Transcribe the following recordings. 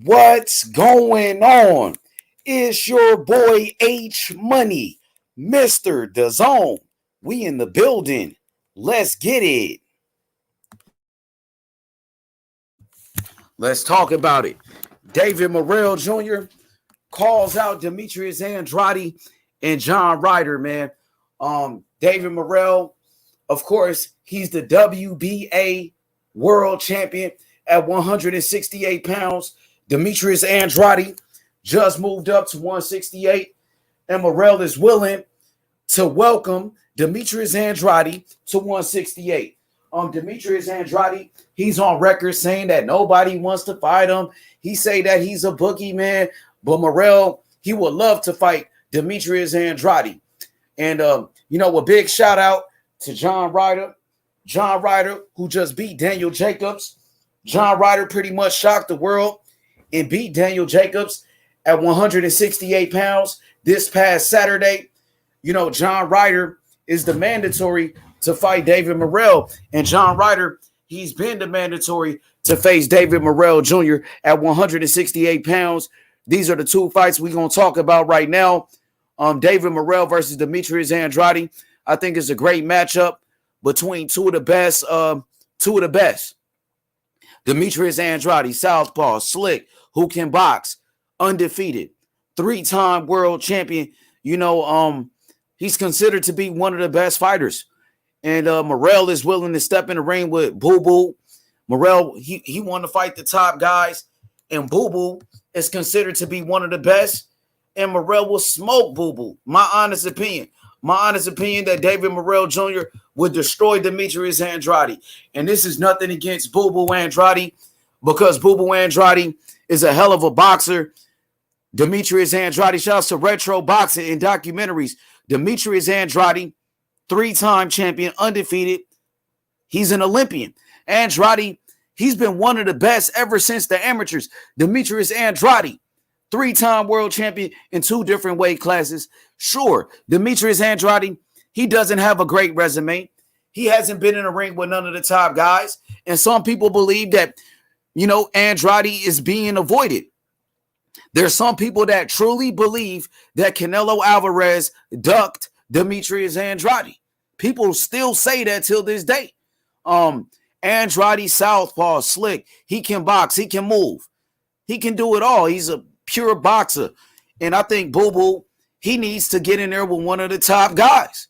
What's going on? It's your boy H Money, Mr. The Zone. We in the building. Let's get it. Let's talk about it. David Morrell Jr. calls out Demetrius Andrade and John Ryder, man. David Morrell, of course, he's the WBA world champion at 168 pounds. Demetrius Andrade just moved up to 168, and Morrell is willing to welcome Demetrius Andrade to 168. Demetrius Andrade, he's on record saying that nobody wants to fight him. He say that he's a boogeyman, but Morrell, he would love to fight Demetrius Andrade. And, a big shout out to John Ryder. John Ryder, who just beat Daniel Jacobs. John Ryder pretty much shocked the world and beat Daniel Jacobs at 168 pounds this past Saturday. John Ryder is the mandatory to fight David Morrell. And John Ryder, he's been the mandatory to face David Morrell Jr. at 168 pounds. These are the two fights we're going to talk about right now. David Morrell versus Demetrius Andrade. I think it's a great matchup between two of the best. Demetrius Andrade, southpaw, slick, who can box, undefeated, three-time world champion. He's considered to be one of the best fighters. And Morrell is willing to step in the ring with Boo Boo. Morrell, he want to fight the top guys, and Boo Boo is considered to be one of the best. And Morrell will smoke Boo Boo. My honest opinion that David Morrell Jr. would destroy Demetrius Andrade. And this is nothing against Boo Boo Andrade, because Boo Boo Andrade is a hell of a boxer. Demetrius Andrade, shouts to retro boxing and documentaries. Demetrius Andrade, three-time champion, undefeated. He's an Olympian. Andrade, he's been one of the best ever since the amateurs. Demetrius Andrade, three-time world champion in two different weight classes. Sure, Demetrius Andrade, he doesn't have a great resume. He hasn't been in a ring with none of the top guys. And some people believe that, Andrade is being avoided. There's some people that truly believe that Canelo Alvarez ducked Demetrius Andrade. People still say that till this day. Andrade, southpaw, slick. He can box. He can move. He can do it all. He's a pure boxer. And I think Boo Boo, he needs to get in there with one of the top guys.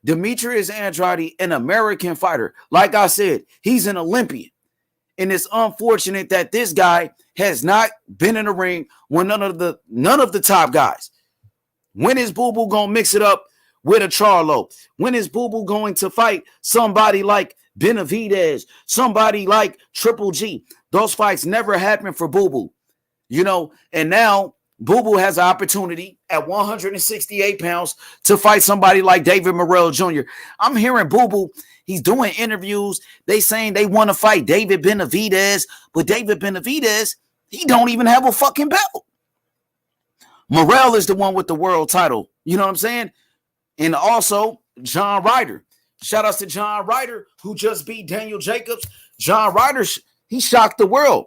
Demetrius Andrade, an American fighter. Like I said, he's an Olympian. And it's unfortunate that this guy has not been in the ring with none of the top guys. When is Boo Boo going to mix it up with a Charlo? When is Boo Boo going to fight somebody like Benavidez, somebody like Triple G? Those fights never happen for Boo Boo. And now Boo Boo has an opportunity at 168 pounds to fight somebody like David Morrell Jr. I'm hearing Boo Boo, he's doing interviews. They saying they want to fight David Benavidez, but David Benavidez, he don't even have a fucking belt. Morrell is the one with the world title. You know what I'm saying? And also John Ryder. Shout outs to John Ryder, who just beat Daniel Jacobs. John Ryder, he shocked the world.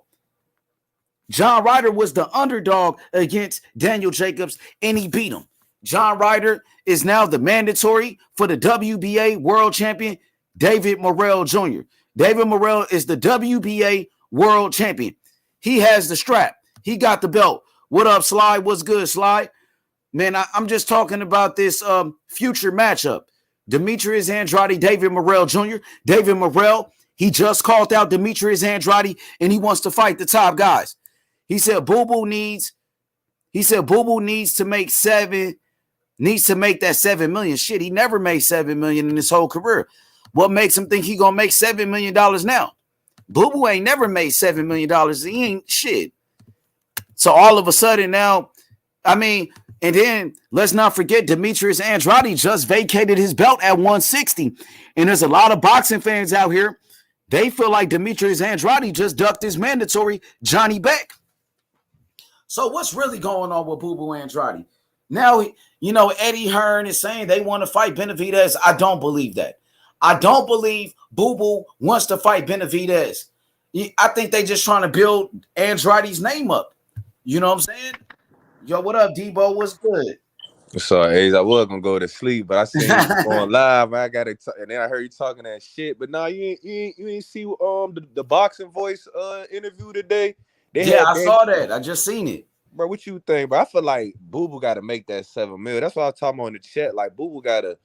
John Ryder was the underdog against Daniel Jacobs, and he beat him. John Ryder is now the mandatory for the WBA world champion, David Morrell Jr. David Morrell is the WBA world champion. He has the strap. He got the belt. What up, Sly? What's good, Sly? Man, I'm just talking about this future matchup. Demetrius Andrade, David Morrell Jr. David Morrell, he just called out Demetrius Andrade, and he wants to fight the top guys. He said Boo Boo needs to make that 7 million. Shit, he never made 7 million in his whole career. What makes him think he gonna make $7 million now? Boo Boo ain't never made $7 million. He ain't shit. So all of a sudden now, and then let's not forget Demetrius Andrade just vacated his belt at 160. And there's a lot of boxing fans out here. They feel like Demetrius Andrade just ducked his mandatory Johnny Beck. So what's really going on with Boo Boo Andrade? Now, Eddie Hearn is saying they want to fight Benavidez. I don't believe that. I don't believe Boo Boo wants to fight Benavidez. I think they just trying to build Andrade's name up. You know what I'm saying? Yo, what up, Debo? What's good? Sorry, Ace, I was gonna go to sleep, but I seen you going live. I got it, and then I heard you talking that shit. But nah, you ain't see the boxing voice interview today. They Yeah, had I Dan, saw that. I just seen it. bro. What you think? But I feel like Boo Boo got to make that 7 mil. That's what I was talking about in the chat. Like Boo Boo gotta,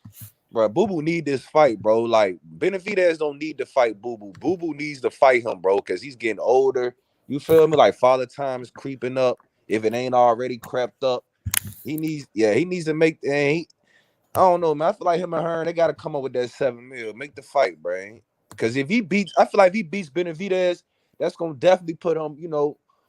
bro. Boo Boo need this fight, bro. Like Benavidez don't need to fight Boo Boo. Boo Boo needs to fight him, bro, because he's getting older. You feel me? Like father time is creeping up. If it ain't already crept up. He needs to make. And I don't know, man. I feel like him and Hearn, they got to come up with that 7 mil. Make the fight, bro. Because if he beats, I feel like if he beats Benavidez, that's gonna definitely put him,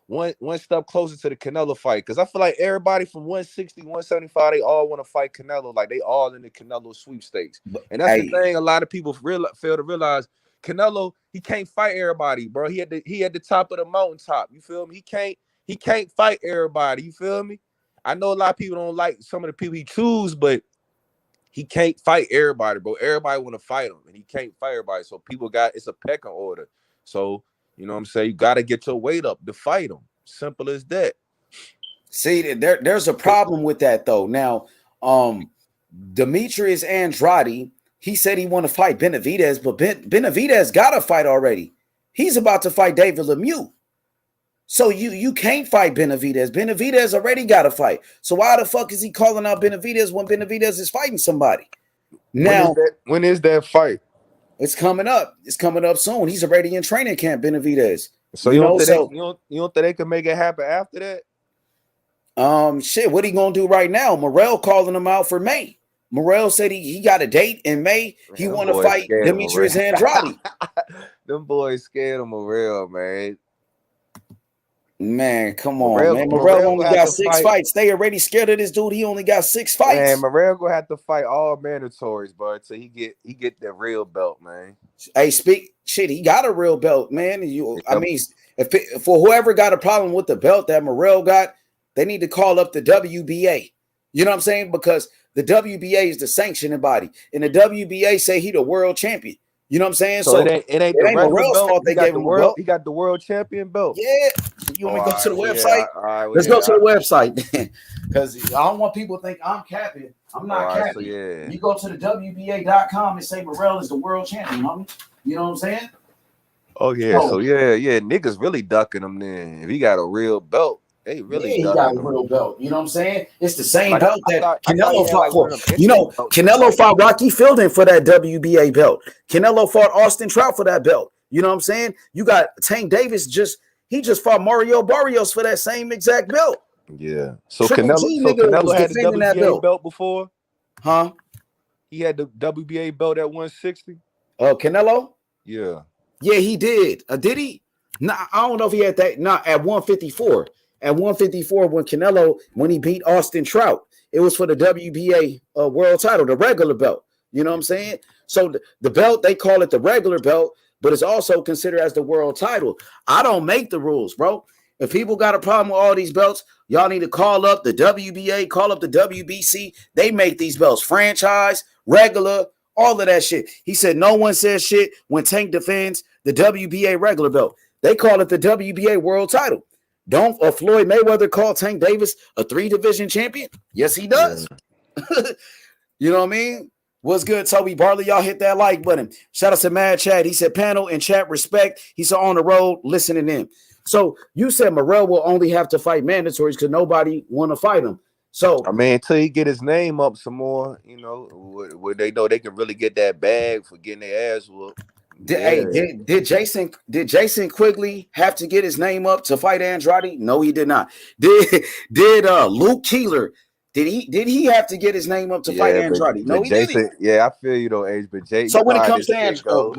one step closer to the Canelo fight. Because I feel like everybody from 160, 175, they all want to fight Canelo. Like they all in the Canelo sweepstakes. But, And that's the hey, thing. A lot of people fail to realize. Canelo, he can't fight everybody, bro. He at the top of the mountaintop. You feel me? He can't fight everybody. You feel me? I know a lot of people don't like some of the people he choose, but he can't fight everybody, bro. Everybody want to fight him, and he can't fight everybody. So it's a pecking order. So, you know what I'm saying? You got to get your weight up to fight him. Simple as that. see, there's a problem with that though. Now, Demetrius Andrade, he said he want to fight Benavidez, but Benavidez got a fight already. He's about to fight David Lemieux. So you can't fight Benavidez. Benavidez already got a fight. So why the fuck is he calling out Benavidez when Benavidez is fighting somebody? Now, when is that fight? it's coming up. It's coming up soon. He's already in training camp, Benavidez. So you don't think they can make it happen after that? Shit, what he gonna do right now? Morrell calling him out for May. Morrell said he got a date in May. He want to fight Demetrius Andrade. Them boys scared of Morrell, man. Man, come on, man. Morrell only got 6 fights. They already scared of this dude. He only got 6 fights. Man, Morrell gonna have to fight all mandatories, bro, until he get the real belt, man. Hey, he got a real belt, man. I mean, for whoever got a problem with the belt that Morrell got, they need to call up the WBA. You know what I'm saying? Because the WBA is the sanctioning body, and the WBA say he the world champion. You know what I'm saying? So it ain't the Morrell's fault they gave him the belt. He got the world champion belt. Yeah. You want me to go to the website? Let's go to the website because I don't want people to think I'm capping. I'm not capping. You go to the WBA.com and say Morrell is the world champion, homie. You know what I'm saying? Oh yeah. So yeah, niggas really ducking him then. If he got a real belt, they really he got a real belt. You know what I'm saying? It's the same belt that Canelo fought for. Canelo fought Rocky Fielding for that WBA belt. Canelo fought Austin Trout for that belt. You know what I'm saying? You got Tank Davis he just fought Mario Barrios for that same exact belt. Yeah. So Canelo had the WBA belt before? Huh? He had the WBA belt at 160? Canelo? Yeah. Yeah, he did. Did he? No, I don't know if he had that. Not at 154. At 154, when he beat Austin Trout, it was for the WBA world title, the regular belt. You know what I'm saying? So the belt, they call it the regular belt, but it's also considered as the world title. I don't make the rules, bro. If people got a problem with all these belts, y'all need to call up the WBA, call up the WBC. They make these belts franchise, regular, all of that shit. He said no one says shit when Tank defends the WBA regular belt. They call it the WBA world title. Don't Floyd Mayweather call Tank Davis a 3-division champion? Yes, he does. Yeah. You know what I mean? What's good, Toby Barley? Y'all hit that like button. Shout out to Mad Chad. He said panel and chat respect. He's on the road listening in. So you said Morrell will only have to fight mandatories because nobody want to fight him. So I mean, until he get his name up some more, where they know they can really get that bag for getting their ass whooped. Did Jason Quigley have to get his name up to fight Andrade? No, he did not. Did Luke Keeler? Did he have to get his name up to fight Andrade? No, he didn't. Yeah, I feel you though, Age, but Jason. So when it comes to Andrade,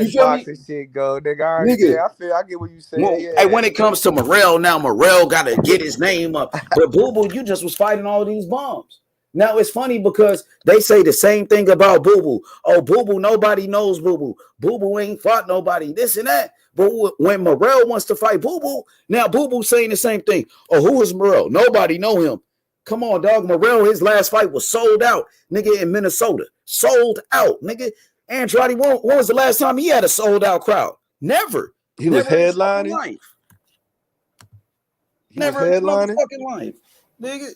you feel me? Shit go, nigga. I get what you saying. Well, hey, when it comes to Morrell, now Morrell got to get his name up. But Boo Boo, you just was fighting all these bombs. Now it's funny because they say the same thing about Boo Boo. Oh, Boo Boo, nobody knows Boo Boo. Boo Boo ain't fought nobody. This and that. But when Morrell wants to fight Boo Boo, now Boo Boo saying the same thing. Oh, who is Morrell? Nobody know him. Come on, dog. Morrell, his last fight was sold out, nigga, in Minnesota. Sold out, nigga. Andrade, when was the last time he had a sold out crowd? Never. He was Never in his fucking headlining. life. He was Never in his headlining. motherfucking life, nigga.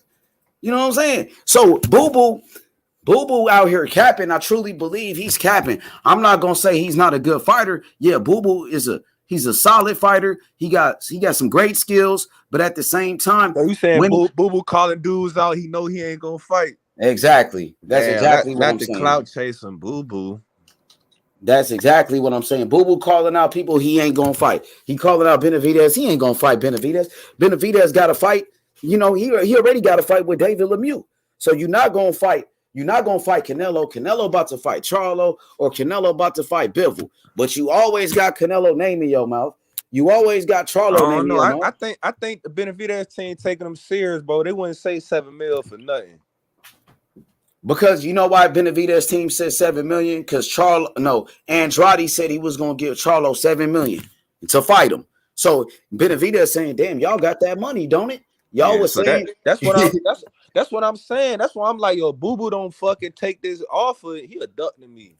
You know what I'm saying? So Boo Boo out here capping. I truly believe he's capping. I'm not gonna say he's not a good fighter. Yeah, Boo Boo he's a solid fighter. He got some great skills, but at the same time, So you saying when Boo Boo calling dudes out? He know he ain't gonna fight. exactly, that's Damn, exactly what not I'm the saying. clout chasing Boo Boo. That's exactly what I'm saying. Boo Boo calling out people he ain't gonna fight. He calling out Benavidez. He ain't gonna fight Benavidez. Benavidez got to fight. You know, he already got to fight with David Lemieux. So you're not gonna fight. You're not gonna fight Canelo. Canelo about to fight Charlo, or Canelo about to fight Bivol. But you always got Canelo name in your mouth. You always got I Charlo name don't in know. your I mouth. think the Benavidez team taking them serious, bro. They wouldn't say 7 mil for nothing. Because you know why Benavidez team said 7 million? Because Andrade said he was gonna give Charlo 7 million to fight him. So Benavidez saying, "Damn, y'all got that money, don't it?" Y'all Yeah, was so saying, that's what I'm saying. That's why I'm like, yo, Boo Boo don't fucking take this offer. He abducting me.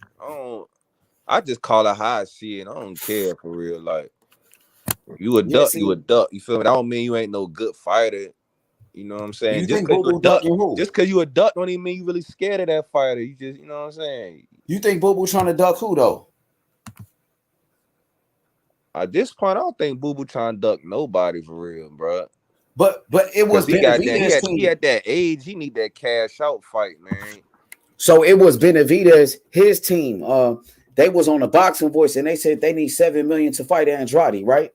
I just call it how I see it. I don't care for real. Like you a "Yeah, duck, you a see, duck. You feel me? That don't mean you ain't no good fighter. You know what I'm saying? you Just think cause Boo you a Boo duck, ducking who? just cause you a duck don't even mean you really scared of that fighter. You just, you know what I'm saying? You think Boo Boo trying to duck who though?" At this point, I don't think Boo Boo trying to duck nobody for real, bro. But it Cause was he got that. Benavidez He team. at that age. He need that cash out fight, man. So it was Benavidez, his team. They was on the boxing voice and they said they need 7 million to fight Andrade, right?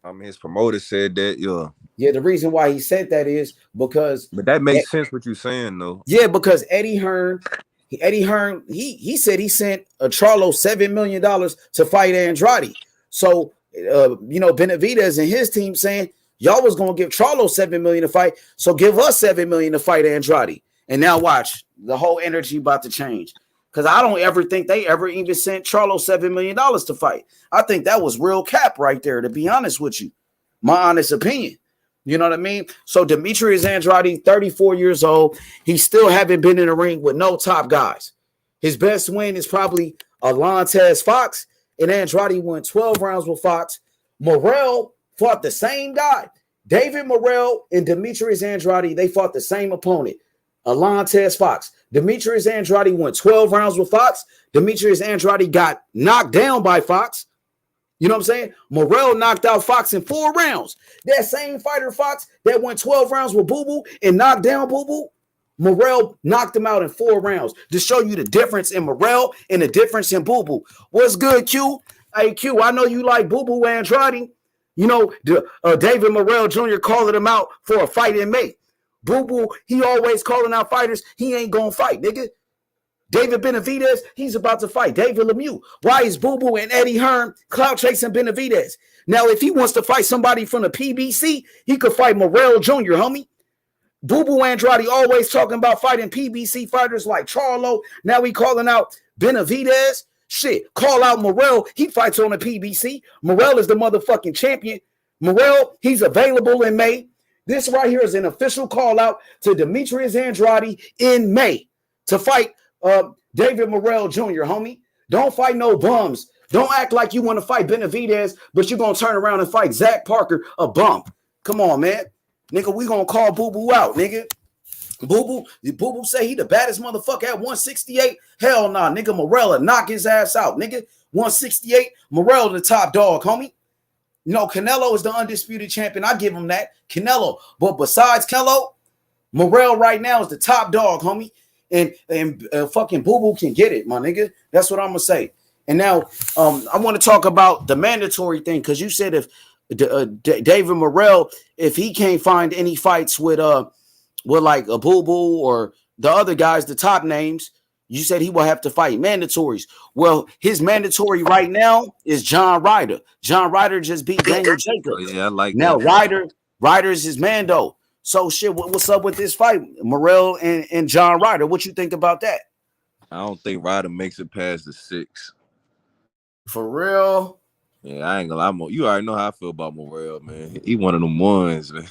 I mean, his promoter said that, yeah. Yeah, the reason why he said that is because But that makes sense what you're saying, though. yeah, because Eddie Hearn, he said he sent a Charlo $7 million to fight Andrade. So Benavidez and his team saying y'all was gonna give Charlo 7 million to fight, so give us 7 million to fight Andrade. And now watch the whole energy about to change. Because I don't ever think they ever even sent Charlo $7 million to fight. I think that was real cap right there, to be honest with you. My honest opinion. You know what I mean? So Demetrius Andrade, 34 years old. He still haven't been in the ring with no top guys. His best win is probably Alantez Fox, and Andrade won 12 rounds with Fox. Morrell fought the same guy. David Morrell and Demetrius Andrade, they fought the same opponent, Alantez Fox. Demetrius Andrade won 12 rounds with Fox. Demetrius Andrade got knocked down by Fox. You know what I'm saying? Morrell knocked out Fox in 4 rounds. That same fighter, Fox, that went 12 rounds with Boo Boo and knocked down Boo Boo, Morrell knocked him out in 4 rounds to show you the difference in Morrell and the difference in Boo Boo. What's good, Q? Hey, Q, I know you like Boo Boo Andrade. You know, David Morrell Jr. calling him out for a fight in May. Boo Boo, he always calling out fighters. He ain't going to fight, nigga. David Benavidez, he's about to fight David Lemieux. Why is Boo Boo and Eddie Hearn clout chasing Benavidez? Now, if he wants to fight somebody from the PBC, he could fight Morrell Jr., homie. Boo Boo Andrade always talking about fighting PBC fighters like Charlo. Now he calling out Benavidez. Shit, call out Morrell. He fights on the PBC. Morrell is the motherfucking champion. Morrell, he's available in May. This right here is an official call out to Demetrius Andrade in May to fight David Morrell Jr., homie. Don't fight no bums. Don't act like you want to fight Benavidez, but you're going to turn around and fight Zach Parker, a bum. Come on, man. Nigga, we going to call Boo Boo out, nigga. Boo Boo say he the baddest motherfucker at 168. Hell nah, nigga. Morrell knock his ass out, nigga. 168. Morrell the top dog, homie. You know, Canelo is the undisputed champion. I give him that. Canelo. But besides Canelo, Morrell right now is the top dog, homie. And fucking Boo Boo can get it, my nigga. That's what I'm gonna say. And now, I want to talk about the mandatory thing because you said if David Morrell, if he can't find any fights with like a Boo Boo or the other guys, the top names, you said he will have to fight mandatories. Well, his mandatory right now is John Ryder. John Ryder just beat Daniel Jacobs. Oh, yeah, I like now that. Ryder's his Mando. So shit, what's up with this fight, Morrell and John Ryder? What you think about that? I don't think Ryder makes it past the 6. For real? Yeah, I ain't gonna lie. You already know how I feel about Morrell, man. He one of them ones, man.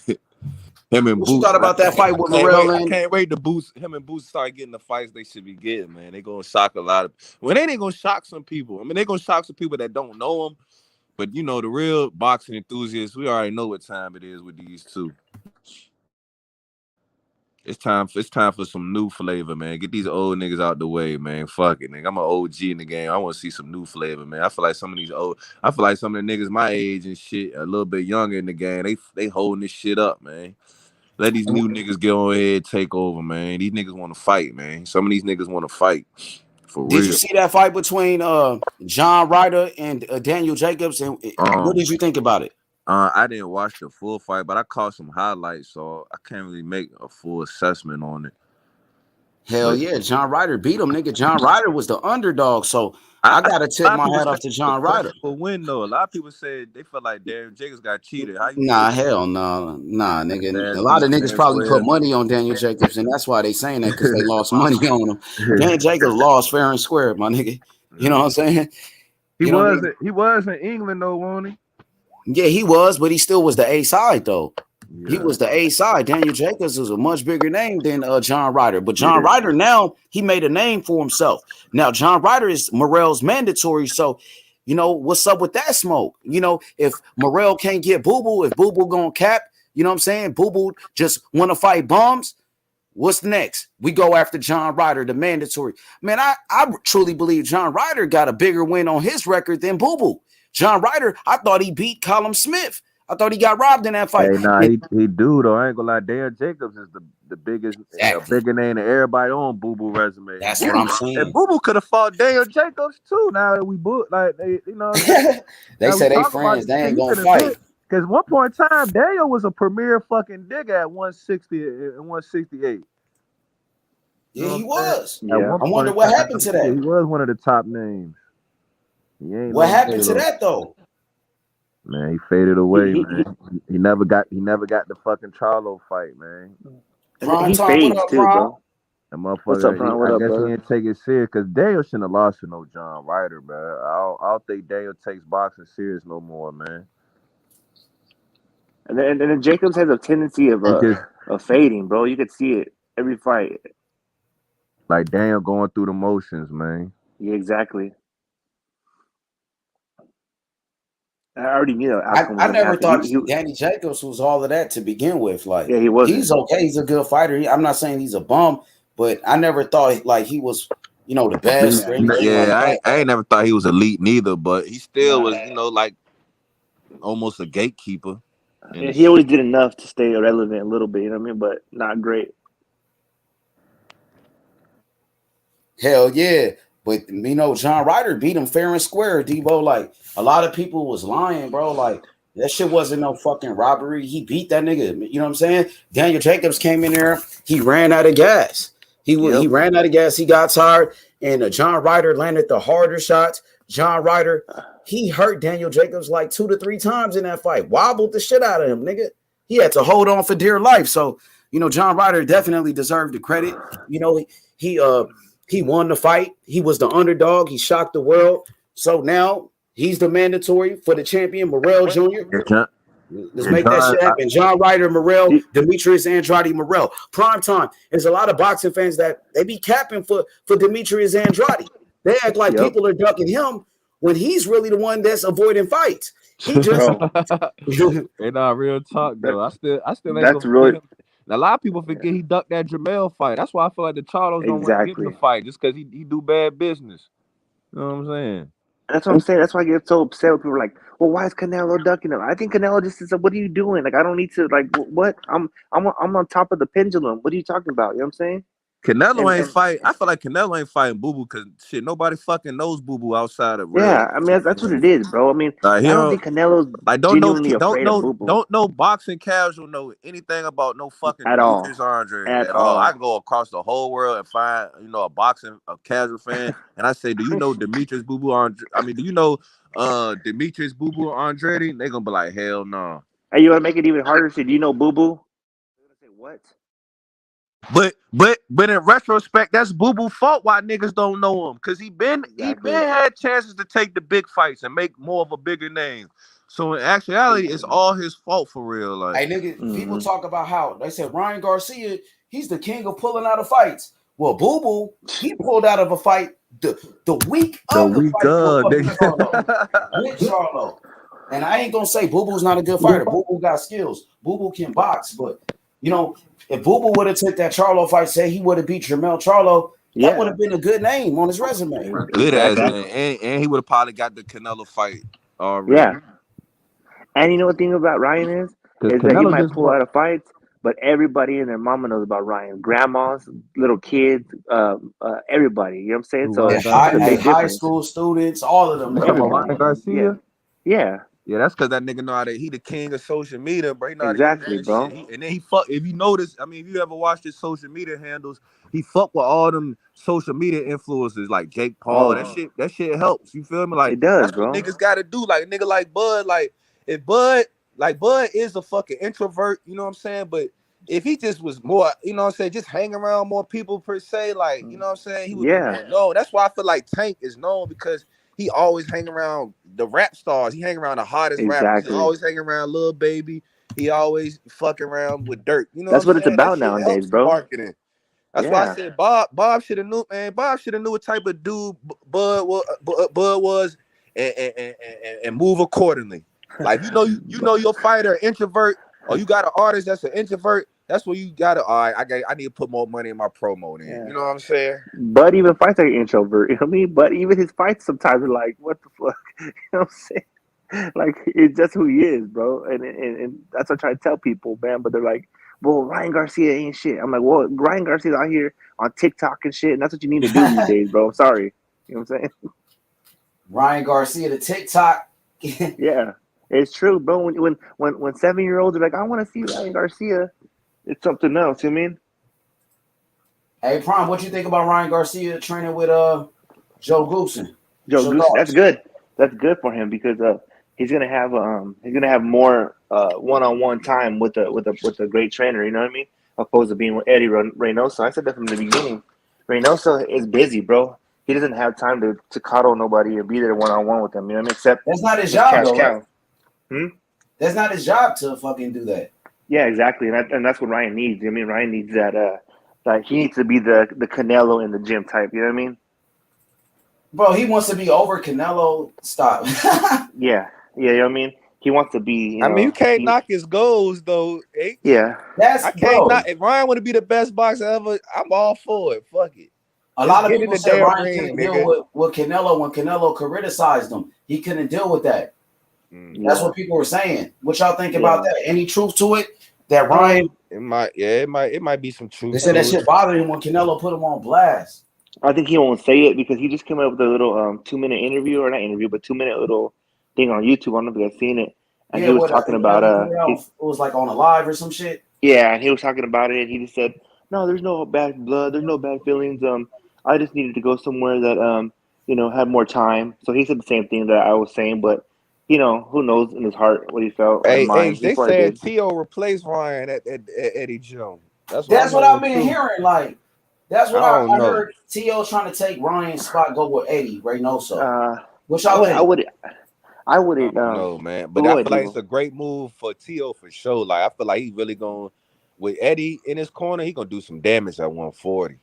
Him and What Boots. you thought about that fight with Morrell? I can't wait to Boots. Him and Boots start getting the fights they should be getting, man. They gonna shock a lot of. Well, they ain't gonna shock some people. I mean, they gonna shock some people that don't know him. But you know, the real boxing enthusiasts, we already know what time it is with these two. It's time for some new flavor, man. Get these old niggas out the way, man. Fuck it, nigga. I'm an OG in the game. I want to see some new flavor, man. I feel like some of the niggas my age and shit, a little bit younger in the game, they holding this shit up, man. Let these new niggas get on ahead, take over, man. These niggas want to fight, man. Some of these niggas want to fight. For Did real. you see that fight between John Ryder and Daniel Jacobs? And what did you think about it? I didn't watch the full fight, but I caught some highlights, so I can't really make a full assessment on it. Hell yeah, John Ryder beat him, nigga. John Ryder was the underdog, so I gotta tip my hat off to John Ryder. For win though, a lot of people said they felt like Daniel Jacobs got cheated. How you Nah, hell no, nah, nigga. A lot of niggas probably put money on Daniel Jacobs, and that's why they saying that because they lost money on him. Daniel Jacobs lost fair and square, my nigga. You know what I'm saying? He was in England though, wasn't he? Yeah, he was, but he still was the A side though. Yeah. He was the A side. Daniel Jacobs is a much bigger name than John Ryder. But John Ryder now, he made a name for himself. Now, John Ryder is Morrell's mandatory. So, you know, what's up with that smoke? You know, if Morrell can't get Boo-Boo, if Boo-Boo gonna cap, you know what I'm saying? Boo-Boo just want to fight bums. What's next? We go after John Ryder, the mandatory. Man, I truly believe John Ryder got a bigger win on his record than Boo-Boo. John Ryder, I thought he beat Callum Smith. I thought he got robbed in that fight. Hey, nah, he do though. I ain't gonna lie. Daniel Jacobs is the biggest, bigger name than everybody on Boo Boo resume. That's what I'm saying. And Boo Boo could have fought Daniel Jacobs too. Now that we booked, like they, you know, they say they friends. They ain't gonna fight. Because one point in time, Daniel was a premier fucking digger at 160 and 168. Yeah, he was. Yeah. I wonder what happened to that. He was one of the top names. What happened to that though? Man, he faded away, man. He never got the fucking Charlo fight, man. He fades too, bro. That motherfucker, what's up, Ron? What I up, guess brother? he didn't take it serious because Daniel shouldn't have lost to no John Ryder, man. I don't think Daniel takes boxing serious no more, man. And then Jacobs has a tendency of fading, bro. You could see it every fight. Like Daniel going through the motions, man. Yeah, exactly. I already knew that outcome. I never thought Danny Jacobs was all of that to begin with. Like, yeah, he was. He's okay. He's a good fighter. I'm not saying he's a bum, but I never thought like he was, you know, the best. Yeah, I ain't never thought he was elite neither, but he still was, you know, like almost a gatekeeper. Yeah, he always did enough to stay relevant a little bit, you know what I mean? But not great. Hell yeah. But, you know, John Ryder beat him fair and square, Debo. Like, a lot of people was lying, bro. Like, that shit wasn't no fucking robbery. He beat that nigga. You know what I'm saying? Daniel Jacobs came in there. He ran out of gas. He ran out of gas. He got tired. And John Ryder landed the harder shots. John Ryder, he hurt Daniel Jacobs like 2 to 3 times in that fight. Wobbled the shit out of him, nigga. He had to hold on for dear life. So, you know, John Ryder definitely deserved the credit. You know, he won the fight. He was the underdog. He shocked the world. So now he's the mandatory for the champion, Morrell Jr. Let's make that shit happen. John Ryder, Morrell, Demetrius Andrade, Morrell. Prime time. There's a lot of boxing fans that they be capping for Demetrius Andrade. They act like people are ducking him when he's really the one that's avoiding fights. He just hey, nah, real talk though. I still ain't that's really. A lot of people forget he ducked that Jamel fight. That's why I feel like the Charlos don't want to get in the fight just because he do bad business. You know what I'm saying? That's what I'm saying. That's why I get so upset when people are like, well, why is Canelo ducking him? I think Canelo just is, what are you doing? Like, I don't need to, like, what? I'm on top of the pendulum. What are you talking about? You know what I'm saying? Canelo ain't fighting. I feel like Canelo ain't fighting Boo Boo because shit, nobody fucking knows Boo Boo outside of I mean that's what it is, bro. I mean, I don't think Canelo's like genuinely afraid of Boo Boo. Don't know boxing casual know anything about no fucking at all. Demetrius Andrade at all. I can go across the whole world and find a casual fan, and I say, do you know Demetrius Boo Boo Andrade? I mean, do you know Demetrius Boo Boo Andrade? They gonna be like, hell no. Hey, you wanna make it even harder? So do you know Boo Boo? They're gonna say what? But in retrospect, that's Boo Boo fault why niggas don't know him. Cause he been had chances to take the big fights and make more of a bigger name. So in actuality, it's all his fault for real. Like, hey nigga, people talk about how they said Ryan Garcia, he's the king of pulling out of fights. Well, Boo Boo, he pulled out of a fight the week of the fight with Charlo. And I ain't gonna say Boo Boo's not a good fighter. Boo Boo got skills. Boo Boo can box, but you know, if Boo Boo would have took that Charlo fight, say he would have beat Jermell Charlo, that would have been a good name on his resume. Good ass man, and he would have probably got the Canelo fight already. Yeah. And you know what the thing about Ryan is that he Canelo might just pull out of fights, but everybody and their mama knows about Ryan. Grandmas, little kids, everybody. You know what I'm saying? So it's a big High difference. school students, all of them. Everybody. Ryan Garcia. Yeah. Yeah, that's because that nigga know how to. He the king of social media, bro. He know how to Exactly, use that bro. shit. And then he fuck. If you notice, I mean, if you ever watched his social media handles, he fuck with all them social media influencers like Jake Paul. That shit helps. You feel me? Like it does, that's bro. what niggas got to do. Like a nigga like Bud, like if Bud is a fucking introvert, you know what I'm saying? But if he just was more, you know what I'm saying, just hang around more people per se, like you know what I'm saying, he would be more known. That's why I feel like Tank is known because he always hang around the rap stars. He hang around the hottest rappers. He always hang around Lil Baby. He always fucking around with Dirt. You know that's what it's I'm saying? about That shit nowadays, helps bro. Marketing. That's why I said Bob should have knew, man. Bob should have knew what type of dude Bud was and move accordingly. Like you know your fighter introvert, or you got an artist that's an introvert. That's where you gotta. All right, I need to put more money in my promo. Then you know what I'm saying. Bud even fights like an introvert. You know what I mean? But even his fights sometimes are like, what the fuck? You know what I'm saying? Like it's just who he is, bro. And that's what I try to tell people, man. But they're like, well, Ryan Garcia ain't shit. I'm like, well, Ryan Garcia's out here on TikTok and shit, and that's what you need to do these days, bro. I'm sorry. You know what I'm saying? Ryan Garcia, the TikTok. Yeah, it's true, bro. When 7-year-olds are like, I want to see Ryan Garcia, it's something else. You know what I mean? Hey, Prime, what you think about Ryan Garcia training with Joe Goopson? Joe Goose, that's good. That's good for him because he's gonna have more one-on-one time with a great trainer. You know what I mean? Opposed to being with Eddie Reynoso. I said that from the beginning. Reynoso is busy, bro. He doesn't have time to coddle nobody or be there one-on-one with them. You know what I mean? Except that's not his job, though. Right? That's not his job to fucking do that. Yeah, exactly, and that's what Ryan needs. I mean, Ryan needs that. Like he needs to be the Canelo in the gym type. You know what I mean? Bro, he wants to be over Canelo. Stop. Yeah, you know what I mean? He wants to be. I mean, you can't knock his goals though. Yeah, I can't knock. If Ryan want to be the best boxer ever, I'm all for it. Fuck it. A lot of people said Ryan couldn't deal with Canelo when Canelo criticized him. He couldn't deal with that. That's what people were saying. What y'all think about that? Any truth to it? That Ryan, it might be some truth. They said that shit bothered him when Canelo put him on blast. I think he won't say it because he just came up with a little 2-minute interview, or not interview, but 2-minute little thing on YouTube. I don't know if you guys seen it. And he was talking about it was like on a live or some shit. Yeah, and he was talking about it, and he just said, "No, there's no bad blood, there's no bad feelings. I just needed to go somewhere that had more time." So he said the same thing that I was saying, but who knows in his heart what he felt. Hey, they said T.O. replaced Ryan at Eddie Jones. That's what I've been hearing. Like, that's what I heard. T.O. trying to take Ryan's spot, go with Eddie Reynoso. What y'all think? I wouldn't know, man. But I feel like it's a great move for T.O. for sure. Like, I feel like he's really going with Eddie in his corner. He gonna do some damage at 140.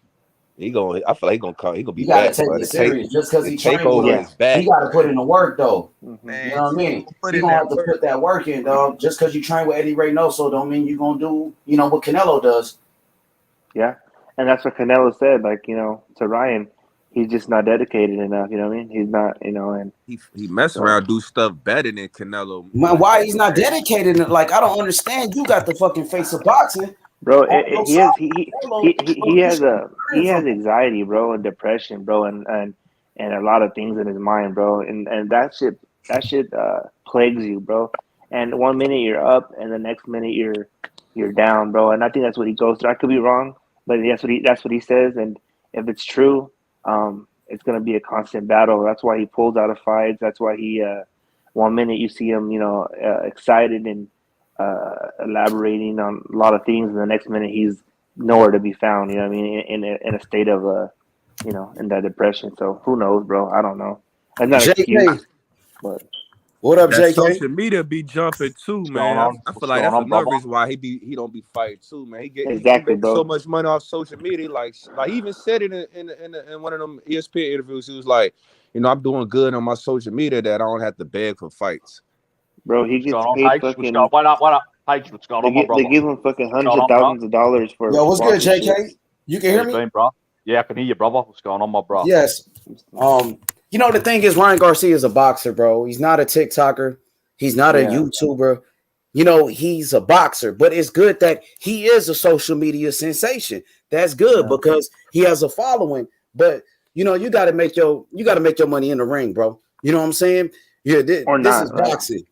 I feel like he gonna be back. Take it serious just because he trained over his back. He got to put in the work though. Man, you know what I mean? He gonna have to put that work in, dog. Just because you train with Eddie Reynoso don't mean you gonna do what Canelo does. Yeah, and that's what Canelo said. Like to Ryan, he's just not dedicated enough. You know what I mean? He's not. And he mess around, do stuff better than Canelo. Man, why he's not dedicated? Like, I don't understand. You got the fucking face of boxing. Bro, he has anxiety, bro, and depression, bro, and a lot of things in his mind, bro, and that shit plagues you, bro. And 1 minute you're up, and the next minute you're down, bro. And I think that's what he goes through. I could be wrong, but that's what he says. And if it's true, it's gonna be a constant battle. That's why he pulls out of fights. That's why he 1 minute you see him, excited and elaborating on a lot of things, and the next minute he's nowhere to be found. You know what I mean? In a state of in that depression. So who knows, bro? I don't know. That's not an excuse. But what up, JK? Social media be jumping too, man. I feel like that's another reason why he don't be fighting too, man. He makes so much money off social media. Like he even said it in one of them ESPN interviews. He was like, I'm doing good on my social media that I don't have to beg for fights. Bro, he What's gets going on, paid H? What's fucking. going? What up? What up, H? What's going on, my They brother? give him fucking What's hundreds going of on, bro? thousands of dollars for Yo, what's good, sponsorships. JK? You can How hear you me? been, bro? Yeah, I can hear you, brother. What's going on, my bro? Yes. You know, the thing is, Ryan Garcia is a boxer, bro. He's not a TikToker. He's not a Yeah. YouTuber. You know, he's a boxer, but it's good that he is a social media sensation. That's good Yeah. because he has a following. But you know, you got to make your money in the ring, bro. You know what I'm saying? Yeah, Or this not, is right? boxing.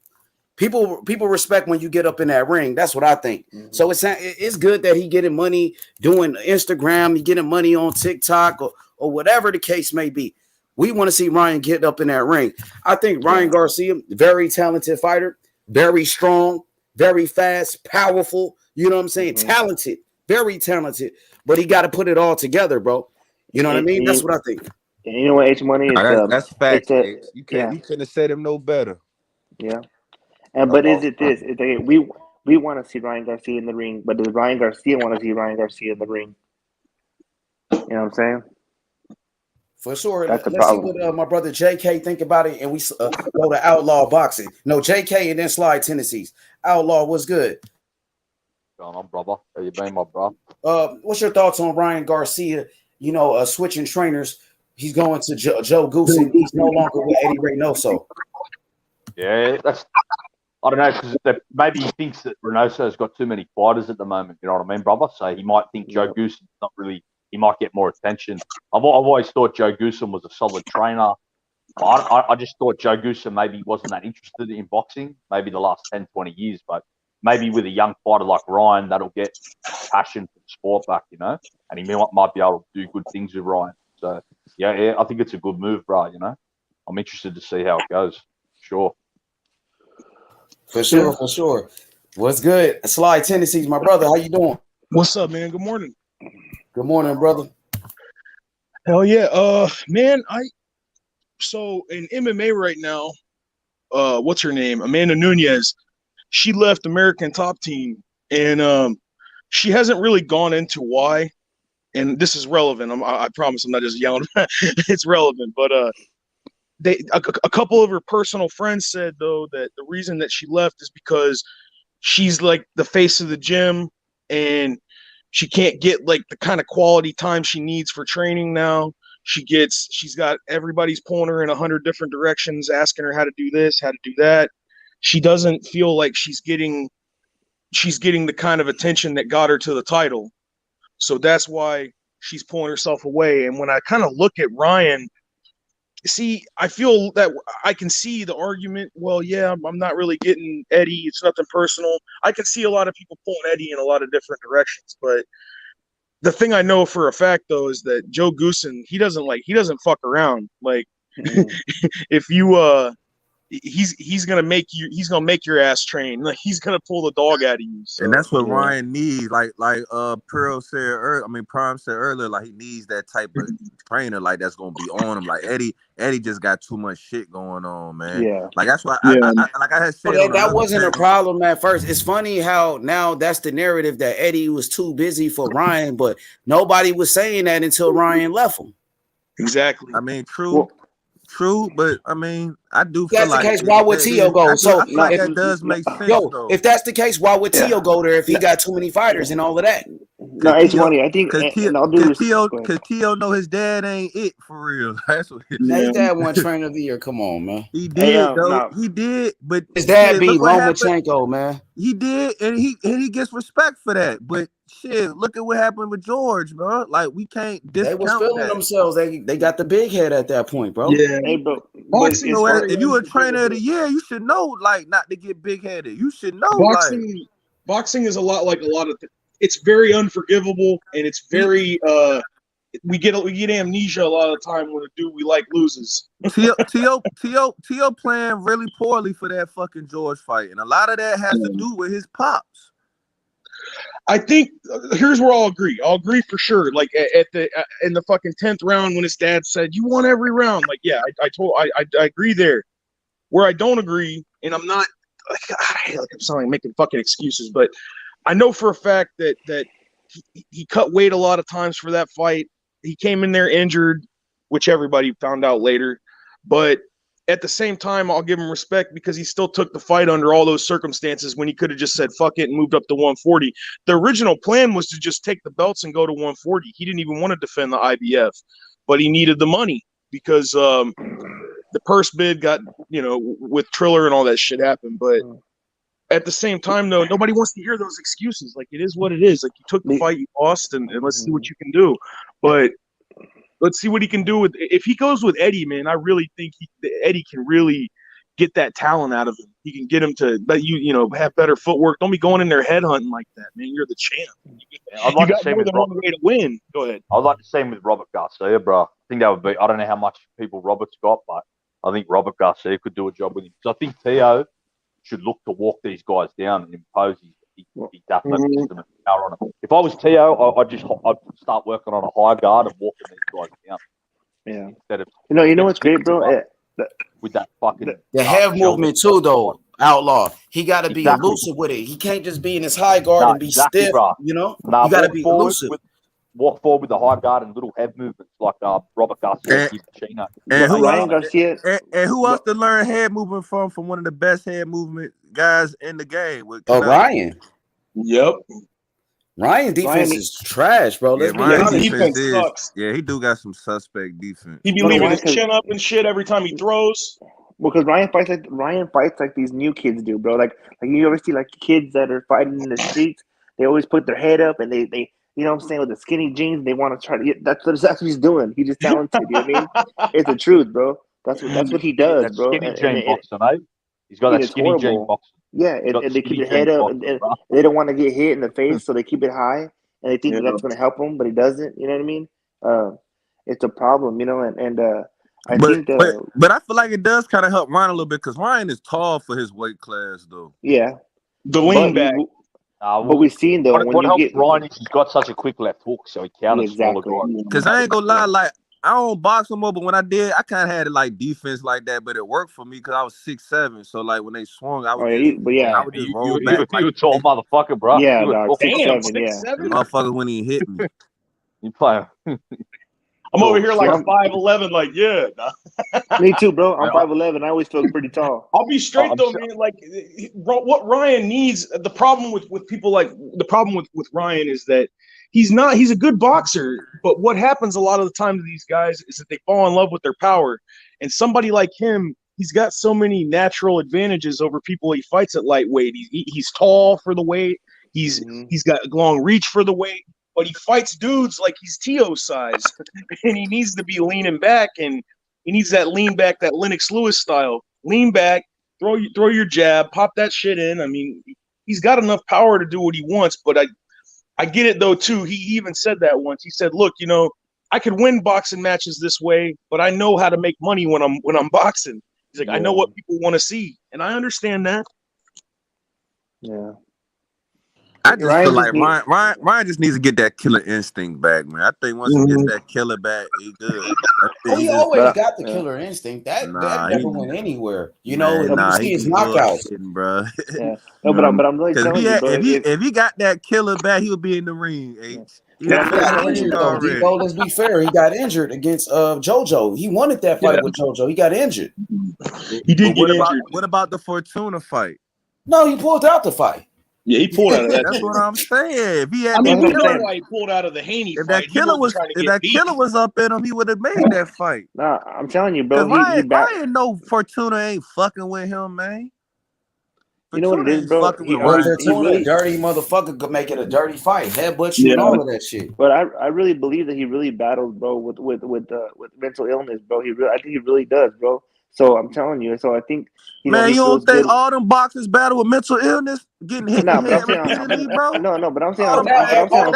People respect when you get up in that ring. That's what I think. Mhm. So it's good that he getting money doing Instagram, he getting money on TikTok or whatever the case may be. We want to see Ryan get up in that ring. I think Ryan Yeah. Garcia, very talented fighter, very strong, very fast, powerful. You know what I'm saying? Mhm. Talented, very talented. But he got to put it all together, bro. You know what I And, mean? and That's you, what I think. and you know what, H Money? That's It's facts, a H. You yeah, couldn't have said him no better. yeah. And but is it this? It's like we want to see Ryan Garcia in the ring, but does Ryan Garcia want to see Ryan Garcia in the ring? You know what I'm saying? For sure. That's the Let's see problem. what my brother JK think about it, and we go to Outlaw Boxing. No, JK and then Slide Tennessee's. Outlaw, what's good? What's going on, brother? How you been, my bro? What's your thoughts on Ryan Garcia? You know, switching trainers. He's going to Joe Goose, and he's no longer with Eddie Reynoso. Yeah, that's. I don't know because maybe he thinks that Reynoso's got too many fighters at the moment. You know what I mean, brother? So he might think Joe Gooson's not really. He might get more attention. I've always thought Joe Gooson was a solid trainer. I just thought Joe Gooson maybe wasn't that interested in boxing, maybe the last 10, 20 years, but maybe with a young fighter like Ryan, that'll get passion for the sport back, you know, and he might be able to do good things with Ryan. So, yeah, I think it's a good move, bro, you know. I'm interested to see how it goes. Sure. For sure. What's good? Slide Tennessee's my brother. How you doing? What's up, man? Good morning. Good morning, brother. Hell yeah. Man, so in MMA right now, what's her name? Amanda Nunez. She left American Top Team, and she hasn't really gone into why. And this is relevant. I promise I'm not just yelling. It's relevant, but a couple of her personal friends said though that the reason that she left is because she's like the face of the gym, and she can't get like the kind of quality time she needs for training now. She's got everybody's pulling her in 100 different directions, asking her how to do this, how to do that. She doesn't feel like she's getting the kind of attention that got her to the title. So that's why she's pulling herself away. And when I kind of look at Ryan, see, I feel that I can see the argument. Well, yeah, I'm not really getting Eddie. It's nothing personal. I can see a lot of people pulling Eddie in a lot of different directions. But the thing I know for a fact, though, is that Joe Goosen, he doesn't fuck around. Like, if you he's gonna make your ass train. Like, he's gonna pull the dog out of you. So. And that's what Ryan needs. Like Pearl said earlier, Prime said earlier, like he needs that type of trainer like that's gonna be on him. Like Eddie just got too much shit going on, man. Yeah. Like that's why Yeah. I had said That wasn't a problem at first. It's funny how now that's the narrative that Eddie was too busy for Ryan, but nobody was saying that until Ryan left him. Exactly. I mean, true, but I mean, I do feel That's like the case. Why would Tio go? I feel like that does make sense. Though. If that's the case, why would Tio go there if he got too many fighters and all of that? No, H Money. I think because Tio know his dad ain't it for real. That's what His dad won Trainer of the Year. Come on, man. He did, he did, but his dad beat Lomachenko, man. He did, and he gets respect for that. But shit, look at what happened with George, bro. Like we can't discount They was feeling themselves. They got the big head at that point, bro. Yeah. Hey, bro. Boxing, if you a trainer of the year, you should know like not to get big headed. You should know boxing is a lot like a lot of it's very unforgivable, and it's very we get amnesia a lot of the time when a dude we like loses. Tio playing really poorly for that fucking George fight, and a lot of that has to do with his pops. I think here's where I'll agree. I'll agree for sure. Like in the fucking 10th round when his dad said you won every round. Like I agree there. Where I don't agree, and I'm not like I'm sounding like making fucking excuses, but I know for a fact that he cut weight a lot of times for that fight. He came in there injured, which everybody found out later. But at the same time, I'll give him respect because he still took the fight under all those circumstances when he could have just said fuck it and moved up to 140. The original plan was to just take the belts and go to 140. He didn't even want to defend the IBF, but he needed the money because the purse bid got, with Triller and all that shit happened. But at the same time, though, nobody wants to hear those excuses. Like, it is what it is. Like, you took the fight, you lost, and let's see what you can do. But let's see what he can do if he goes with Eddie, man. I really think Eddie can really get that talent out of him. He can get him to let you have better footwork. Don't be going in there headhunting like that, man. You're the champ. I'd like you to see got more than one way to win. Go ahead. I'd like to see him with Robert Garcia, bro. I think that would be. I don't know how much people Robert's got, but I think Robert Garcia could do a job with him. So I think Teo should look to walk these guys down and impose his definite system and power on them. If I was Teo, I'd start working on a high guard and walking these guys down. Yeah. Instead of you know what's great, bro? With that fucking the head movement too, though. Outlaw, he got to be elusive with it. He can't just be in his high guard and be stiff. Bro. You got to be elusive. Walk forward with the high guard and little head movements like Robert Garcia and Ryan Garcia. And who else to learn head movement from one of the best head movement guys in the game? Ryan. Yep. Ryan defense is trash, bro. Let's be Ryan's honest. defense sucks. Yeah, he do got some suspect defense. He be leaving his chin up and shit every time he throws. Because Ryan fights like these new kids do, bro. Like you ever see like kids that are fighting in the streets? They always put their head up and they you know what I'm saying, with the skinny jeans, they want to try to. That's what he's doing. He's just talented. You know what I mean? It's the truth, bro. That's what he does, that bro. Skinny jean boxing, eh? He's got that skinny jean boxing. Yeah, and they keep their head up, and they don't want to get hit in the face, so they keep it high, and they think that's going to help him, but it doesn't. You know what I mean? It's a problem, and I think. But I feel like it does kind of help Ryan a little bit because Ryan is tall for his weight class, though. Yeah, the lean back. But we've seen though what helps Ryan is he's got such a quick left hook, so he counters smaller guys. Because I ain't gonna lie, like I don't box no more, but when I did, I kind of had like defense like that, but it worked for me because I was 6'7", so like when they swung, I would just roll back. You a tall motherfucker, bro. Yeah, dog. 6'7", yeah. Motherfucker when he hit me. You play. I'm over here like 5'11", like yeah. Me too, bro. I'm 5'11". I always feel pretty tall. I'll be straight though, man. Like, what Ryan needs. The problem with people with Ryan is that he's a good boxer, but what happens a lot of the time to these guys is that they fall in love with their power. And somebody like him, he's got so many natural advantages over people he fights at lightweight. He's tall for the weight. He's got long reach for the weight. But he fights dudes like he's T.O. size, and he needs to be leaning back, and he needs that lean back, that Lennox Lewis style. Lean back, throw your jab, pop that shit in. I mean, he's got enough power to do what he wants, but I get it, though, too. He even said that once. He said, look, I could win boxing matches this way, but I know how to make money when I'm boxing. He's like, I know what people want to see, and I understand that. Yeah. I just feel like Ryan just needs to get that killer instinct back, man. I think once he gets that killer back, he good. He always got the killer instinct. That never went anywhere. You see his knockouts, bro. Yeah. No, but I'm really telling you, bro. If he got that killer back, he would be in the ring. He got injured, though, Debo. Let's be fair. He got injured against JoJo. He wanted that fight with JoJo. He got injured. He did get injured. What about the Fortuna fight? No, he pulled out the fight. Yeah, he pulled out of that. That's what I'm saying. If he had, we know why he pulled out of the Haney if fight. That killer was up in him, he would have made that fight. Nah, I'm telling you, bro. Ryan know Fortuna ain't fucking with him, man. You know what it is, bro? Fortuna, dirty motherfucker, could make it a dirty fight. Headbutt you and all of that shit. But I really believe that he really battles, bro, with mental illness, bro. I think he really does, bro. So I'm telling you. So I think you don't think all them boxers battle with mental illness, getting hit in the head repeatedly, bro? No, but I'm saying now all of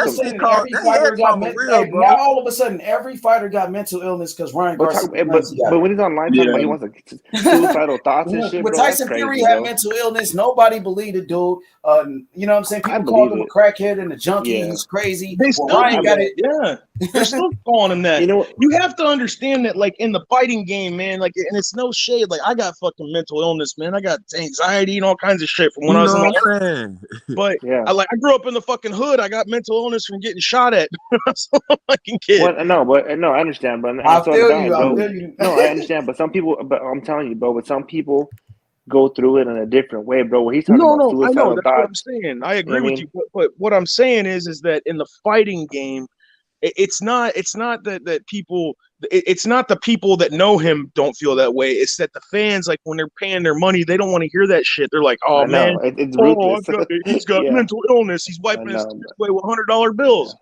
a sudden every fighter got mental illness because Ryan Garcia. But when he's online talking about he wants suicidal thoughts and shit, when bro, Tyson Fury had mental illness, nobody believed the dude. You know what I'm saying? People called him a crackhead and a junkie. Yeah. He's crazy. Ryan got it. Yeah, they're still calling him that. You have to understand that, like in the fighting game, man. Like, and it's no shade. Like I got fucking mental illness, man. I got anxiety and all kinds of shit from when I was in the man. But I grew up in the fucking hood. I got mental illness from getting shot at. So I'm a fucking kid. Well, no, I understand, but I so feel did I, you. bro. I feel you. No, I understand, but some people, but I'm telling you, bro, but some people go through it in a different way, bro. What he's talking about No, I know. suicidal That's what I'm thoughts. saying. I agree You know with you. But what I'm saying is that in the fighting game, it's not that people, it's not the people that know him don't feel that way. It's that the fans, like when they're paying their money, they don't want to hear that shit. They're like, oh I man, know it's ruthless. he's got Yeah, mental illness. He's I wiping his know. tears away with $100 bills.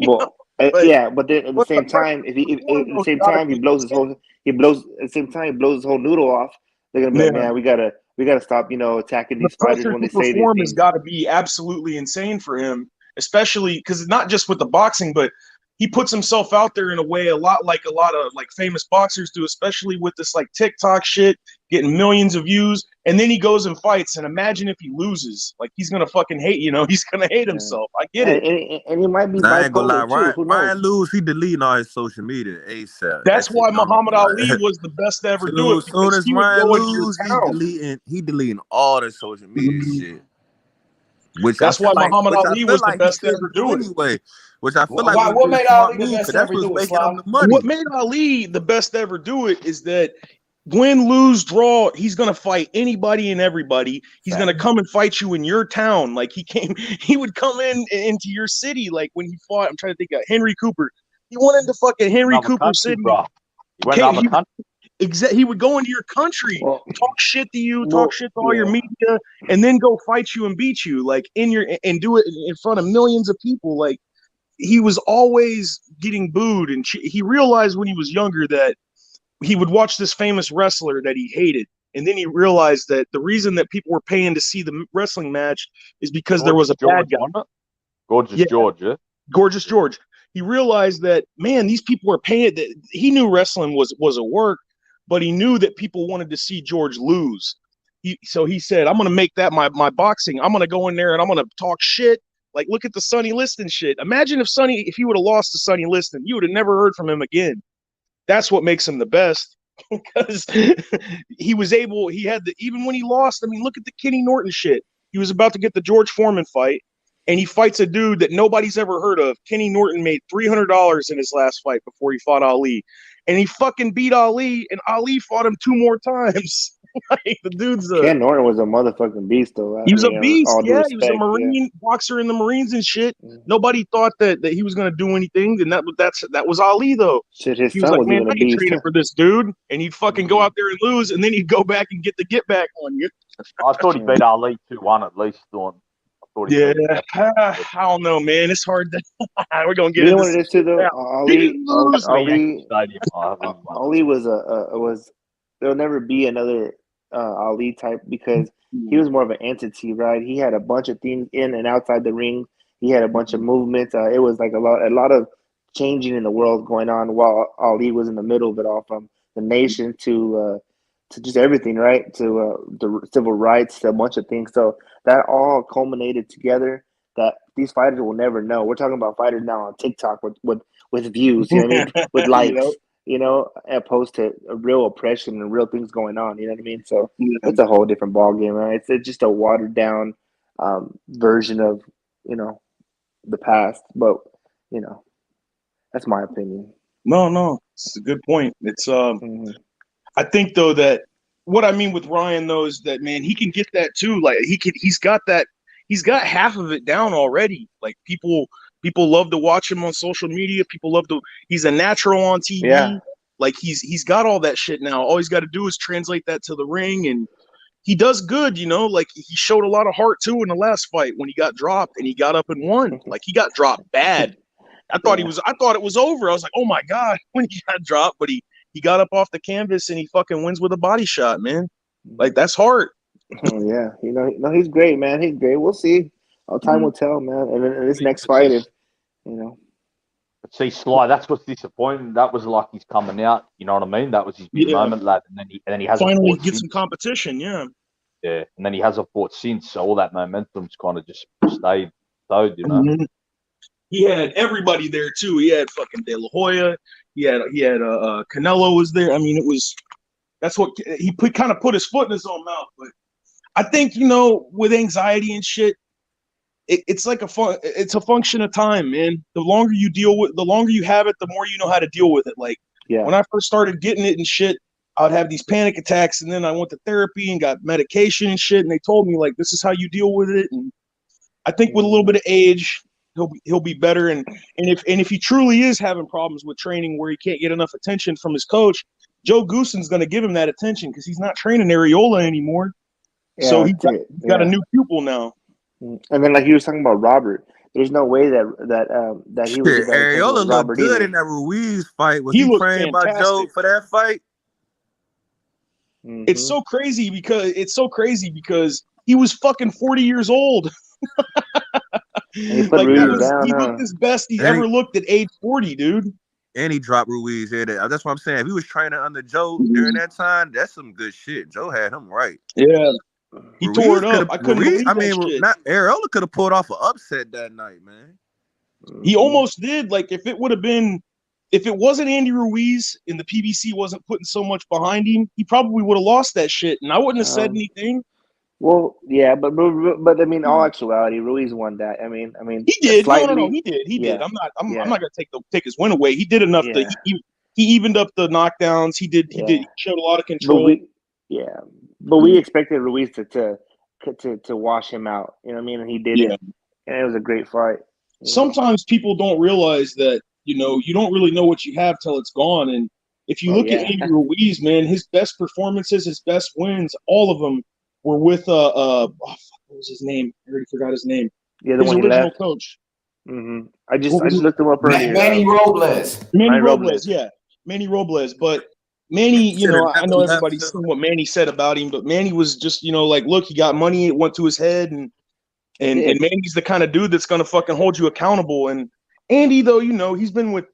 Well, But but then at the the same person time, if who's born at the knows same how to time keep at the same time he blows his whole noodle off, they're gonna be like, yeah. man, we gotta stop, attacking The these fighters pressure when to they say these perform has things. got to be absolutely insane for him, especially because not just with the boxing, but he puts himself out there in a way a lot of like famous boxers do, especially with this like TikTok shit, getting millions of views, and then he goes and fights. And imagine if he loses, like he's gonna fucking hate, he's gonna hate himself. I get it. And he might be I ain't gonna lie, bipolar too. Who knows? Ryan lose, he deleting all his social media ASAP. That's That shit why dumb. Muhammad Ali was the best to ever do it, Soon because as he would Ryan go into your lose, town. he deleting all the social media shit. Which That's why Muhammad Ali was the he best to should ever do do it. anyway. Which I feel like Why? would have What been made smart Ali the move, best because to that's ever what's do it, making him Sly? the money. What made Ali the best to ever do it is that win, lose, draw, he's gonna fight anybody and everybody. He's gonna come and fight you in your town. Like he would come into your city. Like when he fought, I'm trying to think of Henry Cooper. He went into fucking Henry Cooper City. Bro. He went another country. He would go into your country, talk shit to you, talk shit to all your media, and then go fight you and beat you, like and do it in front of millions of people. Like he was always getting booed, and he realized when he was younger that he would watch this famous wrestler that he hated, and then he realized that the reason that people were paying to see the wrestling match is because there was a bad guy. Gorgeous George. He realized that, man, these people were paying. He knew wrestling was a work, but he knew that people wanted to see George lose. So he said, I'm going to make that my boxing. I'm going to go in there and I'm going to talk shit. Like, look at the Sonny Liston shit. Imagine if he would have lost to Sonny Liston, you would have never heard from him again. That's what makes him the best, because even when he lost, I mean, look at the Kenny Norton shit. He was about to get the George Foreman fight, and he fights a dude that nobody's ever heard of. Kenny Norton made $300 in his last fight before he fought Ali, and he fucking beat Ali, and Ali fought him 2 more times. Like, the dude's Ken Norton was a motherfucking beast, though. He was a beast. All due respect, he was a Marine boxer in the Marines and shit. Nobody thought that he was going to do anything, and that was Ali, though. Shit, his he son was like, was man, even I a ain't beast. training for this dude, and he'd fucking go out there and lose, and then he'd go back and get the get back on you. I thought he beat Ali 2-1 at least. I don't know, man. It's hard to. We're gonna get. You know what it is too, though. Ali was there'll never be another Ali type, because he was more of an entity, right? He had a bunch of things in and outside the ring. He had a bunch of movements. It was like a lot of changing in the world going on, while Ali was in the middle of it all, from the nation to just everything, right? To the civil rights, to a bunch of things. So that all culminated together, that these fighters will never know. We're talking about fighters now on TikTok with views, you know what I mean? With likes, opposed to a real oppression and real things going on, you know what I mean? So it's a whole different ball game, right? It's just a watered down version of, the past. But, that's my opinion. No, it's a good point. It's I think, though, that what I mean with Ryan, though, is that, man, he can get that too. Like, he's got half of it down already. Like, people love to watch him on social media. He's a natural on TV. Yeah. Like, he's got all that shit now. All he's got to do is translate that to the ring, and he does good, like he showed a lot of heart too in the last fight when he got dropped and he got up and won. Like, he got dropped bad. I thought it was over. I was like, oh my God, when he got dropped, but he got up off the canvas and he fucking wins with a body shot, man. Like, that's hard. Yeah, he's great, man. He's great. We'll see. Time will tell, man. And then this next fight, See, Sly, that's what's disappointing. That was like he's coming out. You know what I mean? That was his big moment, lad. And then he hasn't finally fought get since. some competition. Yeah. Yeah, and then he hasn't fought since. So all that momentum's kind of just stayed. Mm-hmm. He had everybody there too. He had fucking De La Hoya. He had Canelo was there. I mean, that's what he kind of put his foot in his own mouth. But I think with anxiety and shit, it's like it's a function of time, man. The longer you have it, the more you know how to deal with it. Like when I first started getting it and shit, I would have these panic attacks, and then I went to therapy and got medication and shit, and they told me like this is how you deal with it. And I think with a little bit of age, he'll be better. And if he truly is having problems with training where he can't get enough attention from his coach, Joe Goossen's going to give him that attention because he's not training Areola anymore. Yeah, so he's got a new pupil now. And then, like you were talking about Robert, there's no way that he would get that Areola looked good in that Ruiz fight. Was he trained by Joe for that fight? Mm-hmm. It's so crazy because he was fucking 40 years old. He looked his best he's ever looked at age 40, dude. And he dropped Ruiz here. That's what I'm saying. If he was training under Joe during that time, that's some good shit. Joe had him right. Yeah. He tore it up. I couldn't believe that shit. Areola could have pulled off an upset that night, man. He almost did. Like, if it wasn't Andy Ruiz and the PBC wasn't putting so much behind him, he probably would have lost that shit, and I wouldn't have said anything. Well, yeah, but I mean, all actuality, Ruiz won that. I mean, he did. No, he did. He did. I'm not gonna take his win away. He did enough to. He evened up the knockdowns. He did. He showed a lot of control. But we expected Ruiz to wash him out. You know what I mean? And he did it. And it was a great fight. Sometimes people don't realize that, you don't really know what you have till it's gone. And if you look at Andy Ruiz, man, his best performances, his best wins, all of them were with what was his name? I already forgot his name. Yeah, the his one original coach. Mm-hmm. I just looked him up earlier. Manny Robles. Manny Robles, yeah. Manny Robles. But Manny, I know everybody's seen what Manny said about him, but Manny was just, like, look, he got money, it went to his head, and Manny's the kind of dude that's gonna fucking hold you accountable. And Andy, though, he's been with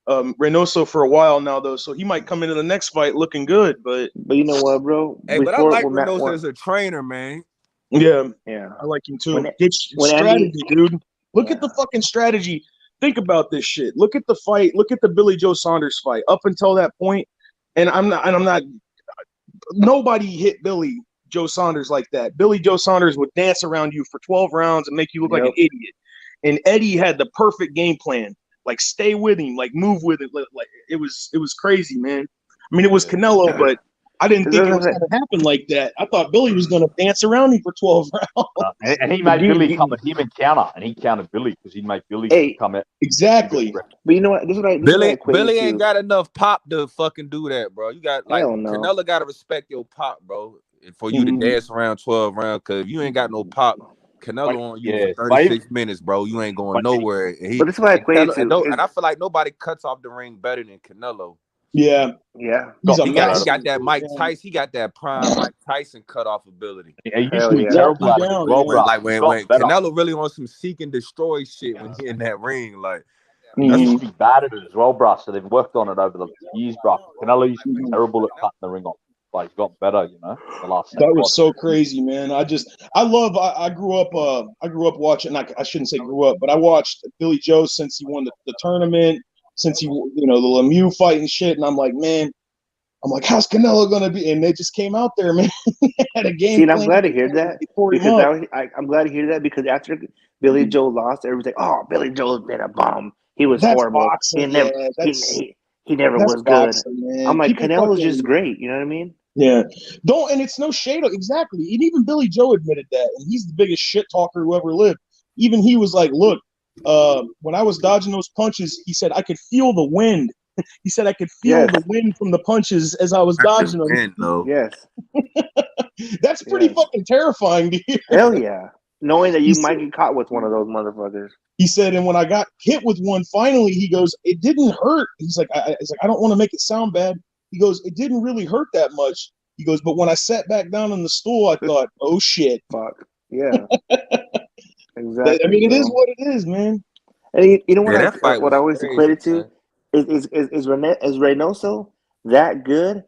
Reynoso for a while now, though, so he might come into the next fight looking good. But you know what, bro? Hey, but I like Reynoso as a trainer, man. Yeah, I like him too. Good strategy, dude. Look at the fucking strategy. Think about this shit. Look at the fight. Look at the Billy Joe Saunders fight. Up until that point, and I'm not. Nobody hit Billy Joe Saunders like that. Billy Joe Saunders would dance around you for 12 rounds and make you look like an idiot. And Eddie had the perfect game plan. Like, stay with him, like, move with it. Like, it was crazy, man. I mean, it was Canelo, but I didn't think it was going to happen like that. I thought Billy was going to dance around him for 12 rounds. And he made Billy come at him and counter, and he countered Billy because he made Billy come at. Exactly. But you know what? Billy ain't got enough pop to fucking do that, bro. You got, like, Canelo got to respect your pop, bro, for you to dance around 12 rounds. Because if you ain't got no pop, Canelo on you for 36 minutes, bro. You ain't going nowhere. But that's what I equate to. And I feel like nobody cuts off the ring better than Canelo. Yeah. He got that Mike Tyson. He got that prime Mike Tyson cutoff ability. He used to be terrible at it. Like when Canelo really on some seek and destroy shit when he in that ring, like. He used to be bad at it as well, bro. So they've worked on it over the years, bro. Canelo used to be terrible at cutting the ring off. But he's got better, the last. That was so crazy, man. I grew up watching. I shouldn't say grew up, but I watched Billy Joe since he won the tournament, since he, the Lemieux fight and shit. And I'm like, how's Canelo gonna be? And they just came out there, man. Had a game. See, and I'm glad to hear that I'm glad to hear that because after Billy Joe lost, everybody's like, "Oh, Billy Joe's been a bum. He was horrible. Boxing, he never was boxing, good." Man. I'm like, Canelo's just great. You know what I mean? Yeah. And it's no shade. Exactly. And even Billy Joe admitted that. And he's the biggest shit talker who ever lived. Even he was like, look, when I was dodging those punches, he said, I could feel the wind. He said, I could feel the wind from the punches as I was dodging them. Yes. That's pretty fucking terrifying to hear. Hell yeah. Knowing that you might get caught with one of those motherfuckers. He said, and when I got hit with one, finally, he goes, it didn't hurt. He's like, I don't want to make it sound bad. He goes, it didn't really hurt that much. He goes, but when I sat back down on the stool, I thought, oh shit. Fuck. Yeah. Exactly. I mean, it is what it is, man. And you know what I always equate it to? Is Reynoso that good?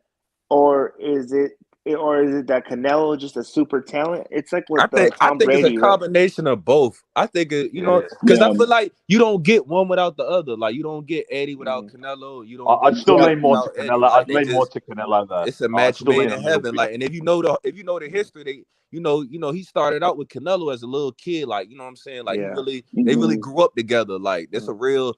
Or is it or is it that Canelo just a super talent? It's like with I Tom think it's a Brady, right? combination of both. I think you know, because I feel like you don't get one without the other. Like you don't get Eddie without Canelo. You don't I'd get still lean more to without Eddie. Canelo. Like I'd lean more to Canelo though. It's a match made in heaven. Like, and if you know the history, they he started out with Canelo as a little kid. Like, you know what I'm saying? Like they really grew up together. Like that's a real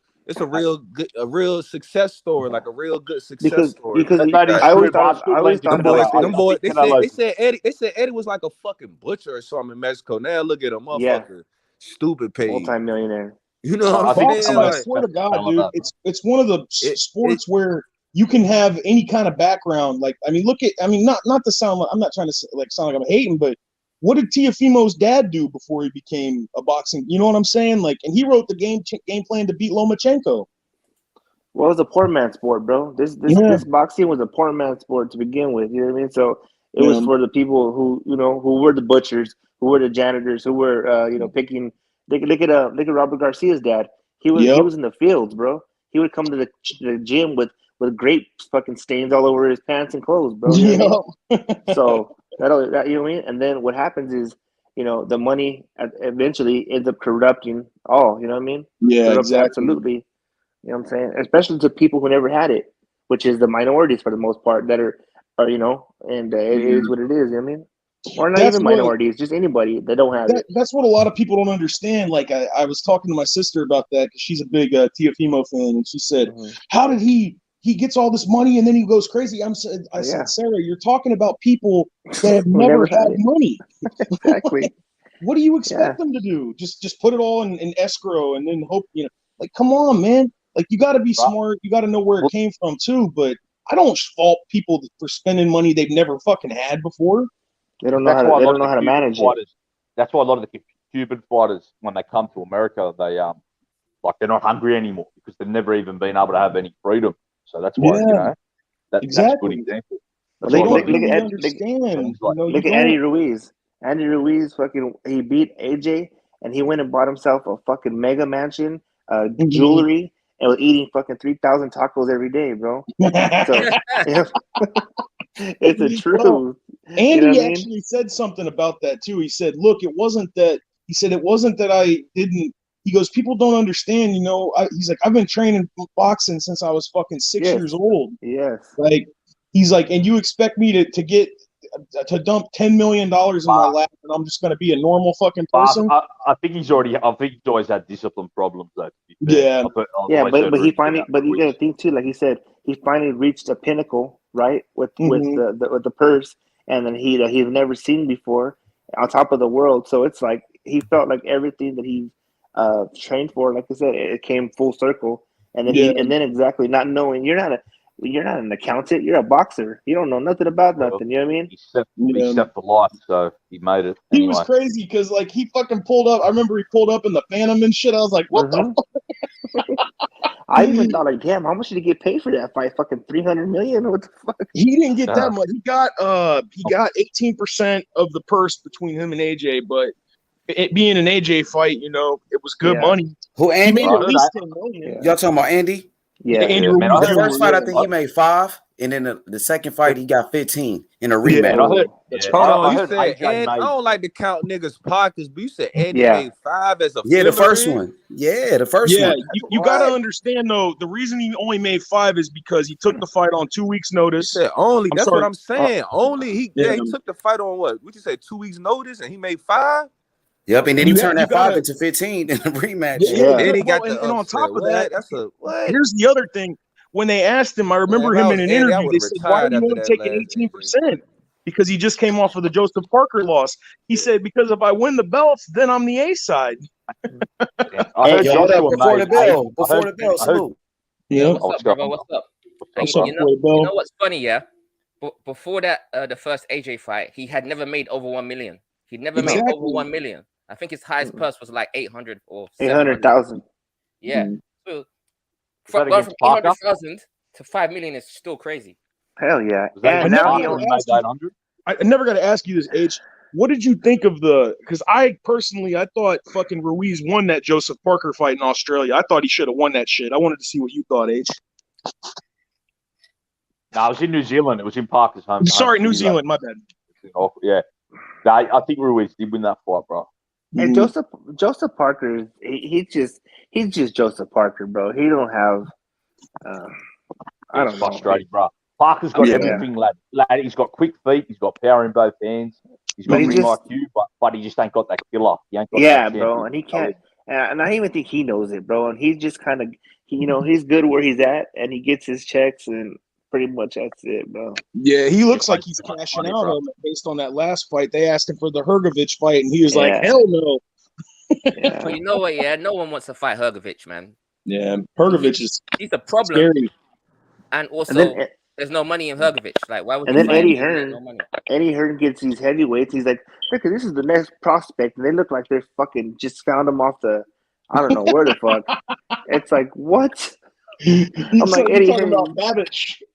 success story, like a real good success story. Because I always thought about they said Eddie was like a fucking butcher or something in Mexico. Now look at him, motherfucker, stupid paid, multi-millionaire. You know what I'm saying? I swear to God, dude, it's one of the sports where you can have any kind of background. Like, I mean, not to sound like I'm not trying to sound like I'm hating, but what did Teofimo's dad do before he became a boxing? You know what I'm saying? Like, and he wrote the game plan to beat Lomachenko. Well, it's a poor man's sport, bro. This boxing was a poor man's sport to begin with. You know what I mean? So it was for the people who were the butchers, who were the janitors, who were picking. Look at Robert Garcia's dad. He was in the fields, bro. He would come to the gym with grape fucking stains all over his pants and clothes, bro. You know what I mean? So that you know what I mean? And then what happens is, the money eventually ends up corrupting all. You know what I mean? Yeah, exactly. Absolutely. You know what I'm saying? Especially to people who never had it, which is the minorities for the most part that are and it is what it is. You know what I mean? Or not even minorities, just anybody that don't have it. That's what a lot of people don't understand. Like I was talking to my sister about that because she's a big Teofimo fan, and she said, "How did he gets all this money and then he goes crazy?" I said, Sarah, you're talking about people that have never had money. Exactly. What do you expect them to do? Just put it all in escrow and then hope, like, come on, man. Like, you got to be smart. You got to know where it came from too. But I don't fault people for spending money they've never fucking had before. They don't know how to manage it. That's why a lot of the Cuban fighters, when they come to America, they they're not hungry anymore because they've never even been able to have any freedom. So that's why that's a good example. They don't really understand. Look at Andy Ruiz. Andy Ruiz he beat AJ and he went and bought himself a fucking mega mansion, jewelry, and was eating fucking 3,000 tacos every day, bro. So it's the truth. Well, Andy actually said something about that too. He said, "Look, it wasn't that." He said, "It wasn't that I didn't." He goes, "People don't understand, he's like, I've been training boxing since I was fucking 6 years old." Yes. Like, he's like, and you expect me to dump $10 million in my lap, and I'm just going to be a normal fucking person? I think he's always had discipline problems, though. Yeah. But you got to think too. Like he said, he finally reached a pinnacle, right, with the purse, and then he's never seen before, on top of the world. So it's like he felt like everything that he trained for, like I said, it came full circle. And then exactly not knowing you're not an accountant, you're a boxer. You don't know nothing about nothing. You know what I mean? He stepped the life, so he made it. He was crazy because he fucking pulled up. I remember he pulled up in the Phantom and shit. I was like, what the fuck? I even thought, like, damn, how much did he get paid for that fight? Fucking $300 million? What the fuck? He didn't get that much. He got 18% of the purse between him and AJ, but it being an AJ fight, it was good money. Who, Andy? He made at least $10 million. Y'all talking about Andy? Yeah. The first fight, I think he made 5, and then the second fight he got 15 in a rematch. I don't like to count niggas' pockets, but you said Andy made 5 as a the first one. Yeah, the first one. You got to understand though. The reason he only made 5 is because he took the fight on 2 weeks' notice. He said only. That's what I'm saying. Only he took the fight on what? Would you say 2 weeks' notice, and he made 5? Yep, and then he turned that 5 into 15 in a rematch. Yeah. Then he got and on top of that, that's what? Here's the other thing. When they asked him, I remember him in an interview, they said, "Why do you want to take an 18%?" Because he just came off of the Joseph Parker loss. He said, "Because if I win the belts, then I'm the A side." I heard before the bell. Salute. Yeah. What's up, brother? What's up? You know what's funny, yeah? Before that, the first AJ fight, he had never made over 1 million. He'd never made over 1 million. I think his highest purse was like 800 or 800,000. Yeah. So from 800,000 to 5 million is still crazy. Hell yeah. And now he only made 900. I never got to ask you this, H. What did you think of because I thought fucking Ruiz won that Joseph Parker fight in Australia. I thought he should have won that shit. I wanted to see what you thought, H. No, it was in New Zealand. It was in Parker's home. Sorry, New Zealand. My bad. Oh, yeah. No, I think Ruiz did win that fight, bro. And Joseph Parker, he's just Joseph Parker, bro. He don't have. I don't know. Frustrating, bro. Parker's got everything, lad. He's got quick feet. He's got power in both hands. He's got ring IQ, but he just ain't got that killer. He ain't got that bro, and he can't. And I even think he knows it, bro. And he's just kind of, he's good where he's at, and he gets his checks, and pretty much that's it, bro. Yeah, he looks like he's cashing out on it based on that last fight. They asked him for the Hrgovic fight, and he was like, "Hell no." Well, you know what? Yeah, no one wants to fight Hrgovic, man. Yeah, Hrgovic he's a problem. Scary. And also, there's no money in Hrgovic. Like, why would? And then Eddie Hearn gets these heavyweights. He's like, "Look, this is the next prospect," and they look like they're fucking just found him off the, I don't know where the fuck. It's like, what? I'm like, Eddie Hearn.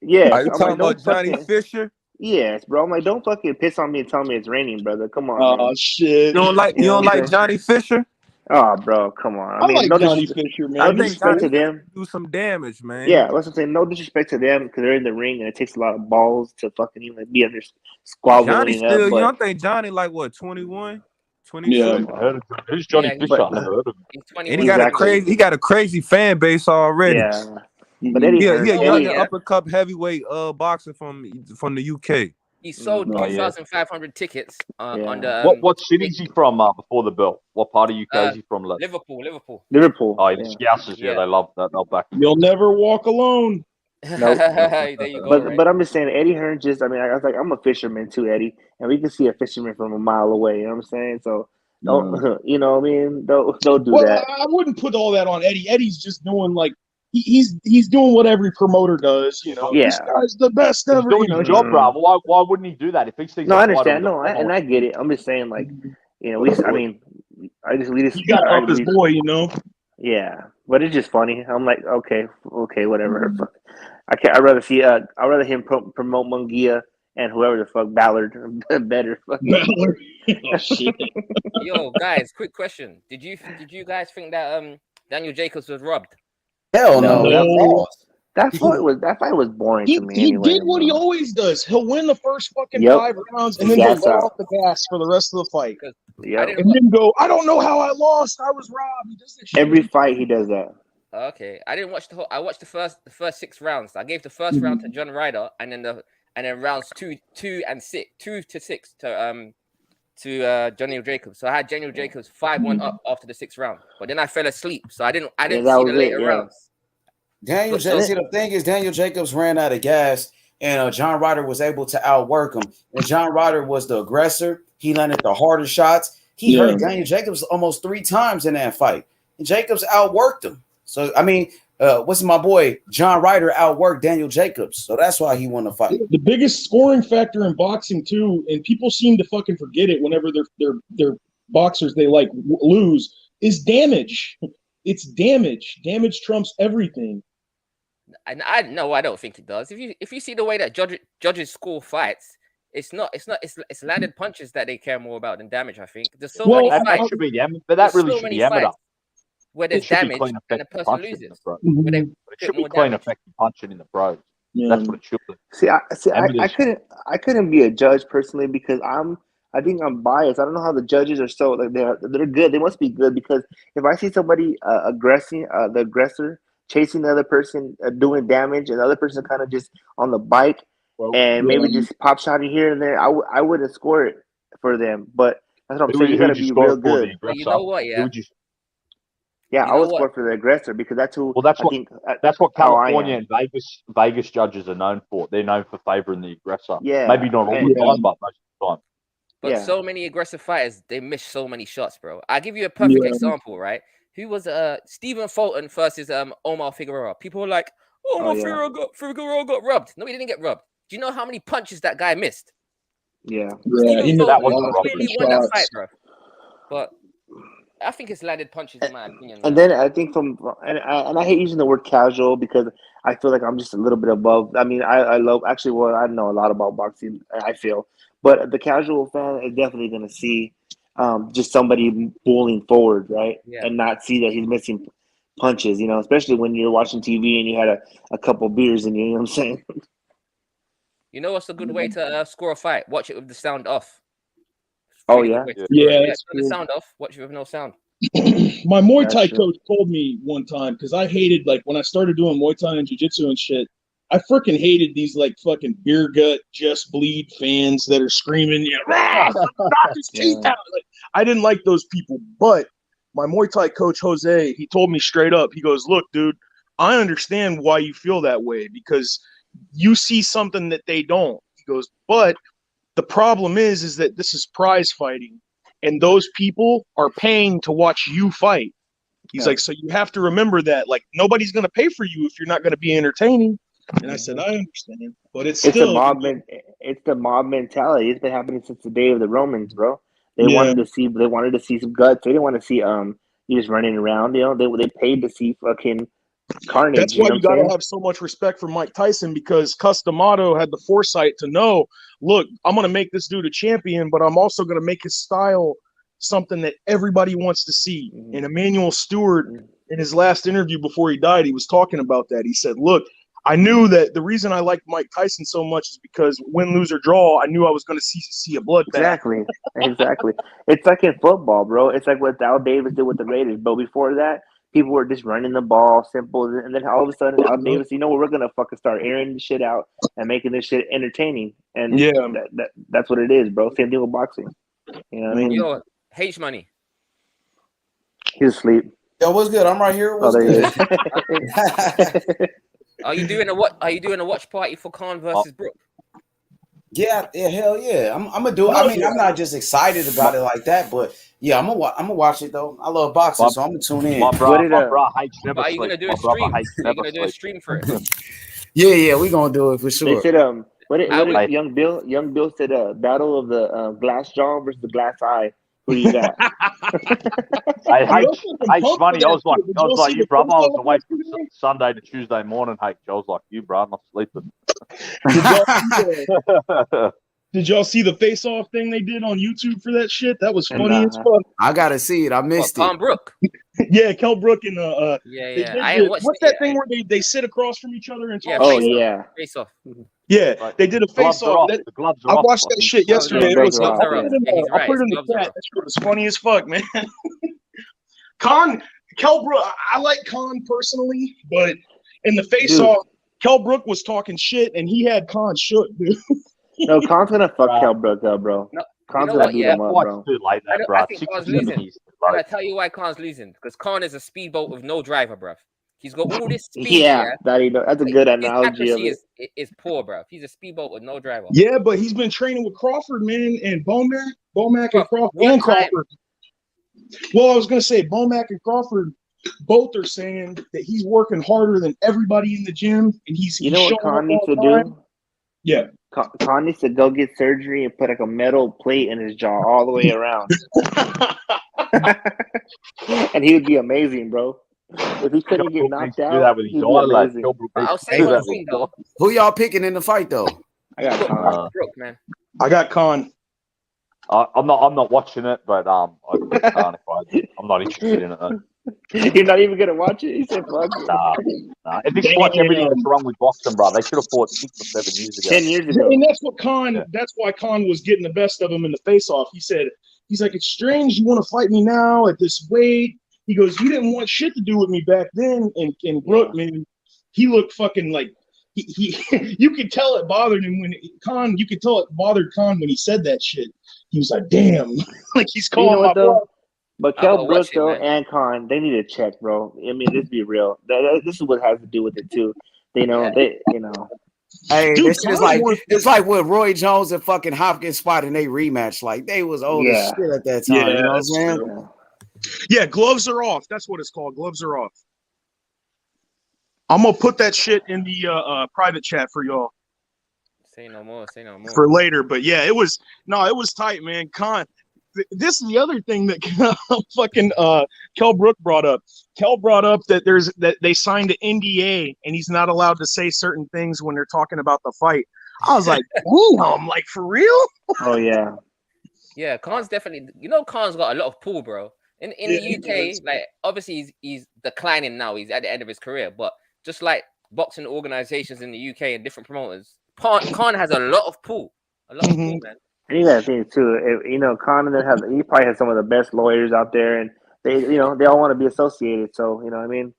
Yeah, are you talking about Johnny Fisher? Yes, bro. I'm like, don't fucking piss on me and tell me it's raining, brother. Come on. Oh shit! You don't like Johnny Fisher? Oh, bro, come on. I mean, like Johnny Fisher, man. No disrespect to them. Do some damage, man. Yeah, that's what I'm saying. No disrespect to them because they're in the ring and it takes a lot of balls to fucking even be under squabbling. You don't think Johnny like what 21? 22? Yeah. Who's Johnny Fisher? I never heard of him. And he got a crazy fan base already. Yeah. But Eddie young upper cup heavyweight boxer from the UK. He sold 2,500 tickets on the. What city is he from before the belt? What part of UK is he from? Liverpool. Oh, the Scousers, they love that. They'll back him. You'll never walk alone. Nope. There you go. But I'm just saying, Eddie Hearn I was like, I'm a fisherman too, Eddie, and we can see a fisherman from a mile away. You know what I'm saying? So don't, you know what I mean? Don't do that. I wouldn't put all that on Eddie. Eddie's just doing like. He's doing what every promoter does, you know. Yeah. This guy's the best ever. He's doing his job, bro. Why wouldn't he do that if he sees? No, I understand. And I get it. I'm just saying, like, you know, we just he got up his boy, you know. Yeah, but it's just funny. I'm like, okay, whatever. I'd rather him promote Munguia and whoever the fuck Ballard better. Ballard. Oh, shit. Yo, guys, quick question: Did you guys think that Daniel Jacobs was robbed? Hell no. That fight was boring to me. He did what he always does. He'll win the first fucking 5 rounds and then go off the gas for the rest of the fight. And then go, I don't know how I lost. I was robbed. He does that shit. Every fight he does that. Okay, I didn't watch the whole. I watched the first 6 rounds. I gave the first round to John Ryder, and then rounds 2 to 6 to Daniel Jacobs. So I had Daniel Jacobs 5-1 up after the 6th round, but then I fell asleep, so I didn't see the later rounds. Daniel Jacobs ran out of gas, and John Ryder was able to outwork him. And John Ryder was the aggressor. He landed the harder shots. He hurt Daniel Jacobs almost 3 times in that fight, and Jacobs outworked him. So I mean, what's my boy John Ryder outworked Daniel Jacobs, so that's why he won the fight. The biggest scoring factor in boxing too, and people seem to fucking forget it whenever they're boxers they like lose, is damage. It's damage. Damage trumps everything. And I don't think it does. If you see the way that judges score fights, it's landed punches that they care more about than damage. I think there's so many fights. That should be but that really should be amateur. Where there's damage and the person loses. It should be clean, effective punching in the pros. Yeah. That's what it should be. I couldn't be a judge personally because I think I'm biased. I don't know how the judges are so like they're good. They must be good because if I see somebody the aggressor chasing the other person, doing damage, and the other person kind of just on the bike and maybe just pop shotting here and there, I wouldn't score it for them. But that's what I'm saying. You got to be real good. You know what? Yeah, I would score for the aggressor because that's who. Well, that's what California and Vegas judges are known for. They're known for favoring the aggressor. Yeah, maybe not all the time, but most of the time. But so many aggressive fighters, they miss so many shots, bro. I'll give you a perfect example, right? Who was Stephen Fulton versus Omar Figueroa? People were like, Omar Figueroa got robbed. No, he didn't get robbed. Do you know how many punches that guy missed? Yeah. That was really won that fight, bro. But I think it's landed punches in my opinion. And then I think and I hate using the word casual because I feel like I'm just a little bit above. I mean, I know a lot about boxing, I feel. But the casual fan is definitely going to see just somebody bullying forward, right? Yeah. And not see that he's missing punches, you know, especially when you're watching TV and you had a couple beers in you, know what I'm saying? You know what's a good way to score a fight? Watch it with the sound off. Oh yeah, turn that's the sound off. Watch it with no sound. My Muay Thai coach told me one time, because I hated, like, when I started doing Muay Thai and Jiu-Jitsu and shit, I freaking hated these, like, fucking beer gut, just bleed fans that are screaming, knock his teeth out. Like, I didn't like those people. But my Muay Thai coach, Jose, he told me straight up, he goes, look, dude, I understand why you feel that way, because you see something that they don't. He goes, but the problem is that this is prize fighting. And those people are paying to watch you fight. He's like, so you have to remember that, like, nobody's going to pay for you if you're not going to be entertaining. And I said, I understand, but it's still it's the mob mentality. It's been happening since the day of the Romans, bro. They wanted to see some guts. They didn't want to see you just running around. You know, they paid to see fucking carnage. That's why you got to have so much respect for Mike Tyson, because Customato had the foresight to know, look, I'm going to make this dude a champion, but I'm also going to make his style something that everybody wants to see. And Emmanuel Stewart, in his last interview before he died, he was talking about that. He said, look, I knew that the reason I liked Mike Tyson so much is because win, lose, or draw, I knew I was going to see a bloodbath. Exactly. It's like in football, bro. It's like what Al Davis did with the Raiders. But before that, people were just running the ball, simple. And then all of a sudden, Al Davis, you know what? We're going to fucking start airing the shit out and making this shit entertaining. And that's what it is, bro. Same thing with boxing. You know what I mean? Yo, H Money. He's asleep. Yo, what's good? I'm right here. What's good? Are you doing a watch party for Khan versus Brook? Yeah, hell yeah. I'm gonna do it. I mean, I'm not just excited about it like that, but yeah, I'm gonna watch it though. I love boxing, so I'm gonna tune in. My bro hates never Are you gonna do a stream? Are you gonna do a stream for it? Yeah, we're gonna do it for sure. They said Young Bill said battle of the glass jaw versus the glass eye. Who you got? I hate money. I was like you, brother. I was awake from Sunday to Tuesday morning. I was like you, bro. I'm not sleeping. Did y'all see the face-off thing they did on YouTube for that shit? That was funny as fuck. I gotta see it. I missed it. Tom Brook. Yeah, Kell Brook and what's that thing where they sit across from each other and talk? Face-off. Yeah, they did a face-off. I watched that shit yesterday. I'll put it in the chat. That shit was funny as fuck, man. Kell Brook, I like Khan personally, but in the face-off, Kell Brook was talking shit, and he had Khan shook, dude. No, Khan's gonna fuck Kell Brook up, bro. No, Khan's gonna beat him up, bro. I think Khan's losing. And I tell you why Khan's losing. Because Khan is a speedboat with no driver, bro. He's got all this speed. That's a good analogy of it. Is poor, bro. He's a speedboat with no driver. Yeah, but he's been training with Crawford, man, and Bomac and Crawford. Well, I was gonna say Bomac and Crawford both are saying that he's working harder than everybody in the gym, and he's what Khan needs to do? Yeah. Khan needs to go get surgery and put like a metal plate in his jaw all the way around. And he would be amazing, bro. If he couldn't get knocked out, he'd be amazing. I'll say one thing though. Who y'all picking in the fight though? I got Khan. Man. I got Khan. I'm not watching it, but I'm not interested in it. Though. You're not even gonna watch it? He said, "Fuck it." Nah. If you watch everything that's wrong with boxing, bro, they should have fought 6 or 7 years ago. 10 years ago. And that's what Khan. Yeah. That's why Khan was getting the best of him in the face-off. He's like, it's strange you want to fight me now at this weight. He goes, you didn't want shit to do with me back then. And Brook, man, he looked fucking like he you could tell it bothered him you could tell it bothered Khan when he said that shit. He was like, damn, like he's calling my bluff. But Kell Brook though and Khan, they need to check, bro. I mean, let's be real. This is what has to do with it too. They Hey, dude, this is it's like when Roy Jones and fucking Hopkins fought in a rematch. Like they was old as shit at that time. Yeah, you know what I'm saying? Yeah, gloves are off. That's what it's called. Gloves are off. I'm gonna put that shit in the private chat for y'all. Say no more. For later, but yeah, it was tight, man. Khan. This is the other thing that fucking Kell Brook brought up. Kell brought up that they signed an NDA and he's not allowed to say certain things when they're talking about the fight. I was like, damn, like for real? Oh yeah. Yeah, Khan's definitely. Khan's got a lot of pull, bro. In the UK, like obviously he's declining now. He's at the end of his career, but just like boxing organizations in the UK and different promoters Khan has a lot of pull. A lot of pull, man. And you gotta think too, Khan he probably has some of the best lawyers out there, and they all want to be associated. So you know what I mean.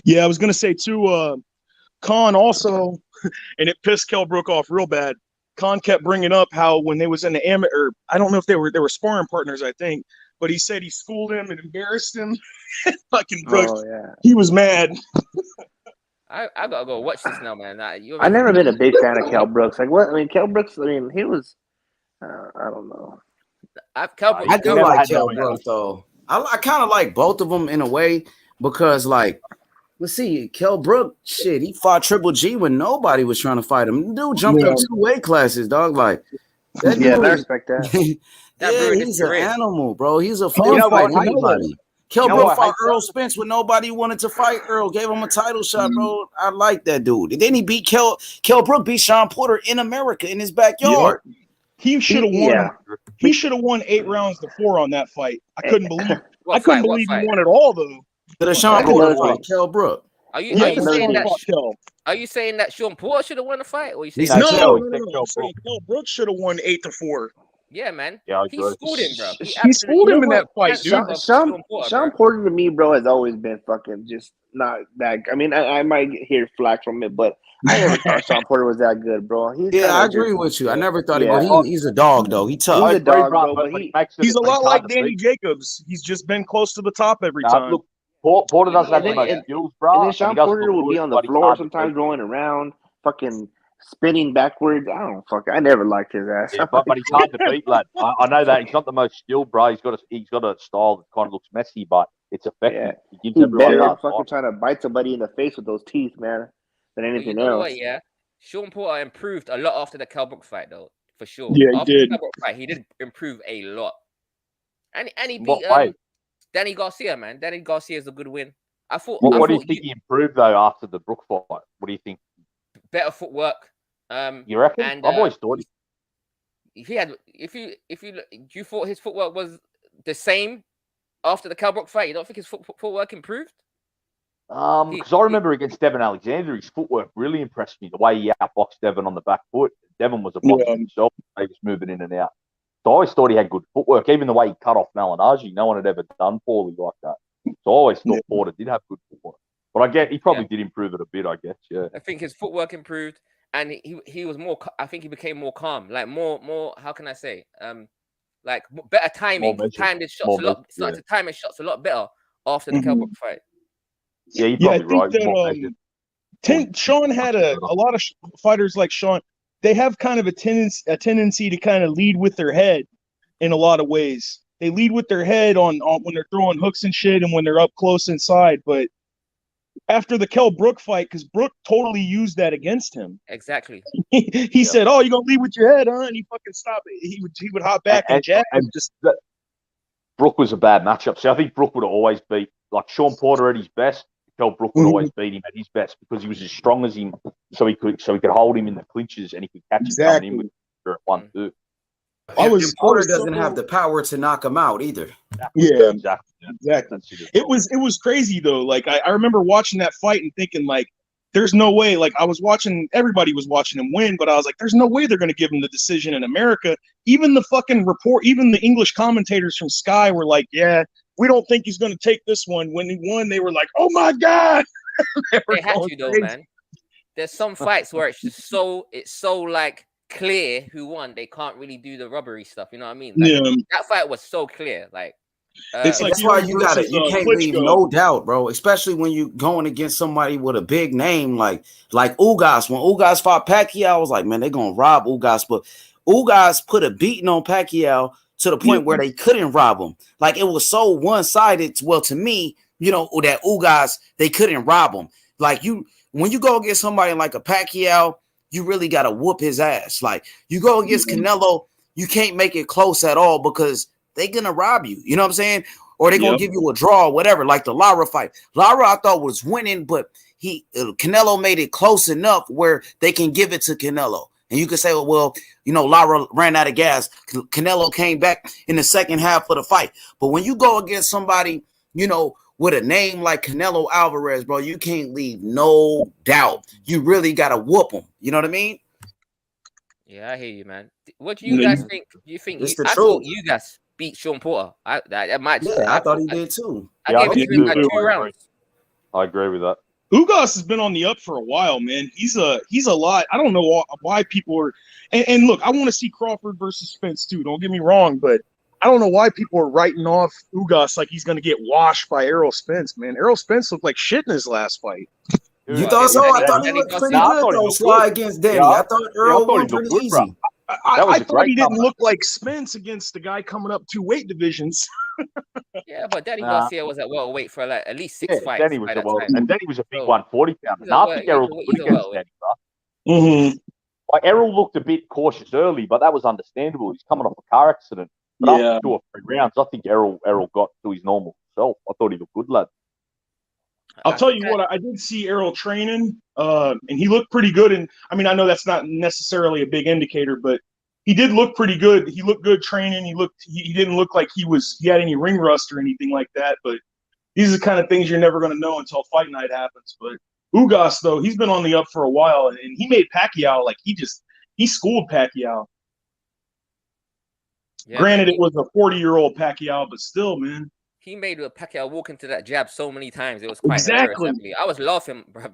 Yeah, I was gonna say too. Khan also, and it pissed Kell Brook off real bad. Khan kept bringing up how when they was in the amateur, I don't know if they were sparring partners, I think, but he said he schooled him and embarrassed him. Fucking Brooks, he was mad. I gotta go watch this now, man. I've never been a big fan of Kell Brooks. Like what? I mean, Kell Brooks. I mean, he was. I don't know. I do like Kell Brooks though. I kind of like both of them in a way because, like, let's see, Kell Brook, shit, he fought Triple G when nobody was trying to fight him. The dude jumped up 2 weight classes, dog. Like, that dude, I respect that. He's an animal, bro. He's a fun fight anybody. Kell Brook fought Earl Spence when nobody wanted to fight Earl. Gave him a title shot, bro. I like that dude. And then he beat Kell Brook beat Sean Porter in America in his backyard. Yeah. He should have won. Yeah. He should have won 8 rounds to 4 on that fight. I couldn't believe. He won it all though. The Sean Porter fight, Kell Brook. Are you saying that Sean Porter should have won the fight, or you saying no? Kell Brook should have won 8-4. Yeah, man. Yeah, he schooled him, bro. He schooled him in that fight, dude. Sean Porter to me, bro, has always been fucking just not that. I mean, I might hear flack from it, but I never thought Sean Porter was that good, bro. I agree with you. I never thought he's a dog, though. He's tough. He's a dog, bro, but he's a lot like Danny Jacobs. He's just been close to the top every time. Look, Porter doesn't have the most skills, bro. And then Sean Porter will be on the floor sometimes, rolling around, fucking spinning backwards. I never liked his ass. Yeah, but he's hard to beat, lad. I know that he's not the most skilled, bro. He's got a style that kind of looks messy, but it's effective. Yeah. He's better at fucking trying to bite somebody in the face with those teeth, man, than anything else. What, yeah, Sean Porter improved a lot after the Kell Brook fight, though, for sure. Yeah, after he did. The Kell Brook fight, he did improve a lot, and he beat Danny Garcia, man. Danny Garcia is a good win. What do you think he improved though after the Brook fight? What do you think? Better footwork. You reckon? And, I've always thought he had. If you thought his footwork was the same after the Kell Brook fight, you don't think his footwork improved? Because I remember against Devin Alexander, his footwork really impressed me. The way he outboxed Devin on the back foot. Devin was a boxer himself. He was moving in and out. So I always thought he had good footwork. Even the way he cut off Malignaggi, no one had ever done poorly like that. So I always thought Porter did have good footwork. But I get he probably did improve it a bit, I guess. Yeah. I think his footwork improved. And he was more. I think he became more calm, like more. How can I say? Like better timing. Timed his shots a lot. Started to time his shots a lot better after the Kell Brook fight. Yeah, you're probably right. Sean had a lot of fighters like Sean. They have kind of a tendency to kind of lead with their head in a lot of ways. They lead with their head on when they're throwing hooks and shit, and when they're up close inside, but. After the Kell Brook fight, because Brook totally used that against him. Exactly. He said, "Oh, you're gonna lead with your head, huh?" And he fucking stopped it. He would hop back and jab. Brook was a bad matchup. So I think Brook would always beat like Sean Porter at his best. Kell Brook would always beat him at his best because he was as strong as him, so he could hold him in the clinches and he could catch him coming in with 1-2. Porter doesn't have the power to knock him out either. Yeah, exactly. It was crazy though. Like I remember watching that fight and thinking like, there's no way. Like everybody was watching him win, but I was like, there's no way they're going to give him the decision in America. Even the fucking even the English commentators from Sky were like, yeah, we don't think he's going to take this one. When he won, they were like, oh my god. They had you though, man. There's some fights where it's just so like clear who won. They can't really do the robbery stuff. You know what I mean? Like, that fight was so clear. Like. It's like that's why you can't leave no doubt, bro. Especially when you going against somebody with a big name like Ugas. When Ugas fought Pacquiao, I was like, man, they're gonna rob Ugas. But Ugas put a beating on Pacquiao to the point where they couldn't rob him. Like it was so one-sided. Well, to me, that Ugas, they couldn't rob him. Like when you go against somebody like a Pacquiao, you really gotta whoop his ass. Like you go against Canelo, you can't make it close at all because they're gonna rob you, you know what I'm saying? Or they're gonna give you a draw or whatever, like the Lara fight. Lara, I thought was winning, but Canelo made it close enough where they can give it to Canelo. And you could say, well, Lara ran out of gas. Canelo came back in the second half of the fight. But when you go against somebody, with a name like Canelo Alvarez, bro, you can't leave no doubt. You really got to whoop him. You know what I mean? Yeah, I hear you, man. What do you guys think? Do you think I thought you guys beat Sean Porter? That might. Yeah, I thought he did too. I gave it to him like 2 rounds. I agree with that. Ugas has been on the up for a while, man. He's a lot. I don't know why people are. And look, I want to see Crawford versus Spence too. Don't get me wrong, but I don't know why people are writing off Ugas like he's going to get washed by Errol Spence, man. Errol Spence looked like shit in his last fight. You thought so? I thought he looked pretty good, though, Sly against Danny. I thought Earl won pretty easy. I thought he didn't look like Spence against the guy coming up 2 weight divisions. Yeah, but Danny Garcia was at welterweight for like at least 6 fights. Danny was and Danny was a big 140 pounder. Now I think Errol was good against Danny, bro. Mm-hmm. Like Errol looked a bit cautious early, but that was understandable. He's coming off a car accident. But after 2 or 3 rounds, I think Errol got to his normal self. I thought he looked good, lad. I'll tell you what, I did see Errol training, and he looked pretty good. And I mean, I know that's not necessarily a big indicator, but he did look pretty good. He looked good training. He didn't look like he had any ring rust or anything like that. But these are the kind of things you're never going to know until fight night happens. But Ugas, though, he's been on the up for a while, and he made Pacquiao he schooled Pacquiao. Yeah, granted, it was a 40-year-old Pacquiao, but still, man. He made Pacquiao walk into that jab so many times. It was quite hilarious. I was laughing, bro.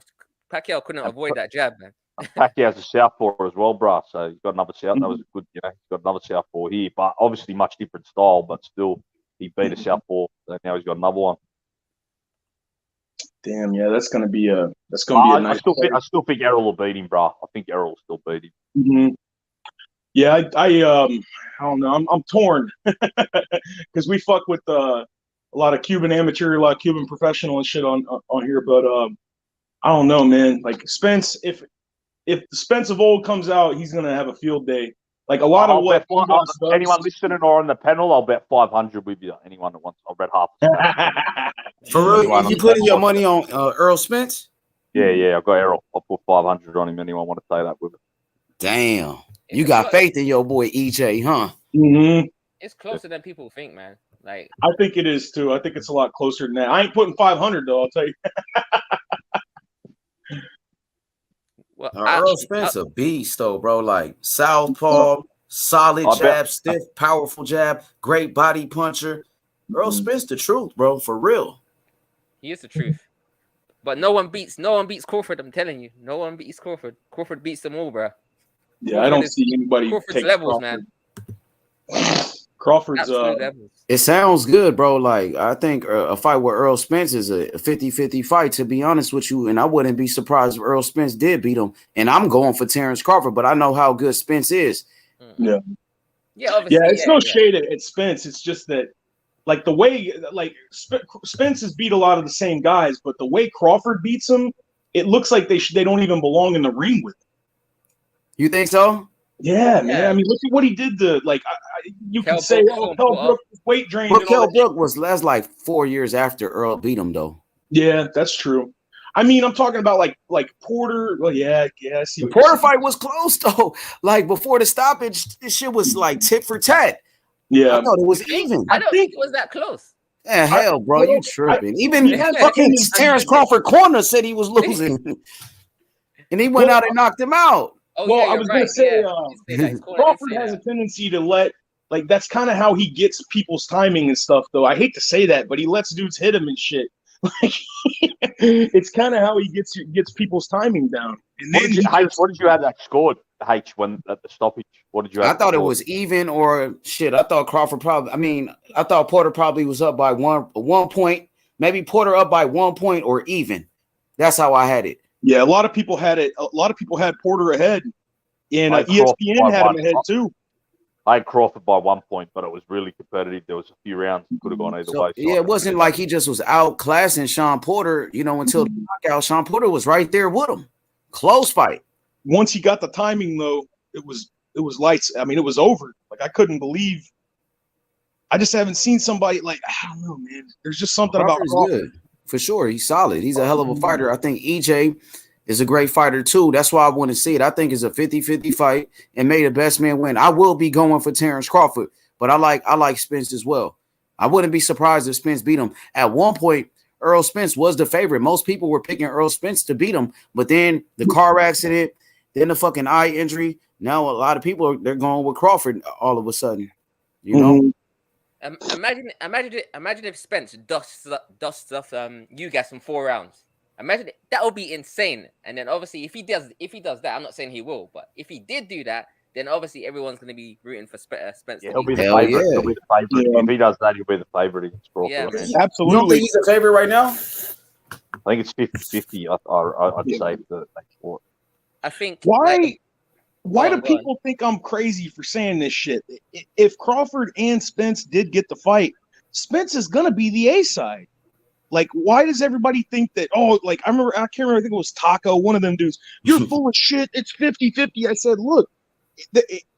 Pacquiao couldn't avoid that jab, man. Pacquiao's a southpaw as well, bro. So he's got another south. That was good, he's got another southpaw here, but obviously much different style. But still, he beat a southpaw. So now he's got another one. Damn, yeah, that's gonna be a nice. I still think Errol will beat him, bro. I think Errol will still beat him. Mm-hmm. Yeah, I don't know. I'm torn because we fuck with a lot of Cuban amateur, a lot of Cuban professional and shit on here, but I don't know, man. Like Spence, if the Spence of old comes out, he's gonna have a field day. Like a lot of what anyone listening or on the panel, I'll bet 500 with you. Anyone that wants, I'll bet half. For real, you putting your money on Earl Spence? Yeah, I got Errol. I'll put 500 on him. Anyone want to say that with it? Damn, you got faith in your boy EJ, huh? Mm-hmm. It's closer than people think, man. Like I think it is too. I think it's a lot closer than that. I ain't putting 500 though. I'll tell you. Well, Earl Spence a beast though, bro. Like southpaw, solid jab, stiff, powerful jab, great body puncher. Earl Spence the truth, bro, for real. He is the truth. But no one beats Crawford. I'm telling you, no one beats Crawford. Crawford beats them all, bro. Yeah, I don't see anybody. Crawford's levels, Crawford. Man. Crawford's It sounds good, bro. Like I think a fight with Earl Spence is a 50-50 fight, to be honest with you, and I wouldn't be surprised if Earl Spence did beat him. And I'm going for Terrence Crawford, but I know how good Spence is. Yeah, obviously, it's no shade at Spence. It's just that, like the way, like Spence has beat a lot of the same guys, but the way Crawford beats him, it looks like they don't even belong in the ring with him. You think so? Yeah, man. I mean, look at what he did to, like, you can say, Kell Brook was weight drained. But Kell Brook that's like 4 years after Earl beat him, though. Yeah, that's true. I mean, I'm talking about like Porter. Well, yeah, I see. The Porter fight was close, though. Like, before the stoppage, this shit was like tit for tat. Yeah. I thought it was even. I don't think it was that close. Yeah, hell, bro, you tripping. Even fucking Terrence Crawford corner said he was losing. And he went out and knocked him out. Oh, well, yeah, I was going to say, Crawford has a tendency to let, like, that's kind of how he gets people's timing and stuff, though. I hate to say that, but he lets dudes hit him and shit. Like, it's kind of how he gets people's timing down. And then what did you have that scored, H, when at the stoppage? What did you have? I thought it was even or shit. I thought Crawford I thought Porter probably was up by one point. Maybe Porter up by 1 point or even. That's how I had it. Yeah, a lot of people had it. A lot of people had Porter ahead, and ESPN had him ahead too. I had Crawford by 1 point, but it was really competitive. There was a few rounds that could have gone either way. So yeah, it wasn't like he just was outclassing Sean Porter, until the knockout. Sean Porter was right there with him. Close fight. Once he got the timing, though, it was lights. I mean, it was over. Like, I couldn't believe. I just haven't seen somebody like, I don't know, man. There's just something about Crawford. Good. For sure, he's solid. He's a hell of a fighter. I think EJ is a great fighter too. That's why I want to see it. I think it's a 50-50 fight, and may the best man win. I will be going for Terrence Crawford, but I like Spence as well. I wouldn't be surprised if Spence beat him. At one point, Earl Spence was the favorite. Most people were picking Earl Spence to beat him, but then the car accident, then the fucking eye injury. Now a lot of people they're going with Crawford all of a sudden. You know. Imagine if Spence dusts off Ugas in 4 rounds. Imagine that would be insane. And then obviously if he does that, I'm not saying he will, but if he did do that, then obviously everyone's going to be rooting for Spence. Yeah, he'll be the favorite. Yeah. He'll be the favorite. Yeah. If he does that, he'll be the favorite against Crawford. Yeah, man. Absolutely. You don't think he's a favorite right now? I think it's 50-50. I'd say for the next sport. I think. Why do people think I'm crazy for saying this shit? If Crawford and Spence did get the fight, Spence is gonna be the A side. Like, why does everybody think that? Oh, like I can't remember. I think it was Taco, one of them dudes. You're full of shit. It's 50-50. I said, look,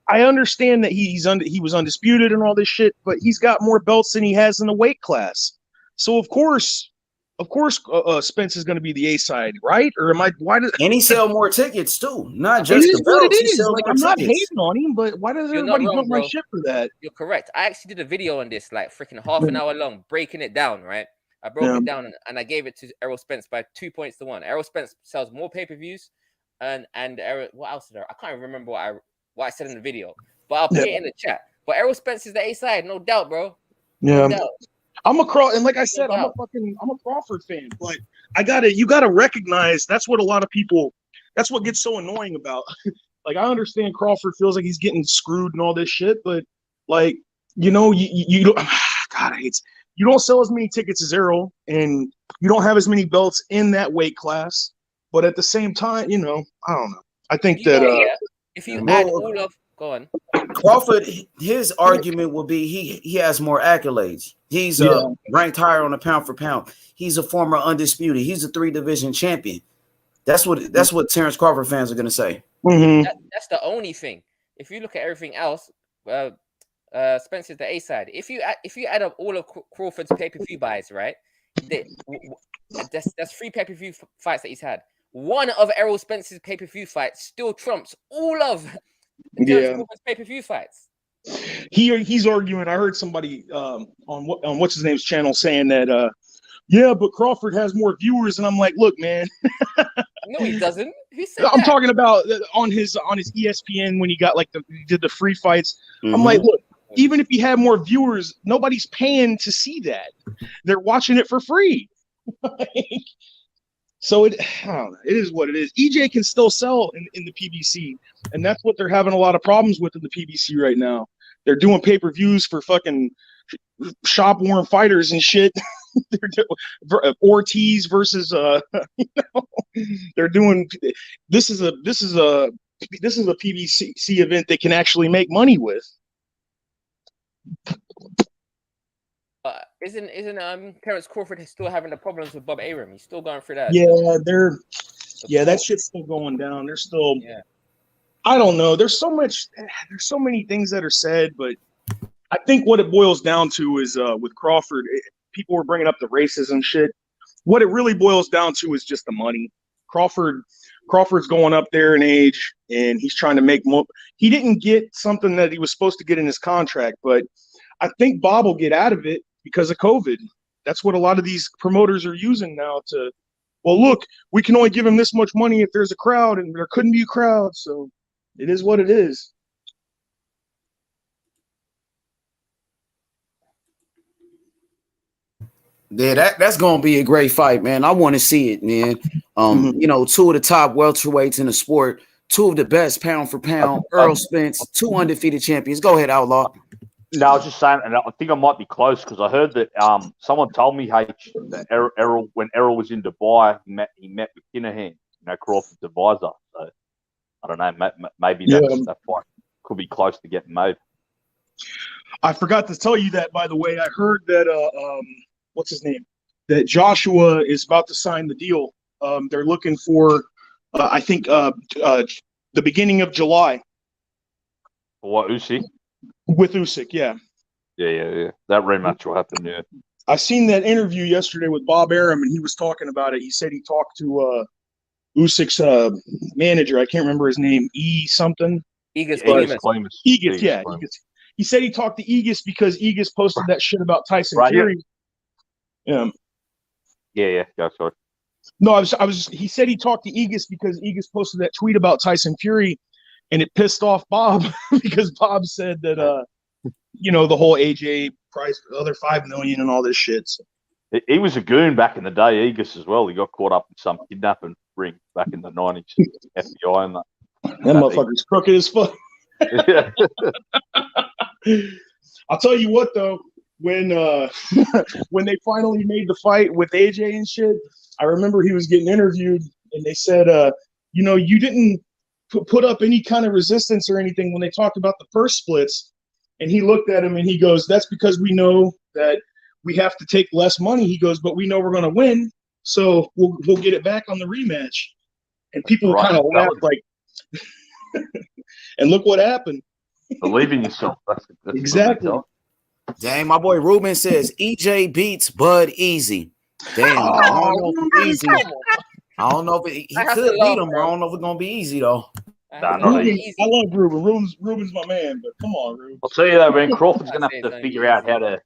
I understand that he was undisputed and all this shit, but he's got more belts than he has in the weight class. So of course, Spence is going to be the A side, right? Or am I? Why does and he sell more tickets too? Not just the belts. It is. Like, I'm not hating on him, but why does everybody want my shit for that? You're correct. I actually did a video on this, like freaking half an hour long, breaking it down. Right, I broke it down and I gave it to Errol Spence by 2 points to 1. Errol Spence sells more pay-per-views, and what else did I can't even remember what I said in the video, but I'll put it in the chat. But Errol Spence is the A side, no doubt, bro. No doubt. I'm a Crawford fan, but you gotta recognize that's what a lot of people, that's what gets so annoying about. Like, I understand Crawford feels like he's getting screwed and all this shit, but like, you don't, God, I hate it. You don't sell as many tickets as Errol, and you don't have as many belts in that weight class. But at the same time, I don't know. I think if you add all of, go on. Crawford, his argument will be he has more accolades. He's ranked higher on a pound for pound. He's a former undisputed. He's a 3-division champion. That's what Terrence Crawford fans are going to say. Mm-hmm. That's the only thing. If you look at everything else, Spence is the A side. If you add up all of Crawford's pay-per-view buys, right? That's 3 pay-per-view fights that he's had. One of Errol Spence's pay-per-view fights still trumps all of Crawford's pay-per-view fights. He's arguing. I heard somebody on what's his name's channel saying that but Crawford has more viewers, and I'm like, look, man. No, he doesn't. I'm talking about on his ESPN when he got he did the free fights. Mm-hmm. I'm like, look, even if he had more viewers, nobody's paying to see that. They're watching it for free. So I don't know. It is what it is. EJ can still sell in the PBC, and that's what they're having a lot of problems with in the PBC right now. They're doing pay-per-views for fucking shop-worn fighters and shit. They're doing Ortiz versus they're doing this is a PBC event they can actually make money with. Isn't Terrence Crawford still having the problems with Bob Arum? He's still going through that. Yeah, that shit's still going down. They're still I don't know. There's so many things that are said, but I think what it boils down to is with Crawford, people were bringing up the racism shit. What it really boils down to is just the money. Crawford's going up there in age, and he's trying to make more. He didn't get something that he was supposed to get in his contract, but I think Bob will get out of it because of COVID. That's what a lot of these promoters are using now to, well, look, we can only give him this much money if there's a crowd, and there couldn't be a crowd, so it is what it is. Yeah, that's gonna be a great fight, man. I want to see it, man. 2 of the top welterweights in the sport, 2 of the best pound for pound. Earl Spence, 2 undefeated champions. Go ahead, Outlaw. No, I was just saying, and I think I might be close because I heard that someone told me, that Errol, when Errol was in Dubai, he met with Kinahan, Crawford's advisor. So I don't know, maybe that fight could be close to getting made. I forgot to tell you that, by the way. I heard that what's his name? That Joshua is about to sign the deal. They're looking for, I think, the beginning of July. For what, Usyk? With Usyk, yeah. Yeah. That rematch will happen, yeah. I seen that interview yesterday with Bob Arum, and he was talking about it. He said he talked to Usyk's manager. I can't remember his name. Something. Egis. Yeah. He said he talked to Egis because Egis posted that shit about Tyson Fury. Yeah, Yeah. Sorry. No, I was. He said he talked to Egas because Egas posted that tweet about Tyson Fury, and it pissed off Bob because Bob said that the whole AJ price, the other $5 million and all this shit. So. He was a goon back in the day, Egas as well. He got caught up in some kidnapping ring back in the 90s. FBI and that. That motherfucker's crooked as fuck. Yeah. I'll tell you what though, when they finally made the fight with AJ and shit, I remember he was getting interviewed and they said, you didn't put up any kind of resistance or anything when they talked about the purse splits. And he looked at him and he goes, that's because we know that we have to take less money. He goes, but we know we're going to win, so we'll get it back on the rematch. And people kind of laughed like, and look what happened. Believe in yourself. That's exactly. Dang, my boy Ruben says EJ beats Bud easy. Damn, I don't know if it's easy. I don't know if he could beat him. I don't know if it's gonna be easy though. Not easy. I love Ruben. Ruben's my man, but come on, Ruben. I'll tell you though, man, Crawford's gonna have to figure out how to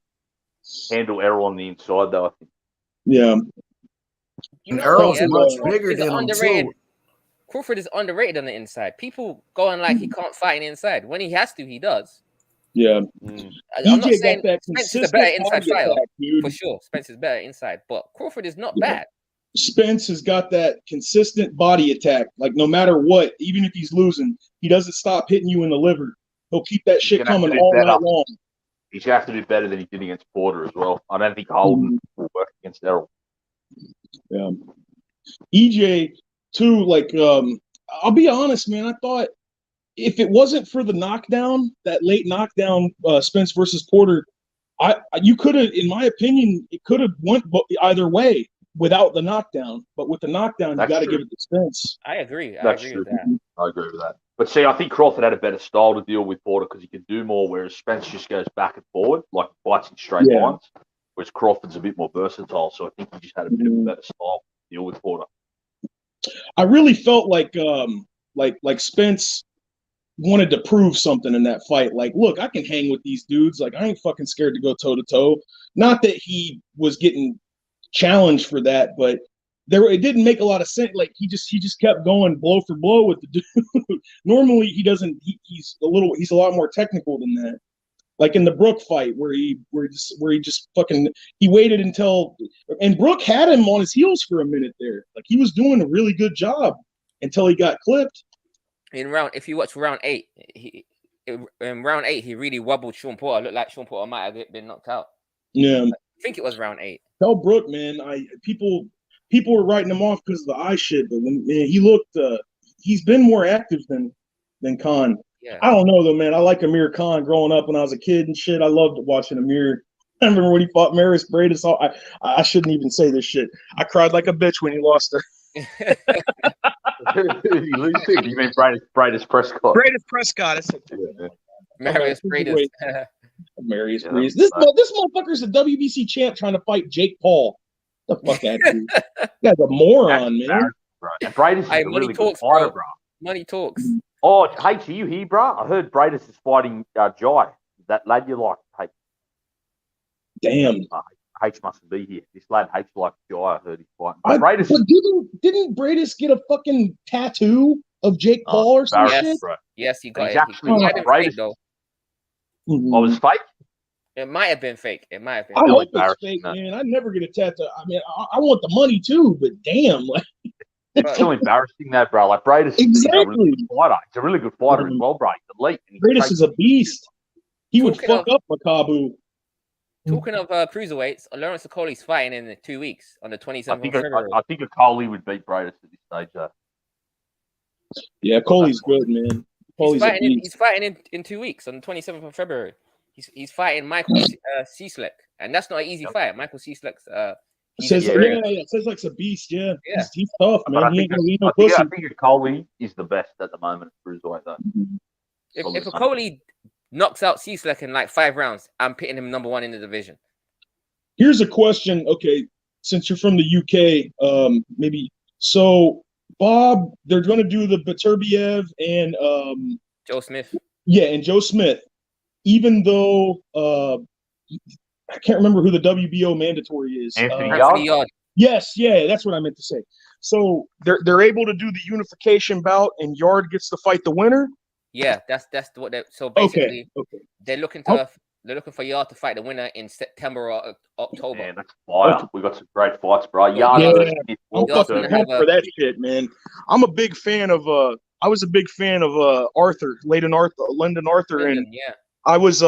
handle error on the inside, though. I think. Yeah. Errol's much bigger than him too. Crawford is underrated on the inside. People going like he can't fight on the inside. When he has to, he does. Yeah. I'm not saying Spence is a better inside fighter for sure. Spence is better inside, but Crawford is not bad. Spence has got that consistent body attack. Like no matter what, even if he's losing, he doesn't stop hitting you in the liver. He'll keep that shit coming all night long. He's going to have to do better than he did against Porter as well. I don't think Holden will work against Errol. Yeah. EJ, too, like, I'll be honest, man. I thought if it wasn't for the knockdown, that late knockdown, Spence versus Porter, you could have, in my opinion, it could have went either way without the knockdown. But with the knockdown, you got to give it to Spence. I agree. I agree with that. I agree with that. But see, I think Crawford had a better style to deal with Porter because he could do more, whereas Spence just goes back and forward, like fights in straight lines, whereas Crawford's a bit more versatile. So I think he just had a bit of a better style to deal with Porter. I really felt like Spence wanted to prove something in that fight. Like, look, I can hang with these dudes. Like, I ain't fucking scared to go toe to toe. Not that he was getting challenged for that, but it didn't make a lot of sense. Like he just kept going blow for blow with the dude. Normally he doesn't. He's a lot more technical than that. Like in the Brook fight where he just fucking he waited until and Brook had him on his heels for a minute there. Like he was doing a really good job until he got clipped. If you watch round 8, in round 8 he really wobbled Sean Porter. Looked like Sean Porter might have been knocked out. Yeah, I think it was round 8. Tell Brook, man. People were writing him off because of the eye shit, but when he looked, he's been more active than Khan. Yeah. I don't know though, man. I like Amir Khan growing up when I was a kid and shit. I loved watching Amir. I remember when he fought Maris Bradis. I shouldn't even say this shit. I cried like a bitch when he lost her. You mean Bradis Prescott? Bradis Prescott. Marius Bradis. Marius Bradis. This motherfucker's a WBC champ trying to fight Jake Paul. The fuck out of here. That's a moron, man. And Bradis is a really good fighter, bro. Money talks. Oh, H, are you here, bro? I heard Bradis is fighting Jai. That lad you like, H. Damn. H mustn't be here. This lad H like Jai. I heard he's fighting. But didn't Bradis get a fucking tattoo of Jake Paul or some shit? Bro. Yes, he got he's it. Actually, Bradis though. Oh, was fake? It might have been fake. It might have been. I hope it's fake, man. I'd never get a tattoo. I mean, I want the money too, but damn, like it's still embarrassing that, bro. Like Bradis is a really good fighter. He's a really good fighter as well, bro. He's elite. Bradis is a beast. He would fuck up Makabu. Talking of cruiserweights, Lawrence Okole's fighting in 2 weeks on the 27th of February. I think Okole would beat Bradis at this stage, though. Yeah, Cole's good, man. He's fighting in 2 weeks on the 27th of February. He's fighting Michael Cieslak, and that's not an easy fight. Michael Cieslak's says like a beast. Yeah. He's tough, man. I think Okole is the best at the moment for cruiserweight, though. If Okole knocks out Cieslak in like 5 rounds, I'm pitting him number 1 in the division. Here's a question. Okay, since you're from the UK, maybe so. Bob, they're going to do the Beterbiev and Joe Smith. Yeah, and Joe Smith. Even though I can't remember who the WBO mandatory is. Anthony Yard. Yes, yeah, that's what I meant to say. So they're able to do the unification bout, and Yard gets to fight the winner. Yeah, that's what they. So basically, they're looking for Yard to fight the winner in September or October. Yeah, that's fire. We got some great fights, bro. I'm fucking pumped for that shit, man. I'm a big fan of I was a big fan of Lyndon Arthur, and I was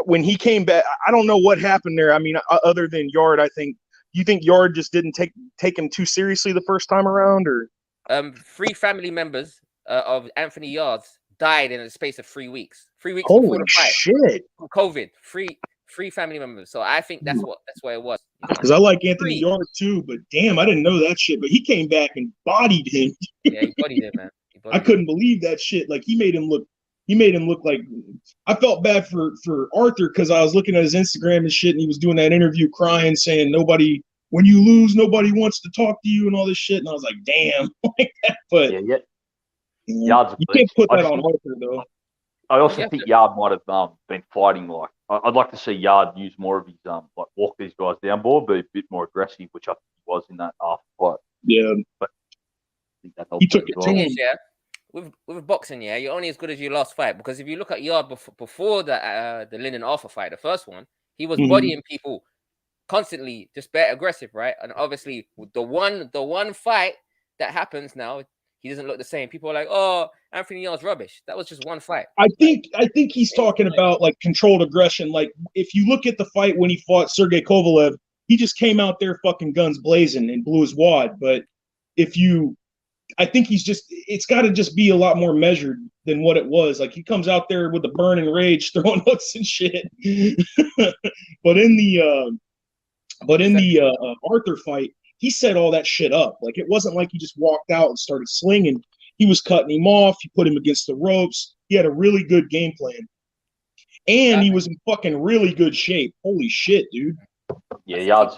when he came back. I don't know what happened there. I mean, other than Yard, I think. You think Yard just didn't take him too seriously the first time around, or? 3 family members of Anthony Yards died in the space of 3 weeks. 3 weeks Holy before the fight. Shit! From COVID. Three family members. So I think that's what it was. Because I like Anthony Yard too, but damn, I didn't know that shit. But he came back and bodied him. Yeah, he bodied him, man. I couldn't believe that shit. Like he made him look like. I felt bad for Arthur because I was looking at his Instagram and shit, and he was doing that interview crying, saying when you lose, nobody wants to talk to you and all this shit. And I was like, damn, like that. But Yard's you can't put that on Arthur though. I also think Yard might have been fighting like. I'd like to see Yard use more of his like walk these guys down board, be a bit more aggressive, which I think he was in that after fight. Yeah, but I think that he took it to him. Yeah. With boxing, you're only as good as your last fight. Because if you look at Yard before the Lyndon Arthur fight, the first one, he was bodying people constantly, just better aggressive, right? And obviously, the one fight that happens now, he doesn't look the same. People are like, "Oh, Anthony Yard's rubbish." That was just one fight. I think he's talking about like controlled aggression. Like if you look at the fight when he fought Sergey Kovalev, he just came out there fucking guns blazing and blew his wad. But I think it's got to just be a lot more measured than what it was. Like he comes out there with the burning rage, throwing hooks and shit. But in the Arthur fight, he set all that shit up. Like it wasn't like he just walked out and started slinging. He was cutting him off. He put him against the ropes. He had a really good game plan, and he was in fucking really good shape. Holy shit, dude! Yeah, Yards.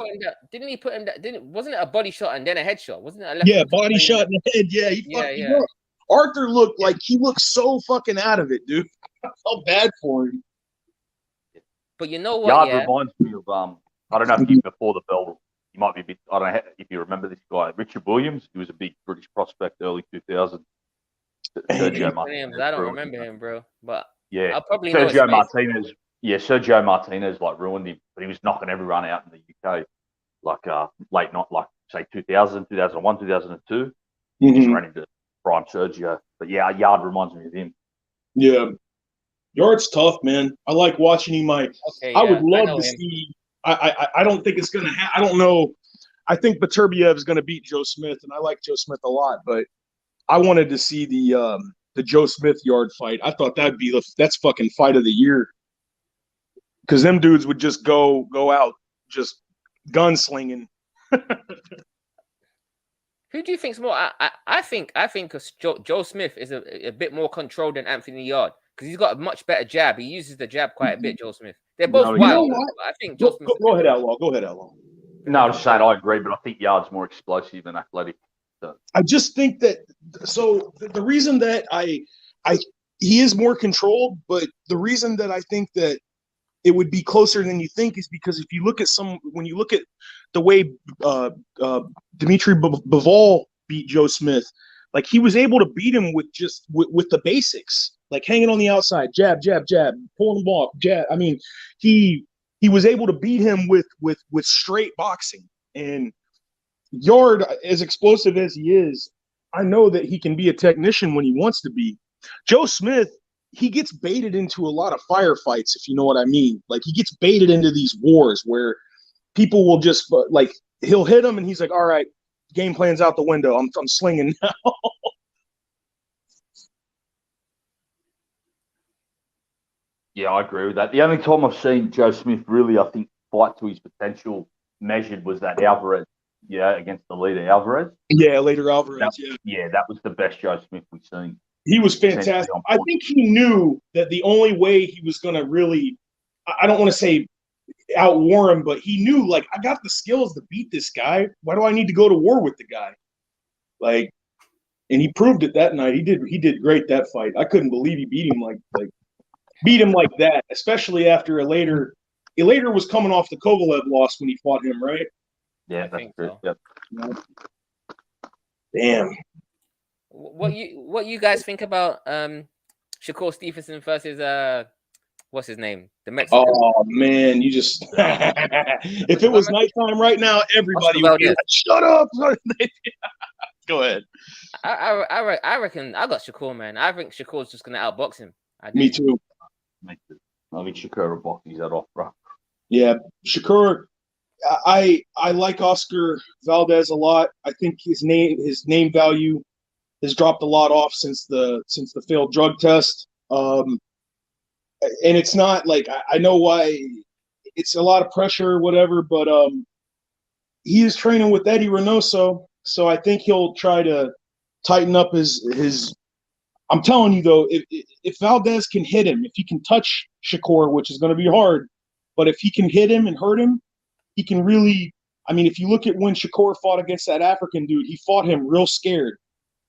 Didn't he put him? Wasn't it a body shot and then a headshot? Wasn't it? Yeah, body shot in the head. Yeah, he fucked him up. Arthur looked like he looked so fucking out of it, dude. I felt bad for him. But you know what? Yard reminds me of I don't know if he's before the bell. He might be a bit. I don't know if you remember this guy, Richard Williams. He was a big British prospect, early 2000s. Sergio Martinez. I don't remember him, bro. But yeah, I'll probably Sergio Martinez. Yeah, Sergio Martinez like ruined him, but he was knocking everyone out in the UK, like late night, like say 2000, 2001, 2002. He just ran into prime Sergio. But yeah, Yard reminds me of him. Yeah, Yard's tough, man. I like watching him. I would love to see. I don't think it's gonna happen. I don't know. I think Beterbiev is gonna beat Joe Smith, and I like Joe Smith a lot. But I wanted to see the Joe Smith Yard fight. I thought that's fucking fight of the year. Because them dudes would just go out, just gunslinging. Who do you think's more? I think Joe Smith is a bit more controlled than Anthony Yard because he's got a much better jab. He uses the jab quite a bit. Joe Smith. They're both wild. I think Joe Smith. Go ahead, Outlaw. Go ahead, Outlaw. No, I'm just saying I agree, but I think Yard's more explosive and athletic. So. I just think that. So the reason that he is more controlled, but the reason that I think that it would be closer than you think is because if you look at when you look at the way Dimitri Bivol beat Joe Smith, like he was able to beat him with just with the basics, like hanging on the outside, jab, jab, jab, pulling him off, jab. I mean, he was able to beat him with straight boxing. And Yard, as explosive as he is, I know that he can be a technician when he wants to be. Joe Smith, he gets baited into a lot of firefights, if you know what I mean. Like he gets baited into these wars where people will just like he'll hit him and he's like, "All right, game plan's out the window. I'm slinging now." Yeah, I agree with that. The only time I've seen Joe Smith really, I think, fight to his potential measured was that Alvarez, against the leader Alvarez. Yeah, later Alvarez. That was the best Joe Smith we've seen. He was fantastic. I think he knew that the only way he was going to really, I don't want to say outwar him, but he knew, like, I got the skills to beat this guy. Why do I need to go to war with the guy? Like, and he proved it that night. He did great that fight. I couldn't believe he beat him like that, especially after Elater was coming off the Kovalev loss when he fought him, right? Yeah, I think true. so. Yep. Damn. What you guys think about Shakur Stevenson versus what's his name? The Mexican. Oh man, you just if it was nighttime right now, everybody would be like, shut up. Go ahead. I reckon I got Shakur, man. I think Shakur's just gonna outbox him. Me too. I think Shakur will box his head off, bro. Yeah, Shakur. I like Oscar Valdez a lot. I think his name value has dropped a lot off since the failed drug test. And it's not like I know why it's a lot of pressure or whatever, but he is training with Eddie Reynoso, so I think he'll try to tighten up his. I'm telling you though, if Valdez can hit him, if he can touch Shakur, which is going to be hard, but if he can hit him and hurt him, he can really. I mean, if you look at when Shakur fought against that African dude, he fought him real scared.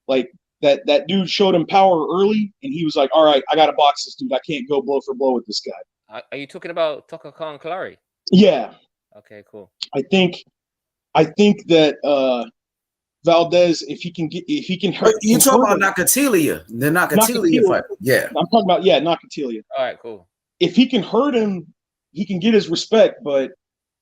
Like that dude showed him power early, and he was like, "All right, I got to box this dude. I can't go blow for blow with this guy." Are you talking about Tucker Khan Clary? Yeah. Okay, cool. I think that Valdez, if he can hurt. You talking about Nakatilia, the Nakatilia fight? Yeah, I'm talking about Nakatilia. All right, cool. If he can hurt him, he can get his respect. But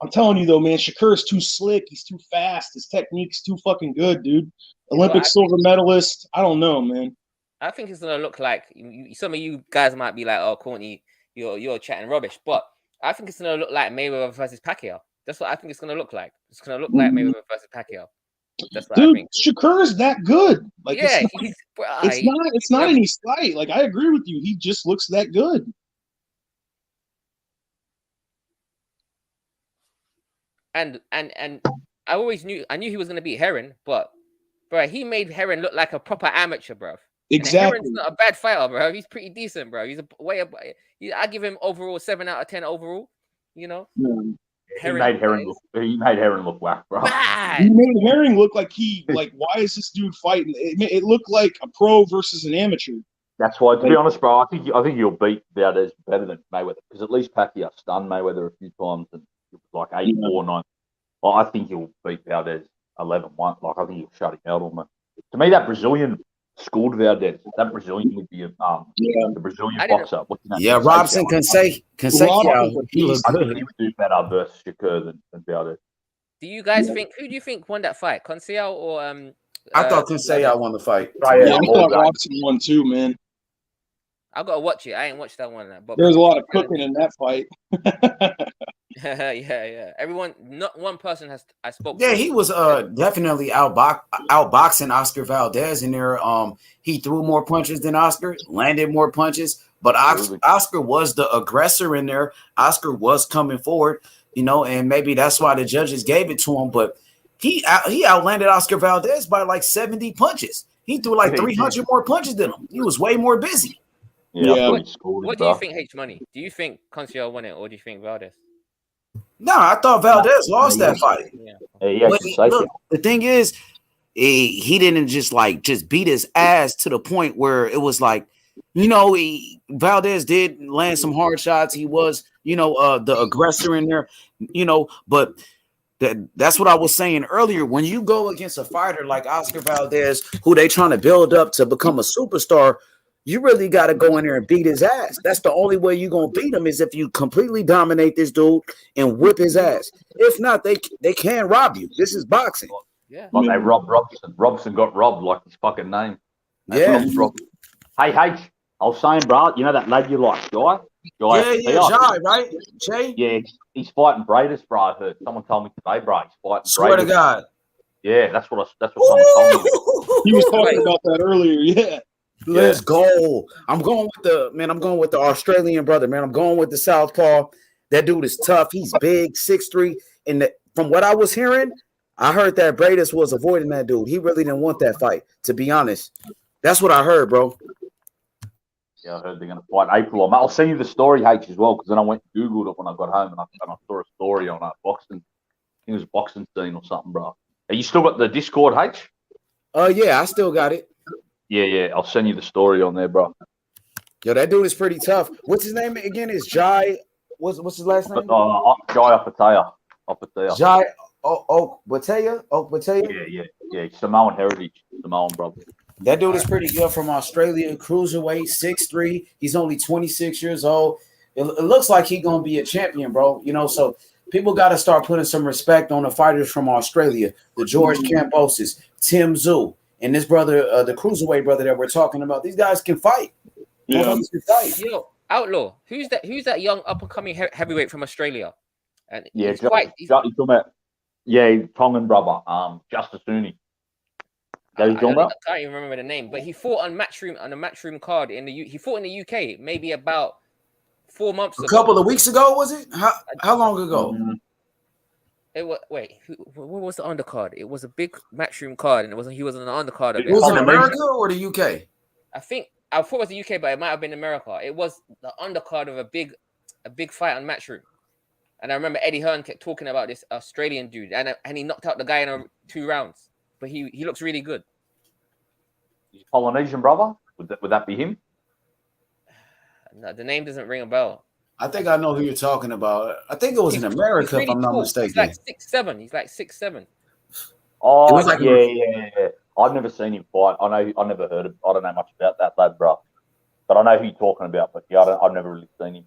I'm telling you though, man, Shakur is too slick. He's too fast. His technique's too fucking good, dude. Olympic silver medalist. I don't know, man. I think it's gonna look like some of you guys might be like, "Oh, Courtney, you're chatting rubbish," but I think it's gonna look like Mayweather versus Pacquiao. That's what I think it's gonna look like. It's gonna look like Mayweather versus Pacquiao. That's what I think. Shakur is that good. Like, yeah, it's not any slight. Like, I agree with you. He just looks that good. And I knew he was gonna beat Heron, but bro, he made Heron look like a proper amateur, bro. Exactly. Heron's not a bad fighter, bro. He's pretty decent, bro. He's I give him overall 7 out of 10 overall. You know. He made Heron look whack, bro. He made Heron look like why is this dude fighting? It looked like a pro versus an amateur. That's why, to be honest, bro, I think you'll beat Valdez better than Mayweather, because at least Pacquiao stunned Mayweather a few times and it was like 8-4-9. Well, I think he'll beat Valdez 11-1. Like, I think he'll shut him out almost. To me, that Brazilian schooled Valdez. That Brazilian would be the Brazilian boxer. Yeah, Robson Conseil. He looks good. He would do better versus Shakur than Valdez. Do you guys think? Who do you think won that fight, Conseil or I thought Conseil won the fight. Yeah, I thought Robson won too, man. I gotta watch it. I ain't watched that one. But there's a lot of cooking in that fight. yeah. Everyone, not one person I spoke. Yeah, he was definitely outboxing Oscar Valdez in there. He threw more punches than Oscar, landed more punches, but Oscar was the aggressor in there. Oscar was coming forward, and maybe that's why the judges gave it to him. But he outlanded Oscar Valdez by like 70 punches. He threw like 300 more punches than him. He was way more busy. Yeah. What do you think, H Money? Do you think Conseil won it, or do you think Valdez? No, I thought Valdez lost that fight. Look, the thing is, he didn't just beat his ass to the point where it was like, Valdez did land some hard shots. He was, the aggressor in there, but that's what I was saying earlier. When you go against a fighter like Oscar Valdez, who they trying to build up to become a superstar, you really got to go in there and beat his ass. That's the only way you're going to beat him is if you completely dominate this dude and whip his ass. If not, they can't rob you. This is boxing. Yeah. Like they robbed Robson. Robson got robbed like his fucking name. Yeah. Hey, H, I was saying, bro, you know that lad you like, Jai? Jai, right? Jay? Yeah, he's fighting Bradis, bro. I heard. Someone told me today, bro. He's fighting Swear to God. Yeah, that's what someone told me. He was talking about that earlier, yeah. Let's go. I'm going with the Australian brother, man. I'm going with the Southpaw. That dude is tough. He's big, 6'3". And from what I was hearing, I heard that Bradis was avoiding that dude. He really didn't want that fight, to be honest. That's what I heard, bro. Yeah, I heard they're going to fight April. I'll send you the story, H, as well, because then I went and Googled it when I got home and I saw a story on boxing. I think it was boxing scene or something, bro. Are you still got the Discord, H? Yeah, I still got it. Yeah. I'll send you the story on there, bro. Yo, that dude is pretty tough. What's his name again? Is Jai? What's his last name? Jai Apatea. Jai Yeah. Samoan heritage, Samoan brother. That dude is pretty good from Australia. Cruiserweight, 6'3". He's only 26 years old. It looks like he's gonna be a champion, bro. So people got to start putting some respect on the fighters from Australia. The George Kambosos, Tim Tszyu, and this brother, the Cruiserweight brother that we're talking about. These guys can fight. Yeah. Yo, Outlaw, who's that young up and coming heavyweight from Australia? And he's talking about Tongan brother, Justice Uni. I can't even remember the name, but he fought on a matchroom card he fought in the UK maybe about 4 months ago. A couple of weeks ago, was it? How long ago? It was what was the undercard? It was a big matchroom card, and he was on the undercard of it. It was in America or the UK? I thought it was the UK, but it might have been America. It was the undercard of a big fight on Matchroom. And I remember Eddie Hearn kept talking about this Australian dude, and he knocked out the guy in 2 rounds. But he looks really good. He's Polynesian brother. Would that be him? No, the name doesn't ring a bell. I think I know who you're talking about. I think it was in America, really if I'm not mistaken. He's like 6'7". He's like 6'7". Oh, yeah. I've never seen him fight. I never heard of. I don't know much about that lad, bro. But I know who you're talking about. But yeah, I've never really seen him.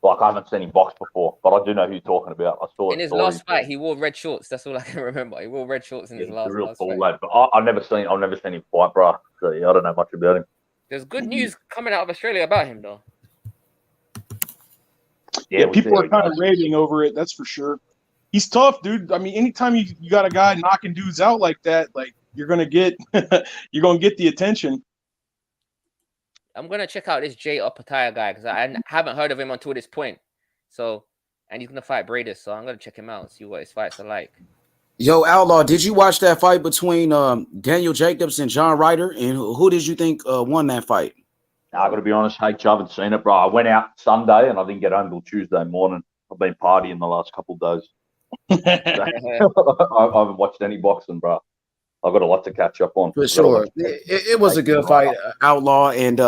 Like I haven't seen him box before, but I do know who you're talking about. I saw in his last fight. He wore red shorts. That's all I can remember. He wore red shorts in his last fight. Lad, but I've never seen him fight, bro. So yeah, I don't know much about him. There's good news coming out of Australia about him, though. Yeah, people are kind of raving over it. That's for sure. He's tough, dude. I mean, anytime you got a guy knocking dudes out like that, like you're gonna get the attention. I'm gonna check out this Jay Opataya guy because I haven't heard of him until this point. So, and he's gonna fight Bradis, so I'm gonna check him out and see what his fights are like. Yo, Outlaw, did you watch that fight between Daniel Jacobs and John Ryder? And who did you think won that fight? I got to be honest, I haven't seen it, bro. I went out Sunday and I didn't get home until Tuesday morning. I've been partying the last couple of days. I haven't watched any boxing, bro. I've got a lot to catch up on. For sure. It was a good fight, Outlaw. And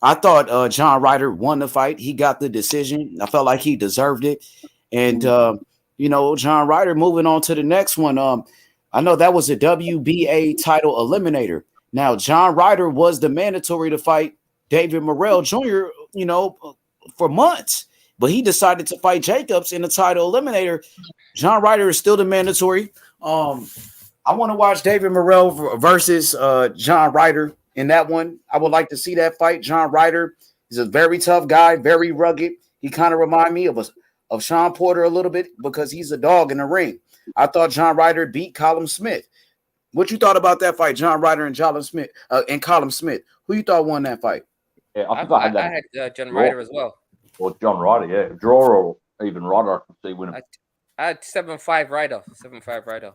I thought John Ryder won the fight. He got the decision. I felt like he deserved it. And, John Ryder moving on to the next one. I know that was a WBA title eliminator. Now, John Ryder was the mandatory to fight David Morrell Jr., for months. But he decided to fight Jacobs in the title eliminator. John Ryder is still the mandatory. I want to watch David Morrell versus John Ryder in that one. I would like to see that fight. John Ryder is a very tough guy, very rugged. He kind of reminds me of Sean Porter a little bit because he's a dog in the ring. I thought John Ryder beat Callum Smith. What you thought about that fight, John Ryder and Callum Smith? Who you thought won that fight? Yeah, I had John Ryder as well. Or John Ryder, yeah. Draw or even Ryder, I can see winning. I had 7-5 Ryder. 7-5 Ryder.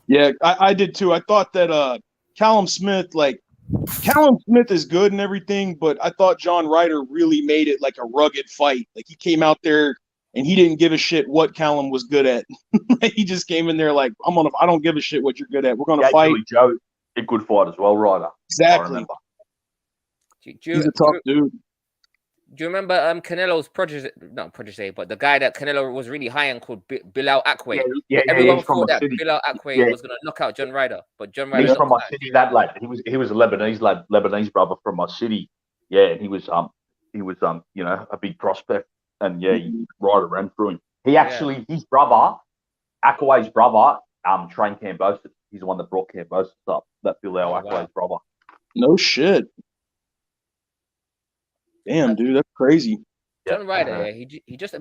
Yeah, I did too. I thought that Callum Smith is good and everything, but I thought John Ryder really made it like a rugged fight. Like he came out there and he didn't give a shit what Callum was good at. He just came in there like, I don't give a shit what you're good at. We're gonna fight. Joe, a good fight as well, Ryder. Exactly. He's a tough dude. Do you remember Canelo's protege, but the guy that Canelo was really high on called Bilal Akwe? Everyone thought that Bilal Akwe was going to knock out John Ryder, but John Ryder. He's from my city, that lad. He was a Lebanese lad, Lebanese brother from my city. Yeah, and he was a big prospect, and Ryder ran through him. He actually, his brother, Akwe's brother, trained Kambosos. He's the one that brought Kambosos up. That Bilal Akwe's brother. No shit. Damn, dude, that's crazy. John Ryder, he just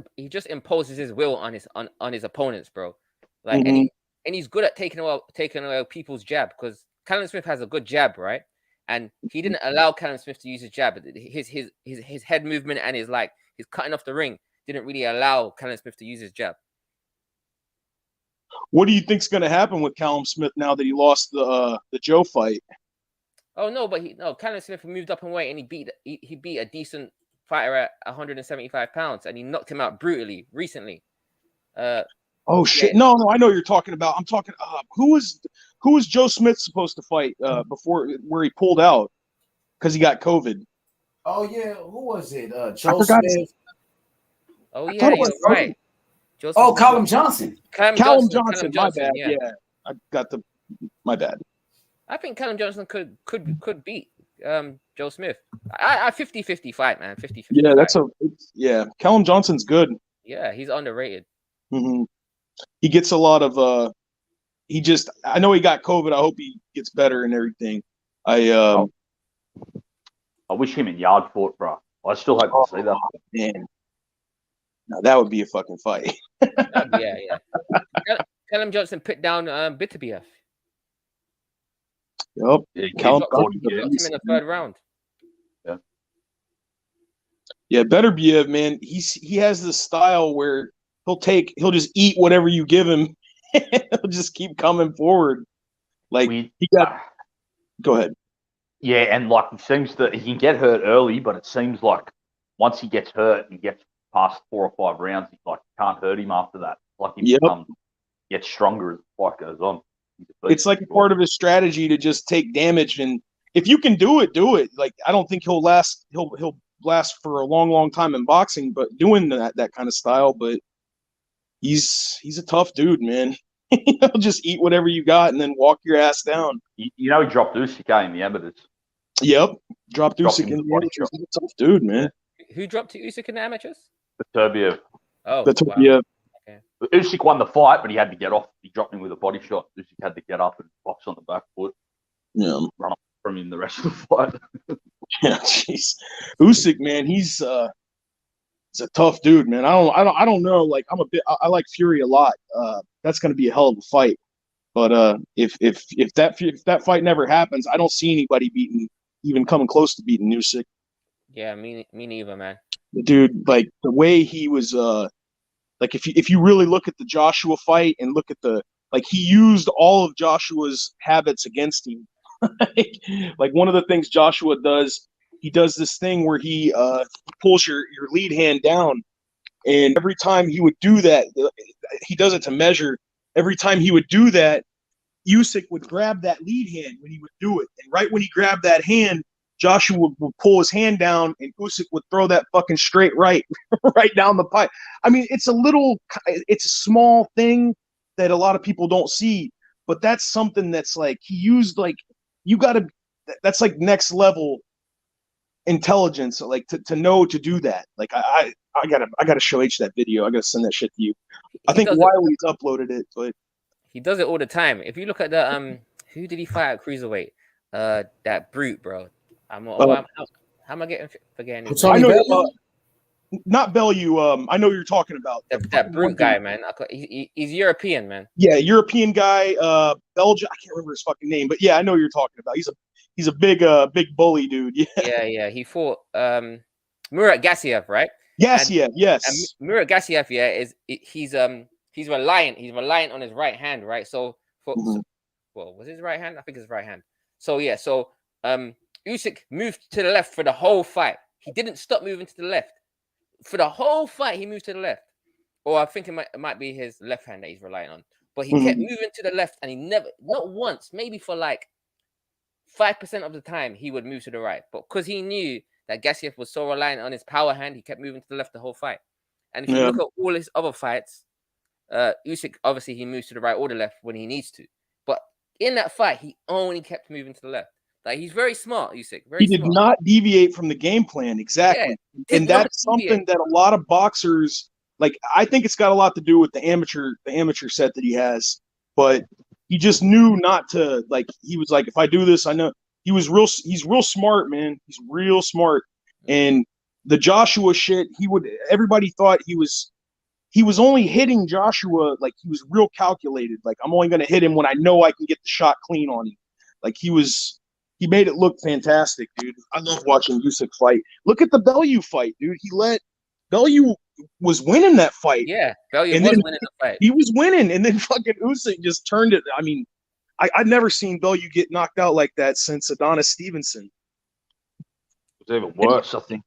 imposes his will on his opponents, bro. Like, and he's good at taking away people's jab because Callum Smith has a good jab, right? And he didn't allow Callum Smith to use his jab. His head movement and his cutting off the ring didn't really allow Callum Smith to use his jab. What do you think's going to happen with Callum Smith now that he lost the Joe fight? Oh no, but Callum Smith moved up in weight and he beat a decent fighter at 175 pounds and he knocked him out brutally recently. Shit! No, I know what you're talking about. I'm talking. Who was Joe Smith supposed to fight before where he pulled out because he got COVID? Oh yeah, who was it? Joe Smith. Oh yeah, you're right. Callum Johnson. Callum Johnson. My bad. Yeah, I got my bad. I think Callum Johnson could beat Joe Smith. I 50-50 fight, man. 50-50. Yeah, Callum Johnson's good. Yeah, he's underrated. Mm-hmm. He gets a lot of I know he got COVID. I hope he gets better and everything. I wish him and Yard fought, bro. I still hope to see that. Man. Now that would be a fucking fight. Yeah. Callum Johnson put down Bitterbiev. Yep. Yeah, Callum dropped him in the third round. Yeah, Bitterbiev, man. He has this style where he'll just eat whatever you give him. He'll just keep coming forward. Like go ahead. Yeah, and like it seems that he can get hurt early, but it seems like once he gets hurt and gets past 4 or 5 rounds, he can't hurt him after that. Like he gets stronger as the fight goes on. It's like a part of his strategy to just take damage, and if you can do it, do it. Like I don't think he'll last. He'll last for a long, long time in boxing, but doing that kind of style. But he's a tough dude, man. He'll just eat whatever you got and then walk your ass down. You know, he dropped Usyk in the amateurs. Yep, dropped Usyk in the amateurs. He's a tough dude, man. Who dropped Usyk in the amateurs? Beterbiev. Oh, wow. Okay. Usyk won the fight, but he had to get off. He dropped him with a body shot. Usyk had to get up and box on the back foot. Yeah, run up from him the rest of the fight. Yeah, jeez, Usyk, man, he's a tough dude, man. I don't know. Like I like Fury a lot. That's going to be a hell of a fight. But if that fight never happens, I don't see anybody even coming close to beating Usyk. Yeah, me neither, man. Dude, like the way he was, like if you really look at the Joshua fight and look at he used all of Joshua's habits against him. Like one of the things Joshua does, he does this thing where he pulls your lead hand down, and every time he would do that, he does it to measure. Every time he would do that, Usyk would grab that lead hand when he would do it, and right when he grabbed that hand, Joshua would pull his hand down, and Usyk would throw that fucking straight right down the pipe. I mean, it's a small thing that a lot of people don't see, but that's something that's like he used. Like that's like next level intelligence, like to know to do that. Like I gotta show H that video. I gotta send that shit to you. I think Wiley's uploaded it, but he does it all the time. If you look at the who did he fight at cruiserweight? That brute, bro. How am I forgetting his name? I know, not Bellew. I know who you're talking about. That brute guy, man. He's European, man. Yeah, European guy. Belgium. I can't remember his fucking name, but yeah, I know who you're talking about. He's a big bully dude. Yeah. He fought Murat Gassiev, right? Gassiev, yes. And Murat Gassiev, he's reliant on his right hand, right? So was his right hand? I think it's right hand. So yeah, Usyk moved to the left for the whole fight. He didn't stop moving to the left. For the whole fight, he moved to the left. Or I think it might be his left hand that he's relying on. But he kept moving to the left, and he never, not once, maybe for like 5% of the time, he would move to the right. But because he knew that Gassiev was so reliant on his power hand, he kept moving to the left the whole fight. And if you look at all his other fights, Usyk, obviously, he moves to the right or the left when he needs to. But in that fight, he only kept moving to the left. Like, he's very smart, Usyk. He did not deviate from the game plan, exactly. Yeah, and that's something that a lot of boxers, like, I think it's got a lot to do with the amateur set that he has. But he just knew not to, like, he was like, if I do this, I know. He's real smart, man. He's real smart. And the Joshua shit, everybody thought he was only hitting Joshua, like, he was real calculated. Like, I'm only going to hit him when I know I can get the shot clean on him. Like, he made it look fantastic, dude. I love watching Usyk fight. Look at the Bellew fight, dude. Bellew was winning that fight. Yeah, Bellew was winning the fight. He was winning, and then fucking Usyk just turned it. I mean, I've never seen Bellew get knocked out like that since Adonis Stevenson. It was even worse, I think.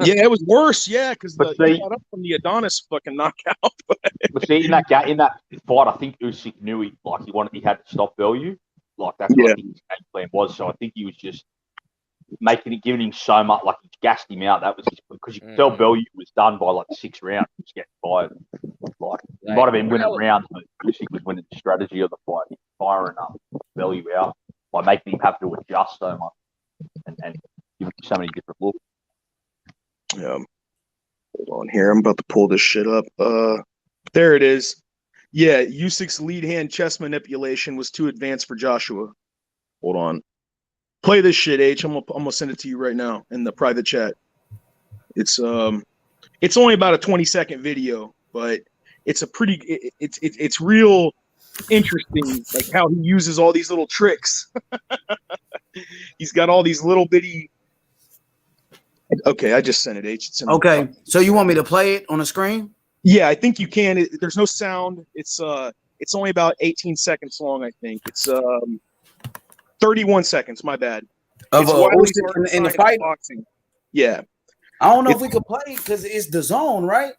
Yeah, it was worse, yeah, because he got up from the Adonis fucking knockout. But see, in that fight, I think Usyk knew he had to stop Bellew. Like, that's what I think his game plan was. So I think he was just giving him so much, like he gassed him out. That was because you could tell Bellew was done by like 6 rounds. He was getting tired. Like he might have been winning rounds, but Usyk was winning the strategy of the fight. He was firing Bellew out by making him have to adjust so much and giving him so many different looks. Yeah. Hold on here. I'm about to pull this shit up. There it is. Yeah, Usyk's lead hand chest manipulation was too advanced for Joshua. Hold on. Play this shit, H. I'm gonna send it to you right now in the private chat. It's only about a 20-second video, but it's a pretty it's real interesting, like how he uses all these little tricks. He's got all these little bitty. Okay, I just sent it, H. Okay, so you want me to play it on the screen? Yeah, I think you can. There's no sound. It's only about 18 seconds long. I think it's 31 seconds. My bad. Of in the fight. Boxing. Yeah. I don't know if we could play because it's the zone, right?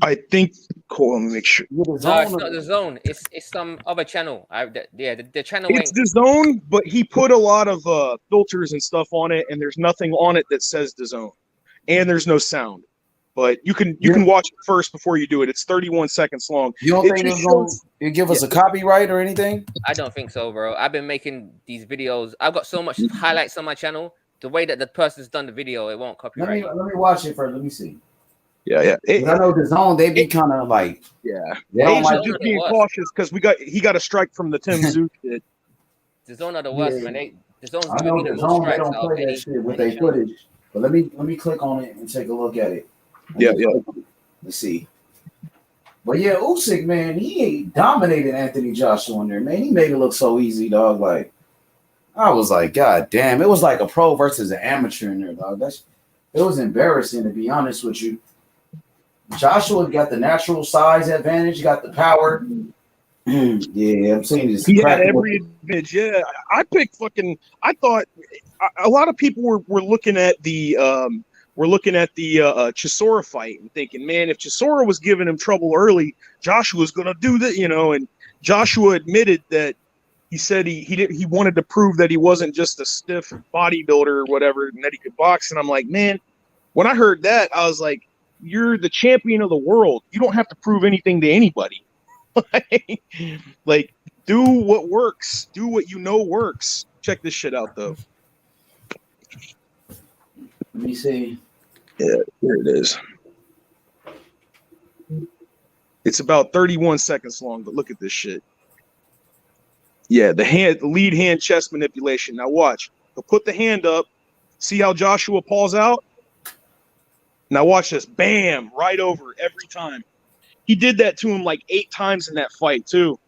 I think. Cool. Let me make sure. No, it's not the zone. It's some other channel. The channel. It's the zone, but he put a lot of filters and stuff on it, and there's nothing on it that says the zone, and there's no sound. But you can watch it first before you do it. It's 31 seconds long. You don't think it give us a copyright or anything? I don't think so, bro. I've been making these videos. I've got so much highlights on my channel. The way that the person's done the video, it won't copyright. Let me watch it first. Let me see. Yeah. I know the zone. They be kind of like They don't like just being cautious because he got a strike from the Tim Zoo shit. The zone are the worst, man. The zone's I know the zone. They don't play that shit with their footage. But let me click on it and take a look at it. Yeah. Let's see. But yeah, Usyk, man, he dominated Anthony Joshua in there, man. He made it look so easy, dog. Like, I was like, God damn, it was like a pro versus an amateur in there, dog. It was embarrassing, to be honest with you. Joshua got the natural size advantage, he got the power. Yeah, I'm saying this. He had every advantage. Yeah, I thought a lot of people were looking at the Chisora fight and thinking, man, if Chisora was giving him trouble early, Joshua's gonna do that, and Joshua admitted that he said he wanted to prove that he wasn't just a stiff bodybuilder or whatever, and that he could box. And I'm like, man, when I heard that, I was like, you're the champion of the world. You don't have to prove anything to anybody. Like, do what works. Do what you know works. Check this shit out, though. Let me see. Yeah, here it is. It's about 31 seconds long, but look at this shit. Yeah, the lead hand chest manipulation. Now watch. He'll put the hand up. See how Joshua pulls out? Now watch this. Bam! Right over every time. He did that to him like 8 times in that fight, too.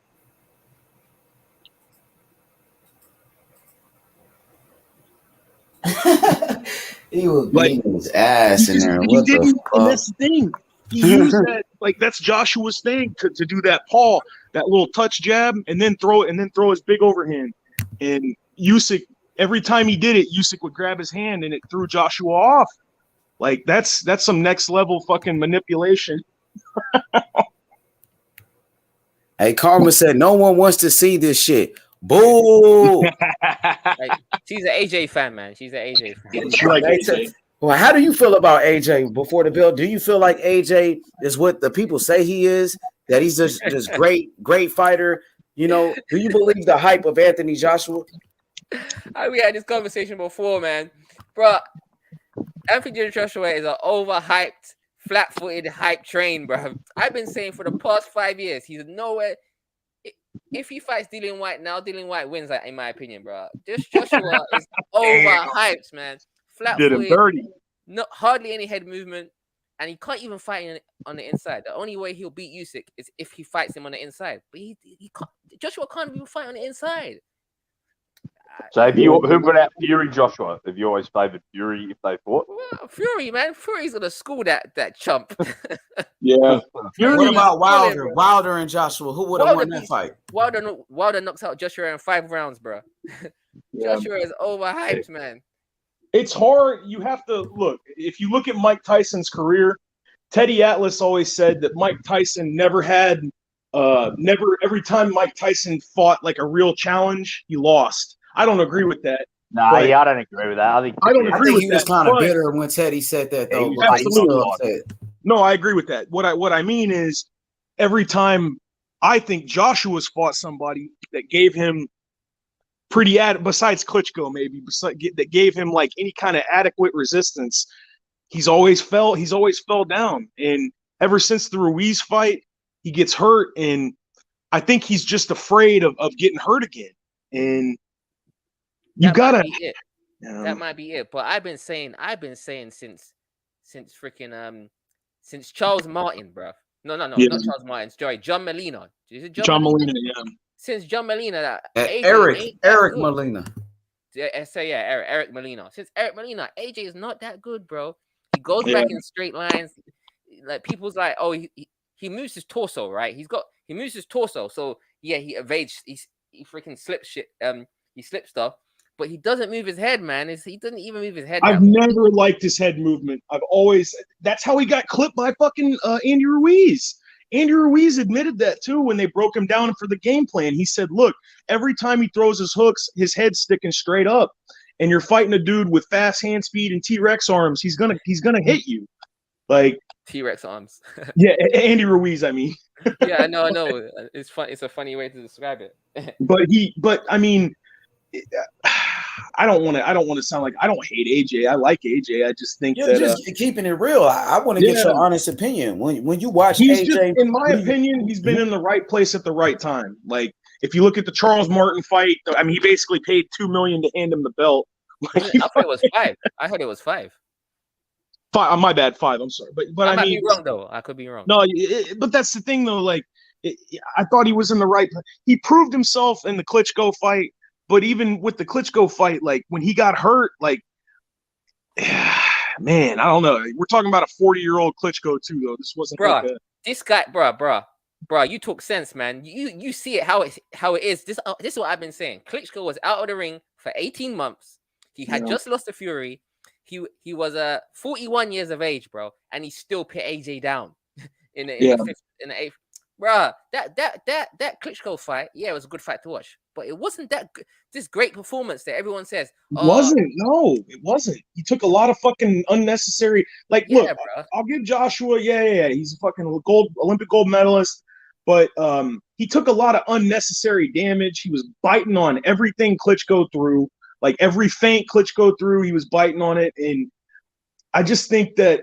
He was beating his ass in there. He didn't. And that's the thing. He used that, like, that's Joshua's thing to do that paw, that little touch jab, and then throw his big overhand. And Usyk, every time he did it, Usyk would grab his hand and it threw Joshua off. Like, that's some next level fucking manipulation. Hey, Karma said no one wants to see this shit. Boo! Like, she's an AJ fan, man. She's an AJ fan. She like AJ. Well, how do you feel about AJ before the bill? Do you feel like AJ is what the people say he is? That he's just great fighter? Do you believe the hype of Anthony Joshua? We had this conversation before, man. Bro, Anthony Joshua is an overhyped, flat-footed hype train, bro. I've been saying for the past 5 years, he's nowhere. If he fights Dillian White now, Dillian White wins, in my opinion, bro. This Joshua is overhyped, man. Did him dirty. No, hardly any head movement, and he can't even fight on the inside. The only way he'll beat Usyk is if he fights him on the inside. But he can't. Joshua can't even fight on the inside. So who put out Fury, Joshua? Have you always favoured Fury if they fought? Well, Fury, man. Fury's gonna school that chump. Yeah. What about Wilder? Wilder and Joshua. Who would have won that fight? Wilder knocks out Joshua in 5 rounds, bro. Yeah. Joshua is overhyped, man. It's hard. You have to look. If you look at Mike Tyson's career, Teddy Atlas always said that Mike Tyson never every time Mike Tyson fought like a real challenge, he lost. I don't agree with that. Nah, yeah, I don't agree with that. I don't agree with he that. was kind of bitter when Teddy said that, though. Yeah, absolutely. No, I agree with that. What I mean is, every time I think Joshua's fought somebody that gave him besides Klitschko, maybe that gave him like any kind of adequate resistance, he's always fell down. And ever since the Ruiz fight, he gets hurt, and I think he's just afraid of getting hurt again. And you gotta. That might be it. But I've been saying since freaking since Charles Martin, bro. No, not Charles Martin. Sorry, John Molina. Is it John Molina? Yeah. Since John Molina, Eric Molina. Eric Molina. Since Eric Molina, AJ is not that good, bro. He goes back in straight lines. Like people's like, oh, he moves his torso, right? He moves his torso. So yeah, he evades. He freaking slips shit. He slips stuff. But he doesn't move his head, man. He doesn't even move his head. I've never liked his head movement. That's how he got clipped by fucking Andy Ruiz. Andy Ruiz admitted that too when they broke him down for the game plan. He said, look, every time he throws his hooks, his head's sticking straight up. And you're fighting a dude with fast hand speed and T-Rex arms. He's gonna hit you. Like T-Rex arms. Yeah, Andy Ruiz, I mean. Yeah, I know. It's fun. It's a funny way to describe it. But I mean, I don't want to sound like I don't hate AJ. I like AJ. I just think that just keeping it real. I want to get your honest opinion when you watch AJ. Just, in my opinion, he's been in the right place at the right time. Like if you look at the Charles Martin fight, I mean, he basically paid $2 million to hand him the belt. Like, I thought it was 5. I heard it was 5. 5. My bad. 5. I'm sorry, but I mean, be wrong though. I could be wrong. No, but that's the thing though. Like I thought he was in the right. He proved himself in the Klitschko fight. But even with the Klitschko fight, like when he got hurt, like, man, I don't know. We're talking about a 40-year-old Klitschko too, though. This wasn't this guy, bro. You talk sense, man. You see it how it is. This is what I've been saying. Klitschko was out of the ring for 18 months. He had just lost to Fury. He was 41 years of age, bro, and he still put AJ down in the 8th. Bruh, that Klitschko fight, it was a good fight to watch, but it wasn't this great performance that everyone says. It wasn't. He took a lot of fucking unnecessary. Like, look, I'll give Joshua, he's a fucking Olympic gold medalist, but he took a lot of unnecessary damage. He was biting on everything Klitschko threw, like every feint Klitschko threw, he was biting on it, and I just think that.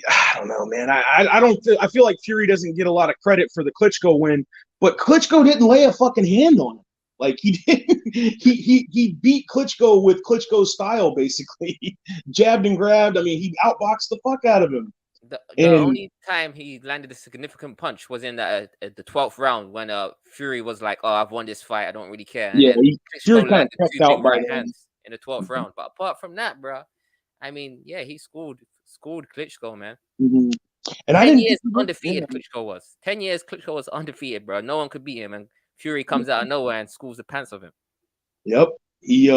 I don't know, man. I feel like Fury doesn't get a lot of credit for the Klitschko win, but Klitschko didn't lay a fucking hand on him. Like he didn't. He beat Klitschko with Klitschko's style, basically. Jabbed and grabbed. I mean, he outboxed the fuck out of him. The only time he landed a significant punch was in the 12th round when Fury was like, "Oh, I've won this fight. I don't really care." And Fury kind of kept out by hands in the 12th round. But apart from that, bro, I mean, he scored Klitschko, man. Mm-hmm. And 10 years undefeated. Klitschko was 10 years. Klitschko was undefeated, bro. No one could beat him, and Fury comes out of nowhere and schools the pants of him. Yep. He.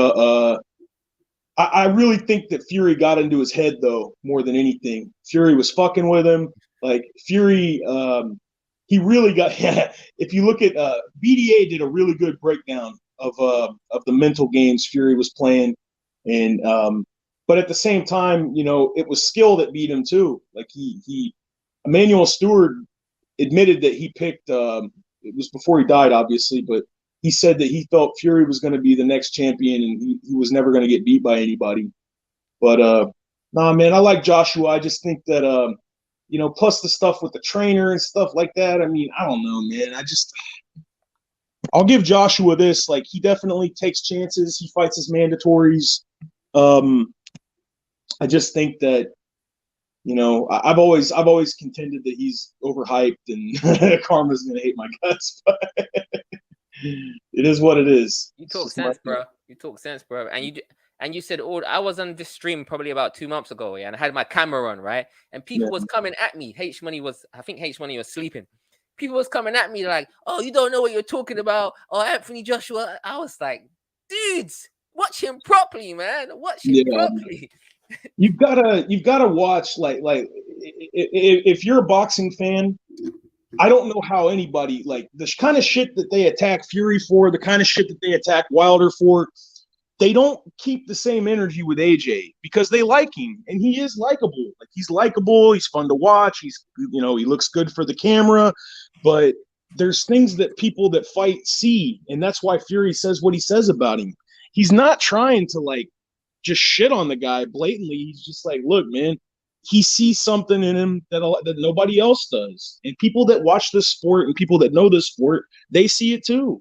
I really think that Fury got into his head though more than anything. Fury was fucking with him. Like Fury, he really got. If you look at BDA, did a really good breakdown of the mental games Fury was playing, and but at the same time, it was skill that beat him too. Like he Emmanuel Stewart admitted that he picked. It was before he died, obviously, but he said that he felt Fury was going to be the next champion, and he was never going to get beat by anybody. But nah, man, I like Joshua. I just think that plus the stuff with the trainer and stuff like that. I mean, I don't know, man. I'll give Joshua this. Like, he definitely takes chances. He fights his mandatories. I just think that, I've always contended that he's overhyped and Karma's gonna hate my guts, but it is what it is. You talk sense, bro. You talk sense, bro. And you said, I was on this stream probably about 2 months ago, and I had my camera on, right? And people was coming at me. I think H Money was sleeping. People was coming at me like, "Oh, you don't know what you're talking about." Oh, Anthony Joshua. I was like, dudes, watch him properly, man. Watch him properly. You've gotta watch like if you're a boxing fan, I don't know how anybody, like, the kind of shit that they attack Fury for, the kind of shit that they attack Wilder for, they don't keep the same energy with AJ because they like him, and he is likable. Like, he's likable, he's fun to watch, he's, you know, he looks good for the camera, but there's things that people that fight see, and that's why Fury says what he says about him. He's not trying to like just shit on the guy blatantly. He's just like, look, man, he sees something in him that nobody else does. And people that watch this sport and people that know this sport, they see it too.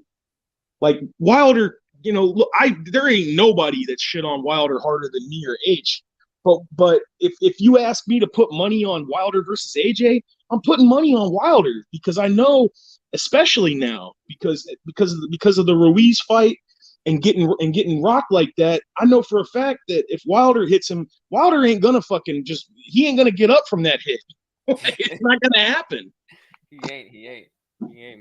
Like Wilder, you know, look, there ain't nobody that shit on Wilder harder than me or H. But if you ask me to put money on Wilder versus AJ, I'm putting money on Wilder because I know, especially now, because of the Ruiz fight and getting rocked like that, I know for a fact that if Wilder hits him, Wilder ain't gonna he ain't gonna get up from that hit. It's not gonna happen. He ain't,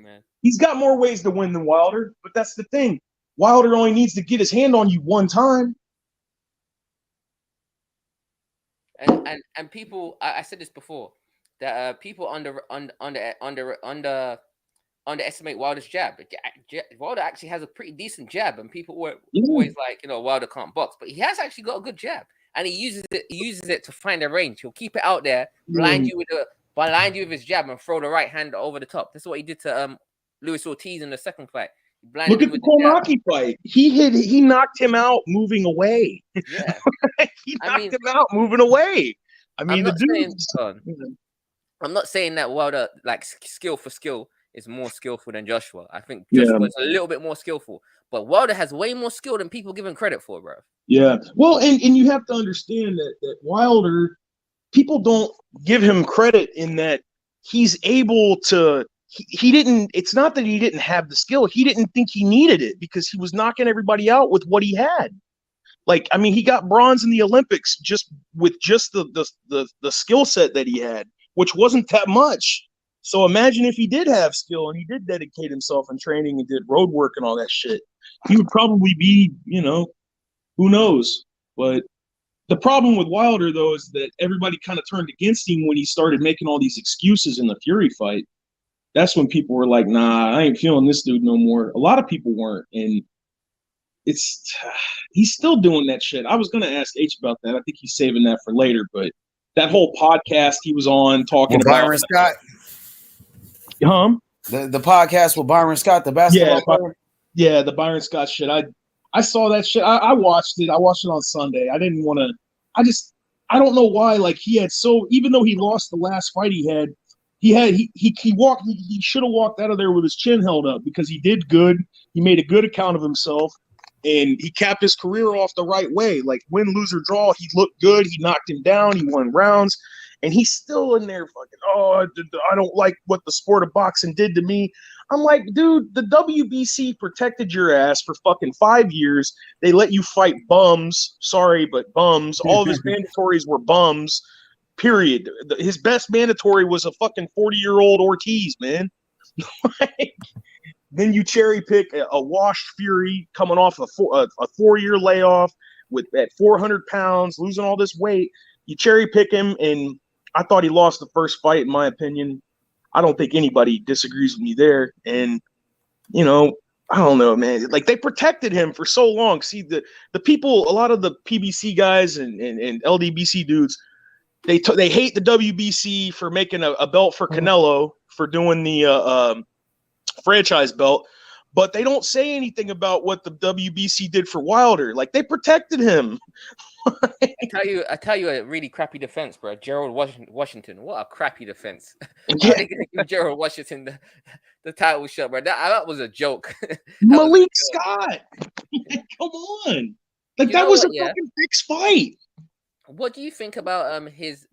man. He's got more ways to win than Wilder, but that's the thing. Wilder only needs to get his hand on you one time. And people, I said this before, that people underestimate Wilder's jab. Wilder actually has a pretty decent jab, and people were always like, you know, Wilder can't box, but he has actually got a good jab, and he uses it to find a range. He'll keep it out there, blind you with his jab, and throw the right hand over the top. This is what he did to Luis Ortiz in the second fight. Look at the Kolnacki fight. He knocked him out moving away. Yeah, he knocked him out moving away. I mean, I'm not saying that Wilder, like, skill for skill, is more skillful than Joshua. I think Joshua's a little bit more skillful, but Wilder has way more skill than people give him credit for, bro. Yeah. Well, and you have to understand that Wilder, people don't give him credit in that he's able to. He didn't. It's not that he didn't have the skill. He didn't think he needed it because he was knocking everybody out with what he had. Like, I mean, he got bronze in the Olympics with the skill set that he had, which wasn't that much. So imagine if he did have skill and he did dedicate himself in training and did road work and all that shit, he would probably be, you know, who knows. But the problem with Wilder, though, is that everybody kind of turned against him when he started making all these excuses in the Fury fight. That's when people were like, nah, I ain't feeling this dude no more. A lot of people weren't. And he's still doing that shit. I was going to ask H about that. I think he's saving that for later. But that whole podcast he was on talking about Byron Scott. The podcast with Byron Scott, the basketball player. Yeah, the Byron Scott shit. I saw that shit. I watched it. I watched it on Sunday. I didn't want to. I don't know why. Like, even though he lost the last fight he had, he should have walked out of there with his chin held up because he did good. He made a good account of himself, and he capped his career off the right way. Like, win, lose, or draw, he looked good. He knocked him down. He won rounds. And he's still in there fucking, I don't like what the sport of boxing did to me. I'm like, dude, the WBC protected your ass for fucking 5 years. They let you fight bums. Sorry, but bums. All of his mandatories were bums, period. His best mandatory was a fucking 40-year-old Ortiz, man. Then you cherry pick a washed Fury coming off a 4-year layoff at 400 pounds, losing all this weight. You cherry pick him, and I thought he lost the first fight, in my opinion. I don't think anybody disagrees with me there. And, you know, I don't know, man. Like, they protected him for so long. See, the people, a lot of the PBC guys and LDBC dudes, they hate the WBC for making a belt for Canelo, for doing the franchise belt, but they don't say anything about what the WBC did for Wilder. Like, they protected him. I tell you a really crappy defense, bro. Gerald Washington. What a crappy defense. Yeah. They give Gerald Washington the title shot, bro. That was a joke. Malik Scott. Come on. Like, that was a fucking fixed fight. What do you think about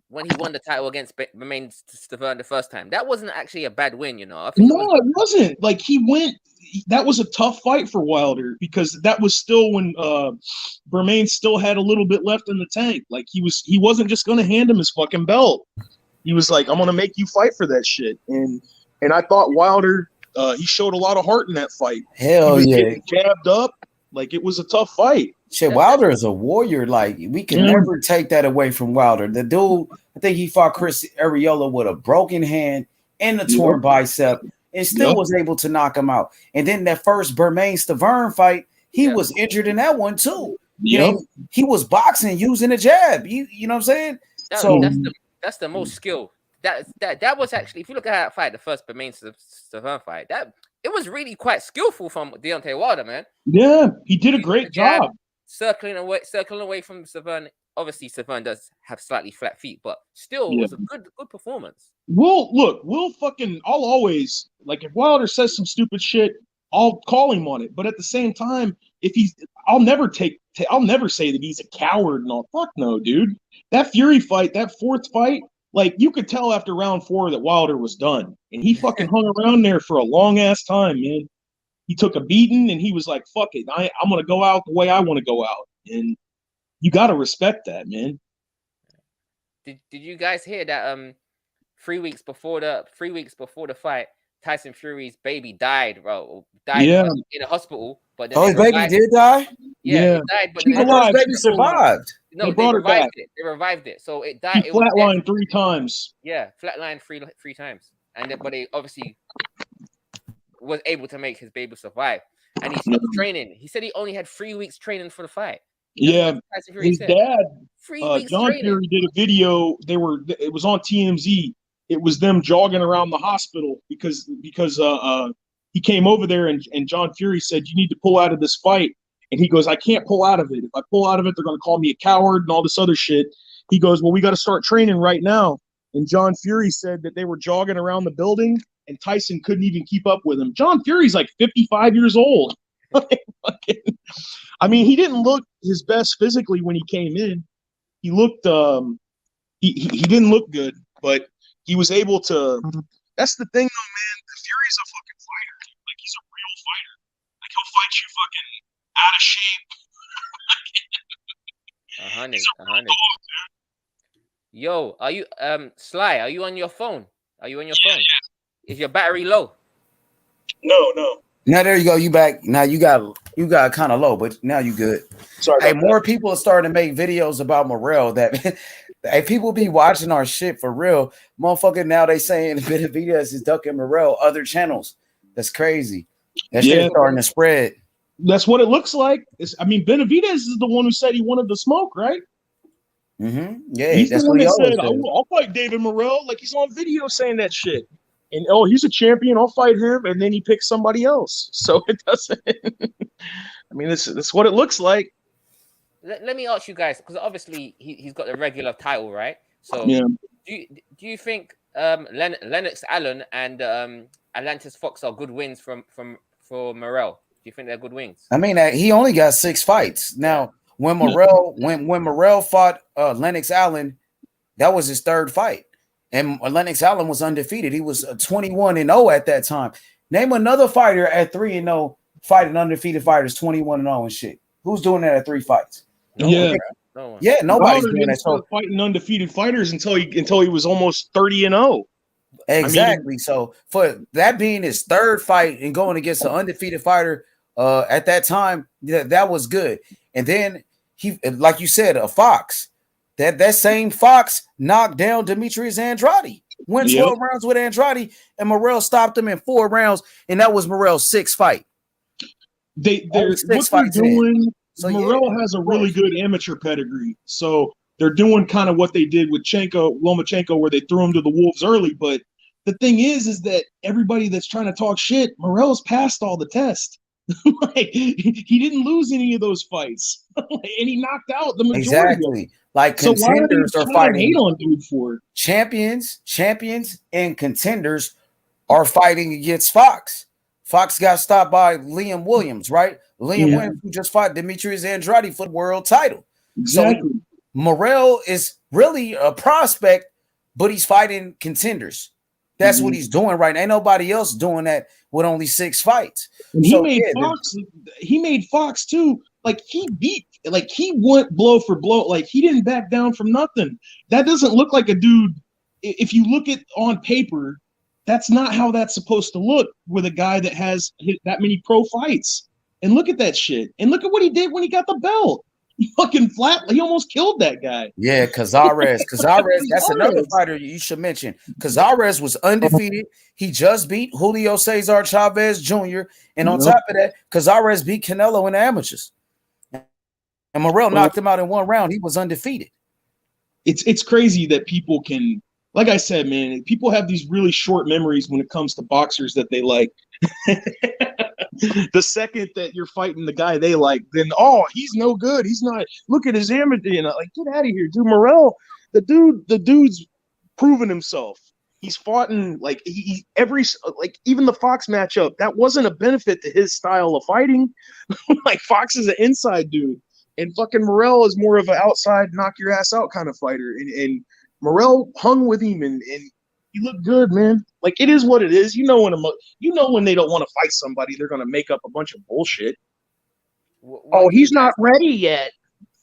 when he won the title against Romain Stavern the first time? That wasn't actually a bad win, you know. I think it wasn't. Like, that was a tough fight for Wilder because that was still when Romain still had a little bit left in the tank. Like, he wasn't just going to hand him his fucking belt. He was like, I'm going to make you fight for that shit. And I thought Wilder, he showed a lot of heart in that fight. Hell yeah. Getting jabbed up. Like, it was a tough fight. Shit, Wilder is a warrior. Like, we can never take that away from Wilder. The dude, I think he fought Chris Arreola with a broken hand and a torn bicep and still was able to knock him out. And then that first Romain Stavern fight, he was injured in that one too. Yep. He was boxing using a jab. You know what I'm saying? That's the most skill. That was actually, if you look at that fight, the first Bermain Savant fight, that it was really quite skillful from Deontay Wilder, man. Yeah, he did a great job. Circling away from Savant. Obviously, Savant does have slightly flat feet, but still, it was a good performance. I'll always, like, if Wilder says some stupid shit, I'll call him on it. But at the same time, I'll never say that he's a coward and all. Fuck no, dude. That Fury fight, that fourth fight, like, you could tell after round 4 that Wilder was done. And he fucking hung around there for a long ass time, man. He took a beating and he was like, fuck it. I'm going to go out the way I want to go out. And you got to respect that, man. Did you guys hear that 3 weeks before the fight, Tyson Fury's baby died, bro? Died in a hospital. But his baby did die? Yeah, he died. But his baby survived. No, they revived it. They revived it. So it died. He flatlined 3 times. Yeah, flatlined three times. But they obviously was able to make his baby survive. And he's still training. He said he only had 3 weeks training for the fight. Yeah, his dad, John Fury, did a video. It was on TMZ. It was them jogging around the hospital because he came over there and John Fury said, you need to pull out of this fight. And he goes, I can't pull out of it. If I pull out of it, they're going to call me a coward and all this other shit. He goes, well, we got to start training right now. And John Fury said that they were jogging around the building and Tyson couldn't even keep up with him. John Fury's like 55 years old. I mean, he didn't look his best physically when he came in. He looked he didn't look good, but he was able to. That's the thing, though, man. Fury's a fucking fighter. Like, he's a real fighter. Like, he'll fight you fucking out of shape. 100. Yo, are you Sly? Are you on your phone? Phone? Yeah. Is your battery low? No. Now there you go. You back. Now you got kind of low, but now you good. Sorry. Hey, more people are starting to make videos about Morrell. That hey, people be watching our shit for real, motherfucker. Now they saying Benavidez is ducking Morrell. Other channels. That's crazy. That shit starting to spread. That's what it looks like. Benavidez is the one who said he wanted the smoke, right? Mm-hmm. Yeah, he's the one that said, "I'll fight David Morrell." Like, he's on video saying that shit. And he's a champion. I'll fight him, and then he picks somebody else. So it doesn't. I mean, that's what it looks like. Let me ask you guys, because obviously he's got the regular title, right? So do you think Lennox Allen and Atlantis Fox are good wins for Morrell? Do you think they're good wins? I mean, he only got 6 fights. Now, when Morrell fought Lennox Allen, that was his 3rd fight. And Lennox Allen was undefeated. He was 21-0 at that time. Name another fighter at 3-0 fighting undefeated fighters 21-0 and shit. Who's doing that at 3 fights? No one. Yeah, nobody's doing that. So fighting undefeated fighters until he was almost 30-0. Exactly. So for that being his 3rd fight and going against an undefeated fighter at that time, that was good. And then he, like you said, a Fox. That same Fox knocked down Demetrius Andrade. Went 12 rounds with Andrade, and Morrell stopped him in 4 rounds, and that was Morrell's 6th fight. Morrell has a really good amateur pedigree, so they're doing kind of what they did with Lomachenko, where they threw him to the wolves early. But the thing is that everybody that's trying to talk shit, Morrell's passed all the tests. Like, he didn't lose any of those fights, and he knocked out the majority. Exactly. Like, contenders are fighting. Hate on dude for champions, and contenders are fighting against Fox. Fox got stopped by Liam Williams, right? Williams, who just fought Demetrius Andrade for the world title. Exactly. So Morrell is really a prospect, but he's fighting contenders. That's what he's doing right now. Ain't nobody else doing that with only 6 fights. And he made Fox too. Like, he went blow for blow. Like, he didn't back down from nothing. That doesn't look like a dude. If you look at on paper, that's not how that's supposed to look with a guy that has that many pro fights. And look at that shit. And look at what he did when he got the belt. He fucking he almost killed that guy. Yeah, Cazares, that's another fighter you should mention. Cazares was undefeated. He just beat Julio Cesar Chavez Jr. And on top of that, Cazares beat Canelo in the amateurs. And Morrell knocked him out in one round. He was undefeated. It's crazy that people can, like I said, man, people have these really short memories when it comes to boxers that they like. The second that you're fighting the guy they like, then he's no good. He's not. Look at his amateur. Like, get out of here, dude. Morrell, the dude's proven himself. He's fought in like even the Fox matchup. That wasn't a benefit to his style of fighting. Like, Fox is an inside dude, and fucking Morrell is more of an outside, knock your ass out kind of fighter. And Morrell hung with him, and he looked good, man. Like, it is what it is. When they don't want to fight somebody, they're gonna make up a bunch of bullshit. He's not ready yet.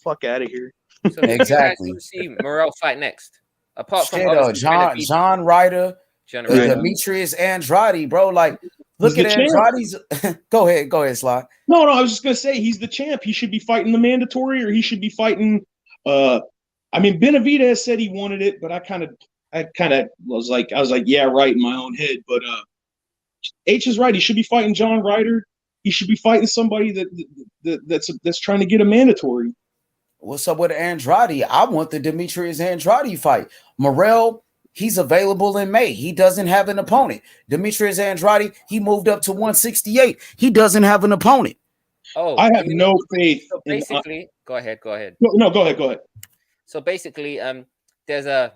Fuck out of here. So exactly. See Morrell fight next. Apart from John Ryder, Demetrius Andrade, bro. Like, look at Andrade's. Go ahead, Sly. No, I was just gonna say he's the champ. He should be fighting the mandatory, or he should be fighting. Benavidez said he wanted it, but I kind of was like, yeah, right, in my own head. But H is right. He should be fighting John Ryder. He should be fighting somebody that's trying to get a mandatory. What's up with Andrade? I want the Demetrius Andrade fight. Morrell, he's available in May. He doesn't have an opponent. Demetrius Andrade, he moved up to 168. He doesn't have an opponent. I have no faith. So basically, go ahead. No, go ahead. So basically, there's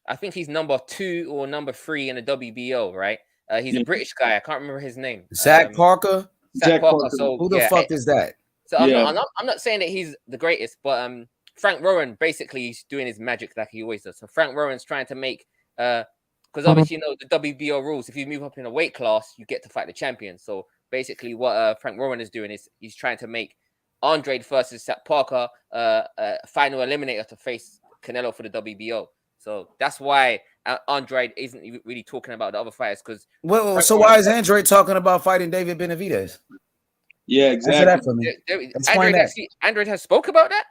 I think he's number 2 or number 3 in the WBO, right? He's a British guy. I can't remember his name. Zach Parker. Zach Parker. So who the fuck is that? So I'm not saying that he's the greatest, but Frank Rowan basically he's doing his magic like he always does. So Frank Rowan's trying to make because obviously the WBO rules. If you move up in a weight class, you get to fight the champion. So basically, what Frank Rowan is doing is he's trying to make Andrade versus Zach Parker final eliminator to face Canelo for the WBO. So that's why Andrade isn't really talking about the other fighters. Because why is Andrade talking about fighting David Benavidez? Yeah, exactly. Andrade has spoke about that.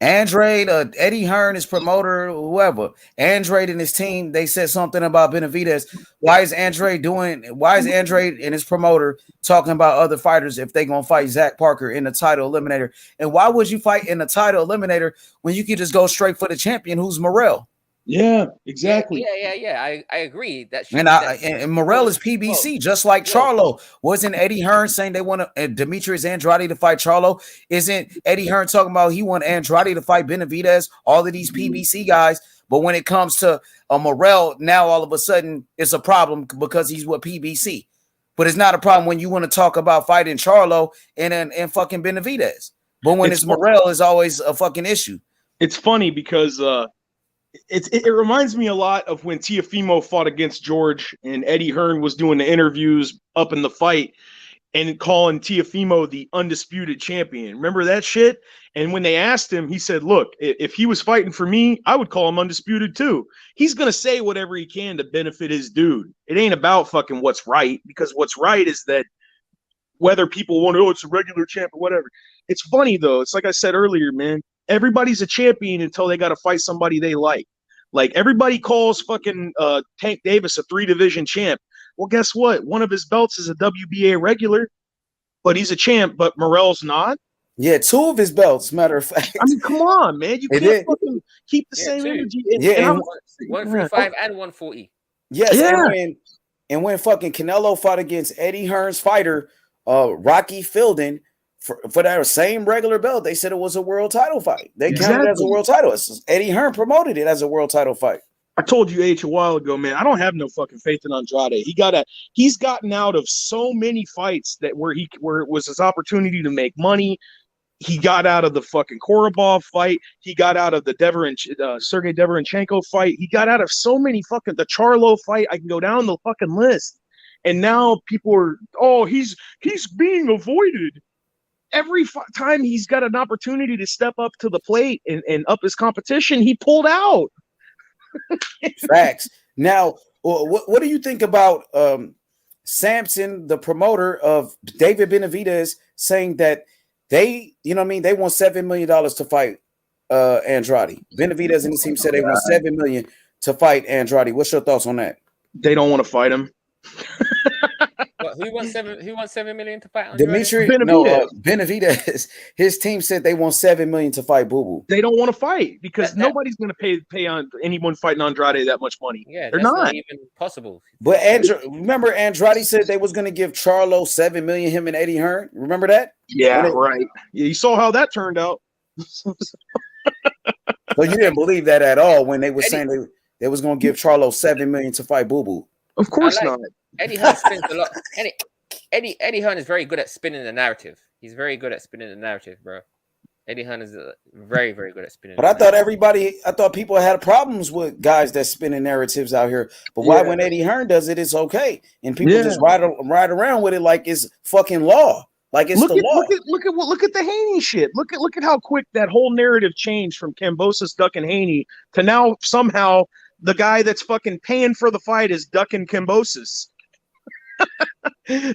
Andrade, Eddie Hearn, his promoter, whoever. Andrade and his team, they said something about Benavidez. Why is Andrade and his promoter talking about other fighters if they're gonna fight Zach Parker in the title eliminator? And why would you fight in the title eliminator when you could just go straight for the champion, who's Morrell? Yeah, exactly. Yeah. I agree. And Morrell is PBC, just like Charlo. Wasn't Eddie Hearn saying they want Demetrius Andrade to fight Charlo? Isn't Eddie Hearn talking about he want Andrade to fight Benavidez? All of these PBC guys. But when it comes to Morrell, now all of a sudden it's a problem because he's with PBC. But it's not a problem when you want to talk about fighting Charlo and fucking Benavidez. But when it's Morrell, it's always a fucking issue. It's funny because it reminds me a lot of when Teofimo fought against George and Eddie Hearn was doing the interviews up in the fight and calling Teofimo the undisputed champion. Remember that shit? And when they asked him, he said, look, if he was fighting for me, I would call him undisputed too. He's going to say whatever he can to benefit his dude. It ain't about fucking what's right, because what's right is that whether people want to, it's a regular champ or whatever. It's funny, though. It's like I said earlier, man. Everybody's a champion until they got to fight somebody they like. Like, everybody calls fucking Tank Davis a 3-division champ. Well, guess what? One of his belts is a WBA regular, but he's a champ, but Morrell's not. Yeah, 2 of his belts, matter of fact. I mean, come on, man. You can't fucking keep the same 2. energy. And 135 and 140. Yes, yeah. And when fucking Canelo fought against Eddie Hearn's fighter, Rocky Fielding, for that same regular belt, they said it was a world title fight. They counted it as a world title. Eddie Hearn promoted it as a world title fight. I told you H a while ago, man. I don't have no fucking faith in Andrade. He's gotten out of so many fights where it was his opportunity to make money. He got out of the fucking Korobov fight. He got out of the Sergey Deverenchenko fight. He got out of so many fucking the Charlo fight. I can go down the fucking list. And now people are, he's being avoided. Every time he's got an opportunity to step up to the plate and up his competition, he pulled out. Facts. Now, what do you think about Sampson, the promoter of David Benavidez, saying that They, you know what I mean? They want $7 million to fight Andrade. Benavidez and his team said they want $7 million to fight Andrade. What's your thoughts on that? They don't want to fight him. What, who wants $7 million to fight Andrade? Benavidez. His team said they want $7 million to fight Boo Boo. They don't want to fight because nobody's going to pay on anyone fighting Andrade that much money. Yeah, they're not even possible. But remember, Andrade said they was going to give Charlo $7 million. Him and Eddie Hearn. Remember that? Yeah, right. Yeah, you saw how that turned out. So you didn't believe that at all when they were saying they was going to give Charlo $7 million to fight Boo Boo. Of course not. Eddie Hearn spins a lot. Eddie Hearn is very good at spinning the narrative. He's very good at spinning the narrative, bro. Eddie Hearn is very, very good at spinning. But I thought people had problems with guys that spinning narratives out here. But why when Eddie Hearn does it, it's okay, and people just ride around with it like it's fucking law, like it's the law. Look at the Haney shit. Look at how quick that whole narrative changed from Kambosos ducking Haney to now somehow the guy that's fucking paying for the fight is ducking Kambosos.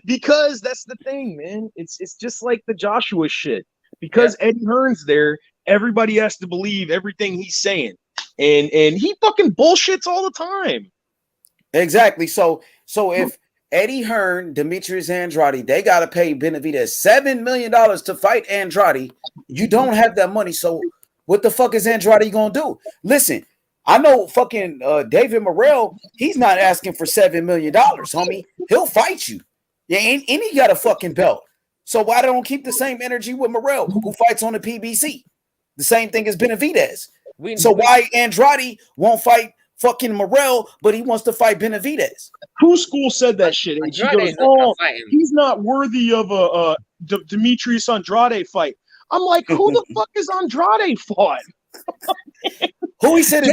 Because that's the thing, man. It's just like the Joshua shit. Because Eddie Hearn's there, everybody has to believe everything he's saying, and he fucking bullshits all the time. Exactly. So if Eddie Hearn, Demetrius Andrade, they gotta pay Benavidez $7 million to fight Andrade. You don't have that money, so what the fuck is Andrade gonna do? Listen, I know fucking David Morrell, he's not asking for $7 million, homie. He'll fight you. Yeah, and he got a fucking belt. So why don't keep the same energy with Morrell, who fights on the PBC? The same thing as Benavidez. Why Andrade won't fight fucking Morrell, but he wants to fight Benavidez? Whose school said that shit? And she goes, he's not worthy of a Demetrius Andrade fight. I'm like, who the fuck is Andrade fought? Who he said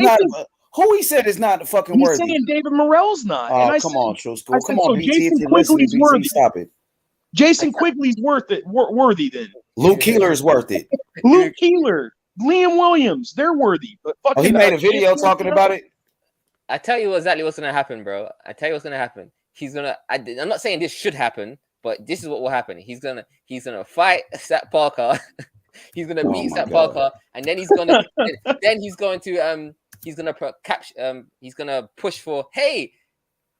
is not fucking worthy. He's saying David Morrell's not. Oh, and come on, True School. Come on, BT. Jason Quigley's worthy. Stop it. Jason Quigley's worthy then. Luke Keeler is worth it. Luke Keeler, Liam Williams, they're worthy. But he made a video talking about it. I tell you exactly what's gonna happen, bro. I tell you what's gonna happen. I'm not saying this should happen, but this is what will happen. He's gonna fight Sat Parker. He's gonna beat Sat Parker, and then he's gonna he's gonna push for, hey,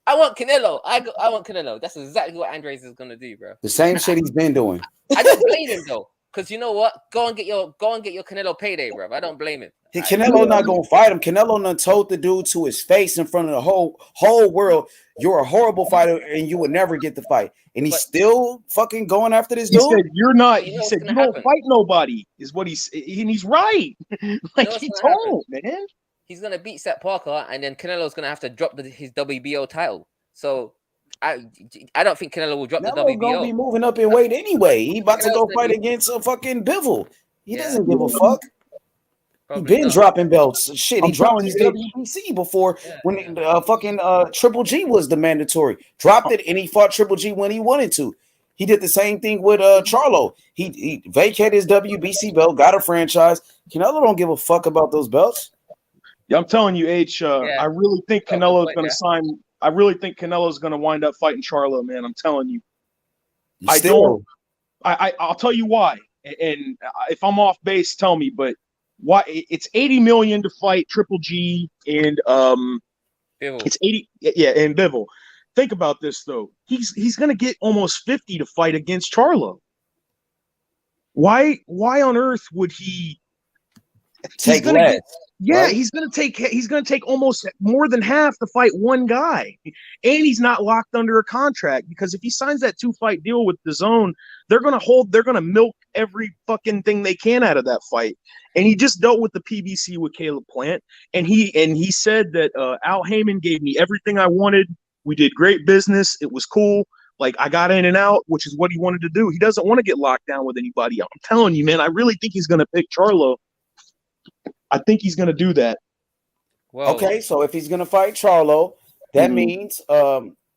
I want Canelo. I want Canelo. That's exactly what Andres is gonna do, bro. The same shit he's been doing. I don't blame him though, because you know what? Go and get your Canelo payday, bro. I don't blame him. Canelo not gonna fight him. Canelo done told the dude to his face in front of the whole world, "You're a horrible fighter, and you would never get the fight." And he's still fucking going after this dude. He said, "You're not." He said, "You don't fight nobody." Is what he's, and he's right. Like he told, man. He's gonna beat Seth Parker, and then Canelo's gonna have to drop his WBO title. So I don't think Canelo will drop the WBO. Gonna be moving up in weight anyway. He about to go fight against a fucking Bivol. He doesn't give a fuck. He been dropping belts. Shit, he dropped his WBC before when fucking Triple G was the mandatory. Dropped it, and he fought Triple G when he wanted to. He did the same thing with Charlo. He vacated his WBC belt, got a franchise. Canelo don't give a fuck about those belts. Yeah, I'm telling you, H. I really think Canelo's going to sign. I really think Canelo's going to wind up fighting Charlo, man. I'm telling you. I'll tell you why. And if I'm off base, tell me. But why? It's $80 million to fight Triple G and Bivol. It's 80. Yeah, and Bivol. Think about this though. He's going to get almost 50 to fight against Charlo. Why on earth would he take less? Yeah, right? He's gonna take almost more than half to fight one guy, and he's not locked under a contract, because if he signs that 2-fight deal with DAZN, they're gonna milk every fucking thing they can out of that fight. And he just dealt with the PBC with Caleb Plant, and he said that Al Heyman gave me everything I wanted. We did great business. It was cool. Like, I got in and out, which is what he wanted to do. He doesn't want to get locked down with anybody. I'm telling you, man. I really think he's gonna pick Charlo. I think he's going to do that. Well, okay, so if he's going to fight Charlo, that means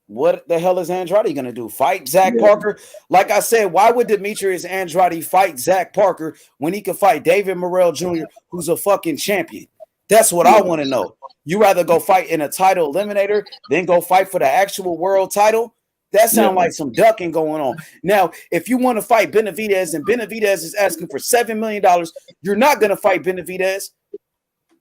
what the hell is Andrade going to do? Fight Zach Parker? Like I said, why would Demetrius Andrade fight Zach Parker when he could fight David Morrell Jr., who's a fucking champion? That's what I want to know. You rather go fight in a title eliminator than go fight for the actual world title? That sounds like some ducking going on. Now, if you want to fight Benavidez and Benavidez is asking for $7 million, you're not going to fight Benavidez.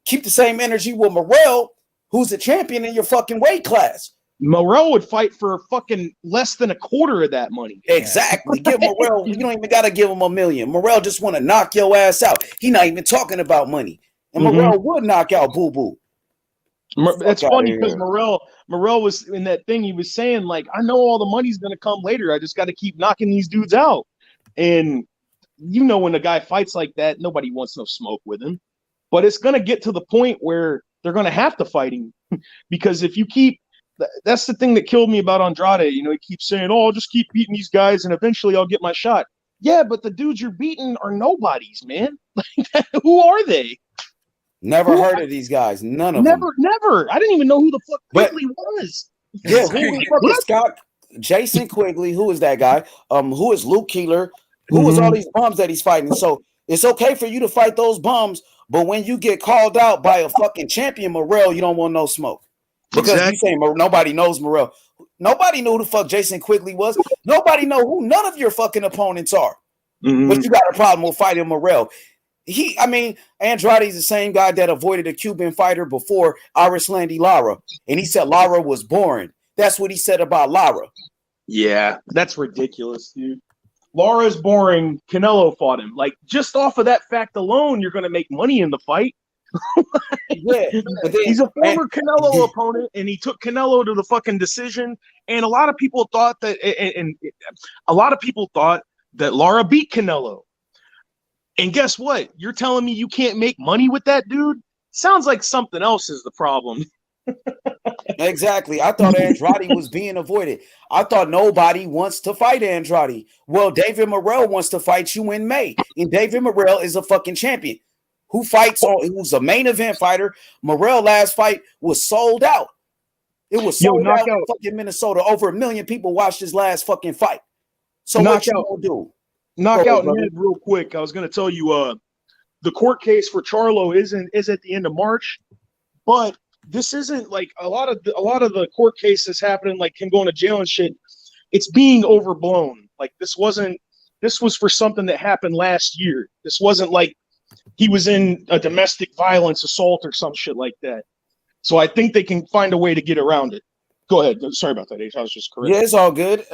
Keep the same energy with Morrell, who's a champion in your fucking weight class. Morrell would fight for fucking less than a quarter of that money. Exactly. Give Morrell, you don't even got to give him $1 million. Morrell just want to knock your ass out. He not even talking about money. And Morrell would knock out Boo Boo. That's funny because Morrell was in that thing. He was saying, like, I know all the money's going to come later. I just got to keep knocking these dudes out. And you know, when a guy fights like that, nobody wants no smoke with him. But it's going to get to the point where they're going to have to fight him because if you keep – that's the thing that killed me about Andrade. You know, he keeps saying, oh, I'll just keep beating these guys and eventually I'll get my shot. Yeah, but the dudes you're beating are nobodies, man. Who are they? Never heard of these guys. None of them. Never. I didn't even know who the fuck Quigley was. Yeah, who the fuck is Scott? Jason Quigley. Who is that guy? Who is Luke Keeler? Who is all these bums that he's fighting? So it's okay for you to fight those bums, but when you get called out by a fucking champion, Morrell, you don't want no smoke. Because you say nobody knows Morrell. Nobody knew who the fuck Jason Quigley was. Nobody know who none of your fucking opponents are. But you got a problem with fighting Morrell. Andrade is the same guy that avoided a Cuban fighter before Landy Lara. And he said Lara was boring. That's what he said about Lara. Yeah, that's ridiculous, dude. Lara's boring. Canelo fought him. Like, just off of that fact alone, you're going to make money in the fight. But then, he's a former Canelo opponent, and he took Canelo to the fucking decision. And a lot of people thought that, that Lara beat Canelo. And guess what? You're telling me you can't make money with that dude? Sounds like something else is the problem. Exactly. I thought Andrade was being avoided. I thought nobody wants to fight Andrade. Well, David Morrell wants to fight you in May, and David Morrell is a fucking champion who's a main event fighter. Morrell last fight was sold out. It was sold out in fucking Minnesota. Over 1 million people watched his last fucking fight. So what you gonna do? Knockout Ned real quick. I was gonna tell you the court case for Charlo is at the end of March, but this isn't like a lot of the court cases happening, like him going to jail and shit. It's being overblown. Like this was for something that happened last year. This wasn't like he was in a domestic violence assault or some shit like that. So I think they can find a way to get around it. Go ahead. Sorry about that, Ace. I was just correct. Yeah, it's all good.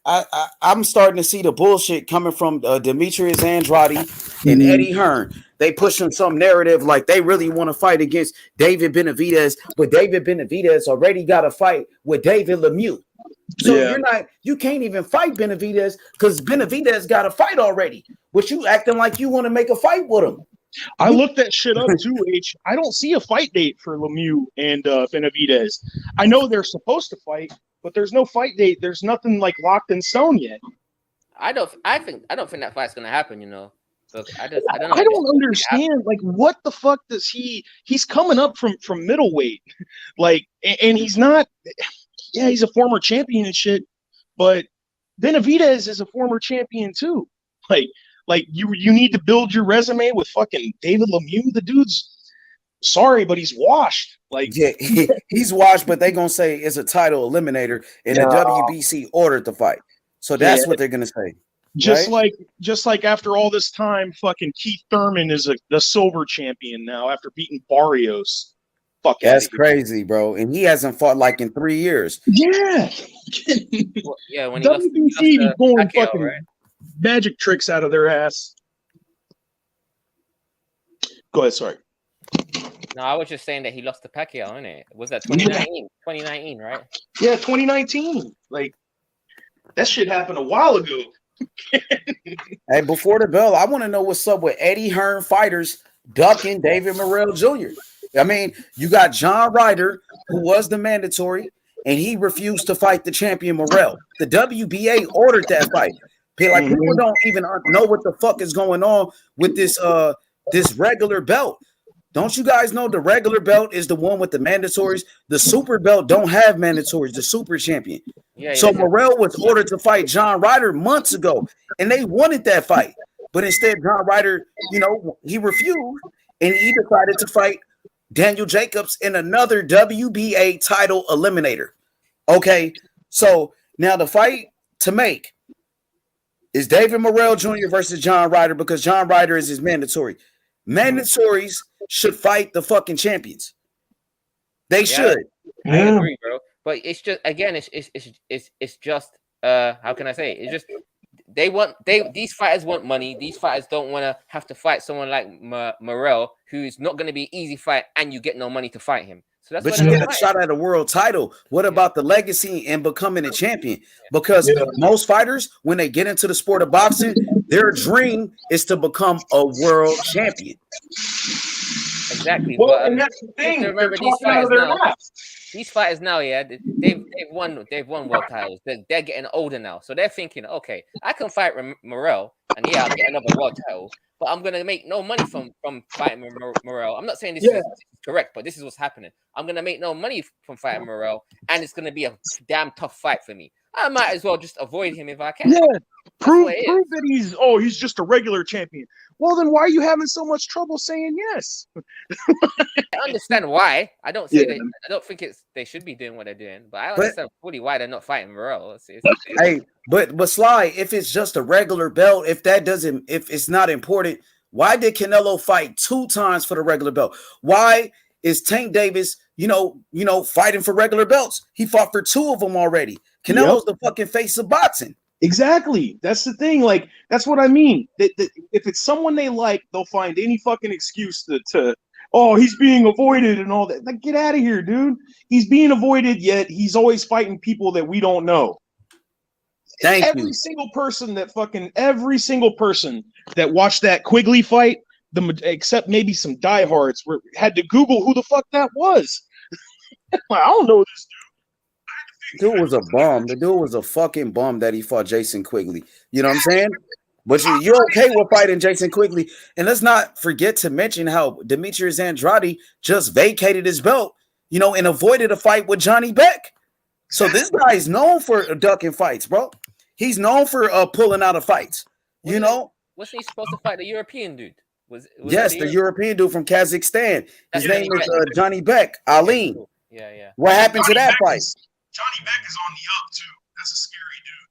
I'm starting to see the bullshit coming from Demetrius Andrade and Eddie Hearn. They pushing some narrative like they really want to fight against David Benavidez, but David Benavidez already got a fight with David Lemieux. So you can't even fight Benavidez because Benavidez got a fight already, but you acting like you want to make a fight with him. I looked that shit up too, H. I don't see a fight date for Lemieux and Benavidez. I know they're supposed to fight, but there's no fight date. There's nothing like locked in stone yet. I don't think that fight's gonna happen. You know, so I don't know. I don't understand. Like, what the fuck does he's coming up from middleweight, like, and he's not. Yeah, he's a former champion and shit, but Benavidez is a former champion too. Like you need to build your resume with fucking David Lemieux. The dude's sorry, but he's washed. Like, yeah, he's washed, but they're gonna say it's a title eliminator, and the WBC ordered the fight. So that's what they're gonna say. Just like after all this time, fucking Keith Thurman is the silver champion now after beating Barrios. Fuck, that's crazy, bro. And he hasn't fought like in 3 years. Yeah. Well, yeah, when WBC he is pulling Pacquiao, fucking right? magic tricks out of their ass. Go ahead, sorry. No, I was just saying that he lost to Pacquiao, innit? Was that 2019? 2019, right? Yeah, 2019. Like, that shit happened a while ago. Hey, before the bell, I want to know what's up with Eddie Hearn fighters ducking David Morrell Jr. I mean, you got John Ryder, who was the mandatory, and he refused to fight the champion Morrell. The WBA ordered that fight. Like, people don't even know what the fuck is going on with this regular belt. Don't you guys know the regular belt is the one with the mandatories? The super belt don't have mandatories, the super champion. So Morrell was ordered to fight John Ryder months ago, and they wanted that fight. But instead, John Ryder, he refused, and he decided to fight Daniel Jacobs in another WBA title eliminator. Okay, So now the fight to make is David Morrell Jr. versus John Ryder, because John Ryder is his mandatory. Mandatories should fight the fucking champions. They should. I agree, bro. But it's just, again, it's just how can I say it? It's just these fighters want money. These fighters don't want to have to fight someone like Morrell, who's not going to be an easy fight, and you get no money to fight him. So that's, but you get a shot at a world title. What about the legacy and becoming a champion? Because most fighters, when they get into the sport of boxing, their dream is to become a world champion. Exactly. Well, but and that's the thing. Remember, these fighters now, they've won world titles. They're getting older now, so they're thinking, okay, I can fight Morrell, and I'll get another world title, but I'm gonna make no money from fighting Morrell. I'm not saying this is correct, but this is what's happening. I'm gonna make no money from fighting Morrell, and it's gonna be a damn tough fight for me. I might as well just avoid him if I can. Yeah, prove that he's just a regular champion. Well, then why are you having so much trouble saying yes? I understand why. I don't say that. I don't think they should be doing what they're doing, but I understand fully why they're not fighting Morrell. Hey, but Sly, if it's just a regular belt, if it's not important, why did Canelo fight 2 times for the regular belt? Why is Tank Davis, fighting for regular belts? He fought for 2 of them already. Canelo's the fucking face of boxing. Exactly. That's the thing. Like, that's what I mean. If it's someone they like, they'll find any fucking excuse to he's being avoided and all that. Like, get out of here, dude. He's being avoided, yet he's always fighting people that we don't know. Every single person that watched that Quigley fight, except maybe some diehards, had to Google who the fuck that was. I don't know this dude. Dude was a bum. The dude was a fucking bum that he fought Jason Quigley. You know what I'm saying? But you're okay with fighting Jason Quigley. And let's not forget to mention how Demetrius Andrade just vacated his belt, and avoided a fight with Johnny Beck. So this guy is known for ducking fights, bro. He's known for pulling out of fights. Wasn't he supposed to fight the European dude? Yes, the European dude from Kazakhstan. His name is Johnny Beck. Ali. Yeah. What happened to that fight? Johnny Beck is on the up too. That's a scary dude.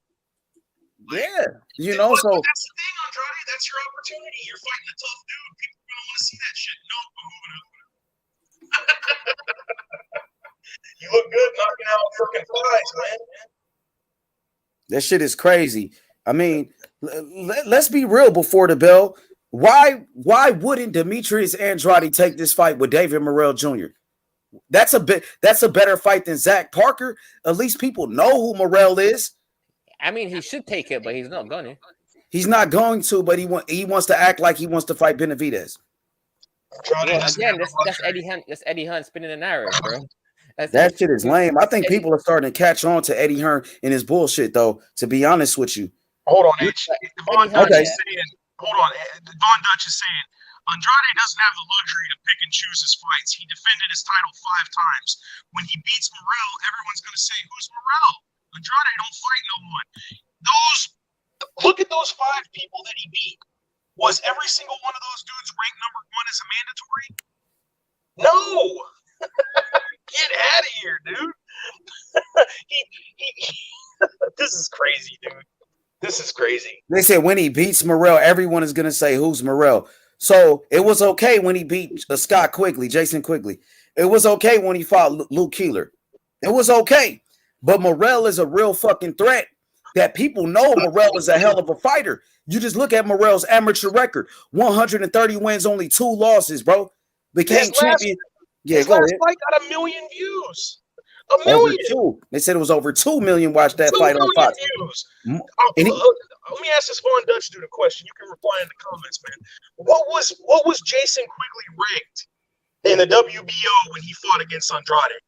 So that's the thing, Andrade. That's your opportunity. You're fighting a tough dude. People are gonna want to see that shit. No, you look good knocking out freaking flies, man. That shit is crazy. I mean, let's be real before the bell. Why wouldn't Demetrius Andrade take this fight with David Morrell Jr.? That's a better fight than Zach Parker. At least people know who Morrell is. I mean, he should take it, but he's not going to. He's not going to, but he wants to act like he wants to fight Benavidez. Well, again, that's Eddie Hunt. That's Eddie Hunt spinning the narrative, bro. That shit is lame. I think people are starting to catch on to Eddie Hearn and his bullshit, though. To be honest with you. Hold on, Von Dutch is saying. Von Dutch is saying Andrade doesn't have the luxury to pick and choose his fights. He defended his title 5 times. When he beats Morrell, everyone's going to say, "Who's Morrell?" Andrade don't fight no one. Look at those 5 people that he beat. Was every single one of those dudes ranked number 1 as a mandatory? No. Get out of here, dude. This is crazy, dude. This is crazy. They said when he beats Morrell, everyone is going to say, "Who's Morrell?" So it was okay when he beat Jason Quigley. It was okay when he fought Luke Keeler. It was okay. But Morrell is a real fucking threat that people know. Morrell is a hell of a fighter. You just look at Morrell's amateur record. 130 wins, only 2 losses, bro. Became champion. His last fight got 1 million views. 1 million. They said it was over 2 million watched that fight on Fox. Views. Let me ask this Von Dutch dude a question. You can reply in the comments, man. What was Jason Quigley ranked in the WBO when he fought against Andrade?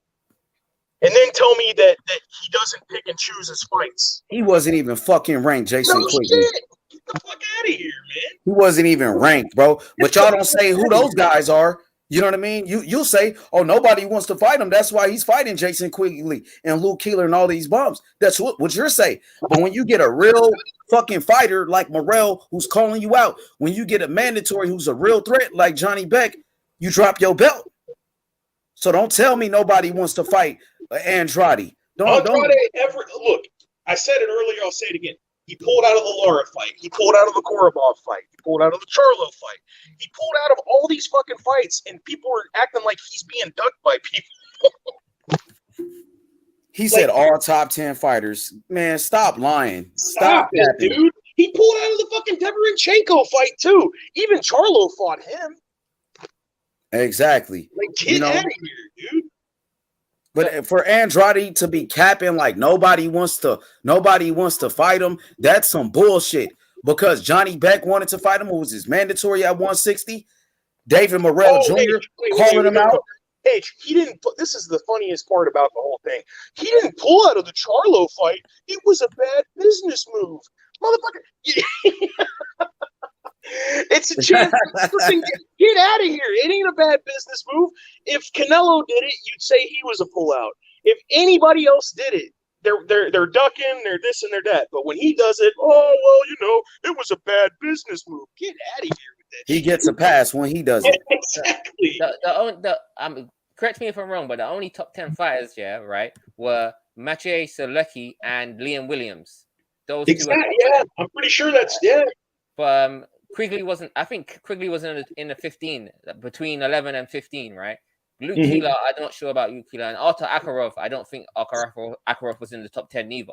And then tell me that he doesn't pick and choose his fights. He wasn't even fucking ranked, Jason Quigley. Shit. Get the fuck out of here, man. He wasn't even ranked, bro. But y'all don't say who those guys are. You know what I mean? You'll say, "Oh, nobody wants to fight him. That's why he's fighting Jason Quigley and Luke Keeler and all these bums." That's what you're saying. But when you get a real fucking fighter like Morrell who's calling you out, when you get a mandatory who's a real threat like Johnny Beck, you drop your belt. So don't tell me nobody wants to fight Andrade. Andrade ever look. I said it earlier. I'll say it again. He pulled out of the Lara fight. He pulled out of the Korobov fight. He pulled out of the Charlo fight. He pulled out of all these fucking fights, and people were acting like he's being ducked by people. He said all top 10 fighters. Man, stop lying. Stop it, dude. He pulled out of the fucking Deverenchenko fight, too. Even Charlo fought him. Exactly. Like, get out of here, dude. But for Andrade to be capping like nobody wants to fight him, that's some bullshit. Because Johnny Beck wanted to fight him, who was his mandatory at 160. David Morrell Jr. calling him out. H, he didn't. This is the funniest part about the whole thing. He didn't pull out of the Charlo fight. It was a bad business move, motherfucker. It's a chance to get out of here. It ain't a bad business move. If Canelo did it, you'd say he was a pullout. If anybody else did it, they're ducking, they're this and they're that. But when he does it, it was a bad business move. Get out of here with that. He gets a pass when he does it. Exactly. Correct me if I'm wrong, but the only top 10 fighters, were Maciej Sulecki and Liam Williams. Those two. Yeah, I'm pretty sure that's But Quigley wasn't. I think Quigley was in the 15, between 11 and 15, right? Luke Keeler, I'm not sure about Luke Keeler, and Artur Akarov. I don't think Akarov was in the top 10 either.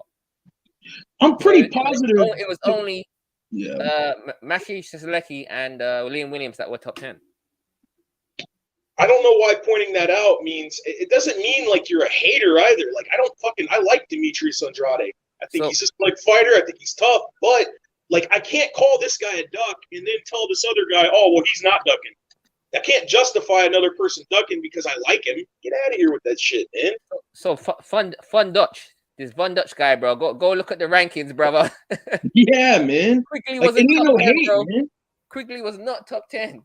I'm pretty positive. It was only Maciej Sulecki and Liam Williams that were top 10. I don't know why pointing that out means it doesn't mean like you're a hater either. Like I like Demetrius Andrade. I think he's just like fighter. I think he's tough, but like I can't call this guy a duck and then tell this other guy, oh well, he's not ducking. I can't justify another person ducking because I like him. Get out of here with that shit, man. So fun Dutch. This Von Dutch guy, bro. Go look at the rankings, brother. Yeah, man. Quigley wasn't top 10, bro. Man. Quigley was not top 10.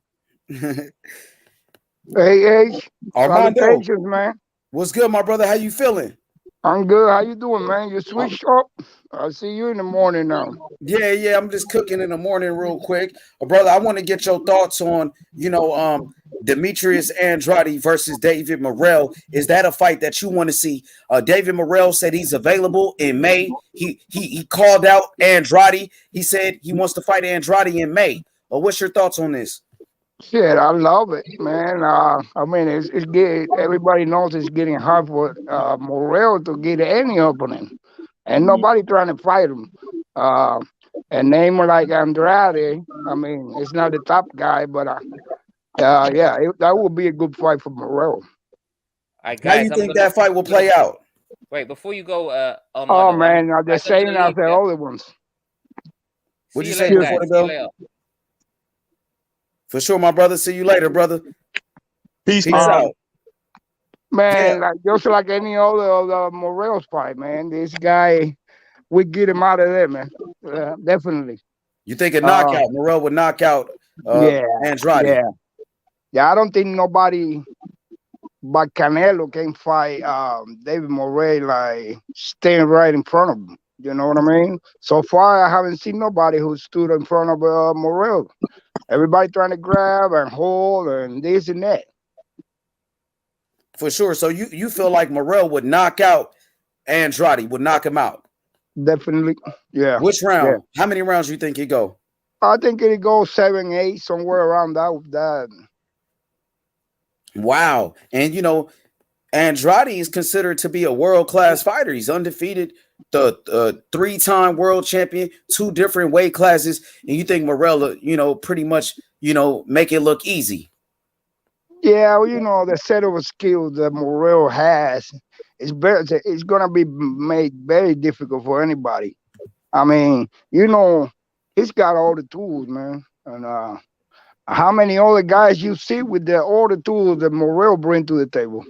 Hey, Armando, man. What's good, my brother? How you feeling? I'm good. How you doing, man? You switched up? I'll see you in the morning now. Yeah. I'm just cooking in the morning real quick. Brother, I want to get your thoughts on, Demetrius Andrade versus David Morrell. Is that a fight that you want to see? David Morrell said he's available in May. He called out Andrade. He said he wants to fight Andrade in May. What's your thoughts on this? Shit, I love it, man. I mean, it's good. Everybody knows it's getting hard for Morrell to get any opening, and nobody trying to fight him. A name like Andrade, I mean, it's not the top guy, but that would be a good fight for Morrell. How do you think that fight will play out? Wait, before you go, man, they're saying as the other ones. What'd you say before to go? For sure, my brother. See you later, brother. Peace out. Man, just like any other Morrell's fight, man. This guy, we get him out of there, man. Definitely. You think a knockout? Morrell would knock out Andrade? Yeah, I don't think nobody but Canelo can fight David Morrell like staying right in front of him. You know what I mean? So far, I haven't seen nobody who stood in front of Morrell. Everybody trying to grab and hold and this and that. For sure. So you feel like Morrell would knock out Andrade, would knock him out? Definitely. Yeah. Which round? Yeah. How many rounds do you think he'd go? I think it'd go 7, 8, somewhere around that. Wow. And Andrade is considered to be a world-class fighter. He's undefeated, the 3-time world champion, 2 different weight classes. And you think Morrell, pretty much, make it look easy? Yeah, well, the set of skills that Morrell has is better. It's gonna be made very difficult for anybody. I mean, he's got all the tools, man. And how many other guys you see with all the tools that Morrell bring to the table?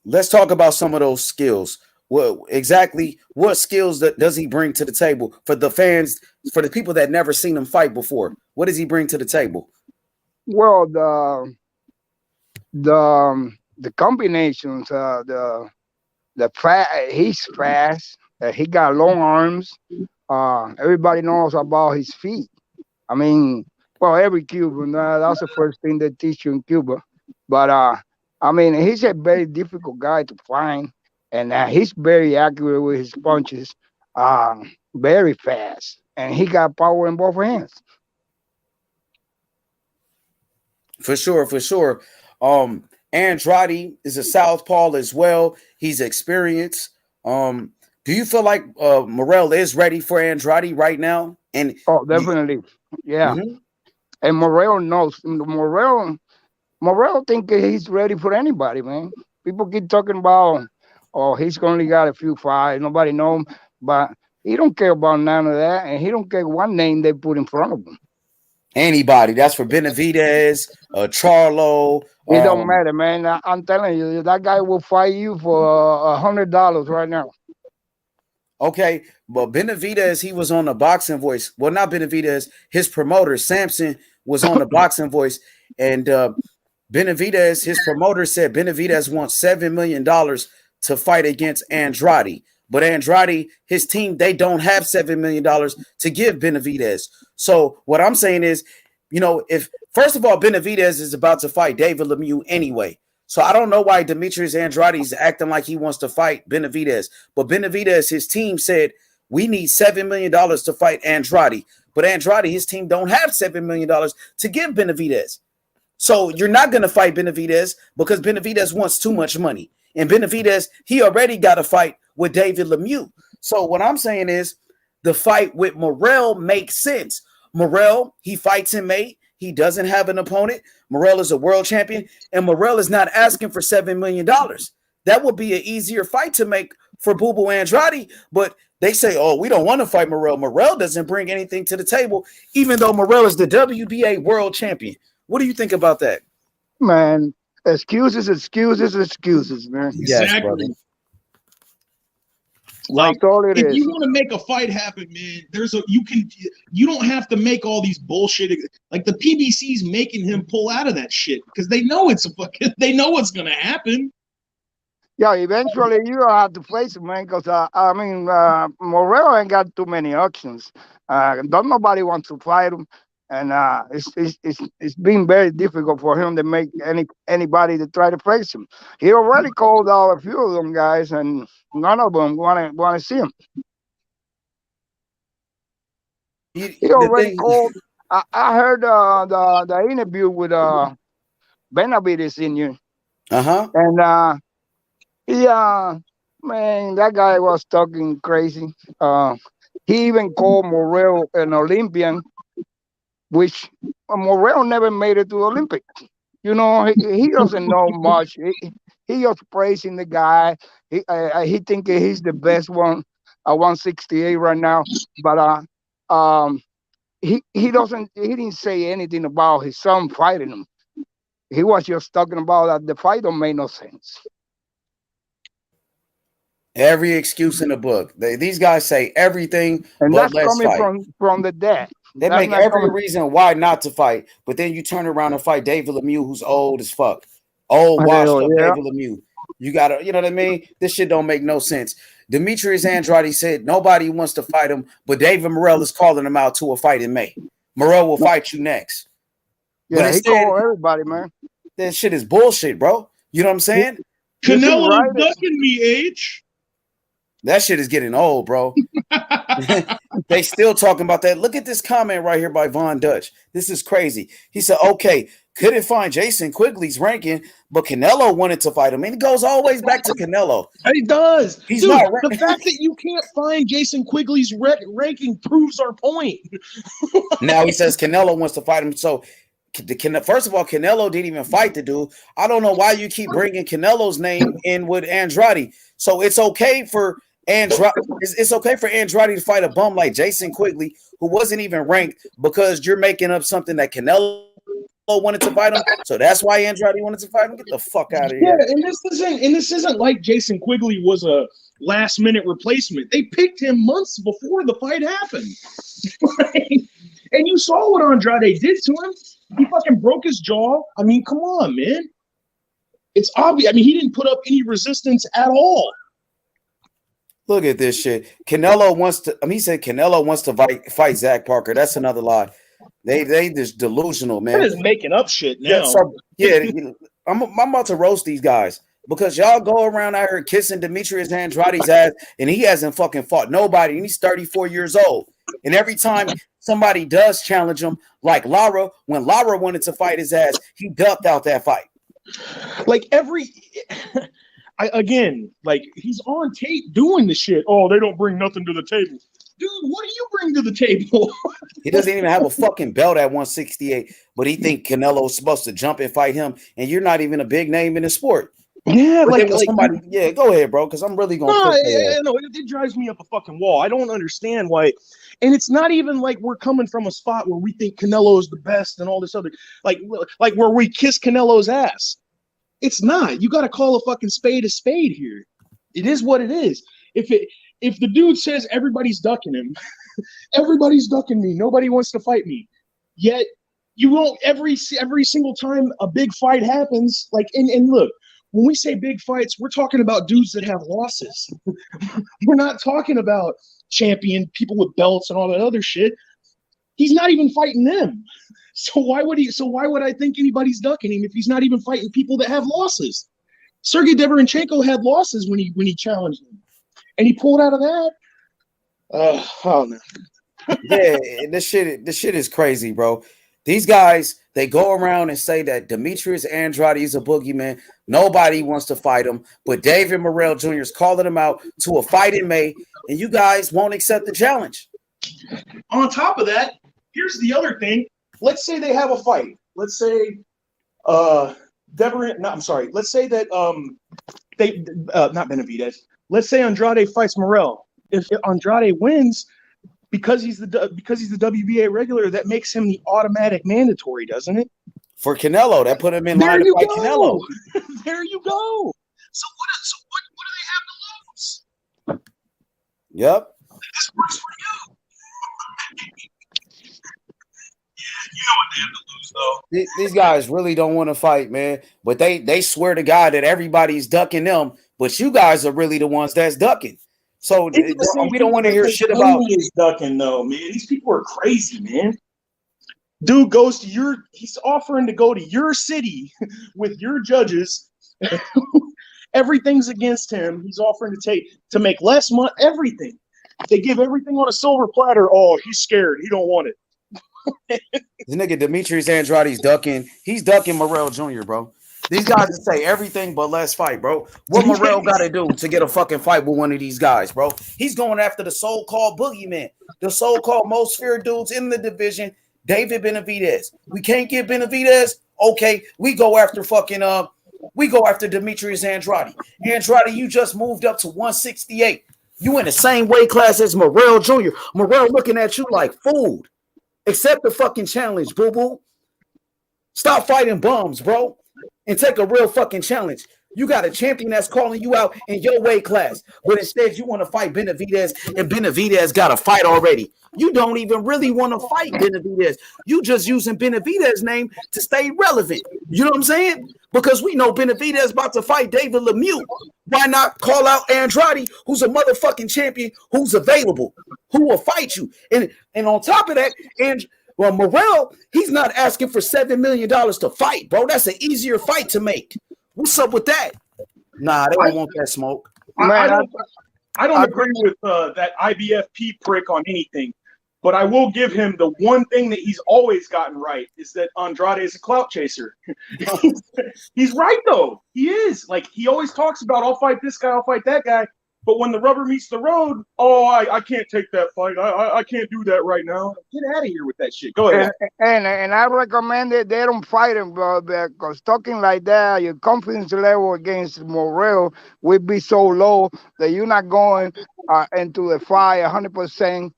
Let's talk about some of those skills. What skills does he bring to the table for the fans, for the people that never seen him fight before? What does he bring to the table? Well, the combinations, he's fast. He got long arms. Everybody knows about his feet. I mean, well, every Cuban, that's the first thing they teach you in Cuba. But I mean, he's a very difficult guy to find. and he's very accurate with his punches, very fast, and he got power in both hands. For sure, for sure. Andrade is a southpaw as well. He's experienced. Do you feel like Morrell is ready for Andrade right now? And definitely, yeah. Mm-hmm. And Morrell knows. Morrell think he's ready for anybody, man. People keep talking about, he's only got a few fights. Nobody know him, but he don't care about none of that, and he don't care what name they put in front of him. Anybody. That's for Benavidez, Charlo. It don't matter, man. I'm telling you, that guy will fight you for $100 right now. Okay, but Benavidez, he was on the Boxing Voice. Well, not Benavidez, his promoter, Samson, was on the Boxing Voice. And Benavidez, his promoter said Benavidez wants $7 million to fight against Andrade. But Andrade, his team, they don't have $7 million to give Benavidez. So what I'm saying is, if first of all, Benavidez is about to fight David Lemieux anyway. So I don't know why Demetrius Andrade is acting like he wants to fight Benavidez. But Benavidez, his team said, we need $7 million to fight Andrade. But Andrade, his team don't have $7 million to give Benavidez. So you're not going to fight Benavidez because Benavidez wants too much money. And Benavidez, he already got a fight with David Lemieux. So what I'm saying is the fight with Morrell makes sense. Morrell, he fights in May. He doesn't have an opponent. Morrell is a world champion, and Morrell is not asking for $7 million. That would be an easier fight to make for Boo Boo Andrade, but they say, we don't want to fight Morrell. Morrell doesn't bring anything to the table, even though Morrell is the WBA world champion. What do you think about that? Man, excuses, man. Exactly. Yes, brother. Like, if you want to make a fight happen, man, you don't have to make all these bullshit. Like the PBC's making him pull out of that shit because they know they know what's gonna happen. Yeah, eventually you have to face him, man. Because Morrell ain't got too many options. Don't nobody wants to fight him, and it's been very difficult for him to make anybody to try to face him. He already called out a few of them guys, and none of them want to see him. He already called. I heard the interview with Benavidez in you. And man, that guy was talking crazy. He even called Morrell an Olympian, which Morrell never made it to the Olympics. He doesn't know much. He just praising the guy. He think he's the best one at 168 right now. But he didn't say anything about his son fighting him. He was just talking about that the fight don't make no sense. Every excuse in the book. These guys say everything, and but that's coming from the dead. They make every reason why not to fight, but then you turn around and fight David Lemieux, who's old as fuck. Old, washed up David Lemieux. You gotta, you know what I mean? This shit don't make no sense. Demetrius Andrade said nobody wants to fight him, but David Morrell is calling him out to a fight in May. Morrell will fight you next. Yeah, he called everybody, man. That shit is bullshit, bro. You know what I'm saying? Canelo ducking me, H. That shit is getting old, bro. They still talking about that. Look at this comment right here by Von Dutch. This is crazy. He said, okay, couldn't find Jason Quigley's ranking, but Canelo wanted to fight him. And it goes always back to Canelo. It does. He's Dude, not the fact that you can't find Jason Quigley's ranking proves our point. Now he says Canelo wants to fight him. So, first of all, Canelo didn't even fight the dude. I don't know why you keep bringing Canelo's name in with Andrade. So it's okay for Andrade. It's okay for Andrade to fight a bum like Jason Quigley, who wasn't even ranked, because you're making up something that Canelo wanted to fight him. So that's why Andrade wanted to fight him. Get the fuck out of here. Yeah, and this isn't like Jason Quigley was a last minute replacement. They picked him months before the fight happened. And you saw what Andrade did to him. He fucking broke his jaw. I mean, come on, man. It's obvious. I mean, he didn't put up any resistance at all. Look at this shit. Canelo wants to. He said Canelo wants to fight Zach Parker. That's another lie. They just delusional, man. They're just making up shit now. I'm about to roast these guys. because y'all go around out here kissing Demetrius Andrade's ass, and he hasn't fucking fought nobody, and he's 34 years old. And every time somebody does challenge him, like Lara, when Lara wanted to fight his ass, he ducked out that fight. Like he's on tape doing the shit. Oh, they don't bring nothing to the table. Dude, what do you bring to the table? He doesn't even have a fucking belt at 168, but he think Canelo's supposed to jump and fight him, and you're not even a big name in the sport. Yeah, somebody. Yeah, go ahead, bro, because I'm really gonna. No, it drives me up a fucking wall. I don't understand why, and it's not even like we're coming from a spot where we think Canelo is the best and all this other, like where we kiss Canelo's ass. It's not. You got to call a fucking spade here. It is what it is. If the dude says everybody's ducking him, everybody's ducking me, nobody wants to fight me, yet you won't every single time a big fight happens. Like and look. When we say big fights, we're talking about dudes that have losses. We're not talking about champion people with belts and all that other shit. He's not even fighting them. So why would I think anybody's ducking him if he's not even fighting people that have losses? Sergey Deverenchenko had losses when he challenged him, and he pulled out of that. Oh no. Yeah, this shit is crazy, bro. These guys, they go around and say that Demetrius Andrade is a boogeyman. Nobody wants to fight him, but David Morrell Jr. is calling him out to a fight in May, and you guys won't accept the challenge. On top of that, here's the other thing. Let's say they have a fight. Let's say let's say that not Benavidez. Let's say Andrade fights Morrell. If Andrade wins, because he's the WBA regular, that makes him the automatic mandatory, doesn't it? For Canelo, that put him in line to fight Canelo. There you go. So what do they have to lose? Yep. This works for you. You know what they have to lose, though. These guys really don't want to fight, man. But they swear to God that everybody's ducking them, but you guys are really the ones that's ducking. So we don't want to hear shit about is ducking, though, man. These people are crazy, man. Dude goes to he's offering to go to your city with your judges. Everything's against him. He's offering to make less money. Everything. They give everything on a silver platter. Oh, he's scared. He don't want it. This nigga Demetrius Andrade's ducking. He's ducking Morrell Jr., bro. These guys that say everything but let's fight, bro. What Morrell got to do to get a fucking fight with one of these guys, bro? He's going after the so-called boogeyman, the so-called most feared dudes in the division, David Benavidez. We can't get Benavidez. Okay, we go after Demetrius Andrade. Andrade, you just moved up to 168. You in the same weight class as Morrell Jr. Morrell looking at you like food. Accept the fucking challenge, boo-boo. Stop fighting bums, bro. And take a real fucking challenge. You got a champion that's calling you out in your weight class, but instead you want to fight Benavidez, and Benavidez got a fight already. You don't even really want to fight Benavidez. You just using Benavidez's name to stay relevant. You know what I'm saying? Because we know Benavidez about to fight David Lemieux. Why not call out Andrade, who's a motherfucking champion, who's available, who will fight you? And on top of that, Morrell, he's not asking for $7 million to fight, bro. That's an easier fight to make. What's up with that? Nah, they don't want that smoke. I don't agree with that IBFP prick on anything, but I will give him the one thing that he's always gotten right is that Andrade is a clout chaser. He's right, though. He is. Like, he always talks about, I'll fight this guy, I'll fight that guy. But when the rubber meets the road, I can't take that fight. I can't do that right now. Get out of here with that shit. Go ahead. And I recommend that they don't fight him, bro, because talking like that, your confidence level against Morrell will be so low that you're not going into the fight 100%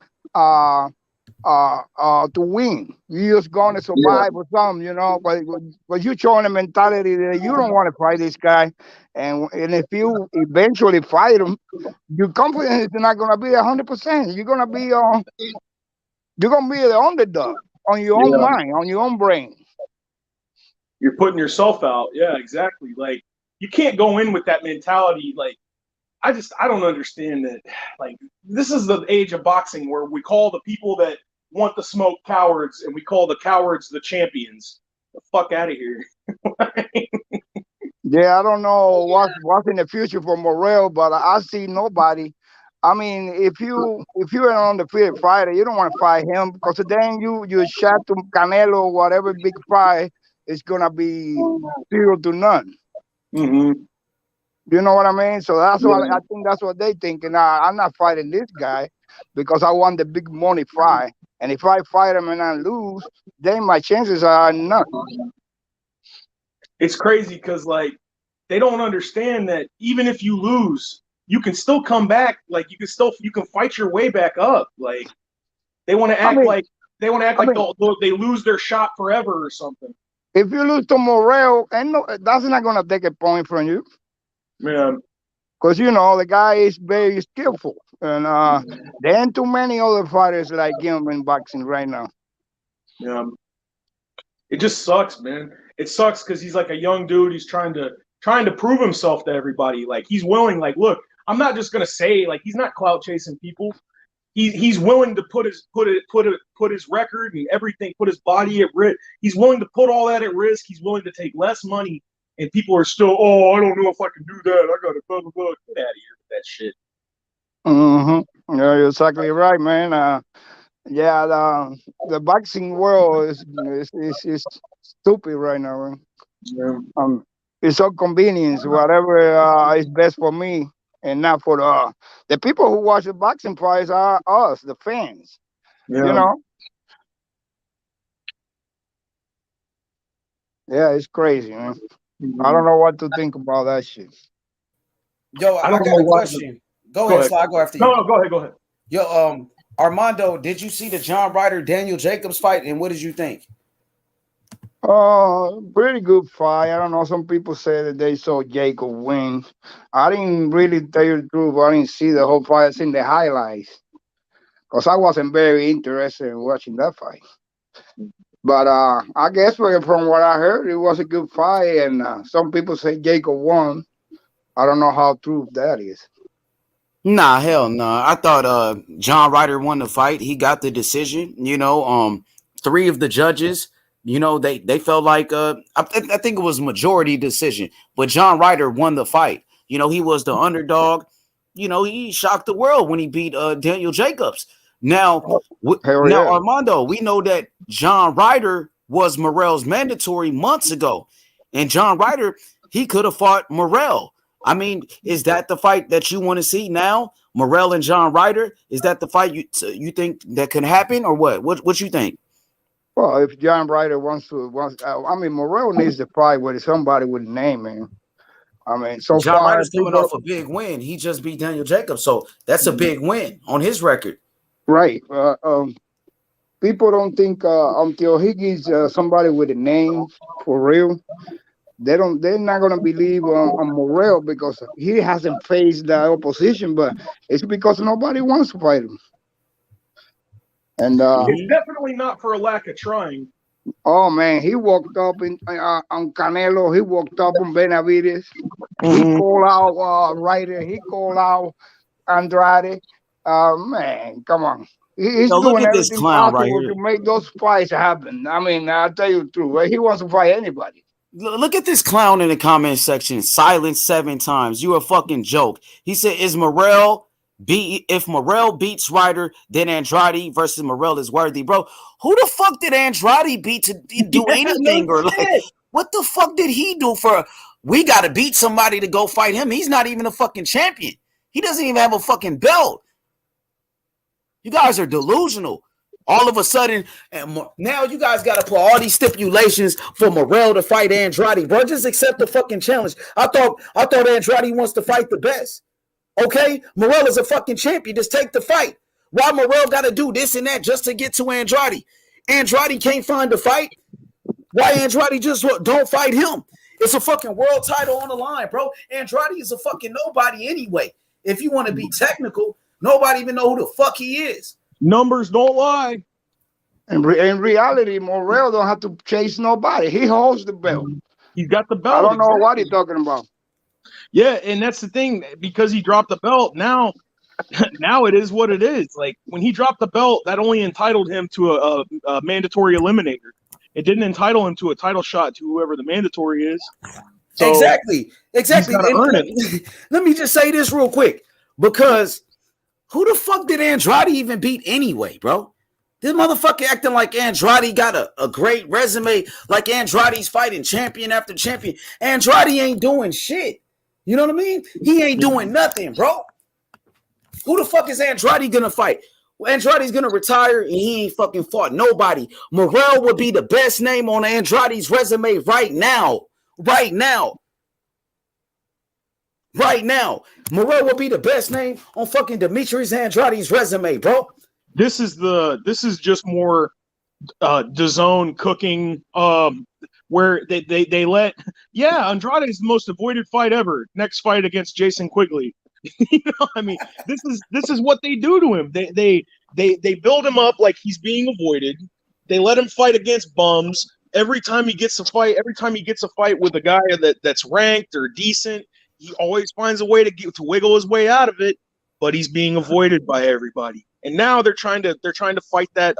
to win. You're just going to survive or something, you know. But you're showing a mentality that you don't want to fight this guy. And if you eventually fight him, your confidence is not going to be 100%. You're going to be the underdog on your own mind, on your own brain. You're putting yourself out. Yeah, exactly. Like, you can't go in with that mentality. Like, I don't understand that. Like, this is the age of boxing where we call the people that want the smoke cowards, and we call the cowards the champions. The fuck out of here. Yeah, I don't know what's in the future for Morrell, but I see nobody. I mean, if you're an undefeated fighter, you don't want to fight him because then you shot to Canelo or whatever big fight is gonna be 0-0. Mm-hmm. You know what I mean? So that's what I think. That's what they thinking. I'm not fighting this guy because I want the big money fight. And if I fight him and I lose, then my chances are nothing. It's crazy because like they don't understand that even if you lose, you can still come back. Like you can fight your way back up. Like they want to act like they lose their shot forever or something. If you lose to Morrell, that's not gonna take a point from you. Yeah. Because the guy is very skillful, and there ain't too many other fighters like him in boxing right now. Yeah. It just sucks, man. It sucks because he's like a young dude. He's trying to prove himself to everybody. Like he's willing. Like, look, I'm not just gonna say like he's not clout chasing people. He's willing to put his record and everything, put his body at risk. He's willing to put all that at risk. He's willing to take less money, and people are still, I don't know if I can do that. I got to blah blah blah. Get out of here with that shit. Mm-hmm. Yeah, you're exactly right, man. The boxing world is stupid right now, man. Yeah. It's all convenience. Whatever is best for me. And not for the people who watch the boxing fights are us, the fans. Yeah. Yeah, it's crazy, man. I don't know what to think about that shit. Yo, I got a question. Go ahead, Sly. Go after you. No, go ahead. Yo, Armando, did you see the John Ryder Daniel Jacobs fight, and what did you think? Pretty good fight. I don't know. Some people say that they saw Jacob win. I didn't really tell you the truth. I didn't see the whole fight. I seen the highlights because I wasn't very interested in watching that fight. But I guess from what I heard, it was a good fight. And some people say Jacob won. I don't know how true that is. Nah, hell no. I thought John Ryder won the fight. He got the decision. Three of the judges, they felt like I think it was majority decision, but John Ryder won the fight. He was the underdog. He shocked the world when he beat Daniel Jacobs. Now, Armando, we know that John Ryder was Morrell's mandatory months ago, and John Ryder, he could have fought Morrell. I mean, is that the fight that you want to see now? Morrell and John Ryder? Is that the fight you think that can happen, or what? What you think? Well, if John Ryder Morrell needs to fight with somebody with a name, man. I mean, so John far, Ryder's coming off a big win. He just beat Daniel Jacobs, so that's a big win on his record. Right. People don't think until he gets somebody with a name for real, they're not gonna believe on Morrell because he hasn't faced the opposition, but it's because nobody wants to fight him. And it's definitely not for a lack of trying. Oh man, he walked up on Canelo. He walked up on Benavides. He called out Ryder. He called out Andrade. Man, come on. He's doing everything possible to make those fights happen. I mean, I'll tell you the truth. He wants to fight anybody. Look at this clown in the comment section. Silence 7 times. You a fucking joke. He said, if Morrell beats Ryder, then Andrade versus Morrell is worthy. Bro, who the fuck did Andrade beat to do anything? Or like, what the fuck did he do for? We got to beat somebody to go fight him. He's not even a fucking champion. He doesn't even have a fucking belt. You guys are delusional. All of a sudden, and now you guys got to put all these stipulations for Morrell to fight Andrade. Bro, just accept the fucking challenge. I thought Andrade wants to fight the best. Okay? Morrell is a fucking champion. Just take the fight. Why Morrell got to do this and that just to get to Andrade? Andrade can't find a fight. Why Andrade just don't fight him? It's a fucking world title on the line, bro. Andrade is a fucking nobody anyway. If you want to be technical, nobody even know who the fuck he is. Numbers don't lie. In reality, Morrell don't have to chase nobody. He holds the belt. He's got the belt. I don't know what he's talking about. Yeah, and that's the thing. Because he dropped the belt, now it is what it is. Like, when he dropped the belt, that only entitled him to a mandatory eliminator. It didn't entitle him to a title shot to whoever the mandatory is. So exactly. He's gotta earn it. Let me just say this real quick, because who the fuck did Andrade even beat anyway, bro? This motherfucker acting like Andrade got a great resume, like Andrade's fighting champion after champion. Andrade ain't doing shit. You know what I mean? He ain't doing nothing, bro. Who the fuck is Andrade gonna fight? Well, Andrade's gonna retire and he ain't fucking fought nobody. Morrell would be the best name on Andrade's resume right now. Right now. Right now. Morrell will be the best name on fucking Demetrius Andrade's resume, bro. This is just more DAZN cooking, where they let Andrade is the most avoided fight ever. Next fight against Jason Quigley. You know, I mean, this is what they do to him. They build him up like he's being avoided. They let him fight against bums. Every time he gets a fight with a guy that's ranked or decent, he always finds a way to wiggle his way out of it. But he's being avoided by everybody. And now they're trying to fight that.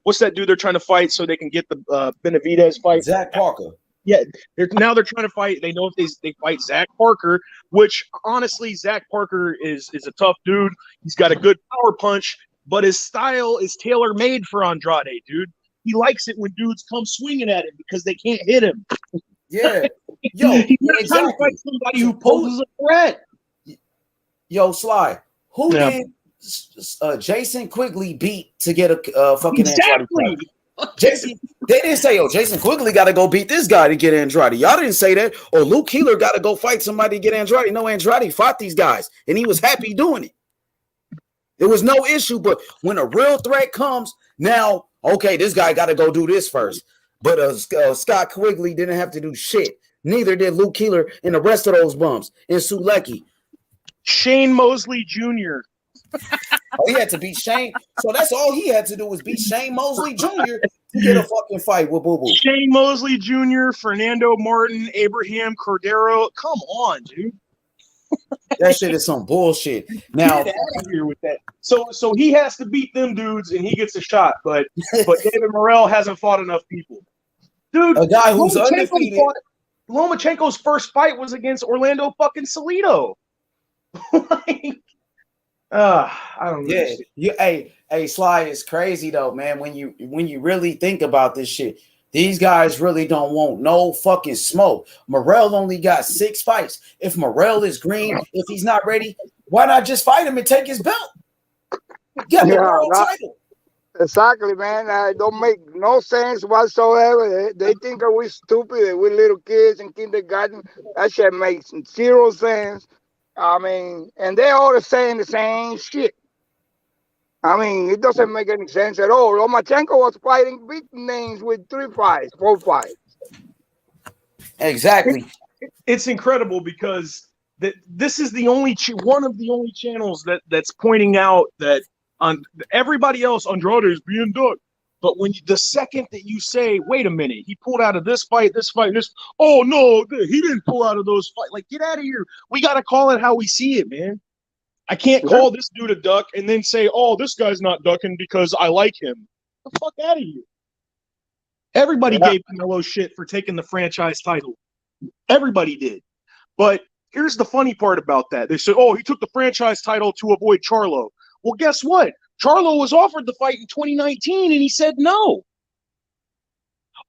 What's that dude they're trying to fight so they can get the Benavidez fight? Zach Parker. Yeah, they're trying to fight. They know if they fight Zach Parker, which honestly, Zach Parker is a tough dude. He's got a good power punch, but his style is tailor made for Andrade, dude. He likes it when dudes come swinging at him because they can't hit him. Yeah, yo, he's not trying to fight somebody who poses a threat. Yo, Sly, who did Jason Quigley beat to get a fucking Andrade fight? Jason, they didn't say, Jason Quigley got to go beat this guy to get Andrade. Y'all didn't say that. Or Luke Keeler got to go fight somebody to get Andrade. No, Andrade fought these guys, and he was happy doing it. There was no issue, but when a real threat comes, now, okay, this guy got to go do this first. But Scott Quigley didn't have to do shit. Neither did Luke Keeler and the rest of those bums and Sulecki. Shane Mosley Jr. He had to beat Shane. So that's all he had to do was beat Shane Mosley Jr. to get a fucking fight with Boo Boo. Shane Mosley Jr., Fernando Martin, Abraham Cordero. Come on, dude. That shit is some bullshit. Now, get out of here with that. So he has to beat them dudes and he gets a shot, but David Morrell hasn't fought enough people. Dude, a guy who's undefeated. Lomachenko's first fight was against Orlando fucking Salido. I don't know. Yeah, hey, Sly, is crazy though, man. When you really think about this shit, these guys really don't want no fucking smoke. Morrell only got 6 fights. If Morrell is green, if he's not ready, why not just fight him and take his belt? Get the world title. Exactly, man. It don't make no sense whatsoever. They think we're stupid. We're little kids in kindergarten. That shit makes 0 sense. I mean, and they're all saying the same shit. I mean, it doesn't make any sense at all. Lomachenko was fighting big names with 3 fights, 4 fights. Exactly. It's incredible because this is the only one of the only channels that's pointing out that on everybody else, Andrade is being done. But when the second that you say, wait a minute, he pulled out of this fight, this, oh no, he didn't pull out of those fights. Like, get out of here. We got to call it how we see it, man. I can't call this dude a duck and then say, oh, this guy's not ducking because I like him. Get the fuck out of here. Everybody gave Canelo shit for taking the franchise title. Everybody did. But here's the funny part about that. They said, oh, he took the franchise title to avoid Charlo. Well, guess what? Charlo was offered the fight in 2019, and he said no.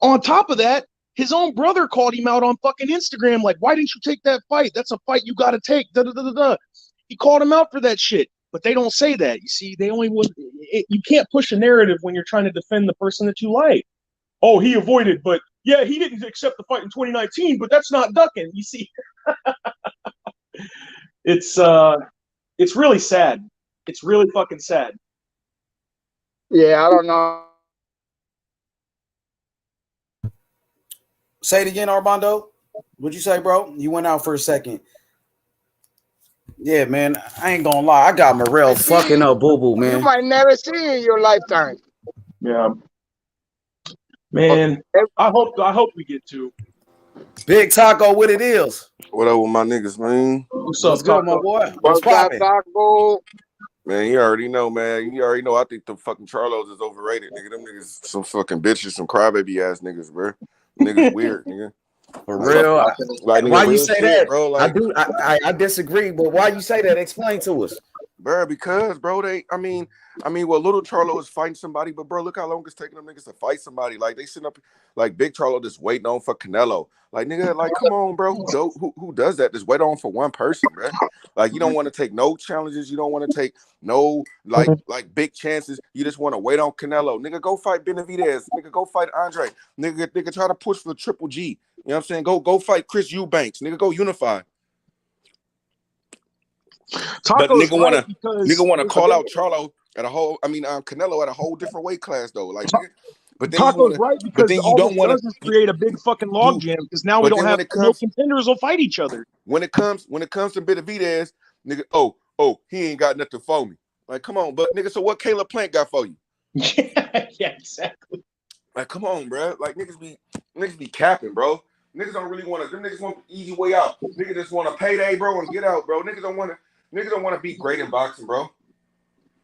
On top of that, his own brother called him out on fucking Instagram, like, why didn't you take that fight? That's a fight you got to take. He called him out for that shit, but they don't say that. You see, you can't push a narrative when you're trying to defend the person that you like. Oh, he avoided, but yeah, he didn't accept the fight in 2019, but that's not ducking. You see, it's really sad. It's really fucking sad. Yeah, I don't know. Say it again, Armando. What'd you say, bro? You went out for a second. Yeah, man. I ain't gonna lie. I got Morrell fucking up Boo Boo, man. You might never see it in your lifetime. Yeah. Man, I hope we get to. Big Taco, what it is? What up with my niggas, man? What's up, good, my boy? What's poppin'? Taco? Man, you already know, man. You already know. I think the fucking Charlos is overrated, nigga. Them niggas some fucking bitches, some crybaby ass niggas, bro. Niggas weird, nigga. For real. Like, why you real say shit, that, bro? Like, I disagree, but why you say that? Explain to us. Bro, because bro, I mean, well, little Charlo is fighting somebody, but bro, look how long it's taking them niggas to fight somebody. Like they sitting up, like Big Charlo just waiting on for Canelo. Like nigga, like come on, bro, who does that? Just wait on for one person, bro. Like you don't want to take no challenges, you don't want to take no like big chances. You just want to wait on Canelo. Nigga, go fight Benavidez. Nigga, go fight Andre. Nigga, try to push for the Triple G. You know what I'm saying? Go fight Chris Eubanks. Nigga, go unify. But nigga wanna call out Charlo at a whole. I mean, Canelo at a whole different weight class though. Like, nigga, but then Taco's right because then all this does is create a big fucking logjam because now we don't have no contenders will fight each other. When it comes to Benavidez, nigga, oh, he ain't got nothing for me. Like, come on, but nigga, so what Caleb Plant got for you? Yeah, exactly. Like, come on, bro. Like niggas be capping, bro. Niggas don't really want to. Them niggas want the easy way out. Niggas just want a payday, bro, and get out, bro. Niggas don't want to be great in boxing, bro.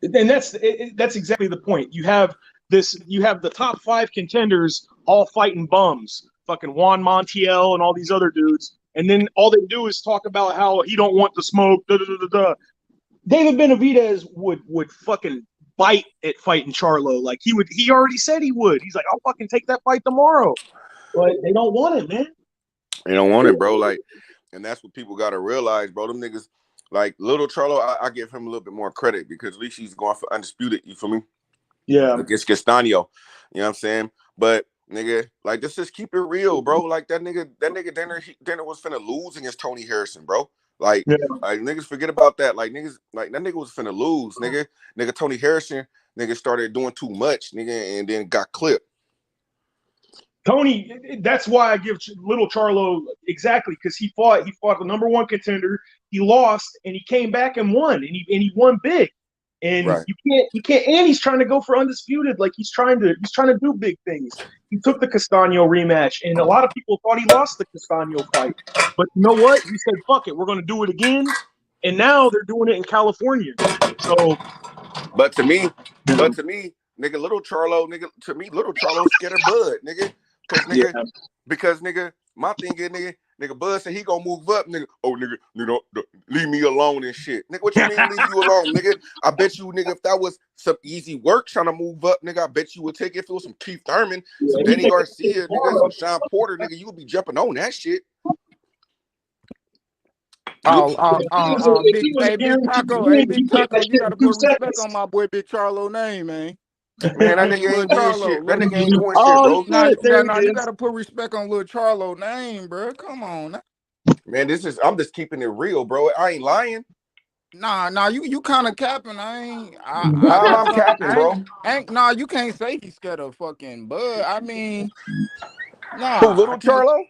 And that's exactly the point. You have the top 5 contenders all fighting bums, fucking Juan Montiel and all these other dudes, and then all they do is talk about how he don't want the smoke. David Benavidez would fucking bite at fighting Charlo. Like he already said he would. He's like, I'll fucking take that fight tomorrow. But they don't want it, man. They don't want it, bro. Like, and that's what people gotta realize, bro. Them niggas. Like little Charlo, I give him a little bit more credit because at least he's going for undisputed. You feel me? Yeah. Against Castaño. You know what I'm saying? But nigga, like just keep it real, bro. Like that nigga Denner was finna lose against Tony Harrison, bro. Like niggas forget about that. Like niggas, like that nigga was finna lose, nigga. Nigga Tony Harrison, nigga started doing too much, nigga, and then got clipped. Tony, that's why I give little Charlo exactly because he fought the number 1 contender. He lost and he came back and won, and he won big. And you can't, and he's trying to go for undisputed. Like he's trying to do big things. He took the Castaño rematch, and a lot of people thought he lost the Castaño fight. But you know what? He said, "Fuck it, we're going to do it again." And now they're doing it in California. So, but to me, nigga, little Charlo, little Charlo scared of Bud, nigga. Because nigga, my thing is, nigga, Bud said he gonna move up, nigga. Oh, nigga, leave me alone and shit. Nigga, what you mean leave you alone, nigga? I bet you, nigga, if that was some easy work trying to move up, nigga, I bet you would take it. If it was some Keith Thurman, some Danny Garcia, nigga, some Sean Porter, nigga, you would be jumping on that shit. Big Taco, you gotta put respect on my boy Big Charlo name, man. Man, that nigga ain't doing shit. That nigga ain't doing shit, bro. Nah, you gotta put respect on little Charlo name, bro. Come on, now. Man, I'm just keeping it real, bro. I ain't lying. Nah, you kind of capping. I'm capping, bro. Nah, you can't say he's scared of fucking Bud. I mean, nah. Who, little Charlo?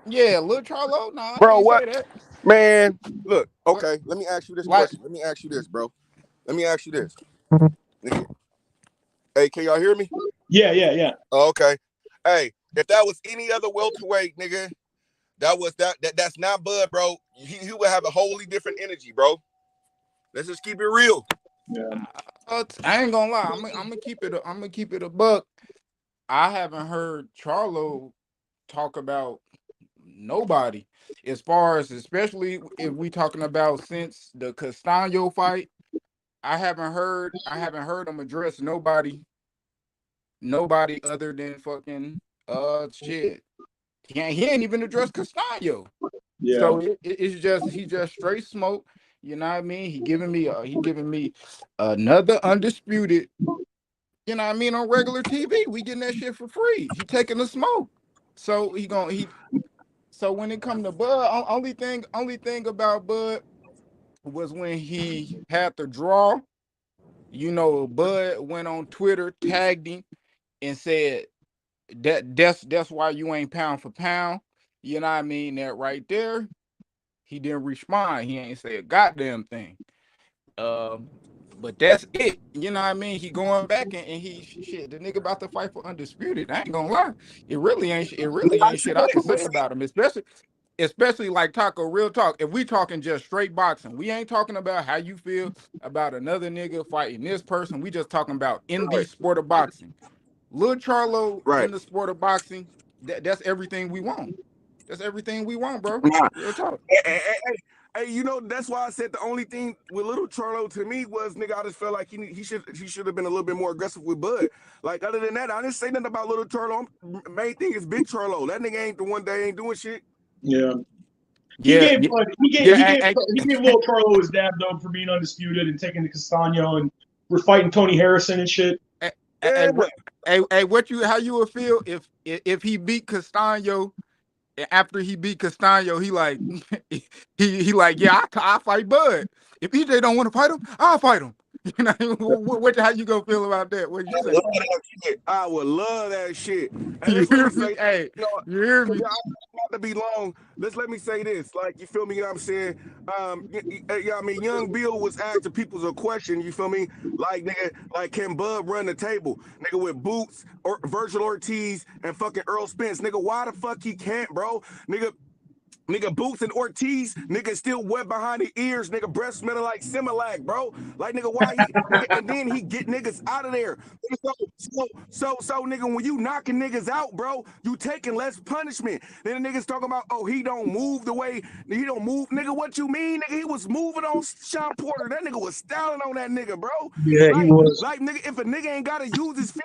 Yeah, little Charlo. Nah, bro, what? Man, look. Okay, let me ask you this question. Let me ask you this, bro. Let me ask you this. Nigga. Hey, can y'all hear me? Yeah. Oh, okay. Hey, if that was any other welterweight, nigga, that's not Bud, bro. He would have a wholly different energy, bro. Let's just keep it real. Yeah. I ain't gonna lie. I'm gonna keep it a buck. I haven't heard Charlo talk about nobody as far as, especially if we talking about since the Castaño fight. I haven't heard him address nobody other than fucking shit. He ain't even addressed Castaño. Yeah. So he's just straight smoke. You know what I mean? He giving me another undisputed. You know what I mean? On regular TV, we getting that shit for free. He taking the smoke. So So when it come to Bud, only thing about Bud was when he had the draw. You know, Bud went on Twitter, tagged him, and said that's why you ain't pound for pound. You know what I mean? That right there, he didn't respond. He ain't say a goddamn thing. But that's it. You know what I mean? He going back and he shit. The nigga about to fight for undisputed. I ain't gonna lie. It really ain't shit I can say about him, especially like Taco, real talk. If we talking just straight boxing, we ain't talking about how you feel about another nigga fighting this person. We just talking about in the sport of boxing. Lil Charlo in the sport of boxing, that's everything we want. That's everything we want, bro. Nah. Real talk. Hey, you know, that's why I said the only thing with Little Charlo to me was, nigga, I just felt like he should have been a little bit more aggressive with Bud. Like, other than that, I didn't say nothing about Little Charlo. Main thing is Big Charlo. That nigga ain't the one that ain't doing shit. Yeah. He gave Little Charlo his dab dog for being undisputed and taking the Castano, and we're fighting Tony Harrison and shit. Hey, how you would feel if he beat Castano? After he beat Castano, he like he like, yeah, I fight Bud. If EJ don't want to fight him, I'll fight him. You know, how you gonna feel about that? What you say? I would love that shit. You hear me? Hey, you hear me? Not to be long. Let me say this. Like, you feel me? You know what I'm saying? I mean, Young Bill was asking people a question. You feel me? Like, nigga, like, can Bud run the table? Nigga, with Boots or Virgil Ortiz and fucking Earl Spence. Nigga, why the fuck he can't, bro? Nigga, Boots and Ortiz, nigga, still wet behind the ears, nigga, breath smelling like Similac, bro. Like, nigga, why he, nigga, and then he get niggas out of there. So, nigga, when you knocking niggas out, bro, you taking less punishment. Then the niggas talking about, oh, he don't move the way, he don't move. Nigga, what you mean, nigga? He was moving on Sean Porter. That nigga was styling on that nigga, bro. Yeah, he was. Like, nigga, if a nigga ain't got to use his feet,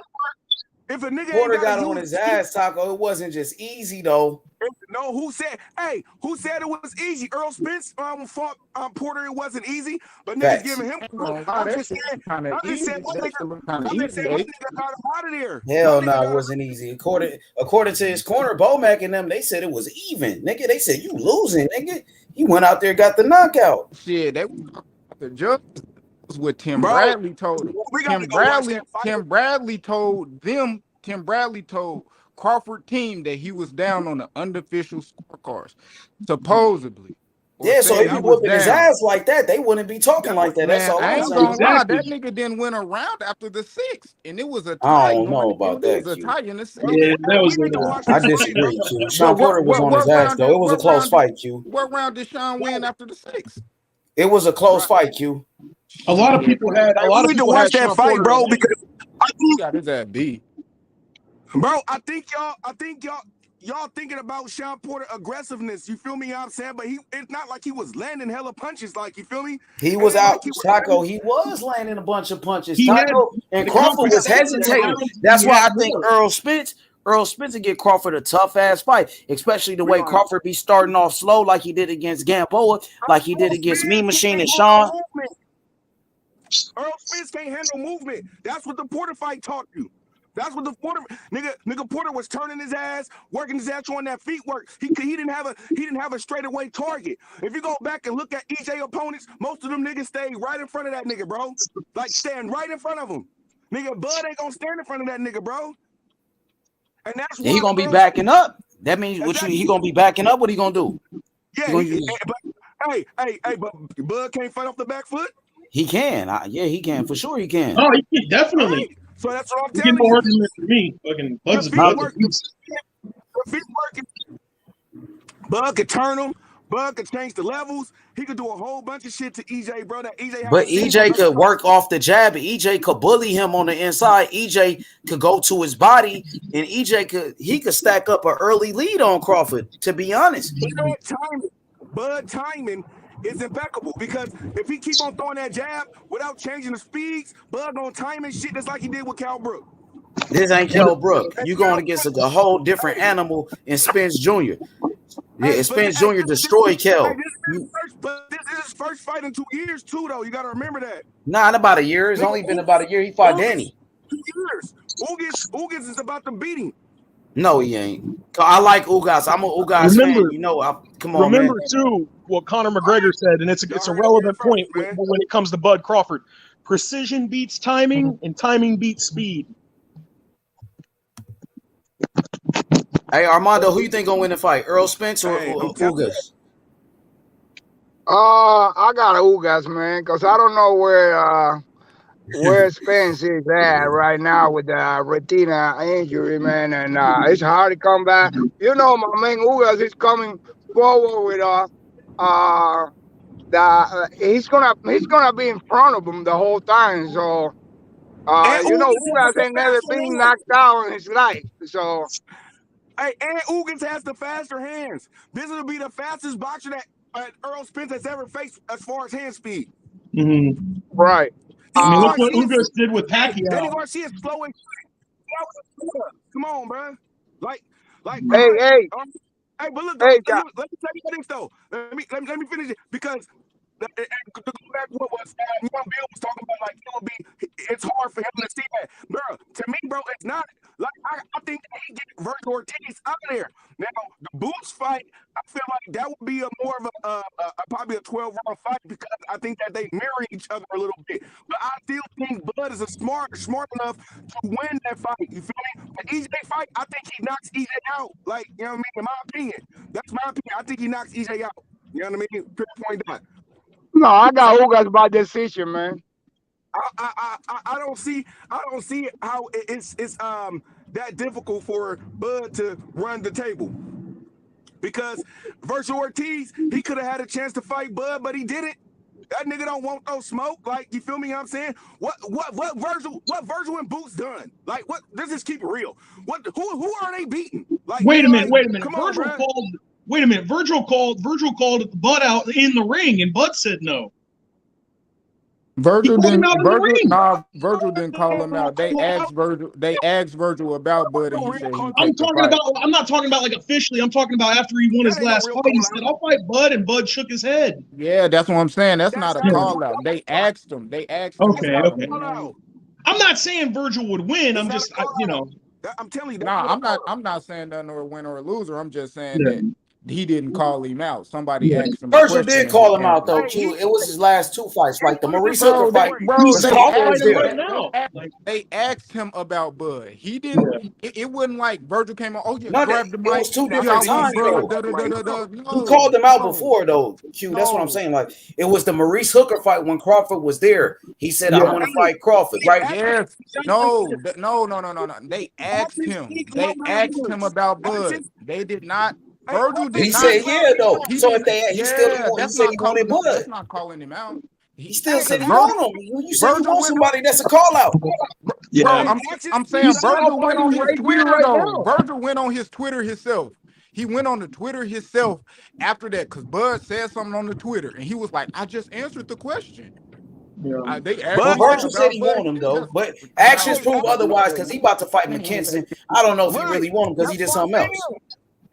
if a nigga Porter ain't got on his ass, Taco. It wasn't just easy though. No, who said it was easy? Earl Spence fought Porter. It wasn't easy, but niggas giving him. I'm just saying my nigga got him out of there. Hell no, it wasn't easy. According to his corner, Bomac and them, they said it was even. Nigga, they said you losing, nigga. He went out there, got the knockout. Shit, that the judge was what Tim Bradley told him. Tim Bradley told Crawford team that he was down on the unofficial scorecards, supposedly. Yeah, so if he whooping his ass like that, they wouldn't be talking like that. That's all I'm saying. I ain't gonna lie, that nigga didn't win a round after the 6th, and it was a tie. I don't know about that. It was a tie in the 6th. Yeah, that was I disagree, Q. Sean Porter was on his ass, though. It was a close fight, Q. What round did Sean win after the 6th? It was a close fight, Q. A lot of people had watch that fight, bro, because he got his ass beat. Bro, I think y'all thinking about Sean Porter aggressiveness. You feel me? You know what I'm saying? But it's not like he was landing hella punches. Like, you feel me? He was out, Taco. He was landing a bunch of punches, Taco. And Crawford was hesitating. That's why I think Earl Spence would get Crawford a tough ass fight, especially the way Crawford be starting off slow, like he did against Gamboa, like he did against Mean Machine and Sean. Earl Spence can't handle movement. That's what the Porter fight taught you. That's what the Porter nigga Porter was turning his ass, working his ass on that feet work. He didn't have a straightaway target. If you go back and look at EJ opponents, most of them niggas stay right in front of that nigga, bro. Like, stand right in front of him. Nigga, Bud ain't gonna stand in front of that nigga, bro. And that's why he gonna be backing up. That means he gonna be backing up. What he gonna do? Yeah, but Bud can't fight off the back foot. He can. He can. For sure he can. Oh, he can, definitely. Right. So that's what I'm telling you. Argument for me. Fucking Bud's working. Bud could turn him. Bud could change the levels. He could do a whole bunch of shit to EJ, bro. That EJ. But EJ could work off the jab. EJ could bully him on the inside. EJ could go to his body, and EJ could stack up an early lead on Crawford. To be honest, Bud timing is impeccable, because if he keep on throwing that jab without changing the speeds, Bud gonna time and shit just like he did with Cal Brook. This ain't Cal Brook. You going against a whole different animal in Spence Jr. Yeah, Spence Jr. destroyed Kel. This is his first fight in 2 years too, though. You gotta remember that. Not about a year. It's only been about a year. He fought Danny. 2 years. Ugas is about to beat him. No, he ain't. I like Ugas. I'm an Ugas fan. You know, come on, remember man. Too what Conor McGregor said, and it's a relevant point when it comes to Bud Crawford. Precision beats timing, and timing beats speed. Hey, Armando, who you think gonna win the fight? Earl Spence or Ugas? I got Ugas, man, because I don't know where Spence is at right now with the retina injury, man, and it's hard to come back. You know, my man Ugas is coming forward with he's gonna be in front of him the whole time. So Ugas ain't never been knocked out in his life. So Hey, and Ugins has the faster hands. This will be the fastest boxer that Earl Spence has ever faced as far as hand speed. Mm-hmm. Right. I mean, look what Ugas did with Pacquiao. Danny Garcia is slow and come on, bro. Like, hey, but look, hey, let me tell you this though. Let me finish it because to go back to what was Bill was talking about, like it's hard for him to see that, bro. To me, bro, it's not like I think he get Virgil Ortiz out of there. Now the Boots fight, I feel like that would be a more of a probably a 12-round fight because I think that they mirror each other a little bit. But I still think Bud is smart enough to win that fight. You feel me? The EJ fight, I think he knocks EJ out. Like, you know what I mean? In my opinion, that's my opinion. I think he knocks EJ out. You know what I mean? Point dot. No, I got Ugas by decision, man. I don't see how it's that difficult for Bud to run the table because Virgil Ortiz, he could have had a chance to fight Bud, but he didn't. That nigga don't want no smoke. Like, you feel me? What I'm saying? What Virgil and Boots done? Like, what? Let's just keep it real. Who are they beating? Like, wait a minute. Come on, Virgil called Bud out in the ring, and Bud said no. Virgil didn't call him out. They asked Virgil about Bud, and he said I'm not talking about like officially. I'm talking about after he won his last fight. He said, "I'll fight Bud," and Bud shook his head. Yeah, that's what I'm saying. That's not a call out. They asked him. Okay. I'm not saying Virgil would win. I'm just, I'm telling you. I'm not saying that or a winner or a loser. I'm just saying that he didn't call him out. Somebody asked him. Virgil did call him out though too. It was his last two fights, like the Maurice Hooker fight. They asked him about Bud. He didn't. It wasn't like Virgil came on. Oh yeah, grab the mic. It was two different times. He called him out before though. Q. That's what I'm saying. Like it was the Maurice Hooker fight when Crawford was there. He said, "I want to fight Crawford." Right? Yes. No. They asked him. They asked him about Bud. They did not. Virgil did he not. Said, "Yeah, though." He said he said he wanted Bud. That's not calling him out. He still said he want him. You said you want somebody that's a call out. Yeah, bro, I'm saying Virgil went on his Twitter though. Virgil went on his Twitter himself. He went on the Twitter himself after that because Bud said something on the Twitter and he was like, "I just answered the question." Yeah. Virgil said he want him though, but actions prove otherwise because he about to fight McKinson. I don't know if he really want him because he did something else.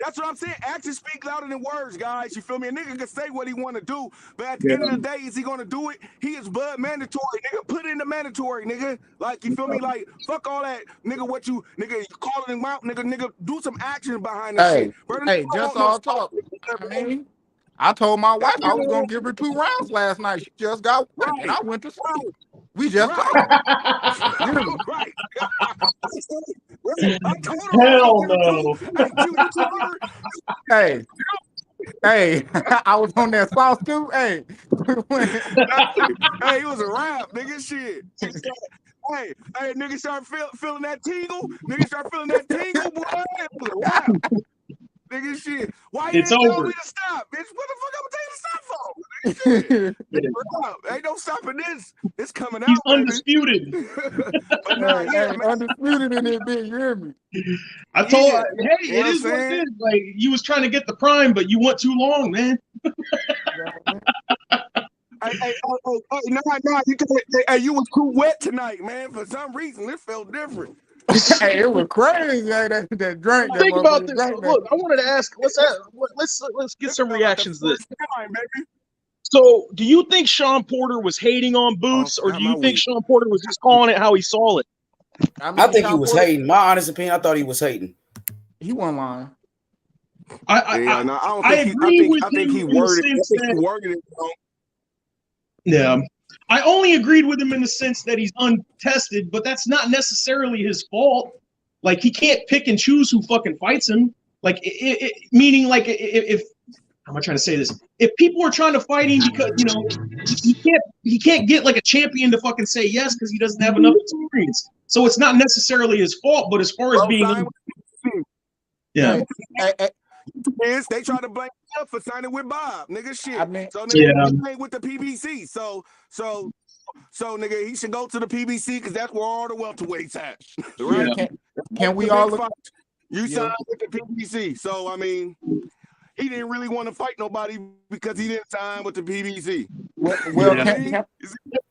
That's what I'm saying. Actions speak louder than words, guys. You feel me? A nigga can say what he want to do, but at the end of the day, is he going to do it? He is Bud mandatory, nigga. Put in the mandatory, nigga. Like, you feel me? Like, fuck all that, nigga. What you calling him out, nigga? Do some action behind this shit. Hey, just all talk. I told my wife I was gonna give her 2 rounds last night. She just got one, and I went to sleep. We just talked. Right. Hell no. Hey, I was on that sauce too. Hey, hey, it was a rap, nigga. Shit. Hey, nigga, start feeling that tingle. Nigga, start feeling that tingle, boy. It was a rap. Nigga, shit. Why you didn't tell me to stop, bitch? What the fuck I'm gonna tell you to stop for? Ain't no stopping this. It's coming out. He's undisputed. But nah, undisputed in it, bitch. You hear me? I told her, hey, it is what it is. Like you was trying to get the prime, but you went too long, man. You was too wet tonight, man. For some reason, it felt different. Hey, it was crazy. That drink. Think about this. Look, I wanted to ask. Let's get some reactions to this. So, do you think Sean Porter was hating on Boots, or do you think Sean Porter was just calling it how he saw it? I think he was hating. My honest opinion, I thought he was hating. He wasn't lying. I think he worded it wrong. Yeah. I only agreed with him in the sense that he's untested, but that's not necessarily his fault. Like, he can't pick and choose who fucking fights him. Like, meaning, like, if how am I trying to say this? If people are trying to fight him because, he can't get, like, a champion to fucking say yes because he doesn't have enough experience. So it's not necessarily his fault, but as far as being... Yeah. They try to blame him for signing with Bob, nigga. Shit. So nigga ain't with the PBC. So nigga, he should go to the PBC because that's where all the welterweights at. Right? Can we all You signed with the PBC. So, I mean, he didn't really want to fight nobody because he didn't sign with the PBC. Well,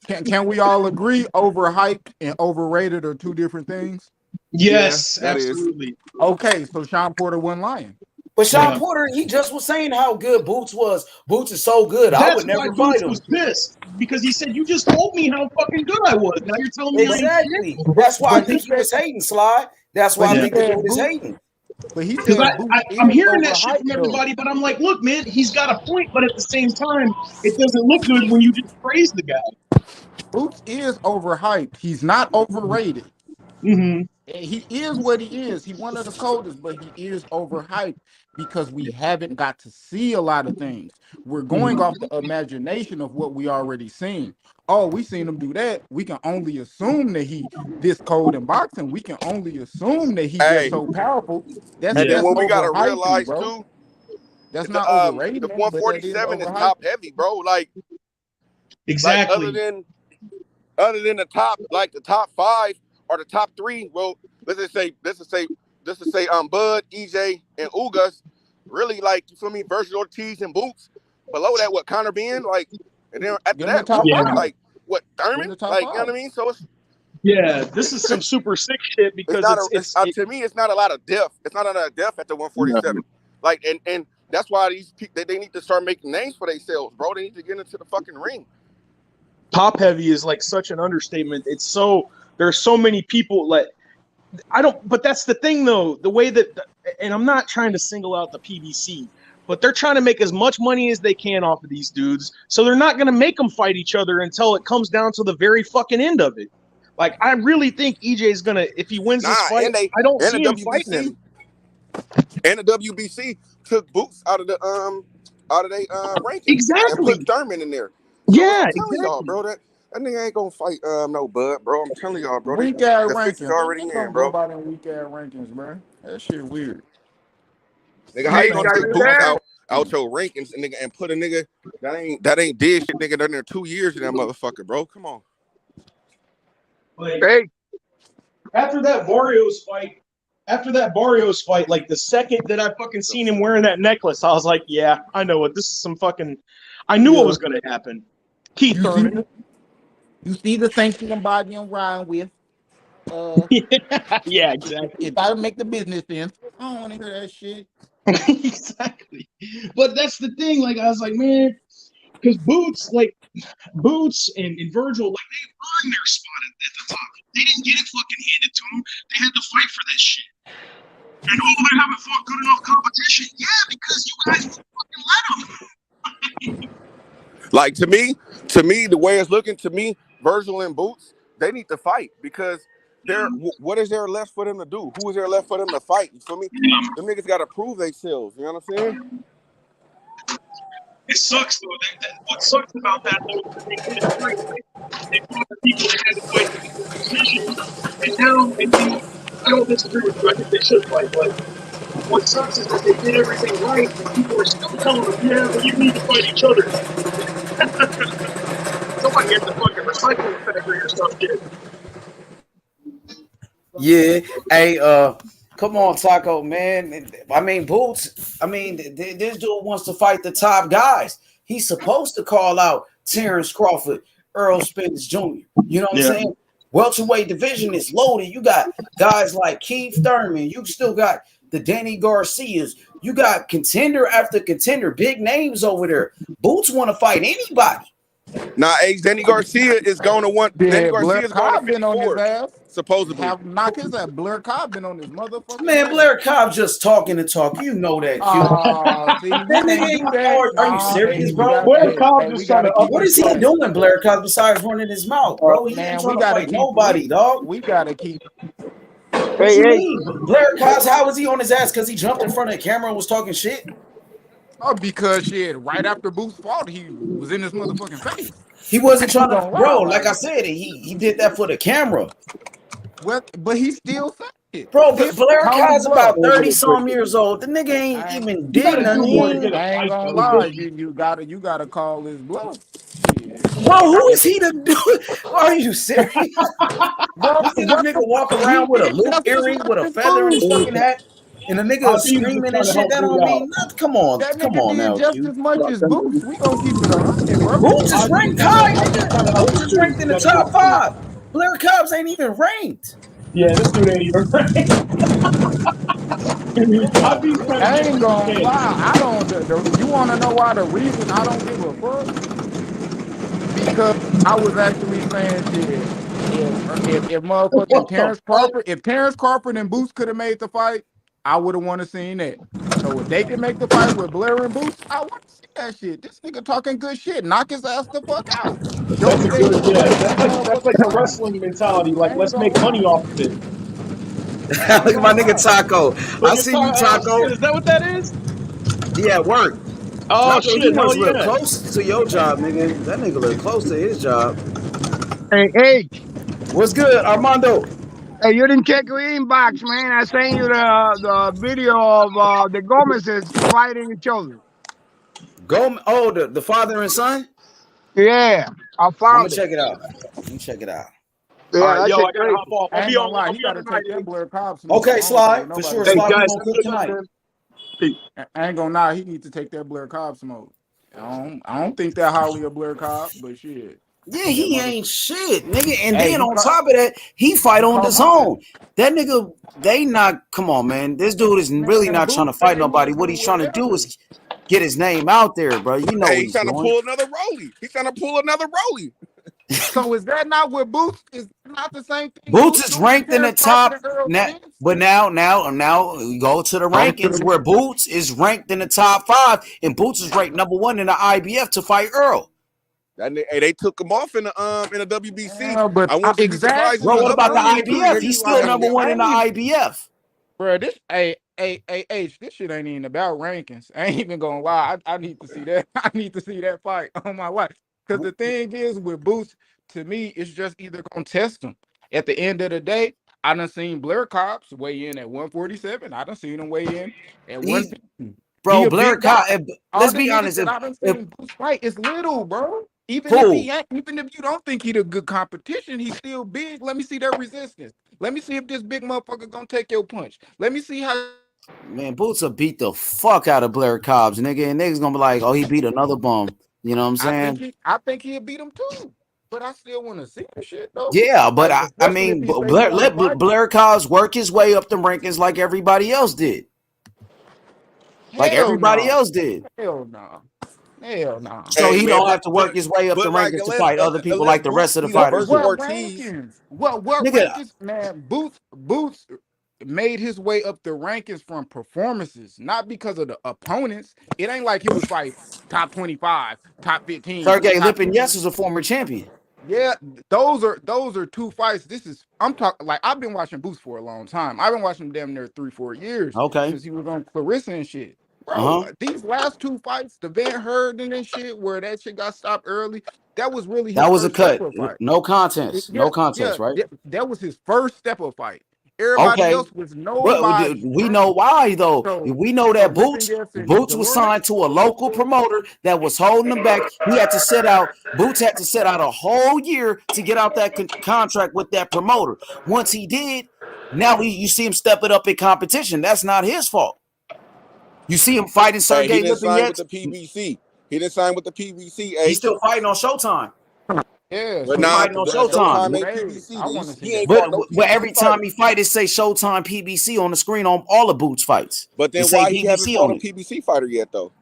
can we all agree overhyped and overrated are two different things? Yes, absolutely. Okay, so Sean Porter wasn't lying. But Sean Porter, he just was saying how good Boots was. Boots is so good. I would never fight him. Was pissed because he said, "You just told me how fucking good I was. Now you're telling me exactly." That's why I think he was hating, Sly. That's why I think he was hating. But he because I'm hearing that shit from everybody, but I'm like, look, man, he's got a point, but at the same time, it doesn't look good when you just praise the guy. Boots is overhyped. He's not overrated. Mm-hmm. He is what he is. He's one of the coldest, but he is overhyped because we haven't got to see a lot of things. We're going off the imagination of what we already seen. Oh, we seen him do that. We can only assume that he this cold in boxing. We can only assume that he's just so powerful. And then what we gotta realize too, that's not overrated. The 147 is top heavy, bro. Like exactly. Like other than the top, like the top 5 or the top 3. Well, let's just say Bud, EJ, and Ugas. Really, like, you feel me? Versus Ortiz and Boots. Below that, what Conor Ben, like, and then after that, like what Thurman, like, you know what I mean? So it's this is some super sick shit because to me, it's not a lot of depth. It's not a lot of depth at the 147. Like, and that's why these people they need to start making names for themselves, bro. They need to get into the fucking ring. Top heavy is like such an understatement. It's so there's so many people like but that's the thing though, the way that and I'm not trying to single out the PBC, but they're trying to make as much money as they can off of these dudes. So they're not going to make them fight each other until it comes down to the very fucking end of it. Like, I really think EJ is going to, if he wins this fight, I don't see him fighting him. And the WBC took Boots out of the rankings. Exactly. And put Thurman in there. So yeah, exactly. Y'all, bro, that nigga ain't gonna fight no Bud, bro. I'm telling y'all, bro. Weak ass rankings already in, bro. Weak ass rankings, bro. That shit weird. Nigga, how you gonna take Boots out your rankings and put a nigga that ain't did shit, nigga, done there 2 years in that motherfucker, bro? Come on. Hey, after that Barrios fight, like the second that I fucking seen him wearing that necklace, I was like, yeah, I know what this is. I knew what was gonna happen. Keith Thurman. You see the thinking body I'm riding with. Yeah, exactly. If I make the business sense, I don't want to hear that shit. Exactly. But that's the thing. Like, I was like, man, because Boots and Virgil, like, they earned their spot at the top. They didn't get it fucking handed to them. They had to fight for this shit. And they haven't fought good enough competition. Yeah, because you guys fucking let them. Like, to me, the way it's looking to me, Virgil and Boots, they need to fight because what is there left for them to do? Who is there left for them to fight? You feel me? Them niggas got to prove themselves. You know what I'm saying? It sucks though. What sucks about that though is they brought the people that had to fight the decision, and now I don't disagree with you. I think they should fight, but what sucks is that they did everything right, and people are still telling them, yeah, but you need to fight each other. Somebody has to fucking recycle factory or some shit. Yeah. Hey, come on, Taco, man. I mean, Boots, this dude wants to fight the top guys. He's supposed to call out Terrence Crawford, Earl Spence Jr. You know what I'm saying? Welterweight division is loaded. You got guys like Keith Thurman. You still got the Danny Garcias. You got contender after contender, big names over there. Boots want to fight anybody. Nah, Danny Garcia is going to want. Yeah, Danny Garcia is going to been on his ass. Supposedly. Knock his ass. Blair Cobb been on his motherfucker. Man, Blair Cobb just talking to talk. You know that. Are you serious, bro? Blair Cobb just trying to. What is he doing, Blair Cobb, besides running his mouth, bro? He ain't trying to fight nobody, dog. We gotta keep. Blair Cobb, how was he on his ass? Because he jumped in front of the camera and was talking shit? Oh, because shit, right after Boots fought, he was in his motherfucking face. He wasn't trying to, bro. Like I said, he did that for the camera. What? But he still said it, bro. But Blair Cobb's about 30-some years old. The nigga ain't even did nothing. I ain't gonna lie, you gotta call his bluff. Bro, who is he to do? Are you serious? Bro, this nigga walk around with a loop earring with a feather in his fucking hat. And the nigga screaming and shit, that don't mean nothing. Come on did now, just Q. as much as Boots. We gonna keep it 100, bro. Boots is ranked high, nigga. Boots is ranked in the top 5. Blair Cobbs ain't even ranked. Yeah, this dude ain't even ranked. I ain't gonna lie. I don't. You want to know why? The reason I don't give a fuck, because I was actually saying shit. If motherfucking Terrence Crawford and Boots could have made the fight, I would have wanted to seen that. So if they can make the fight with Blair and Boots, I want to see that shit. This nigga talking good shit. Knock his ass the fuck out. Show me that he can fight this That's like motherfucking the time. wrestling mentality. Like, I ain't let's gonna make money lie. off of it. Look at my nigga Taco. I see you, Taco. Is that what that is? He at work. Oh Taco, you shit! Hell must look yeah! close to your job, nigga. That nigga look close to his job. Hey, H. What's good, Armando? Hey, you didn't check your inbox, man. I sent you the video of the Gomez's fighting each other. The father and son? Yeah, I I'm gonna found it. check it out. Let me check it out. Yeah, All right, that yo, shit I gotta crazy. hop off. I ain't gonna lie. I'll He be on gotta take that tonight. Blair Cobb smoke. Okay, I don't think Sly. For nobody sure. else. Hey Sly, we guys, gonna have a cook good night, tonight. man. Peace. I ain't gonna lie. He needs to take that Blair Cobb smoke. I don't think that highly of Blair Cobb, but shit. Yeah, That he mother. ain't shit, nigga. And Hey, then he on top of that, he fight on the caught mine. zone. That nigga, they not. Come on, man. This dude is really Man, not trying Boots to fight said he nobody. would What do he's trying to do whatever. is get his name out there, bro. You know Hey, what he's he's trying to doing. pull another Rolly. He's trying to pull another Rolly. So is that not what Boots is? Not the same thing Boots Boots is doing to ranked in the Terrence Crawford top. and Earl Now, Spence? but now we go to the rankings where Boots is ranked in the top 5, and Boots is ranked number 1 in the IBF to fight Earl. Hey, they took him off in the WBC. Yeah, but I wouldn't be surprised if Bro, exactly, the what he other about the proved Rolly too, to IBF? nigga. me He's still like number 1 in the I ain't, IBF. bro. This H. This shit ain't even about rankings. I ain't even gonna lie. I need to see that. I need to see that fight on my life. Because the thing is with Boots, to me, it's just either gonna test him. At the end of the day, I done seen Blair Cobbs weigh in at 147. I done seen him weigh in at 150. He Bro, a Blair big guy. Cobb. All Let's the be niggas honest. that I done If seen Boots fight is little, bro. Even if who? he ain't, even if you don't think he the good competition, he's still big. Let me see that resistance. Let me see if this big motherfucker gonna take your punch. Let me see how. Man, Boots will beat the fuck out of Blair Cobbs, nigga, and niggas gonna be like, oh, he beat another bum. You know what I'm saying? I think he'll beat him too. But I still want to see the shit though. Yeah, but Like I especially if mean, he say he want to fight. Blair Cobbs work his way up the rankings like everybody else did. Like Hell everybody no. else did. Hell no. Hell no. So Hey he man, don't have to work his way up the like rankings to fight other people like the Boots rest of the either fighters versus do. What Ortiz. rankings? What Nigga, rankings, man? Boots made his way up the rankings from performances, not because of the opponents. It ain't like he was fighting top 25, top 15, Sergey top. Lipinets is a former champion. Yeah, those are two fights. I'm talking like I've been watching Boots for a long time. I've been watching him damn near 3-4 years Okay. since he was on Clarissa and shit. Bro, Uh-huh. these last two fights, the Van Herden and shit, where that shit got stopped early, that was really his That was a first step cut. up fight. No contest. No Yeah, contest, right? that was his first step up fight. Everybody Okay. else was Well, nobody, we bro. know why though. So We know that Lipinets and Boots was Delorme, signed to a local promoter that was holding him back. He had to set out. Boots had to set out a whole year to get out that contract with that promoter. Once he did, now you see him step it up in competition. That's not his fault. You see him fighting Hey, he Sergey didn't sign with Lipinets. the PBC. He didn't sign with the PBC. He's H. still fighting on Showtime. yeah. But So He's he nah, fighting needs on to let that shit Showtime. Showtime get ain't paid. I want to PBC. see He that ain't fight. fought no But PBC every time fighters. he fight, it say Showtime PBC on the screen on all the Boots fights. But It then say why he haven't PBC fought on a it. PBC fighter yet though?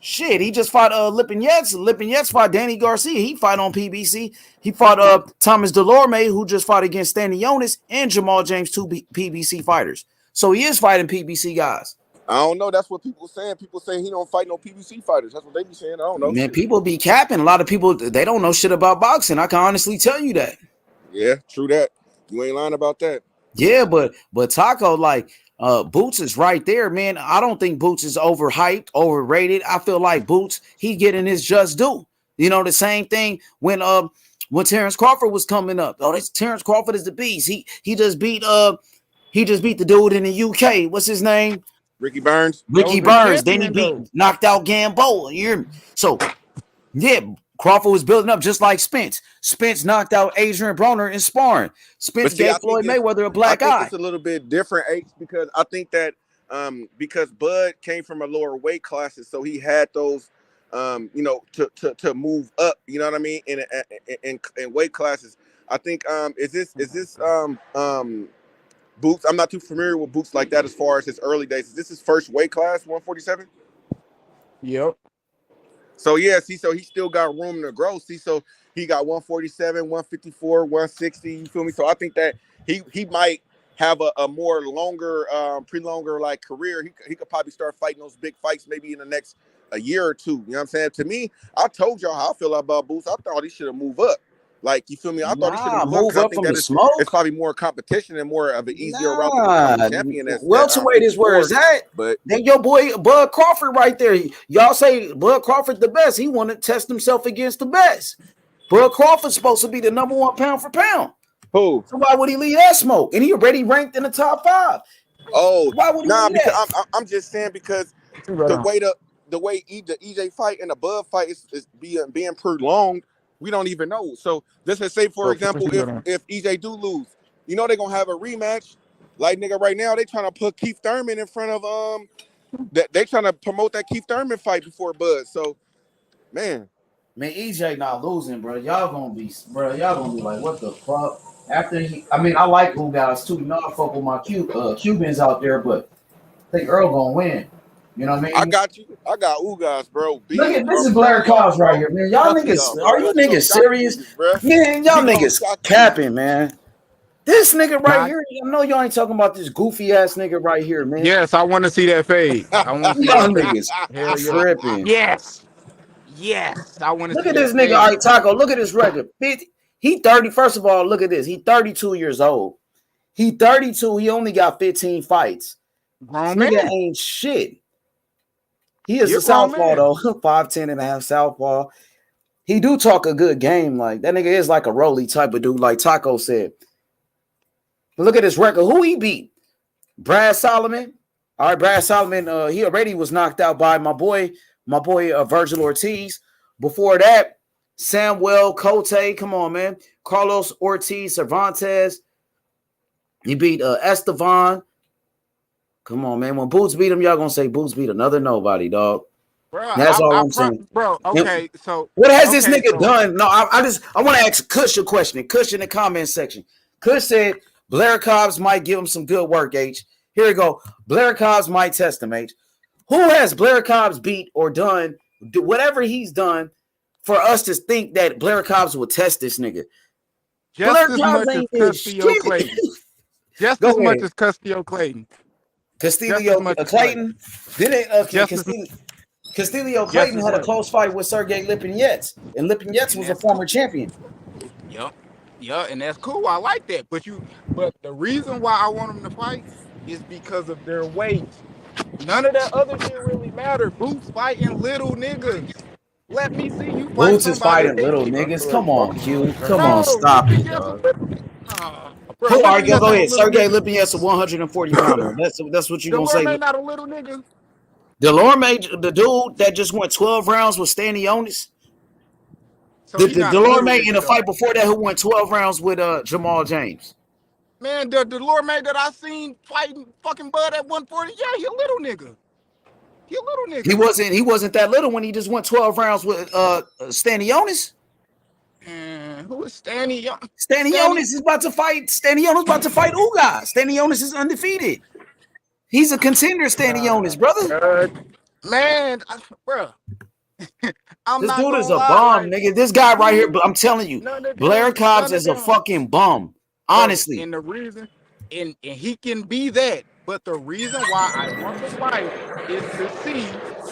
Shit, he just fought Lipinets. Lipinets fought Danny Garcia. He fought on PBC. He fought Thomas Delorme, who just fought against Stanionis and Jamal James, two PBC fighters. So he is fighting PBC guys. I don't know. That's what people saying. People saying he don't fight no PBC fighters. That's what they be saying. I don't know. Man, Shit. people be capping. A lot of people, they don't know shit about boxing. I can honestly tell you that. Yeah, true that. You ain't lying about that. Yeah, but Taco, like Boots is right there, man. I don't think Boots is overhyped, overrated. I feel like Boots, he getting his just due. You know, the same thing when Terrence Crawford was coming up. Oh, this Terrence Crawford is the beast. He just beat the dude in the UK. What's his name? Ricky Burns. That Ricky was a Burns. Then he champion though. knocked out Gamboa. You hear me? So yeah, Crawford was building up just like Spence. Spence knocked out Adrian Broner in sparring. But Spence see, gave Floyd Mayweather a black eye. it's a little bit different, H, because I think that because Bud came from a lower weight classes, so he had those, you know, to move up. You know what I mean? In weight classes, I think is this Boots? I'm not too familiar with Boots like that as far as his early days. Is this his first weight class, 147? Yep. So yeah, see, so he still got room to grow. See, so he got 147, 154, 160. You feel me? So I think that he might have a more longer, longer like career. He could probably start fighting those big fights maybe in the next a year or two. You know what I'm saying? To me, I told y'all how I feel about Boots. I thought he should have moved up. Like, you feel me? I thought he should have moved up because I think that it's probably more competition and more of an easier route to become a champion. Welterweight is where it's at. But then your boy Bud Crawford right there. Y'all say Bud Crawford the best. He want to test himself against the best. Bud Crawford's supposed to be the number one pound for pound. Who? So why would he leave that smoke? And he already ranked in the top 5. Oh, why would he leave because that? I'm just saying because the way the EJ fight and the Bud fight is being prolonged. We don't even know. So let's just say, for example, if EJ do lose, you know they're gonna have a rematch. Like, nigga, right now they trying to put Keith Thurman in front of they trying to promote that Keith Thurman fight before Bud. So, man, EJ not losing, bro. Y'all gonna be like, what the fuck? After I like Blue guys too. You know, I fuck with my Cubans out there, but I think Earl gonna win. You know what I mean? I got you. I got Ugas, bro. Look at this is Blair Cobbs right here, man. Y'all niggas, are you niggas serious? Man, y'all niggas capping, man. This nigga right here, I know y'all ain't talking about this goofy ass nigga right here, man. Yes, I want to see that fade. I want to see y'all that niggas tripping. Yes, I want to see that. Look at this nigga, all right, Taco. Look at his record. He 30. First of all, look at this. He 32 years old. He 32. He only got 15 fights. Grown this nigga man ain't shit. He is a southpaw though, 5'10" and a half southpaw. He do talk a good game. Like that nigga is like a Rolly type of dude, like Taco said. But look at his record. Who he beat? Brad Solomon. All right, Brad Solomon. He already was knocked out by my boy Virgil Ortiz. Before that, Samuel Cote. Come on, man. Carlos Ortiz Cervantes. He beat Estevan. Come on, man. When Boots beat him, y'all gonna say Boots beat another nobody, dog. Bro, that's all I'm saying. Bro, okay, so what has this nigga done? No, I want to ask Kush a question. Kush in the comment section. Kush said Blair Cobbs might give him some good work, H. Here we go. Blair Cobbs might test him, H. Who has Blair Cobbs beat or done whatever he's done for us to think that Blair Cobbs will test this nigga? Just Blair as Cobbs much as Castillo Clayton. Just as much as Castillo Clayton. Castillo Clayton. Castillo Clayton had a close fight with Sergey Lipinets, and Lipinets was a former champion. Yep. Yeah, and that's cool. I like that. But the reason why I want them to fight is because of their weight. None of that other shit really matter. Boots fighting little niggas. Let me see you fight Boots is fighting little niggas. Come on, Q. Come on, stop it, dog. All right, go ahead. Sergey Lipinets, a 140 pounder. That's what you gonna say. Delorme not a little nigga. Delorme, the dude that just went 12 rounds with Stanionis. So Delorme in the fight before that who went 12 rounds with Jamal James. Man, the Delorme that I seen fighting fucking Bud at 140, yeah, he a little nigga. He wasn't that little when he just went 12 rounds with Stanionis. Who is Stanionis? Stanionis is about to fight. Stanionis about to fight Ugas. Stanionis is undefeated. He's a contender, Stanionis, brother. Man, bro. This dude is a bum, nigga. This guy right here, but I'm telling you, Blair Cobbs is a fucking bum. Honestly. And the reason, and he can be that, but the reason why I want to fight is to see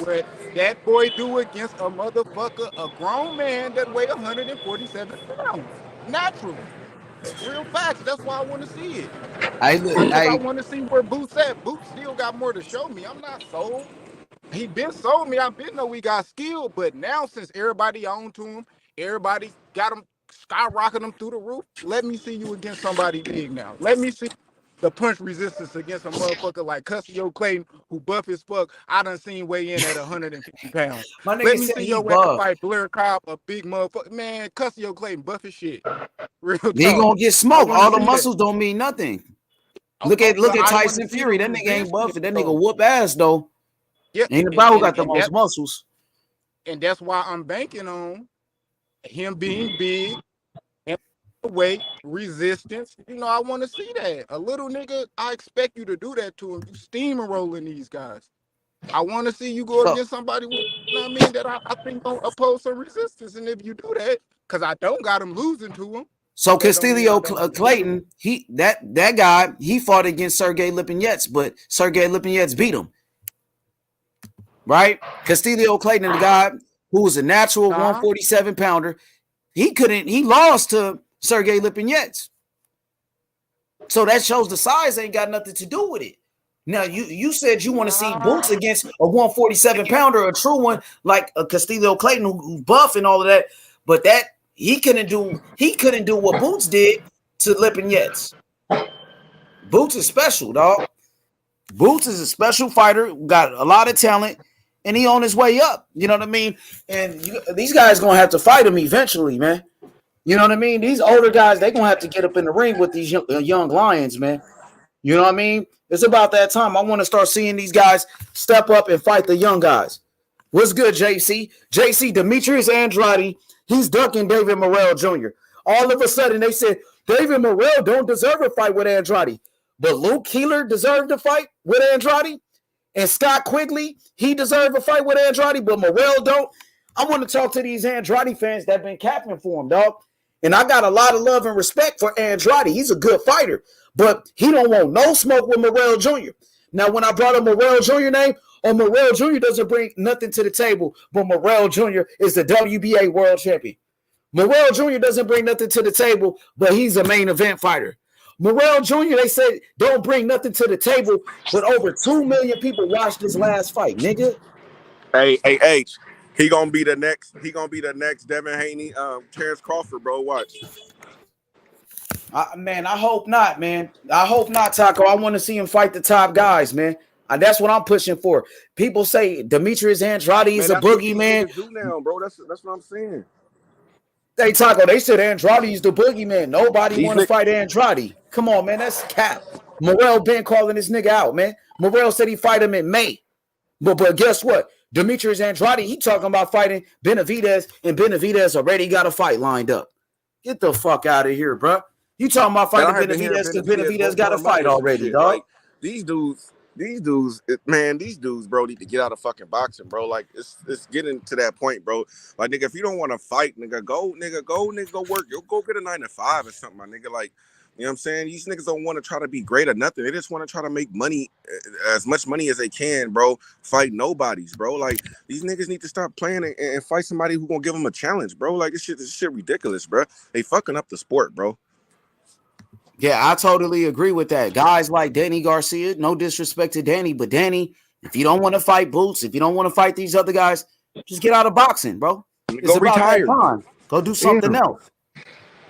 what that boy do against a motherfucker, a grown man that weigh 147 pounds. Naturally. Real facts. That's why I want to see it. I want to see where Boots at. Boots still got more to show me. I'm not sold. He been sold me. I been know we got skill, but now since everybody on to him, everybody got him skyrocketing him through the roof. Let me see you against somebody big now. Let me see the punch resistance against a motherfucker like Castillo Clayton, who buff as fuck. I done seen weigh in at 150 pounds. Let me see your way to fight Blair Cobb, a big motherfucker. Man, Castillo Clayton buff as shit. Real talk. He gonna get smoked. All the muscles don't mean nothing. Look at Tyson Fury. That nigga ain't buffed. That nigga whoop ass though. Yeah, ain't about who got the most muscles. And that's why I'm banking on him being big and weight resistance. You know, I want to see that. A little nigga, I expect you to do that to him. You steamrolling these guys. I want to see you go against somebody with, you know what I mean, that I think don't oppose some resistance. And if you do that, because I don't got him losing to him. So Castillo Clayton, that guy, he fought against Sergey Lipinets, but Sergey Lipinets beat him. Right? Castillo Clayton, the guy who was a natural 147 pounder, he lost to Sergey Lipinets. So that shows the size ain't got nothing to do with it. Now, you said you want to see Boots against a 147 pounder, a true one like a Castillo Clayton who's buff and all of that, but that he couldn't do what Boots did to Lipinets. Boots is special, dog. Boots is a special fighter, got a lot of talent, and he on his way up. You know what I mean? And these guys gonna have to fight him eventually, man. You know what I mean? These older guys, they gonna have to get up in the ring with these young lions, man. You know what I mean? It's about that time. I want to start seeing these guys step up and fight the young guys. What's good, JC? JC, Demetrius Andrade, he's ducking David Morrell Jr. All of a sudden, they said, David Morrell don't deserve a fight with Andrade. But Luke Keeler deserved a fight with Andrade. And Scott Quigley, he deserved a fight with Andrade, but Morrell don't. I want to talk to these Andrade fans that have been capping for him, dog. And I got a lot of love and respect for Andrade. He's a good fighter. But he don't want no smoke with Morrell Jr. Now, when I brought up Morrell Jr. name, Morrell Jr. doesn't bring nothing to the table, but Morrell Jr. is the WBA world champion. Morrell Jr. doesn't bring nothing to the table, but he's a main event fighter. Morrell Jr., they said, don't bring nothing to the table, but over 2 million people watched this last fight, nigga. Hey, H. He gonna be the next Devin Haney, Terrence Crawford, bro. Watch. Man, I hope not, man. I hope not, Taco. I want to see him fight the top guys, man. That's what I'm pushing for. People say Demetrius Andrade is a boogeyman. Do now, bro. That's what I'm saying. Hey, Taco, they said Andrade's the boogeyman. Nobody want to fight Andrade. Come on, man. That's cap. Morrell been calling this nigga out, man. Morrell said he fight him in May. But guess what? Demetrius Andrade, he talking about fighting Benavidez, and Benavidez already got a fight lined up. Get the fuck out of here, bro. You talking about fighting Benavidez because Benavidez got a fight already, dog. Like, these dudes, bro, need to get out of fucking boxing, bro. Like, it's getting to that point, bro. Like, nigga, if you don't want to fight, go work. You'll go get a 9 to 5 or something, my nigga. Like, you know what I'm saying? These niggas don't want to try to be great or nothing. They just want to try to make money, as much money as they can, bro. Fight nobodies, bro. Like, these niggas need to stop playing and fight somebody who gonna give them a challenge, bro. Like, this shit ridiculous, bro. They fucking up the sport, bro. Yeah, I totally agree with that. Guys like Danny Garcia, no disrespect to Danny, but Danny, if you don't want to fight Boots, if you don't want to fight these other guys, just get out of boxing, bro. It's about that time. Go do something else.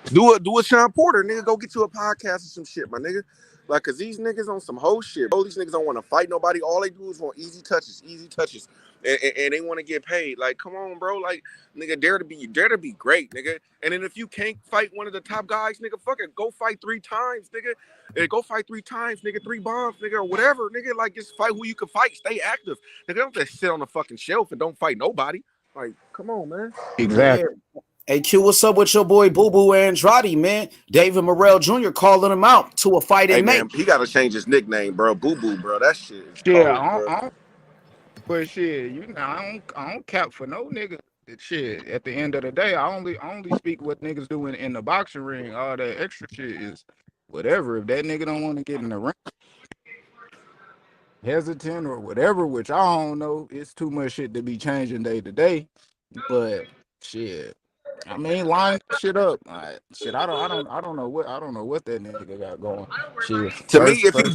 Do a Sean Porter, nigga. Go get you a podcast or some shit, my nigga. Like, cause these niggas on some whole shit, bro. These niggas don't want to fight nobody. All they do is want easy touches, and they want to get paid. Like, come on, bro. Like, nigga, dare to be great, nigga. And then if you can't fight one of the top guys, nigga, fuck it, go fight 3 times, nigga. Go fight 3 times, nigga. 3 bombs, nigga, or whatever, nigga. Like, just fight who you can fight. Stay active, nigga. Don't just sit on the fucking shelf and don't fight nobody. Like, come on, man. Exactly. Yeah. Hey, Q, what's up with your boy Boo Boo Andrade, man? David Morrell Jr. calling him out to a fight in May. Man, he got to change his nickname, bro. Boo Boo, bro. That shit is cold, but shit, you know, I don't cap for no nigga. Shit, at the end of the day, I only speak what niggas doing in the boxing ring. All that extra shit is whatever. If that nigga don't want to get in the ring, hesitant or whatever, which I don't know, it's too much shit to be changing day to day. But shit, I mean, line shit up. I don't know what that nigga got going. Shit. To me, if he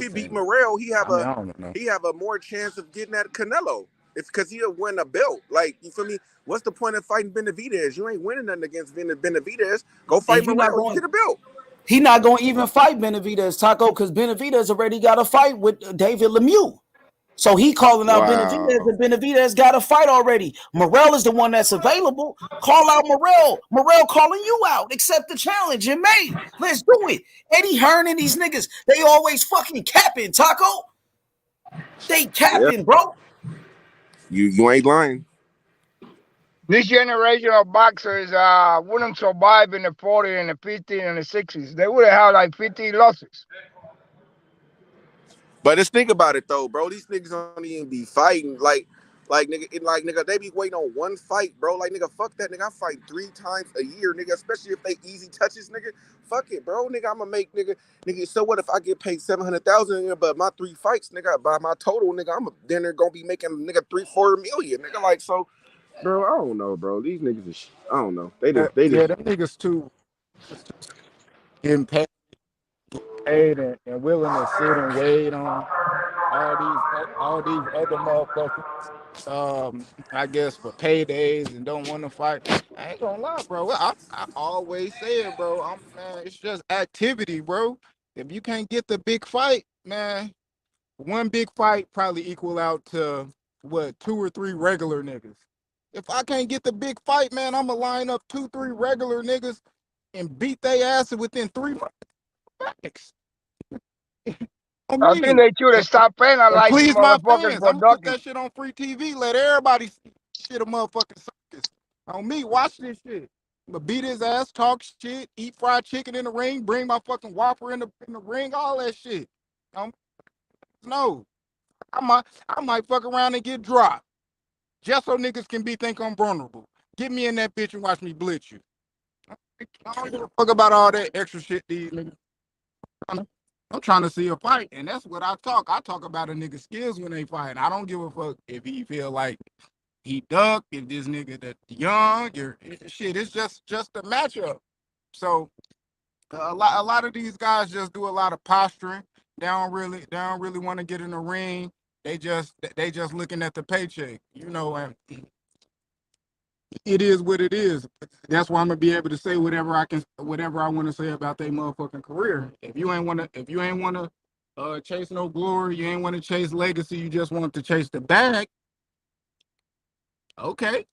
beat Morrell, he have a more chance of getting at Canelo. It's because he'll win a belt. Like, you feel me? What's the point of fighting Benavidez? You ain't winning nothing against Benavidez. Go fight Morrell, get a belt. He not going to even fight Benavidez, Taco, because Benavidez already got a fight with David Lemieux. So he calling out Benavidez, and Benavidez got a fight already. Morrell is the one that's available. Call out Morrell. Morrell calling you out. Accept the challenge in May. Let's do it. Eddie Hearn and these niggas, they always fucking capping, Taco. They capping, bro. You ain't lying. This generation of boxers wouldn't survive in the 40 and the 50 and the 60s. They would have had like 50 losses. But let's think about it though, bro. These niggas don't even be fighting nigga, they be waiting on one fight, bro. Like nigga, fuck that, nigga. I fight 3 times a year, nigga. Especially if they easy touches, nigga. Fuck it, bro, nigga. I'ma make nigga. So what if I get paid $700,000, but my 3 fights, nigga, by my total, nigga, then they're gonna be making nigga 3-4 million, nigga. Like so, bro. I don't know, bro. These niggas is, I don't know. They just them niggas too getting paid and willing to sit and wait on all these other motherfuckers, I guess for paydays and don't want to fight. I ain't gonna lie, bro. I always say it, bro. Man, it's just activity, bro. If you can't get the big fight, man, one big fight probably equal out to what 2 or 3 regular niggas. If I can't get the big fight, man, I'ma line up 2, 3 regular niggas and beat their ass within 3 months. I think they should have stopped penalizing please my motherfuckers fans. for I'm gonna put ducking. that shit on free TV. Let everybody see shit a motherfucking circus. On me, watch this shit. I'm gonna beat his ass, talk shit, eat fried chicken in the ring, bring my fucking Whopper in the ring, all that shit. No, I might fuck around and get dropped. Just so niggas can think I'm vulnerable. Get me in that bitch and watch me blitz you. I don't give a fuck about all that extra shit these niggas. I'm trying to see a fight, and that's what I talk. I talk about a nigga's skills when they fight. I don't give a fuck if he feel like he ducked, if this nigga that young, or shit. It's just a matchup. So a lot of these guys just do a lot of posturing. They don't really want to get in the ring. They just looking at the paycheck, and it is what it is. That's why I'm gonna be able to say whatever I want to say about their motherfucking career. If you ain't wanna chase no glory, you ain't want to chase legacy, you just want to chase the bag. Okay,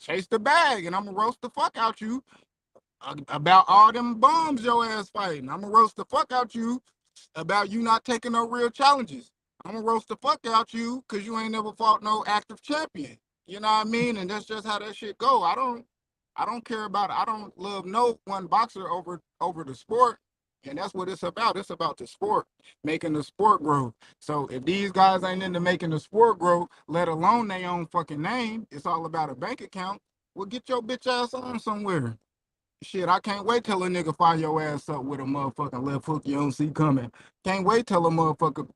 chase the bag, and I'm gonna roast the fuck out you about all them bombs your ass fighting. I'm gonna roast the fuck out you about you not taking no real challenges. I'm gonna roast the fuck out you because you ain't never fought no active champion. You know what I mean? And that's just how that shit go. I don't care about it. I don't love no one boxer over the sport. And that's what it's about. It's about the sport, making the sport grow. So if these guys ain't into making the sport grow, let alone their own fucking name, it's all about a bank account. Well, get your bitch ass on somewhere. Shit, I can't wait till a nigga fire your ass up with a motherfucking left hook you don't see coming. Can't wait till a motherfucker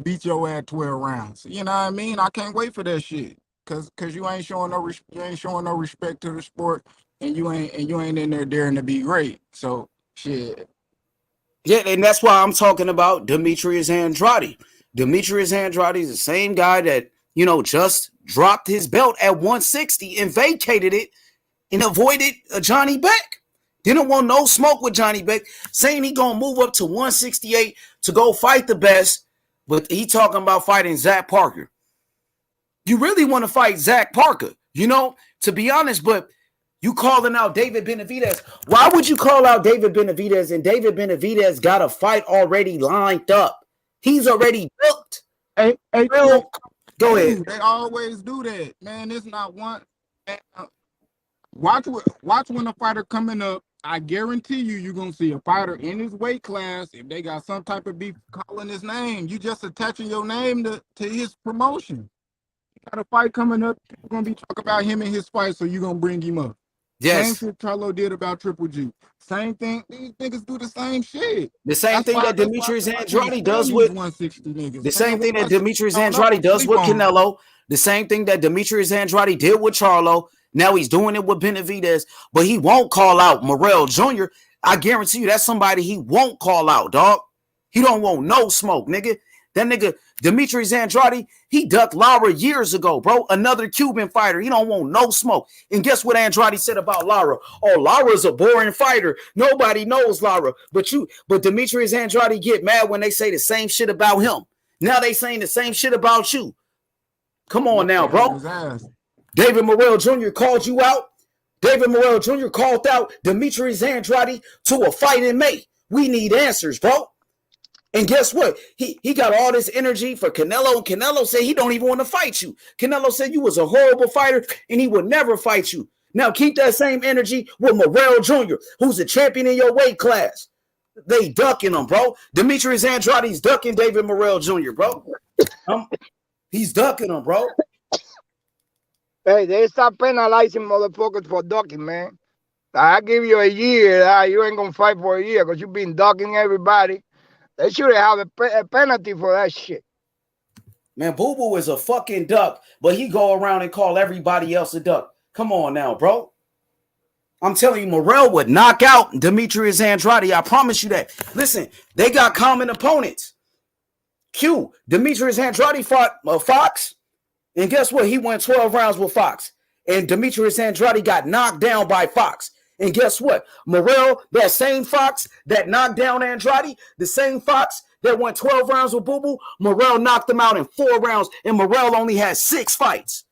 beat your ass 12 rounds. You know what I mean? I can't wait for that shit. Cause you ain't showing no respect to the sport, and you ain't in there daring to be great. So shit. Yeah, and that's why I'm talking about Demetrius Andrade. Demetrius Andrade is the same guy that, just dropped his belt at 160 and vacated it and avoided Johnny Beck. Didn't want no smoke with Johnny Beck, saying he gonna move up to 168 to go fight the best, but he talking about fighting Zach Parker. You really want to fight Zach Parker, to be honest, but you calling out David Benavidez. Why would you call out David Benavidez, and David Benavidez got a fight already lined up? He's already booked. Hey, go ahead. They always do that, man. It's not one. Watch when a fighter coming up. I guarantee you're gonna see a fighter in his weight class. If they got some type of beef calling his name, you just attaching your name to his promotion. Got a fight coming up, people gonna be talking about him and his fight, so you're gonna bring him up. Yes. Same shit Charlo did about Triple G. Same thing. These niggas do the same shit. The same thing that Demetrius Andrade does with 160 niggas. The same thing that Demetrius Andrade does with Canelo. The same thing that Demetrius Andrade did with Charlo. Now he's doing it with Benavidez, but he won't call out Morrell Jr. I guarantee you that's somebody he won't call out, dog. He don't want no smoke, nigga. That nigga, Demetrius Andrade, he ducked Lara years ago, bro. Another Cuban fighter. He don't want no smoke. And guess what Andrade said about Lara? Oh, Lara's a boring fighter. Nobody knows Lara. But Demetrius Andrade get mad when they say the same shit about him. Now they saying the same shit about you. Come on now, bro. David Morrell Jr. called you out. David Morrell Jr. called out Demetrius Andrade to a fight in May. We need answers, bro. And guess what? He got all this energy for Canelo, and Canelo said he don't even want to fight you. Canelo said you was a horrible fighter, and he would never fight you. Now keep that same energy with Morrell Jr., who's a champion in your weight class. They ducking him, bro. Demetrius Andrade's ducking David Morrell Jr., bro. He's ducking him, bro. Hey, they stop penalizing motherfuckers for ducking, man. I give you a year. You ain't gonna fight for a year because you've been ducking everybody. They should have a penalty for that shit. Man, Boo Boo is a fucking duck, but he go around and call everybody else a duck. Come on now, bro. I'm telling you, Morrell would knock out Demetrius Andrade. I promise you that. Listen, they got common opponents. Q, Demetrius Andrade fought Fox, and guess what? He went 12 rounds with Fox, and Demetrius Andrade got knocked down by Fox. And guess what? Morrell, that same Fox that knocked down Andrade, the same Fox that went 12 rounds with Boo Boo, Morrell knocked him out in 4 rounds, and Morrell only had 6 fights.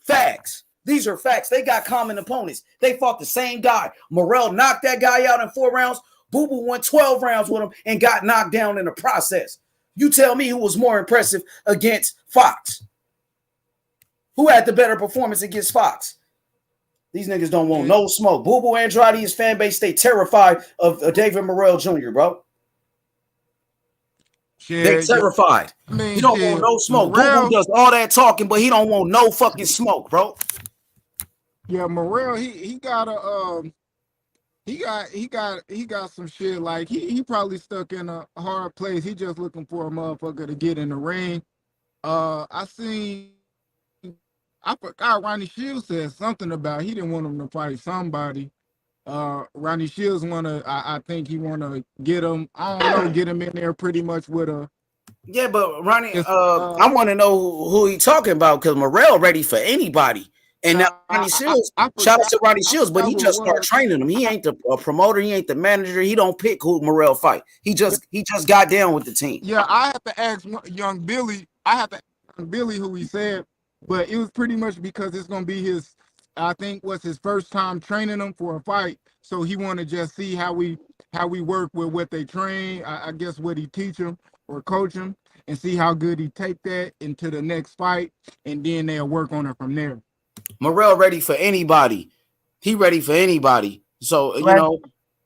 Facts. These are facts. They got common opponents. They fought the same guy. Morrell knocked that guy out in 4 rounds. Boo Boo went 12 rounds with him and got knocked down in the process. You tell me who was more impressive against Fox. Who had the better performance against Fox? These niggas don't want no smoke. Boo Boo Andrade, his fan base, stay terrified of David Morrell Jr., bro. They terrified. He don't want no smoke. Boo Boo does all that talking, but he don't want no fucking smoke, bro. Yeah, Morrell, he got some shit. Like he probably stuck in a hard place. He just looking for a motherfucker to get in the ring. I forgot Ronnie Shields said something about he didn't want him to fight somebody. Ronnie Shields I think he wanna get him. I don't know, get him in there pretty much with a. Yeah, but Ronnie, I want to know who he talking about because Morrell ready for anybody. And now Ronnie Shields, shout out to Ronnie Shields, but he just started training him. He ain't the promoter, he ain't the manager. He don't pick who Morrell fight. He just got down with the team. Yeah, I have to ask young Billy. Who he said, but it was pretty much because it's gonna be his. I think was his first time training him for a fight, so he want to just see how we work with what they train. I guess what he teach him or coach him, and see how good he take that into the next fight, and then they'll work on it from there. Morrell ready for anybody. He ready for anybody. So you know.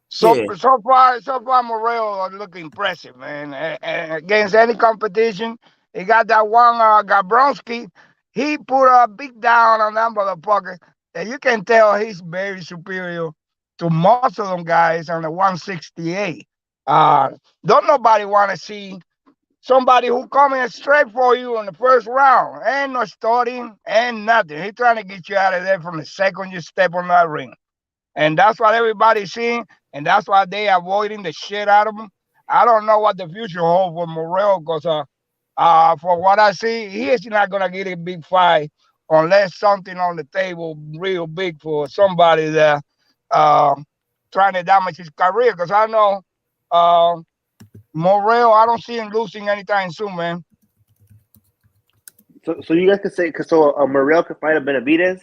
So far, Morrell look impressive, man. Against any competition, he got that one Gabronsky. He put a big down on that motherfucker, and you can tell he's very superior to most of them guys on the 168. Don't nobody want to see somebody who coming straight for you in the first round. Ain't no starting, ain't nothing. He trying to get you out of there from the second you step on that ring. And that's what everybody's seeing, and that's why they avoiding the shit out of him. I don't know what the future holds for Morrell, because for what I see, he is not going to get a big fight unless something on the table real big for somebody that trying to damage his career. Because I know Morrell, I don't see him losing anytime soon, man. So you guys could say, Morrell could fight a Benavidez?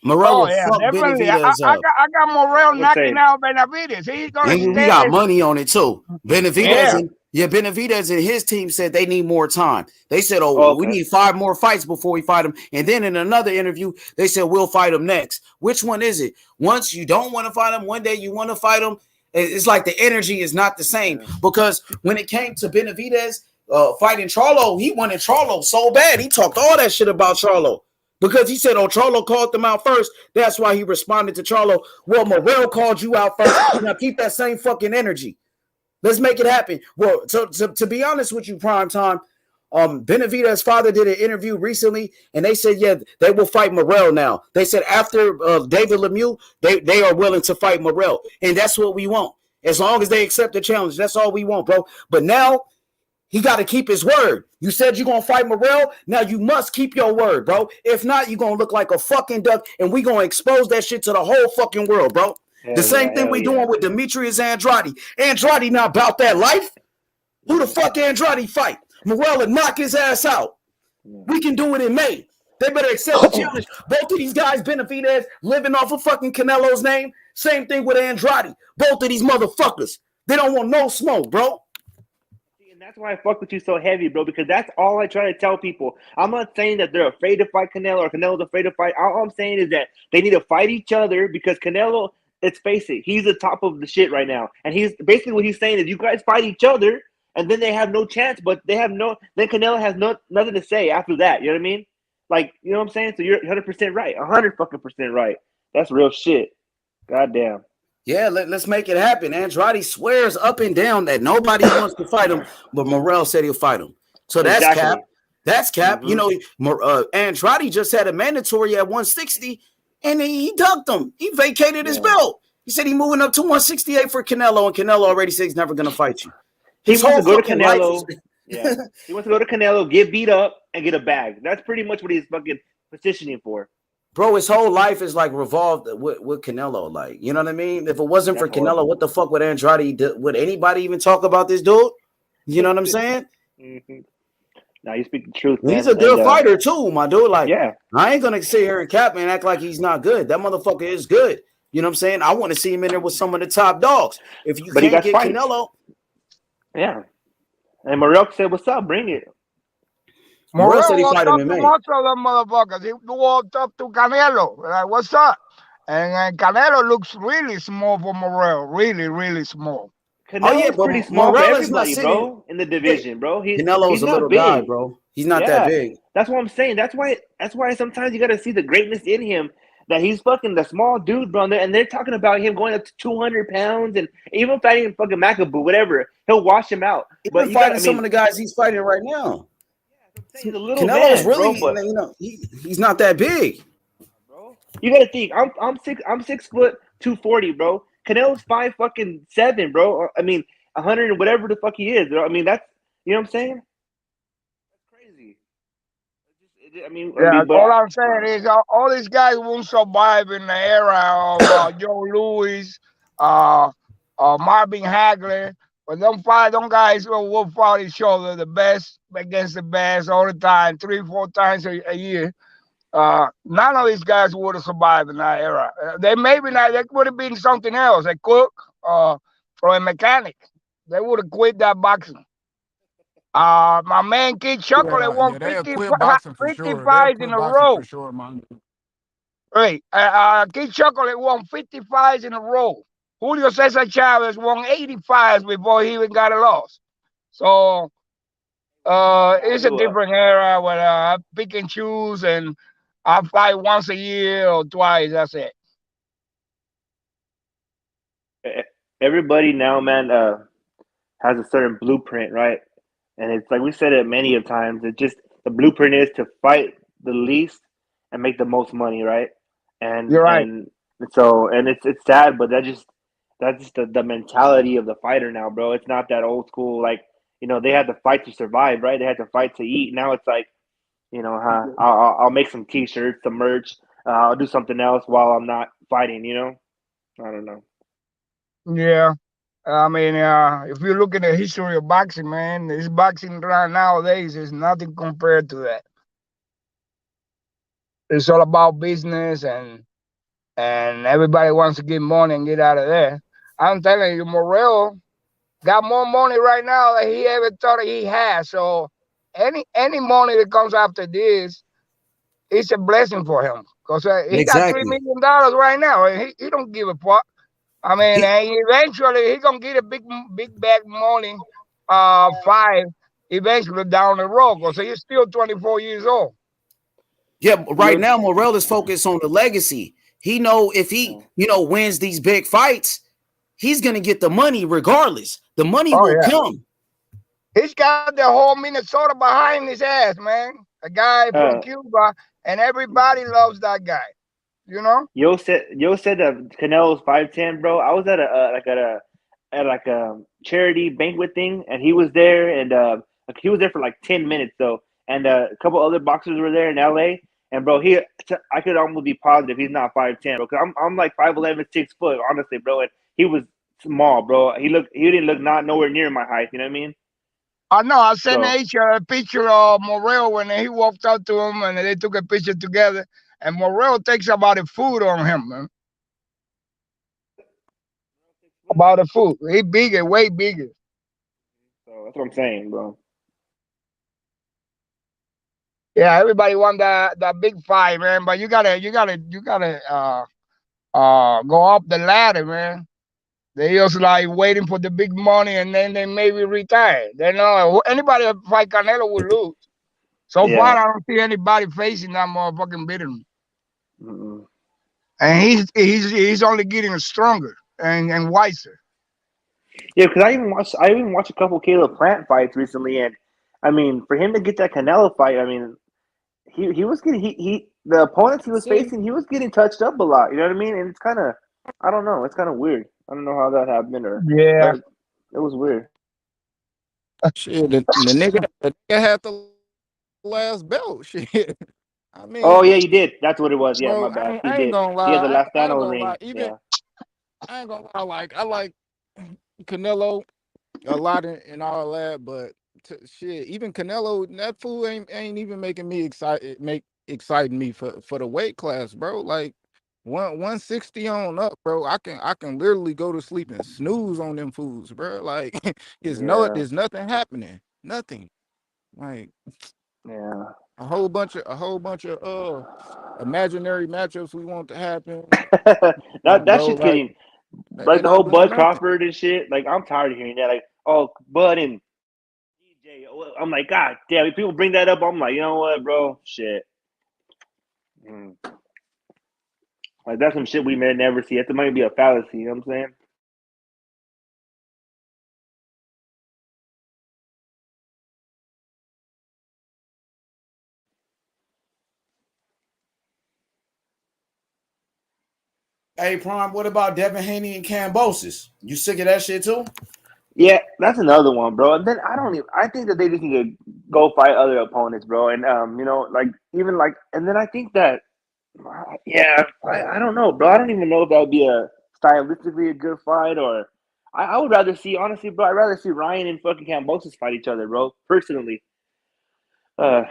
Morrell definitely. I got Morrell knocking out Benavidez. He's gonna he got money on it too. Benavidez, Benavidez and his team said they need more time. They said, we need 5 more fights before we fight him. And then in another interview, they said we'll fight him next. Which one is it? Once you don't want to fight him, one day you want to fight him. It's like the energy is not the same, because when it came to Benavidez fighting Charlo, he wanted Charlo so bad. He talked all that shit about Charlo. Because he said, Charlo called them out first. That's why he responded to Charlo. Well, Morrell called you out first. Now keep that same fucking energy. Let's make it happen. Well, to be honest with you, Prime Time, Benavidez's father did an interview recently, and they said, yeah, they will fight Morrell now. They said after David Lemieux, they are willing to fight Morrell. And that's what we want. As long as they accept the challenge, that's all we want, bro. But now, he got to keep his word. You said you're going to fight Morrell. Now you must keep your word, bro. If not, you're going to look like a fucking duck, and we're going to expose that shit to the whole fucking world, bro. The same thing we doing with Demetrius Andrade. Andrade not about that life. Who the fuck Andrade fight? Morrell would knock his ass out. We can do it in May. They better accept the challenge. Both of these guys, Benavidez, living off of fucking Canelo's name. Same thing with Andrade. Both of these motherfuckers. They don't want no smoke, bro. And that's why I fuck with you so heavy, bro, because that's all I try to tell people. I'm not saying that they're afraid to fight Canelo or Canelo's afraid to fight. All I'm saying is that they need to fight each other because Canelo, let's face it, he's the top of the shit right now. And he's basically what he's saying is you guys fight each other and then they have no chance, but they have no, then Canelo has nothing to say after that. You know what I mean? Like, you know what I'm saying? So you're 100% right. 100% right. That's real shit. Goddamn. Yeah, let's make it happen. Andrade swears up and down that nobody wants to fight him, but Morrell said he'll fight him. So that's cap. That's cap. You know, Andrade just had a mandatory at 160, and he ducked him. He vacated his belt. He said he's moving up to 168 for Canelo, and Canelo already said he's never going to fight you. He wants to go to Canelo. He wants to go to Canelo, get beat up, and get a bag. That's pretty much what he's fucking positioning for. Bro, his whole life is like revolved with Canelo. Like, you know what I mean? If it wasn't for Canelo, what the fuck would Andrade do? Would anybody even talk about this dude? You know what I'm saying? Now you speak the truth. He's a good fighter too, my dude. Like, I ain't gonna sit here and cap and act like he's not good. That motherfucker is good. You know what I'm saying? I want to see him in there with some of the top dogs. If you can't get Canelo, and Morrell said, "What's up? Bring it." Morrell said he fight him in May. Most of them motherfuckers, he walked up to Canelo, like, "What's up?" And Canelo looks really small for Morrell, really, really small. Canelo's pretty small for everybody, bro, in the division, bro. Canelo's a little guy, bro. He's not that big. That's what I'm saying. That's why sometimes you got to see the greatness in him. That he's fucking the small dude, bro. And they're talking about him going up to 200 pounds and even fighting fucking Macaboo, whatever. He'll wash him out. But fighting some of the guys he's fighting right now. Canelo's really, you know, he's not that big, bro. You gotta think. I'm 6 foot 240, bro. Canelo's 5'7", bro. I mean 100 and whatever the fuck he is, bro. I mean that's, you know what I'm saying? That's crazy. All I'm saying is all these guys won't survive in the era of Joe Louis, Marvin Hagler. But them guys will fight each other, the best against the best all the time, 3-4 times a year. None of these guys would have survived in that era. They would have been something else, a cook or a mechanic. They would have quit that boxing. My man Kid Chocolate won 55 in a row. For sure, man. Right. Kid Chocolate won 55 in a row. Julio Cesar Chavez won 85 before he even got a loss. So it's a different era where I pick and choose, and I fight once a year or twice. That's it. Everybody now, man, has a certain blueprint, right? And it's like we said it many of times. It just the blueprint is to fight the least and make the most money, right? And you're right. And it's sad, but that's just the mentality of the fighter now, bro. It's not that old school, like, you know, they had to fight to survive, right? They had to fight to eat. Now it's like, you know, I'll make some T-shirts, some merch. I'll do something else while I'm not fighting. You know, I don't know. Yeah. I mean, if you look at the history of boxing, man, this boxing right nowadays is nothing compared to that. It's all about business, and everybody wants to get money and get out of there. I'm telling you, Morrell got more money right now than he ever thought he had. So any money that comes after this, it's a blessing for him, because he got $3 million right now. He don't give a fuck. I mean, eventually he's gonna get a big bag money, 5 eventually down the road, because he's still 24 years old. Yeah, right now Morrell is focused on the legacy. He know if he, you know, wins these big fights, he's gonna get the money regardless. The money will come. He's got the whole Minnesota behind his ass, man. A guy from Cuba, and everybody loves that guy. You know, Yo said that Canelo's 5'10", bro. I was at a charity banquet thing, and he was there, and he was there for like 10 minutes though, and a couple other boxers were there in LA, and bro, I could almost be positive he's not 5'10", bro, because I'm like 5'11", 6 foot, honestly, bro, and he was small, bro. He didn't look nowhere near my height. You know what I mean? No, I sent H a picture of Morrell when he walked up to him and they took a picture together. And Morrell takes about the food on him, man. About the food. He bigger, way bigger. So that's what I'm saying, bro. Yeah, everybody want that big fight, man. But you gotta go up the ladder, man. They just like waiting for the big money and then they maybe retire. They know anybody that fight Canelo will lose. So far, I don't see anybody facing that motherfucking bitterness. Mm-mm. And he's only getting stronger and wiser. Yeah, because I even watched a couple Caleb Plant fights recently, and I mean, for him to get that Canelo fight, I mean, he was getting the opponents he was facing, he was getting touched up a lot. You know what I mean? And it's kind of, I don't know, it's kind of weird. I don't know how that happened, Yeah, but it was weird. Shit, the nigga had the last belt. Shit. I mean, oh yeah, he did. That's what it was. Yeah, bro, my bad. He I ain't did. gonna He had the lie. last I stand ain't on the gonna lie. ring. Even Yeah. I ain't gonna lie. I like Canelo a lot and all that, but shit, even Canelo, that fool ain't even making me exciting me for the weight class, bro. Like 160 on up, bro. I can literally go to sleep and snooze on them fools, bro. Like there's nothing happening, nothing. Like Yeah. a whole bunch of imaginary matchups we want to happen. that Bro, shit's getting they like the whole not doing Bud nothing. Crawford and shit. Like I'm tired of hearing that. Like, oh, Bud and DJ. I'm like, God damn. If people bring that up, I'm like, you know what, bro? Shit. Like that's some shit we may never see. That might be a fallacy. You know what I'm saying? Hey, Prime, what about Devin Haney and Cambosis? You sick of that shit too? Yeah, that's another one, bro. And then I think that they just need to go fight other opponents, bro. And like even like, and then I think that, yeah, I don't know, bro. I don't even know if that would be a stylistically a good fight, or I would rather see, honestly, bro. I'd rather see Ryan and fucking Cambosis fight each other, bro. Personally, uh,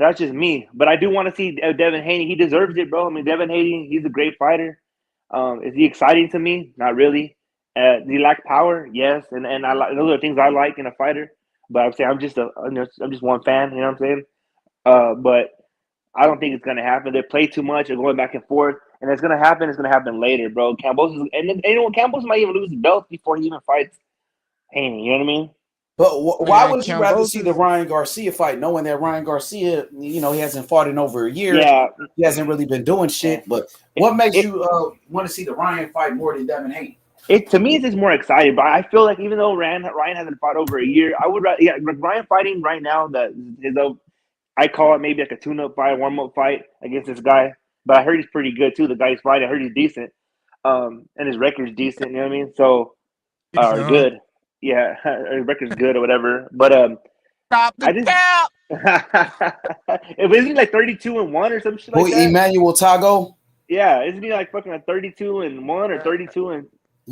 that's just me. But I do want to see Devin Haney. He deserves it, bro. I mean, Devin Haney, he's a great fighter. Is he exciting to me? Not really. Does he lack power? Yes, and I like those are things I like in a fighter. But I'm saying I'm just one fan. You know what I'm saying? But I don't think it's gonna happen. They play too much. They're going back and forth, and it's gonna happen. It's gonna happen later, bro. Campos might even lose the belt before he even fights Haney. You know what I mean? But why Man, would you rather see the Cambosis. Ryan Garcia fight, knowing that Ryan Garcia, he hasn't fought in over a year. Yeah, He hasn't really been doing shit. yeah. But what makes It, you want to see the Ryan fight more than Devin Haney? It to me it's just more exciting, but I feel like even though Ryan hasn't fought over a year, I would rather Ryan fighting right now that is I call it maybe like a tune-up fight, warm-up fight against this guy. But I heard he's pretty good too. The guy's fighting, I heard he's decent, and his record's decent. You know what I mean? So He's or young. good, yeah, his record's good or whatever. But Stop the I just cap. isn't he like 32-1 or some shit Who, like that? Emmanuel Tago? Yeah, isn't he like fucking like 32-1 or 32 and?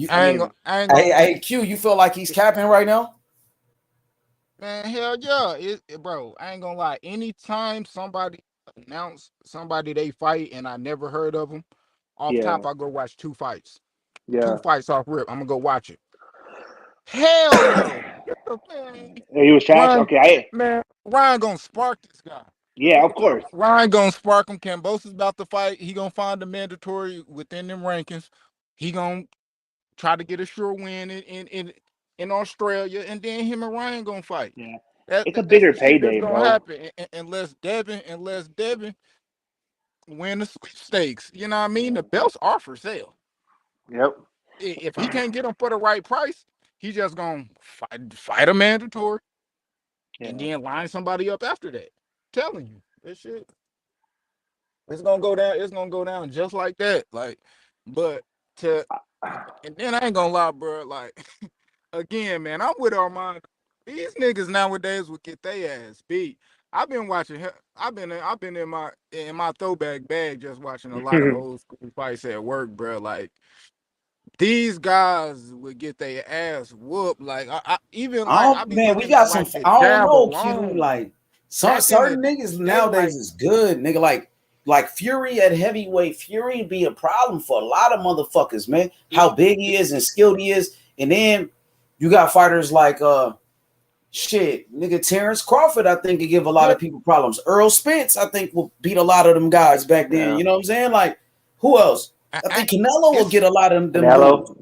I mean, I ain't gonna. Hey, Q, you feel like he's capping right now? Man, hell yeah, bro. I ain't gonna lie. Anytime somebody announce somebody they fight and I never heard of them, off yeah, top I go watch two fights. yeah. Two fights off rip. I'm gonna go watch it. Hell no. Man, He was trash. Okay, Ryan gonna spark this guy. yeah, of course. Ryan gonna spark him. Cambosis about to fight. He gonna find the mandatory within them rankings. He gonna try to get a sure win in Australia, and then him and Ryan gonna fight. Yeah, it's a That's bigger the shit that's payday, gonna bro. happen unless Devin win the sweepstakes. You know what I mean? The belts are for sale. Yep. If he can't get them for the right price, he just gonna fight a mandatory and Yeah. then line somebody up after that. I'm telling you, this shit. It's gonna go down. It's gonna go down just like that. Like, but and then I ain't gonna lie, bro. Like, again, man, I'm with Armand. These niggas nowadays will get their ass beat. I've been watching. I've been in my throwback bag, just watching a lot of old school fights at work, bro. Like, these guys would get their ass whooped. Like I be Man, we looking got at some. like the I don't jab know, Q. alone. Like Back in certain the niggas day, nowadays is good, nigga. Like Fury at heavyweight. Fury be a problem for a lot of motherfuckers, man. How big he is and skilled he is, and then you got fighters like shit, nigga. Terrence Crawford, I think, could give a lot of people problems. Earl Spence, I think, will beat a lot of them guys back then. You know what I'm saying? Like, who else? I think Canelo will get a lot of them. Canelo,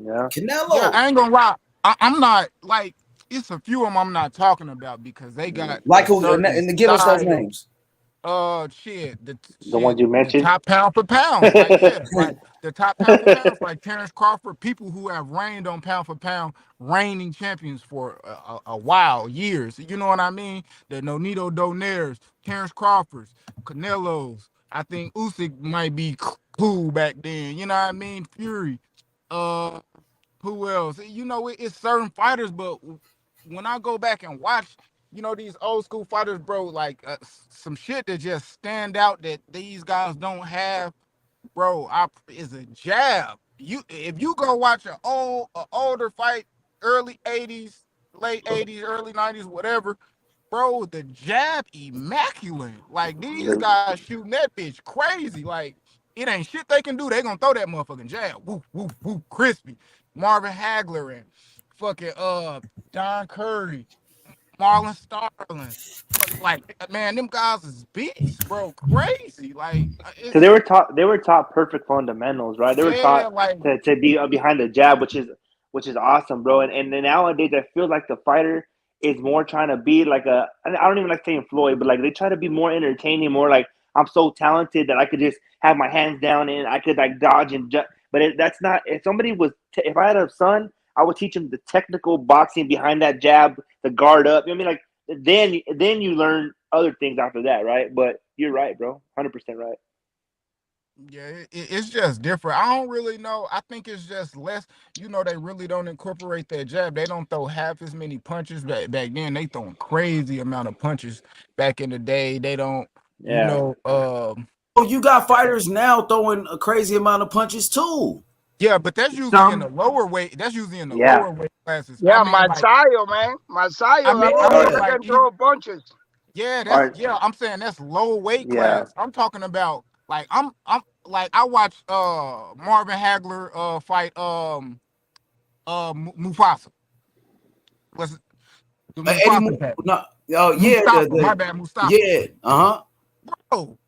Yeah, I ain't gonna lie. I'm not like it's a few of them I'm not talking about because they got like a who certain and give us those style. names. The ones you mentioned, the top pound for pound, like like the top pound for pounds, like Terrence Crawford, people who have reigned on pound for pound, reigning champions for a while, years. You know what I mean? The Nonito Donairs, Terrence Crawfords, Canelos. I think Usyk might be cool back then. You know what I mean? Fury. Who else? You know, it's certain fighters, but when I go back and watch, you know, these old school fighters, bro, like some shit that just stand out that these guys don't have, bro, is a jab. If you go watch an older fight, early 80s, late 80s, early 90s, whatever, bro, the jab immaculate. Like these guys shooting that bitch crazy. Like it ain't shit they can do. They gonna throw that motherfucking jab. Whoop, whoop, whoop, crispy. Marvin Hagler and fucking Don Curry, Marlon Starling. Like man, them guys is beasts, bro. Crazy. Like because they were taught perfect fundamentals, right? They were taught like to be behind the jab, which is awesome, bro. And then nowadays, I feel like the fighter is more trying to be like I don't even like saying Floyd, but like they try to be more entertaining, more like I'm so talented that I could just have my hands down and I could like dodge and but that's not. If somebody was, if I had a son, I would teach him the technical boxing behind that jab, the guard up. You know what I mean? Like then you learn other things after that, right? But you're right, bro. 100% right. Yeah, it's just different. I don't really know. I think it's just less. You know, they really don't incorporate that jab. They don't throw half as many punches back then. They throwing crazy amount of punches back in the day. They don't. Yeah. You know. Oh, you got fighters now throwing a crazy amount of punches too. Yeah, but that's usually in the lower weight. That's usually in the lower weight classes. Yeah, I mean, Masayo, man. Masayo, I mean like, can throw punches. Yeah, I'm saying that's low weight class. I'm talking about like I'm like I watched Marvin Hagler fight Mufasa. Was the Mufasa? Mustafa, my bad, Mustafa. Yeah, Bro,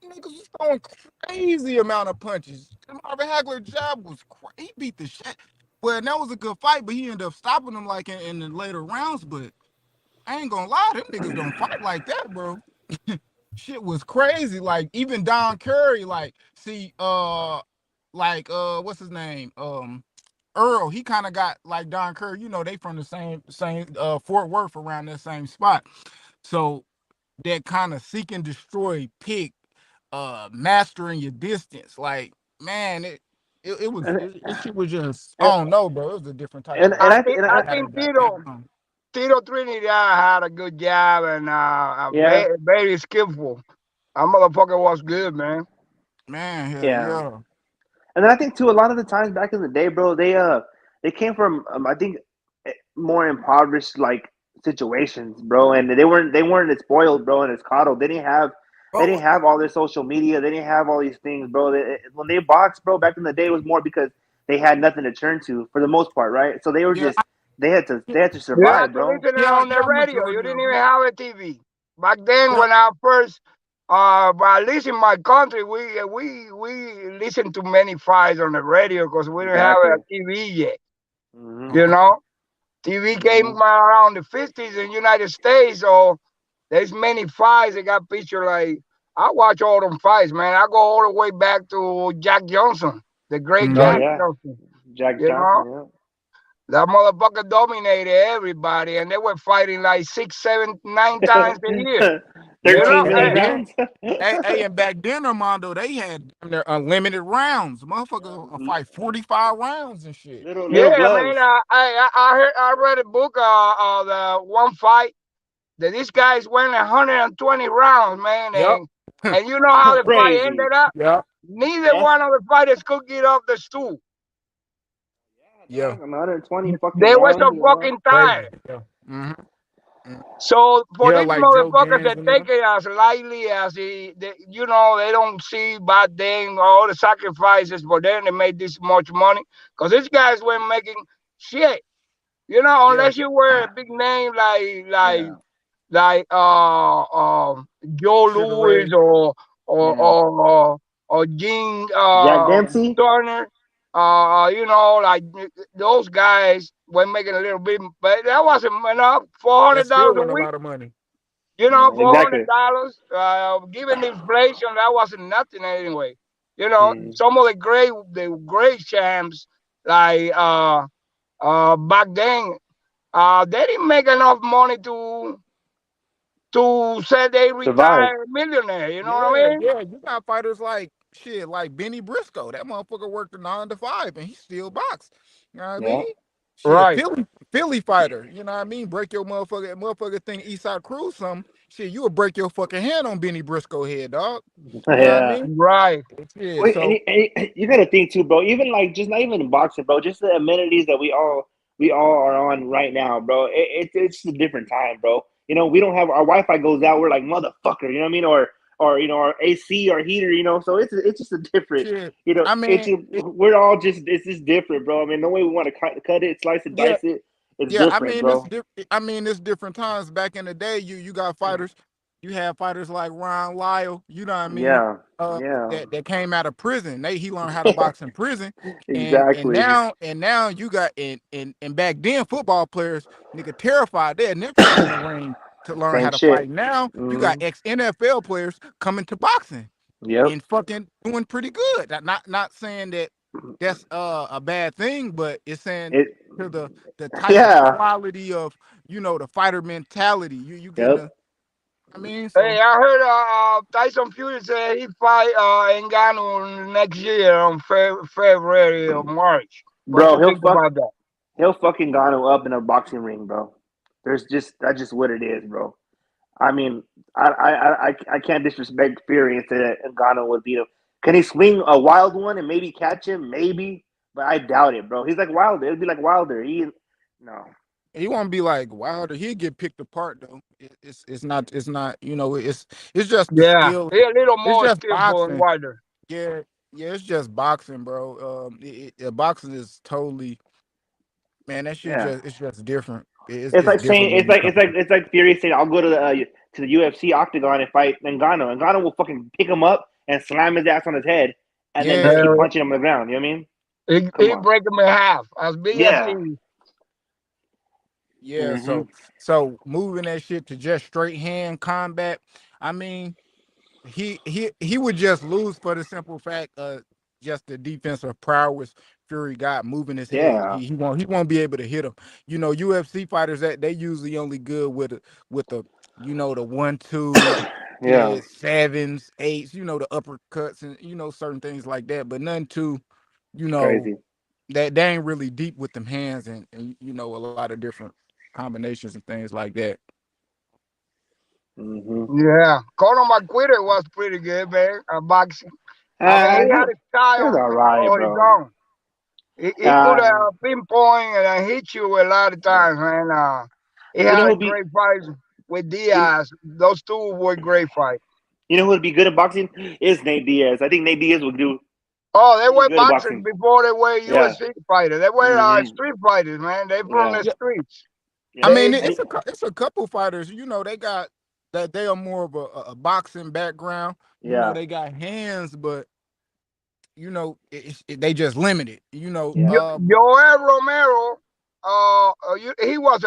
niggas was throwing crazy amount of punches. Marvin Hagler jab was he beat the shit. Well, that was a good fight, but he ended up stopping him like in the later rounds. But I ain't gonna lie, them niggas don't fight like that, bro. Shit was crazy. Like even Don Curry, like what's his name? Earl, he kind of got like Don Curry, you know, they from the same Fort Worth around that same spot. So that kind of seek and destroy pick, mastering your distance. Like, man, it shit was just I don't know, bro. It was a different type of I think Tito Trinidad had a good job and very skillful. That motherfucker was good, man. Yeah. And then I think too, a lot of the times back in the day, bro, they came from I think more impoverished like situations, bro, and they weren't as spoiled, bro, and as coddled. They didn't have all their social media. They didn't have all these things, bro. When they boxed, bro, back in the day, it was more because they had nothing to turn to for the most part, right? So they were just they had to survive, you had to bro. listen on the radio. You didn't even have a TV back then. When I first, at least in my country, we listened to many fights on the radio because we didn't have a TV yet. Mm-hmm. You know, TV came around the 50s in the United States, so there's many fights that got pictured. Like I watch all them fights, man. I go all the way back to Jack Johnson, the great Jack Johnson. Jack Johnson, That motherfucker dominated everybody, and they were fighting like 6, 7, 9 times a year. 13 minute rounds. And back then, Armando, they had their unlimited rounds. Motherfucker will fight 45 rounds and shit. Little gloves. Man. I read a book of the one fight that these guys went 120 rounds, man. And you know how the fight ended up? Yeah. Neither one of the fighters could get off the stool. Yeah, 120 fucking They were rounds. so fucking tired. Yeah. Mm-hmm. So for Yeah, these like Joe motherfuckers Gans that and take them. it as lightly as they they don't see back then all the sacrifices for them to make this much money. Because these guys were making shit. Yeah. Unless you were a big name Yeah, like Joe Sugar Louis Ray. or yeah. or or Gene Jack Dempsey. Turner, like those guys were making a little bit, but that wasn't enough. four That hundred still dollars a wasn't a week. lot of money. Exactly. $400. Given the inflation, that wasn't nothing anyway. Mm. Some of the great champs like back then, they didn't make enough money to say they Survive. retired millionaire. You know what I Yeah, mean? yeah. You got fighters like shit, like Benny Briscoe. That motherfucker worked a 9 to 5 and he still box. You know what I Yeah. mean? Shit, Right. Philly fighter. You know what I mean? Break your motherfucker think Eastside Cruz something. Shit, you would break your fucking hand on Benny Briscoe head, dog. You know what I Yeah. mean? Right. Yeah, Wait, so you gotta think too, bro. Even like just not even in boxing, bro. Just the amenities that we all are on right now, bro. It's a different time, bro. We don't have our Wi-Fi goes out. We're like motherfucker, you know what I mean? Or our AC or heater, So it's just a different, shit. It's we're all just it's just different, bro. I mean, the way we want to cut it, slice it, Yeah, dice it, it's yeah, different, bro. it's different times. Back in the day, you got fighters. You had fighters like Ron Lyle. You know what I mean? Yeah, yeah, That came out of prison. He learned how to box in prison, and exactly. now you got and back then football players nigga terrified. They had never step in the ring to learn Same how to shit. fight. Now you got Hmm. ex NFL players coming to boxing Yep. and fucking doing pretty good. Not saying that that's a bad thing, but it's saying It. to the type of Yeah. quality of the fighter mentality. You getting Yep. the I mean, Hey, so I heard Tyson Fury say he fight Ngannou next year on February or March. What Bro, you think about that? he'll fucking Gano up in a boxing ring, bro. That's just what it is, bro. I mean, I can't disrespect Fury and say that Ngannou would beat him. Can he swing a wild one and maybe catch him? Maybe, but I doubt it, bro. He's like Wilder. It'd be like Wilder. No. he won't be like Wilder. He'd get picked apart though. It's not. It's just the Yeah, skill. he a little It's more just skillful and boxing. wider. Yeah, yeah. It's just boxing, bro. Boxing is totally man. That shit Yeah. it's just different. It's It's like saying different when you come. it's like Fury saying I'll go to the UFC octagon and fight Ngannou. Ngannou will fucking pick him up and slam his ass on his head, and then just Yeah, keep punching him on the ground. You know what I mean? Come He on. break him in half, as big as he Yeah. is. yeah. Hmm. So moving that shit to just straight hand combat. I mean, he would just lose for the simple fact just the defensive prowess Fury got moving his head. Yeah. He won't be able to hit him. UFC fighters that they usually only good with the the 1-2, Yeah. yeah, sevens, eights, the uppercuts and certain things like that, but nothing too, you It's know, crazy. that they ain't really deep with them hands and a lot of different combinations and things like that. Hmm. Yeah, Conor McGregor was pretty good, man. Boxing. I mean, he He had a he was style all right, of his bro. own. He could Uh, pinpoint and hit you a lot of yeah. times, man. He You know had a who'd be great fight with you, Diaz. Those two were great fights. you know who'd be good at boxing is Nate Diaz. I think Nate Diaz would do Oh, they really were good at boxers boxing. before they were Yeah. UFC fighters. They were Hmm. street fighters, man. They from the Yeah. Yeah, streets. I Yeah. They, mean, And it's a couple fighters. They got that they are more of a boxing background. yeah. They got hands, but they just limited. Yeah. Joel Romero, he was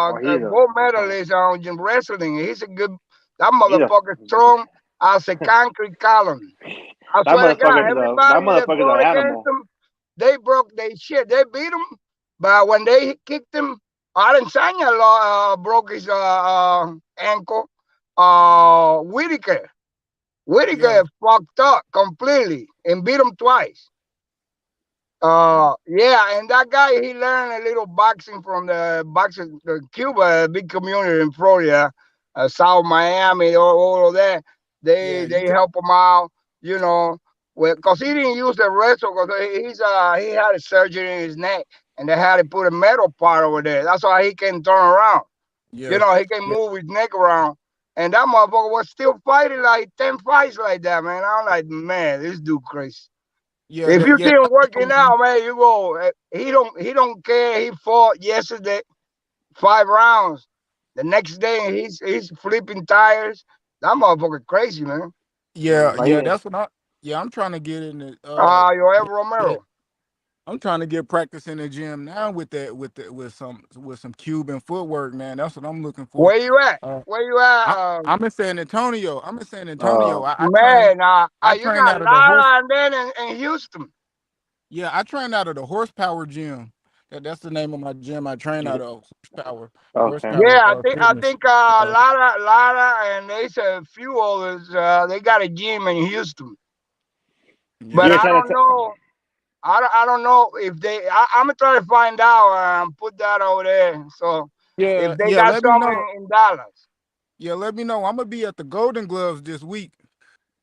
Oh, a he's a gold medalist on wrestling. He's a good. That he's a motherfucker strong as a concrete column. I that swear to God, that everybody that motherfucker's an fought against animal. him, they broke their shit. They beat him, but when they kicked him, Adesanya broke his ankle. Whitaker Yeah, fucked up completely and beat him twice. Yeah, and that guy he learned a little boxing from the Cuba, a big community in Florida, South Miami, all of that. yeah. They help him out, you know, well, because he didn't use the wrestle because he had a surgery in his neck and they had to put a metal part over there. That's why he can turn around. Yeah. You know, he can move his neck around. And that motherfucker was still fighting like 10 fights like that, man. I'm like, man, this dude crazy. Yeah, if you see yeah. him working out, man, you go. He don't care. He fought yesterday, 5 rounds. The next day he's flipping tires. That motherfucker crazy, man. Yeah. That's what I'm trying to get in the Joel Romero. I'm trying to get practice in the gym now with some Cuban footwork, man. That's what I'm looking for. Where you at? Where you at? I'm in San Antonio. I man, you train got out of the horse. Lara and then in Houston. Yeah, I train out of the Horsepower Gym. That's the name of my gym. I train out of Horsepower. Okay. Yeah, I think Lara and there's a few others. They got a gym in Houston. Yeah. But I don't know. I don't know if I'm gonna try to find out and put that over there. So if they got let me know. something in Dallas. Yeah, let me know. I'm gonna be at the Golden Gloves this week.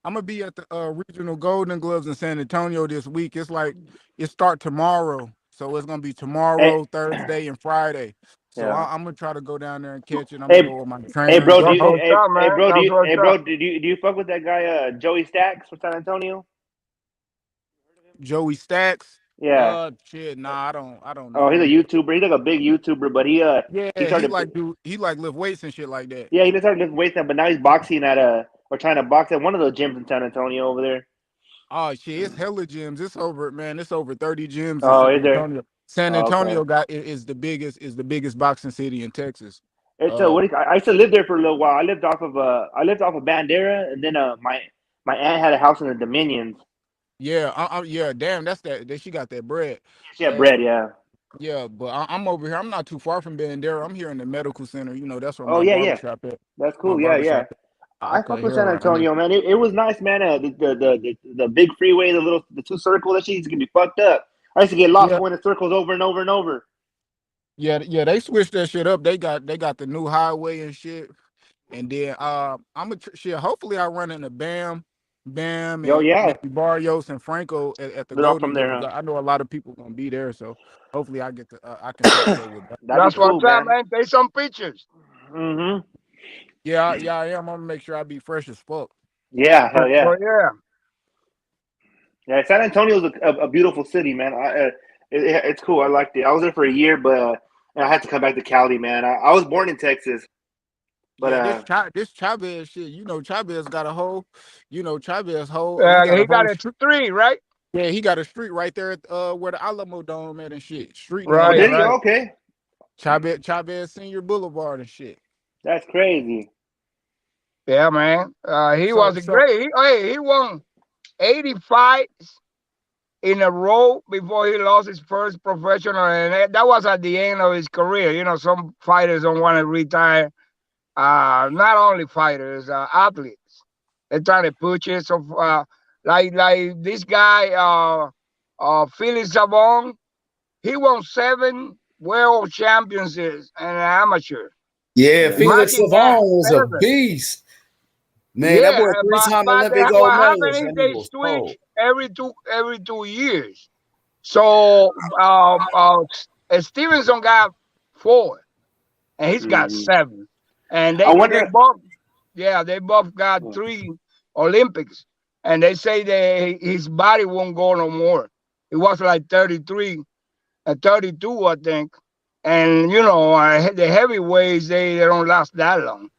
I'm gonna be at the regional Golden Gloves in San Antonio this week. It start tomorrow, so it's gonna be tomorrow, Thursday, and Friday. So I'm gonna try to go down there and catch it. I'm gonna go with my trainer. Hey, bro, do you fuck with that guy Joey Stacks from San Antonio? Joey Stacks? Yeah. Shit, nah, I don't know. Oh, he's a YouTuber. He's like a big YouTuber, but he lift weights and shit like that. Yeah, he just started lifting weights now, but now he's boxing or trying to box at one of those gyms in San Antonio over there. Oh shit, it's hella gyms. It's over 30 gyms in San Antonio. San Antonio is the biggest boxing city in Texas. It's I used to live there for a little while. I lived off of Bandera, and then my aunt had a house in the Dominions. Yeah, yeah, damn, that's that. She got that bread. She had bread, yeah. Yeah, but I'm over here. I'm not too far from Bandera. I'm here in the medical center. You know, that's where my barbershop at. That's cool. Yeah. I fuck with San Antonio, man. It was nice, man. The big freeway, the 2 circles, that shit used to be fucked up. I used to get lost going in circles over and over and over. Yeah, they switched that shit up. They got the new highway and shit. And then hopefully I run into Bam, and Barrios and Franco at the Golden Gloves. I know a lot of people gonna be there, so hopefully I get to I can catch up with that. That's what I'm saying, man. Take some pictures. Mm-hmm. Yeah, I am. I'm gonna make sure I be fresh as fuck. Yeah, hell yeah. Yeah. Yeah, San Antonio's a beautiful city, man. It's cool. I liked it. I was there for a year, but I had to come back to Cali, man. I was born in Texas. But this Chavez shit, Chavez got a whole, Chavez whole. He got a street, right? Yeah, he got a street right there at where the Alamo Dome at and shit. Street. Right. There you go. Okay. Chavez Senior Boulevard and shit. That's crazy. Yeah, man. He was great. He won 80 fights in a row before he lost his first professional, and that was at the end of his career. Some fighters don't want to retire. Not only fighters, athletes. They're trying to push it. So, like this guy, Felix Savon, he won 7 world championships and an amateur. Yeah, Felix Savon was a beast. Man, that boy 3-time Olympic gold medalist. They switch every 2 years. So Stevenson got 4, and he's got 7. And they both got 3 Olympics, and they say that his body won't go no more. It was like 33 and 32, I think. And the heavyweights they don't last that long,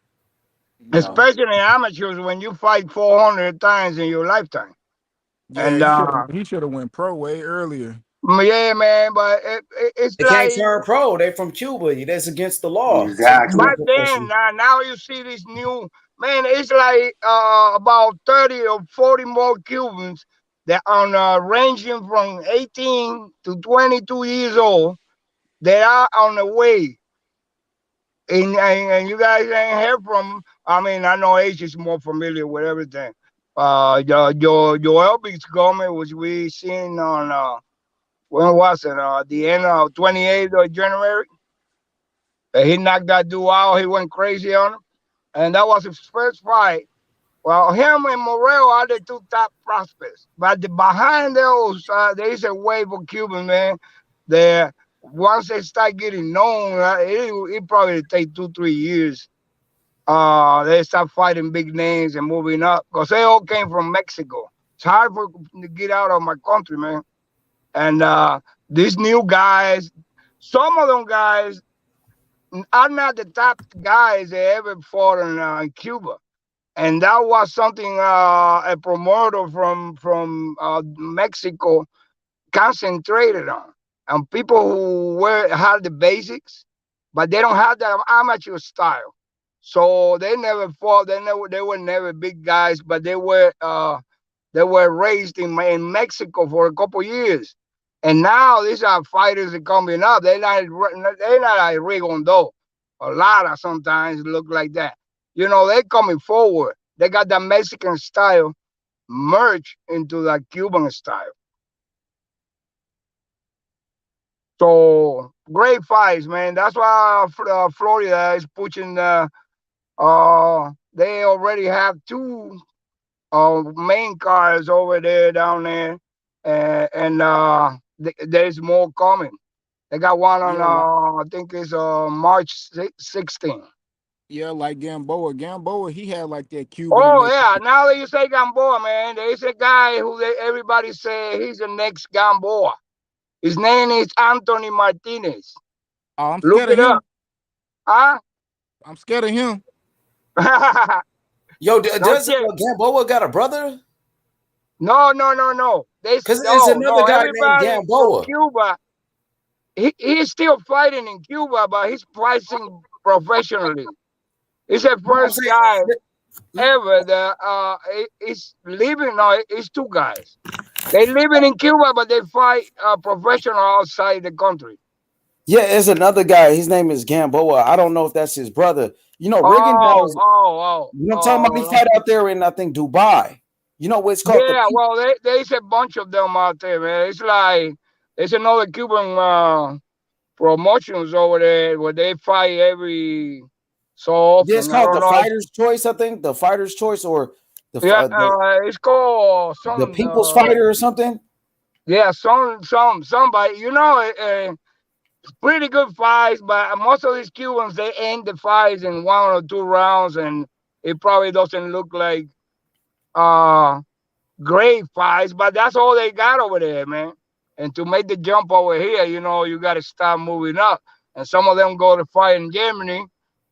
especially in amateurs when you fight 400 times in your lifetime. Yeah, and he should have went pro way earlier. Yeah, man, but it's they can't turn pro. They from Cuba. That's against the law. Exactly. But then now you see this new man. It's like about 30 or 40 more Cubans that are ranging from 18 to 22 years old. They are on the way. And you guys ain't heard from. I mean, I know H is more familiar with everything. Joel Gomez, which we seen on. When was it? The end of 28th of January. He knocked that dude out. He went crazy on him. And that was his first fight Well, him and Morrell are the two top prospects. But behind those, there is a wave of Cuban, man. There, once they start getting known, it probably take 2-3 years. They start fighting big names and moving up because they all came from Mexico. It's hard for to get out of my country, man. And these new guys, some of them guys are not the top guys that ever fought in Cuba. And that was something a promoter from Mexico concentrated on. And people who had the basics, but they don't have the amateur style. So they never fought. They were never big guys, but they were raised in Mexico for a couple years. And now these are fighters that coming up. They're not like Rigondo. A lot of sometimes look like that. They're coming forward. They got the Mexican style merged into the Cuban style. So great fights, man. That's why Florida is pushing. They already have two main cars over there down there, and there's more coming. They got one on I think it's March 16th. Yeah, like Gamboa. Gamboa, he had like that Cuban. Oh yeah, now that you say Gamboa, man, there's a guy who everybody say he's the next Gamboa. His name is Anthony Martinez. Oh, I'm scared of him. Up. Huh? I'm scared of him. Yo, does Gamboa got a brother? No. Because there's another guy named Gamboa. From Cuba. He's still fighting in Cuba, but he's fighting professionally. He's the first guy ever that is living. No, it's two guys. They living in Cuba, but they fight professional outside the country. Yeah, there's another guy. His name is Gamboa. I don't know if that's his brother. Rigon. You know what I'm talking about? He fight out there in, I think, Dubai. You know what's called? Yeah, well, there's a bunch of them out there, man. It's like there's another Cuban promotions over there where they fight every so often. Yeah, it's called the Fighter's Choice, I think. The Fighter's Choice or it's called the People's Fighter or something. Yeah, somebody. Pretty good fights, but most of these Cubans they end the fights in 1 or 2 rounds, and it probably doesn't look like great fights, but that's all they got over there, man. And to make the jump over here, you got to start moving up. And some of them go to fight in Germany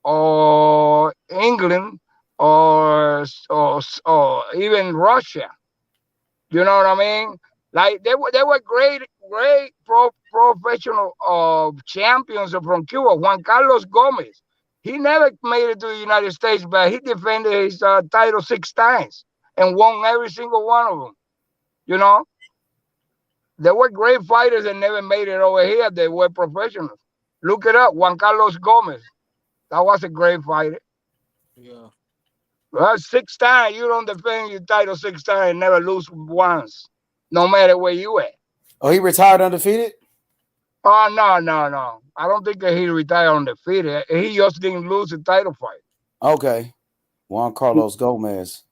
or England or even Russia. You know what I mean? Like they were great professional champions from Cuba. Juan Carlos Gomez, he never made it to the United States, but he defended his title 6 times and won every single one of them. They were great fighters and never made it over here. They were professionals. Look it up, Juan Carlos Gomez. That was a great fighter. Yeah. Well, 6 times, you don't defend your title 6 times and never lose once, no matter where you at. Oh, he retired undefeated? Oh, no. I don't think that he retired undefeated. He just didn't lose a title fight. Okay. Juan Carlos Gomez.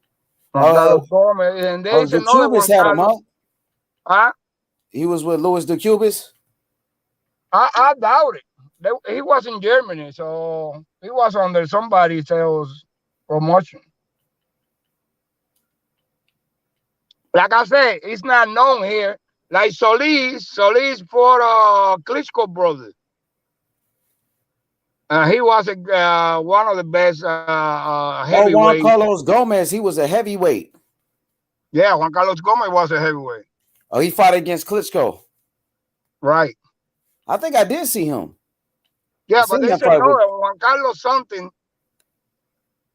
Juan Carlos Gomez. And there's another one. Had him, huh? Huh? He was with Luis de Cubas? I doubt it. He was in Germany, so he was under somebody else's promotion. Like I said, it's not known here. Like Solis fought Klitschko brother. He was one of the best heavyweights. Juan Carlos Gomez, he was a heavyweight. Yeah, Juan Carlos Gomez was a heavyweight. Oh, he fought against Klitschko. Right. I think I did see him. Yeah, but they said no, Juan Carlos something.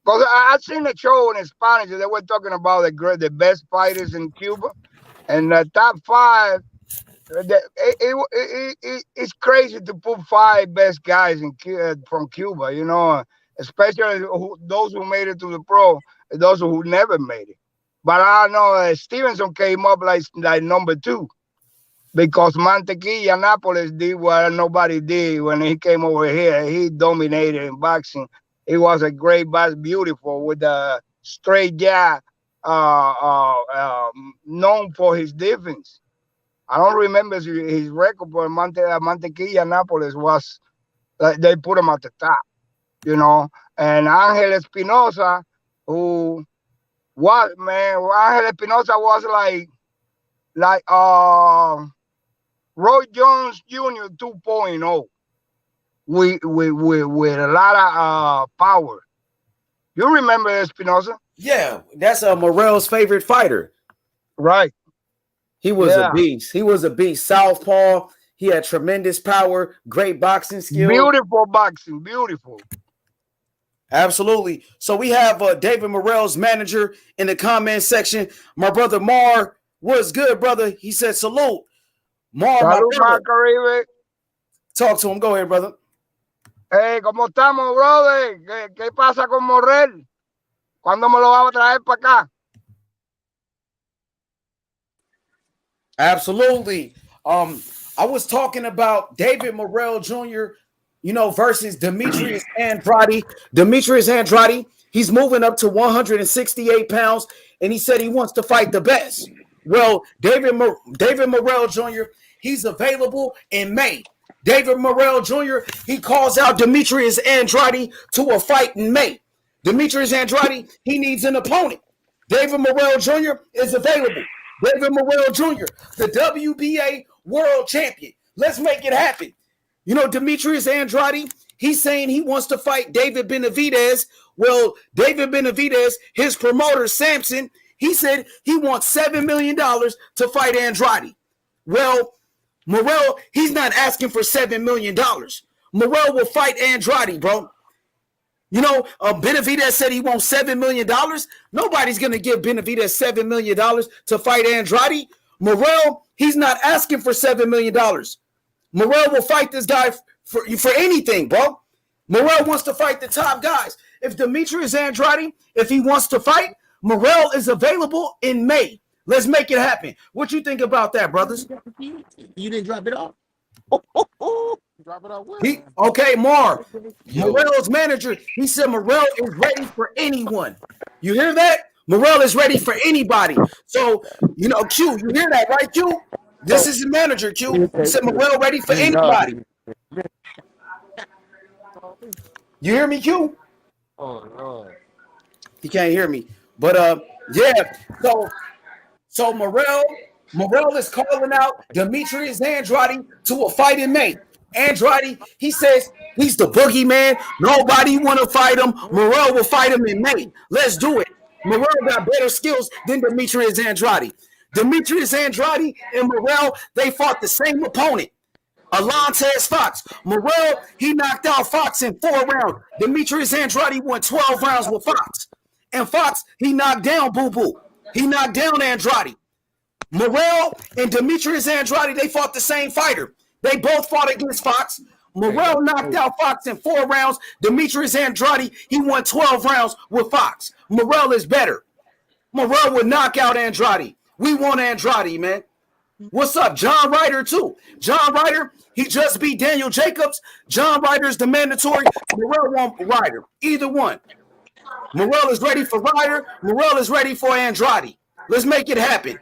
Because I've seen a show in Spanish. They were talking about the best fighters in Cuba. And the top 5, it's crazy to put 5 best guys from Cuba, especially those who made it to the pro and those who never made it. But I know Stevenson came up like number 2 because Mantequilla Nápoles did what nobody did when he came over here. He dominated in boxing. He was a great box, beautiful with the straight jab, known for his defense. I don't remember his record, but Mantequilla Nápoles was like they put him at the top, you know. And Angel Espinosa, who was Angel Espinosa was like Roy Jones Jr. 2.0 with a lot of power. You remember Espinosa? Yeah, that's Morrell's favorite fighter. Right. He was a beast. He was a beast. Southpaw. He had tremendous power, great boxing skills. Beautiful boxing, beautiful. Absolutely. So we have David Morrell's manager in the comment section. My brother Mar, what's good, brother? He said, salute. Mar, salud, my brother. Talk to him. Go ahead, brother. Hey, ¿cómo estamos, brother? ¿Qué pasa con Morrell? ¿Cuándo me lo vamos a traer para acá? Absolutely. I was talking about David Morrell Jr., versus Demetrius Andrade. Demetrius Andrade, he's moving up to 168 pounds, and he said he wants to fight the best. Well, David Morrell Jr., he's available in May. David Morrell Jr., he calls out Demetrius Andrade to a fight in May. Demetrius Andrade, he needs an opponent. David Morrell Jr. is available. David Morrell Jr., the WBA world champion. Let's make it happen. Demetrius Andrade, he's saying he wants to fight David Benavidez. Well, David Benavidez, his promoter, Samson, he said he wants $7 million to fight Andrade. Well, Morrell, he's not asking for $7 million. Morrell will fight Andrade, bro. Benavidez said he wants $7 million. Nobody's going to give Benavidez $7 million to fight Andrade. Morrell, he's not asking for $7 million. Morrell will fight this guy for anything, bro. Morrell wants to fight the top guys. If Demetrius Andrade, if he wants to fight, Morrell is available in May. Let's make it happen. What you think about that, brothers? You didn't drop it off. Drop it off. Okay, Mar. Morrell's manager, he said Morrell is ready for anyone. You hear that? Morrell is ready for anybody. So, Q, you hear that, right, Q? This is the manager, Q. He said Morrell ready for anybody. You hear me, Q? Oh, Lord. He can't hear me. But, yeah. So Morrell is calling out Demetrius Andrade to a fight in May. Andrade, he says he's the boogeyman. Nobody want to fight him. Morrell will fight him in May. Let's do it. Morrell got better skills than Demetrius Andrade. Demetrius Andrade and Morrell, they fought the same opponent, Alantez Fox. Morrell, he knocked out Fox in 4 rounds. Demetrius Andrade won 12 rounds with Fox. And Fox, he knocked down Boo Boo. He knocked down Andrade. Morrell and Demetrius Andrade, they fought the same fighter. They both fought against Fox. Morrell knocked out Fox in 4 rounds. Demetrius Andrade, he won 12 rounds with Fox. Morrell is better. Morrell would knock out Andrade. We want Andrade, man. What's up? John Ryder, too. John Ryder, he just beat Daniel Jacobs. John Ryder's the mandatory. Morrell won Ryder. Either one. Morrell is ready for Ryder. Morrell is ready for Andrade. Let's make it happen.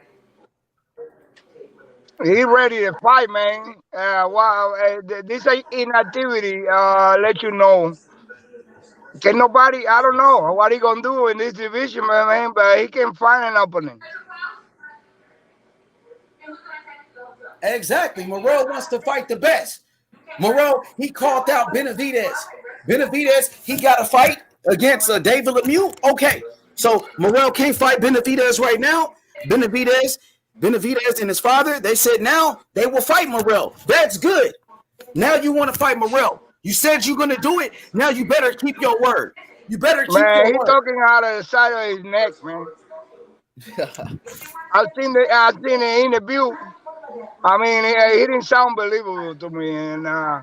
He ready to fight, man. This inactivity let you know. Can nobody, I don't know what he gonna do in this division, man, but he can find an opponent. Exactly. Morrell wants to fight the best. Morrell, he called out Benavidez. Benavidez, he got a fight against David Lemieux. Okay, so Morrell can't fight Benavidez right now. Benavidez and his father, they said now they will fight Morrell. That's good. Now you want to fight Morrell. You said you're going to do it. Now you better keep your word. You better keep your word. Man, he's talking out of the side of his neck, man. I've seen the interview. I mean, he didn't sound believable to me, and I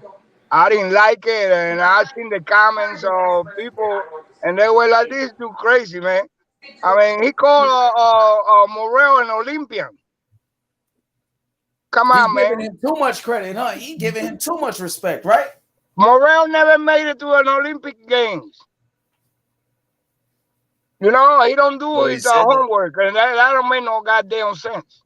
didn't like it. And I seen the comments of people, and they were like, "This is too crazy, man." I mean, he called Morrell an Olympian. Come on, man. He's giving him too much credit, huh? He giving him too much respect, right? Morrell never made it to an Olympic Games. You know, he don't do his homework, and that don't make no goddamn sense.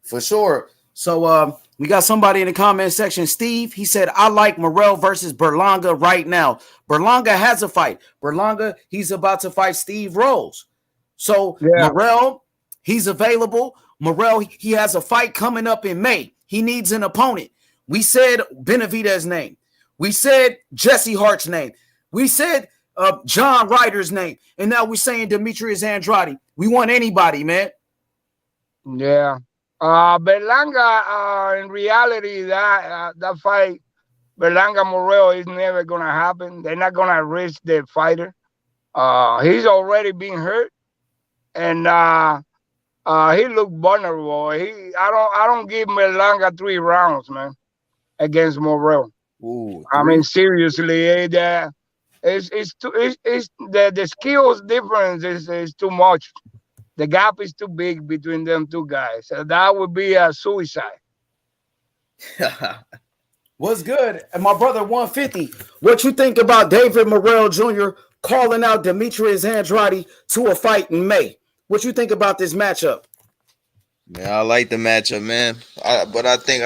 For sure. So we got somebody in the comment section. Steve, he said, I like Morrell versus Berlanga right now. Berlanga has a fight. Berlanga, he's about to fight Steve Rose. So Morrell, he's available. Morrell, he has a fight coming up in May. He needs an opponent. We said Benavidez's name. We said Jesse Hart's name. We said John Ryder's name. And now we're saying Demetrius Andrade. We want anybody, man. Yeah. Berlanga, in reality, that fight, Berlanga Morrell, is never gonna happen. They're not gonna risk the fighter. He's already been hurt, and he looked vulnerable. I don't give Berlanga 3 rounds, man, against Morrell. Ooh, I mean, seriously, the skills difference is too much. The gap is too big between them two guys. That would be a suicide. What's good? And my brother 150, what you think about David Morrell Jr. calling out Demetrius Andrade to a fight in May? What you think about this matchup? Man, I like the matchup, man. But I think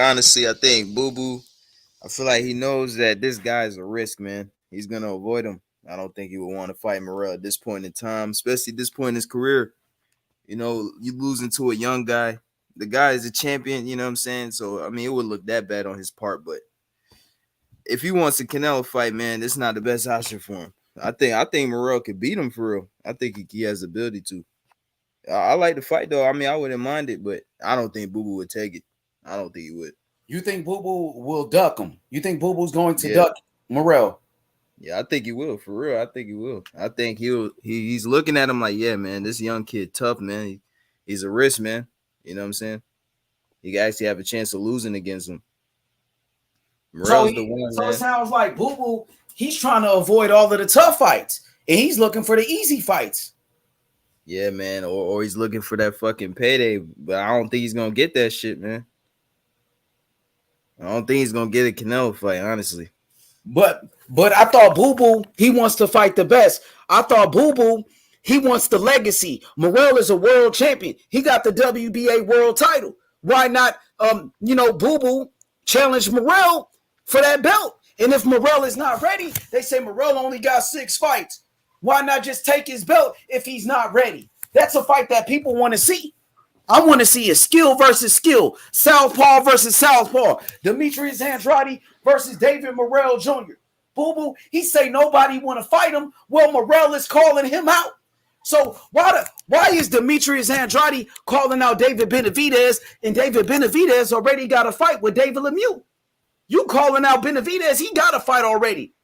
Boo Boo, I feel like he knows that this guy is a risk, man. He's going to avoid him. I don't think he would want to fight Morrell at this point in time, especially at this point in his career. You know, you losing to a young guy. The guy is a champion, you know what I'm saying? So, I mean, it would look that bad on his part. But if he wants a Canelo fight, man, this is not the best option for him. I think Morrell could beat him for real. I think he has the ability to. I like the fight, though. I mean, I wouldn't mind it, but I don't think Boo Boo would take it. I don't think he would. You think Boo Boo will duck him? You think Boo Boo's going to duck Morrell? Yeah, I think he will. For real, I think he will. I think he's looking at him like, yeah, man, this young kid tough, man. He's a risk, man. You know what I'm saying? He can actually have a chance of losing against him. Morrell's the one, so man. It sounds like Boo Boo, he's trying to avoid all of the tough fights, and he's looking for the easy fights. Yeah, man, or he's looking for that fucking payday, but I don't think he's gonna get that shit, man. I don't think he's gonna get a Canelo fight, honestly. But I thought Boo Boo, he wants to fight the best. I thought Boo Boo, he wants the legacy. Morrell is a world champion. He got the WBA world title. Why not, Boo Boo challenge Morrell for that belt? And if Morrell is not ready, they say Morrell only got 6 fights. Why not just take his belt if he's not ready? That's a fight that people want to see. I want to see a skill versus skill. Southpaw versus Southpaw. Demetrius Andrade versus David Morrell Jr. Boo Boo, he say nobody want to fight him. Well, Morrell is calling him out. So why is Demetrius Andrade calling out David Benavidez, and David Benavidez already got a fight with David Lemieux? You calling out Benavidez, he got a fight already.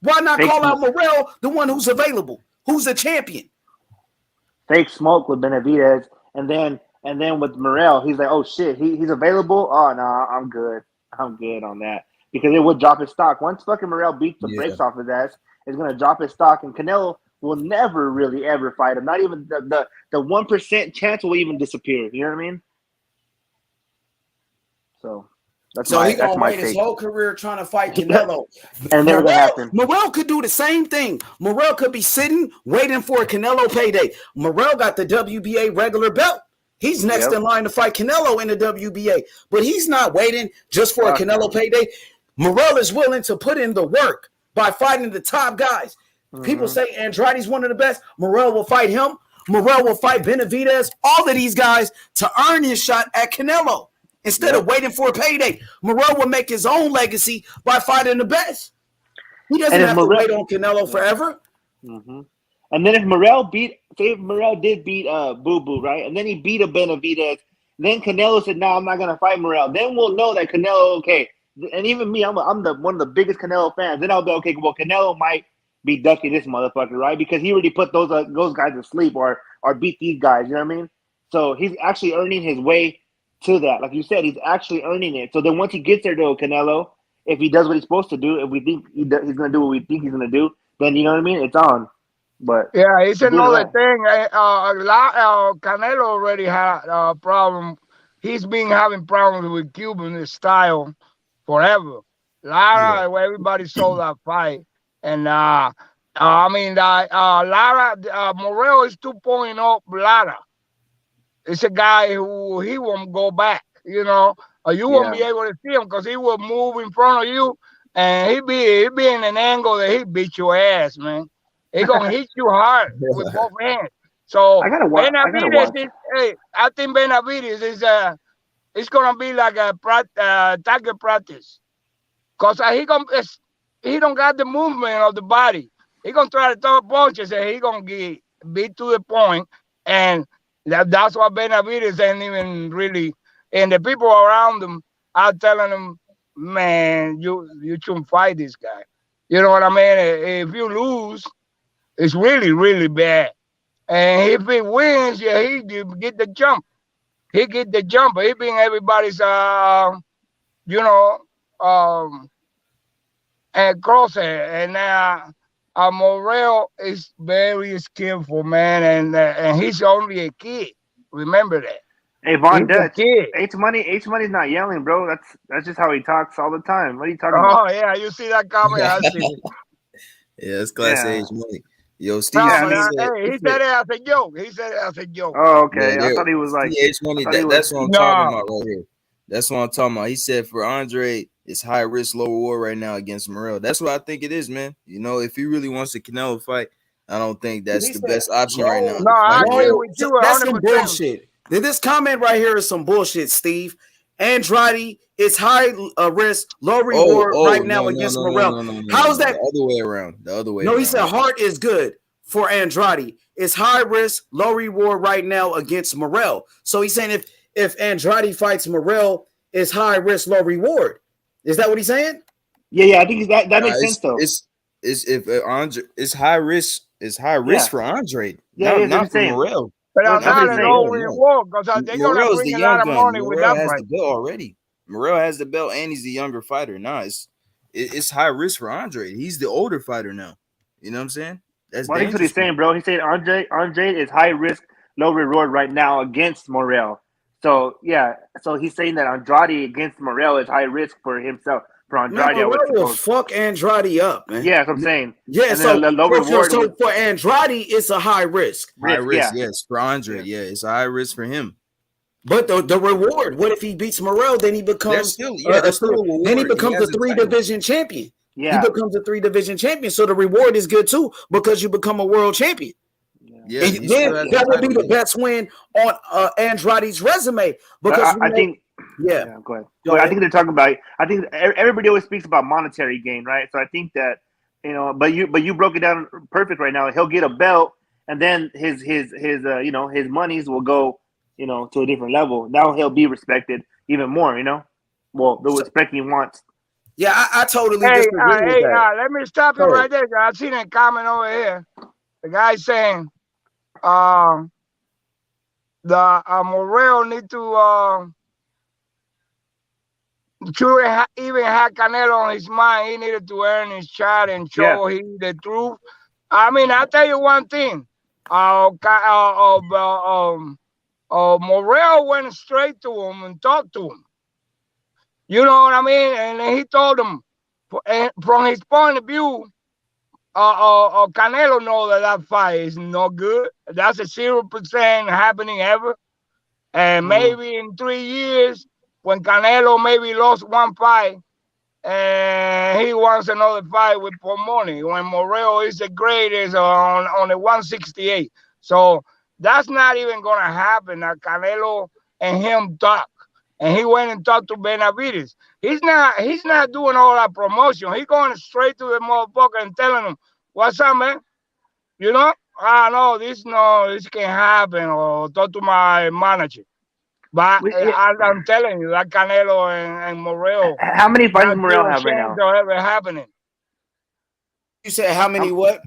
Why not call out Morrell, the one who's available, who's a champion? Fake smoke with Benavidez, and then with Morrell, he's like, oh shit, he's available. Oh no, I'm good on that, because it would drop his stock. Once fucking Morrell beats the brakes off his ass, it's gonna drop his stock, and Canelo will never really ever fight him. Not even the 1% chance will even disappear. You know what I mean? So. He's gonna wait his whole career trying to fight Canelo. And never happened. Morrell could do the same thing. Morrell could be sitting waiting for a Canelo payday. Morrell got the WBA regular belt. He's next in line to fight Canelo in the WBA, but he's not waiting just for a Canelo payday. Morrell is willing to put in the work by fighting the top guys. People say Andrade's one of the best. Morrell will fight him. Morrell will fight Benavidez. All of these guys to earn his shot at Canelo. Instead of waiting for a payday, Morrell will make his own legacy by fighting the best. He doesn't have to wait on Canelo forever. Mm-hmm. And then if Morrell did beat Boo Boo, right? And then he beat a Benavidez. Then Canelo said, "No, I'm not gonna fight Morrell." Then we'll know that Canelo, okay. And even me, I'm one of the biggest Canelo fans. Then I'll be okay. Well, Canelo might be ducking this motherfucker, right? Because he already put those guys to sleep or beat these guys. You know what I mean? So he's actually earning his way to that. Like you said, he's actually earning it. So then once he gets there to Canelo, if he does what he's supposed to do, if we think he's going to do what we think he's going to do, then you know what I mean? It's on. But yeah, it's another thing. Canelo already had a problem. He's been having problems with Cuban style forever. Everybody saw that fight. And I mean, Lara Morrell is 2.0 Lara. It's a guy who he won't go back, you know, or you won't be able to see him because he will move in front of you, and he be in an angle that he beat your ass, man. He gonna hit you hard with both hands. So Benavidez is, hey, I think Benavidez is it's gonna be like a target practice, cause he don't got the movement of the body. He gonna try to throw punches and he gonna get beat to the point, and that's what Benavidez ain't even really. And the people around him are telling him, man, you shouldn't fight this guy. You know what I mean? If you lose, it's really, really bad. And if he wins, yeah, he get the jump. He get the jump. He being everybody's, you know, and crosshair. And now Morrell is very skillful, man, and he's only a kid. Remember that. Hey, Von Dutch, H Money's not yelling, bro. That's just how he talks all the time. What are you talking about? Oh yeah, you see that comment? I see it. Yeah, it's class H Money. Yo, Steve. No, he said it as a joke. He said it as a joke. Oh, okay. I thought he was like H Money. That's what I'm talking about right here. That's what I'm talking about. He said for Andre, it's high risk, low reward right now against Morrell. That's what I think it is, man. You know, if he really wants a Canelo fight, I don't think that's the best option right now. No, I agree with you 100%. That's some bullshit. This comment right here is some bullshit, Steve. Andrade is high risk, low reward right now against Morrell. How is that? The other way around. The other way around. No, he said heart is good for Andrade. It's high risk, low reward right now against Morrell. So he's saying if Andrade fights Morrell, it's high risk, low reward. Is that what he's saying? Yeah. I think that makes sense though. It's high risk. It's high risk for Andre. Not for Morrell. But I'm not an low reward because they're gonna bring a lot of money with that Morrell fight. has the belt already. Morrell has the belt and he's the younger fighter. Nah, it's high risk for Andre. He's the older fighter now. You know what I'm saying? That's what he's saying, bro. He said Andre is high risk, low reward right now against Morrell. So so he's saying that Andrade against Morrell is high risk for himself. For Andrade, Morrell will fuck Andrade up, man. Yeah, that's what I'm saying. Yeah, so for Andrade, it's a high risk. High risk, yes. For Andre, it's a high risk for him. But the reward, what if he beats Morrell? Then he becomes then he becomes a 3-division champion. Yeah, he becomes a 3-division champion. So the reward is good too because you become a world champion. Yeah, and then that would be the best win on Andrade's resume because I think. Yeah, go ahead. I think they're talking about. I think everybody always speaks about monetary gain, right? So I think that but you broke it down perfect right now. He'll get a belt, and then his his monies will go to a different level. Now he'll be respected even more. Well, the respect he wants. Yeah, I totally disagree with that. Let me stop you right there. I seen a comment over here. The guy saying, the Morrell need to even had Canelo on his mind. He needed to earn his shot and show him the truth. I mean, I'll tell you one thing. Morrell went straight to him and talked to him. You know what I mean? And he told him, from his point of view, Canelo know that fight is no good. That's a 0% happening ever. And maybe in 3 years, when Canelo maybe lost one fight, and he wants another fight with money, when Morrell is the greatest on the 168. So that's not even going to happen. Canelo and him talk. And he went and talked to Benavidez. He's not doing all that promotion. He's going straight to the motherfucker and telling him, what's up, man? This can't happen, or talk to my manager. But I'm telling you, that Canelo and Morrell. How many fights does Morrell have right now? Ever happening. You said how many what?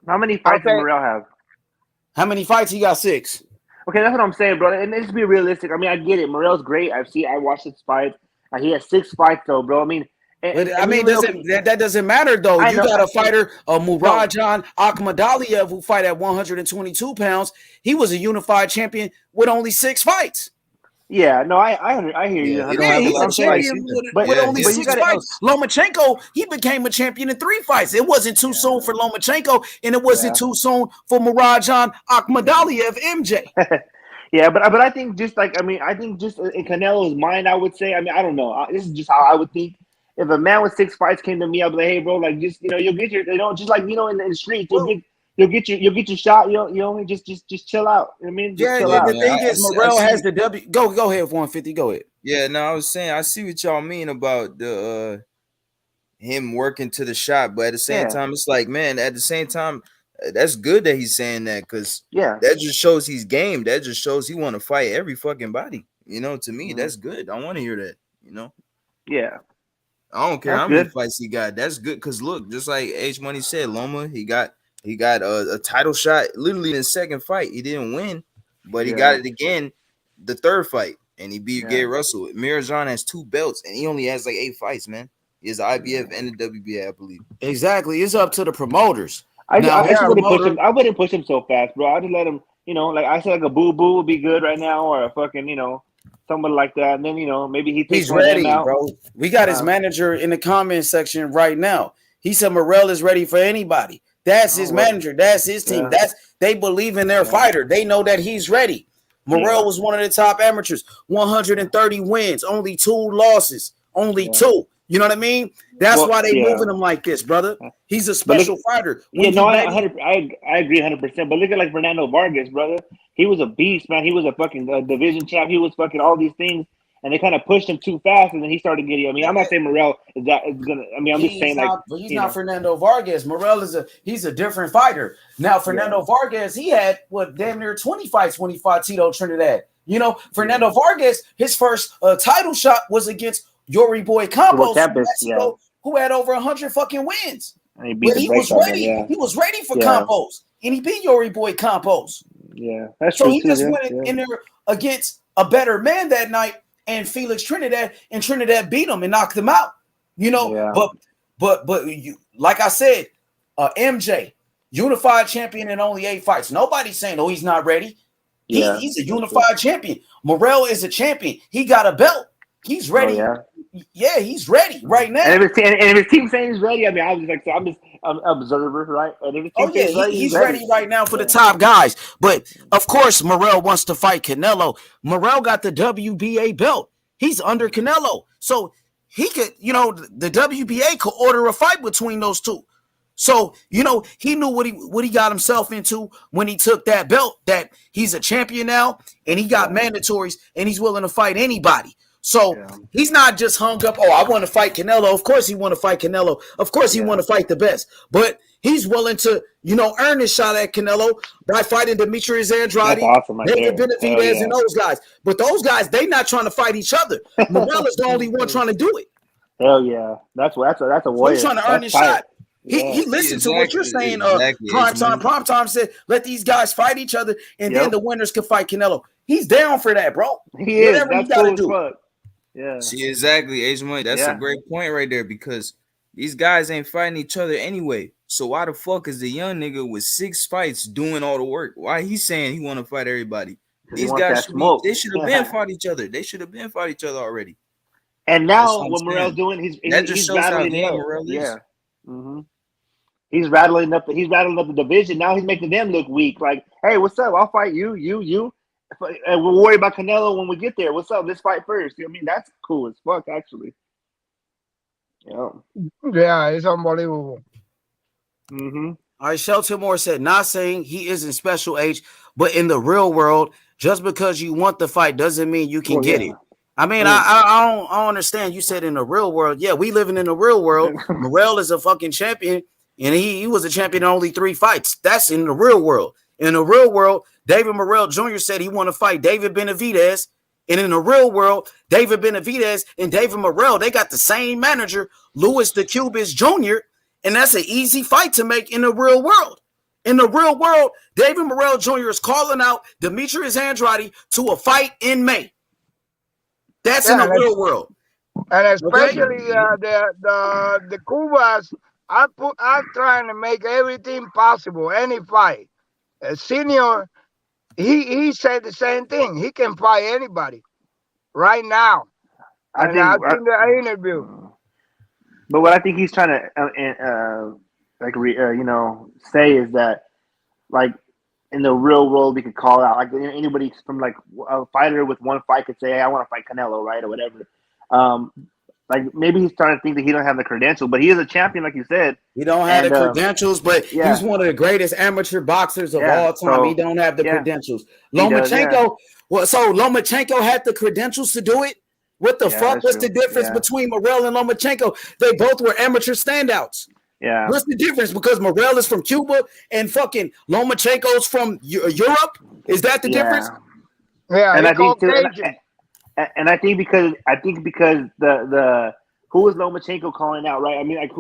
How many fights does Morrell have? How many fights? He got 6. Okay, that's what I'm saying, bro. And let's be realistic. I mean, I get it. Morrell's great. I watched his fights. He has 6 fights, though, bro. I mean, that doesn't matter though. You got a fighter, Murajan Akhmadaliev, who fight at 122 pounds. He was a unified champion with only 6 fights. Yeah, no, I hear you. Yeah, he's a champion with only 6 fights. Lomachenko, he became a champion in 3 fights. It wasn't too soon for Lomachenko, and it wasn't too soon for Murajan Akhmadaliev, MJ. Yeah, but I think just like I think just in Canelo's mind, I would say, I don't know. This is just how I would think. If a man with 6 fights came to me, I'd be like, hey, bro, like just you'll get your, just like in the streets, you'll get your shot. Just chill out. I mean, just chill out. The thing is, Morrell has the W. Go ahead, 150. Go ahead. Yeah, no, I was saying I see what y'all mean about the him working to the shot, but at the same time, it's like, man, at the same time, that's good that he's saying that, because that just shows he's game. That just shows he want to fight every fucking body. To me, that's good. I want to hear that. Yeah. I don't care how many fights he got. That's good, because look, just like H Money said, Loma, he got a title shot literally in the second fight. He didn't win, but he got it again the third fight, and he beat Gay Russell. Mirajan has 2 belts, and he only has like 8 fights, man. He has the IBF and the WBA, I believe. Exactly. It's up to the promoters. I wouldn't push him so fast, bro. I just let him, like I said, like a Boo Boo would be good right now, or a fucking, someone like that. And then, maybe he's ready, bro. We got his manager in the comment section right now. He said Morrell is ready for anybody. That's his manager. That's his team. They believe in their fighter. They know that he's ready. Morrell was one of the top amateurs. 130 wins, only 2 losses, only 2. You know what I mean? That's why they moving him like this, brother. He's a special fighter. I agree 100%. But look at like Fernando Vargas, brother. He was a beast, man. He was a fucking division champ. He was fucking all these things, and they kind of pushed him too fast, and then he started getting. I'm not saying Morrell is gonna. I'm just saying he's not Fernando Vargas. Morrell he's a different fighter. Now Fernando Vargas, he had damn near 20 fights when he fought Tito Trinidad. Fernando Vargas, his first title shot was against Yuri Boy Campos from Mexico, who had over 100 fucking wins. He was ready. He was ready for Campos, and he beat Yuri Boy Campos. Yeah, that's so true. He just went in there against a better man that night, and Felix Trinidad, and Trinidad beat him and knocked him out. But like I said, MJ, unified champion in only 8 fights. Nobody's saying, he's not ready. He's a unified champion. Morrell is a champion. He got a belt. He's ready. Yeah, he's ready right now. And if his team saying he's ready, I was like, I'm just an observer, right? And if his team he's ready right now for the top guys. But of course, Morrell wants to fight Canelo. Morrell got the WBA belt. He's under Canelo, so he could, the WBA could order a fight between those two. So, he knew what he got himself into when he took that belt, that he's a champion now, and he got mandatories, and he's willing to fight anybody. So he's not just hung up, I want to fight Canelo. Of course he want to fight Canelo. Of course he want to fight the best. But he's willing to, earn his shot at Canelo by fighting Demetrius Andrade, David Benavidez, and those guys. But those guys, they not trying to fight each other. Morrell is the only one trying to do it. Hell yeah. That's a warrior. So he's trying to earn his shot. He listened to what you're saying. Prime time said, let these guys fight each other, and then the winners can fight Canelo. He's down for that, bro. He is. Whatever he got to do. Yeah. See, exactly, Age Money. That's a great point right there, because these guys ain't fighting each other anyway. So why the fuck is the young nigga with 6 fights doing all the work? Why he's saying he want to fight everybody? These guys they should have been fought each other. They should have been fought each other already. And now what Morrell's doing, he's rattling up. Morrell is. Mm-hmm. He's rattling up the division. Now he's making them look weak. Like, hey, what's up? I'll fight you. And we'll worry about Canelo when we get there. What's up? Let's fight first. That's cool as fuck, actually. Yeah, it's unbelievable. Mm-hmm. All right, Shelton Moore said, not saying he isn't special age, but in the real world, just because you want the fight doesn't mean you can get it. I mean, I don't understand. You said in the real world. Yeah, we living in the real world. Morrell is a fucking champion, and he was a champion in only 3 fights. That's in the real world. In the real world, David Morrell Jr. said he want to fight David Benavidez. And in the real world, David Benavidez and David Morrell, they got the same manager, Louis the Cubis Jr., and that's an easy fight to make in the real world. In the real world, David Morrell Jr. is calling out Demetrius Andrade to a fight in May. That's in the real world. And especially the Cubas are trying to make everything possible, any fight. Senior, he said the same thing. He can fight anybody. right now. I've seen the interview. But what I think he's trying to say is that like in the real world we could call out like anybody from like a fighter with one fight could say, hey, I want to fight Canelo, right, or whatever. Like maybe he's starting to think that he don't have the credentials, but he is a champion, like you said. He don't have the credentials, but he's one of the greatest amateur boxers of all time. So, he don't have the credentials. Lomachenko, so Lomachenko had the credentials to do it. What the fuck? What's the difference between Morrell and Lomachenko? They both were amateur standouts. Yeah. What's the difference? Because Morrell is from Cuba and fucking Lomachenko's from Europe. Is that the difference? Yeah, and I think too, and I think because the who is Lomachenko calling out, right? I mean, like,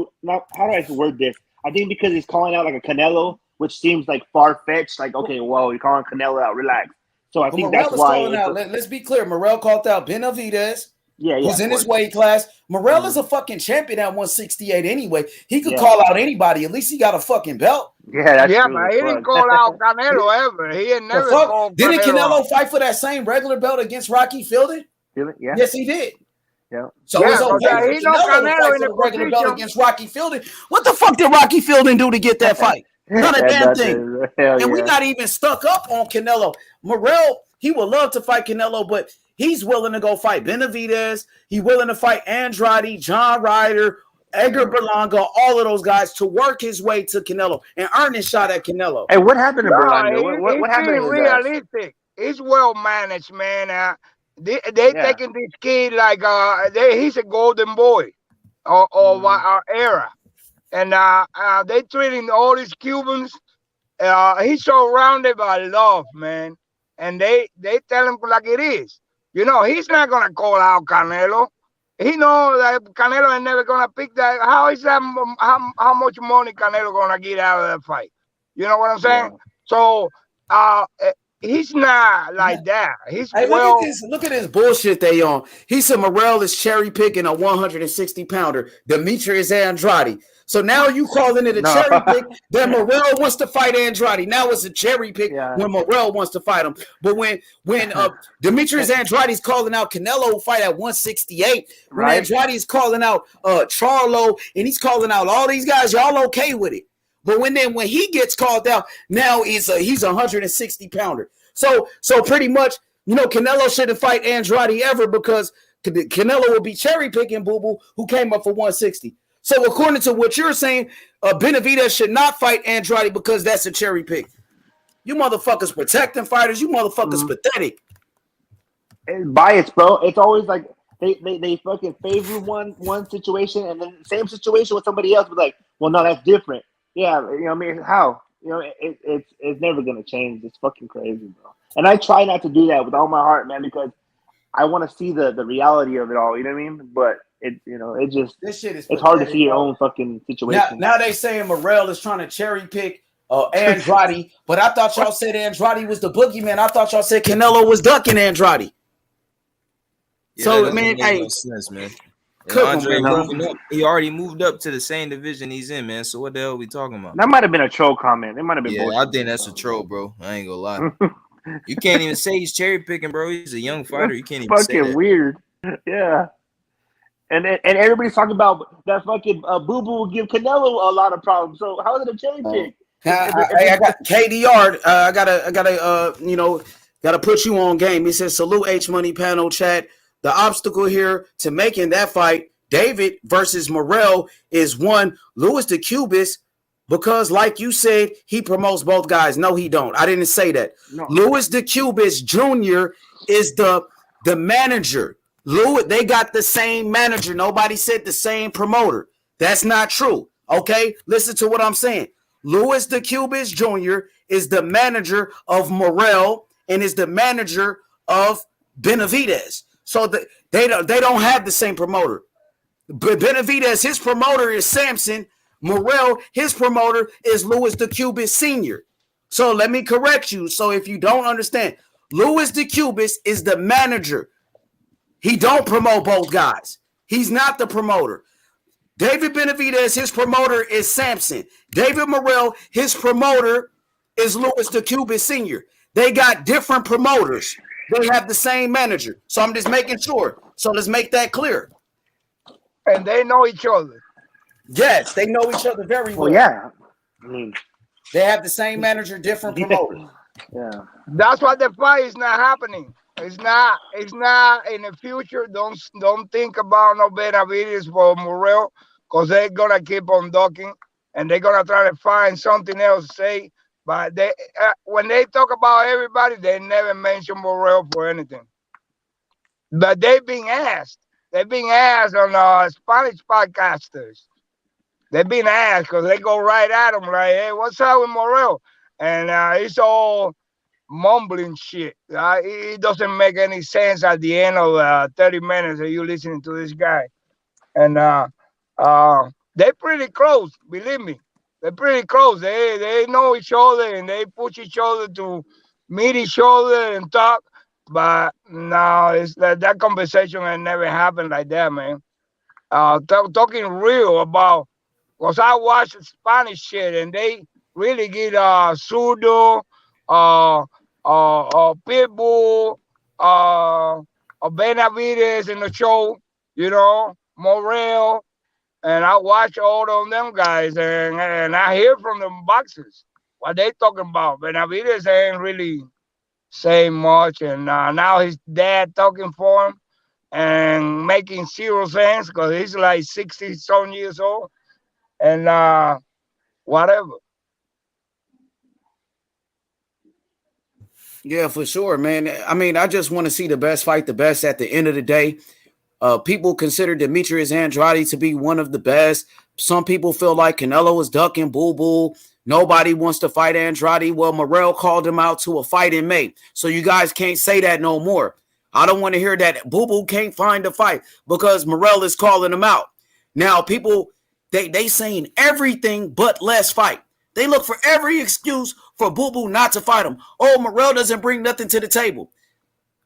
how do I word this? I think because he's calling out like a Canelo, which seems like far fetched. Like, okay, whoa, you're calling Canelo out, relax. So I think that's why. Let's be clear. Morrell called out Benavidez. Who's in his weight class. Morrell is a fucking champion at 168 anyway. He could call out anybody. At least he got a fucking belt. Yeah, that's true. But he didn't call out Canelo ever. He had never called Didn't Canelo fight for that same regular belt against Rocky Fielding? Yeah. Yes, he did. Yeah. So it's okay for Canelo to fight for the regular belt against Rocky Fielding. What the fuck did Rocky Fielding do to get that fight? Not a damn thing. And we're not even stuck up on Canelo. Morrell, he would love to fight Canelo, but he's willing to go fight Benavidez. He's willing to fight Andrade, John Ryder, Edgar Berlanga, all of those guys to work his way to Canelo and earn his shot at Canelo. Hey, what happened to Berlanga? What happened to realistic. It's well managed, man. They taking this kid like he's a golden boy of our era. And they treating all these Cubans. He's surrounded by love, man. And they tell him like it is. You know, he's not gonna call out Canelo. He knows that Canelo is never gonna pick that. How is that? How much money Canelo gonna get out of that fight? You know what I'm saying? Yeah. So he's not like that. He's look at this bullshit they on. He said Morrell is cherry picking a 160 pounder, Demetrius Andrade. So now you calling it a cherry pick that Morrell wants to fight Andrade. Now it's a cherry pick when Morrell wants to fight him. But when Demetrius Andrade's calling out Canelo fight at 168, when Andrade's calling out Charlo and he's calling out all these guys, y'all okay with it. But when he gets called out, now he's a 160 pounder. So pretty much, you know, Canelo shouldn't fight Andrade ever because Canelo will be cherry picking Boo Boo who came up for 160. So according to what you're saying, Benavidez should not fight Andrade because that's a cherry pick. You motherfuckers protecting fighters. You motherfuckers pathetic. It's bias, bro. It's always like they fucking favor one situation and then the same situation with somebody else, but like, well, no, that's different. Yeah, you know what I mean? How? You know, it's never gonna change. It's fucking crazy, bro. And I try not to do that with all my heart, man, because I want to see the reality of it all. You know what I mean? But this shit is it's hard to see your own fucking situation. Now they saying Morrell is trying to cherry pick Andrade, but I thought y'all said Andrade was the boogeyman. I thought y'all said Canelo was ducking Andrade. Yeah, so man, no sense, man. Andre he already moved up to the same division he's in, man. So what the hell are we talking about? That might have been a troll comment. It might have been. Yeah, I think that's a troll, bro. I ain't gonna lie. You can't even say he's cherry picking, bro. He's a young fighter. You can't even say that. Fucking weird. Yeah. And everybody's talking about that fucking Boo Boo will give Canelo a lot of problems. So how is it a cherry pick? I got KDR. I gotta put you on game. He says salute H Money panel chat. The obstacle here to making that fight, David versus Morrell, is one Louis the Cubist, because like you said, he promotes both guys. No, he don't. I didn't say that. No. Louis the Cubist Jr. is the manager. Louis, they got the same manager. Nobody said the same promoter. That's not true. Okay, listen to what I'm saying. Louis the Cubist Jr. is the manager of Morrell and is the manager of Benavidez. So they don't have the same promoter. Benavidez, his promoter is Samson. Morrell, his promoter is Louis the Cubist Sr. So let me correct you. So if you don't understand, Louis the Cubist is the manager. He don't promote both guys. He's not the promoter. David Benavidez, his promoter is Samson. David Morrell, his promoter is Louis the Cubist Sr. They got different promoters. They have the same manager. So I'm just making sure. So let's make that clear. And they know each other. Yes, they know each other very well. Well, yeah. I mean, they have the same manager, different promoters. Yeah. That's why the fight is not happening. It's not in the future. Don't think about no Benavides for Morrell, because they're gonna keep on ducking and they're gonna try to find something else to say. But they when they talk about everybody, they never mention Morrell for anything. But they've been asked. They've been asked on Spanish podcasters. They've been asked because they go right at them like, "Hey, what's up with Morrell?" And it's all mumbling shit. It doesn't make any sense at the end of 30 minutes of you listening to this guy. And they're pretty close, believe me. They're pretty close. They know each other and they push each other to meet each other and talk. But no, it's that conversation had never happened like that, man. Talking real about, because I watch Spanish shit and they really get Zurdo, Pitbull, Benavides in the show, Morrell, and I watch all of them guys and I hear from them boxers what they talking about. Benavides ain't really saying much, and now his dad talking for him and making zero sense because he's like 60-some years old and whatever. Yeah, for sure, man. I mean, I just want to see the best fight the best at the end of the day. People consider Demetrius Andrade to be one of the best. Some people feel like Canelo is ducking Boo. Nobody wants to fight Andrade. Well, Morrell called him out to a fight in May. So you guys can't say that no more. I don't want to hear that Boo can't find a fight because Morrell is calling him out. Now, people, they saying everything but less fight. They look for every excuse for Boo not to fight him. Oh, Morrell doesn't bring nothing to the table.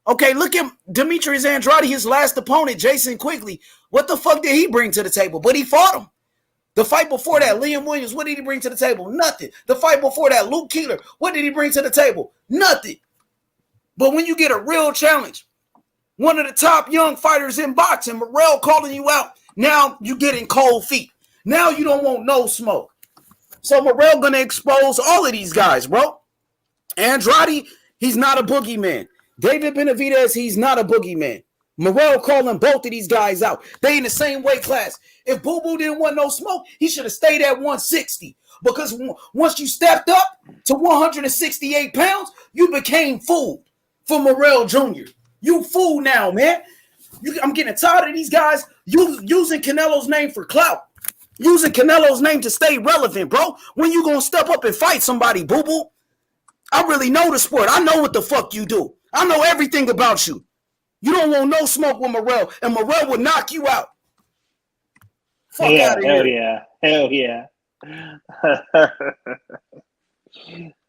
Okay, look at Demetrius Andrade, his last opponent, Jason Quigley. What the fuck did he bring to the table? But he fought him. The fight before that, Liam Williams, what did he bring to the table? Nothing. The fight before that, Luke Keeler, what did he bring to the table? Nothing. But when you get a real challenge, one of the top young fighters in boxing, Morrell calling you out, now you getting cold feet. Now you don't want no smoke. So Morrell going to expose all of these guys, bro. Andrade, he's not a boogeyman. David Benavides, he's not a boogeyman. Morrell calling both of these guys out. They in the same weight class. If Boo didn't want no smoke, he should have stayed at 160. Because once you stepped up to 168 pounds, you became food for Morrell Jr. You fool now, man. I'm getting tired of these guys using Canelo's name for clout. Using Canelo's name to stay relevant, bro. When you gonna step up and fight somebody, Boo? I really know the sport. I know what the fuck you do. I know everything about you. You don't want no smoke with Morrell, and Morrell will knock you out. Fuck out of here. Hell yeah. I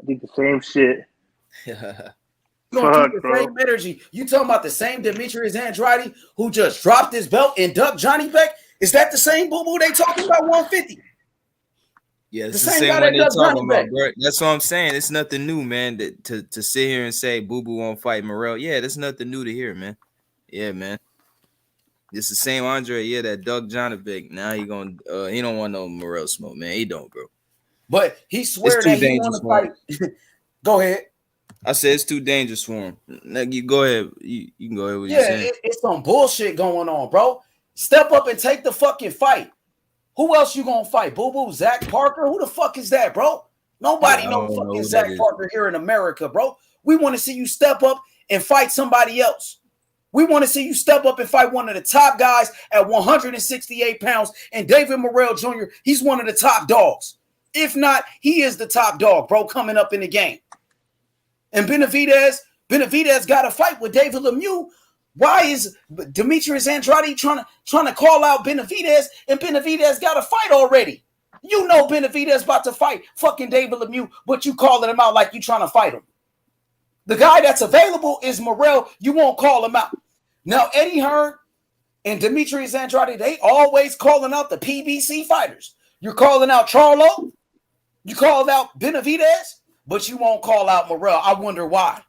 think the same shit. You gonna keep the same energy. You talking about the same Demetrius Andrade who just dropped his belt and ducked Johnny Beck? Is that the same Boo they talking about 150? Yeah, it's the same one they talking about, bro. That's what I'm saying. It's nothing new, man. To sit here and say Boo won't fight Morrell. Yeah, that's nothing new to hear, man. Yeah, man. It's the same Andre, that Doug Johnnebeck. Now he don't want no Morrell smoke, man. He don't, bro. But he swear that he want to fight. Go ahead. I said it's too dangerous for him. You go ahead. You can go ahead with what you're saying. It's some bullshit going on, bro. Step up and take the fucking fight. Who else you gonna fight? Boo, Zach Parker? Who the fuck is that, bro? Nobody knows fucking Zach Parker here in America, bro. We want to see you step up and fight somebody else. We want to see you step up and fight one of the top guys at 168 pounds. And David Morrell Jr., he's one of the top dogs. If not, he is the top dog, bro, coming up in the game. And Benavides got to fight with David Lemieux. Why is Demetrius Andrade trying to call out Benavides, and Benavides got to fight already? You know Benavides about to fight fucking David Lemieux, but you calling him out like you trying to fight him. The guy that's available is Morrell. You won't call him out. Now, Eddie Hearn and Demetrius Andrade, they always calling out the PBC fighters. You're calling out Charlo. You called out Benavides, but you won't call out Morrell. I wonder why.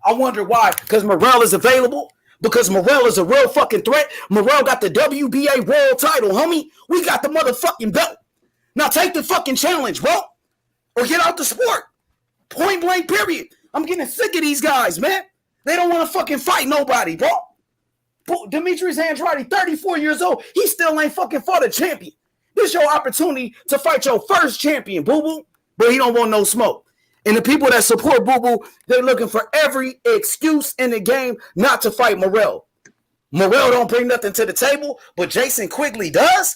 I wonder why. Because Morrell is available. Because Morrell is a real fucking threat. Morrell got the WBA world title, homie. We got the motherfucking belt. Now take the fucking challenge, bro. Or get out the sport. Point blank, period. I'm getting sick of these guys, man. They don't want to fucking fight nobody, bro. Demetrius Andrade, 34 years old. He still ain't fucking fought a champion. This is your opportunity to fight your first champion, boo-boo. But he don't want no smoke. And the people that support boo-boo, they're looking for every excuse in the game not to fight Morrell. Morrell don't bring nothing to the table, but Jason Quigley does.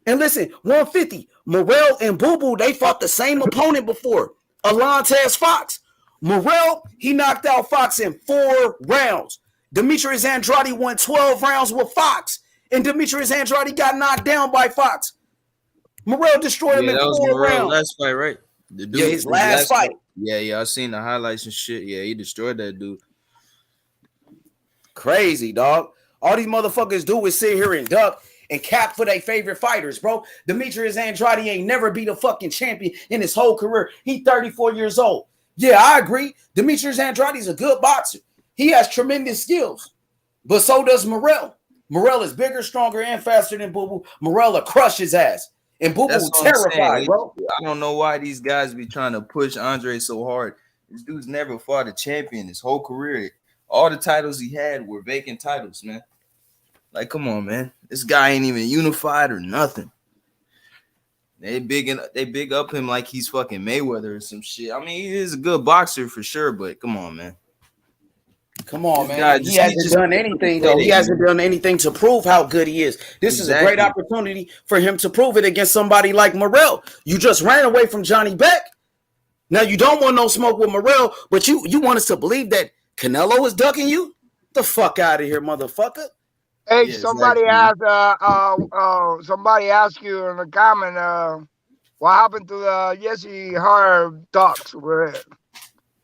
And listen, 150, Morrell and boo-boo, they fought the same opponent before, Alantez Fox. Morrell, he knocked out Fox in 4 rounds. Demetrius Andrade won 12 rounds with Fox, and Demetrius Andrade got knocked down by Fox. Morrell destroyed him in 4 rounds. Last fight, right? The dude, his last fight. Yeah, I seen the highlights and shit. Yeah, he destroyed that dude. Crazy, dog. All these motherfuckers do is sit here and duck and cap for their favorite fighters, bro. Demetrius Andrade ain't never beat a fucking champion in his whole career. He 34 years old. Yeah, I agree. Demetrius Andrade's a good boxer. He has tremendous skills. But so does Morrell. Morrell is bigger, stronger, and faster than Boo Boo. Morrell will crush his ass. And Boo Boo terrified, bro. I don't know why these guys be trying to push Andre so hard. This dude's never fought a champion his whole career. All the titles he had were vacant titles, man. Like, come on, man. This guy ain't even unified or nothing. They big up him like he's fucking Mayweather or some shit. I mean, he is a good boxer for sure, but come on, man. Come on, man. He hasn't done anything, though. He hasn't done anything to prove how good he is. This is a great opportunity for him to prove it against somebody like Morrell. You just ran away from Johnny Beck. Now you don't want no smoke with Morrell, but you want us to believe that Canelo is ducking you? The fuck out of here, motherfucker. Hey, yeah, somebody asked you in the comment what happened to the Jesse Hart talks.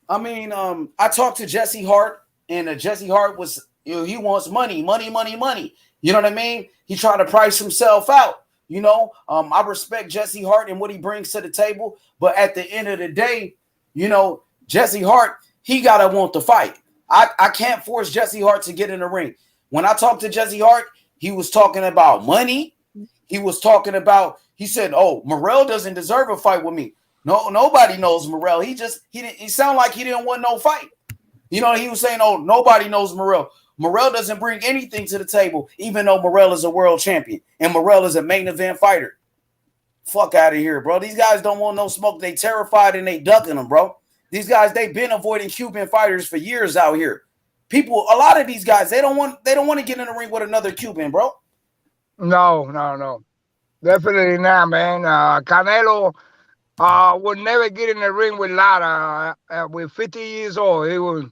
I mean, I talked to Jesse Hart. And Jesse Hart was, he wants money. You know what I mean? He tried to price himself out. You know, I respect Jesse Hart and what he brings to the table. But at the end of the day, you know, Jesse Hart, he got to want to fight. I can't force Jesse Hart to get in the ring. When I talked to Jesse Hart, he was talking about money. He said, oh, Morrell doesn't deserve a fight with me. No, nobody knows Morrell. He sounded like he didn't want no fight. You know, he was saying, oh, nobody knows Morrell. Morrell doesn't bring anything to the table, even though Morrell is a world champion and Morrell is a main event fighter. Fuck out of here, bro. These guys don't want no smoke. They terrified and they ducking them, bro. These guys, they've been avoiding Cuban fighters for years out here. People, a lot of these guys, they don't want to get in the ring with another Cuban, bro. No. Definitely not, man. Canelo would never get in the ring with Lara with 50 years old.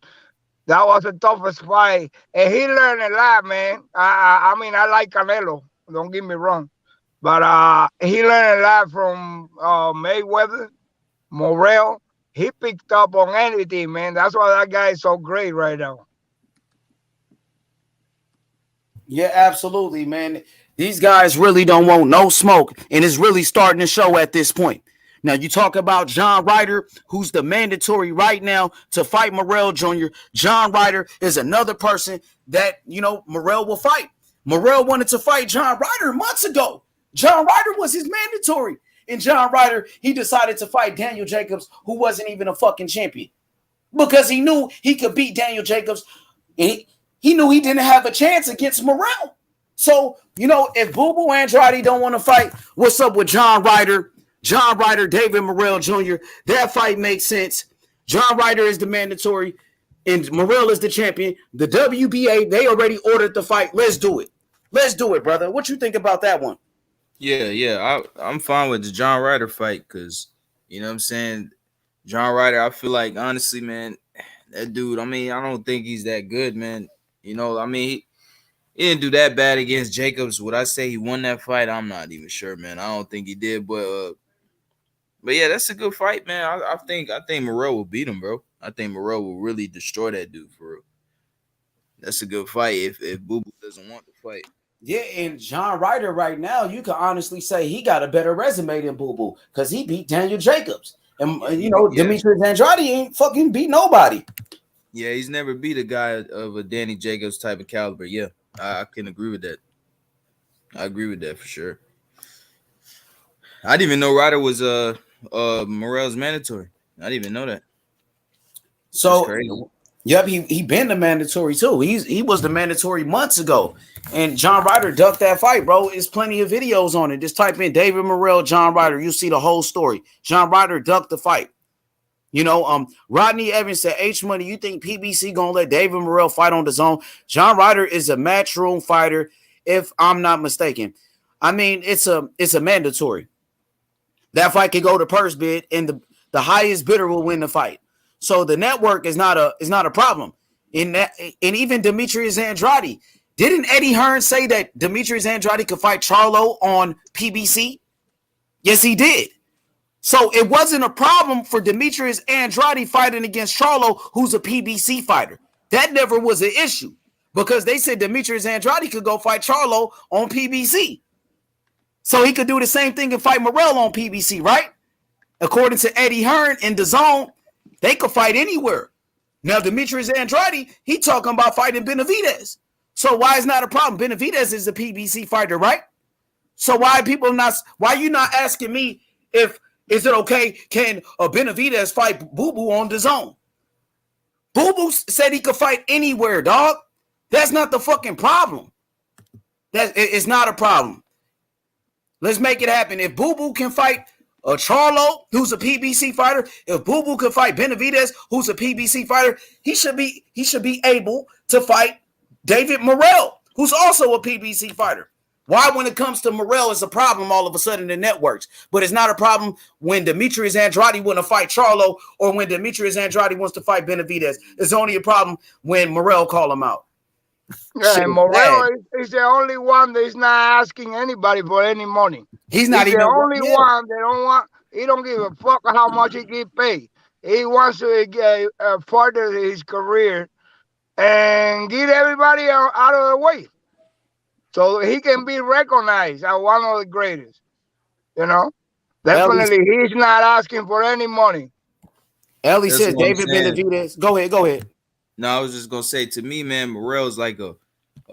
That was the toughest fight, and he learned a lot, man. I mean, I like Canelo. Don't get me wrong, but he learned a lot from Mayweather, Morrell. He picked up on anything, man. That's why that guy is so great right now. Yeah, absolutely, man. These guys really don't want no smoke, and it's really starting to show at this point. Now, you talk about John Ryder, who's the mandatory right now to fight Morrell Jr. John Ryder is another person that, you know, Morrell will fight. Morrell wanted to fight John Ryder months ago. John Ryder was his mandatory. And John Ryder, he decided to fight Daniel Jacobs, who wasn't even a fucking champion. Because he knew he could beat Daniel Jacobs. And he knew he didn't have a chance against Morrell. So, you know, if Boo Boo Andrade don't want to fight, what's up with John Ryder? John Ryder, David Morrell Jr., that fight makes sense. John Ryder is the mandatory, and Morrell is the champion. The WBA, they already ordered the fight. Let's do it. Let's do it, brother. What you think about that one? Yeah. I'm fine with the John Ryder fight because, you know what I'm saying, John Ryder, I feel like, honestly, man, that dude, I mean, I don't think he's that good, man. You know, I mean, he didn't do that bad against Jacobs. Would I say he won that fight? I'm not even sure, man. I don't think he did, but yeah, that's a good fight, man. I think Morrell will beat him, bro. I think Morrell will really destroy that dude for real. That's a good fight if Boo Boo doesn't want to fight. Yeah, and John Ryder right now, you can honestly say he got a better resume than Boo Boo because he beat Daniel Jacobs. And Demetrius Andrade ain't fucking beat nobody. Yeah, he's never beat a guy of a Danny Jacobs type of caliber. Yeah, I can agree with that. I agree with that for sure. I didn't even know Ryder was Morrell's mandatory. I didn't even know that. So crazy. Yep, he been the mandatory too. He was the mandatory months ago, and John Ryder ducked that fight, bro. There's plenty of videos on it. Just type in David Morrell, John Ryder. You see the whole story. John Ryder ducked the fight. Rodney Evans said, H Money, you think PBC gonna let David Morrell fight on the zone? John Ryder is a matchroom fighter, if I'm not mistaken. I mean, it's a mandatory. That fight can go to purse bid, and the highest bidder will win the fight. So the network is not a problem. In that, and even Demetrius Andrade. Didn't Eddie Hearn say that Demetrius Andrade could fight Charlo on PBC? Yes, he did. So it wasn't a problem for Demetrius Andrade fighting against Charlo, who's a PBC fighter. That never was an issue because they said Demetrius Andrade could go fight Charlo on PBC. So he could do the same thing and fight Morrell on PBC, right? According to Eddie Hearn in the zone, they could fight anywhere. Now, Demetrius Andrade, he talking about fighting Benavidez. So why is not a problem? Benavidez is a PBC fighter, right? So why you not asking me is it okay? Can Benavidez fight Boo Boo on the zone? Boo Boo said he could fight anywhere, dog. That's not the fucking problem. It's not a problem. Let's make it happen. If Boo Boo can fight Charlo, who's a PBC fighter, if Boo Boo can fight Benavidez, who's a PBC fighter, he should be able to fight David Morrell, who's also a PBC fighter. Why, when it comes to Morrell, it's a problem all of a sudden in networks, but it's not a problem when Demetrius Andrade want to fight Charlo or when Demetrius Andrade wants to fight Benavidez. It's only a problem when Morrell call him out. Yeah, and Morrell is the only one that is not asking anybody for any money. He's not even the only one that don't want. He don't give a fuck how much he get paid. He wants to further his career and get everybody out of the way, so he can be recognized as one of the greatest. Definitely, he's not asking for any money. Ellie says David Benavidez. Go ahead. No, I was just gonna say, to me, man, Morrell's like a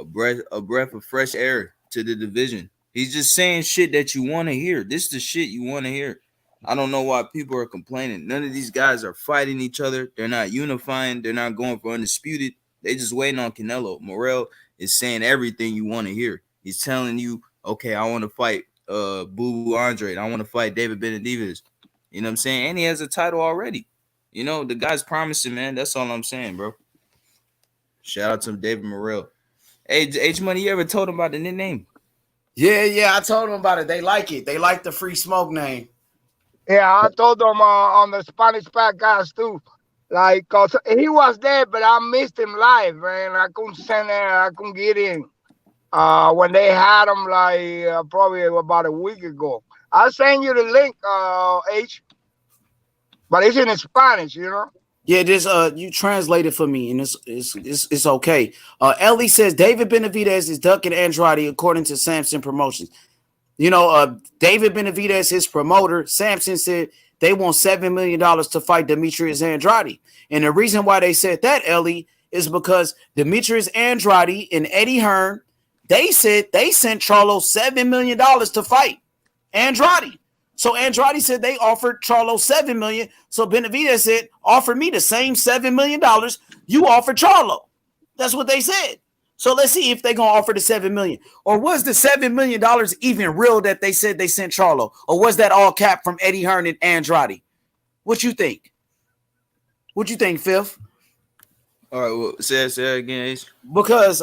breath of fresh air to the division. He's just saying shit that you want to hear. This is the shit you want to hear. I don't know why people are complaining. None of these guys are fighting each other. They're not unifying. They're not going for undisputed. They just waiting on Canelo. Morrell is saying everything you want to hear. He's telling you, okay, I want to fight Boo Boo Andrade. I want to fight David Benavidez. You know what I'm saying? And he has a title already. The guy's promising, man. That's all I'm saying, bro. Shout out to David Morrell. Hey, H Money, you ever told him about the nickname? Yeah, I told them about it. They like it. They like the Free Smoke name. Yeah, I told them on the Spanish podcast too. Like, cause he was there, but I missed him live, man. I couldn't get in. When they had him, like probably about a week ago. I'll send you the link, H. But it's in Spanish, Yeah, this you translate it for me, and it's okay. Ellie says David Benavidez is ducking Andrade according to Samson Promotions. David Benavidez, his promoter, Samson said they want $7 million to fight Demetrius Andrade. And the reason why they said that, Ellie, is because Demetrius Andrade and Eddie Hearn, they said they sent Charlo $7 million to fight Andrade. So Andrade said they offered Charlo $7 million. So Benavidez said, offer me the same $7 million you offered Charlo. That's what they said. So let's see if they're going to offer the $7 million. Or was the $7 million even real that they said they sent Charlo? Or was that all cap from Eddie Hearn and Andrade? What you think? What you think, Fifth? All right, well, say it again, Ace. Because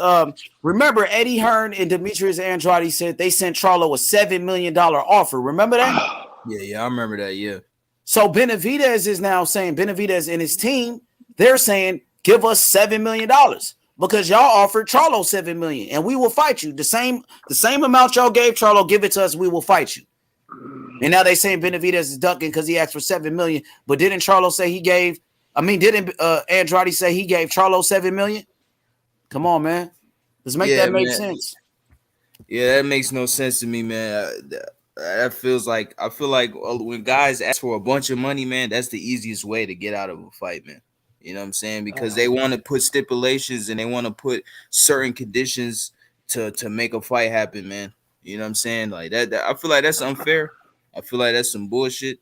remember, Eddie Hearn and Demetrius Andrade said they sent Charlo a $7 million offer. Remember that? Yeah, I remember that, yeah. So Benavidez is now saying, Benavidez and his team, they're saying, give us $7 million. Because y'all offered Charlo $7 million, and we will fight you. The same amount y'all gave Charlo, give it to us, we will fight you. And now they saying Benavidez is ducking because he asked for $7 million. But didn't Charlo say didn't Andrade say he gave Charlo $7 million? Come on, man. Let's make that make sense. Yeah, that makes no sense to me, man. that feels like I feel like when guys ask for a bunch of money, man, that's the easiest way to get out of a fight, man. You know what I'm saying? Because they want to put stipulations and they want to put certain conditions to make a fight happen, man. You know what I'm saying? Like that I feel like that's unfair. I feel like that's some bullshit.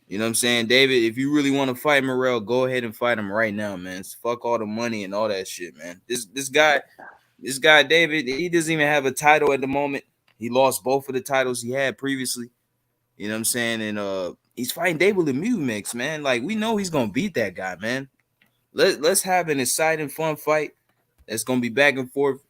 You know what I'm saying, David? If you really want to fight Morrell, go ahead and fight him right now, man. Fuck all the money and all that shit, man. This guy, David, he doesn't even have a title at the moment. He lost both of the titles he had previously. You know what I'm saying? And he's fighting David Lemieux mix, man. Like we know he's gonna beat that guy, man. Let's have an exciting, fun fight that's gonna be back and forth.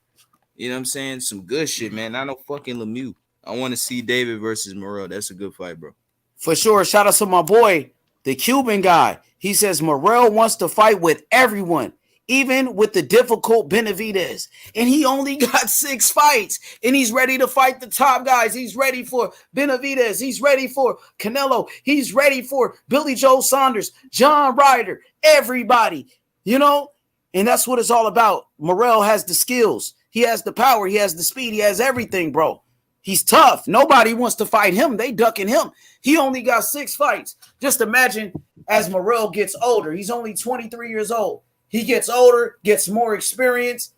You know what I'm saying? Some good shit, man. Not no fucking Lemieux. I want to see David versus Morrell. That's a good fight, bro. For sure. Shout out to my boy, the Cuban guy. He says Morrell wants to fight with everyone, even with the difficult Benavidez. And he only got 6 fights. And he's ready to fight the top guys. He's ready for Benavidez. He's ready for Canelo. He's ready for Billy Joe Saunders, John Ryder, everybody. You know? And that's what it's all about. Morrell has the skills. He has the power. He has the speed. He has everything, bro. He's tough. Nobody wants to fight him. They ducking him. He only got 6 fights. Just imagine as Morrell gets older. He's only 23 years old. He gets older, gets more experience.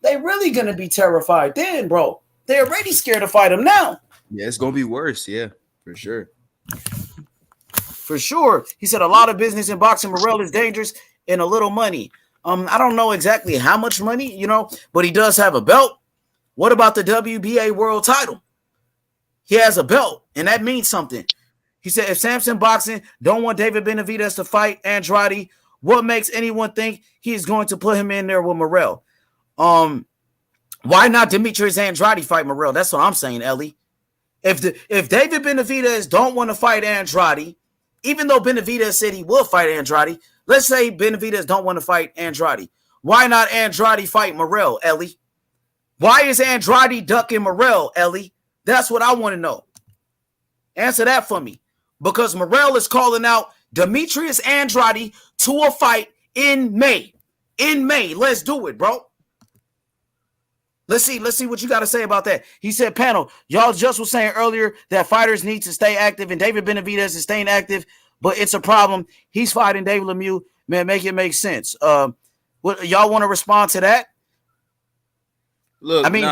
They really going to be terrified then, bro. They're already scared to fight him now. Yeah, it's going to be worse. Yeah, for sure. For sure. He said a lot of business in boxing. Morrell is dangerous and a little money. I don't know exactly how much money, you know, but he does have a belt. What about the WBA world title? He has a belt, and that means something. He said, if Samson Boxing don't want David Benavidez to fight Andrade, what makes anyone think he's going to put him in there with Morrell? Why not Demetrius Andrade fight Morrell? That's what I'm saying, Ellie. If David Benavidez don't want to fight Andrade, even though Benavidez said he will fight Andrade, let's say Benavidez don't want to fight Andrade. Why not Andrade fight Morrell, Ellie? Why is Andrade ducking Morrell, Ellie? That's what I want to know. Answer that for me. Because Morrell is calling out Demetrius Andrade to a fight in May. In May. Let's do it, bro. Let's see what you got to say about that. He said, panel, y'all just was saying earlier that fighters need to stay active, and David Benavidez is staying active, but it's a problem. He's fighting David Lemieux. Man, make it make sense. What y'all want to respond to that? Look, I mean,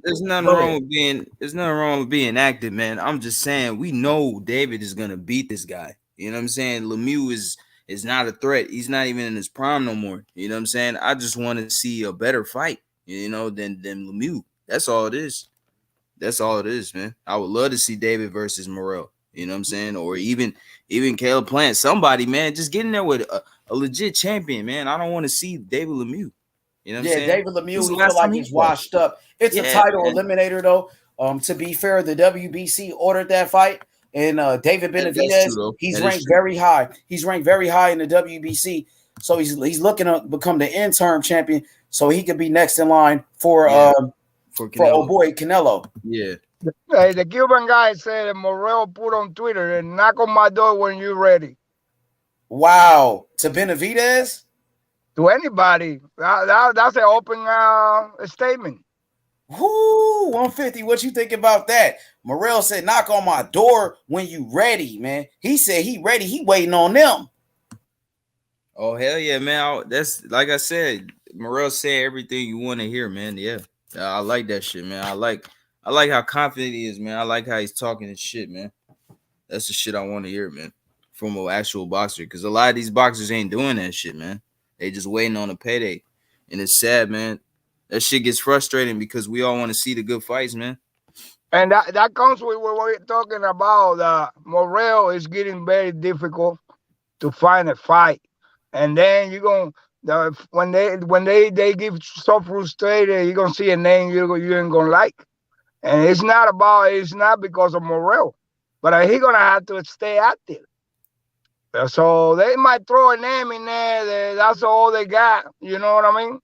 there's nothing wrong with being active, man. I'm just saying we know David is gonna beat this guy. You know what I'm saying? Lemieux is not a threat. He's not even in his prime no more. You know what I'm saying? I just want to see a better fight, you know, than Lemieux. That's all it is. That's all it is, man. I would love to see David versus Morrell. You know what I'm saying? Or even Caleb Plant. Somebody, man, just get in there with a legit champion, man. I don't want to see David Lemieux. You know what I'm saying? David Lemieux, he feel like he's washed up. It's a title eliminator, though. To be fair, the WBC ordered that fight, and David Benavidez, he's ranked very high. He's ranked very high in the WBC, so he's looking to become the interim champion, so he could be next in line for old boy Canelo. Yeah. Hey, the Cuban guy said Morrell put on Twitter and knock on my door when you're ready. Wow, to Benavidez. To anybody, that's an open statement. Whoo, 150. What you think about that? Morrell said, "Knock on my door when you ready, man." He said he ready. He waiting on them. Oh hell yeah, man! That's like I said. Morrell said everything you want to hear, man. Yeah, I like that shit, man. I like how confident he is, man. I like how he's talking and shit, man. That's the shit I want to hear, man, from an actual boxer. Because a lot of these boxers ain't doing that shit, man. They just waiting on a payday. And it's sad, man. That shit gets frustrating because we all want to see the good fights, man. And that comes with what we're talking about. Morrell is getting very difficult to find a fight. And then you're going to, when they give so frustrated, you're going to see a name you ain't going to like. And it's not because of Morrell. But he's going to have to stay active. So they might throw a name in there. That's all they got. You know what I mean?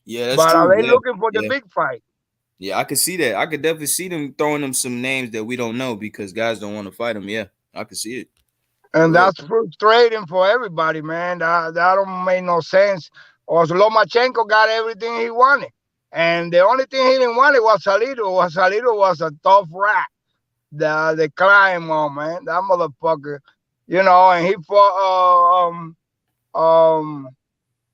Yeah, that's but true. Are they looking for the big fight? Yeah, I could see that. I could definitely see them throwing them some names that we don't know because guys don't want to fight them. Yeah, I could see it. And that's frustrating for everybody, man. That don't make no sense. Or Lomachenko got everything he wanted. And the only thing he didn't want was Salido. Salido was a tough rat. the Climb, man. That motherfucker. You know, and he fought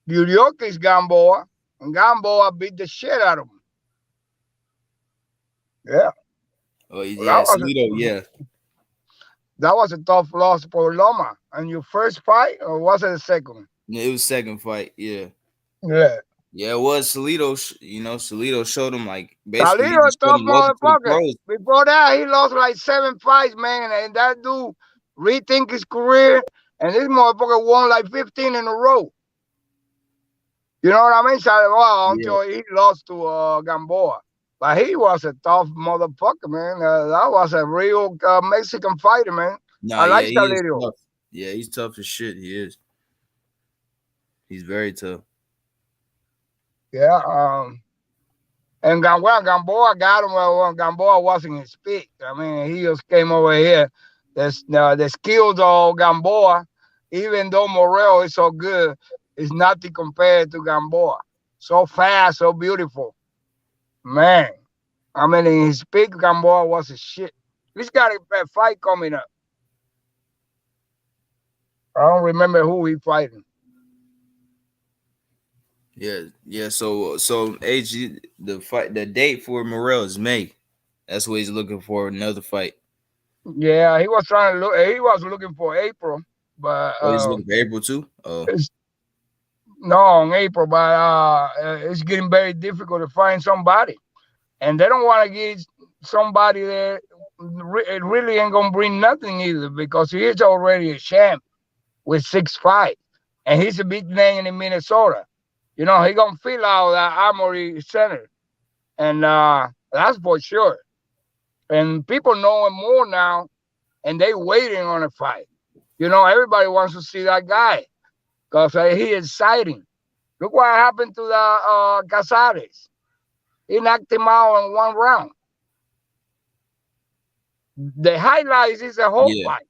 Yuriorkis Gamboa, and Gamboa beat the shit out of him. Yeah. Oh yeah, Salido, yeah. That was a tough loss for Loma. And your first fight, or was it the second? It was second fight, yeah. Yeah. Yeah, it was Salido. Salido showed him like basically he Salido a just showed tough him welcome to the motherfucker. pros. Before that, he lost like 7 fights, man. And that dude rethink his career. And this motherfucker won like 15 in a row. You know what I mean? So, well, until he lost to Gamboa. But he was a tough motherfucker, man. That was a real Mexican fighter, man. I like Salido. Tough. Yeah, he's tough as shit. He is. He's very tough. Yeah. And Gamboa got him when Gamboa wasn't his peak. I mean, he just came over here. The skills of Gamboa, even though Morrell is so good, is nothing compared to Gamboa. So fast, so beautiful. Man. I mean, in his peak, Gamboa was a shit. He's got a fight coming up. I don't remember who he fighting. Yeah. So AG, the date for Morrell is May. That's what he's looking for, another fight. Yeah, he was trying to look. He was looking for April, but he's looking for April too. Oh, no, in April, but it's getting very difficult to find somebody, and they don't want to get somebody that it really ain't gonna bring nothing either because he's already a champ with 6 fights, and he's a big name in Minnesota. You know, he gonna fill out that Armory Center, and that's for sure. And people know him more now, and they waiting on a fight. You know, everybody wants to see that guy because he is exciting. Look what happened to the Casares. He knocked him out in 1 round. The highlights is the whole fight.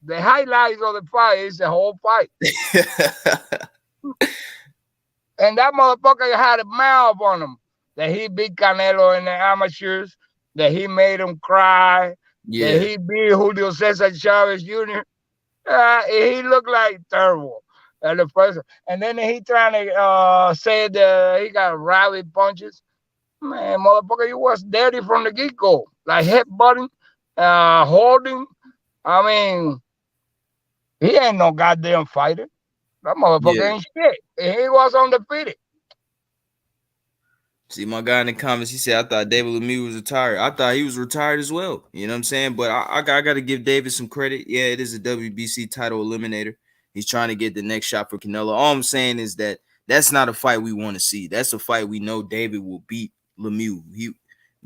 The highlights of the fight is the whole fight. And that motherfucker had a mouth on him that he beat Canelo in the amateurs, that he made him cry, that he beat Julio Cesar Chavez Jr. He looked like terrible at the first. And then he trying to say that he got rabbit punches. Man, motherfucker, he was dirty from the get-go. Like headbutting, holding. I mean, he ain't no goddamn fighter. That motherfucker ain't shit. He was undefeated. See, my guy in the comments, he said, I thought David Lemieux was retired. I thought he was retired as well. You know what I'm saying? But I got to give David some credit. Yeah, it is a WBC title eliminator. He's trying to get the next shot for Canelo. All I'm saying is that that's not a fight we want to see. That's a fight we know David will beat Lemieux.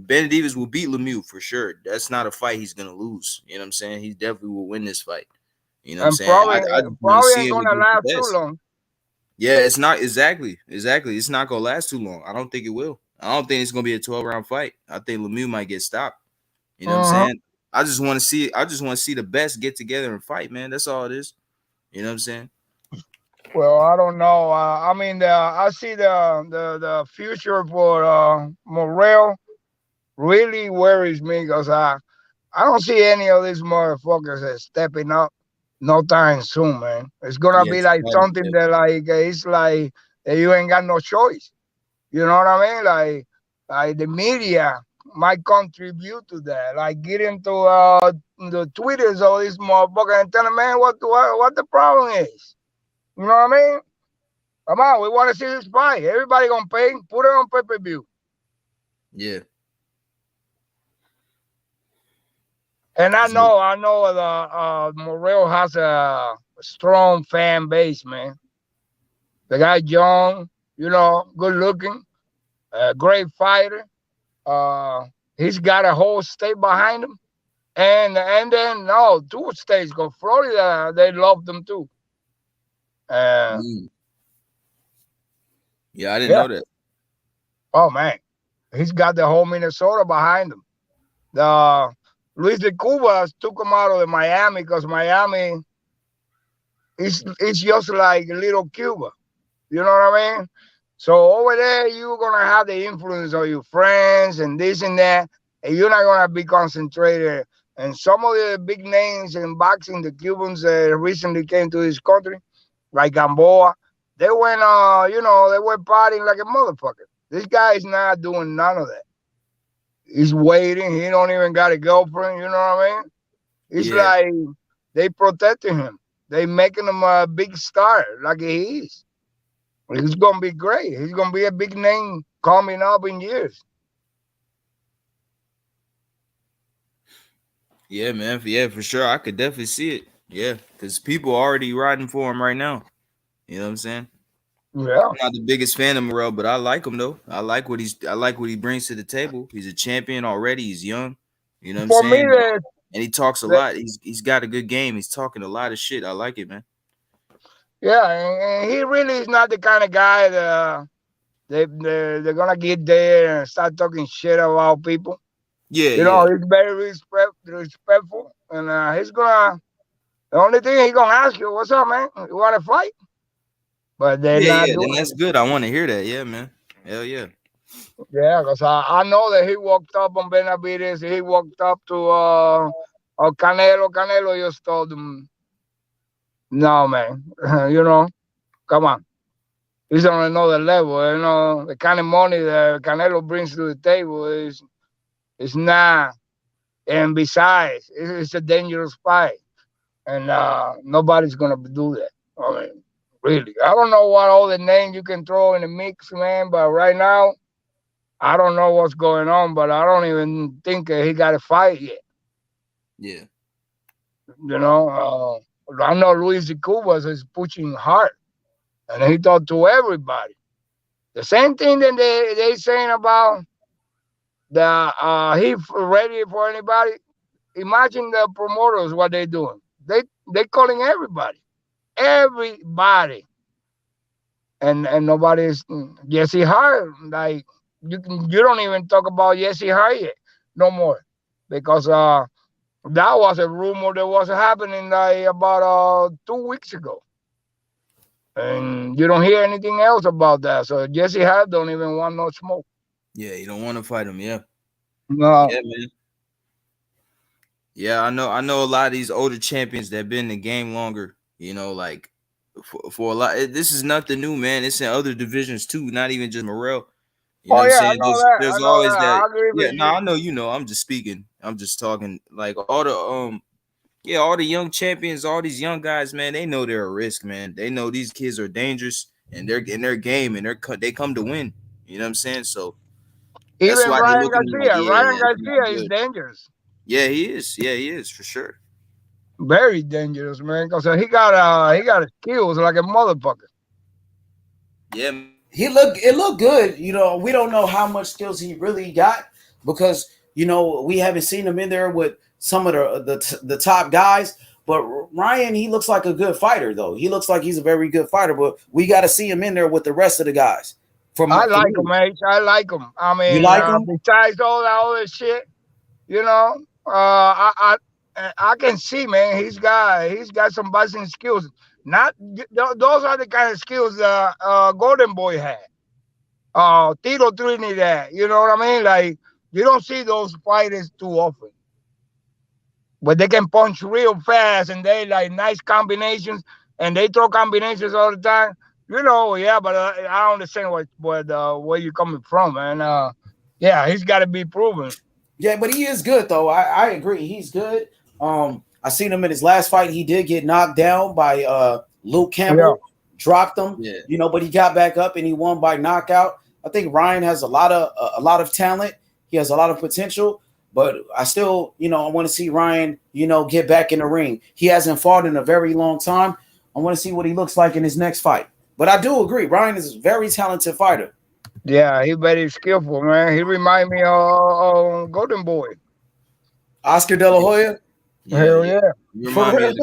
Benavidez will beat Lemieux for sure. That's not a fight he's going to lose. You know what I'm saying? He definitely will win this fight. You know what I'm saying? Probably ain't going to last too long. Yeah, it's not exactly. It's not gonna last too long. I don't think it will. I don't think it's gonna be a 12-round fight. I think Lemieux might get stopped. You know what I'm saying? I just want to see the best get together and fight, man. That's all it is. You know what I'm saying? Well, I don't know. I mean, I see the future for Morrell really worries me because I don't see any of these motherfuckers stepping up no time soon, man. It's gonna be like something that like it's like you ain't got no choice. You know what I mean? Like the media might contribute to that. Like get into the Twitters of this motherfucker and tell them, man, what the problem is. You know what I mean? Come on, we want to see this fight. Everybody gonna pay. Put it on pay-per-view. Yeah. And I know the Morrell has a strong fan base, man. The guy young, you know, good looking, great fighter. He's got a whole state behind him. And then 2 states go. Florida, they love them too. Yeah, I didn't know that. Oh man, he's got the whole Minnesota behind him. The Luis de Cuba took him out of Miami because Miami is just like little Cuba. You know what I mean? So over there, you're gonna have the influence of your friends and this and that, and you're not gonna be concentrated And some of the big names in boxing, the Cubans recently came to this country, like Gamboa. They went, they went partying like a motherfucker. This guy is not doing none of that. He's waiting. He don't even got a girlfriend. You know what I mean? It's like they protecting him. They making him a big star like he is. He's gonna be great. He's gonna be a big name coming up in years. Yeah, man. Yeah, for sure. I could definitely see it. Yeah, because people are already riding for him right now. You know what I'm saying? Yeah. I'm not the biggest fan of Morrell, but I like him though. I like what he brings to the table. He's a champion already. He's young. You know what I'm For me, saying? And he talks a lot. He's got a good game. He's talking a lot of shit. I like it, man. Yeah, and he really is not the kind of guy that they're gonna get there and start talking shit about people. Yeah, he's very respectful, and he's gonna. The only thing he's gonna ask you, "What's up, man? You want to fight?" But they're not doing. Then that's good. I want to hear that. Yeah, man. Hell yeah. Yeah, because I know that he walked up on Benavides. He walked up to Canelo. Canelo just told him, "No, man. Come on. He's on another level. The kind of money that Canelo brings to the table is not. And besides, it's a dangerous fight, and nobody's gonna do that. I mean, really, I don't know what all the names you can throw in the mix, man. But right now, I don't know what's going on. But I don't even think he got a fight yet. Yeah. I know Luis de Cubas is pushing hard, and he talked to everybody. The same thing that they saying about the he ready for anybody. Imagine the promoters what they doing. They calling everybody, and nobody's Jesse Hart. Like you don't even talk about Jesse Hart yet, no more, because that was a rumor that was happening like about 2 weeks ago, and you don't hear anything else about that. So Jesse Hart don't even want no smoke. Yeah, you don't want to fight him. Yeah. No. Yeah, man. Yeah, I know a lot of these older champions that been in the game longer, like for a lot. This is nothing new, man. It's in other divisions too, not even just Morrell. You know what I'm saying? There's always that. I know I'm just speaking. I'm just talking like all the young champions, all these young guys, man, they know they're a risk, man. They know these kids are dangerous and they're in their game and they come to win. You know what I'm saying? So even that's why they Ryan look at me like, Ryan Garcia is dangerous. Yeah, he is. Yeah, he is for sure. Very dangerous, man. Because he got skills like a motherfucker. Yeah, it looked good. We don't know how much skills he really got because we haven't seen him in there with some of the top guys. But Ryan, he looks like a good fighter, though. He looks like he's a very good fighter. But we got to see him in there with the rest of the guys. I like him, mate. I like him. I mean, you like him? Besides all that other shit, I can see, man. He's got some boxing skills. Not those are the kind of skills Golden Boy had. Tito Trinidad. You know what I mean? Like you don't see those fighters too often. But they can punch real fast and they like nice combinations and they throw combinations all the time. Yeah, but I understand where you're coming from, man. Yeah, he's got to be proven. Yeah, but he is good though. I agree, he's good. I seen him in his last fight. He did get knocked down by Luke Campbell, dropped him. Yeah. But he got back up and he won by knockout. I think Ryan has a lot of talent. He has a lot of potential. But I still, I want to see Ryan, get back in the ring. He hasn't fought in a very long time. I want to see what he looks like in his next fight. But I do agree, Ryan is a very talented fighter. Yeah, he's very skillful, man. He reminds me of Golden Boy. Oscar De La Hoya? Hell yeah. You remind me of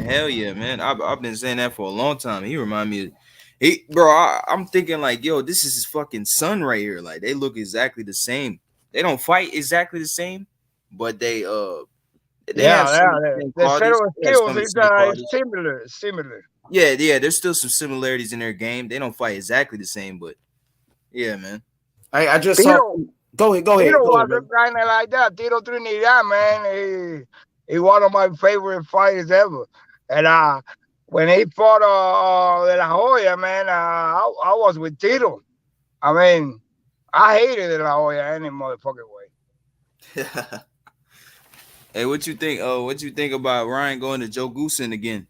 hell yeah, man. I've been saying that for a long time. He remind me of I'm thinking like, yo, this is his fucking son right here. Like they look exactly the same. They don't fight exactly the same, but they have some skills is similar. Yeah, there's still some similarities in their game. They don't fight exactly the same, but yeah, man. I just saw Go ahead. Tito Go ahead, wasn't kind of like that. Tito Trinidad, man, he one of my favorite fighters ever. And when he fought De La Hoya, man, I was with Tito. I mean, I hated De La Hoya any motherfucking way. Hey, what you think? What you think about Ryan going to Joe Goosen again,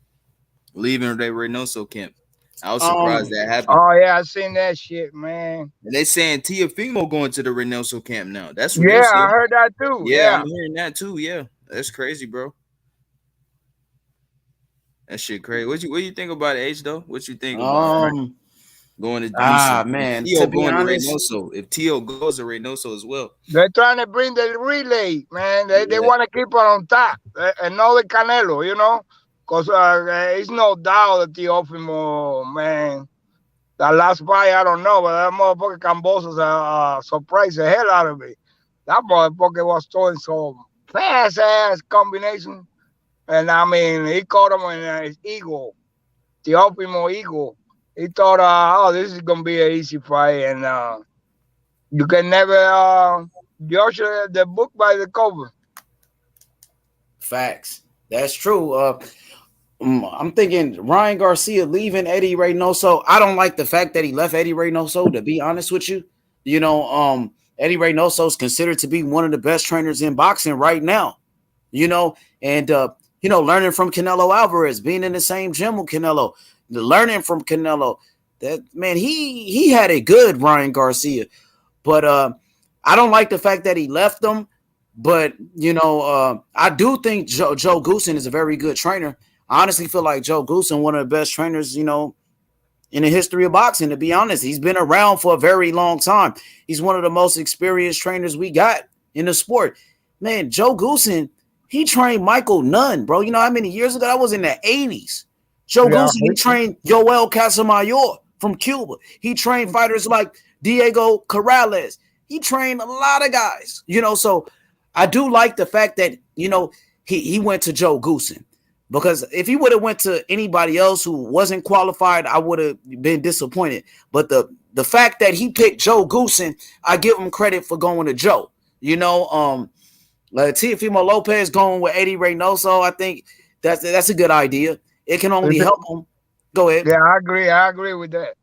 leaving the Reynoso camp? I was surprised that happened. Oh yeah, I seen that shit, man. And they saying Teofimo going to the Reynoso camp now. That's what yeah, I heard that too. Yeah, I'm hearing that too. Yeah, that's crazy, bro. That shit crazy. What you think about it, H though? What you think about going to man? Tio To be going honest, to Reynoso. If Tio goes to Reynoso as well, they're trying to bring the relay, man. They want to keep it on top, and not the Canelo, you know, because it's no doubt that Teofimo, man. That last fight, I don't know, but that motherfucker Cambosos surprised the hell out of me. That motherfucker was throwing some fast ass combination. And I mean, he caught him in his ego, Teofimo ego. He thought, oh, this is going to be an easy fight. And you can never judge the book by the cover. Facts. That's true. I'm thinking Ryan Garcia leaving Eddie Reynoso. I don't like the fact that he left Eddie Reynoso, to be honest with you. You know, Eddie Reynoso is considered to be one of the best trainers in boxing right now. You know, and learning from Canelo Alvarez, being in the same gym with Canelo, learning from Canelo. That man, he had it good, Ryan Garcia. But I don't like the fact that he left them. But I do think Joe Goosen is a very good trainer. I honestly feel like Joe Goosen, one of the best trainers, in the history of boxing, to be honest. He's been around for a very long time. He's one of the most experienced trainers we got in the sport. Man, Joe Goosen, he trained Michael Nunn, bro. You know how many years ago? That was in the 80s. Joe Goosen, he trained Yoel Casamayor from Cuba. He trained fighters like Diego Corrales. He trained a lot of guys, so I do like the fact that, he went to Joe Goosen. Because if he would have went to anybody else who wasn't qualified, I would have been disappointed. But the fact that he picked Joe Goosen, I give him credit for going to Joe. Teofimo Lopez going with Eddie Reynoso, I think that's a good idea. It can only help him. Go ahead. Yeah, I agree with that.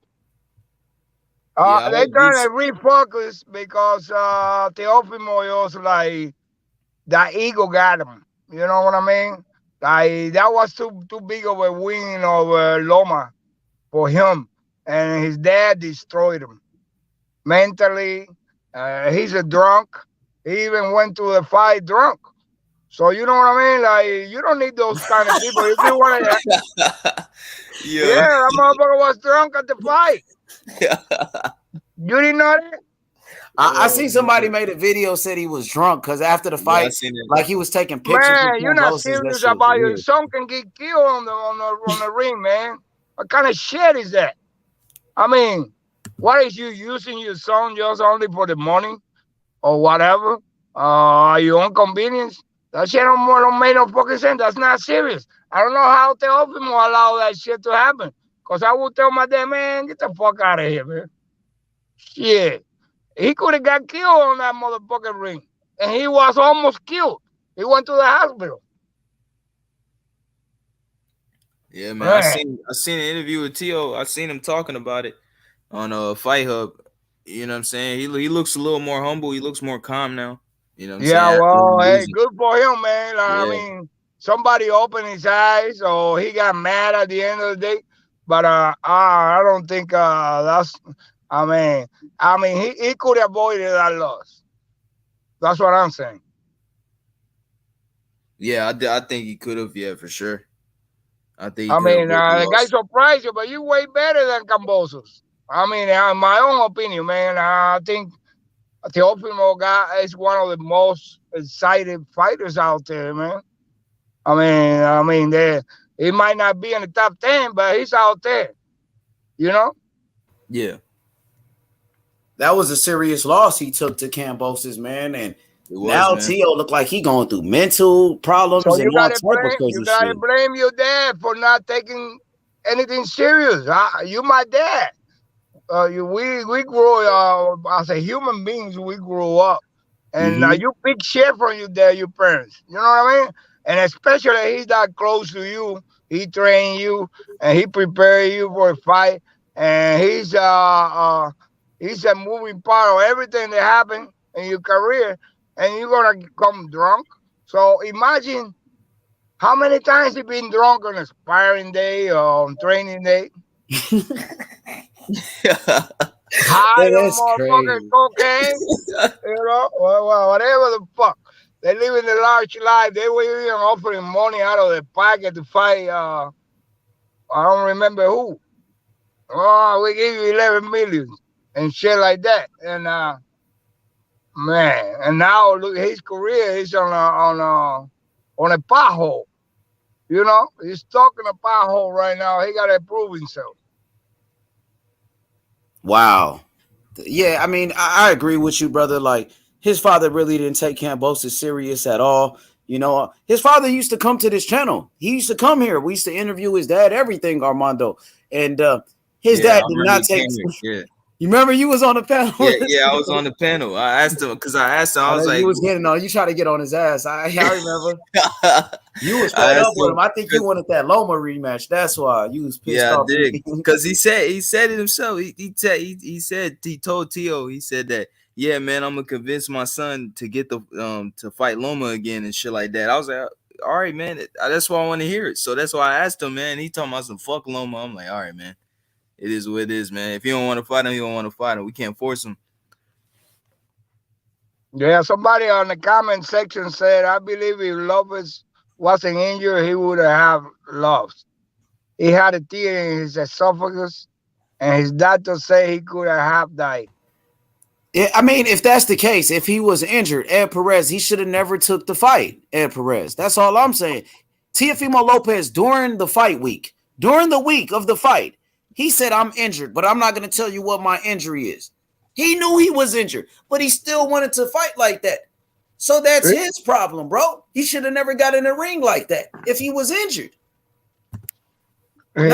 They're trying to refocus because Teofimo was like that ego got him. You know what I mean? Like that was too big of a win over Loma for him, and his dad destroyed him mentally. He's a drunk. He even went to the fight drunk. So you know what I mean? Like you don't need those kind of people. If you want to, yeah, that motherfucker was drunk at the fight. You didn't know that? I see somebody made a video said he was drunk because after the fight, like he was taking pictures. Man, you're not serious about your son can get killed on the ring, man. What kind of shit is that? I mean, what is you using your son just only for the money or whatever? Your own convenience? That shit don't make no fucking sense. That's not serious. I don't know how Teofimo allow that shit to happen. Because I would tell my dad, man, get the fuck out of here, man. Shit. He could have got killed on that motherfucking ring. And he was almost killed. He went to the hospital. Yeah, man. I seen an interview with Tio. I seen him talking about it on Fight Hub. You know what I'm saying? He looks a little more humble. He looks more calm now. You know what I'm saying? Yeah, well, hey, good for him, man. I mean, somebody opened his eyes, or he got mad at the end of the day. But I don't think that's. I mean, he could have avoided that loss. That's what I'm saying. Yeah, I think he could have. Yeah, for sure. I think. The guy surprised you, but you way better than Cambosos. I mean, in my own opinion, man, I think Teofimo is one of the most excited fighters out there, man. I mean, he might not be in the top 10, but he's out there. You know? Yeah. That was a serious loss he took to Cambosos, man, and now Tio look like he going through mental problems. So you gotta blame your dad for not taking anything serious. You my dad. we grow as a human beings. We grow up, and you pick shit from your parents. You know what I mean? And especially he's that close to you. He train you and he prepare you for a fight. And he's a moving part of everything that happened in your career. And you're gonna come drunk. So imagine how many times you been drunk on a sparring day or on training day. High on motherfucking cocaine, whatever the fuck. They live in the large life. They were even offering money out of the pocket to fight. I don't remember who. Oh, we give you 11 million and shit like that. And man, and now look, his career is on a pothole. You know, he's stuck in a pothole right now. He got to prove himself. Wow. Yeah, I mean, I agree with you, brother. Like, his father really didn't take Kambosos serious at all. You know, his father used to come to this channel. He used to come here. We used to interview his dad, everything, Armando. And his dad did not take. Yeah. You remember you was on the panel? Yeah, I was on the panel. I asked him because I was like, you was getting on. You tried to get on his ass. I remember. You was fed up with him. I think you wanted that Loma rematch. That's why you was pissed off. Yeah, I did. Because he said it himself. He told Tio. He said that, yeah, man, I'm gonna convince my son to get the to fight Loma again and shit like that. I was like, all right, man. That's why I want to hear it. So that's why I asked him, man. He told me some fuck Loma. I'm like, all right, man. It is what it is, man. If you don't want to fight him, you don't want to fight him. We can't force him. Yeah, somebody on the comment section said, I believe if Lopez wasn't injured, he would have lost. He had a tear in his esophagus, and his doctor said he could have died. Yeah, I mean, if that's the case, if he was injured, Ed Perez, he should have never took the fight, Ed Perez. That's all I'm saying. Teofimo Lopez, during the fight week, during the week of the fight, he said, I'm injured, but I'm not going to tell you what my injury is. He knew he was injured, but he still wanted to fight like that. So that's his problem, bro. He should have never got in the ring like that if he was injured. We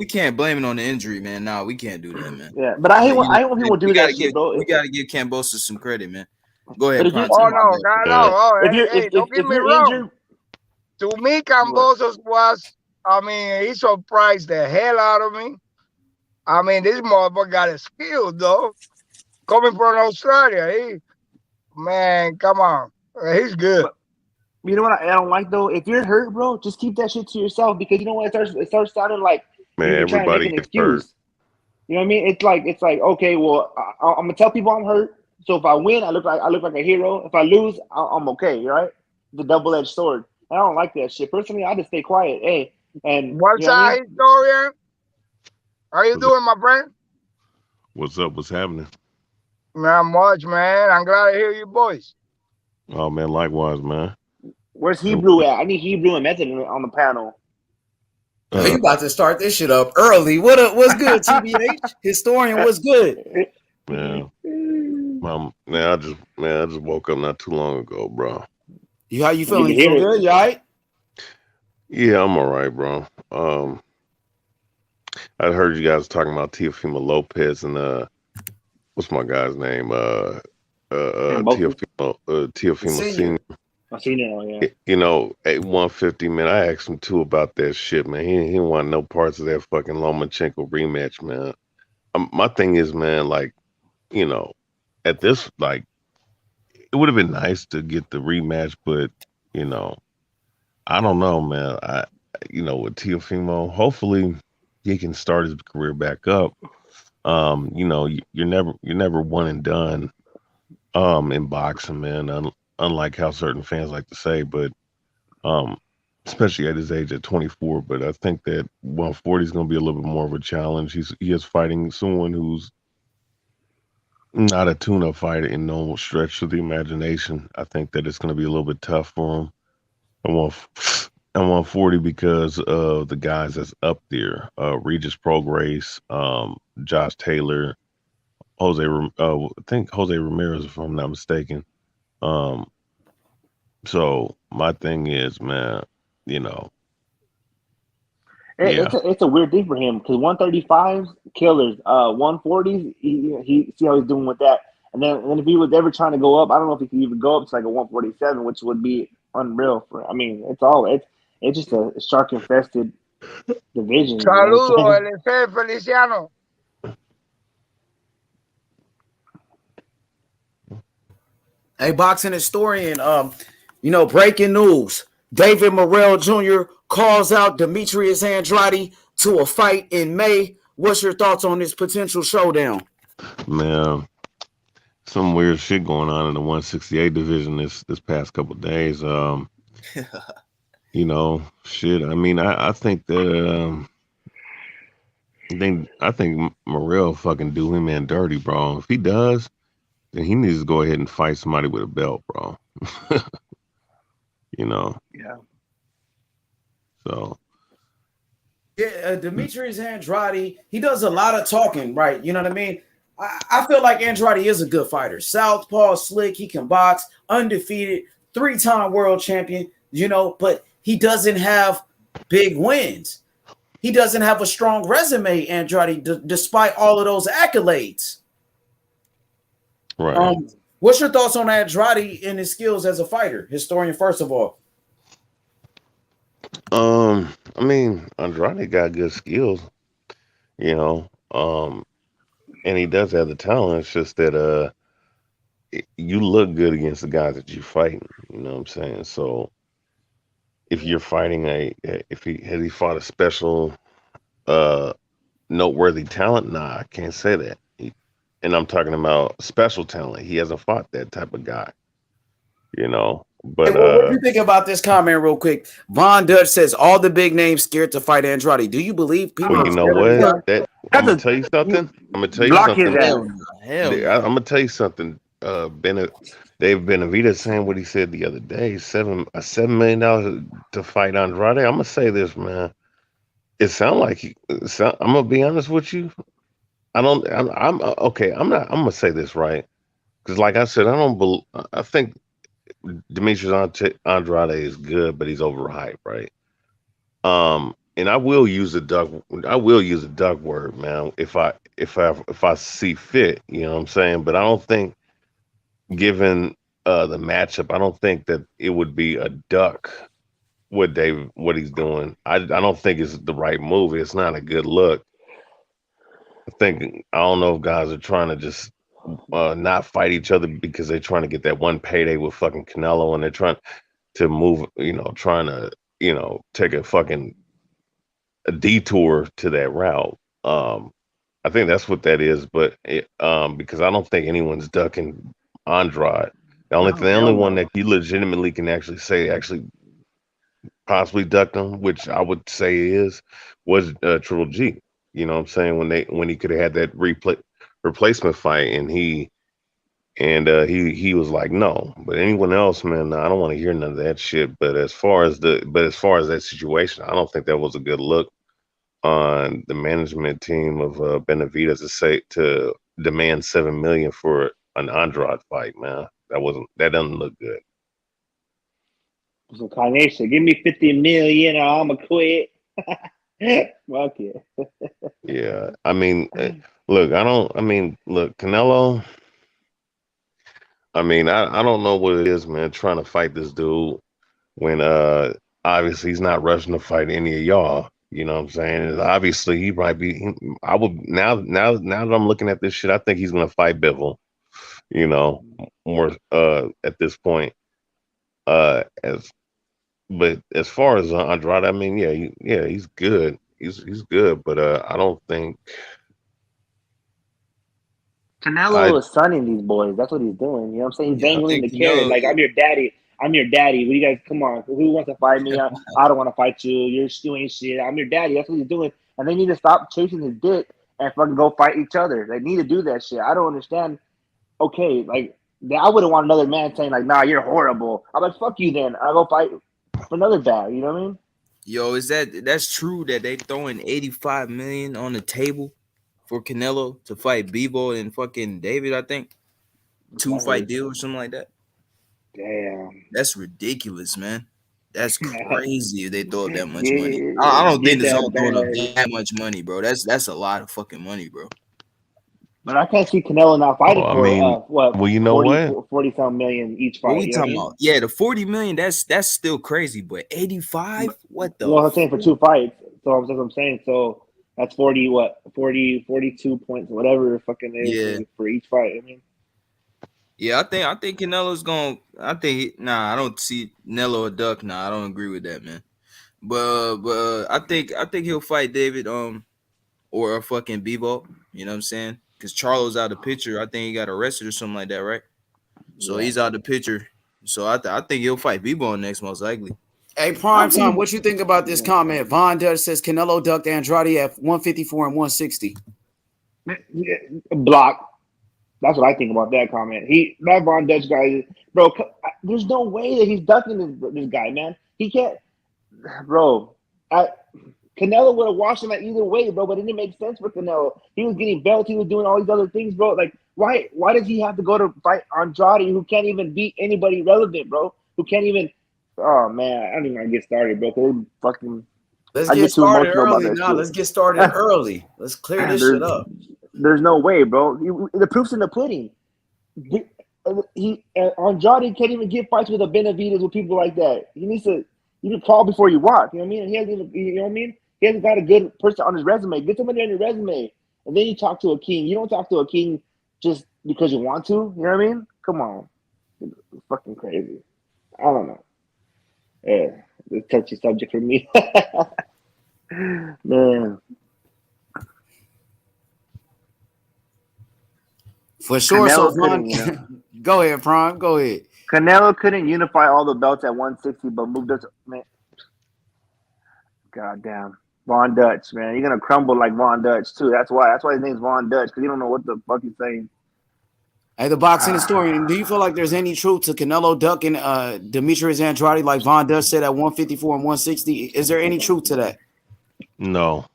can't blame it on the injury, man. No, we can't do that, man. Yeah, but I hate when people do that shit, bro. We gotta give Kambosos some credit, man. Go ahead. Don't get me wrong. Injured, to me, Kambosos was, I mean, he surprised the hell out of me. I mean, this motherfucker got a skill, though. Coming from Australia, man, come on. He's good. But you know what I don't like, though? If you're hurt, bro, just keep that shit to yourself, because you know what? It starts sounding like you're trying to make an excuse. Hurt. You know what I mean? It's like okay, well, I'm gonna tell people I'm hurt. So if I win, I look like a hero. If I lose, I'm okay, right? The double-edged sword. I don't like that shit. Personally, I just stay quiet. Hey, and what's our historian? How you doing, my friend? What's up? What's happening? Not much, man. I'm glad to hear you boys. Oh, man, likewise, man. Where's Hebrew at? I need Hebrew and Method on the panel. You about to start this shit up early. What's good, TBH? Historian, what's good? Yeah. I just woke up not too long ago, bro. How you feeling? You feel good? You all right? Yeah, I'm all right, bro. I heard you guys talking about Teofimo Lopez and what's my guy's name? Teofimo Senior. Yeah. You know, at 150, man, I asked him too about that shit, man. He didn't want no parts of that fucking Lomachenko rematch, man. My thing is, man, like, you know, at this, like, it would have been nice to get the rematch, but, you know, I don't know, man. With Teofimo, hopefully he can start his career back up. You know, you're never one and done in boxing, man. Unlike how certain fans like to say, but especially at his age at 24. But I think that 140 is going to be a little bit more of a challenge. He is fighting someone who's not a tune-up fighter in no stretch of the imagination. I think that it's going to be a little bit tough for him. I want 140 because of the guys that's up there: Regis Prograis, Josh Taylor, I think Jose Ramirez, if I'm not mistaken. So my thing is, man, you know, It's a weird thing for him because 135s killers, 140s he see how he's doing with that, and then if he was ever trying to go up, I don't know if he could even go up to like a 147, which would be unreal for. I mean, it's just a shark infested division. Saludos, el Feliciano. Hey, boxing historian, breaking news. David Morrell Jr. calls out Demetrius Andrade to a fight in May. What's your thoughts on this potential showdown? Man, some weird shit going on in the 168 division this past couple of days. Shit. I mean, I think that I think Morrell fucking do him in dirty, bro. If he does, then he needs to go ahead and fight somebody with a belt, bro. Yeah. So. Yeah, Demetrius Andrade, he does a lot of talking, right? You know what I mean? I feel like Andrade is a good fighter. Southpaw, slick, he can box, undefeated, 3-time world champion, but he doesn't have big wins. He doesn't have a strong resume, Andrade, despite all of those accolades. Right. What's your thoughts on Andrade and his skills as a fighter? Historian, first of all. I mean, Andrade got good skills, and he does have the talent. It's just that you look good against the guys that you fighting. You know what I'm saying? So if you're fighting has he fought a special noteworthy talent? Nah, I can't say that. And I'm talking about special talent. He hasn't fought that type of guy. But hey, what do you think about this comment real quick? Von Dutch says all the big names scared to fight Andrade. Do you believe people? Well, you know what? I'm gonna tell you something. I'm gany tell you something. Dave Benavidez saying what he said the other day. $7 million to fight Andrade. I'm gonna say this, man. It sounds like I'm gonna be honest with you. I'm okay. I'm gonna say this right because, like I said, I think Demetrius Andrade is good, but he's overhyped, right? And I will use a duck word, man, if I see fit, you know what I'm saying? But I don't think, given the matchup, I don't think that it would be a duck what he's doing. I don't think it's the right move. It's not a good look. I don't know if guys are trying to just not fight each other because they're trying to get that one payday with fucking Canelo, and they're trying to move, trying to, take a detour to that route. I think that's what that is, but because I don't think anyone's ducking Andrade. The only one that you legitimately can actually possibly ducked him, which I would say was Triple G. You know what I'm saying? When he could have had that replacement fight, and he was like, no. But anyone else, man, I don't want to hear none of that shit. But as far as that situation, I don't think that was a good look on the management team of Benavidez to demand $7 million for an Andrade fight, man. That doesn't look good. So Kanye said, "Give me 50 million, or I'ma quit." Fuck it. Yeah, I mean, look, Canelo. I mean, I don't know what it is, man. Trying to fight this dude when obviously he's not rushing to fight any of y'all. You know what I'm saying? And obviously he might be. I would now that I'm looking at this shit, I think he's gonna fight Bivol. More at this point. But as far as Andrade, I mean, yeah, he's good. He's good, but I don't think Canelo is sunning these boys. That's what he's doing. You know what I'm saying? He's dangling the carrot. Like, I'm your daddy. I'm your daddy. What do you guys, come on. Who wants to fight me? I don't want to fight you. You ain't shit. I'm your daddy. That's what he's doing. And they need to stop chasing his dick and fucking go fight each other. They need to do that shit. I don't understand. Okay, like, I wouldn't want another man saying, like, nah, you're horrible. I'm like, fuck you then. I'll go fight for another guy. You know what I mean? Yo, that's true that they throwing 85 million on the table for Canelo to fight Bivol and fucking David, I think. 2-fight deal or something like that. Damn. That's ridiculous, man. That's crazy if they throw up that much money. I don't think the Zone throwing up that much money, bro. That's a lot of fucking money, bro. But I can't see Canelo not fighting I mean, for well, you know 40 some million each fight. What we talking about? Yeah, the 40 million. That's still crazy, but 85. What the? Well, I'm saying for 2 fights. So that's what I'm saying. So that's 42 points, whatever fucking is for each fight. I mean. Yeah, I think Canelo's gonna. I don't see Canelo a duck. Nah, I don't agree with that, man. But I think he'll fight David or a fucking Bebo. You know what I'm saying? Because Charlo's out of the picture. I think he got arrested or something like that, right? So he's out of the picture. So I think he'll fight Bebo next, most likely. Hey, Prime Time, what you think about this comment? Von Dutch says Canelo ducked Andrade at 154 and 160. Block. That's what I think about that comment. That Von Dutch guy, bro. There's no way that he's ducking this guy, man. He can't, bro. Canelo would have washed him at either way, bro. But it didn't make sense for Canelo. He was getting belts. He was doing all these other things, bro. Like, why does he have to go to fight Andrade, who can't even beat anybody relevant, bro? Who can't even? Oh man, I don't even want to get started, bro. We're fucking. Let's get started early. Let's get started early. Let's clear this shit up. There's no way, bro. The proof's in the pudding. Andrade can't even get fights with a Benavidez with people like that. You need to crawl before you walk. You know what I mean? And he hasn't even, you know what I mean? He hasn't got a good person on his resume. Get somebody on your resume, and then you talk to a king. You don't talk to a king just because you want to. You know what I mean? Come on, it's fucking crazy. I don't know. Yeah, it's a touchy subject for me, man. For sure. So go ahead, Prime. Go ahead. Canelo couldn't unify all the belts at 160, but moved us. Man, goddamn, Von Dutch, man, you're gonna crumble like Von Dutch too. That's why his name's Von Dutch, because you don't know what the fuck he's saying. Hey, the boxing historian, do you feel like there's any truth to Canelo ducking Demetrius Andrade like Von Dutch said at 154 and 160? Is there any truth to that? No.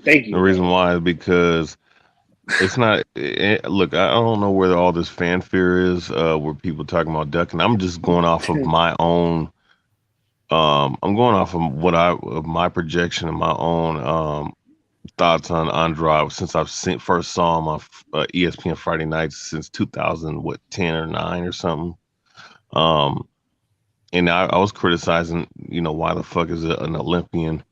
Thank you. The reason why is because it's not. Look, I don't know where all this fanfare is. Where people talking about ducking. I'm just going off of my own. I'm going off of my projection and my own thoughts on Andrade since I've first saw him on ESPN Friday nights since 2010 or 9 or something. And I was criticizing, why the fuck is an Olympian?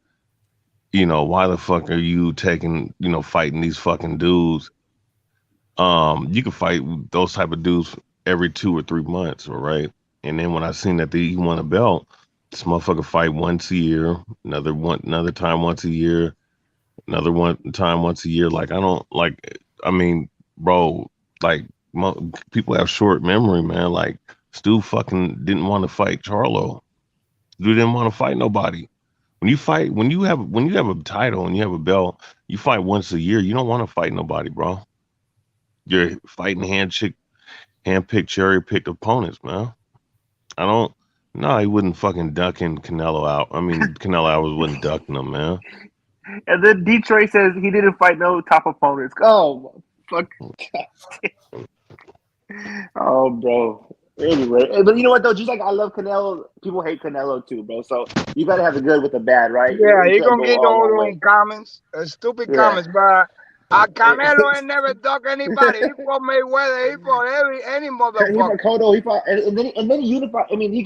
Why the fuck are you taking, fighting these fucking dudes? You can fight those type of dudes every 2 or 3 months, all right? And then when I seen that he won a belt, this motherfucker fight once a year, another time once a year, another time once a year. Like, bro, like people have short memory, man. Like, Stu fucking didn't want to fight Charlo. Stu didn't want to fight nobody. When you have a title and you have a belt, you fight once a year. You don't want to fight nobody, bro. You're fighting hand-picked, cherry-picked opponents, man. No, he wouldn't fucking ducking Canelo out. I mean, Canelo Alvarez wasn't ducking him, man. And then Detroit says he didn't fight no top opponents. Oh, fuck. Oh, bro. Anyway, but you know what, though? Just like I love Canelo, people hate Canelo, too, bro. So you got to have the good with the bad, right? Yeah, you're going to get all those comments, stupid comments, but Canelo ain't never ducked anybody. He fought Mayweather. He fought any motherfucker. He fought Cotto. He fought, and then he unified. I mean, he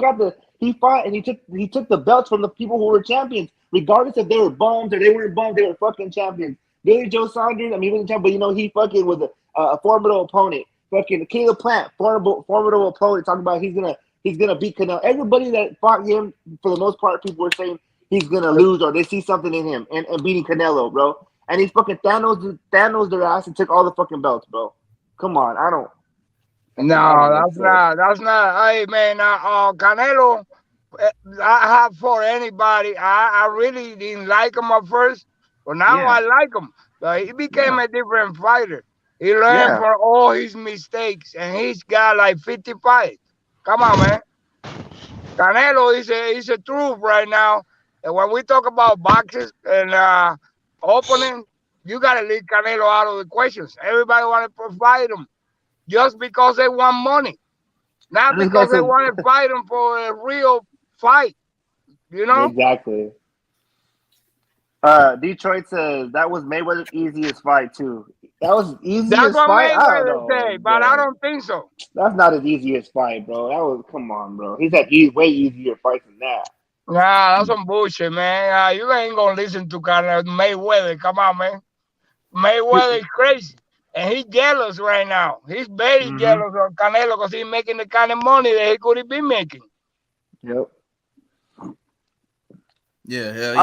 fought and he took the belts from the people who were champions, regardless if they were bums or they weren't bums. They were fucking champions. Billy Joe Saunders. I mean, he wasn't champion, but he fucking was a formidable opponent. Fucking Caleb Plant, formidable opponent. Talking about he's gonna beat Canelo. Everybody that fought him, for the most part, people were saying he's gonna lose or they see something in him and beating Canelo, bro. And he's fucking Thanos their ass and took all the fucking belts, bro. Come on, I don't. No, that's not. Hey, man, Canelo, I have for anybody. I really didn't like him at first, but now I like him. He became a different fighter. He learned from all his mistakes, and he's got like 50 fights. Come on, man. Canelo is a truth right now. And when we talk about boxes and opening, you got to leave Canelo out of the questions. Everybody want to fight him just because they want money, not because they want to fight him for a real fight. You know? Exactly. Detroit says that was Mayweather's easiest fight too. That was easiest That's what fight. I don't Mayweather know, say, but I bro. don't think so. That's not his easiest fight, bro. That was come on, bro. He's had way easier fights than that. Nah, that's some bullshit, man. You ain't gonna listen to kind of Mayweather. Come on, man. Mayweather is crazy, and he's jealous right now. He's very jealous of Canelo because he's making the kind of money that he could be making. Yep. Yeah, hell yeah.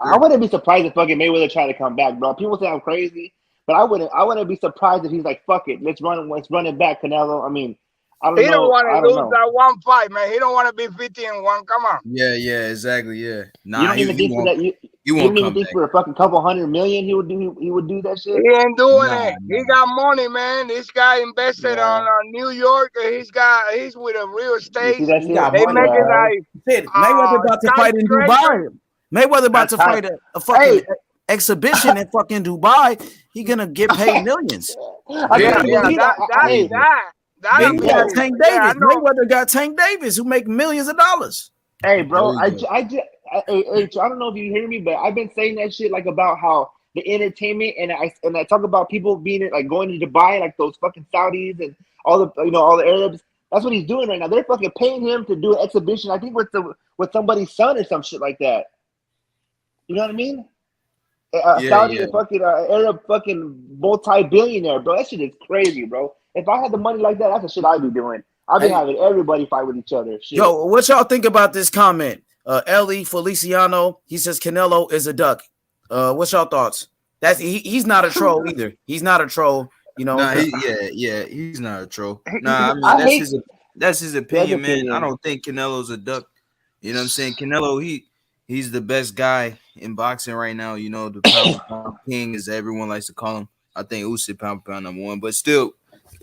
I wouldn't be surprised if fucking Mayweather tried to come back, bro. People say I'm crazy, but I wouldn't be surprised if he's like, fuck it, let's run it back, Canelo. I mean, I don't know. He don't want to lose know. that one fight, man. He don't want to be 50-1. Come on. Yeah, exactly. Yeah. Nah, you don't even think for that. You don't even think for a fucking couple $100 million he would do that shit. He ain't doing it. He got money, man. This guy invested on New York. He's with a real estate. You see that shit? He got they money, make it like Mayweather about to fight in Dubai. Mayweather about to fight a fucking exhibition in fucking Dubai. He gonna get paid millions. Tank Davis. Mayweather got Tank Davis, who make millions of dollars. Hey, bro, I don't know if you hear me, but I've been saying that shit like about how the entertainment and I talk about people being like going to Dubai, like those fucking Saudis and all the Arabs. That's what he's doing right now. They're fucking paying him to do an exhibition. I think with somebody's son or some shit like that. You know what I mean? Saudi, fucking Arab, fucking multi-billionaire, bro. That shit is crazy, bro. If I had the money like that, that's the shit I'd be doing. I'd be having everybody fight with each other. Shit. Yo, what y'all think about this comment? Ellie Feliciano, he says Canelo is a duck. What's y'all thoughts? He's not a troll either. He's not a troll. You know? Nah, he's not a troll. Nah, I mean that's his opinion, man. I don't think Canelo's a duck. You know what I'm saying? Canelo, he's the best guy in boxing right now. You know, the pound king, as everyone likes to call him. I think Usyk pound number one, but still,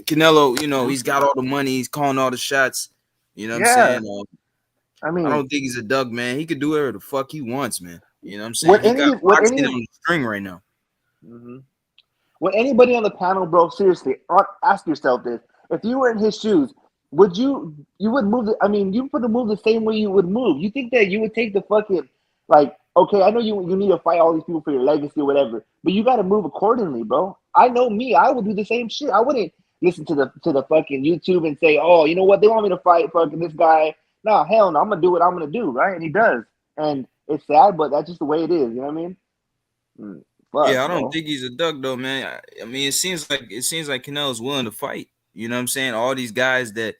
Canelo, you know, he's got all the money. He's calling all the shots. You know what I'm saying? I don't think he's a duck, man. He could do whatever the fuck he wants, man. You know what I'm saying? He got boxing on the string right now. Would anybody on the panel, bro, seriously, ask yourself this. If you were in his shoes, would you would move you would move the same way you would move. You think that you would take the fucking, like, okay, I know you need to fight all these people for your legacy or whatever, but you got to move accordingly, bro. I know me. I would do the same shit. I wouldn't listen to the fucking YouTube and say, oh, you know what? They want me to fight fucking this guy. No, hell no. I'm going to do what I'm going to do, right? And he does. And it's sad, but that's just the way it is. You know what I mean? I don't think he's a duck, though, man. I mean, it seems like Canelo's willing to fight. You know what I'm saying? All these guys that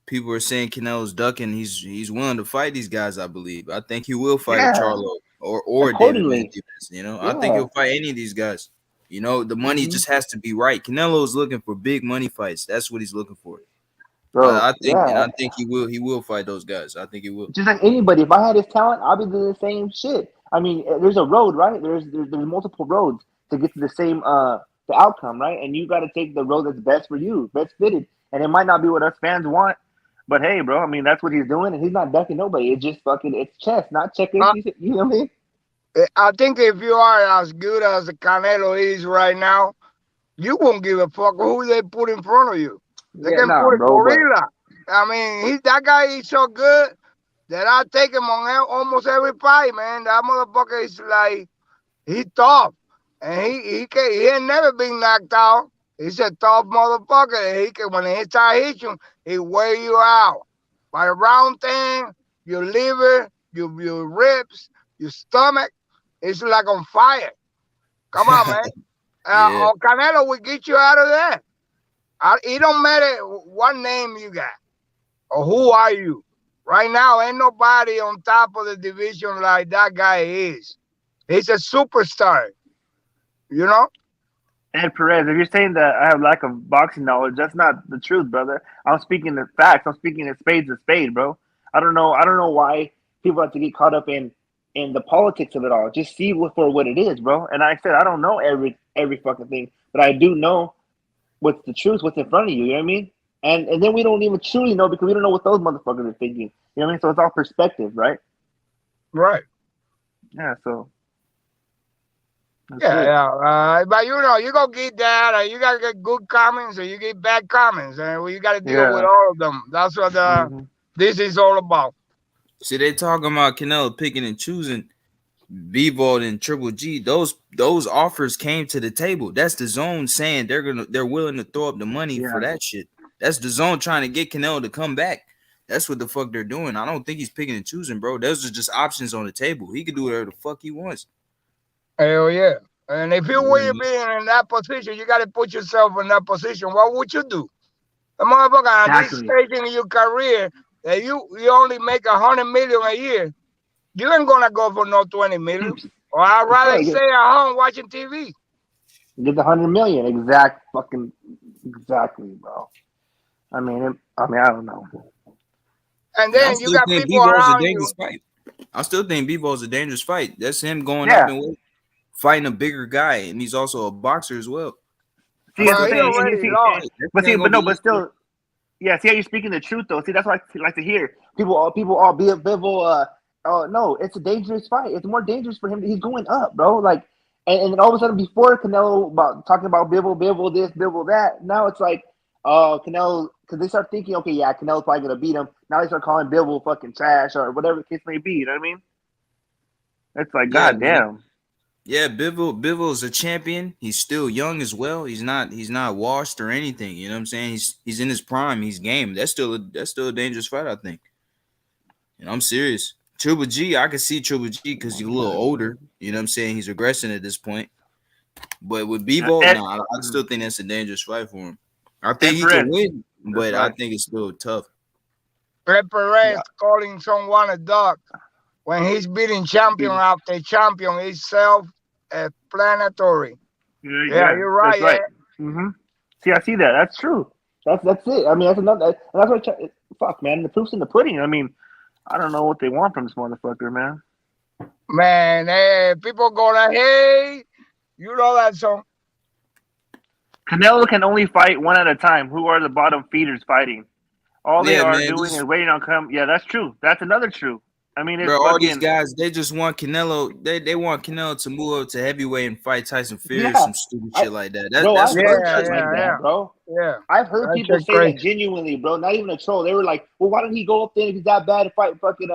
people are saying Canelo's ducking, he's willing to fight these guys, I believe. I think he will fight Charlo or David Benavidez, you know? I think he'll fight any of these guys. You know, the money just has to be right. Canelo is looking for big money fights. That's what he's looking for. I think he will fight those guys. I think he will. Just like anybody, if I had his talent, I'd be doing the same shit. I mean, there's a road, right? There's multiple roads to get to the same the outcome, right? And you got to take the road that's best for you, best fitted. And it might not be what us fans want, but hey, bro, I mean, that's what he's doing, and he's not ducking nobody. It's just it's chess, not checkers. You know what I mean? I think if you are as good as Canelo is right now, you won't give a fuck who they put in front of you. They can put a gorilla. I mean, that guy is so good that I take him on almost every fight, man. That motherfucker is like, he's tough. And he ain't never been knocked out. He's a tough motherfucker. And when he start hitting you, he wear you out. By the round thing, your liver, your ribs, your stomach, it's like on fire. Come on, man. Canelo will get you out of there. It don't matter what name you got or who are you. Right now, ain't nobody on top of the division like that guy is. He's a superstar. You know? Ed Perez, if you're saying that I have lack of boxing knowledge, that's not the truth, brother. I'm speaking the facts. I'm speaking a spade, bro. I don't know why people have to get caught up in the politics of it all. Just see for what it is, bro. And I said I don't know every fucking thing, but I do know what's the truth, what's in front of you. You know what I mean? And then we don't even truly know because we don't know what those motherfuckers are thinking. You know what I mean? So it's all perspective, right? Right. Yeah. So. But you know, you go get that, or you gotta get good comments, or you get bad comments, and you gotta deal with all of them. That's what this is all about. See, they talking about Canelo picking and choosing Bivol and Triple G. Those offers came to the table. That's the zone saying they're willing to throw up the money for that shit. That's the zone trying to get Canelo to come back. That's what the fuck they're doing. I don't think he's picking and choosing, bro. Those are just options on the table. He can do whatever the fuck he wants. Hell yeah. And if you were being in that position, you got to put yourself in that position. What would you do? The motherfucker at this stage in your career that you only make $100 million a year, you ain't gonna go for no 20 million. Or I'd rather stay at home watching TV. Get the 100 million, exactly, bro. I mean, I don't know. And then you got people around you. Fight. I still think Bivol's a dangerous fight. That's him going up and fighting a bigger guy, and he's also a boxer as well. See, but still, yeah. See how you're speaking the truth, though. See, that's what I like to hear. People all be a Bivol. Oh no, it's a dangerous fight. It's more dangerous for him. He's going up, bro. Like, and then all of a sudden, before Canelo talking about Bivol this, Bivol that. Now it's like, Canelo, because they start thinking, okay, yeah, Canelo's probably gonna beat him. Now they start calling Bivol fucking trash or whatever the case may be. You know what I mean? It's like, goddamn. Yeah, Bivol is a champion. He's still young as well. He's not washed or anything. You know what I'm saying? He's in his prime. He's game. That's still a dangerous fight, I think. And I'm serious. Triple G, I can see Triple G because he's a little older. You know what I'm saying? He's regressing at this point. But with Bivol, I still think that's a dangerous fight for him. I think he can win, but I think it's still tough. Perez calling someone a dog when he's beating champion after champion is self-explanatory. Yeah, you're right. Right. Mm-hmm. See, I see that. That's true. That's it. I mean, that's another. That's what. Fuck, man. The proof's in the pudding. I mean, I don't know what they want from this motherfucker, man. Man, hey, people gonna hey, you know that song. Canelo can only fight one at a time. Who are the bottom feeders fighting? All they are doing is waiting on come. Yeah, that's true. That's another true. I mean, it's all these guys, they just want Canelo. They want Canelo to move up to heavyweight and fight Tyson Fury, some stupid shit like that. That's bro. Yeah, I've heard people say that genuinely, bro. Not even a troll. They were like, "Well, why don't he go up there if he's that bad to fight fucking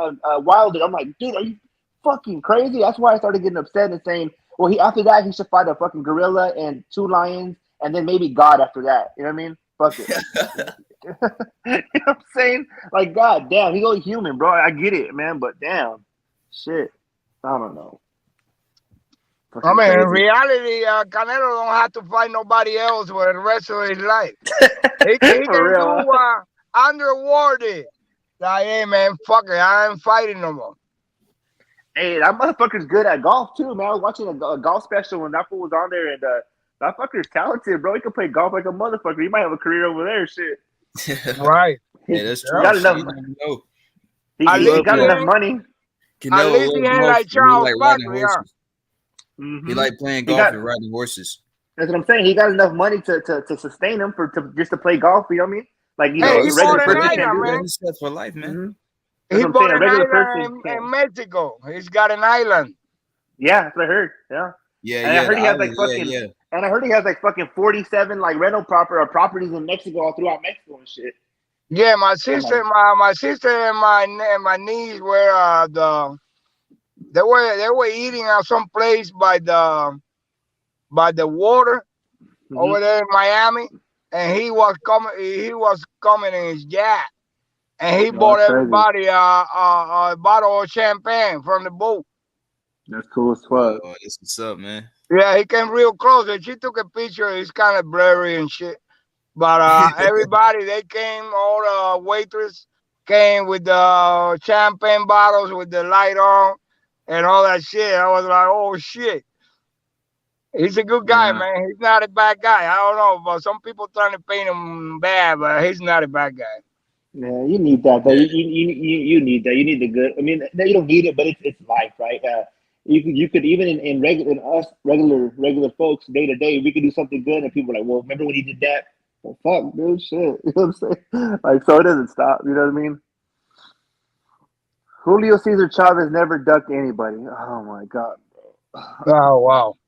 Wilder?" I'm like, dude, are you fucking crazy? That's why I started getting upset and saying, "Well, after that he should fight a fucking gorilla and 2 lions, and then maybe God after that." You know what I mean? Fuck it. You know what I'm saying? Like, god damn, he's only human, bro. I get it, man, but damn, shit, I don't know. I mean, in reality, Canelo don't have to fight nobody else for the rest of his life. he can do underwater. Like, hey, man, fuck it, I ain't fighting no more. Hey, that motherfucker's good at golf too, man. I was watching a golf special when that fool was on there, and that fucker's talented, bro. He can play golf like a motherfucker. He might have a career over there, shit. Right. Yeah, that's true. He got enough money. At least he ain't like Charles Barkley, He like playing golf and riding horses. That's what I'm saying. He got enough money to sustain him just to play golf. You know what I mean? Like, you know, he bought an island, man. He's set for life, man. Mm-hmm. He bought an island in Mexico. He's got an island. Yeah, that's what I heard. Yeah. Yeah, and I heard he has like fucking. And I heard he has like fucking 47 like rental properties in Mexico, all throughout Mexico and shit. Yeah, my sister, my sister and my niece were they were eating at some place by the water over there in Miami, and he was coming in his yacht, and he bought everybody a bottle of champagne from the boat. That's cool as fuck. Oh, that's what's up, man. Yeah, he came real close, and she took a picture. It's kind of blurry and shit. But everybody, they came, all the waitress came with the champagne bottles with the light on and all that shit. I was like, oh, shit. He's a good guy, man. He's not a bad guy. I don't know, but some people trying to paint him bad, but he's not a bad guy. Yeah, you need that, though. You need that. You need the good. I mean, you don't need it, but it's life, right? You could even in regular folks day to day, we could do something good, and people are like, well, remember when he did that? Well, fuck, dude, shit. You know what I'm saying? Like, so it doesn't stop. You know what I mean? Julio Cesar Chavez never ducked anybody. Oh my god, bro. Oh wow.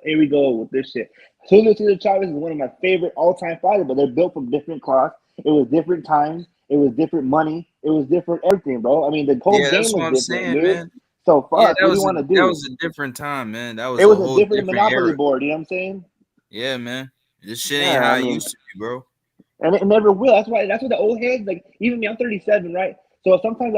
Here we go with this shit. Julio Cesar Chavez is one of my favorite all-time fighters, but they're built from different cloth. It was different times. It was different money. It was different everything, bro. I mean, the whole Yeah, game that's was what I'm different, saying, dude. man. So Yeah, fuck, what do you want to that do? was a different time, man. That It was a was a whole different different Monopoly era. board. You know what I'm saying? Yeah, man. This shit ain't Yeah, how I it mean, used to be, bro. and it never will. That's what the old heads like. Even me, I'm 37, right? So sometimes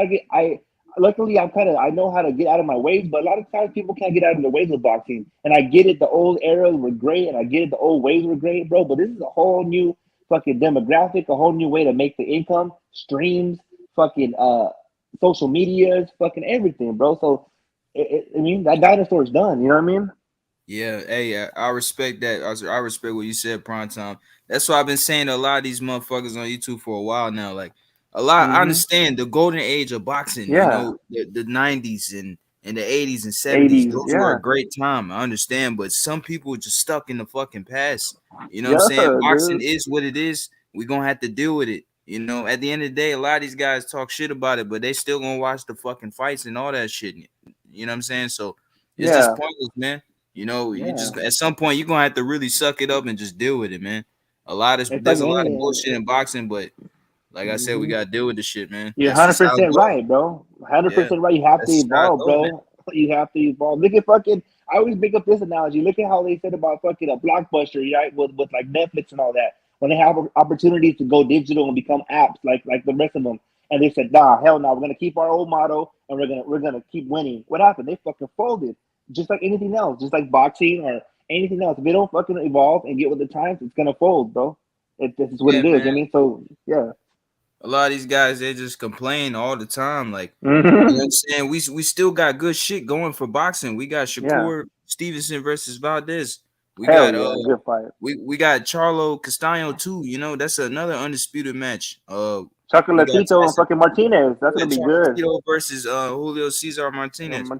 luckily I know how to get out of my ways, but a lot of times people can't get out of their ways with boxing. And I get it, the old eras were great, and I get it, the old ways were great, bro. But this is a whole new fucking demographic, a whole new way to make the income, streams, fucking social medias, fucking everything, bro. So I mean, that dinosaur's done. You know what I mean? Yeah, hey, I respect that. I respect what you said, prime time. That's why I've been saying to a lot of these motherfuckers on YouTube for a while now. Like a lot, I understand the golden age of boxing. You Yeah. know, the 90s and the 80s and 70s. 80s, Those were yeah. a great time. I understand, but some people are just stuck in the fucking past. You know what I'm Yeah, saying? Boxing dude. is what it is. We're gonna have to deal with it. You know, at the end of the day, a lot of these guys talk shit about it, but they still gonna watch the fucking fights and all that shit. You know what I'm saying? So it's just Yeah. pointless, man. You know, you Yeah. just at some point you're gonna have to really suck it up and just deal with it, man. It's like There's a lot of any. bullshit in boxing, but like I said, we gotta deal with the shit, man. You're That's just how it 100% goes. right, bro. Yeah, 100% right. You have to that's just how it evolve, go, man. bro. You have to evolve. Look at fucking. I always make up this analogy. Look at how they said about fucking a blockbuster, right? With like Netflix and all that. When they have opportunities to go digital and become apps like the rest of them, and they said, "Nah, hell no, we're gonna keep our old motto and we're gonna keep winning." What happened? They fucking folded, just like anything else, just like boxing or anything else. If they don't fucking evolve and get with the times, it's gonna fold, bro. This is what Yeah, it is. man. I mean, so yeah. A lot of these guys, they just complain all the time. Like, you know Mm-hmm. what I'm saying? We still got good shit going for boxing. We got Yeah. Shakur Stevenson versus Valdez. We Hell got yeah, good fight. we got Charlo Castaño too. You know, that's another undisputed match. We got Chocolatito and Tyson, fucking Martinez. That's gonna be good. Chocolatito versus Julio Cesar Martinez.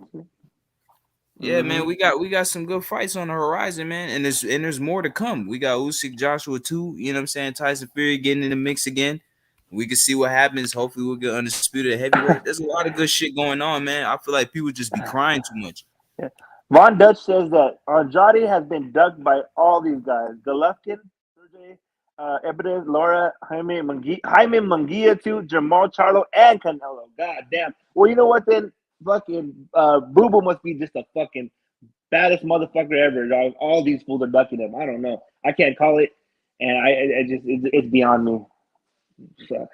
Yeah, man, we got some good fights on the horizon, man, and there's more to come. We got Usyk Joshua too. You know what I'm saying? Tyson Fury getting in the mix again. We can see what happens. Hopefully, we'll get undisputed at heavyweight. There's a lot of good shit going on, man. I feel like people just be crying too much. Yeah. Von Dutch says that Andrade has been ducked by all these guys: Golovkin, Sergey, Ebede, Laura, Jaime Munguia too, Jamal Charlo, and Canelo. God damn. Well, you know what then? Fucking Boo Boo must be just a fucking baddest motherfucker ever, dog. All these fools are ducking him. I don't know. I can't call it, and it's beyond me. So,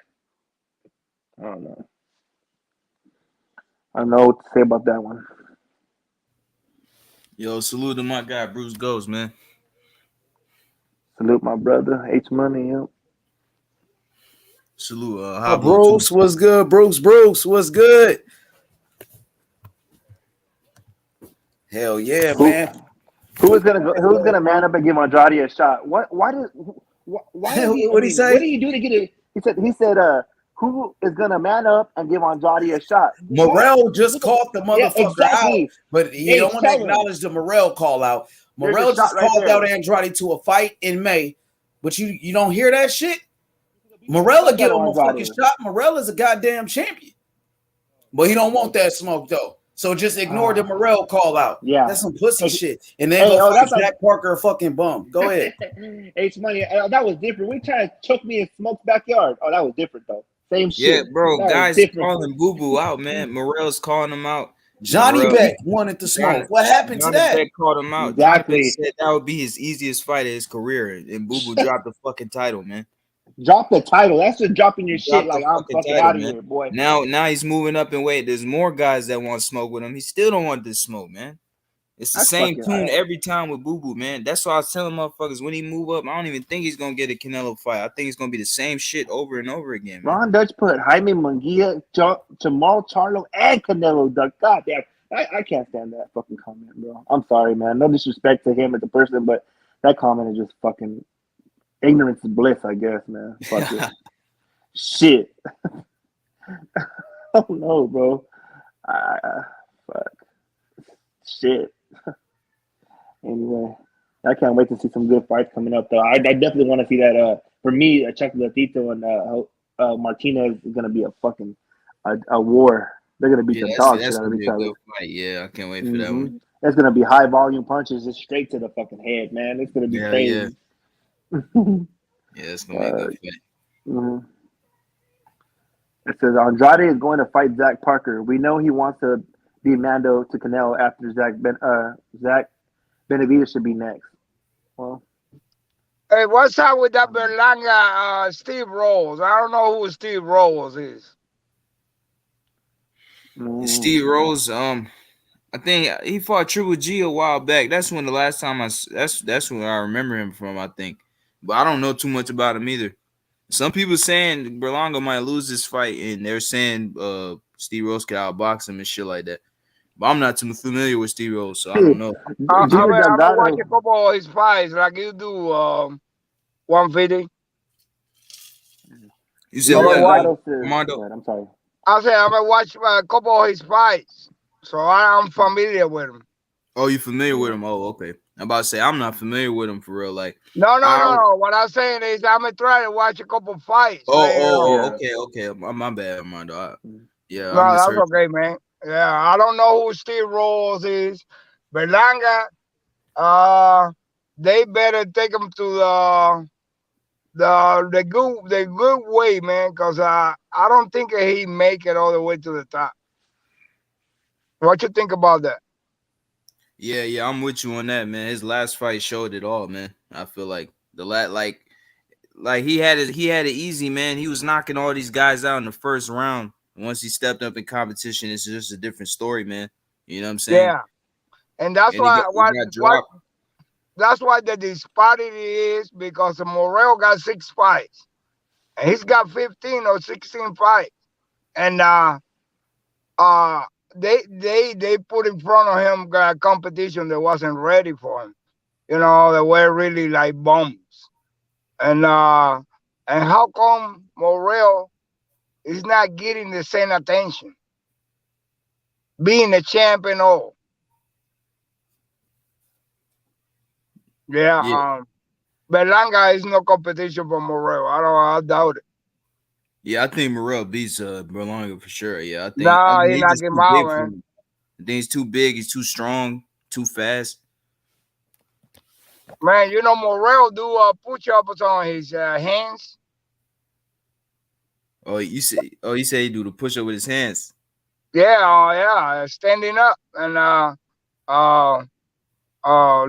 I don't know. I don't know what to say about that one. Yo, salute to my guy Bruce Ghost, man. Salute my brother H Money. Yep. Salute, Bruce, what's good? Bruce, what's good? Hell yeah, man. Who's gonna man up and give Andrade a shot? Why does he? What he say? What do you do to get it? He said who is gonna man up and give Andrade a shot? Morrell just caught the motherfucker out, but he don't want to acknowledge the Morrell call out. Morrell just called out Andrade to a fight in May, but you don't hear that shit. Morrell will give him a fucking shot. Morrell is a goddamn champion, but he don't want that smoke though. So just ignore the Morrell call out. Yeah, that's some pussy shit. And then go fight Jack Parker, a fucking bum. Go ahead. H Money, that was different. We tried to choke me in Smoke's backyard. Oh, that was different though. Same shit. Yeah, bro. That Guys calling Boo Boo out, man. Morrell's calling him out. Johnny Beck wanted to smoke. What happened to that? Beck called him out. Exactly. Johnny Beck said that would be his easiest fight of his career, and Boo Boo dropped the fucking title, man. Drop the title. That's just dropping your shit. Like I'm fucking title, out of here, boy. Now he's moving up in weight. There's more guys that want to smoke with him. He still don't want this smoke, man. It's the same tune every time with Boo Boo, man. That's why I was telling motherfuckers when he move up, I don't even think he's gonna get a Canelo fight. I think it's gonna be the same shit over and over again, man. Ron Dutch put Jaime Munguia, Jamal Charlo, and Canelo duck. God damn. I can't stand that fucking comment, bro. I'm sorry, man. No disrespect to him as a person, but that comment is just fucking ignorance is bliss, I guess, man. Fuck it. Shit. Oh no, bro. Fuck. Shit. Anyway, I can't wait to see some good fights coming up, though. I definitely want to see that. For me, Chocolatito and Martinez is gonna be a fucking a war. They're gonna beat the dog shit out of each other. Yeah, I can't wait for that one. It's gonna be high volume punches just straight to the fucking head, man. It's gonna be crazy. Yeah, it's gonna be a good fight. It says Andrade is going to fight Zach Parker. We know he wants to be Mando to Canelo after Zach Benavidez should be next. Well, hey, what's up with that Berlanga Steve Rolls? I don't know who Steve Rolls is. Steve Rolls, I think he fought Triple G a while back. That's when the last time that's when I remember him from, I think. But I don't know too much about him either. Some people saying Berlanga might lose this fight, and they're saying Steve Rolls could outbox him and shit like that. But I'm not too familiar with Steve Rolls, so I don't know. I'm gonna watch a couple of his fights like you do 150. You said what? Armando? I'm sorry. I said I'm gonna watch a couple of his fights, so I'm familiar with him. Oh, you familiar with him? Oh, okay. I'm about to say I'm not familiar with him for real. Like no. What I'm saying is I'm gonna try to watch a couple fights. Okay. My bad, Armando. No, that's okay, man. Yeah, I don't know who Steve Rolls is. Berlanga, they better take him to the good way, man, because I don't think he make it all the way to the top. What you think about that? Yeah, I'm with you on that, man. His last fight showed it all, man. I feel like like he had it easy, man. He was knocking all these guys out in the first round. Once he stepped up in competition, it's just a different story, man. You know what I'm saying? Yeah, and that's why that's why the disparity is because Morrell got 6 fights, and he's got 15 or 16 fights, and they put in front of him competition that wasn't ready for him. You know, they were really like bums, and how come Morrell is not getting the same attention, being a champion? All Berlanga is no competition for Morrell. I doubt it. Yeah, I think Morrell beats Berlanga for sure. Yeah, I think. Nah, he knocked him out, man. I think he's too big. He's too strong. Too fast. Man, you know Morrell do push-ups on his hands. Oh, you say he do the push-up with his hands. Yeah, standing up, and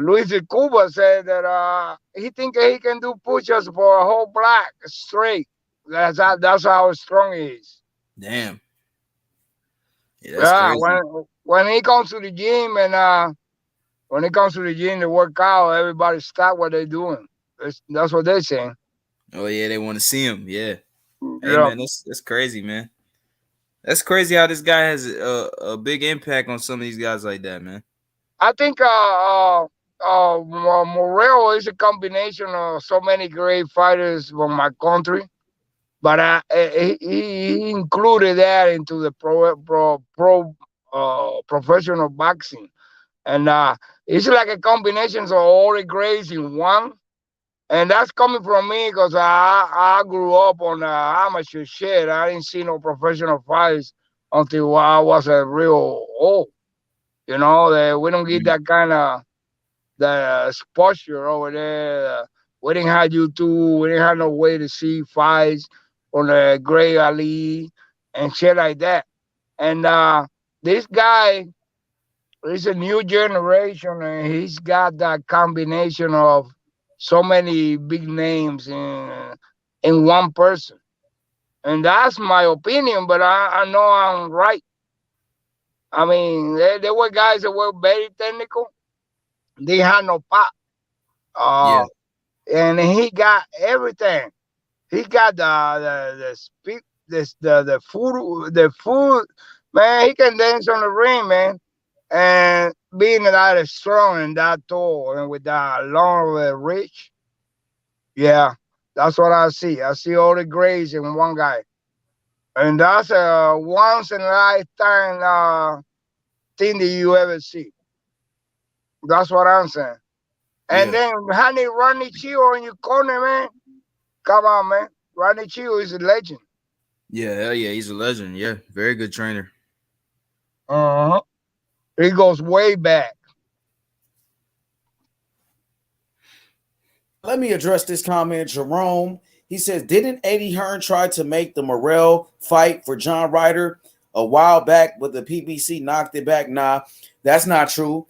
Luis de Cuba said that he think he can do push-ups for a whole block straight. That's how strong he is. Damn. Yeah, that's crazy. When he comes to the gym and when it comes to the gym to work out, everybody stop what they're doing. That's what they're saying. Oh yeah, they want to see him. Yeah. Hey man, that's crazy, man. That's crazy how this guy has a big impact on some of these guys like that, man. I think Morrell is a combination of so many great fighters from my country, but he included that into the professional boxing, and it's like a combination of all the grades in one. And that's coming from me because I grew up on amateur shit. I didn't see no professional fights until I was a real old. You know, we don't get that kind of the exposure over there. We didn't have YouTube. We didn't have no way to see fights on the Great Ali and shit like that. And this guy is a new generation, and he's got that combination of so many big names in one person. And that's my opinion, but I know I'm right. I mean, there were guys that were very technical. They had no pop. And he got everything. He got the speed, the food. Man, he can dance on the ring, man. And being that strong and that tall and with that long reach, yeah, that's what I see. I see all the grades in one guy, and that's a once in a lifetime thing that you ever see. That's what I'm saying. And then honey, Ronnie Chio in your corner, man. Come on, man. Ronnie Chio is a legend. Yeah, hell yeah, he's a legend. Yeah, very good trainer. He goes way back. Let me address this comment. Jerome, He says, didn't Eddie Hearn try to make the Morrell fight for John Ryder a while back, but the PBC knocked it back? Nah, that's not true.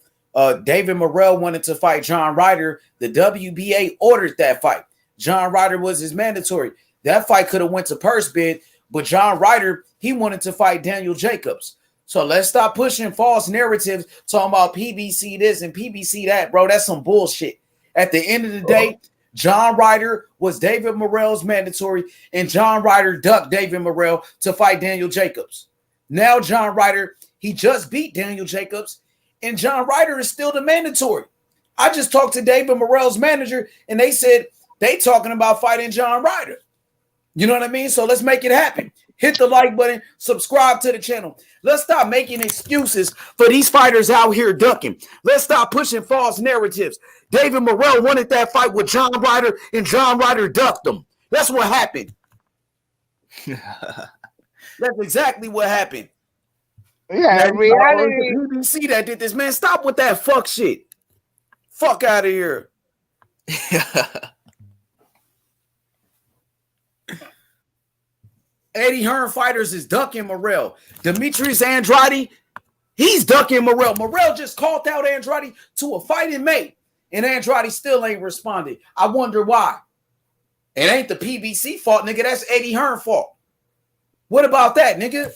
David Morrell wanted to fight John Ryder. The WBA ordered that fight. John Ryder was his mandatory. That fight could have went to purse bid, but John Ryder, he wanted to fight Daniel Jacobs. So let's stop pushing false narratives talking about PBC this and PBC that, bro. That's some bullshit. At the end of the day, John Ryder was David Morrell's mandatory, and John Ryder ducked David Morrell to fight Daniel Jacobs. Now John Ryder, he just beat Daniel Jacobs, and John Ryder is still the mandatory. I just talked to David Morrell's manager, and they said they talking about fighting John Ryder. You know what I mean? So let's make it happen. Hit the like button, subscribe to the channel. Let's stop making excuses for these fighters out here ducking. Let's stop pushing false narratives. David Morrell wanted that fight with John Ryder, and John Ryder ducked him. That's what happened. That's exactly what happened. Yeah, in reality, BBC that did this, man. Stop with that fuck shit. Fuck out of here. Eddie Hearn fighters is ducking Morrell. Demetrius Andrade, he's ducking Morrell. Morrell just called out Andrade to a fight in May, and Andrade still ain't responded. I wonder why. It ain't the PBC fault, nigga. That's Eddie Hearn fault. What about that, nigga?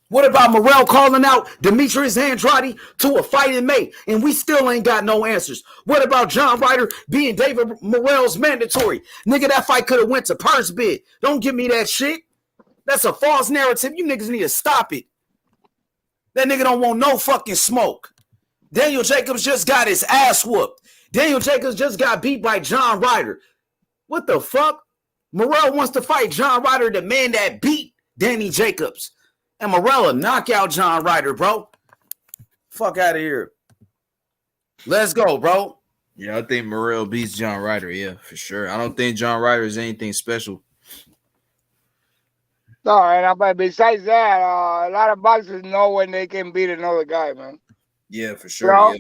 What about Morrell calling out Demetrius Andrade to a fight in May, and we still ain't got no answers? What about John Ryder being David Morrell's mandatory? Nigga, that fight could have went to purse bid. Don't give me that shit. That's a false narrative. You niggas need to stop it. That nigga don't want no fucking smoke. Daniel Jacobs just got his ass whooped. Daniel Jacobs just got beat by John Ryder. What the fuck? Morrell wants to fight John Ryder, the man that beat Danny Jacobs. And Morrell will knock out John Ryder, bro. Fuck out of here. Let's go, bro. Yeah, I think Morrell beats John Ryder. Yeah, for sure. I don't think John Ryder is anything special. No, but besides that, a lot of boxers know when they can beat another guy, man. Yeah, for sure.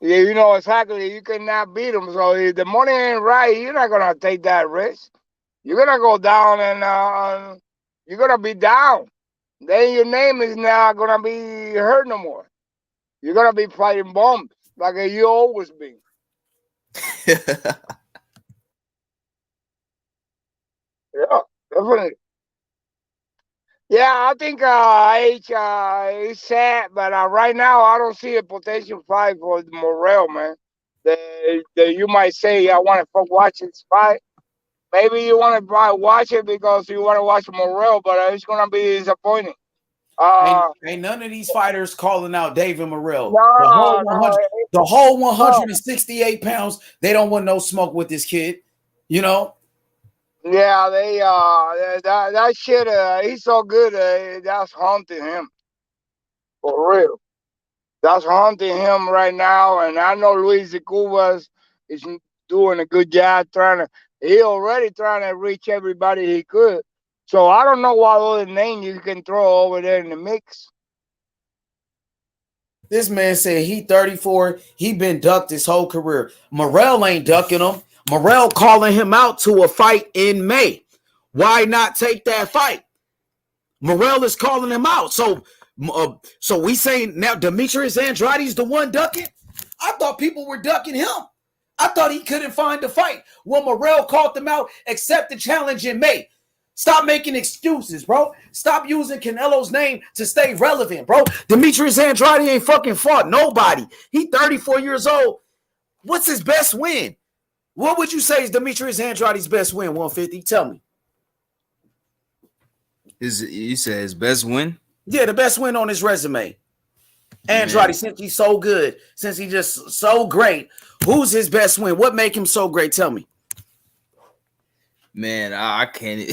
Yeah, you know exactly. You cannot beat him. So if the money ain't right, you're not gonna take that risk. You're gonna go down and you're gonna be down. Then your name is not gonna be heard no more. You're gonna be fighting bombs like you always been. Yeah, definitely. Yeah, I think it's sad, but right now I don't see a potential fight for Morrell, man. That you might say, I want to watch this fight. Maybe you want to watch it because you want to watch Morrell, but it's going to be disappointing. Ain't none of these fighters calling out David Morrell. No, the whole 168 pounds, they don't want no smoke with this kid, you know? Yeah, they that shit. He's so good. That's haunting him, for real. That's haunting him right now. And I know Luis de Cubas is doing a good job he already trying to reach everybody he could. So I don't know what other name you can throw over there in the mix. This man said he 34. He been ducked his whole career. Morrell ain't ducking him. Morrell calling him out to a fight in May. Why not take that fight? Morrell is calling him out. So we saying now Demetrius Andrade's the one ducking? I thought people were ducking him. I thought he couldn't find the fight. When Morrell called him out, accept the challenge in May. Stop making excuses, bro. Stop using Canelo's name to stay relevant, bro. Demetrius Andrade ain't fucking fought nobody. He 34 years old. What's his best win? What would you say is Demetrius Andrade's best win, 150? Tell me. You said his best win? Yeah, the best win on his resume. Andrade, since he's so good, since he's just so great, who's his best win? What make him so great? Tell me. Man, I can't.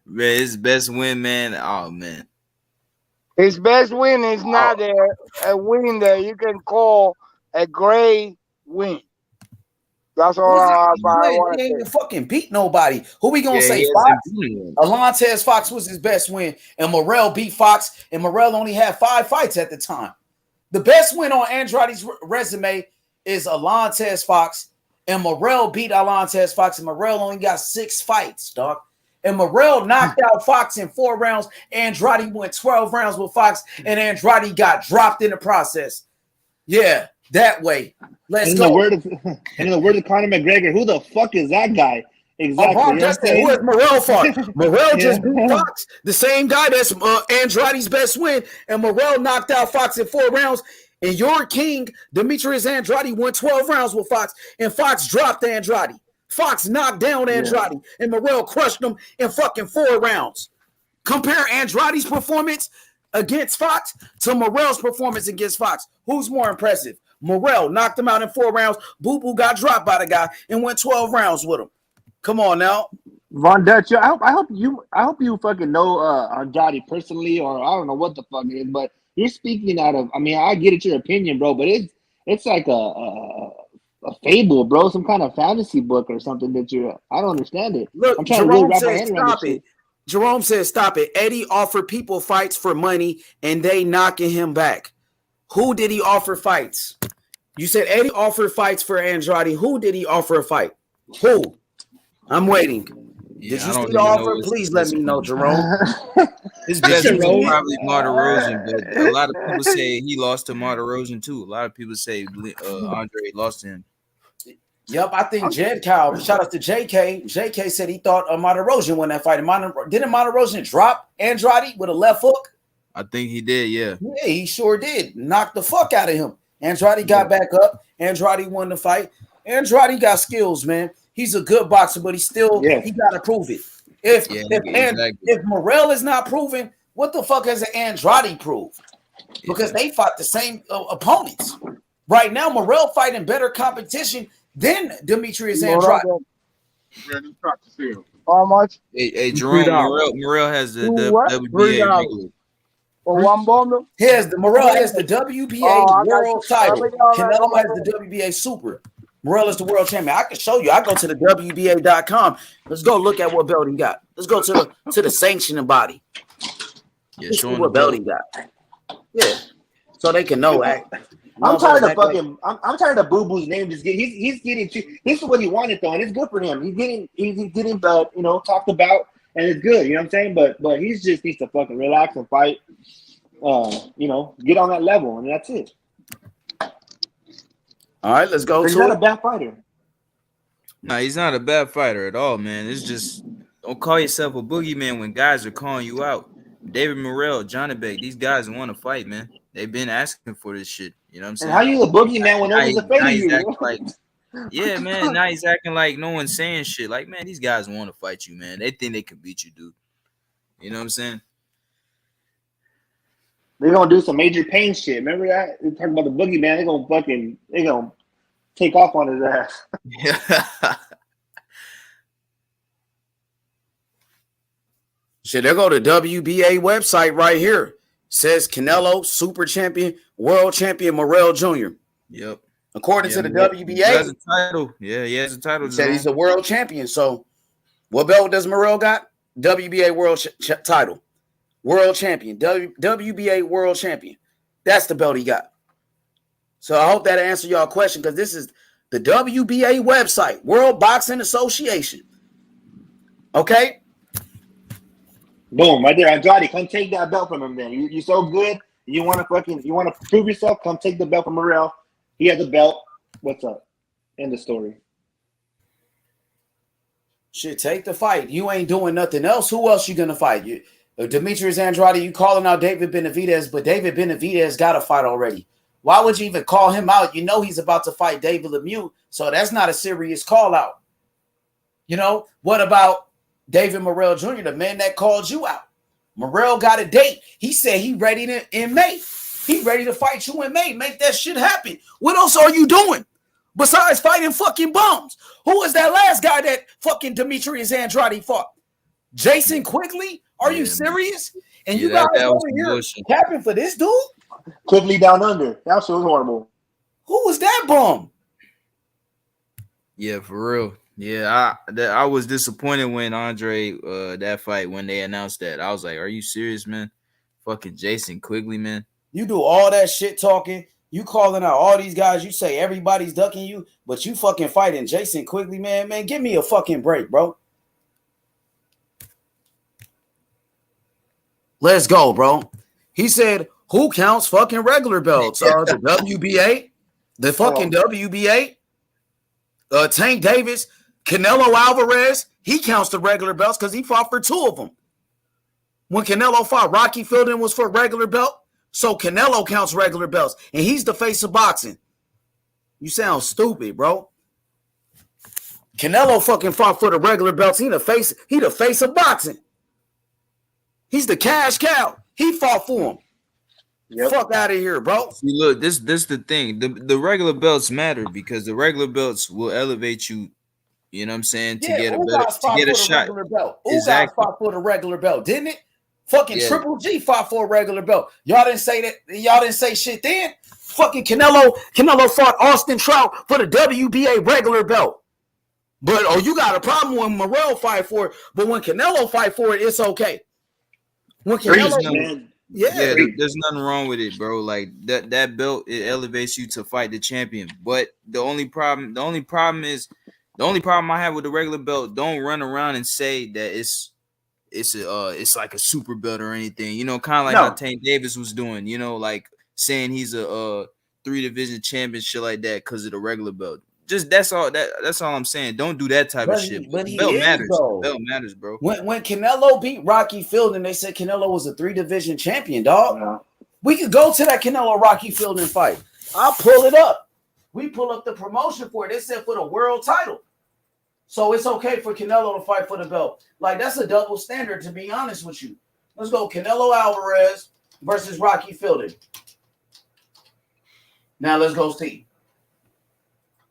Man, his best win, man. Oh, man. His best win is not a win that you can call a great win. That's all I want to say. He ain't even fucking beat nobody. Who we gonna say? Fox? Alantez Fox was his best win, and Morrell beat Fox, and Morrell only had 5 fights at the time. The best win on Andrade's resume is Alantez Fox, And Morrell beat Alantez Fox, and Morrell only got 6 fights, dog. And Morrell knocked out Fox in 4 rounds. Andrade went 12 rounds with Fox, and Andrade got dropped in the process. Yeah, that way. Let's go. In the word of Conor McGregor, who the fuck is that guy? Exactly. Who has Morrell fought? Morrell just beat Fox, the same guy that's Andrade's best win, and Morrell knocked out Fox in 4 rounds. And your king, Demetrius Andrade, went 12 rounds with Fox, and Fox dropped Andrade. Fox knocked down Andrade, and Morrell crushed him in fucking 4 rounds. Compare Andrade's performance against Fox to Morrell's performance against Fox. Who's more impressive? Morrell knocked him out in 4 rounds. Boo Boo got dropped by the guy and went 12 rounds with him. Come on now, Von Dutch. I hope you fucking know Andrade personally, or I don't know what the fuck it is, but you're speaking out of. I mean, I get it, your opinion, bro, but it's like a fable, bro, some kind of fantasy book or something that you're. I don't understand it. Look, I'm trying Jerome to says stop it. Jerome says stop it. Eddie offered people fights for money, and they knocking him back. Who did he offer fights? You said Eddie offered fights for Andrade. Who did he offer a fight? Who? I'm waiting. Yeah, did you see the offer? Please let me know, Jerome. His best was probably Martirosian, but a lot of people say he lost to Martirosian too. A lot of people say Andre lost to him. Yep, I think Jed Kyle. Shout out to JK. JK said he thought Martirosian won that fight. Didn't Martirosian drop Andrade with a left hook? I think he did, yeah. Yeah, he sure did. Knocked the fuck out of him. Andrade got back up. Andrade won the fight. Andrade got skills, man. He's a good boxer, but he got to prove it. If Morrell is not proven, what the fuck has Andrade proved? Because they fought the same opponents. Right now, Morrell fighting better competition than Demetrius Andrade. How much? Hey Jerome, Morrell has the WBA regular. For one bundle? Morrell has the WBA world title. Canelo has the WBA super. Morrell is the world champion. I can show you. I go to the WBA.com. Let's go look at what belt he got. Let's go to the sanctioning body. Yeah, show what belt he got. Yeah, so they can know. I'm tired of fucking. I'm tired of Boo Boo's name. Just he's getting. This is what he wanted though, and it's good for him. He's getting talked about, and it's good. You know what I'm saying? But he just needs to fucking relax and fight. Get on that level, and that's it. All right, let's go. He's not a bad fighter. No, he's not a bad fighter at all, man. It's just don't call yourself a boogeyman when guys are calling you out. David Morrell, Johnny Beck, these guys want to fight, man. They've been asking for this shit. You know what I'm saying? And how you a boogeyman when no one's afraid of you? Like, yeah, man. Now he's acting like no one's saying shit. Like, man, these guys want to fight you, man. They think they can beat you, dude. You know what I'm saying? They're gonna do some major pain shit. Remember that? They're talking about the boogeyman. They're gonna take off on his ass. Yeah. Shit, they go to WBA website right here. Says Canelo, super champion, world champion, Morrell Jr. Yep. According to the WBA, he has a title. Yeah, he has a title. He said he's a world champion. So, what belt does Morrell got? WBA world title. World champion, WBA world champion. That's the belt he got. So I hope that answered y'all question, because this is the WBA website, World Boxing Association. Okay? Boom, right there. Andrade, come take that belt from him then. You're so good. You want to prove yourself? Come take the belt from Morrell. He has a belt. What's up? End of story. Shit, take the fight. You ain't doing nothing else. Who else you gonna fight? Demetrius Andrade, you calling out David Benavidez, but David Benavidez got a fight already. Why would you even call him out? You know he's about to fight David Lemieux, so that's not a serious call out. What about David Morrell Jr., the man that called you out? Morrell got a date. He said he ready in May. He ready to fight you in May. Make that shit happen. What else are you doing besides fighting fucking bums? Who was that last guy that fucking Demetrius Andrade fought? Jason Quigley? Are you serious? And you guys over here capping for this dude? Quigley down under. That shit was horrible. Who was that bum? Yeah, for real. Yeah, I was disappointed when Andre that fight, when they announced that. I was like, are you serious, man? Fucking Jason Quigley, man. You do all that shit talking. You calling out all these guys. You say everybody's ducking you, but you fucking fighting Jason Quigley, man. Man, give me a fucking break, bro. Let's go, bro. He said, who counts fucking regular belts? The WBA, the fucking WBA, Tank Davis, Canelo Alvarez. He counts the regular belts because he fought for 2 of them. When Canelo fought, Rocky Fielding was for regular belt. So Canelo counts regular belts, and he's the face of boxing. You sound stupid, bro. Canelo fucking fought for the regular belts. He the face of boxing. He's the cash cow. He fought for him. Yep. Fuck out of here, bro. See, look, this the thing. The regular belts matter because the regular belts will elevate you. You know what I'm saying? To get a shot. Belt. Exactly. Fought for the regular belt, didn't it? Fucking Triple G fought for a regular belt. Y'all didn't say that. Y'all didn't say shit then. Fucking Canelo fought Austin Trout for the WBA regular belt. But you got a problem when Morrell fight for it. But when Canelo fight for it, it's okay. When Canelo, there's nothing wrong with it, bro. Like that belt, it elevates you to fight the champion. But the only problem I have with the regular belt, don't run around and say that it's like a super belt or anything, you know, kind of like how Tank Davis was doing, you know, like saying he's a 3-division champion, shit like that, because of the regular belt. Just that's all I'm saying. Don't do that type of shit. But the belt matters. Though. The belt matters, bro. When Canelo beat Rocky Fielding, they said Canelo was a 3-division champion, dog. Yeah. We could go to that Canelo Rocky Fielding fight. I'll pull it up. We pull up the promotion for it. They said for the world title. So it's okay for Canelo to fight for the belt. Like, that's a double standard, to be honest with you. Let's go Canelo Alvarez versus Rocky Fielding. Now let's go see.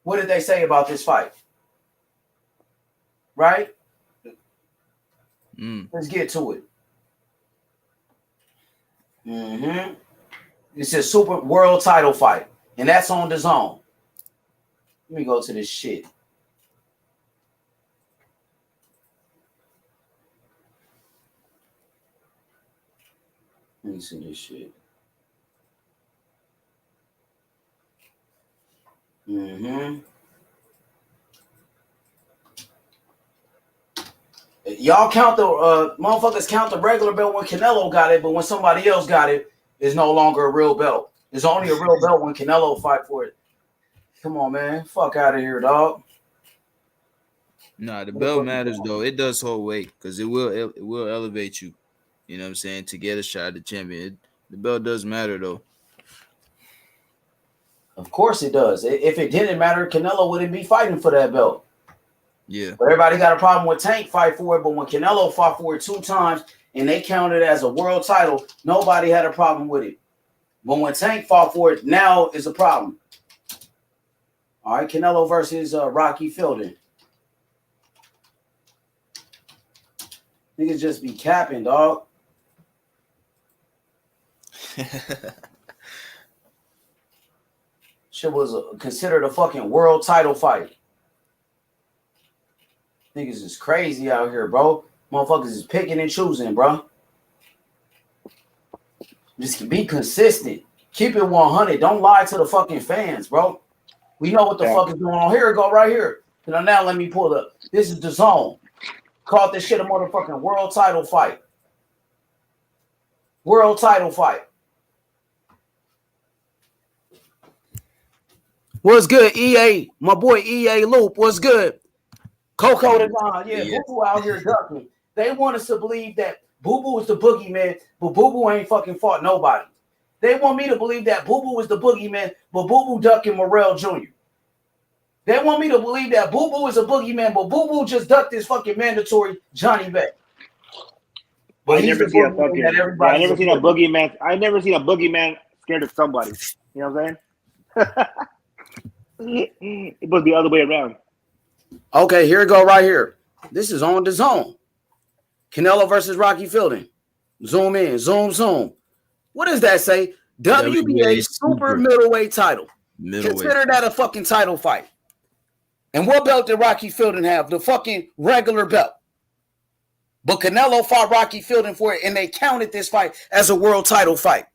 What did they say about this fight? Right? Let's get to it. It's a super world title fight. And that's on DAZN. Let me go to this shit. Let me see this shit. Y'all count the motherfuckers count the regular belt when Canelo got it, but when somebody else got it, it's no longer a real belt. It's only a real belt when Canelo fight for it. Come on, man. Fuck out of here, dog. Nah, the belt matters though. It does hold weight because it will elevate you. You know what I'm saying? To get a shot at the champion. The belt does matter though. Of course it does. If it didn't matter, Canelo wouldn't be fighting for that belt. Yeah. But everybody got a problem with Tank fight for it. But when Canelo fought for it 2 times and they counted it as a world title, nobody had a problem with it. But when Tank fought for it, now is a problem. All right, Canelo versus Rocky Fielding. Niggas just be capping, dog. Shit was considered a fucking world title fight. Niggas is crazy out here, bro. Motherfuckers is picking and choosing, bro. Just be consistent. Keep it 100. Don't lie to the fucking fans, bro. We know what the fuck is going on. Here it go right here. Now let me pull up. This is DAZN. Called this shit a motherfucking world title fight. World title fight. What's good, EA? My boy EA Loop. What's good? Coco the Don. Yeah, Boo-Boo out here ducking. They want us to believe that Boo-Boo is the boogeyman, but Boo-Boo ain't fucking fought nobody. They want me to believe that Boo-Boo is the boogeyman, but Boo-Boo ducking Morrell Jr. They want me to believe that Boo-Boo is a boogeyman, but Boo-Boo just ducked his fucking mandatory Johnny Beck. But I never seen a boogeyman. I never seen a boogeyman scared of somebody. You know what I'm saying? It was the other way around. Okay, here we go right here. This is on DAZN. Canelo versus Rocky Fielding. Zoom in, zoom. What does that say? WBA super middleweight title. Consider that a fucking title fight. And what belt did Rocky Fielding have? The fucking regular belt. But Canelo fought Rocky Fielding for it, and they counted this fight as a world title fight.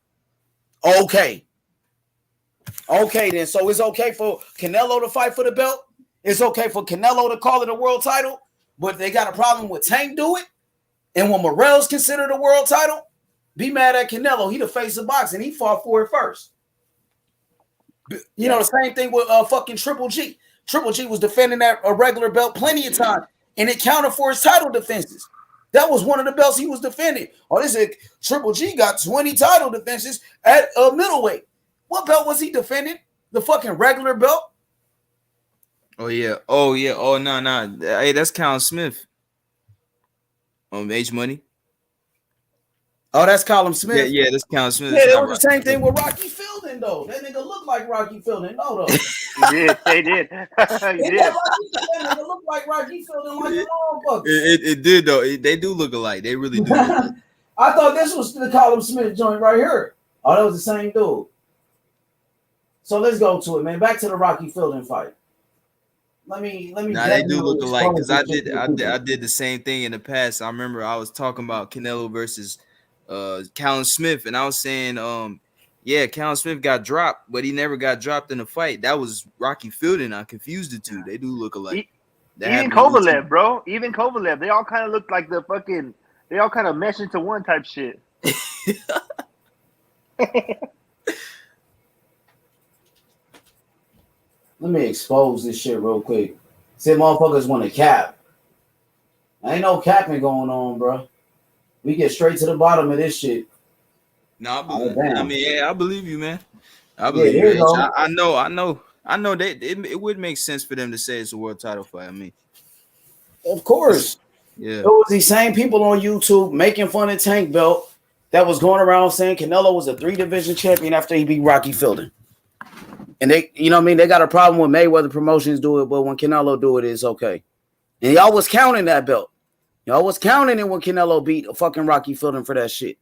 Okay. Okay, then. So it's okay for Canelo to fight for the belt. It's okay for Canelo to call it a world title, but they got a problem with Tank do it. And when Morrell's considered a world title, be mad at Canelo. He the face of boxing. He fought for it first. You know, the same thing with fucking Triple G. Triple G was defending that a regular belt plenty of time, and it counted for his title defenses. That was one of the belts he was defending. Oh, this is Triple G got 20 title defenses at middleweight. What belt was he defending? The fucking regular belt? Oh yeah. Oh no. Hey, that's Callum Smith. H Money. Oh, that's Callum Smith. Yeah, that's Callum Smith. Yeah, it was the same thing with Rocky Fielding, though. That nigga looked like Rocky Fielding. No, though. He did. He did. That nigga looked like Rocky Fielding like a motherfucker. It did, though. They do look alike. They really do. I thought this was the Callum Smith joint right here. Oh, that was the same dude. So let's go to it, man. Back to the Rocky Fielding fight. Let me. Nah, they do look alike because I did the same thing in the past. I remember I was talking about Canelo versus Callum Smith, and I was saying, Callum Smith got dropped, but he never got dropped in a fight. That was Rocky Fielding. I confused the two. They do look alike. Even Kovalev, bro. Even Kovalev. They all kind of look like the fucking. They all kind of mesh into one type shit. Let me expose this shit real quick. See, motherfuckers want to cap. Ain't no capping going on, bro. We get straight to the bottom of this shit. No, I believe you, man. I believe you. I know. It would make sense for them to say it's a world title fight. I mean, of course. Yeah. It was these same people on YouTube making fun of Tank Belt that was going around saying Canelo was a 3-division champion after he beat Rocky Fielding. And they, you know what I mean? They got a problem with Mayweather Promotions do it, but when Canelo do it, it's okay. And y'all was counting that belt. Y'all was counting it when Canelo beat a fucking Rocky Fielding for that shit.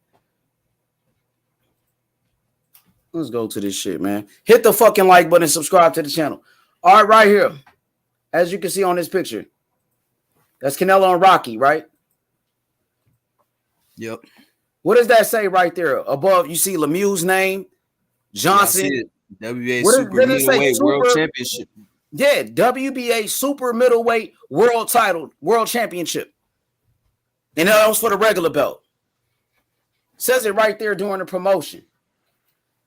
Let's go to this shit, man. Hit the fucking like button and subscribe to the channel. All right, right here. As you can see on this picture. That's Canelo and Rocky, right? Yep. What does that say right there? Above, you see Lemieux's name, Johnson. WBA Super Middleweight World Championship. Yeah, WBA Super Middleweight World Championship. And that was for the regular belt. Says it right there during the promotion.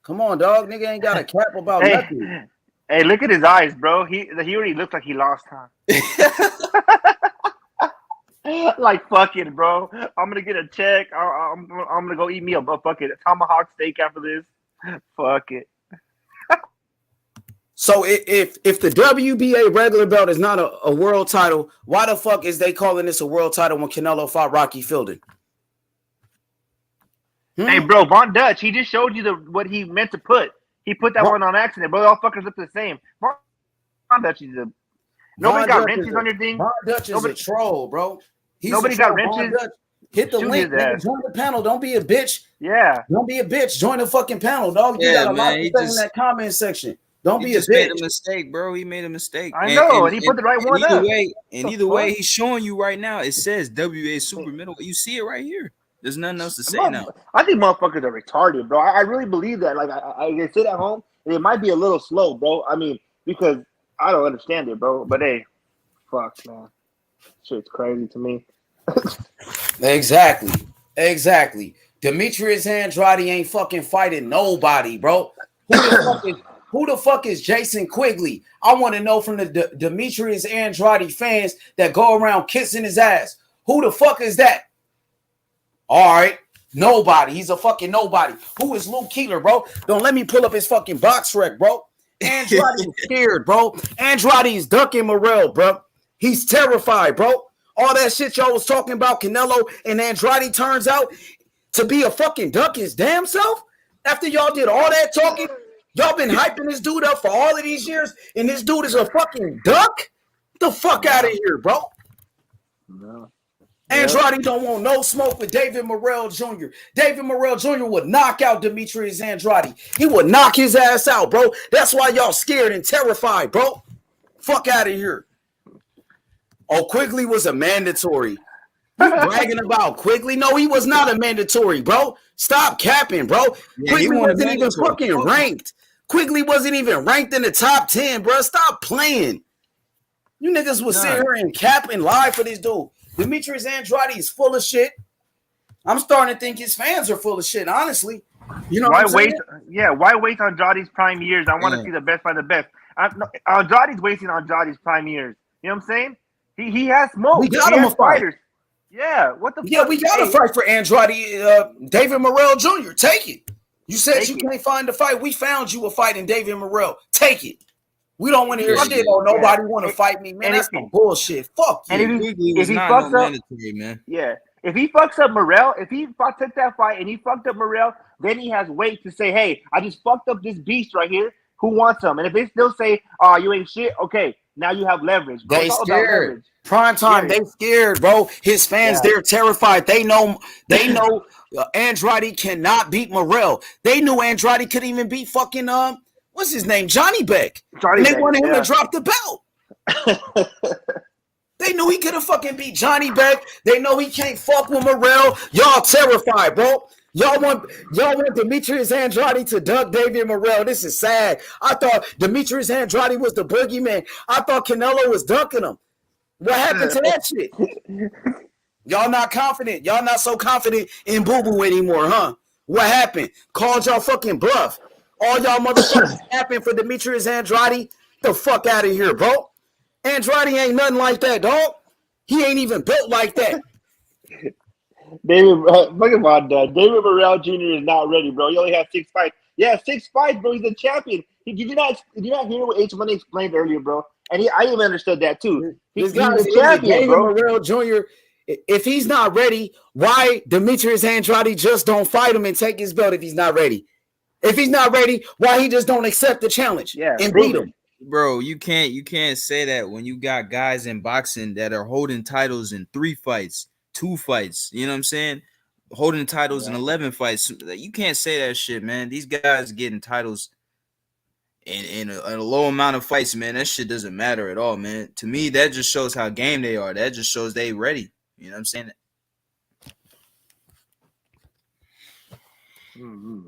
Come on, dog. Nigga ain't got a cap about nothing. Hey, look at his eyes, bro. He already looks like he lost time. Like, fuck it, bro. I'm gonna get a check. I'm gonna go eat me a fucking tomahawk steak after this. Fuck it. So if the WBA regular belt is not a world title, why the fuck is they calling this a world title when Canelo fought Rocky Fielding? Hey, bro, Von Dutch, he just showed you what he meant to put. He put that one on accident, bro. All fuckers look the same. Von Dutch is nobody got wrenches on your thing. Von Dutch is a troll, bro. Nobody got wrenches. Hit the link, nigga. Join the panel. Don't be a bitch. Yeah. Don't be a bitch. Join the fucking panel, dog. You got a lot to say in that comment section. Don't be a bitch. He made a mistake, bro. He made a mistake. I know, and he put the right one up. Either way, he's showing you right now. It says WBA Super Middleweight. You see it right here. There's nothing else to say now. I think motherfuckers are retarded, bro. I really believe that. Like, I sit at home, and it might be a little slow, bro. I mean, because I don't understand it, bro. But hey, fuck, man. Shit's crazy to me. Exactly. Demetrius Andrade ain't fucking fighting nobody, bro. Who the fuck is Jason Quigley? I want to know from the Demetrius Andrade fans that go around kissing his ass. Who the fuck is that? All right. Nobody. He's a fucking nobody. Who is Luke Keeler, bro? Don't let me pull up his fucking box rec, bro. Andrade is scared, bro. Andrade is ducking Morrell, bro. He's terrified, bro. All that shit y'all was talking about, Canelo and Andrade turns out to be a fucking duck his damn self. After y'all did all that talking, y'all been hyping this dude up for all of these years, and this dude is a fucking duck? Get the fuck out of here, bro. No. Andrade don't want no smoke with David Morrell Jr. David Morrell Jr. would knock out Demetrius Andrade. He would knock his ass out, bro. That's why y'all scared and terrified, bro. Fuck out of here. Oh, Quigley was a mandatory. You bragging about Quigley? No, he was not a mandatory, bro. Stop capping, bro. Yeah, Quigley wasn't even fucking ranked. Quigley wasn't even ranked in the top 10, bro. Stop playing. You niggas will sit here and cap and lie for this dude. Demetrius Andrade is full of shit. I'm starting to think his fans are full of shit, honestly. You know why what I'm wait? saying? Yeah, why waste on Andrade's prime years? I want to see the best by the best. Andrade's wasting on Andrade's prime years. You know what I'm saying? He has smoke. We got he him has a fight. fighters. Yeah, what the Yeah, fuck? we got to fight for Andrade. David Morrell Jr. Take it. You said Take you it. can't find the fight. We found you a fight in David Morrell. Take it. We don't want to hear shit. Oh, nobody want to fight me, man. That's some bullshit. Fuck you. And if he fucks up, mandatory, man. Yeah, if he fucks up Morrell, if he took that fight and he fucked up Morrell, then he has weight to say, "Hey, I just fucked up this beast right here. Who wants him?" And if they still say, "Oh, you ain't shit," okay, now you have leverage. Bro. They scared. Prime time, they scared, bro. His fans, they're terrified. They know Andrade cannot beat Morrell. They knew Andrade couldn't even beat fucking what's his name, Johnny Beck. And they wanted him to drop the belt. They knew he couldn't fucking beat Johnny Beck. They know he can't fuck with Morrell. Y'all terrified, bro. Y'all want Demetrius Andrade to dunk David Morrell. This is sad. I thought Demetrius Andrade was the boogeyman. I thought Canelo was dunking him. What happened to that shit? Y'all not confident. Y'all not so confident in Boo Boo anymore, huh? What happened? Called y'all fucking bluff. All y'all motherfuckers happened for Demetrius Andrade. The fuck out of here, bro. Andrade ain't nothing like that, dog. He ain't even built like that. David, look at that. David Morrell Jr. is not ready, bro. He only has 6 fights. Yeah, 6 fights, bro. He's a champion. Did you not hear what H Money explained earlier, bro? And I even understood that too. He's a champion, David bro. Morrell Jr. If he's not ready, why Demetrius Andrade just don't fight him and take his belt if he's not ready? If he's not ready, why he just don't accept the challenge and beat him? Bro, you can't say that when you got guys in boxing that are holding titles in 3 fights, 2 fights. You know what I'm saying? Holding titles in 11 fights. You can't say that shit, man. These guys getting titles in a low amount of fights, man. That shit doesn't matter at all, man. To me, that just shows how game they are. That just shows they ready. You know what I'm saying? Mm-hmm.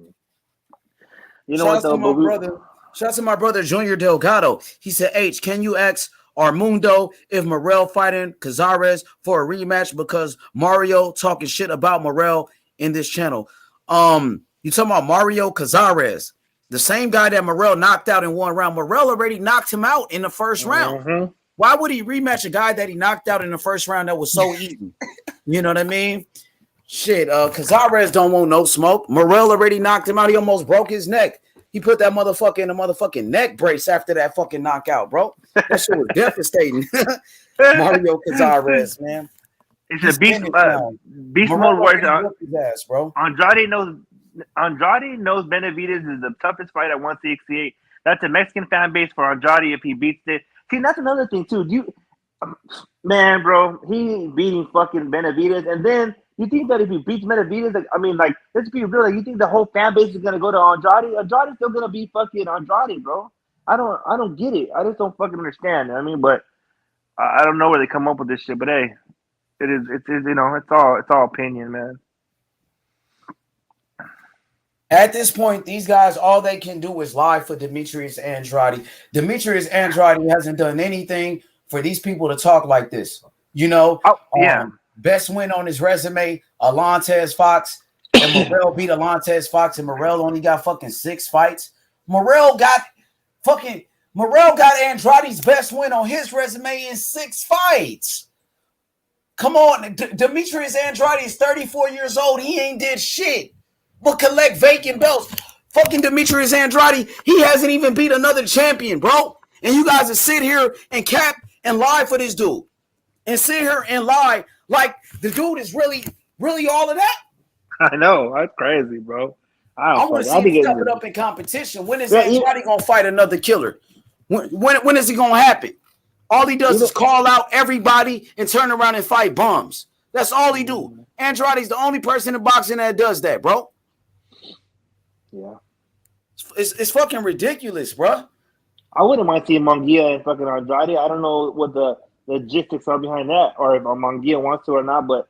You know what, though? Shout out to my brother, Junior Delgado. He said, H, can you ask Armundo if Morrell fighting Cazares for a rematch because Mario talking shit about Morrell in this channel? You talking about Mario Cazares, the same guy that Morrell knocked out in 1 round. Morrell already knocked him out in the first round. Why would he rematch a guy that he knocked out in the first round that was so easy? You know what I mean? Shit, Cazares don't want no smoke. Morrell already knocked him out. He almost broke his neck. He put that motherfucker in a motherfucking neck brace after that fucking knockout, bro. That shit was devastating. Mario Cazares, man. It's a beast mode warrior. Ass, bro. Andrade knows Benavidez is the toughest fight at 168. That's a Mexican fan base for Andrade if he beats it. See, that's another thing too. Man, bro, he beating fucking Benavidez, and then you think that if he beats Benavidez, let's be real. You think the whole fan base is gonna go to Andrade? Andrade's still gonna be fucking Andrade, bro. I don't get it. I just don't fucking understand. But I don't know where they come up with this shit. But hey, it's all opinion, man. At this point, these guys, all they can do is lie for Demetrius Andrade. Demetrius Andrade hasn't done anything for these people to talk like this. You know, best win on his resume, Alantez Fox, and Morrell beat Alantez Fox, and Morrell only got fucking 6 fights. Morrell got Andrade's best win on his resume in 6 fights. Come on, Demetrius Andrade is 34 years old. He ain't did shit but collect vacant belts. Fucking Demetrius Andrade, he hasn't even beat another champion, bro. And you guys will sit here and cap and lie for this dude. And sit here and lie like the dude is really, really all of that. I know. That's crazy, bro. I want to see him step it up in competition. When is Andrade going to fight another killer? When is it going to happen? All he does is call out everybody and turn around and fight bums. That's all he do. Andrade's the only person in boxing that does that, bro. Yeah. It's fucking ridiculous, bro. I wouldn't mind seeing Munguia and fucking Andrade. I don't know what the logistics are behind that, or if Munguia wants to or not. But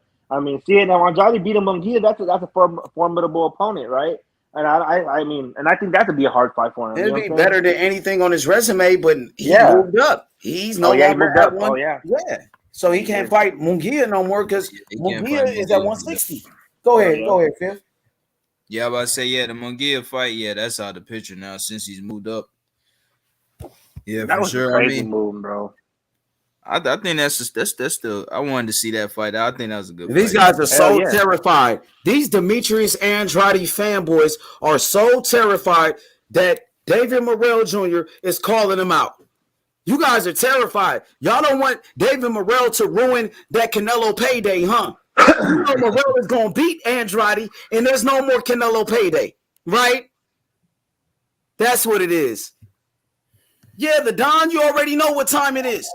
seeing that Andrade beat Munguia, that's a formidable opponent, right? And I mean, and I think that would be a hard fight for him. It'd be better than anything on his resume, but he moved up. He's no longer at one. Yeah. So he can't fight Munguia no more because Munguia is at 160. Go ahead, Phil. Yeah, I was about to say, the Munguia fight, that's out of the picture now since he's moved up. Yeah, that for was sure. a crazy move, bro. I think that's still. I wanted to see that fight. I think that was a good. These guys are so terrified. These Demetrius Andrade fanboys are so terrified that David Morrell Jr. is calling them out. You guys are terrified. Y'all don't want David Morrell to ruin that Canelo payday, huh? You know Morrell is gonna beat Andrade, and there's no more Canelo payday, right? That's what it is. Yeah, the Don, you already know what time it is.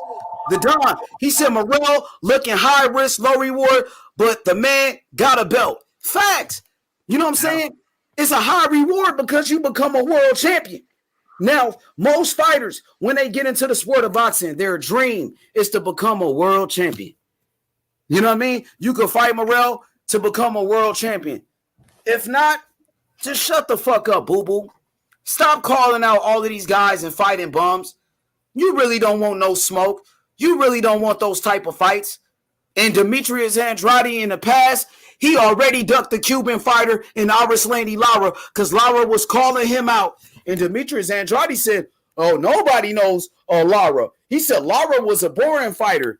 The Don, he said Morrell looking high risk, low reward, but the man got a belt. Facts. You know what I'm saying? It's a high reward because you become a world champion. Now, most fighters, when they get into the sport of boxing, their dream is to become a world champion. You know what I mean? You could fight Morrell to become a world champion. If not, just shut the fuck up, boo-boo. Stop calling out all of these guys and fighting bums. You really don't want no smoke. You really don't want those type of fights. And Demetrius Andrade in the past, he already ducked the Cuban fighter in Arislandi Lara because Lara was calling him out. And Demetrius Andrade said, oh, nobody knows Lara. He said Lara was a boring fighter.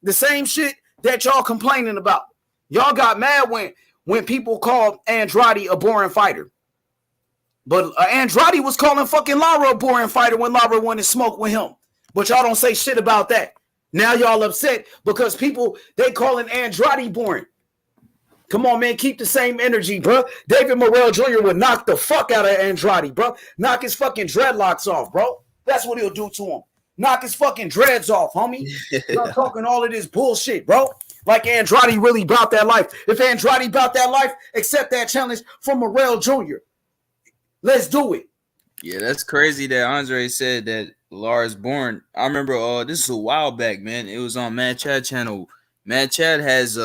The same shit that y'all complaining about. Y'all got mad when people called Andrade a boring fighter. But Andrade was calling fucking Lara a boring fighter when Lara wanted to smoke with him. But y'all don't say shit about that. Now y'all upset because people, they calling Andrade boring. Come on, man, keep the same energy, bro. David Morrell Jr. would knock the fuck out of Andrade, bro. Knock his fucking dreadlocks off, bro. That's what he'll do to him. Knock his fucking dreads off, homie. You're talking all of this bullshit, bro. Like Andrade really about that life. If Andrade about that life, accept that challenge from Morrell Jr. Let's do it. Yeah, that's crazy that Andre said that Lara's born. I remember this is a while back, man. It was on Mad Chad channel. Mad Chad has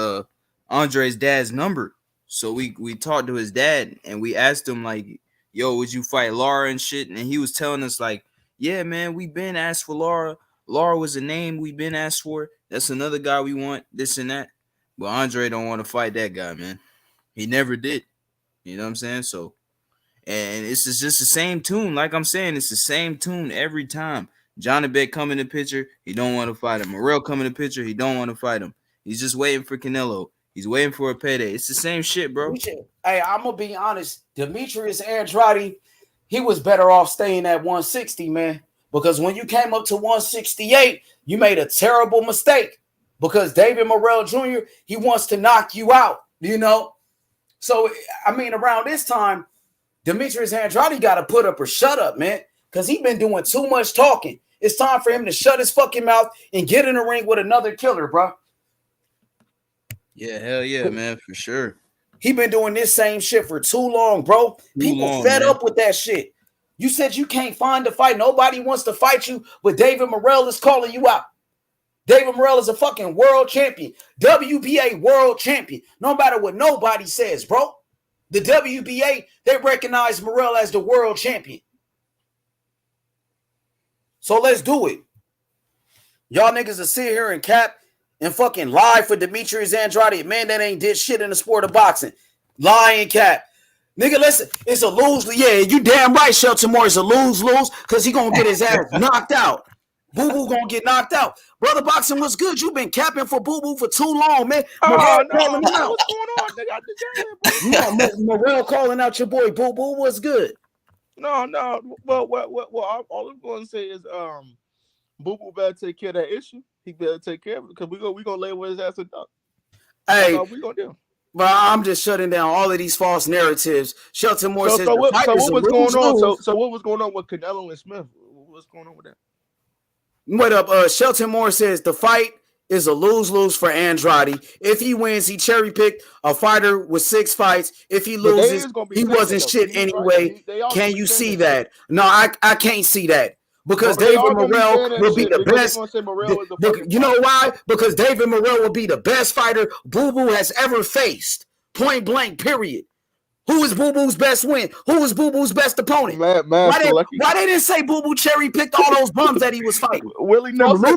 Andre's dad's number. So we talked to his dad and we asked him like, yo, would you fight Lara and shit? And he was telling us like, yeah, man, we been asked for Lara. Lara was a name we been asked for. That's another guy we want, this and that. But Andre don't want to fight that guy, man. He never did. You know what I'm saying? So, and it's just the same tune. Like I'm saying, it's the same tune every time. Johnny Beck come in the picture, he don't want to fight him. Morrell come in the picture, he don't want to fight him. He's just waiting for Canelo. He's waiting for a payday. It's the same shit, bro. Hey, I'm going to be honest. Demetrius Andrade, he was better off staying at 160, man. Because when you came up to 168, you made a terrible mistake. Because David Morrell Jr., he wants to knock you out, you know? So, I mean, around this time, Demetrius Andrade got to put up or shut up, man. Because he's been doing too much talking. It's time for him to shut his fucking mouth and get in the ring with another killer, bro. Yeah, hell yeah, man, for sure. He been doing this same shit for too long, bro. People fed up with that shit. You said you can't find a fight. Nobody wants to fight you, but David Morrell is calling you out. David Morrell is a fucking world champion. WBA world champion. No matter what nobody says, bro. The WBA, they recognize Morrell as the world champion. So let's do it. Y'all niggas will sit here and cap and fucking lie for Demetrius Andrade. Man, that ain't did shit in the sport of boxing. Lie and cap. Nigga, listen, it's a lose. Yeah, you damn right, Shelton Moore. It's a lose-lose because he going to get his ass knocked out. Boo-Boo going to get knocked out. Brother Boxing was good. You been capping for Boo-Boo for too long, man. Morrell calling him out. What's going on, nigga? Morrell calling out your boy Boo-Boo was good. No. Well, all I'm going to say is Boo-Boo better take care of that issue. He better take care of it because we gonna lay with his ass a duck. Hey, we gonna do. But I'm just shutting down all of these false narratives. Shelton Moore says what was going on? So what was going on with Canelo and Smith? What's going on with that? What up? Shelton Moore says the fight is a lose-lose for Andrade. If he wins, he cherry-picked a fighter with 6 fights. If he loses, he wasn't shit anyway. Can you see that? No, I can't see that. Because David Morrell will be the best. You know why? Because David Morrell will be the best fighter Boo Boo has ever faced. Point blank, period. Who is Boo Boo's best win? Who is Boo Boo's best opponent? Why they didn't say Boo Boo cherry picked all those bums that he was fighting? Willie Nelson,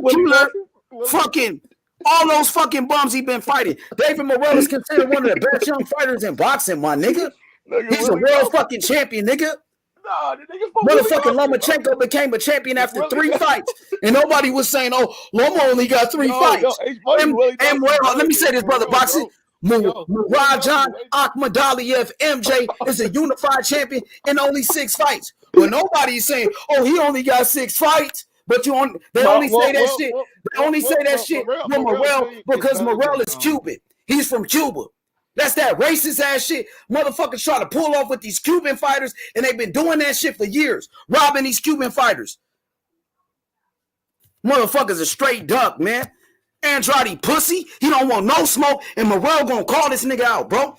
fucking all those fucking bums he been fighting. David Morrell is considered one of the best young fighters in boxing, my nigga. He's a world fucking champion, nigga. Nah, the nigga motherfucking Lomachenko became a champion after 3 fights, and nobody was saying, "Oh, Loma only got 3 fights." And let me say this, brother boxing. Murajan Akhmadaliev MJ is a unified champion in only 6 fights. But nobody's saying, "Oh, he only got 6 fights." But they only say that shit. They only say that shit with Morrell because Morrell is Cuban. He's from Cuba. That's that racist ass shit. Motherfuckers try to pull off with these Cuban fighters, and they've been doing that shit for years, robbing these Cuban fighters. Motherfuckers a straight duck, man. Andrade pussy. He don't want no smoke, and Morrell gonna call this nigga out, bro.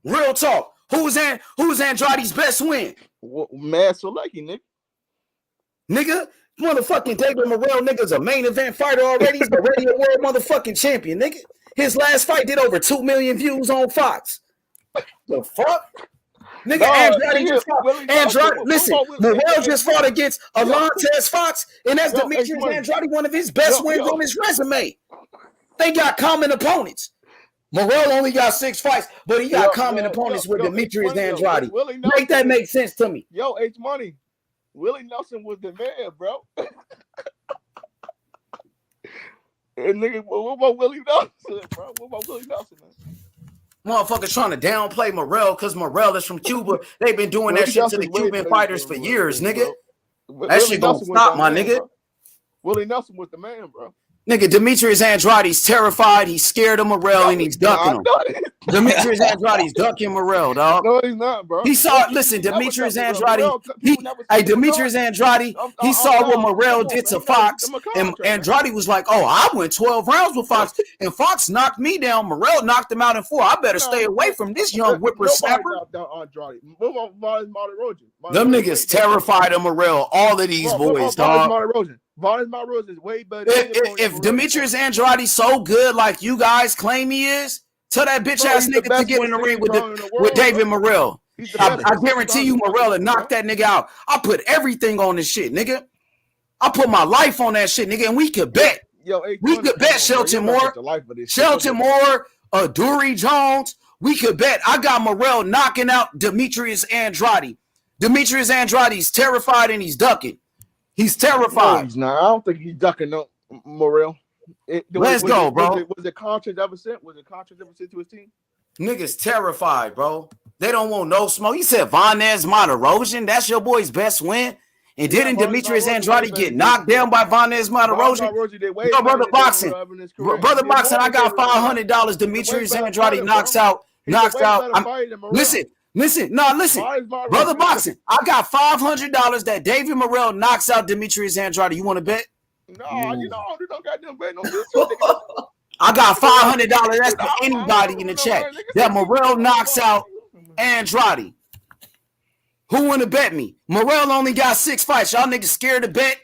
Real talk. Who's Andrade's best win? Mad Selecki, nigga. Nigga, motherfucking David Morrell, nigga's a main event fighter already. He's already a world motherfucking champion, nigga. His last fight did over 2 million views on Fox. The fuck? Nigga, Andrade just fought. Listen, Morrell just fought against Alantez Fox, and that's Demetrius Andrade, one of his best wins on his resume. They got common opponents. Morrell only got 6 fights, but he got common opponents with Demetrius Andrade. Make that make sense to me. Yo, H Money. Willie Nelson was the man, bro. And nigga, what about Willie Nelson, bro? What about Willie Nelson, man? Motherfuckers trying to downplay Morrell because Morrell is from Cuba. They've been doing that shit to the Cuban fighters for years, nigga. That shit gonna stop, my nigga. Willie Nelson was the man, bro. Nigga, Demetrius Andrade's terrified. He's scared of Morrell, and he's ducking him. Demetrius Andrade's ducking Morrell, dog. No, he's not, bro. He saw, listen, Demetrius Andrade. Demetrius Andrade, he saw what Morrell did to Fox, and Andrade was like, "Oh, I went 12 rounds with Fox, and Fox knocked me down. Morrell knocked him out in 4. I better stay away from this young whippersnapper." Them niggas terrified of Morrell. All of these boys, dog. Varnes is way better. If Demetrius Andrade so good like you guys claim he is, tell that bitch ass nigga to get in the ring with David Morrell. I guarantee you Morrell will knock that nigga out. I put everything on this shit, nigga. I put my life on that shit, nigga, and we could bet. We could bet Shelton Moore, Dury Jones. We could bet. I got Morrell knocking out Demetrius Andrade. Demetrius Andrade's terrified and he's ducking. He's terrified. No, he's not. I don't think he's ducking no Morrell. Let's go, bro. Was it contract ever sent? Was it contract ever sent to his team? Niggas terrified, bro. They don't want no smoke. You said Vanez Martirosyan. That's your boy's best win. And didn't Demetrius Andrade get knocked down by Vanez Martirosyan? No, brother boxing. Brother boxing, I got $500. Demetrius Andrade knocks out. Listen. Brother boxing, I got $500 that David Morrell knocks out Demetrius Andrade. You want to bet? No, you know, you don't got them betting on this. I got $500. That's to anybody in the chat that Morrell knocks out Andrade. Who want to bet me? Morrell only got 6 fights. Y'all niggas scared to bet?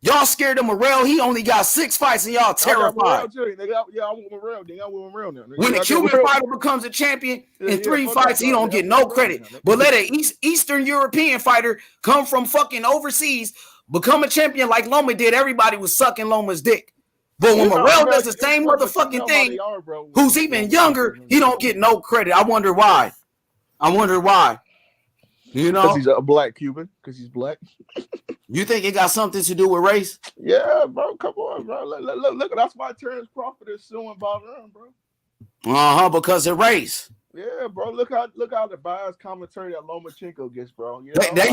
Y'all scared of Morrell? He only got 6 fights and y'all terrified. Yeah, I want Morrell. I want Morrell now. When a Cuban fighter becomes a champion in 3 fights, he don't get no credit. But let an Eastern European fighter come from fucking overseas, become a champion like Loma did, everybody was sucking Loma's dick. But when Morrell does the same motherfucking thing, who's even younger, he don't get no credit. I wonder why. You know, because he's a black Cuban. Because he's black. You think it got something to do with race? Yeah, bro. Come on, bro. Look. That's why Terrence Crawford is suing Bob Arum, bro. Because of race. Yeah, bro. Look how the biased commentary that Lomachenko gets, bro. You know? They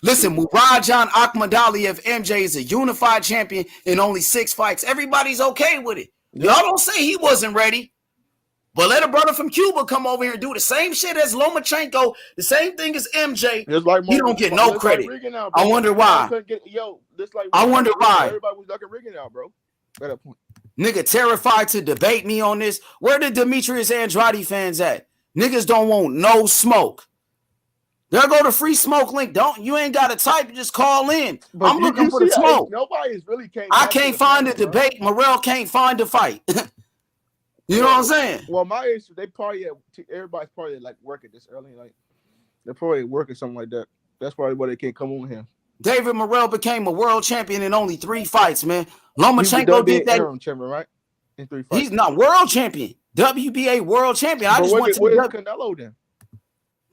listen. Murajan Akhmadaliev MJ is a unified champion in only 6 fights. Everybody's okay with it. Y'all don't say he wasn't ready. But let a brother from Cuba come over here and do the same shit as Lomachenko, the same thing as MJ. He don't get no credit. I wonder why. I wonder why. Everybody was ducking Riggin out, bro. At that point. Nigga terrified to debate me on this. Where the Demetrius Andrade fans at? Niggas don't want no smoke. There go the free smoke link. You ain't got to type. Just call in. But I'm looking for the smoke. Nobody's really I can't find a debate. Morrell can't find a fight. You know what I'm saying? Well, my issue, they probably everybody's probably like working this early, like they're probably working something like that. That's probably why they can't come on here. David Morrell became a world champion in only 3 fights, man. Lomachenko did that. Champion, right? In 3 fights. He's not world champion. WBA world champion. I just want to. What is Canelo then?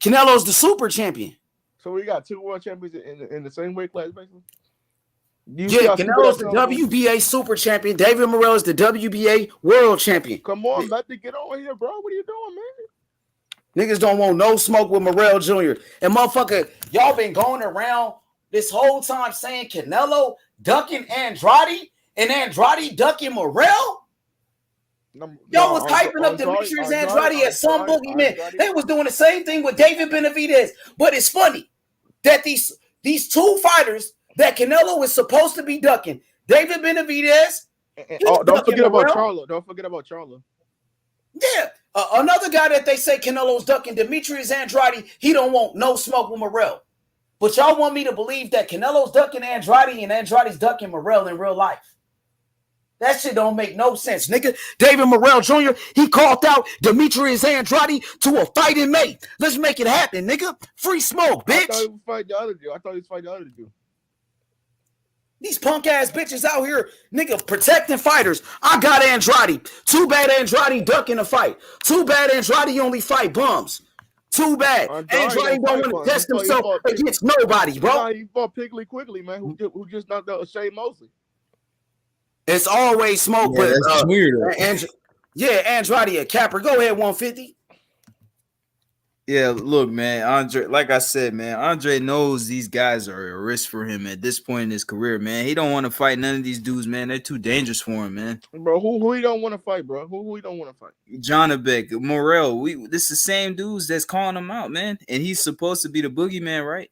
Canelo's the super champion. So we got 2 world champions in the same weight class, basically. Canelo's the WBA super champion. David Morrell is the WBA world champion. Come on, let me get on here, bro. What are you doing, man? Niggas don't want no smoke with Morrell Jr. And motherfucker, y'all been going around this whole time saying Canelo ducking Andrade and Andrade ducking Morrell. Y'all was hyping up Demetrius Andrade as some boogeyman. They was doing the same thing with David Benavidez. But it's funny that these 2 fighters that Canelo is supposed to be ducking, David Benavidez. Don't forget about Charlo. Don't forget about Charlo. Yeah. Another guy that they say Canelo's ducking, Demetrius Andrade, he don't want no smoke with Morrell. But y'all want me to believe that Canelo's ducking Andrade and Andrade's ducking Morrell in real life. That shit don't make no sense, nigga. David Morrell Jr., he called out Demetrius Andrade to a fight in May. Let's make it happen, nigga. Free smoke, bitch. I thought he was fighting the other dude. These punk ass bitches out here, nigga, protecting fighters. I got Andrade. Too bad Andrade ducking a fight. Too bad Andrade only fight bums. Too bad. Andrade don't want to test himself against nobody, bro. He fought Piggly Quigley, man, who just knocked out Shane Mosley. It's always smoke, but that's weird. Andrade a capper. Go ahead, 150. Yeah, look, man, Andre, like I said, man, Andre knows these guys are a risk for him at this point in his career, man. He don't want to fight none of these dudes, man. They're too dangerous for him, man. Bro, who he don't want to fight, bro? Who he don't want to fight? Jonabek, Morrell, this is the same dudes that's calling him out, man. And he's supposed to be the boogeyman, right?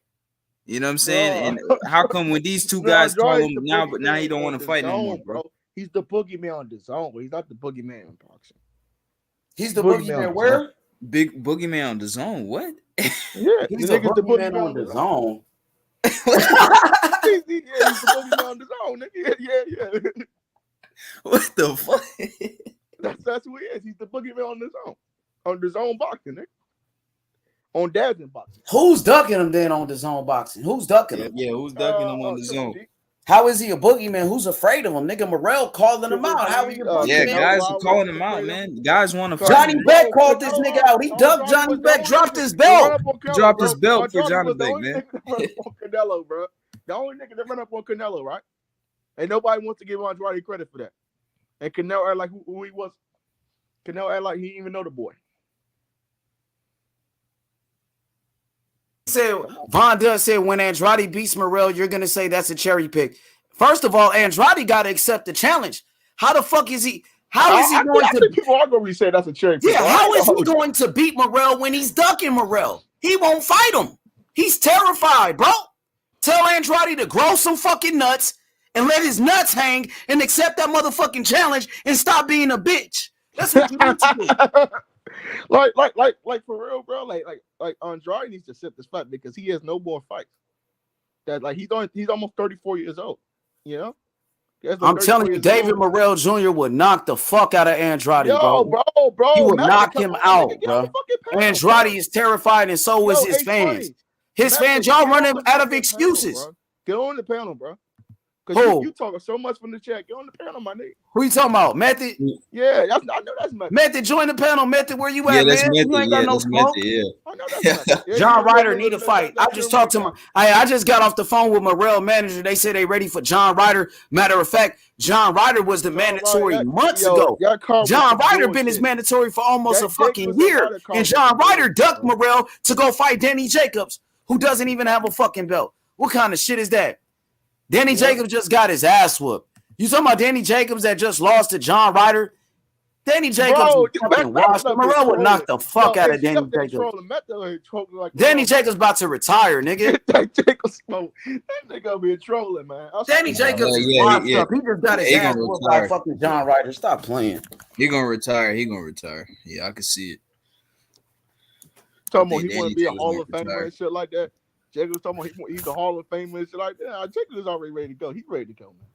You know what I'm saying? And how come when these 2 guys call him now, but now he don't want to fight no more, bro? He's the boogeyman on the zone, but he's not the boogeyman in boxing. He's the boogeyman where? Big boogeyman on the zone. What? Yeah, he's the boogeyman on the zone. He's the boogeyman on the zone, nigga. Yeah. What the fuck? That's who he is. He's the boogeyman on the zone boxing, nigga. On Dad's boxing. Who's ducking him then on the zone boxing? Who's ducking him? Yeah, who's ducking him on the zone? How is he a boogeyman? Who's afraid of him? Nigga, Morrell calling him out. How are you? Yeah, guys are calling him out, man. Guys want to fight. Johnny Beck called this nigga out. He ducked Johnny Beck, dropped his belt. Dropped his belt for Johnny Beck, man. Canelo, bro. The only nigga that run up on Canelo, right? And nobody wants to give Andrade credit for that. And Canelo act like who he was. Canelo act like he didn't even know the boy. Von Dunn said when Andrade beats Morrell, you're gonna say that's a cherry pick. First of all, Andrade got to accept the challenge. How the fuck is he? How is he going to? People are going to say that's a cherry pick. Yeah, how is he going to beat Morrell when he's ducking Morrell? He won't fight him. He's terrified, bro. Tell Andrade to grow some fucking nuts and let his nuts hang and accept that motherfucking challenge and stop being a bitch. That's what you need to do. like for real, bro. Like Andrade needs to sit this fight because he has no more fights. That like he's almost 34 years old. You know. I'm telling you, David Morrell Jr. would knock the fuck out of Andrade, bro. He would knock him out, bro. Andrade is terrified, and so is his fans. His fans, y'all running out of excuses. Get on the panel, bro. Because you talking so much from the chat. Get on the panel, my nigga. Who you talking about? Method? Yeah, I know that's Method. Method, join the panel. Method, where you at, man? Method, you ain't got no smoke. Yeah. I know that's Method. John Ryder need a fight. I just talked to him. I just got off the phone with Morrell manager. They said they ready for John Ryder. Matter of fact, John Ryder was the mandatory months ago. John Ryder been his mandatory for almost a fucking year. And John Ryder ducked Morrell to go fight Danny Jacobs, who doesn't even have a fucking belt. What kind of shit is that? Danny Jacobs just got his ass whooped. You talking about Danny Jacobs that just lost to John Ryder? Danny Jacobs fucking washed. Morrell would knock the fuck out of Danny Jacobs. Danny Jacobs about to retire, nigga. That nigga be trolling, man. Danny Jacobs is washed up. He just got his ass whooped by fucking John Ryder. Stop playing. He gonna retire. Yeah, I can see it. Talking about he want to be a Hall of Famer and shit like that. Jacobs talking about he's a Hall of Famer and shit like that. Jacobs is already ready to go. He's ready to go, man.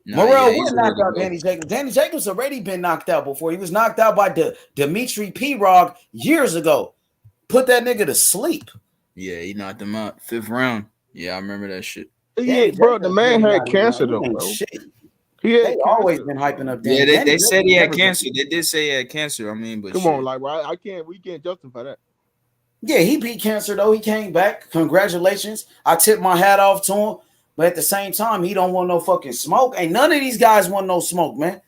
Morrell would knock out Danny Jacobs. Danny Jacobs already been knocked out before. He was knocked out by Dimitri P-Rog years ago. Put that nigga to sleep. Yeah, he knocked him out 5th round. Yeah, I remember that shit. Yeah, bro, the man had cancer though, bro. Shit. They always been hyping up Danny. Yeah, they said he had cancer. They did say he had cancer. I mean, but come on, like, right? We can't justify that. Yeah, he beat cancer though. He came back. Congratulations. I tip my hat off to him. But at the same time, he don't want no fucking smoke. Ain't none of these guys want no smoke, man.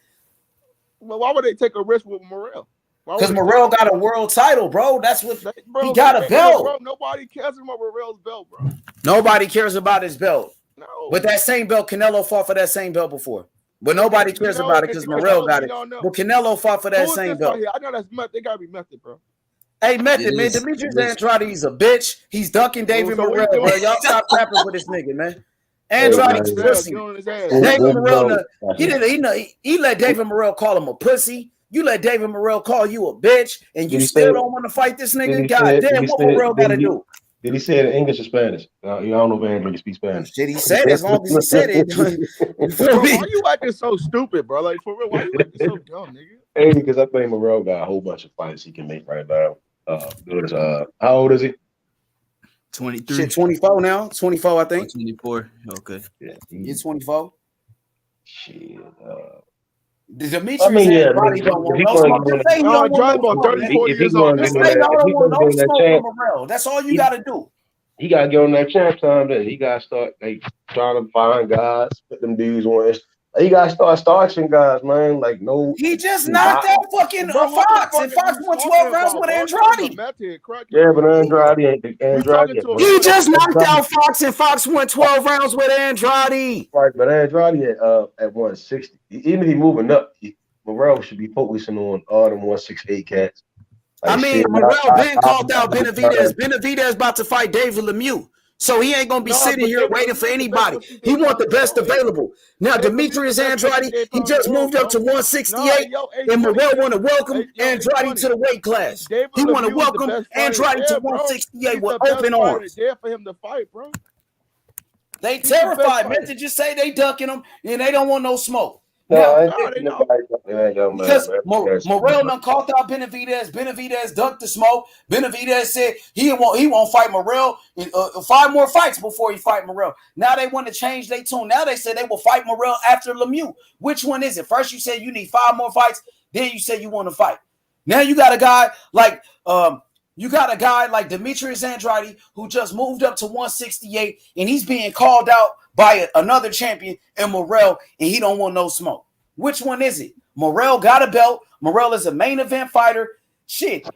Well, why would they take a risk with Morrell? Because Morrell got a world title, bro. That's what he got a belt. Bro, nobody cares about Morrell's belt, bro. Nobody cares about his belt. No. But that same belt, Canelo fought for that same belt before. But nobody cares about it because Morrell got it. But Canelo fought for that same belt. I know that's method. They gotta be method, bro. Hey, method, man. Demetrius Andrade, he's a bitch. He's dunking David Morrell, bro. Y'all stop clapping for this nigga, man. Andrade's pussy. David Morrell, he let David Morrell call him a pussy. You let David Morrell call you a bitch, and you still don't want to fight this nigga? God damn, what Morrell got to do? Did he say it in English or Spanish? I don't know if Andrew can speak Spanish. Shit, he said as long as he said it. Bro, why you acting so stupid, bro? Like, for real, why you acting so dumb, nigga? Hey, because I think Morrell got a whole bunch of fights he can make right now. How old is he? 23. Shit, 24 now. 24, I think. 24. Okay. Yeah, he's 24. Shit. Demetrius Andrade don't want no smoke. Just say he don't want no smoke. 34 years old. Just say y'all don't want no smoke from Morrell. That's all you got to do. He got to get on that champ time. Then he got to start trying to find guys, put them dudes on. He got to start starching guys, man. Like, no. He just knocked out fucking Fox, and Fox won 12 rounds with Andrade. Yeah, but Andrade. He just knocked out Fox, and Fox won 12 rounds with Andrade. Right, but Andrade at 160. Even if he's moving up, Morrell should be focusing on all them 168 cats. Like, I mean, Morrell been called out Benavidez. Benavidez about to fight David Lemieux. So he ain't gonna be sitting here waiting for anybody. He want the best available. Now Demetrius Andrade, he just moved up to 168, and Morrell want to welcome Andrade to the weight class. He want to welcome Andrade to 168 with open arms. There for him to fight, bro. They terrified, man. To just say they ducking him and they don't want no smoke. Because Morrell done called out Benavidez. Benavidez ducked the smoke. Benavidez said he won't fight Morrell in 5 more fights before he fight Morrell. Now they want to change their tune. Now they said they will fight Morrell after Lemieux. Which one is it? First you said you need 5 more fights. Then you said you want to fight. Now you got a guy like Demetrius Andrade who just moved up to 168 and he's being called out by another champion and Morrell, and he don't want no smoke. Which one is it? Morrell got a belt. Morrell is a main event fighter. Shit.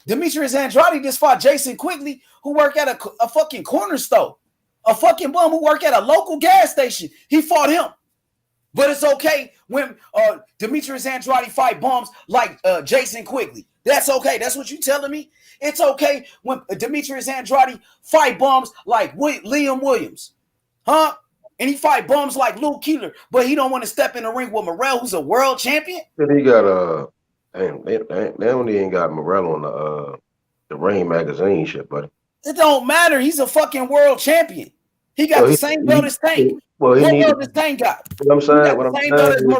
Demetrius Andrade just fought Jason Quigley, who worked at a fucking corner store. A fucking bum who worked at a local gas station. He fought him. But it's okay when Demetrius Andrade fight bums like Jason Quigley. That's okay. That's what you telling me? It's okay when Demetrius Andrade fight bums like Liam Williams. Huh? And he fight bums like Luke Keeler, but he don't want to step in the ring with Morrell, who's a world champion. He got they only ain't got Morrell on the Ring magazine shit, buddy. It don't matter. He's a fucking world champion. He got the same belt as Tank. What belt does Tank got? What I'm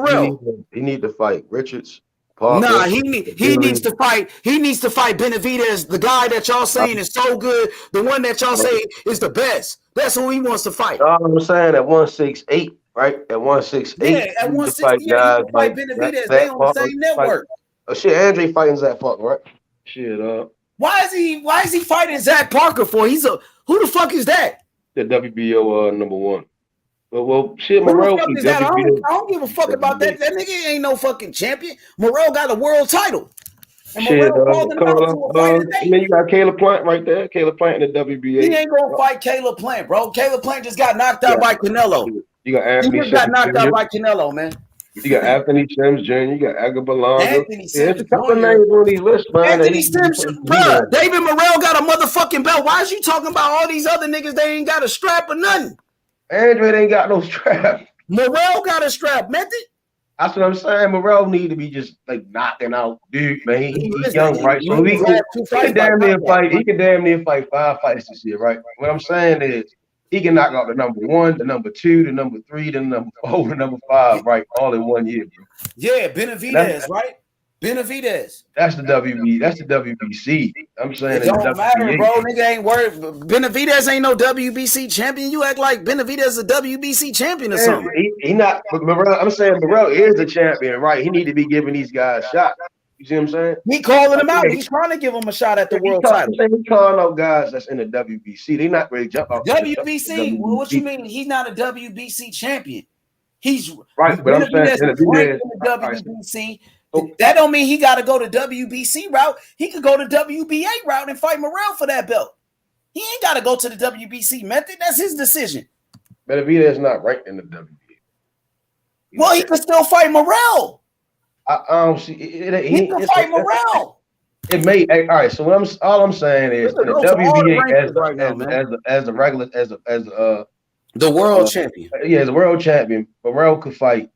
saying, he need to fight Richards. Parker, nah, he needs to fight. He needs to fight Benavidez, the guy that y'all saying is so good, the one that y'all say is the best. That's who he wants to fight. I'm saying at 168, right? At 168, yeah, at 168, he can fight Benavidez. They on the same network. Shit, Andre fighting Zach Parker, right? Shit, Why is he fighting Zach Parker for? Who the fuck is that? The WBO #1. Well, shit, Morrell. I don't give a fuck about that. That nigga ain't no fucking champion. Morrell got a world title. And shit, you got Caleb Plant right there. Caleb Plant in the WBA. He ain't gonna fight Caleb Plant, bro. Caleb Plant just got knocked out by Canelo. You got Anthony. He just got knocked out by Canelo, man. You got Anthony Sims Jr. You got Agabalonga. Anthony Sims Jr. On these lists, man. Anthony Sims, bro. David Morrell got a motherfucking belt. Why is you talking about all these other niggas? They ain't got a strap or nothing. Andre ain't got no strap. Morrell got a strap, method. That's what I'm saying. Morrell need to be just like knocking out dude, man. He's young, right? So he can damn near fight. He can damn near fight 5 fights this year, right? What I'm saying is He can knock out the number 1, the number 2, the number 3, the number 4, the number 5, right? All in 1 year, bro. Yeah, Benavidez, right? Benavidez. That's the WB. That's the WBC. I'm saying it don't matter, bro. Nigga ain't worried. Benavidez ain't no WBC champion. You act like Benavidez is a WBC champion or something. He not. But Morrell, I'm saying Morrell is the champion, right? He need to be giving these guys shots. You see what I'm saying? He calling them out. He's trying to give them a shot at the world title. He's calling out guys that's in the WBC. They not ready to jump out. WBC? What you mean? He's not a WBC champion. He's right, but I'm saying in the WBC. That don't mean he got to go to WBC route. He could go to WBA route and fight Morrell for that belt. He ain't got to go to the WBC method. That's his decision. Benavidez is not ranked in the WBA. Well, he can still fight Morrell. I don't see it. He can fight Morrell. It may. All right. So all I'm saying is in the WBA as the regular the world champion. Yeah, as a world champion, Morrell could fight.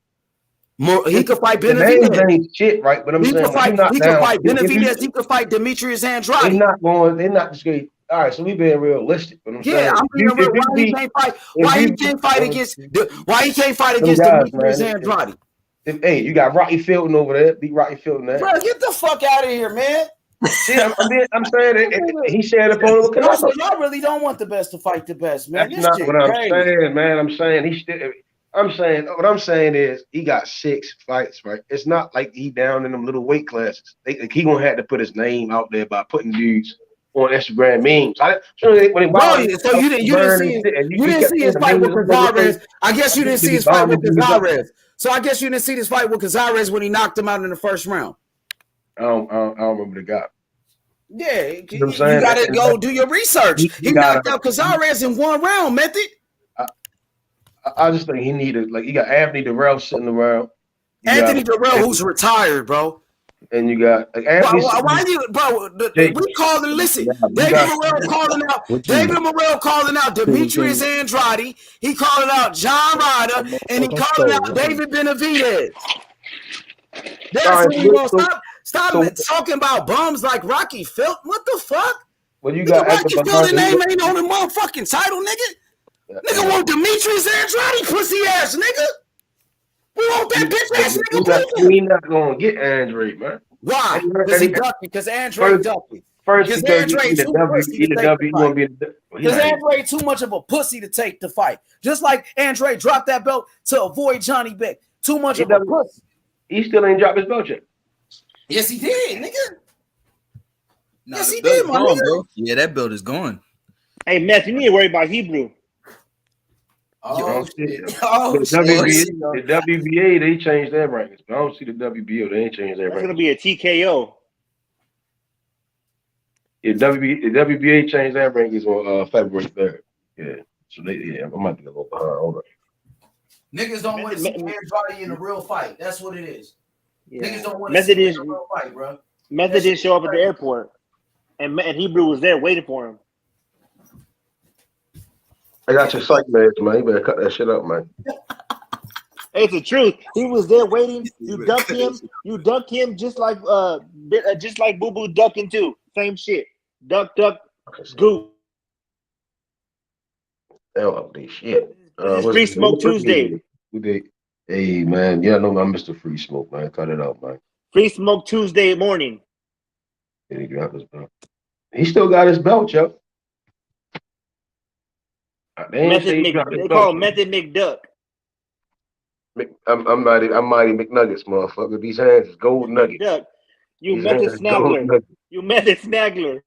He could fight Benavidez. Ain't shit, right? But I'm saying he could fight Benavidez. He could fight Demetrius Andrade. They're not just going. All right, so we being realistic. But I'm saying, I'm being real. Why he can't fight against Demetrius Andrade? Hey, you got Rocky Filton over there. Beat Rocky Filton there. Bro, get the fuck out of here, man. See, I'm saying it, he shared a opponent with Canelo. Y'all really don't want the best to fight the best, man. That's not what I'm saying, man. I'm saying what I'm saying is he got 6 fights, right? It's not like he down in them little weight classes. He gonna have to put his name out there by putting dudes on Instagram memes. So you didn't see his fight with Cazares. I guess you didn't see his fight with Cazares. So I guess you didn't see this fight with Cazares when he knocked him out in the first round. I don't remember the guy. Yeah, you gotta go do your research. He knocked out Cazares in 1 round, Method. I just think he needed, you got Anthony Durrell sitting around. Anthony Durrell, who's retired, bro. And you got why you, bro? We calling. Listen, David Morrell calling out Demetrius Andrade. He calling out John Ryder, and he calling out David Benavidez. That's when you gonna stop talking about bums like Rocky Filton. What the fuck? Well, you got Rocky Filton name ain't on the motherfucking title, nigga. Nigga want Demetrius Andrade, pussy ass nigga. We want that bitch ass nigga. We not gonna get Andrade, man. Why? Because he ducky. Because Andrade ducky. Because Andrade too much of a pussy to take the fight. Just like Andrade dropped that belt to avoid Johnny Beck. Too much of a pussy. He still ain't dropped his belt yet. Yes, he did, nigga. Nah, yes, he did, my nigga. Bro. Yeah, that belt is gone. Hey, Meth, you need to worry about Hebrew. The WBA, they changed their rankings. But I don't see the WBO. They ain't changed their rankings. It's going to be a TKO. Yeah, the WBA changed their rankings on February 3rd. Yeah. So I might be a little behind. Hold on. Niggas don't want to see Andrade in a real fight. That's what it is. Yeah. Niggas don't want to see him in a real fight, bro. Method didn't show up at the airport. And Hebrew was there waiting for him. I got your psych meds, man. You better cut that shit up, man. It's the truth. He was there waiting. You duck him. You duck him just like Boo Boo ducking too. Same shit. Duck, goop. Oh, shit. Free Smoke Tuesday. We did. Hey, man. Yeah, no, I'm Mr. Free Smoke, man. Cut it out, man. Free Smoke Tuesday morning. He got his belt. He still got his belt, yo. They call him Method McDuck. I'm mighty McNuggets, motherfucker. These hands is gold nuggets. McDuck. You Method Snaggler. You Method Snaggler.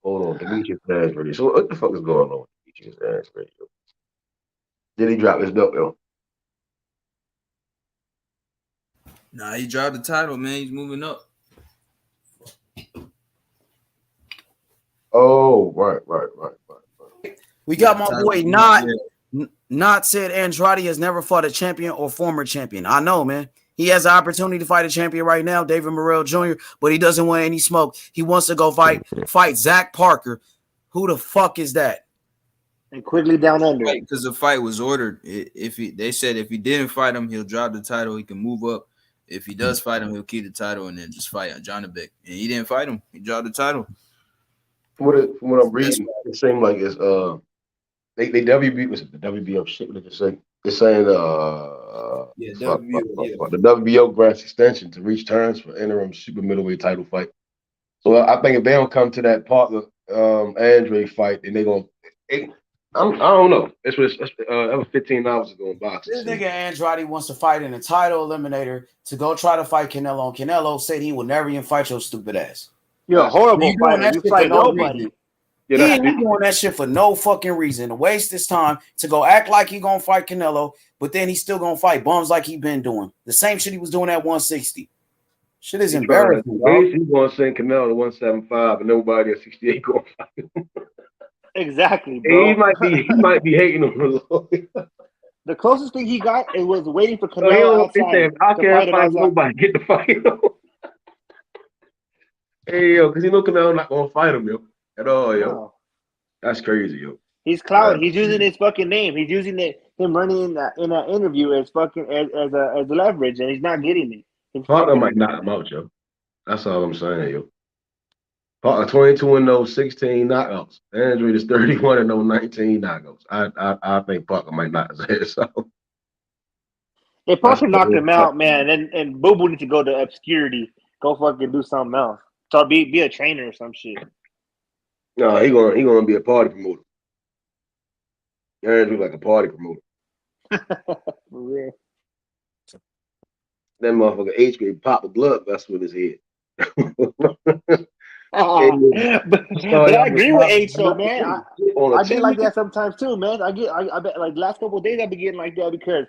Hold on, Demetrius Andrade. So what the fuck is going on with Demetrius Andrade? Did he drop his belt, yo? Nah, he dropped the title, man. He's moving up. Oh, right. We got my boy Not said Andrade has never fought a champion or former champion. I know, man. He has the opportunity to fight a champion right now, David Morrell Jr., but he doesn't want any smoke. He wants to go fight Zach Parker. Who the fuck is that? And quickly down under. Because the fight was ordered. They said if he didn't fight him, he'll drop the title. He can move up. If he does fight him, he'll keep the title and then just fight Johnny Beck. And he didn't fight him. He dropped the title. From what I'm reading, it seemed like it's they WB was it the WBO shit? What did it say? It's saying the WBO grants extension to reach terms for interim super middleweight title fight. So I think if they don't come to that Parker Andrade fight, then they're gonna. I don't know. That was 15 hours ago in boxing. This nigga Andrade wants to fight in a title eliminator to go try to fight Canelo. And Canelo said he would never even fight your stupid ass. You're a horrible fighter. You fight nobody. He ain't doing that shit for no fucking reason. To waste his time to go act like he gonna fight Canelo, but then he's still gonna fight bums like he been doing. The same shit he was doing at 160. Shit is embarrassing, bro. He's gonna send Canelo to 175 and nobody at 68 going to fight him. Exactly, bro. He might be hating him a little. The closest thing he got was waiting for Canelo outside. I can't find nobody get the fight. Hey yo, because Canelo not gonna fight him, yo, at all, yo. No. That's crazy, yo. He's clout. He's using his fucking name. He's using him running in that interview as fucking as a leverage, and he's not getting it. Parker might knock him out, yo. That's all I'm saying, yo. Parker 22-0, 16 knockouts. Andrade is 31-0, 19 knockouts. I think Parker might knock his ass out. If Parker knocked him out, man, and Boo Boo need to go to obscurity. Go fucking do something else. So be a trainer or some shit. No, he gonna be a party promoter. Andrade like a party promoter. For real. That motherfucker H could pop a blood vessel with his head. But I agree with H though, man. I get like that sometimes too, man. I bet like the last couple of days I've been getting like that because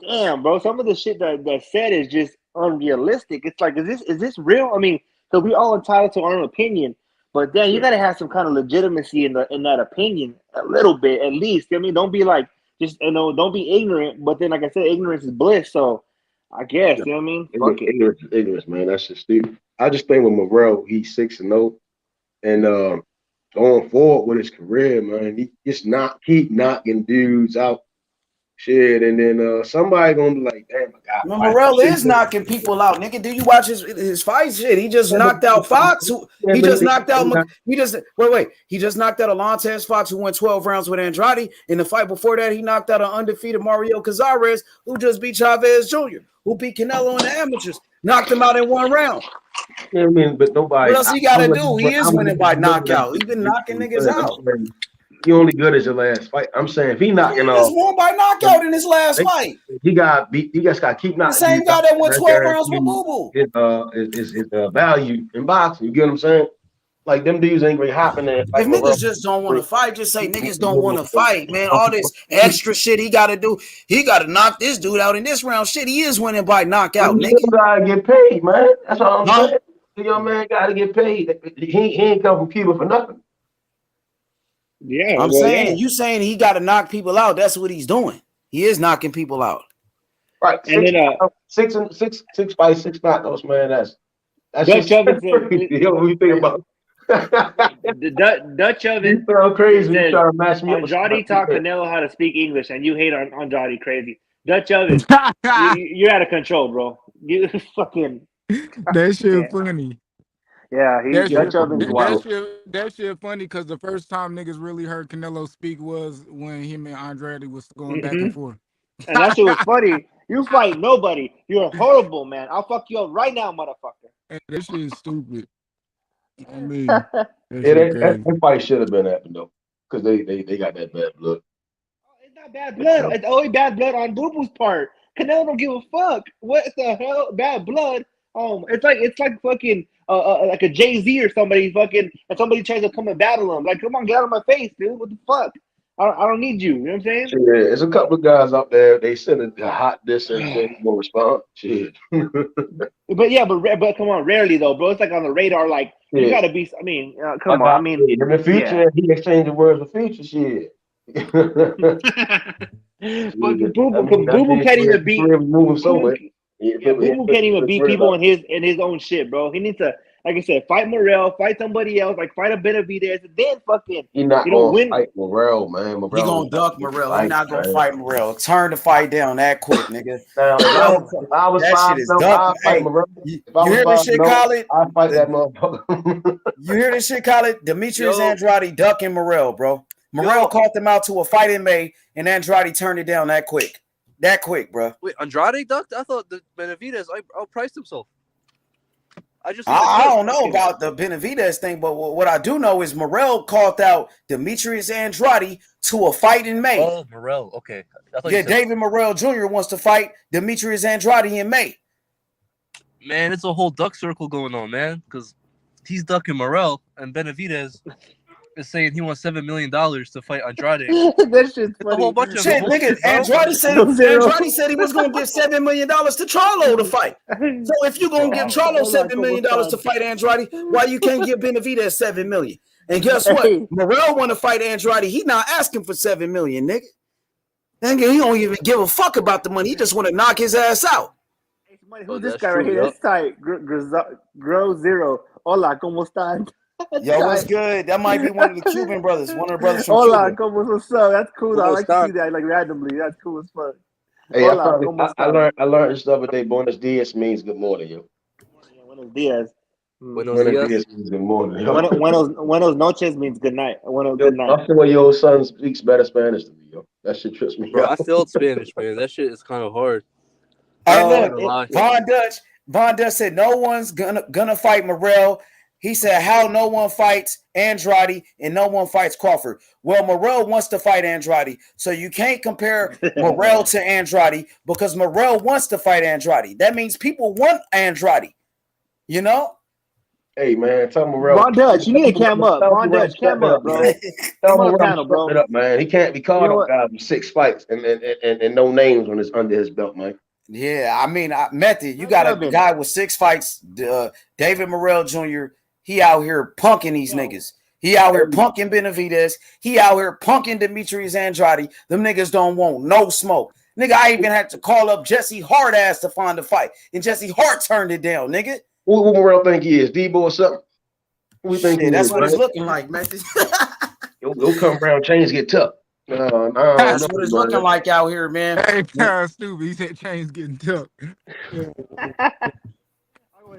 damn, bro, some of the shit that said is just unrealistic. It's like, is this real? I mean, so we all entitled to our own opinion, but then you gotta have some kind of legitimacy in that opinion a little bit at least. I mean, don't be like just don't be ignorant. But then, like I said, ignorance is bliss. So I guess you know what I mean. Ignorance, man. That's just stupid. I just think with Morrell, he's 6-0, and going forward with his career, man, he just keep knocking dudes out. Shit, and then somebody gonna be like, "Damn, my God." Morrell is knocking people out, nigga. Do you watch his fight shit? He just knocked out Fox. He just knocked out. He just knocked out Alontes Fox, who went 12 rounds with Andrade. In the fight before that, he knocked out an undefeated Mario Cazares, who just beat Chavez Jr., who beat Canelo in the amateurs. Knocked him out in 1 round. Yeah, I mean, but nobody. What else he got to do? He is winning by knockout. He's been knocking niggas out. He only good as your last fight. I'm saying if he knocking off, he just won by knockout in his last fight. He got beat. He just got to keep knocking. The same guy that won 12 rounds with Boo Boo. His value in boxing. You get what I'm saying? Like them dudes ain't really hopping there. If niggas just don't want to fight, just say niggas don't want to fight, man. All this extra shit he got to do. He got to knock this dude out in this round. Shit, he is winning by knockout, nigga. You gotta get paid, man. That's all I'm saying. The young man got to get paid. He ain't come from Cuba for nothing. Yeah, I'm saying you saying he got to knock people out. That's what he's doing. He is knocking people out. Right. And then six fights, 6 knockouts, man. That's Dutch Oven. What do you think about? The Dutch Oven. You sound crazy. You trying to match me up. Andrade taught Canelo how to speak English, and you hate on Andrade crazy. Dutch Oven, you're out of control, bro. You fucking. That shit funny. Yeah, that shit funny because the first time niggas really heard Canelo speak was when him and Andrade was going back and forth. And that shit was funny. You fight nobody. You're horrible, man. I'll fuck you up right now, motherfucker. And that shit is stupid. I mean, that fight should have been happened though, because they got that bad blood. It's not bad blood. It's only bad blood on Boo Boo's part. Canelo don't give a fuck. What the hell? Bad blood. It's like fucking like a Jay-Z or somebody fucking, and somebody tries to come and battle him. Like, come on, get out of my face, dude. What the fuck? I don't need you. You know what I'm saying? Yeah, there's a couple of guys out there. They send a hot diss and shit. Won't respond. Shit. but come on, rarely though, bro. It's like on the radar. Like you gotta be. I mean, come on. I mean, in the future, he exchanged the words of future shit. But Boo Boo can't even beat. Boo Boo can't even beat people in his own shit, bro. He needs to. like I said, fight Morrell, fight somebody else, like fight a Benavidez, and then fucking He not win. fight Morrell, man. He gonna duck Morrell. He not gonna fight Morrell. Turn the fight down that quick, nigga. Now, if I was that shit is duck. I'd fight Morrell. You hear this shit, Khaled? I'd fight that motherfucker. You hear this shit, Khaled? Demetrius Andrade ducking Morrell, bro. Morrell called them out to a fight in May, and Andrade turned it down that quick. That quick, bro. Wait, Andrade ducked? I thought the Benavidez outpriced himself. I don't know about the Benavidez thing, but what I do know is Morrell called out Demetrius Andrade to a fight in May. Oh, Morrell. Okay. Yeah, David Morrell Jr. wants to fight Demetrius Andrade in May. Man, it's a whole duck circle going on, man, because he's ducking Morrell, and Benavidez is saying he wants $7 million to fight Andrade. That shit's funny. A whole bunch of shit, nigga. Andrade said he was gonna give $7 million to Charlo to fight. So if you're gonna give Charlo $7 million to fight Andrade, why you can't give Benavidez $7 million? And guess what? Morrell want to fight Andrade. He not asking for $7 million, nigga. Nigga, he don't even give a fuck about the money. He just want to knock his ass out. Who's this guy right here? That's tight. Grow Zero. Hola, ¿cómo están? Yo, what's good? That might be one of the Cuban brothers. One of the brothers from Hola, Cuba. what's up? That's cool. I like to see that like randomly. That's cool as fuck. Hey, Hola, I learned this the other day. Buenos dias means good morning, yo. Buenos dias. Buenos dias means good morning. Buenos noches means good night. Good night. I feel like your son speaks better Spanish than me, yo. That shit trips me Bro, out. I failed Spanish, man. That shit is kind of hard. Hey, look, Von Dutch said no one's gonna fight Morrell. He said how no one fights Andrade and no one fights Crawford. Well, Morrell wants to fight Andrade, so you can't compare Morrell to Andrade because Morrell wants to fight Andrade. That means people want Andrade. You know? Hey man, tell Morrell. Von Dutch, you need to cam up. Von Dutch, cam up, bro. Tell Morrell, bro. It up, man. He can't be called up guy with 6 fights and no names on under his belt, man. Yeah, I mean, Method, you got a guy with 6 fights, David Morrell Jr. He out here punking these niggas. He out here punking Benavidez. He out here punking Demetrius Andrade. Them niggas don't want no smoke. Nigga, I even had to call up Jesse Hart ass to find a fight. And Jesse Hart turned it down, nigga. What Morrell think he is? Debo or something? What think he that's is, what man? It's looking like, man. Go come around, chains get tough. That's what it's looking like out here, man. Hey, kind of stupid. He said chains getting tough.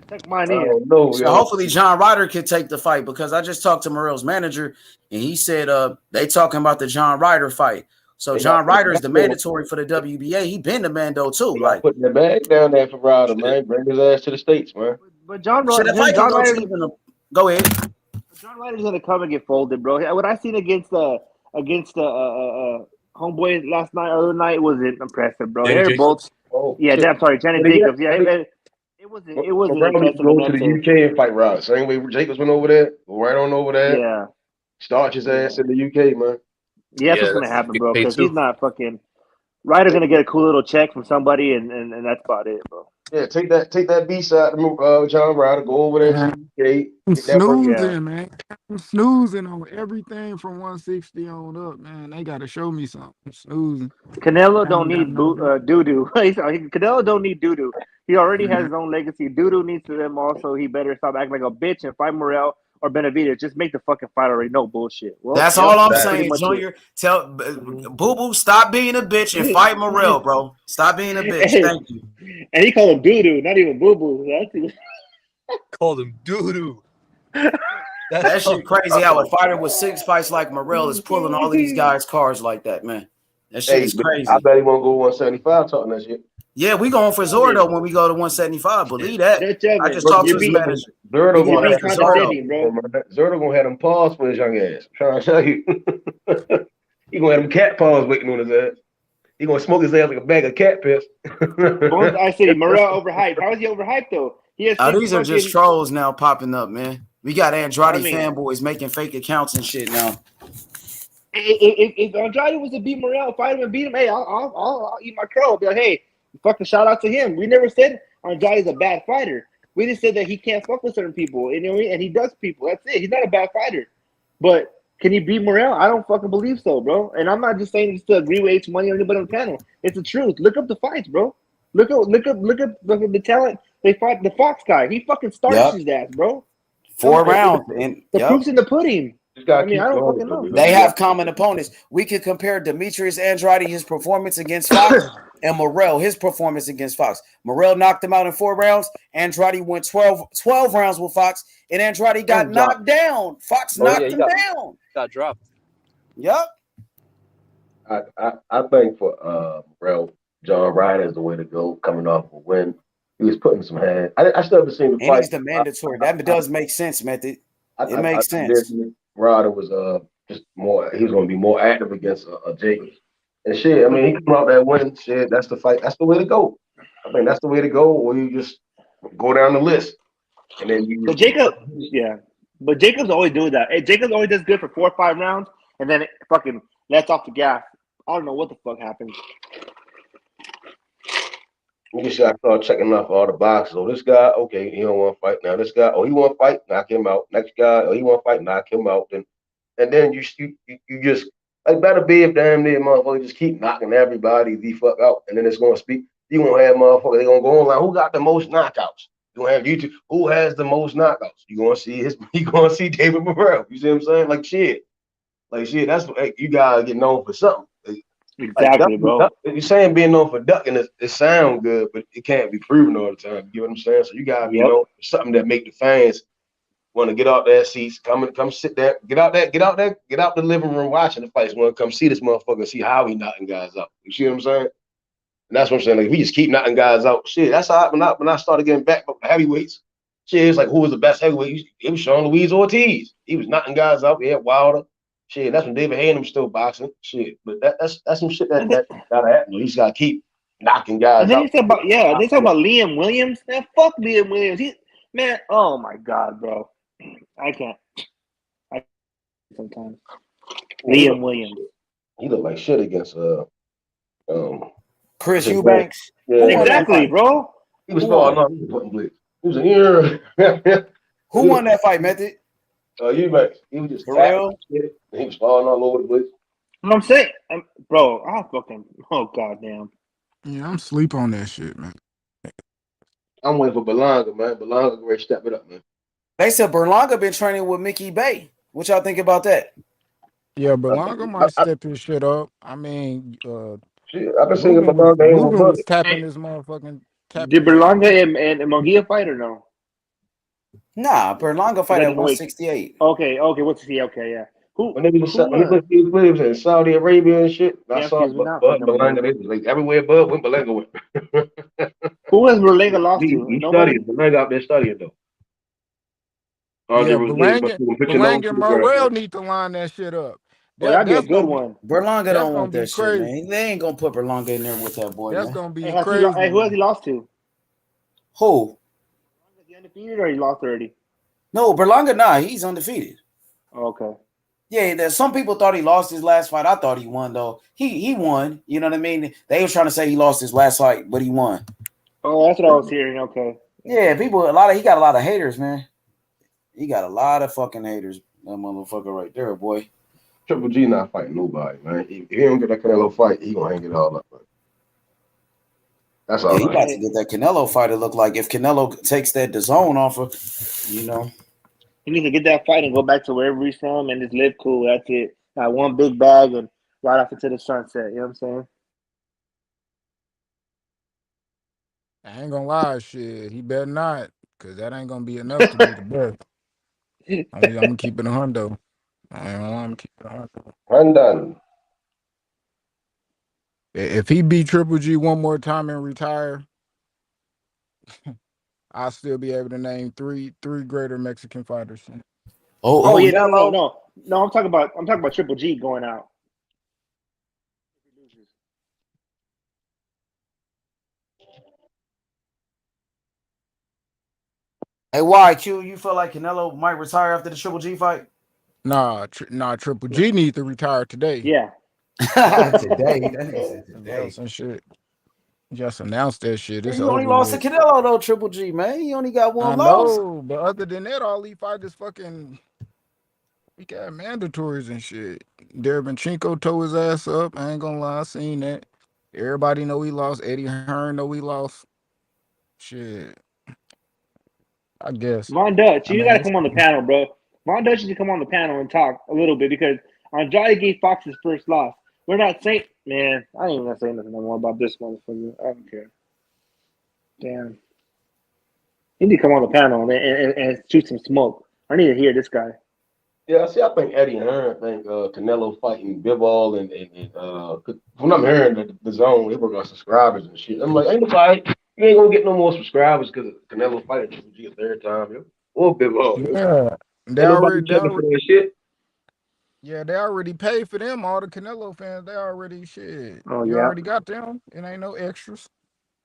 So hopefully John Ryder can take the fight because I just talked to Morrell's manager and he said they talking about the John Ryder fight. So John Ryder is the mandatory for the WBA. He been the Mando too. Like putting the bag down there for Ryder, man. Bring his ass to the States, man. But John Ryder, go ahead. John Ryder's gonna come and get folded, bro. What I seen against the homeboy last night, other night wasn't impressive, bro. They're both. I'm sorry, Jenny Jacobs. Yeah, it wasn't impressive. Go to the UK and fight Ryder. Same way Jacobs went over there. Go right on over there. Yeah. Start his ass in the UK, man. Yeah, that's what's gonna happen, bro. Because he's not fucking. Ryder's gonna get a cool little check from somebody, and that's about it, bro. Yeah, take that B side to John Ryder. Go over there to the UK. Snoozing, man. I'm snoozing on everything from 160 on up, man. They gotta show me something. I'm snoozing. Canelo don't need doo-doo. Canelo don't need doo-doo. He already has his own legacy. Doo-doo needs to them also. He better stop acting like a bitch and fight Morrell or Benavidez. Just make the fucking fight already. No bullshit. Well, that's all I'm saying, Junior. Tell Boo-Boo, stop being a bitch and fight Morrell, bro. Stop being a bitch. Thank you. And he called him doo-doo, not even boo-boo. Called him doo-doo. That shit crazy how a fighter with 6 fights like Morrell is pulling all of these guys' cars like that, man. That shit is crazy. I bet he won't go 175 talking that shit. Yeah, we going for Zordo when we go to 175. Believe that. I just talked to his manager. Zerdo gonna have them paws for his young ass. I'm trying to tell you. He gonna have them cat paws waiting on his ass. He gonna smoke his ass like a bag of cat piss. I said Morrell overhyped. How is he overhyped though? These are just trolls now popping up, man. We got Andrade fanboys making fake accounts and shit now. If Andrade was to beat Morrell, fight him and beat him, hey, I'll eat my crow. I'll be like, hey, fucking shout out to him. We never said Andrade is a bad fighter. We just said that he can't fuck with certain people, and he does people. That's it. He's not a bad fighter. But can he beat Morrell? I don't fucking believe so, bro. And I'm not just saying this to agree with H Money or anybody on the panel. It's the truth. Look up the fights, bro. Look up the talent. They fight the Fox guy. He fucking starts his ass, bro. 4 rounds, and the proof's in the pudding. I mean, I don't fucking know. They have common opponents. We could compare Demetrius Andrade, his performance against Fox, and Morrell, his performance against Fox. Morrell knocked him out in 4 rounds. Andrade went 12 rounds with Fox, and Andrade got knocked down. Fox knocked him down. Got dropped. Yep. I think for Morrell, John Ryder is the way to go. Coming off a win, he was putting some hands. I still haven't seen the fight. And he's the mandatory. That does make sense, Method. It makes sense. Ryder was just more. He was going to be more active against Jacobs. And shit, I mean, he came out that win. Shit, that's the fight. That's the way to go. I think that's the way to go. Or you just go down the list, and then you. But Jacobs always do that. Hey, Jacobs always does good for 4 or 5 rounds, and then it fucking lets off the gas. I don't know what the fuck happened. You see, I started checking off all the boxes. Oh, this guy, okay, he don't want to fight. Now this guy, oh, he want to fight, knock him out. Next guy, oh, he want to fight, knock him out. And then you just like better be if damn near motherfucker just keep knocking everybody the fuck out, and then it's gonna speak. You gonna have motherfuckers. They gonna go online. Who got the most knockouts? You gonna have YouTube. Who has the most knockouts? You gonna see You gonna see David Morrell. You see what I'm saying? Like shit. That's what you gotta get known for something. Exactly, bro. You're saying being known for ducking, it sounds good, but it can't be proven all the time. You know what I'm saying? So you gotta be known for something that make the fans want to get out their seats, come sit there, get out the living room watching the fights. Want to come see this motherfucker, see how he knocking guys out. You see what I'm saying? And that's what I'm saying. Like, we just keep knocking guys out. Shit, that's how when I started getting back up heavyweights. Shit, it's like who was the best heavyweight? It was Sean Luis Ortiz. He was knocking guys out. Yeah, Wilder. Shit, that's when David Hayden was still boxing. Shit, but that's some shit that gotta happen. He's gotta keep knocking guys and then out. They talk about Liam Williams. Man, fuck Liam Williams. Oh my god, bro. I can't. Sometimes Liam Williams. He looked like shit against Chris Eubanks. Yeah, exactly, bro. He was falling off. He was putting blitz. He was in Who won that fight, Method? Eubanks. He was just for real. He was falling all over the place. What I'm saying, bro, goddamn. Yeah, I'm sleep on that shit, man. I'm waiting for Berlanga, man. Berlanga ready to step it up, man. They said Berlanga been training with Mickey Bay. What y'all think about that? Yeah, Berlanga might step his shit up. I mean, I've been seeing Berlanga. Ruben was tapping his motherfucking. Did Berlanga and Munguia fight or no? Nah, Berlanga fight at 168. Okay, what's he? Okay, yeah. When he was in Saudi Arabia and shit, I saw Berlanga. They was like everywhere but when Berlanga went. Who has Berlanga lost to? He studied. Berlanga out there studying though. Berlanga and Morrell need to line that shit up. That'd be a good one. Berlanga don't want that shit, man. They ain't gonna put Berlanga in there with that boy. That's man. Gonna be crazy. Who has he lost to? Who? Is he undefeated or he lost already? No, Berlanga, nah, he's undefeated. Okay. Yeah, some people thought he lost his last fight. I thought he won though. He won. You know what I mean? They was trying to say he lost his last fight, but he won. Oh, that's what I was hearing. Okay. Yeah, he got a lot of haters, man. He got a lot of fucking haters. That motherfucker right there, boy. Triple G not fighting nobody, man. If he don't get that Canelo fight, he gonna hang it all up. Man. That's all. Yeah, he about to get that Canelo fight. It look like if Canelo takes that DAZN off of, he needs to get that fight and go back to wherever he's from and just live cool. That's it. Got one big bag and ride off into the sunset. You know what I'm saying? I ain't gonna lie, shit. He better not, cause that ain't gonna be enough to be the best. I'm gonna keep it a hundo. I ain't gonna lie, I'm keeping it a hundo. Undone. If he beat Triple G one more time and retire, I'll still be able to name three greater Mexican fighters. Oh yeah, no. I'm talking about Triple G going out. Hey, why Q? You feel like Canelo might retire after the Triple G fight? Nah, Triple G needs to retire today. Yeah. Today. Some shit. Just announced that shit. He only lost to Canelo though, Triple G, man. He only got one loss. No, but other than that, all he fighters fucking we got mandatories and shit. Derevyanchenko tore his ass up. I ain't gonna lie, I seen that. Everybody know he lost. Eddie Hearn know he lost. Shit. I guess. Von Dutch, you gotta it's come on the panel, bro. Von Dutch needs to come on the panel and talk a little bit because Andrade gave Fox his first loss. We're not saying, man. I ain't even gonna say nothing no more about this motherfucker. I don't care. Damn. He need to come on the panel and shoot some smoke. I need to hear this guy. Yeah, see, I think Eddie Hearn think Canelo fighting Bivol and when I'm hearing the zone, they got subscribers and shit. I'm like, ain't nobody, you ain't gonna get no more subscribers because Canelo fighting Triple G a third time, yo. Or Bivol. Yeah, they Ain't nobody already, checking for that shit. Yeah, they already paid for them. All the Canelo fans, they already shit. Oh You yeah. already got them. It ain't no extras.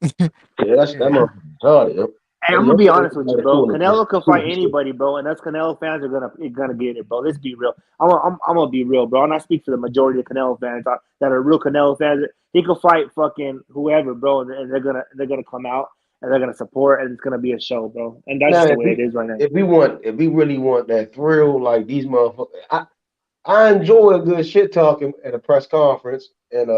Yeah, that's that motherfucker retarded, yo. Hey, I'm gonna be honest with you, bro. Canelo can fight anybody, bro, and us Canelo fans are gonna get it, bro. Let's be real. I'm gonna be real, bro. And I speak for the majority of Canelo fans that are real Canelo fans. He can fight fucking whoever, bro, and they're gonna come out and they're gonna support, and it's gonna be a show, bro. And that's just the way it is right now. If we really want that thrill, like these motherfuckers, I enjoy a good shit talking at a press conference and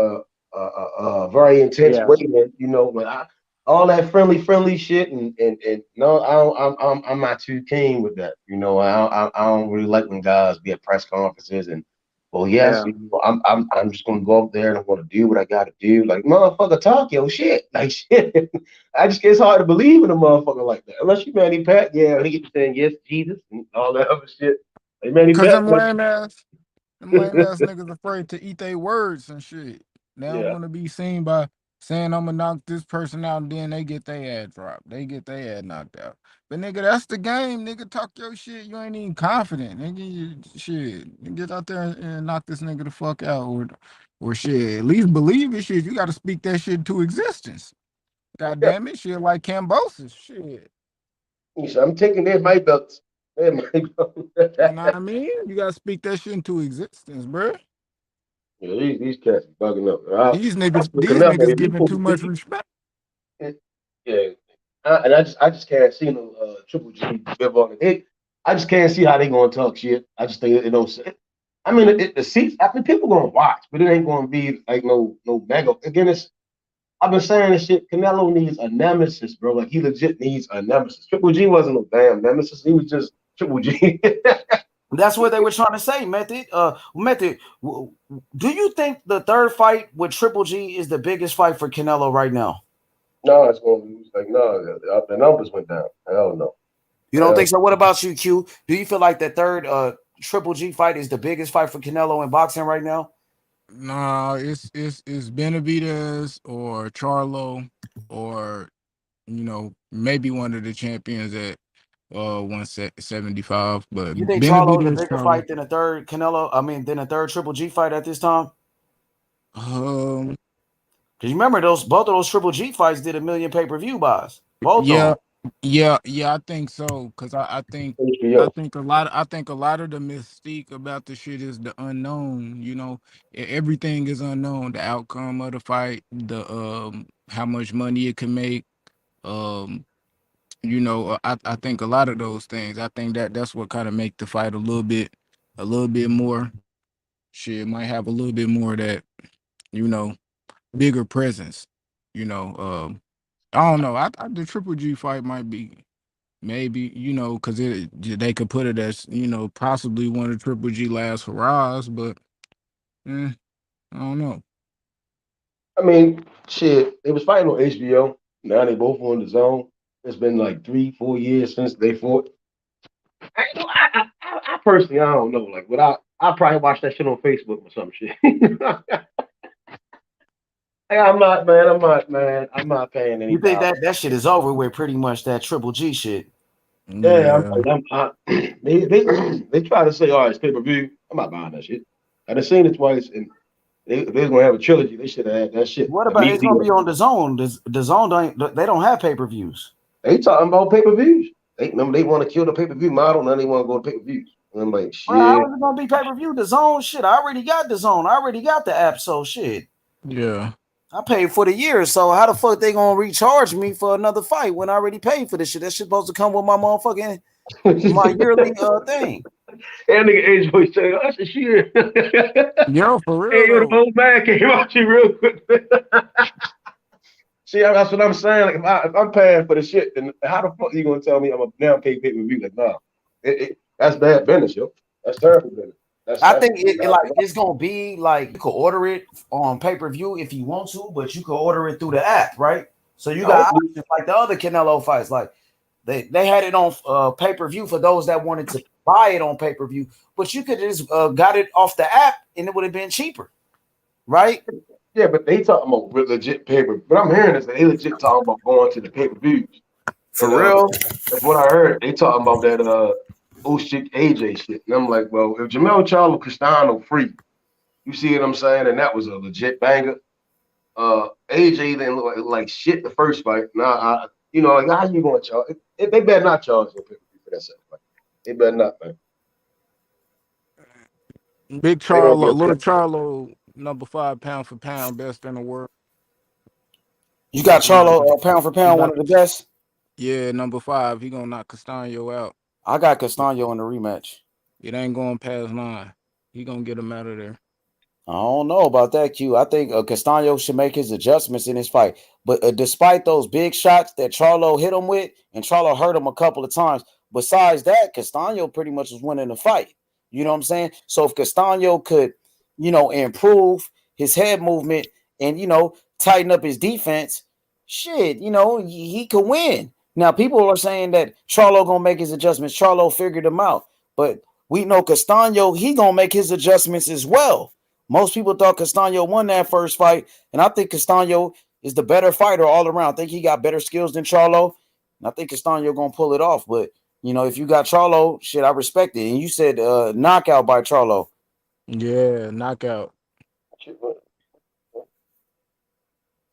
very intense waiting, you know. But all that friendly shit and no, I'm not too keen with that. You know, I don't really like when guys be at press conferences and yes, you know, I'm just gonna go up there and I'm gonna do what I gotta do. Like motherfucker, talk your shit, like shit. It's hard to believe in a motherfucker like that unless you Manny Pacquiao, he gets saying yes Jesus and all that other shit. Like Manny Because Pacquiao. them lame ass niggas afraid to eat their words and shit. They don't want to be seen by saying I'm gonna knock this person out and then they get their ass dropped. They get their ass knocked out. But nigga, that's the game. Nigga, talk your shit. You ain't even confident. Nigga, shit. Get out there and knock this nigga the fuck out or shit. At least believe it shit. You gotta speak that shit into existence. God damn it, shit like Cambosis. Shit. I'm taking their my belts. You know what I mean? You gotta speak that shit into existence, bro. Yeah, these cats are bugging up. These niggas giving too much respect. Yeah, and I just can't see no Triple G Bivol. I just can't see how they gonna talk shit. I just think it don't say. I mean, the seats. I think people gonna watch, but it ain't gonna be like no mega. Again, I've been saying this shit. Canelo needs a nemesis, bro. Like he legit needs a nemesis. Triple G wasn't no damn nemesis. He was just Triple G. That's what they were trying to say, Method. Method, do you think the third fight with Triple G is the biggest fight for Canelo right now? No, it's going to lose. Like, no, the numbers went down. Hell no. You don't think so? What about you, Q? Do you feel like the third Triple G fight is the biggest fight for Canelo in boxing right now? Nah, it's Benavidez or Charlo or maybe one of the champions at 175. But You think Charlo is a Benavidez, bigger fight than a third Canelo? I mean, than a third Triple G fight at this time? Because you remember both of those Triple G fights did 1 million pay-per-view buys. Both of them. Yeah, I think so. Because I think a lot of the mystique about the shit is the unknown. You know, everything is unknown. The outcome of the fight, the how much money it can make. I think a lot of those things. I think that's what kind of make the fight a little bit more. Shit might have a little bit more of that, bigger presence. I don't know. The Triple G fight might be maybe because they could put it as possibly one of Triple G last hurrahs, but I don't know. I mean, shit, they was fighting on HBO. Now they both on the zone. It's been like 3-4 years since they fought. I personally, I don't know. Like, I probably watch that shit on Facebook or some shit. I'm not paying any. You think that shit is over with pretty much that Triple G shit? Yeah, they try to say, oh, it's pay-per-view. I'm not buying that shit. I done seen it twice, and if they're gonna have a trilogy, they should have had that shit. What about it's gonna be on the Zone? The Zone don't have pay-per-views. They talking about pay-per-views. They want to kill the pay-per-view model, now they want to go to pay-per-views. And I'm like, shit. Bro, how is it gonna be pay-per-view? The Zone shit. I already got the Zone. I already got the app, so shit. Yeah. I paid for the year, so how the fuck they gonna recharge me for another fight when I already paid for this shit? That shit supposed to come with my motherfucking my yearly thing. And nigga Age Boy saying, "That's the shit." Yo, for real. Hey, yo, the whole bag came out you real quick. See, that's what I'm saying. Like, if I'm paying for the shit, then how the fuck are you gonna tell me I'm a damn pay-per-view? Like, nah, that's bad business, yo. That's terrible business. I think it's gonna be like you could order it on pay-per-view if you want to, but you could order it through the app, right? So you got options like the other Canelo fights, like they had it on pay-per-view for those that wanted to buy it on pay-per-view, but you could just got it off the app and it would have been cheaper, right? Yeah, but they talking about legit paper. But I'm hearing is they legit talking about going to the pay-per-views. For real? That's what I heard. They talking about that Usyk AJ shit. And I'm like, well, if Jamel Charlo Castano free, you see what I'm saying? And that was a legit banger. AJ didn't look like shit the first fight. Now, like how you going to charge? They better not charge no pay-per-view for that second fight. They better not, man. Big Charlo, little Charlo, number 5 pound for pound, best in the world. You got Charlo pound for pound, one of the best. Yeah, number 5. He gonna knock Castano out. I got Castano in the rematch. It ain't going past 9. He gonna get him out of there. I don't know about that, Q. I think Castano should make his adjustments in his fight. But despite those big shots that Charlo hit him with, and Charlo hurt him a couple of times, besides that, Castano pretty much was winning the fight. You know what I'm saying? So if Castano could, improve his head movement and, tighten up his defense, shit, he could win. Now, people are saying that Charlo going to make his adjustments. Charlo figured them out. But we know Castano, he going to make his adjustments as well. Most people thought Castano won that first fight, and I think Castano is the better fighter all around. I think he got better skills than Charlo, and I think Castano going to pull it off. But, if you got Charlo, shit, I respect it. And you said knockout by Charlo. Yeah, knockout.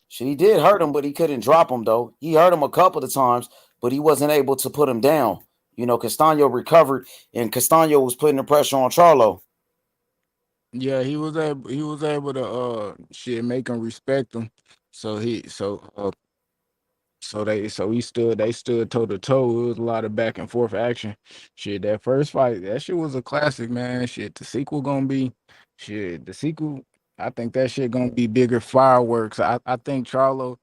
Shit, he did hurt him, but he couldn't drop him, though. He hurt him a couple of times, but he wasn't able to put him down. Castano recovered, and Castano was putting the pressure on Charlo. Yeah, he was able to make him respect him. They stood toe to toe. It was a lot of back and forth action. Shit, that first fight, that shit was a classic, man. Shit, the sequel gonna be I think that shit gonna be bigger fireworks. I think Charlo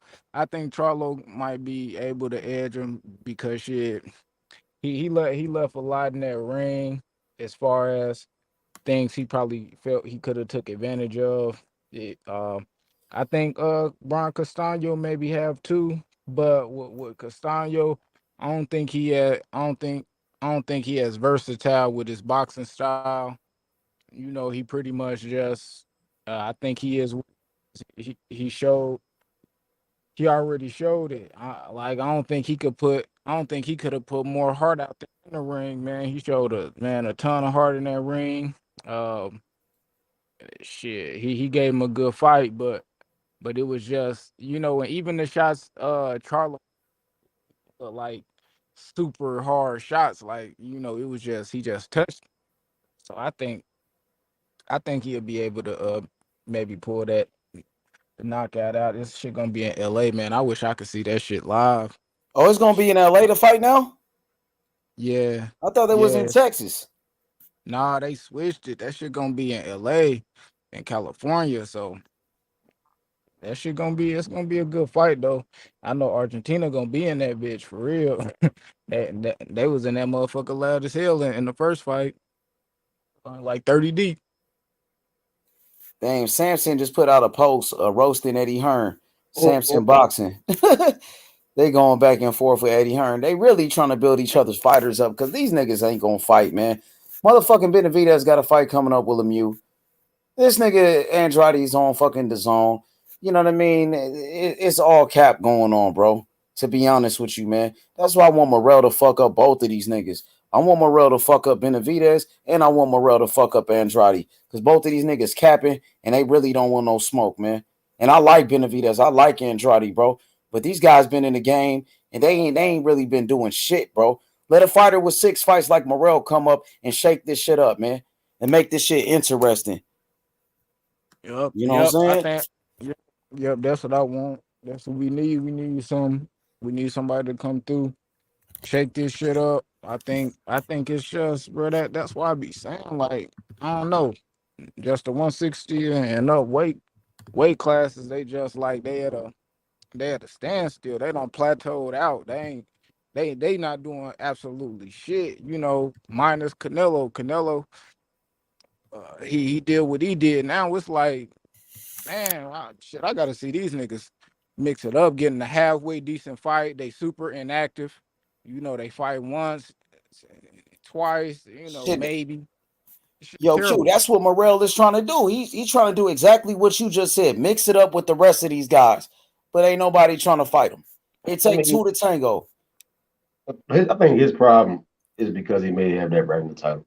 might be able to edge him because shit, he left a lot in that ring as far as things he probably felt he could have took advantage of. I think Brian Castano maybe have too, but with Castano, I don't think he has versatile with his boxing style. He pretty much just I think he is he already showed it. I don't think he could have put more heart out there in the ring, man. He showed a ton of heart in that ring. Shit, he gave him a good fight, but it was just, and even the shots Charlo like super hard shots, like, it was just he just touched. So I think he'll be able to maybe pull that knockout out. This shit gonna be in LA, man. I wish I could see that shit live. Oh, it's gonna be in LA to fight now? Yeah. I thought that was in Texas. Nah, they switched it. That shit gonna be in LA in California. So that shit it's gonna be a good fight though. I know Argentina gonna be in that bitch for real. They was in that motherfucker loud as hell in the first fight. Like 30 deep. Damn, Samson just put out a post roasting Eddie Hearn. Samson boxing. They going back and forth with Eddie Hearn. They really trying to build each other's fighters up because these niggas ain't gonna fight, man. Motherfucking Benavidez got a fight coming up with Lemieux. This nigga Andrade's on fucking DAZN. You know what I mean? It's all cap going on, bro. To be honest with you, man. That's why I want Morrell to fuck up both of these niggas. I want Morrell to fuck up Benavidez, and I want Morrell to fuck up Andrade. Because both of these niggas capping, and they really don't want no smoke, man. And I like Benavidez. I like Andrade, bro. But these guys been in the game, and they ain't really been doing shit, bro. Let a fighter with 6 fights like Morrell come up and shake this shit up, man. And make this shit interesting. Yep. You know what I'm saying? Yep, that's what I want. That's what we need. We need somebody to come through, shake this shit up. I think it's just, bro, that's why I be saying, like, I don't know. Just the 160 and up weight classes, they just like they at a they at a standstill. They don't plateaued out. They not doing absolutely shit. You know, minus Canelo. Canelo, he did what he did. Now it's like, man, shit. I gotta see these niggas mix it up, getting a halfway decent fight. They super inactive. You know, they fight once, twice. You know, Shit. maybe. Yo, Q, that's what Morrell is trying to do. He's trying to do exactly what you just said. Mix it up with the rest of these guys. But ain't nobody trying to fight him. It takes two to tango. I think his problem is because he may have that regular title.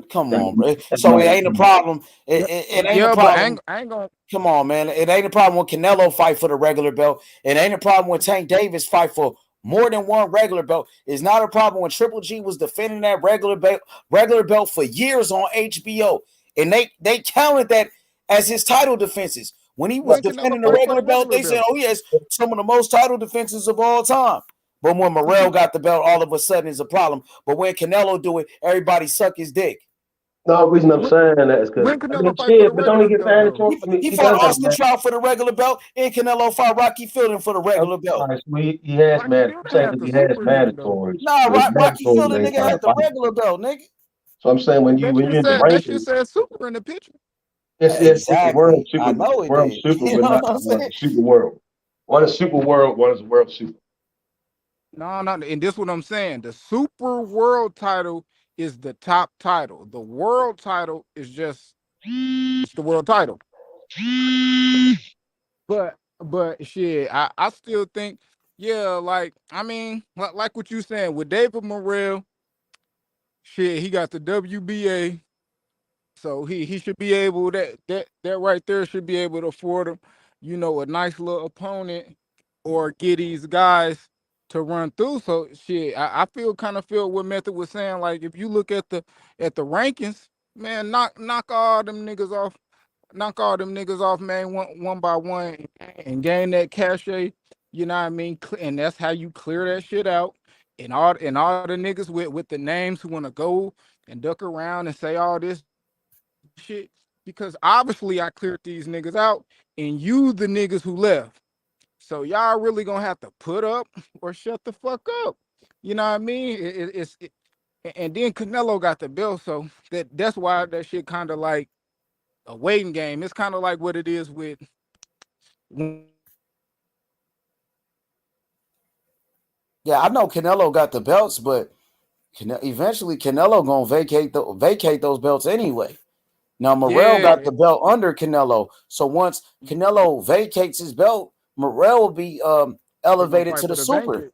Come on, bro. So it ain't a problem. It ain't a problem. I ain't gonna. Come on, man. It ain't a problem when Canelo fight for the regular belt. It ain't a problem when Tank Davis fight for more than one regular belt. It's not a problem when Triple G was defending that regular belt for years on HBO. And they counted that as his title defenses. When he was defending the regular belt, they said, oh, he has some of the most title defenses of all time. But when Morrell got the belt, all of a sudden it's a problem. But when Canelo do it, everybody suck his dick. No, the reason I'm saying that is because but don't he get mandatory? He fought Austin Trout for the regular belt, and Canelo fought Rocky Fielding for the regular belt. He has mandatory. Nah, Rocky Fielding nigga had the regular belt, nigga. So I'm saying when you're in the rankings, that shit says super in the picture. It's world super. I know it world did. super, You but not super world. One is super world, one is world super. No, and this is what I'm saying. The super world title is the top title. The world title is just the world title. But shit, I still think, yeah, like I mean, like what you saying with David Morrell, shit, he got the WBA. So he should be able that right there should be able to afford him, you know, a nice little opponent or get these guys to run through. So shit, I feel what Method was saying. Like if you look at the rankings, man, knock all them niggas off, man, one by one and gain that cachet. You know what I mean? And that's how you clear that shit out. And all the niggas with the names who want to go and duck around and say all this shit, because obviously I cleared these niggas out and you the niggas who left. So y'all really gonna have to put up or shut the fuck up. You know what I mean? And then Canelo got the belt, so that's why that shit kind of like a waiting game. It's kind of like what it is with. Yeah, I know Canelo got the belts, but eventually Canelo gonna vacate those belts anyway. Now Morrell got the belt under Canelo, so once Canelo vacates his belt, Morrell will be elevated to the super.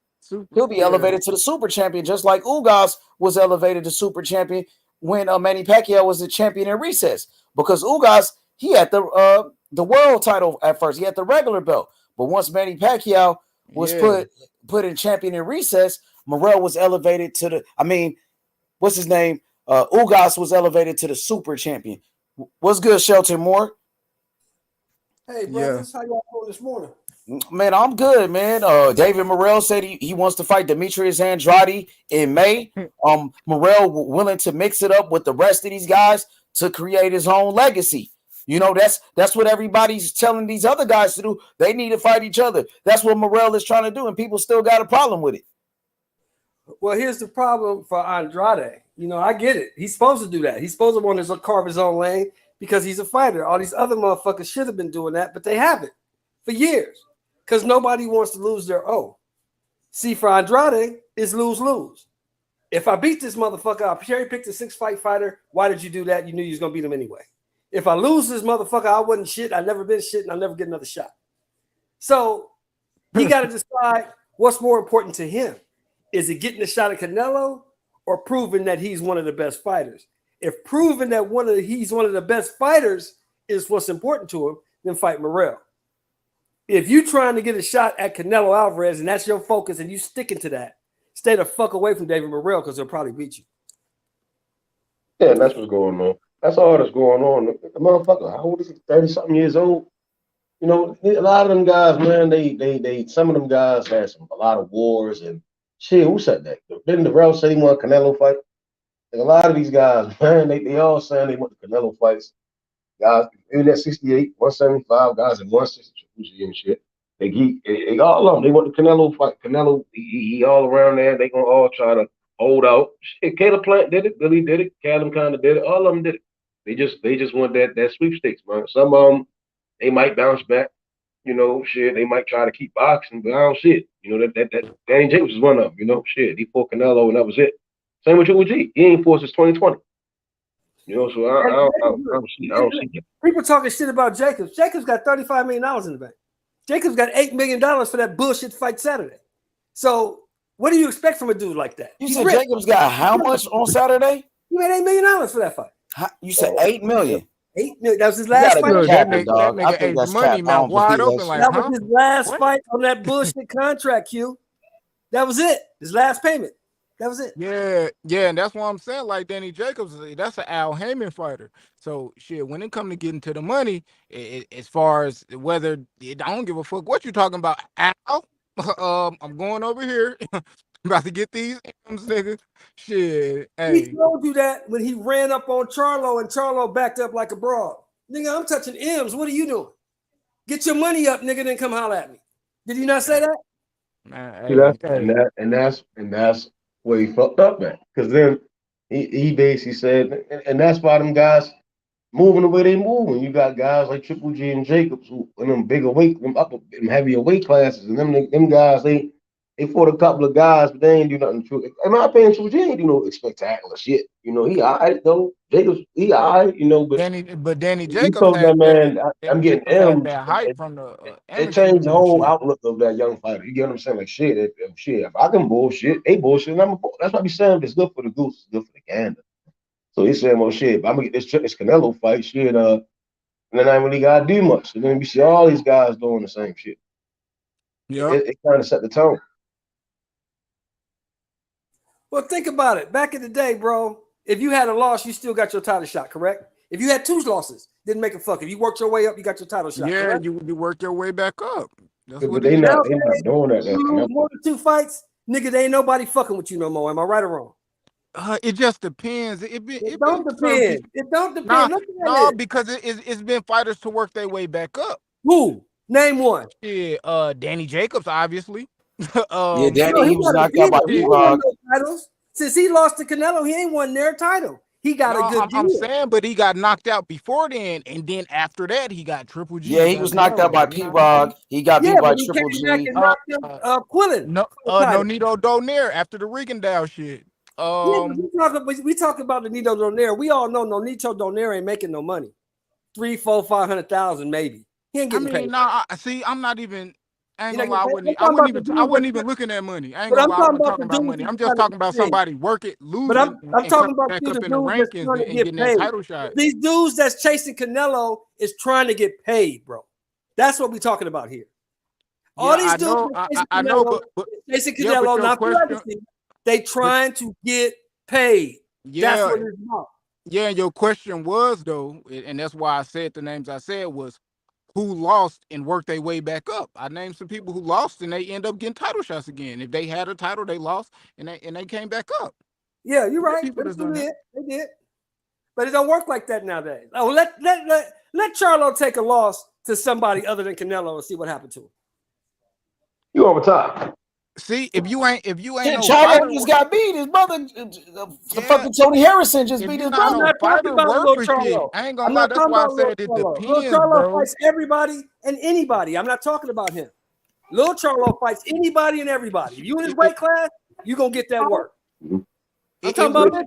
He'll be elevated to the super champion, just like Ugas was elevated to super champion when Manny Pacquiao was the champion in recess. Because Ugas, he had the world title at first. He had the regular belt, but once Manny Pacquiao was put in champion in recess, Morrell was elevated to the. I mean, what's his name? Ugas was elevated to the super champion. What's good, Shelton Moore? Hey, brothers, how y'all doing this morning? Man, I'm good, man. David Morrell said he wants to fight Demetrius Andrade in May. Morrell willing to mix it up with the rest of these guys to create his own legacy. You know, that's what everybody's telling these other guys to do. They need to fight each other. That's what Morrell is trying to do, and people still got a problem with it. Well, here's the problem for Andrade. You know, I get it. He's supposed to do that. He's supposed to want to carve his own lane because he's a fighter. All these other motherfuckers should have been doing that, but they haven't for years because nobody wants to lose their O. See, for Andrade, it's lose-lose. If I beat this motherfucker, I cherry-picked a 6-fight fighter. Why did you do that? You knew you was going to beat him anyway. If I lose this motherfucker, I wasn't shit. I never been shit, and I'll never get another shot. So he got to decide what's more important to him. Is it getting a shot at Canelo or proving that he's one of the best fighters? If proving that he's one of the best fighters is what's important to him, then fight Morrell. If you're trying to get a shot at Canelo Alvarez and that's your focus and you sticking to that, stay the fuck away from David Morrell because he'll probably beat you. Yeah, that's what's going on. That's all that's going on. The motherfucker, how old is he? 30-something years old. You know, a lot of them guys, man, they some of them guys had a lot of wars and shit. Who said that? Didn't Darrell say he want a Canelo fight? Like a lot of these guys, man, they all saying they want the Canelo fights. Guys in that 68, 175, guys in 160 and shit. All of them. They want the Canelo fight. Canelo, he all around there. They gonna all try to hold out. Shit, Caleb Plant did it. Billy did it. Callum kind of did it. All of them did it. They just want that sweepstakes, man. Some of them they might bounce back. You know, shit. They might try to keep boxing, but I don't see it. You know that Danny Jacobs is one of them. You know, shit. He fought Canelo and that was it. Same with Triple G. He ain't fought since 2020. You know, so I don't see it. People talking shit about Jacobs. Jacobs got $35 million in the bank. Jacobs got $8 million for that bullshit fight Saturday. So what do you expect from a dude like that? You said Jacobs got how much on Saturday? He made $8 million for that fight. You said $8 million. $8 million. That was his last fight. That nigga ate money mouth wide open. Like, that was his last fight on that bullshit contract, Q. That was it. His last payment. That was it. Yeah, and that's what I'm saying. Like Danny Jacobs, that's an Al Heyman fighter. So shit, when it come to getting to the money, as far as whether I don't give a fuck what you're talking about, Al. I'm going over here. About to get these M's, nigga. Shit. Hey. He told you that when he ran up on Charlo and Charlo backed up like a broad. Nigga, I'm touching M's. What are you doing? Get your money up, nigga, then come holler at me. Did he not say that? Man, and that's where he fucked up at. Because then he basically said, and that's why them guys moving the way they moving. You got guys like Triple G and Jacobs who in them bigger weight, them heavier weight classes, and them guys they fought a couple of guys, but they ain't do nothing true. In my opinion, Triple G ain't do no spectacular shit. You know, he alright though. Jacobs, he alright, you know, but Danny Jacobs told had that man, I'm getting had that hype from the it changed the whole outlook of that young fighter. You get what I'm saying? Like shit, if I can bullshit, they bullshit. And that's what I be saying. If it's good for the goose, it's good for the gander. So he said, well, shit, if I'm gonna get this Canelo fight, shit, and then I ain't really gotta do much. And then we see all these guys doing the same shit. Yeah, it kind of set the tone. Well, think about it. Back in the day, bro, if you had a loss, you still got your title shot, correct? If you had 2 losses, didn't make a fuck. If you worked your way up, you got your title shot. Yeah, correct? you work your way back up. That's but they not doing that. You lose more than 2 fights, nigga. They ain't nobody fucking with you no more. Am I right or wrong? It just depends. It don't depend. It don't depend. No, because it's been fighters to work their way back up. Who? Name one. Yeah, Danny Jacobs, obviously. Yeah, Danny, he was knocked out by P-Rod. Since he lost to Canelo, he ain't won their title. He got a good deal. I'm saying, but he got knocked out before then, and then after that, he got Triple G. Yeah, he was knocked out by P-Rod. He got beat by Triple G. Quillen. No Nito Donaire after the Rigondeaux shit. We talk about the Nito Donaire. We all know Nito Donaire ain't making no money. 300, 400, 500,000 maybe. He ain't getting paid. See, I'm not even. I ain't gonna lie, I wasn't even looking at money. I ain't gonna lie, I wasn't talking about money. I'm just talking about somebody losing. But I'm talking about back the up in the rankings and getting that title shot. These dudes that's chasing Canelo is trying to get paid, bro. That's what we're talking about here. All these dudes chasing Canelo, not for legacy. They trying to get paid. Yeah, that's what it's about. Yeah, and your question was though, and that's why I said the names I said was who lost and worked their way back up. I named some people who lost and they end up getting title shots again. If they had a title, they lost and they came back up. Yeah, you're right. They did. But it don't work like that nowadays. Oh, let Charlo take a loss to somebody other than Canelo and see what happened to him. You over top. See, if you ain't Charlo just got beat. His brother, the fucking Tony Harrison just beat his brother. I'm not talking about Lil Charlo. I ain't gonna lie. That's why I said it depends, Lil Charlo bro. fights everybody and anybody. I'm not talking about him. Lil Charlo fights anybody and everybody. If you in his weight class, you gonna get that work. I'm talking about Lil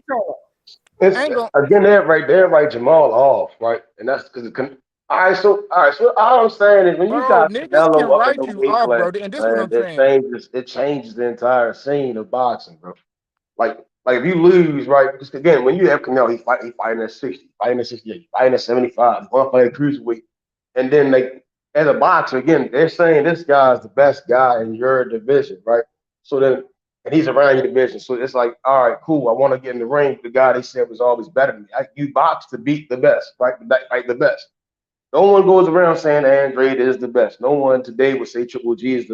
Charlo. Again, they're right Jamal off, right? And that's because all right, so all I'm saying is when you got Canelo up in the weight class, and this what I'm saying. It changes the entire scene of boxing, bro. Like if you lose, right? Because again, when you have Canelo, he fighting at 60, fighting at 68, fighting at 75, one fight at cruiserweight, and then as a boxer, again, they're saying this guy's the best guy in your division, right? So then, and he's around your division, so it's like, all right, cool. I want to get in the ring with the guy they said was always better than me. You box to beat the best, right? Like the best. No one goes around saying Andrade is the best. No one today would say Triple G is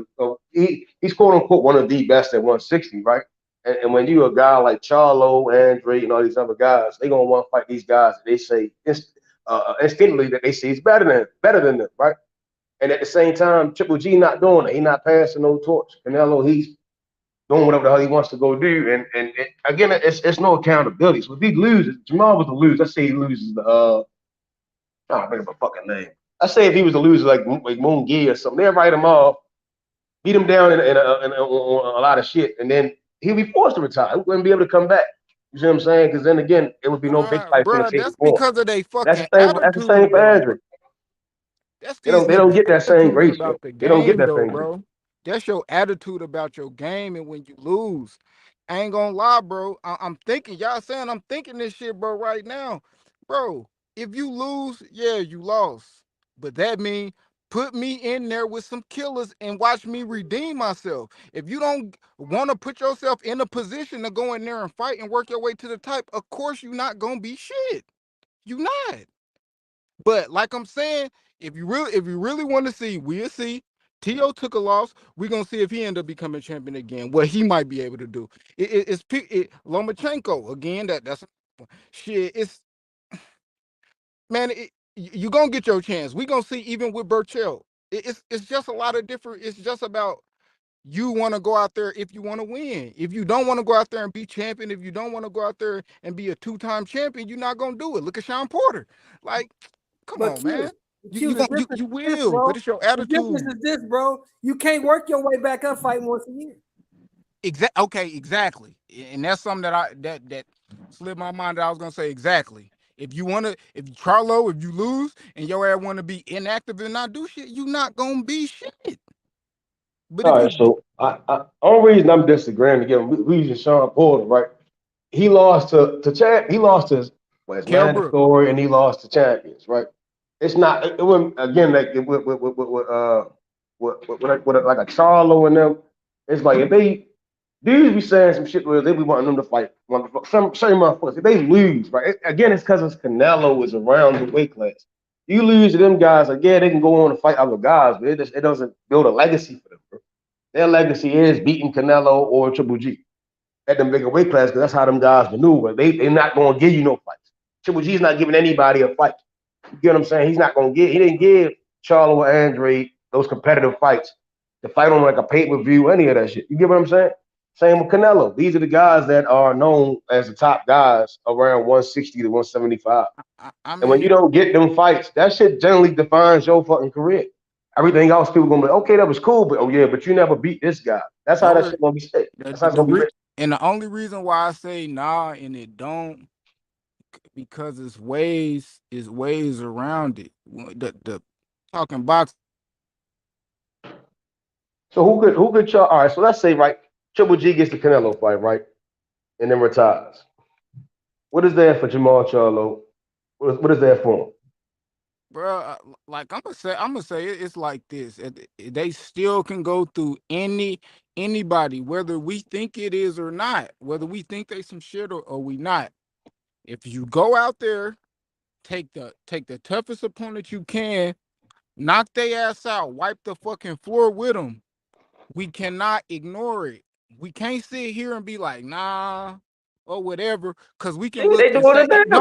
he's quote unquote one of the best at 160, right? And when you're a guy like Charlo, Andrade, and all these other guys, they're gonna want to fight these guys. They say instantly that they say he's better than them, right? And at the same time, Triple G not doing it. He not passing no torch. Canelo, he's doing whatever the hell he wants to go do. And again, it's no accountability. So if he loses, Jamal was to lose. Let's say he loses the I don't remember my fucking name. I say if he was to lose like Moon Gee or something, they'll write him off, beat him down in a lot of shit, and then he'll be forced to retire. He wouldn't be able to come back. You see what I'm saying? Because then again, it would be no big fight for the sake That's of war. because of their That's fucking the same. That's the same attitude, for though. Andre. That's They don't get that same grace. about the They don't get game, that though, same grace. bro. That's your attitude about your game, and when you lose, I ain't gonna lie, bro. I'm thinking, y'all saying I'm thinking this shit, bro, right now, bro. If you lose, yeah, you lost, but that means put me in there with some killers and watch me redeem myself. If you don't want to put yourself in a position to go in there and fight and work your way to the top, of course you're not gonna be shit. You not. But like I'm saying, if you really want to see, we'll see. T.O. took a loss. We're gonna see if he end up becoming champion again. What he might be able to do. It's Lomachenko again. That's shit. It's man. You gonna get your chance. We gonna see even with Burchell. It's just a lot of different. It's just about you want to go out there if you want to win. If you don't want to go out there and be champion, if you don't want to go out there and be a 2-time champion, you're not gonna do it. Look at Sean Porter. Like, come on, man. You will, but it's your attitude. The difference is this, bro. You can't work your way back up fighting once a year. Exactly. And that's something that slipped my mind that I was gonna say exactly. If you Charlo, if you lose and your ass want to be inactive and not do shit, you not gonna be shit. But all right, so only reason I'm disagreeing again, we using Sean Porter, right? He lost to Champ. He lost to his mandatory, and he lost to champions, right? It's not. It wouldn't again like with like a Charlo and them. It's like if they dudes be saying some shit where they be wanting them to fight some motherfuckers. If they lose, right? Again, it's because it's Canelo is around the weight class. You lose to them guys, like yeah, they can go on and fight other guys, but it doesn't build a legacy for them, bro. Their legacy is beating Canelo or Triple G at them bigger weight class because that's how them guys maneuver. They're not going to give you no fights. Triple G's not giving anybody a fight. You get what I'm saying? He didn't give Charlo or Andrade those competitive fights to fight on like a pay-per-view, any of that shit. You get what I'm saying? Same with Canelo. These are the guys that are known as the top guys around 160 to 175. And when you don't get them fights, that shit generally defines your fucking career. Everything else, people gonna be okay. That was cool, but but you never beat this guy. That's how that shit gonna be said. That's how it's gonna be. And the only reason why I say nah and it don't, because it's ways around it. The talking box. So who could all right? So let's say right, Triple G gets the Canelo fight right, and then retires. What is there for Jamal Charlo? What is there for him? Bro, like I'm gonna say it's like this. They still can go through anybody, whether we think it is or not, whether we think they some shit or we not. If you go out there, take the toughest opponent you can, knock their ass out, wipe the fucking floor with them. We cannot ignore it. We can't sit here and be like, nah, or whatever, because we can look and say, no,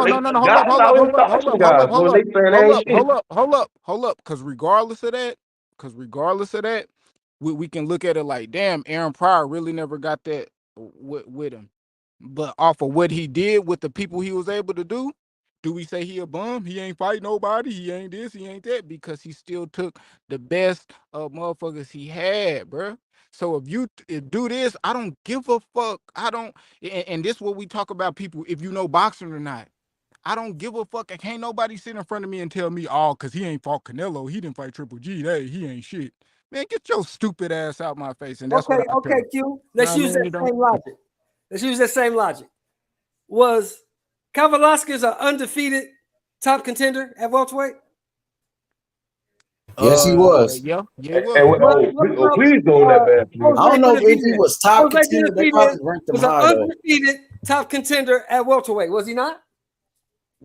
hold up. Because regardless of that, we can look at it like, damn, Aaron Pryor really never got that with him. But off of what he did with the people he was able to do we say he a bum? He ain't fight nobody. He ain't this, he ain't that, because he still took the best of motherfuckers he had, bro. So if you do this, I don't give a fuck. I don't, and this is what we talk about people, if you know boxing or not. I don't give a fuck. Can't nobody sit in front of me and tell me, oh, because he ain't fought Canelo, he didn't fight Triple G. Hey, he ain't shit. Man, get your stupid ass out my face. And that's okay, Q. Let's use that same logic. Was Kavaliauskas an undefeated top contender at welterweight? Yes, he was. Yeah, he was. Please don't that bad. I don't know if he was top contender. They probably ranked him high, though. Undefeated top contender at welterweight, was he not?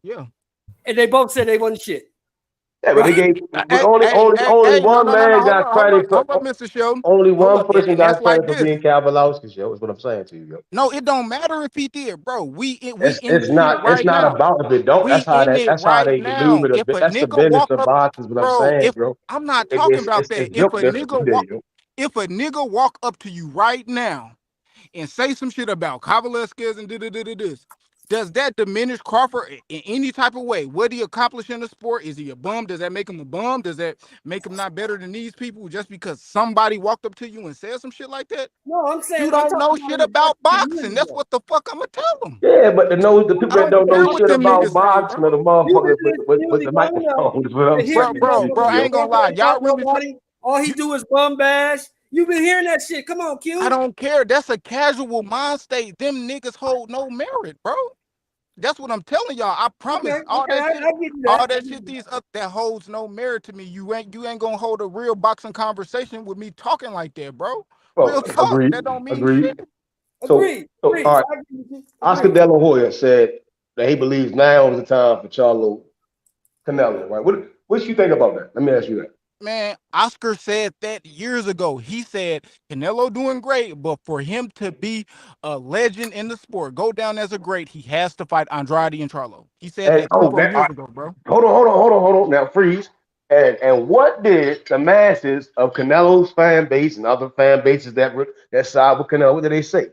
Yeah. And they both said they wasn't shit. Yeah, but they gave only one man got credit for. Hold up, Mr. Sheldon. Only one Hold up, person and got that's like credit for this. being Kavalowski, yo. Is what I'm saying to you, yo. No, it don't matter if he did, bro. We in It's this shit not right now. about if it don't. We in it That's how right they now. maneuver. If a That's the nigga business walk of up, boxing. Is what I'm bro, saying, if bro. I'm not talking about that. It's If built a different nigga today, walk, yo. if a nigga walk up to you right now and say some shit about Kavaleskis and this, does that diminish Crawford in any type of way? What he accomplish in the sport? Is he a bum? Does that make him a bum? Does that make him not better than these people just because somebody walked up to you and said some shit like that? No, I'm saying You don't know shit about boxing. That's what the fuck I'm gonna tell them. Yeah, but the people that don't know shit about boxing are the motherfuckers with the microphone. Is what I'm saying. Bro, I ain't gonna lie. Y'all really all he do is bum bash. You've been hearing that shit. Come on, Q. I don't care. That's a casual mind state. Them niggas hold no merit, bro. That's what I'm telling y'all. I promise. All that shit that holds no merit to me. You ain't gonna hold a real boxing conversation with me talking like that, bro. Real talk. Agreed. That don't mean Agreed. shit. Agreed. All right. Oscar De La Hoya said that he believes now is the time for Charlo Canelo. Right? What you think about that? Let me ask you that. Man, Oscar said that years ago. He said Canelo doing great, but for him to be a legend in the sport, go down as a great, he has to fight Andrade and Charlo. He said that 3-4 years ago, bro. Hold on. Now freeze. And what did the masses of Canelo's fan base and other fan bases that side with Canelo, what did they say?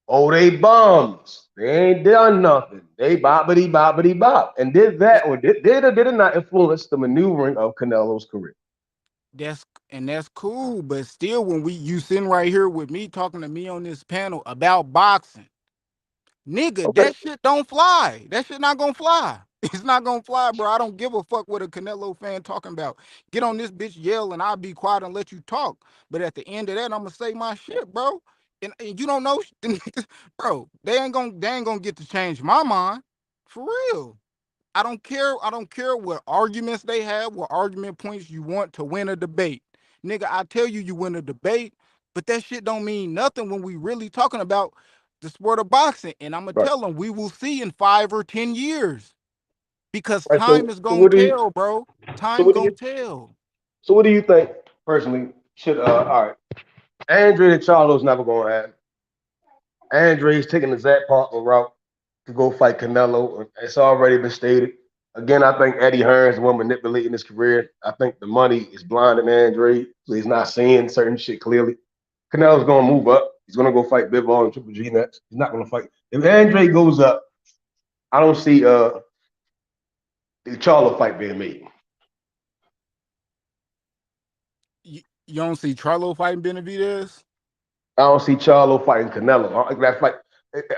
Oh, they bums. They ain't done nothing. They boppity bop. And did that or did it not influence the maneuvering of Canelo's career? That's cool, but still, when you sitting right here with me talking to me on this panel about boxing, nigga, that shit don't fly. That shit not gonna fly. It's not gonna fly, bro. I don't give a fuck what a Canelo fan talking about. Get on this bitch, yell, and I'll be quiet and let you talk. But at the end of that, I'm gonna say my shit, bro. And you don't know, bro. They ain't gonna get to change my mind, for real. I don't care what arguments they have, what argument points you want to win a debate. Nigga, I tell you win a debate, but that shit don't mean nothing when we really talking about the sport of boxing. And I'm going to tell them we will see in 5 or 10 years. Because time is going to tell, bro. Time going to tell. So what do you think, personally, should, all right, Andre and Charlo's never going to happen. Andre's taking the Zach Parker route to go fight Canelo. It's already been stated. Again, I think Eddie Hearn's the one manipulating his career. I think the money is blinding Andre, so he's not seeing certain shit clearly. Canelo's going to move up. He's going to go fight Bivol and Triple G next. He's not going to fight. If Andre goes up, I don't see the Charlo fight being made. You don't see Charlo fighting Benavidez? I don't see Charlo fighting Canelo. That fight.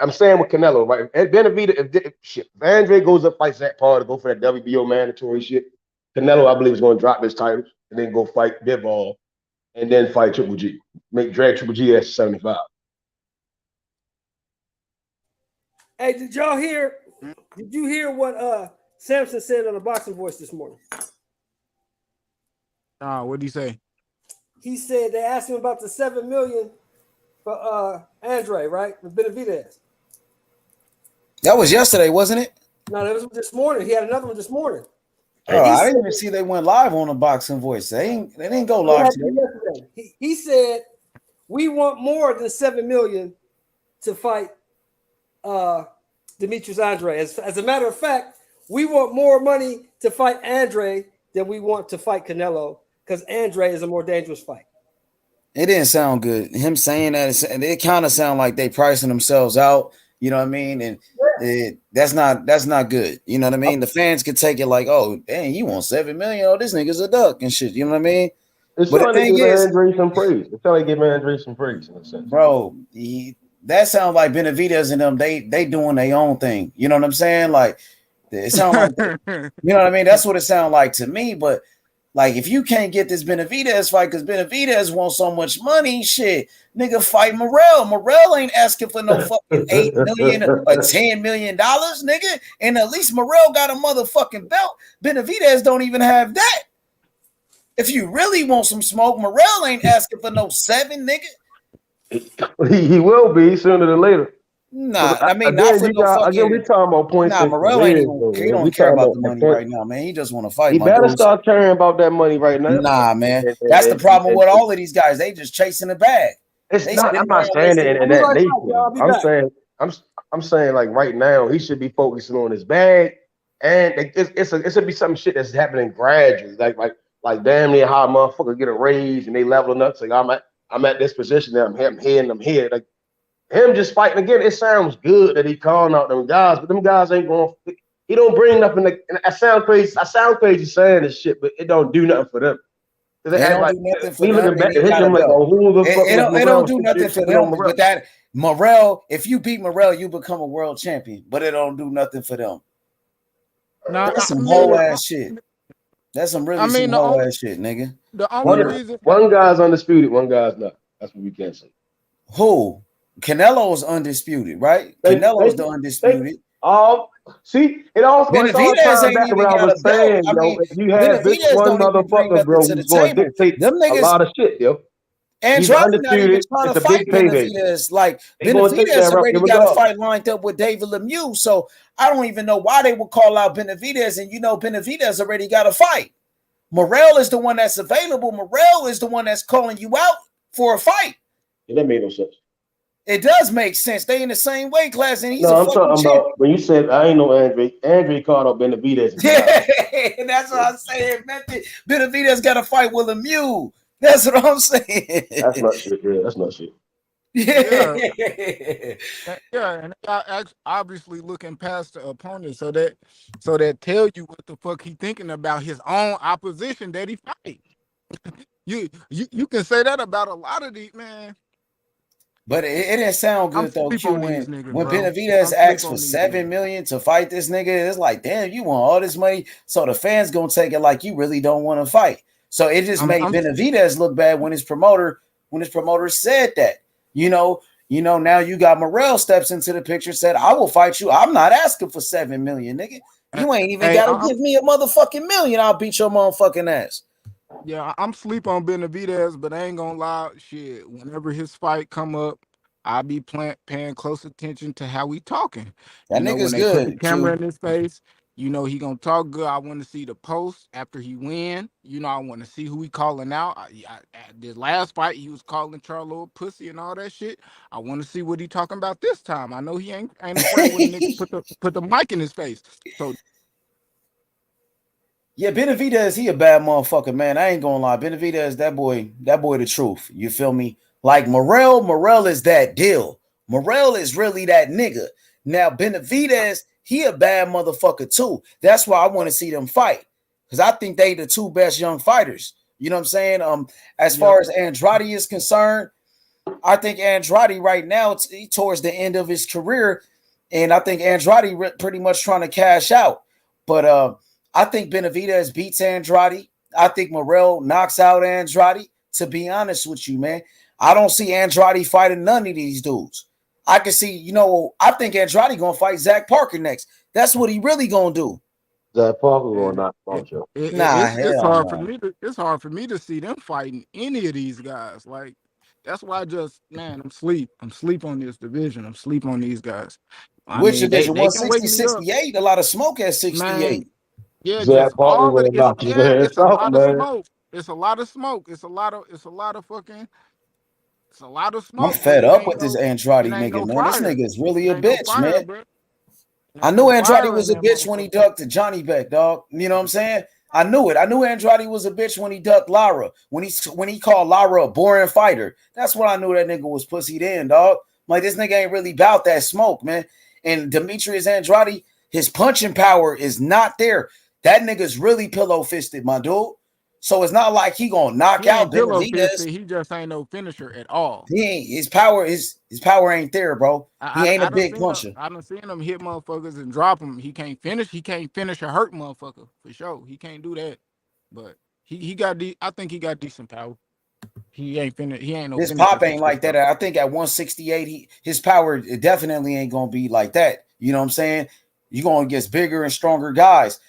I'm saying with Canelo, right? If Benavidez, if Andre goes up, fights that part to go for that WBO mandatory shit, Canelo, I believe, is going to drop his titles and then go fight Bivol and then fight Triple G. Drag Triple G at 75. Hey, did you hear what Samson said on the Boxing Voice this morning? What did he say? He said they asked him about the $7 million for Andre, right? With Benavidez. That was yesterday, wasn't it? No, that was this morning. He had another one this morning. Oh, I didn't even see they went live on the Boxing Voice. They didn't go live today. He said we want more than $7 million to fight Demetrius Andrade. As a matter of fact, we want more money to fight Andrade than we want to fight Canelo because Andrade is a more dangerous fight. It didn't sound good. Him saying that, it kind of sound like they pricing themselves out. You know what I mean? And that's not good. You know what I mean? The fans could take it like, oh, dang, you want $7 million? Oh, this nigga's a duck and shit. You know what I mean? It's but the thing is, Andre some praise. It's trying to give Andre some praise in a sense. Bro, that sounds like Benavidez and them. They doing their own thing. You know what I'm saying? Like it sounds like you know what I mean? That's what it sounds like to me. But like, if you can't get this Benavidez fight because Benavidez wants so much money, shit, nigga, fight Morrell. Morrell ain't asking for no fucking $8 million or $10 million, nigga. And at least Morrell got a motherfucking belt. Benavidez don't even have that. If you really want some smoke, Morrell ain't asking for no 7, nigga. He will be sooner than later. Nah, I mean, not again, for you no got again. fucking. We talking about points Nah, in Morrell ain't careers, even. though, He man. We don't care talking about about the a money point. right now, man. He just want to fight, He my better dudes. start caring about that money right now. Nah, man. That's the problem with all of these guys. They just chasing the bag. It's They not. I'm sitting not around saying it wasting in money. that nature. I'm saying like right now he should be focusing on his bag, and it should be some shit that's happening gradually, like damn near how a motherfucker get a raise and they leveling up. Say I'm at this position now. I'm here and I'm here. Like him just fighting again. It sounds good that he calling out them guys, but them guys ain't going. He don't bring nothing. And I sound crazy. Saying this shit, but it don't do nothing for them. They It act don't like do nothing for we them, looking and back he at got him a like, belt. oh, who the fuck is It don't Morrell? do nothing for Sleeping on them. Morrell. But that Morrell, if you beat Morrell, you become a world champion. But it don't do nothing for them. Nah, That's some I whole mean, ass shit. That's some really some the whole only ass shit, nigga. the only reason One guy's undisputed, one guy's not. That's what we can say. Who? Canelo's undisputed, right? Canelo's the undisputed. See, it all ties Benavidez ain't back to what even I got was a belt. saying, I yo. mean, If you have this Benavidez one don't even bring motherfucker, nothing bro, to the who's going to table. dictate Them a niggas, lot of shit, yo. He's Andrade not even undisputed. trying It's to a big fight payday. Benavidez. Like They going to take that Benavidez route already got a regardless. fight lined up with David Lemieux. So I don't even know why they would call out Benavidez. And Benavidez already got a fight. Morrell is the one that's available. Morrell is the one that's calling you out for a fight. Yeah, that made no sense. It does make sense. They in the same weight class, and he's No, a I'm fucking talking champion. about when you said I ain't know Andre. Andre called out Benavidez. Yeah, that's what I'm saying. Benavidez got to fight with Lemieux. That's what I'm saying. That's not shit, yeah. That's not shit. yeah, and obviously looking past the opponent, so that tell you what the fuck he thinking about his own opposition that he fight. You can say that about a lot of these, man. But it didn't sound good though. Q when Benavidez asked for $7 million to fight this nigga, it's like, damn, you want all this money, so the fans gonna take it like you really don't want to fight. So it just made Benavidez look bad when his promoter said that. Now you got Morrell steps into the picture, said, I will fight you. I'm not asking for $7 million, nigga. You ain't even gotta give me a motherfucking million. I'll beat your motherfucking ass. Yeah, I'm sleep on Benavidez, but I ain't gonna lie, shit. Whenever his fight come up, I'll be paying close attention to how we talking. That nigga's when they good, put the camera in his face, he gonna talk good. I want to see the post after he win. I want to see who he calling out. The last fight, he was calling Charlo a pussy and all that shit. I want to see what he talking about this time. I know he ain't afraid when the nigga put the mic in his face. So. Yeah, Benavidez, he a bad motherfucker, man. I ain't gonna lie. Benavidez, that boy the truth. You feel me? Like Morrell is that deal. Morrell is really that nigga. Now, Benavidez, he a bad motherfucker too. That's why I want to see them fight. Because I think they the two best young fighters. You know what I'm saying? As far as Andrade is concerned, I think Andrade right now, he towards the end of his career. And I think Andrade pretty much trying to cash out. But I think Benavidez beats Andrade. I think Morrell knocks out Andrade. To be honest with you, man, I don't see Andrade fighting none of these dudes. I can see, I think Andrade gonna fight Zach Parker next. That's what he really gonna do. Zach Parker gonna knock out you. It's hard for me to. It's hard for me to see them fighting any of these guys. Like that's why I'm sleep. I'm sleep on this division. I'm sleep on these guys. Which division? They can wake 68. A lot of smoke at 68. Man, yeah, Zach just Parker all of gonna knock his ass it's a out, lot man. of smoke. It's a lot of smoke. It's a lot of fucking. It's a lot of smoke. I'm fed up with this Andrade nigga, man. This nigga is really a bitch, man. I knew Andrade was a bitch when he ducked to Johnny Beck, dog. You know what I'm saying? I knew it. I knew Andrade was a bitch when he ducked Lara. When he called Lara a boring fighter. That's when I knew that nigga was pussied in, dog. Like, this nigga ain't really about that smoke, man. And Demetrius Andrade, his punching power is not there. That nigga's really pillow fisted, my dude. So it's not like he gonna knock out Benavidez. He just ain't no finisher at all. He ain't his power ain't there, bro. He ain't a big puncher. I done seen him hit motherfuckers and drop them. He can't finish. He can't finish a hurt motherfucker for sure. He can't do that. But he got I think he got decent power. He ain't finished. He ain't no. His pop ain't like that. I think at 168, his power definitely ain't gonna be like that. You know what I'm saying? You're gonna get bigger and stronger guys.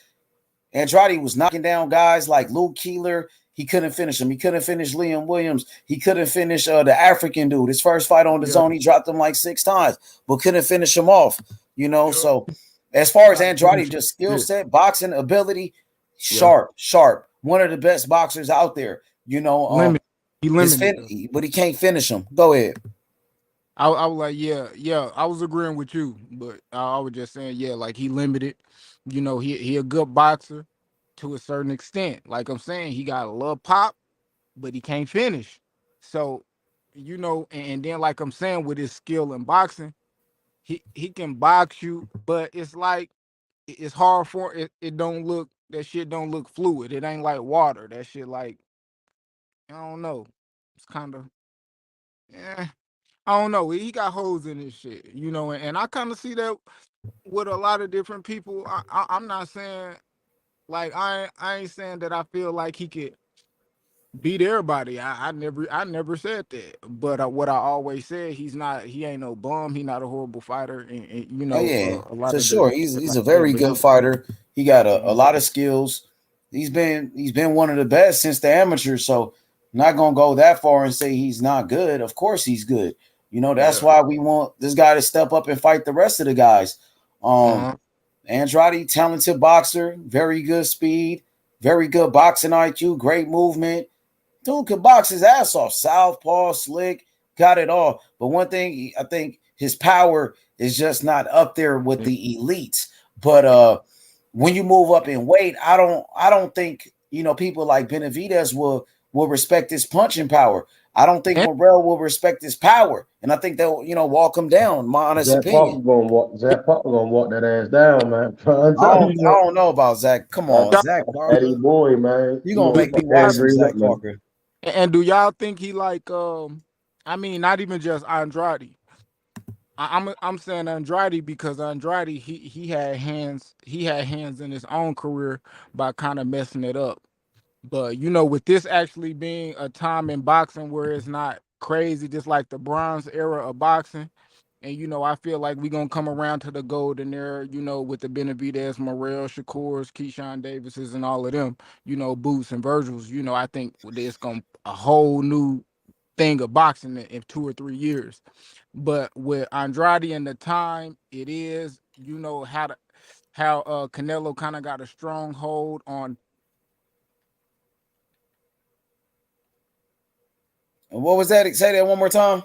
Andrade was knocking down guys like Luke Keeler. He couldn't finish him. He couldn't finish Liam Williams. He couldn't finish the African dude. His first fight on the zone, he dropped him like 6 times, but couldn't finish him off. So as far as Andrade, just skill set, boxing ability, sharp. One of the best boxers out there. He limited, but he can't finish him. Go ahead. I was like, yeah, I was agreeing with you, but I was just saying, like he limited. He a good boxer to a certain extent. Like I'm saying, he got a little pop, but he can't finish. So, and then like I'm saying, with his skill in boxing, he can box you, but it's like it's hard for it. That shit don't look fluid. It ain't like water. That shit like I don't know. It's kind of I don't know. He got holes in his shit, and I kind of see that with a lot of different people. I'm not saying like I ain't saying that I feel like he could beat everybody. I never said that. But what I always said, he ain't no bum. He not a horrible fighter, and a lot for of sure. He's a very good fighter. He got a lot of skills. He's been one of the best since the amateur. So not gonna go that far and say he's not good. Of course he's good. That's why we want this guy to step up and fight the rest of the guys. Andrade, talented boxer, very good speed, very good boxing IQ, great movement. Dude could box his ass off. Southpaw, slick, got it all. But one thing, I think his power is just not up there with the elites. But when you move up in weight, I don't think people like Benavidez will respect his punching power. I don't think Morrell will respect his power, and I think they'll walk him down. My honest opinion. Zach Parker gonna walk that ass down, man. I don't know about Zach. Come on, Zach Parker. Eddie boy, man. You gonna make me watch some Zach Parker? And do y'all think he like? I mean, not even just Andrade. I'm saying Andrade because Andrade he had hands in his own career by kind of messing it up. But with this actually being a time in boxing where it's not crazy, just like the bronze era of boxing, and I feel like we're gonna come around to the golden era, with the Benavidez, Morrell, Shakur's, Keyshawn Davises, and all of them, Boots and Virgils. I think there's gonna a whole new thing of boxing in 2 or 3 years. But with Andrade and the time it is, how Canelo kind of got a strong hold on. And what was that? Say that one more time.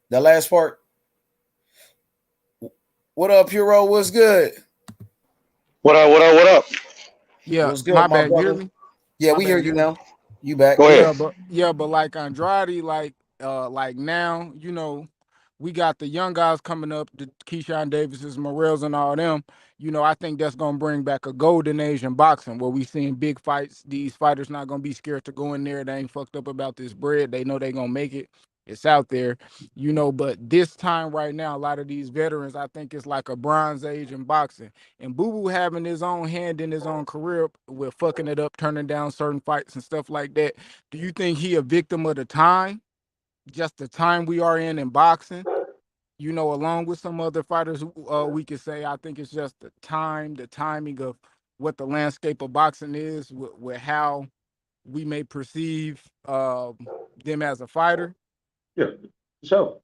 The last part. What up, Puro? What's good? What up? Yeah, what's good, my bad. You hear me? Yeah, we hear you now. You back? Go ahead. But like Andrade, like now, we got the young guys coming up, the Keyshawn Davises, Morrells, and all them. I think that's gonna bring back a golden age in boxing where we seeing big fights. These fighters not gonna be scared to go in there. They ain't fucked up about this bread. They know they gonna make it. It's out there, But this time right now, a lot of these veterans, I think it's like a bronze age in boxing. And Boo Boo having his own hand in his own career with fucking it up, turning down certain fights and stuff like that. Do you think he a victim of the time? Just the time we are in boxing? Along with some other fighters, we could say I think it's just the timing of what the landscape of boxing is, with how we may perceive them as a fighter. Yeah, so,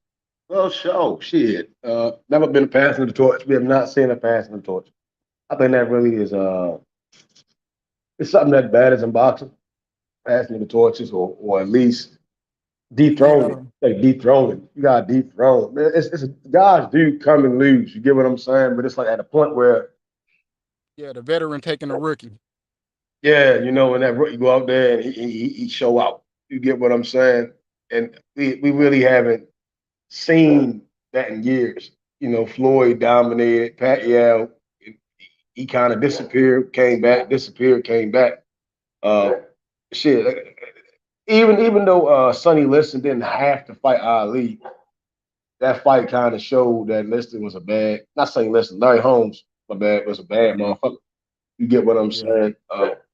well, shit. Never been a passing of the torch. We have not seen a passing of the torch. I think that really is it's something that bad as in boxing, passing of the torches, or at least dethroning. Like dethroning, you got dethrone. Man, it's guys do come and lose. You get what I'm saying? But it's like at a point where, the veteran taking a rookie. Yeah, when that rookie go out there and he show out. You get what I'm saying? And we really haven't seen that in years. Floyd dominated, Pacquiao, he kind of disappeared, came back, disappeared, came back. Shit. Even though Sonny Liston didn't have to fight Ali, that fight kind of showed that Liston was not Sonny Liston, Larry Holmes, was a bad motherfucker. You get what I'm saying?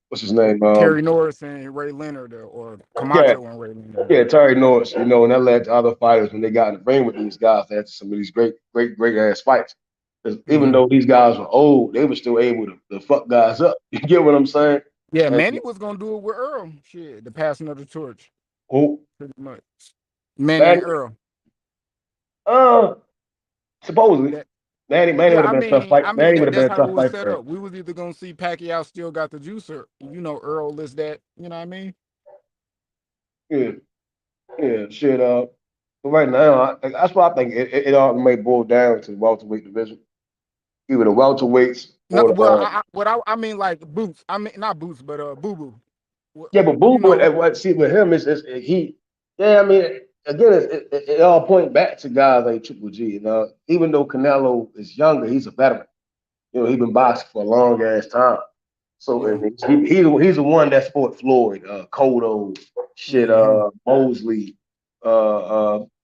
What's his name? Terry Norris and Ray Leonard, or Camacho and Ray Leonard. Yeah, Terry Norris, and that led to other fighters when they got in the ring with these guys. They had some of these great ass fights. Because even though these guys were old, they were still able to fuck guys up. You get what I'm saying? Yeah, Manny was gonna do it with Earl. Shit, the passing of the torch. Who? Pretty much. Manny and Earl. Supposedly. Manny would have been a tough fight. Manny would have been That's a how it tough was fight set for him. up. We was either gonna see Pacquiao still got the juicer. Earl is that. You know what I mean? Yeah. Shit. But right now, that's why I think it all may boil down to the welterweight division, either the welterweights No, or the. well, I mean like Boots. I mean not Boots, but Boo Boo. Yeah, but Boo Boo. See with him is he. Yeah, I mean, again, it all point back to guys like Triple G. Even though Canelo is younger, he's a veteran. He's been boxing for a long ass time. So he's the one that fought Floyd, Cotto, Mosley,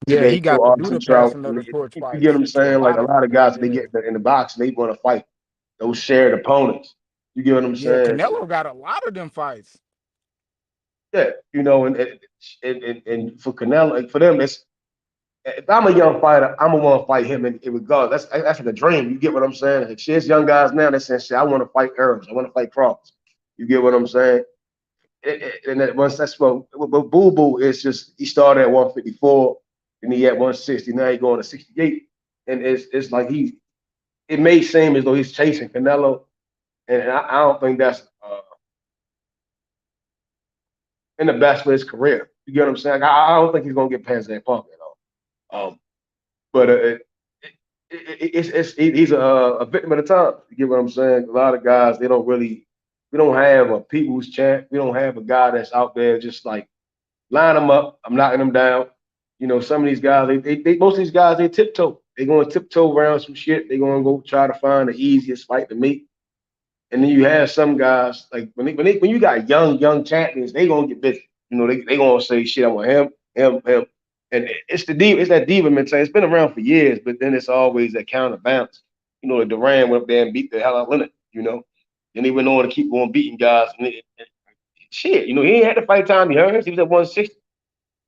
he got to do the Trout. passing of the torch You fights. get what I'm saying? Like a lot of guys, they get in the box, they want to fight those shared opponents. You get what I'm saying? Canelo got a lot of them fights. Yeah, and for Canelo, for them, if I'm a young fighter, I'm gonna want to fight him in regardless. That's like a dream. You get what I'm saying? Like, shit's young guys now, they saying, shit, I want to fight Earls. I want to fight Cross. You get what I'm saying? And then once that's what Boo Boo is just, he started at 154, and he at 160. Now he going to 68, and it's like it may seem as though he's chasing Canelo, and I don't think that's in the best for his career. You get what I'm saying? I don't think he's gonna get past that Punk at all. But he's a victim of the time. You get what I'm saying? A lot of guys, we don't have a people's champ. We don't have a guy that's out there just like line them up. I'm knocking them down. Some of these guys, most of these guys, they tiptoe. They're going to tiptoe around some shit. They're going to go try to find the easiest fight to make. And then you have some guys like when you got young champions, they gonna get busy. They gonna say shit. I want him, and it's that diva mentality. It's been around for years, but then it's always that counterbalance. Duran went up there and beat the hell out of Leonard. And he went on to keep on beating guys. And shit, he ain't had to fight Tommy Hearns. He was at 160.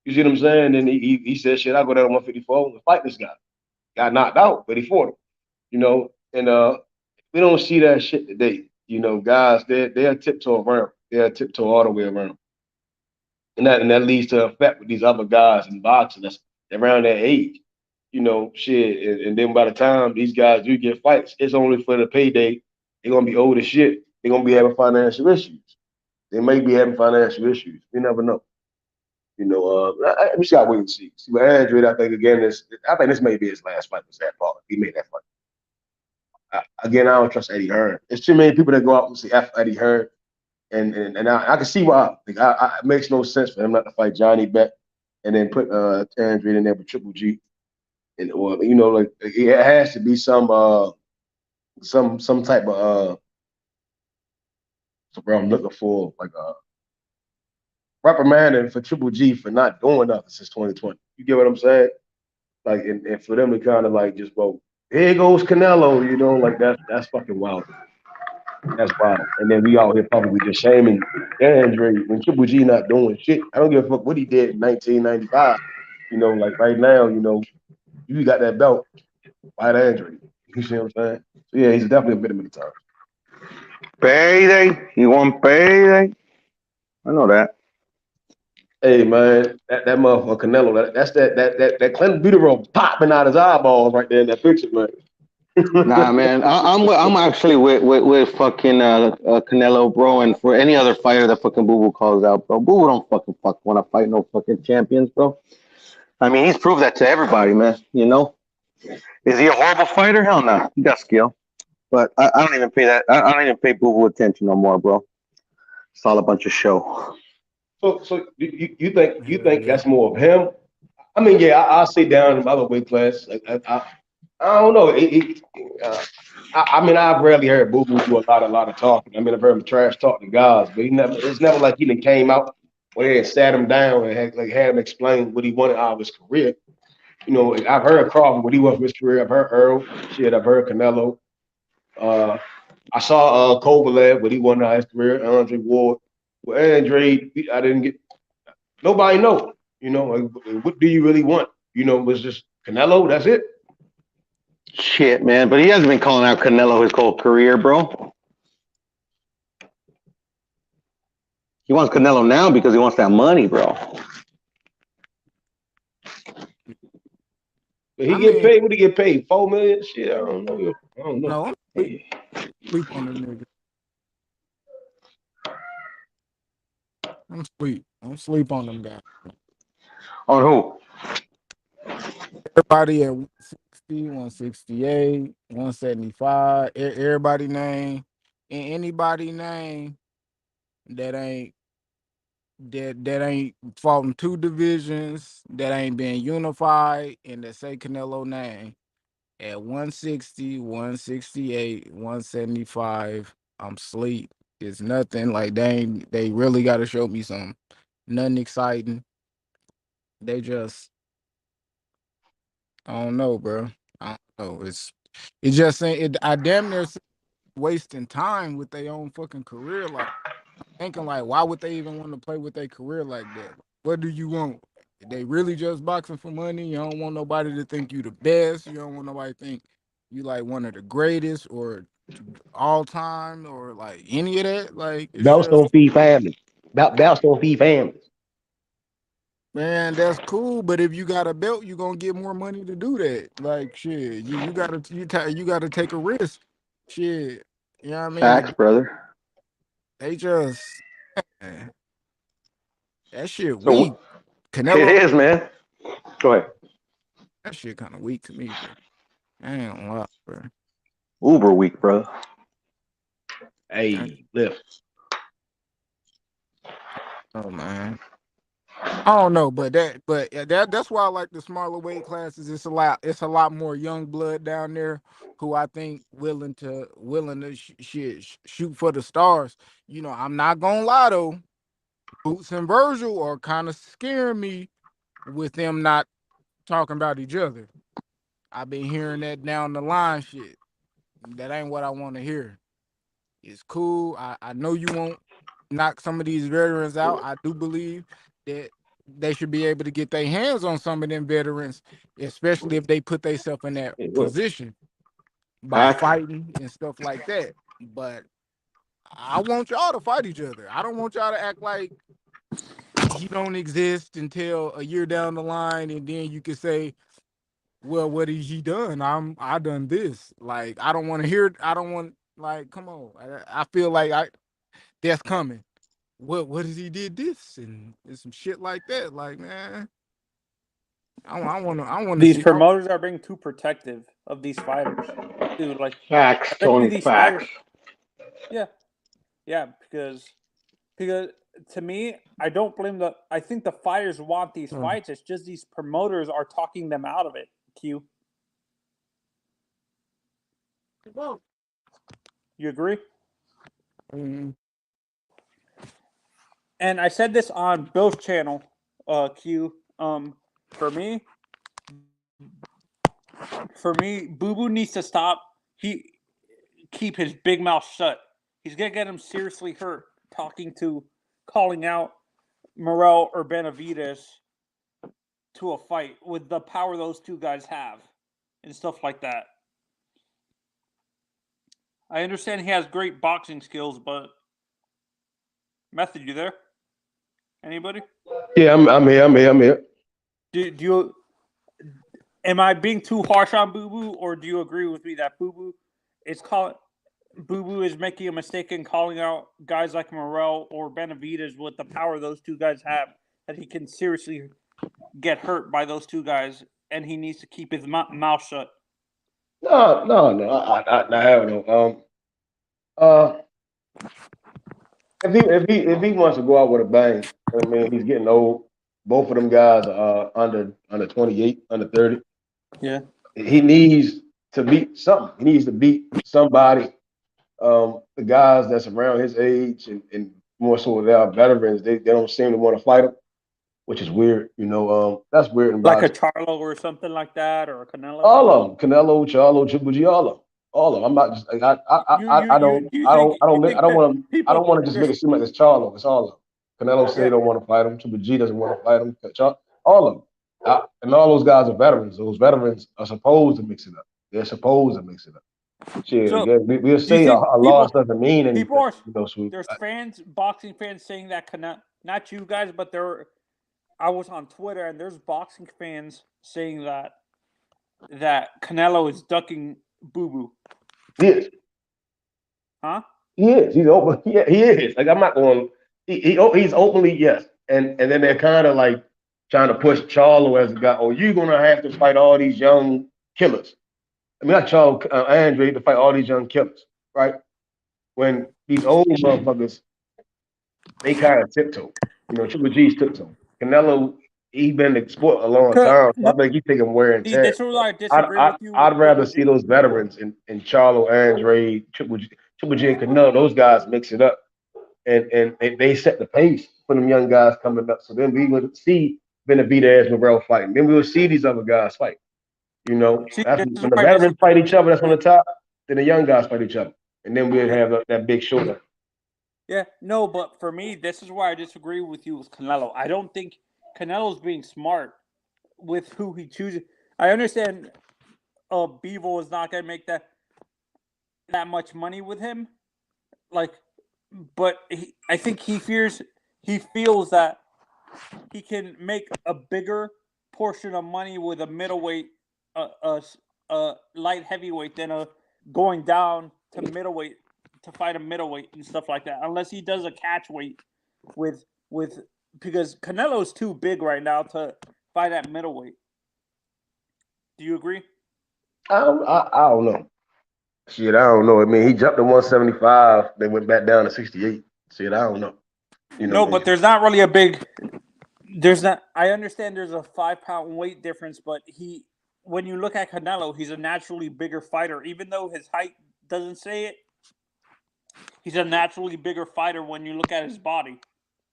You see what I'm saying? And he said, shit, I go down to 154 and fight this guy. Got knocked out, but he fought him. And we don't see that shit today. Guys, they'll tiptoe around. They'll tiptoe all the way around. And that leads to effect with these other guys in boxing that's around that age. Shit. And then by the time these guys do get fights, it's only for the payday. They're gonna be old as shit. They're gonna be having financial issues. They may be having financial issues. You never know. We just gotta wait and see. See with Andrade, I think this may be his last fight with that Paul. He made that fight. Again, I don't trust Eddie Hearn. There's too many people that go out and say F Eddie Hearn, and I can see why. It makes no sense for him not to fight Johnny Beck and then put Andrade in there with Triple G. And it has to be some type of bro, I'm looking for like a reprimanding for Triple G for not doing nothing since 2020. You get what I'm saying? Like, and for them to kind of like just go, here goes Canelo, like that's fucking wild. That's wild. And then we out here probably just shaming Andrade when Triple G not doing shit. I don't give a fuck what he did in 1995. Like right now, you got that belt, fight Andrade. You see what I'm saying? So yeah, he's definitely a bit of the time. Payday? You want payday? I know that. Hey man, that motherfucker Canelo, that's that Clint Buterol popping out his eyeballs right there in that picture, man. Nah, man, I'm actually with fucking Canelo, bro, and for any other fighter that fucking Boo Boo calls out, bro. Boo Boo don't fucking want to fight no fucking champions, bro. I mean, he's proved that to everybody, man. Is he a horrible fighter? Hell no, he got skill, but I don't even pay that. I don't even pay Boo Boo attention no more, bro. It's all a bunch of show. So you think that's more of him? I mean, yeah, I'll sit down in my other weight class. I don't know. I mean, I've rarely heard Boo Boo do a lot of talking. I mean, I've heard him trash talk to guys, but it's never like he done came out where he sat him down and had him explain what he wanted out of his career. I've heard Crawford what he wants for his career. I've heard Earl. Shit, I've heard Canelo. I saw Kovalev what he wanted out of his career. Andre Ward. Well, Andrade, I didn't get. Nobody know. What do you really want? Was just Canelo. That's it. Shit, man. But he hasn't been calling out Canelo his whole career, bro. He wants Canelo now because he wants that money, bro. But he get paid. What he get paid? $4 million? Shit, I don't know. No, sleep on them niggas. I'm sleep on them guys. On who? Everybody at 160, 168, 175. Everybody name and anybody name that ain't fought in two divisions, that ain't been unified, and that say Canelo name at 160, 168, 175. I'm sleep. It's nothing like they really got to show me something. Nothing exciting. They just I don't know, bro. I don't know. It's just saying it. I damn near wasting time with their own fucking career. Like thinking like, why would they even want to play with their career like that? What do you want? They really just boxing for money. You don't want nobody to think you the best. You don't want nobody to think you like one of the greatest or all time or like any of that. Like it's Belts just don't feed families. Belts don't feed families. man, that's cool. But if you got a belt, you're gonna get more money to do that. Like shit, you gotta take a risk. Shit, you know what I mean? Facts, brother. They just man, that shit So weak. it Canelo, is, man. Go ahead. that shit kind of weak to me, bro. I ain't gonna lie, bro. Uber weak, bro. Hey, lift. Oh man, I don't know, but that's why I like the smaller weight classes. It's a lot more young blood down there who I think willing to shoot for the stars. You know, I'm not gonna lie though. Boots and Virgil are kind of scaring me with them not talking about each other. I've been hearing that down the line shit. That ain't what I want to hear. It's cool. I know you won't knock some of these veterans out. I do believe that they should be able to get their hands on some of them veterans, especially if they put themselves in that position by Facts. fighting and stuff like that. But I want y'all to fight each other. I don't want y'all to act like he don't exist until a year down the line, and then you can say, well, what has he done? I done this. Like I don't want to hear. I don't want like. Come on. I feel like that's coming. What has he did this and some shit like that? Like man, I want to These see. promoters are being too protective of these fighters, dude. Like Facts, especially Tony. these Facts. fighters. Yeah, because to me, I don't blame I think the fighters want these fights. It's just these promoters are talking them out of it. Q. You agree? Mm-hmm. And I said this on Bill's channel, Q. For me, Boo Boo needs to stop. Keep his big mouth shut. He's gonna get him seriously hurt calling out Morrell or Benavidez to a fight with the power those two guys have and stuff like that. I understand he has great boxing skills, but Method, you there? Anybody? Yeah, I'm here. Do you? Am I being too harsh on Boo Boo, or do you agree with me that Boo Boo is making a mistake in calling out guys like Morrell or Benavidez with the power those two guys have, that he can seriously get hurt by those two guys, and he needs to keep his mouth shut? No. I have no. If he wants to go out with a bang, I mean he's getting old. Both of them guys are under 28, under 30. Yeah. He needs to beat something. He needs to beat somebody. The guys that's around his age and more so they are veterans, they don't seem to want to fight him, which is weird. That's weird in Like a boxing. Charlo or something like that, or a Canelo. All of them, Canelo, Charlo, Triple G, all of them. I'm not just like I don't want to just make it seem like it's Charlo. It's all of them. Canelo say he don't want to fight him. Triple G doesn't want to fight him. All of them. And all those guys are veterans. Those veterans are supposed to mix it up. They're supposed to mix it up. Shit, So, we'll do you say a think loss doesn't mean anything. People are Sweet. There's fans, boxing fans, saying that not you guys, but I was on Twitter and there's boxing fans saying that Canelo is ducking Boo Boo. He is. Huh? He is. He's open. Yeah, he is. Like I'm not going. He's openly yes, and then they're kind of like trying to push Charlo as a guy. Oh, you're gonna have to fight all these young killers. I mean, not Charlo, Andre to fight all these young killers, right? When these old motherfuckers, they kind of tiptoe. You know, Triple G's tiptoe. Canelo, he been in the sport a long time, so I think he's taking wear and tear. This is why I disagree with you. I'd rather see those veterans in Charlo, Andre, Triple G, and Canelo. Those guys mix it up, and they set the pace for them young guys coming up. So then we would see Benavidez, Morrell fighting. Then we will see these other guys fight. You know, when the veterans fight each other, that's on the top. Then the young guys fight each other, and then we'd have that big showdown. Yeah, no, but for me, this is why I disagree with you with Canelo. I don't think Canelo's being smart with who he chooses. I understand Bivol is not going to make that much money with him. But I think he feels that he can make a bigger portion of money with a middleweight, light heavyweight than going down to middleweight to fight a middleweight and stuff like that. Unless he does a catch weight with because Canelo's too big right now to fight at middleweight. Do you agree? I don't know. Shit, I don't know. I mean, he jumped to 175, then went back down to 68. Shit, I don't know. No, but there's not really I understand there's a 5-pound weight difference, but when you look at Canelo, he's a naturally bigger fighter. Even though his height doesn't say it, he's a naturally bigger fighter when you look at his body.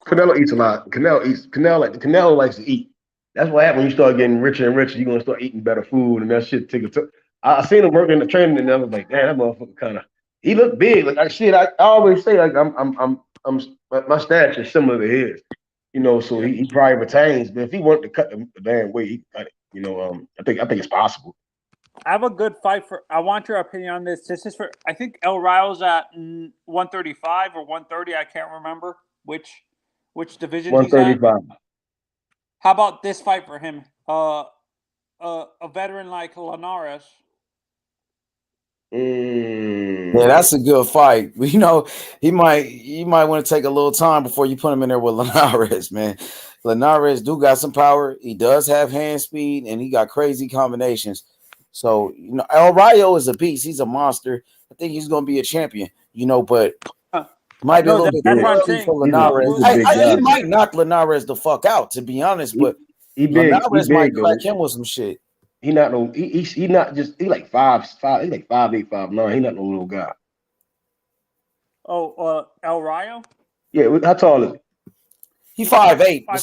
Canelo eats a lot. Canelo likes to eat. That's what happens when you start getting richer and richer. You're gonna start eating better food, and that shit take a took. I seen him working in the training, and I was like, man, that motherfucker kind of. He looked big. Like I always say, like my stature is similar to his. You know, so he probably retains. But if he wanted to cut the damn weight, he could cut it. You know, I think it's possible. I have a good fight I want your opinion on this. This is for, I think El Rayo's at 135 or 130. I can't remember which division 135. he's at. How about this fight for him? A veteran like Linares. Yeah, that's a good fight. You know, you might want to take a little time before you put him in there with Linares, man. Linares do got some power. He does have hand speed, and he got crazy combinations. So, you know, El Rayo is a beast. He's a monster. I think he's going to be a champion, you know, but might be a little bit early for Linares. He might knock Linares the fuck out, to be honest, but Linares might crack him with some shit. He not no. He not just. He like 5'5". He like 5'8", 5'9". He not no little guy. Oh, El Rayo. Yeah, how tall is he? He 5'8". But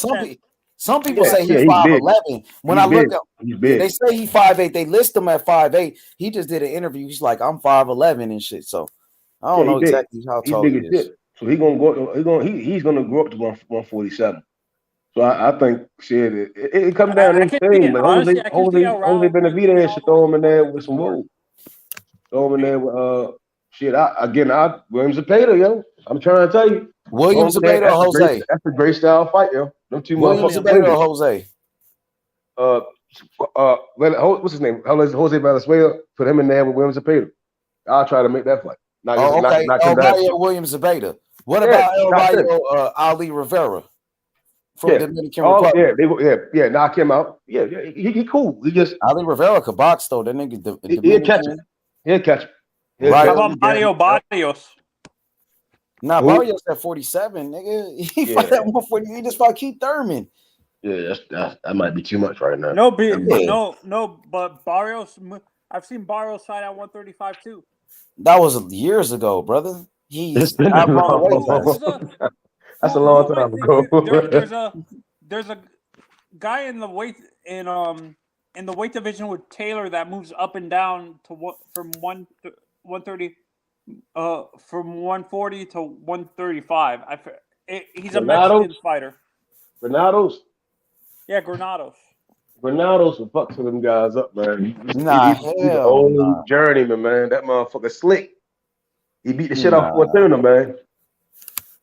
some people say he's 5'11". When I look up, they say he 5'8". They list him at 5'8". He just did an interview. He's like, I'm 5'11" and shit. So I don't know exactly how tall he is. So he's gonna grow up to 147. So I think shit, it comes down to this thing. But Jose Benavidez should throw him in there with some wood. Throw him in there with Williams Zepeda, yo. I'm trying to tell you. Williams Zepeda or Jose? That's a great style fight, yo. Them two Williams Zepeda or Jose? What's his name? Jose Valenzuela. Put him in there with Williams Zepeda. I'll try to make that fight. Okay. El Rayo, Williams Zepeda. What about El Rayo, Ali Rivera? From Dominican Republic. Yeah, knock him out. Yeah, he cool. He just Ali Rivera could box though. That nigga, he'll catch him. He'll catch him. Right. How about Mario Barrios? Nah, Barrios at 47, nigga. He fight at 140. He just fought Keith Thurman. Yeah, that might be too much right now. No, but Barrios. I've seen Barrios fight at 135 too. That was years ago, brother. It's been a long That's a long time ago. There's a guy in the weight in the weight division with Taylor that moves up and down to from 130 from 140 to 135. He's a Mexican fighter. Granados? Yeah, Granados. Ronaldo's some fucks for them guys up, man. He's the hell only nah. journeyman, man. That motherfucker slick. He beat the shit off Nah. Fortuna, man.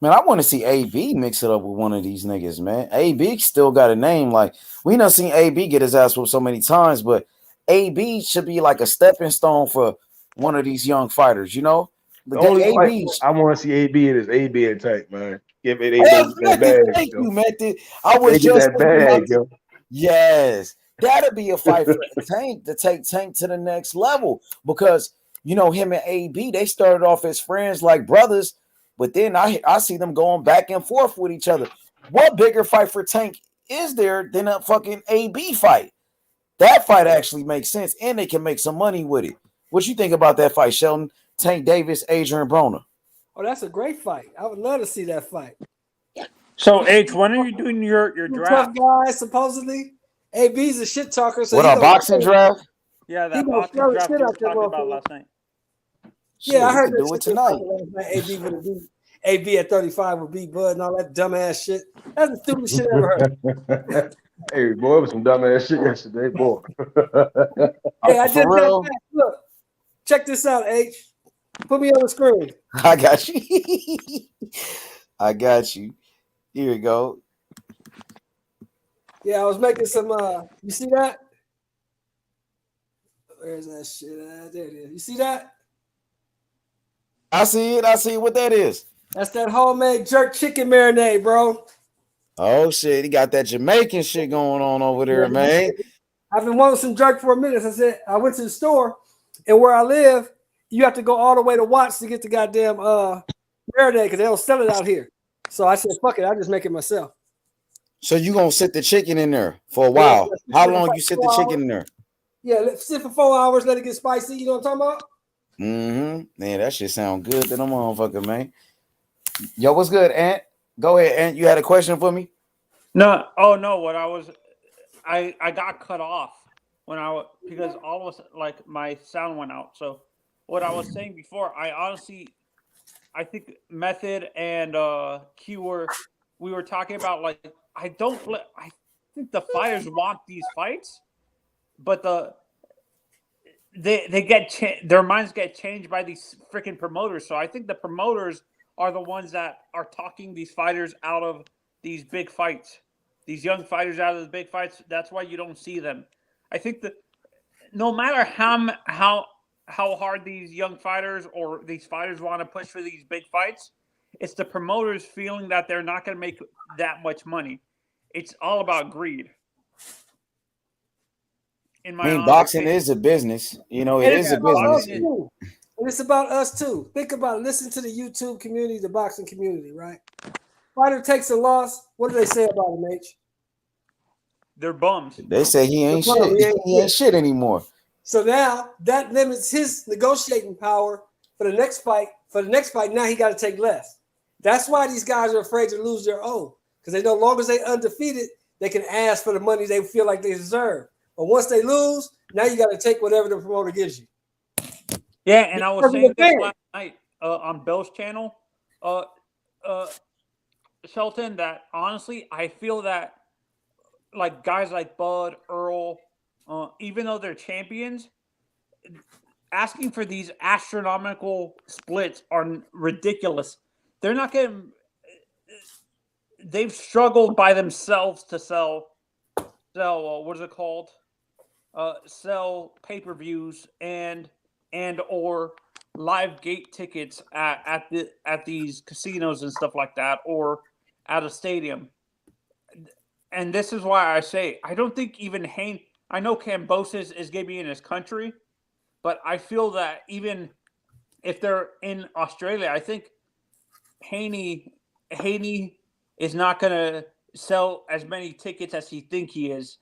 Man, I want to see AB mix it up with one of these niggas, man. AB still got a name. Like, we done seen AB get his ass whooped so many times, but AB should be like a stepping stone for one of these young fighters, you know? The only fight I want to see AB in is AB and Tank, man. Give it AB that bag. Thank you, Method. I was get just that bag, yo. Yes, that'd be a fight for Tank to take Tank to the next level because you know him and AB, they started off as friends like brothers, but then I see them going back and forth with each other. What bigger fight for Tank is there than a fucking AB fight? That fight actually makes sense, and they can make some money with it. What you think about that fight, Sheldon? Tank Davis, Adrian Broner. Oh, that's a great fight. I would love to see that fight. So, H, when are you doing your draft? Tough guy, supposedly. AB's a shit talker. So what, a boxing draft? Yeah, that boxing draft you were talking about last night. Yeah, I heard that do it tonight. AB would beat AB at 35 would beat Bud and all that dumbass shit. That's the stupidest shit I ever heard. Hey, boy, it was some dumbass shit yesterday, boy. Hey, I just got back. Look, check this out, H. Put me on the screen. I got you. I got you. Here you go. Yeah, I was making some. You see that? Where's that shit at? There it is. You see that? I see it. I see what that is. That's that homemade jerk chicken marinade, bro. Oh shit, he got that Jamaican shit going on over there, man. I've been wanting some jerk for a minute. I said I went to the store, and where I live, you have to go all the way to Watts to get the goddamn marinade because they don't sell it out here. So I said, fuck it, I'll just make it myself. So you gonna sit the chicken in there for a while? How long you sit the chicken in there? Yeah, let's sit for 4 hours, let it get spicy. You know what I'm talking about? Mm-hmm. Man, that shit sound good to them motherfucker, man. Yo, what's good, Ant? Go ahead, Ant. You had a question for me? No. Oh no. What I got cut off because all of a sudden, like, my sound went out. So what I was saying before, I think Method and Q we were talking about, like, I think the fighters want these fights, but they get their minds get changed by these freaking promoters. So I think the promoters are the ones that are talking these fighters out of these big fights, these young fighters out of the big fights. That's why you don't see them. I think that no matter how hard these young fighters or these fighters want to push for these big fights, it's the promoters feeling that they're not going to make that much money. It's all about greed. Boxing is a business. You know, it is a business. And it's about us too. Think about it. Listen to the YouTube community, the boxing community, right? Fighter takes a loss. What do they say about him, H? They're bums. They say he ain't shit. He ain't shit anymore. So now that limits his negotiating power for the next fight. For the next fight, now he got to take less. That's why these guys are afraid to lose their own. Because they know as long as they undefeated, they can ask for the money they feel like they deserve. But once they lose, now you got to take whatever the promoter gives you. Yeah, and I was saying this last night on Bill's channel, Shelton, that honestly, I feel that, like, guys like Bud, Earl, even though they're champions, asking for these astronomical splits are ridiculous. They're not getting. They've struggled by themselves to sell. What is it called? Sell pay-per-views and or live gate tickets at these casinos and stuff like that, or at a stadium. And this is why I say I don't think even I know Kambosos is going to be in his country, but I feel that even if they're in Australia, I think Haney is not going to sell as many tickets as he think he is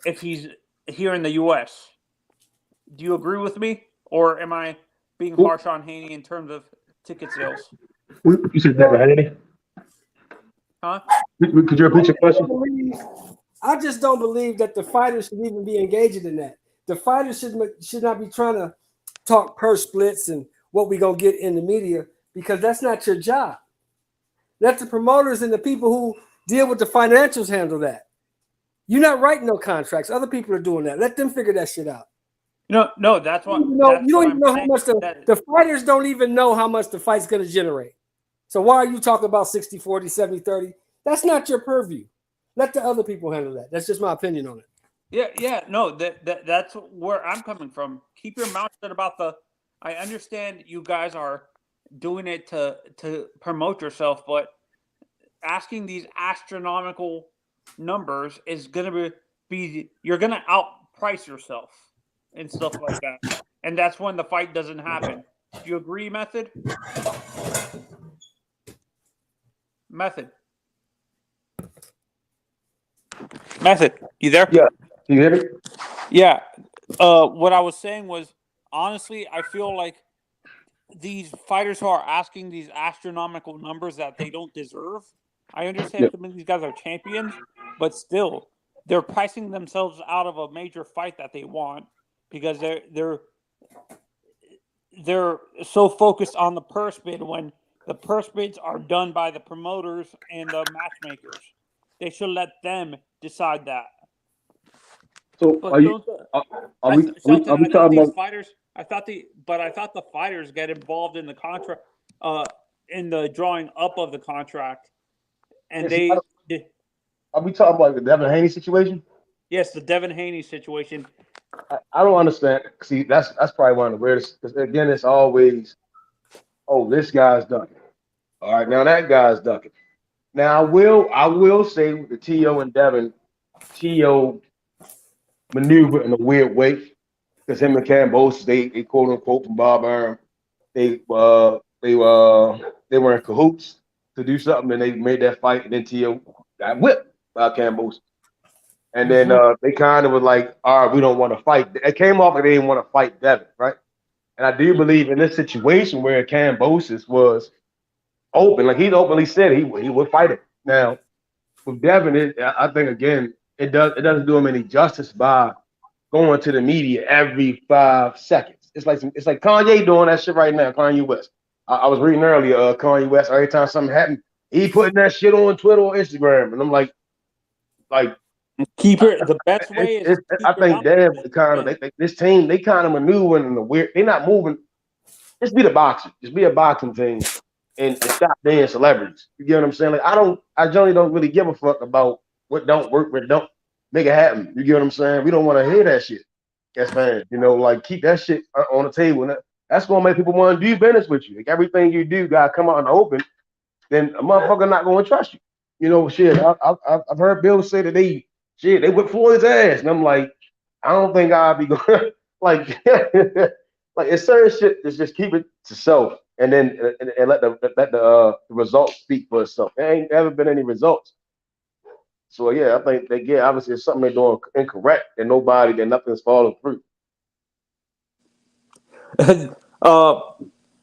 if he's here in the U.S. Do you agree with me, or am I being harsh on Haney in terms of ticket sales? You said never had any? Huh? Could you repeat your question? I just don't believe that the fighters should even be engaging in that. The fighters should not be trying to talk purse splits and what we gonna get in the media, because that's not your job. Let the promoters and the people who deal with the financials handle that. You're not writing no contracts. Other people are doing that. Let them figure that shit out. No, that's what. You don't even know how much the fighters don't even know how much the fight's going to generate. So why are you talking about 60-40, 70-30? That's not your purview. Let the other people handle that. That's just my opinion on it. Yeah. No, that's where I'm coming from. Keep your mouth shut about the. I understand you guys are doing it to promote yourself, but asking these astronomical numbers is going to be you're going to outprice yourself and stuff like that, and that's when the fight doesn't happen. Do you agree, Method? Method, you there? Yeah, you hear me? Yeah. What I was saying was, honestly, I feel like these fighters who are asking these astronomical numbers that they don't deserve. I understand some of these guys are champions, but still, they're pricing themselves out of a major fight that they want because they're so focused on the purse bid when the purse bids are done by the promoters and the matchmakers. They should let them decide that. So But are we talking about fighters? I thought the fighters get involved in the contract, in the drawing up of the contract, and are we talking about the Devin Haney situation? Yes, the Devin Haney situation. I don't understand. See, that's probably one of the weirdest. Because again, it's always, oh, this guy's ducking. All right, now that guy's ducking. Now I will say with the T.O. and Devin, T.O. maneuvered in a weird way because him and Cambos, they quote unquote from Bob Arum, they were in cahoots to do something, and they made that fight, and then T.O. got whipped by Cambos. And then they kind of were like, all right, we don't want to fight. It came off like they didn't want to fight Devin, right? And I do believe in this situation where Cambosis was open, like he'd openly said he would fight him. Now, with Devin, I think again, it doesn't do him any justice by going to the media every 5 seconds. It's like Kanye doing that shit right now, Kanye West. I was reading earlier, Kanye West, every time something happened, he putting that shit on Twitter or Instagram. And I'm like keep it the best way is I think Dev kind of this team, they kind of maneuvering in the weird, they're not moving. Just be the boxer. Just be a boxing team and stop being celebrities. You get what I'm saying? Like I generally don't really give a fuck about what don't work, what don't make it happen. You get what I'm saying? We don't want to hear that shit. That's fine. You know, like keep that shit on the table. And that's gonna make people want to do business with you. Like everything you do gotta come out in the open, then a motherfucker not gonna trust you. You know, shit. I've heard Bill say that they whipped Floyd's ass, and I'm like, I don't think I'll be going like like it's certain shit that's just keep it to self, and then and let the results speak for itself. There ain't ever been any results. So yeah, I think obviously it's something they're doing incorrect, and nothing's falling through.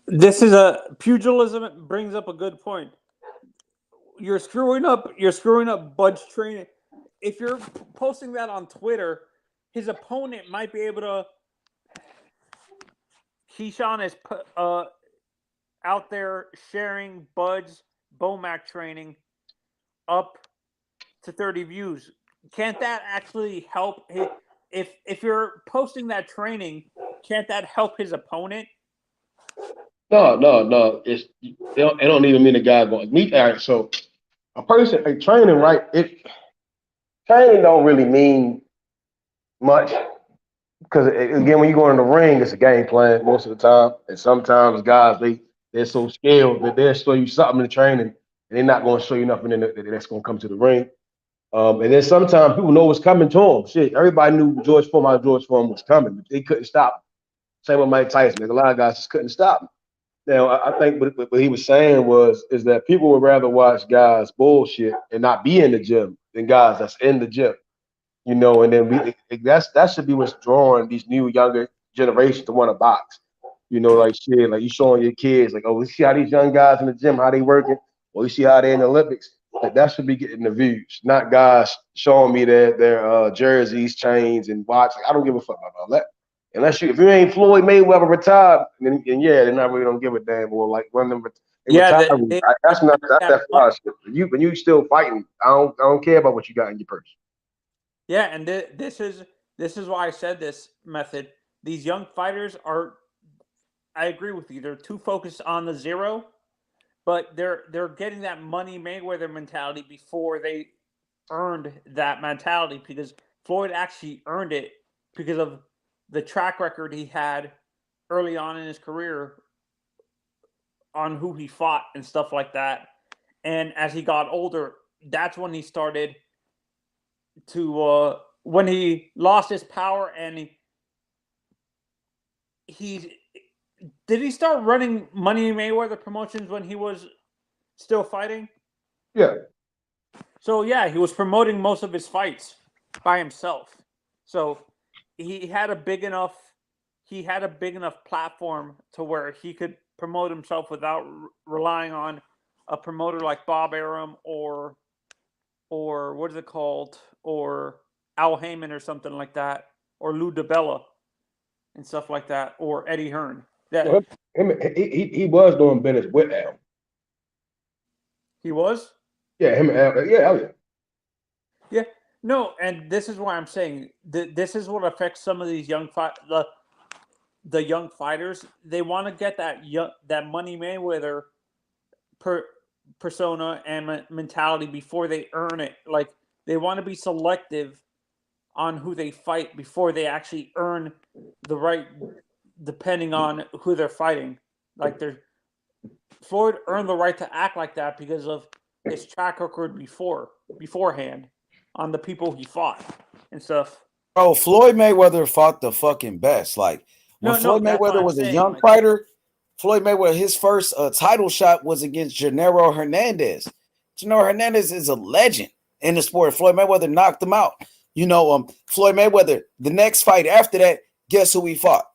This is a pugilism brings up a good point. You're screwing up Bud's training. If you're posting that on Twitter, his opponent might be able to. Keyshawn is out there sharing Bud's Bomac training up to 30 views. Can't that actually help? If you're posting that training, can't that help his opponent? No. It don't even mean the guy going meet. All right, so a person training, right? Training don't really mean much because again, when you go in the ring, it's a game plan most of the time, and sometimes guys they're so skilled that they'll show you something in the training, and they're not going to show you nothing that's going to come to the ring. And then sometimes people know what's coming to them. Shit, everybody knew George Foreman was coming, but they couldn't stop him. Same with Mike Tyson. There's a lot of guys just couldn't stop him. Now, I think what he was saying is that people would rather watch guys bullshit and not be in the gym than guys that's in the gym. You know, and then that should be what's drawing these new younger generations to want to box. You know, like shit, like you showing your kids, like, oh, you see how these young guys in the gym, how they working, or you see how they in the Olympics. Like that should be getting the views, not guys showing me their jerseys, chains, and watch. Like, I don't give a fuck about all that. If you ain't Floyd Mayweather retired, then then I really don't give a damn. Or like one of them retired. That's that fly shit. When you still fighting, I don't care about what you got in your purse. Yeah, and this is why I said this method. These young fighters are. I agree with you. They're too focused on the zero, but they're getting that Money Mayweather mentality before they earned that mentality, because Floyd actually earned it because of the track record he had early on in his career on who he fought and stuff like that. And as he got older, that's when he started to when he lost his power, and he did he start running Money Mayweather promotions when he was still fighting? Yeah. So yeah, he was promoting most of his fights by himself. So he had a big enough platform to where he could promote himself without relying on a promoter like Bob Arum or what is it called, or Al Heyman or something like that, or Lou DiBella and stuff like that, or Eddie Hearn. Well, he was doing business with Al. He was? Yeah, him and Al. Yeah, Al, yeah. Yeah. No, and this is why I'm saying this is what affects some of these young the young fighters. They want to get that Money Mayweather persona and mentality before they earn it. Like, they want to be selective on who they fight before they actually earn the right, depending on who they're fighting. Like, Floyd earned the right to act like that because of his track record beforehand on the people he fought and stuff. Bro, Floyd Mayweather fought the fucking best. Like, when Floyd Mayweather was a young fighter, Floyd Mayweather, his first title shot was against Gennaro Hernandez. Gennaro Hernandez is a legend in the sport. Floyd Mayweather knocked him out. Floyd Mayweather, the next fight after that, guess who he fought?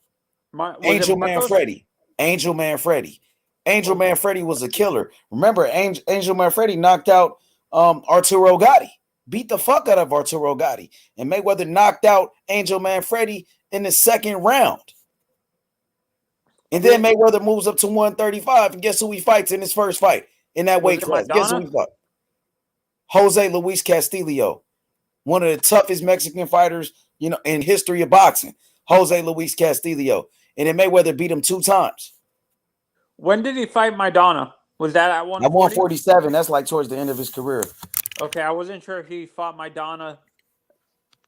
Angel Man Freddy. Angel Man Freddy. Angel Man Freddy was a killer. Remember, Angel Man Freddy knocked out Arturo Gatti. Beat the fuck out of Arturo Gatti. And Mayweather knocked out Angel Man Freddy in the second round. And then Mayweather moves up to 135. And guess who he fights in his first fight in that weight class? Guess who he fought? Jose Luis Castillo. One of the toughest Mexican fighters, in history of boxing. Jose Luis Castillo. And then Mayweather beat him 2 times. When did he fight Maidana? Was that at 140? At 147. That's like towards the end of his career. Okay, I wasn't sure if he fought Maidana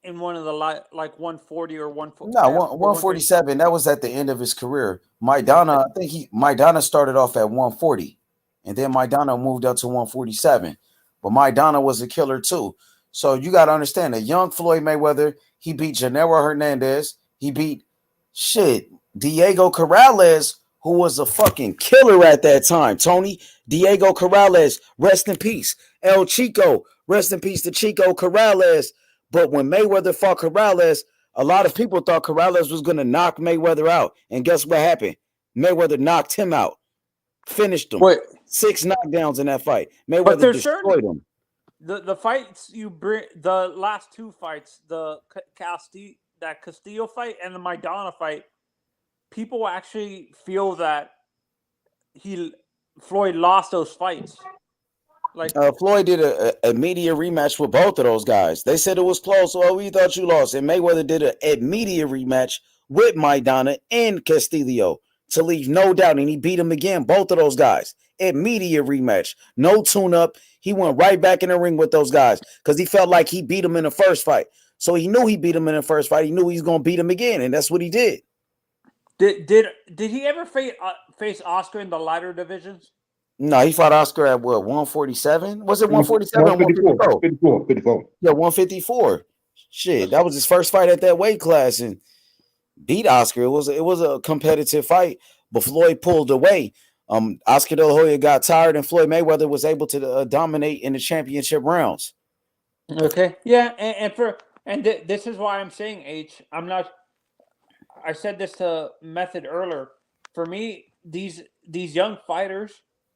in one of the like 140 or 140. No, 147. That was at the end of his career. Maidana, I think Maidana started off at 140, and then Maidana moved up to 147. But Maidana was a killer too. So you got to understand that young Floyd Mayweather, he beat Gennaro Hernandez. He beat Diego Corrales, who was a fucking killer at that time. Tony, Diego Corrales, rest in peace. El Chico, rest in peace to Chico Corrales. But when Mayweather fought Corrales, a lot of people thought Corrales was going to knock Mayweather out. And guess what happened? Mayweather knocked him out. Finished him. 6 knockdowns in that fight. Mayweather destroyed him. The fights you bring, the last 2 fights, the Castillo fight and the Maidana fight, people actually feel that Floyd lost those fights. Like Floyd did a media rematch with both of those guys. They said it was close. Well, we thought you lost. And Mayweather did a media rematch with Maidana and Castillo to leave no doubt. And he beat him again, both of those guys. A media rematch. No tune-up. He went right back in the ring with those guys because he felt like he beat him in the first fight. So he knew he beat him in the first fight. He knew he was going to beat him again, and that's what he did. Did he ever face Oscar in the lighter divisions? No, he fought Oscar at what, 147? Was it 147 or 154? 54. Yeah, 154. Shit, that was his first fight at that weight class and beat Oscar. It was a competitive fight, but Floyd pulled away. Oscar De La Hoya got tired, and Floyd Mayweather was able to dominate in the championship rounds. Okay, yeah, this is why I'm saying H. I said this to Method earlier. For me, these young fighters,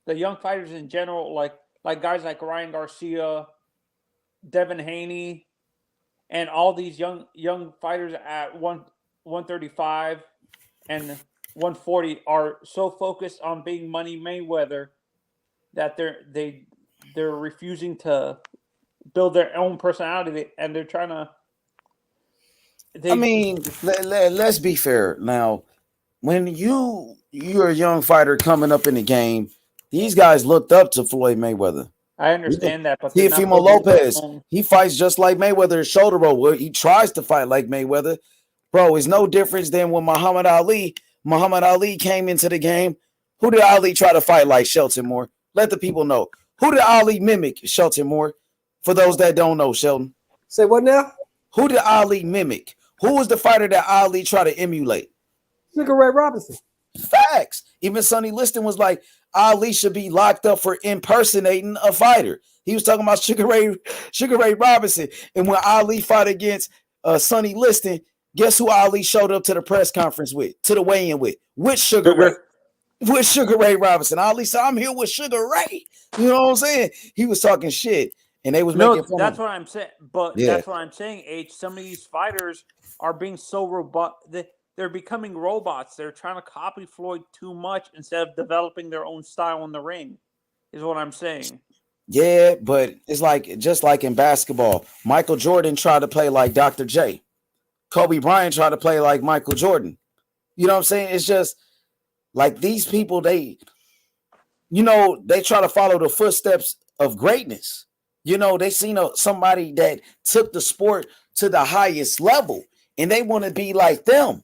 the young fighters in general, like guys like Ryan Garcia, Devin Haney, and all these young fighters at 135 and 140 are so focused on being Money Mayweather that they're refusing to build their own personality, and they're trying to I mean, let's be fair. Now, when you're a young fighter coming up in the game, these guys looked up to Floyd Mayweather. I understand that, but Teofimo Lopez, he fights just like Mayweather, shoulder roll. He tries to fight like Mayweather. Bro, it's no difference than when Muhammad Ali came into the game. Who did Ali try to fight like? Shelton Moore. Let the people know. Who did Ali mimic? Shelton Moore. For those that don't know, Shelton. Say what now? Who did Ali mimic? Who was the fighter that Ali tried to emulate? Sugar Ray Robinson. Facts. Even Sonny Liston was like, Ali should be locked up for impersonating a fighter. He was talking about Sugar Ray Robinson. And when Ali fought against Sonny Liston, guess who Ali showed up to the press conference with, to the weigh-in with Sugar Ray. With Sugar Ray Robinson. Ali said, I'm here with Sugar Ray. You know what I'm saying? He was talking shit. And they was making fun that's of what I'm saying. But Yeah. that's what I'm saying, H. Some of these fighters are being so robot. They're becoming robots. They're trying to copy Floyd too much instead of developing their own style in the ring, is what I'm saying. Yeah, but it's like just like in basketball. Michael Jordan tried to play like Dr. J. Kobe Bryant tried to play like Michael Jordan. You know what I'm saying? It's just like these people, they try to follow the footsteps of greatness. They seen somebody that took the sport to the highest level, and they want to be like them.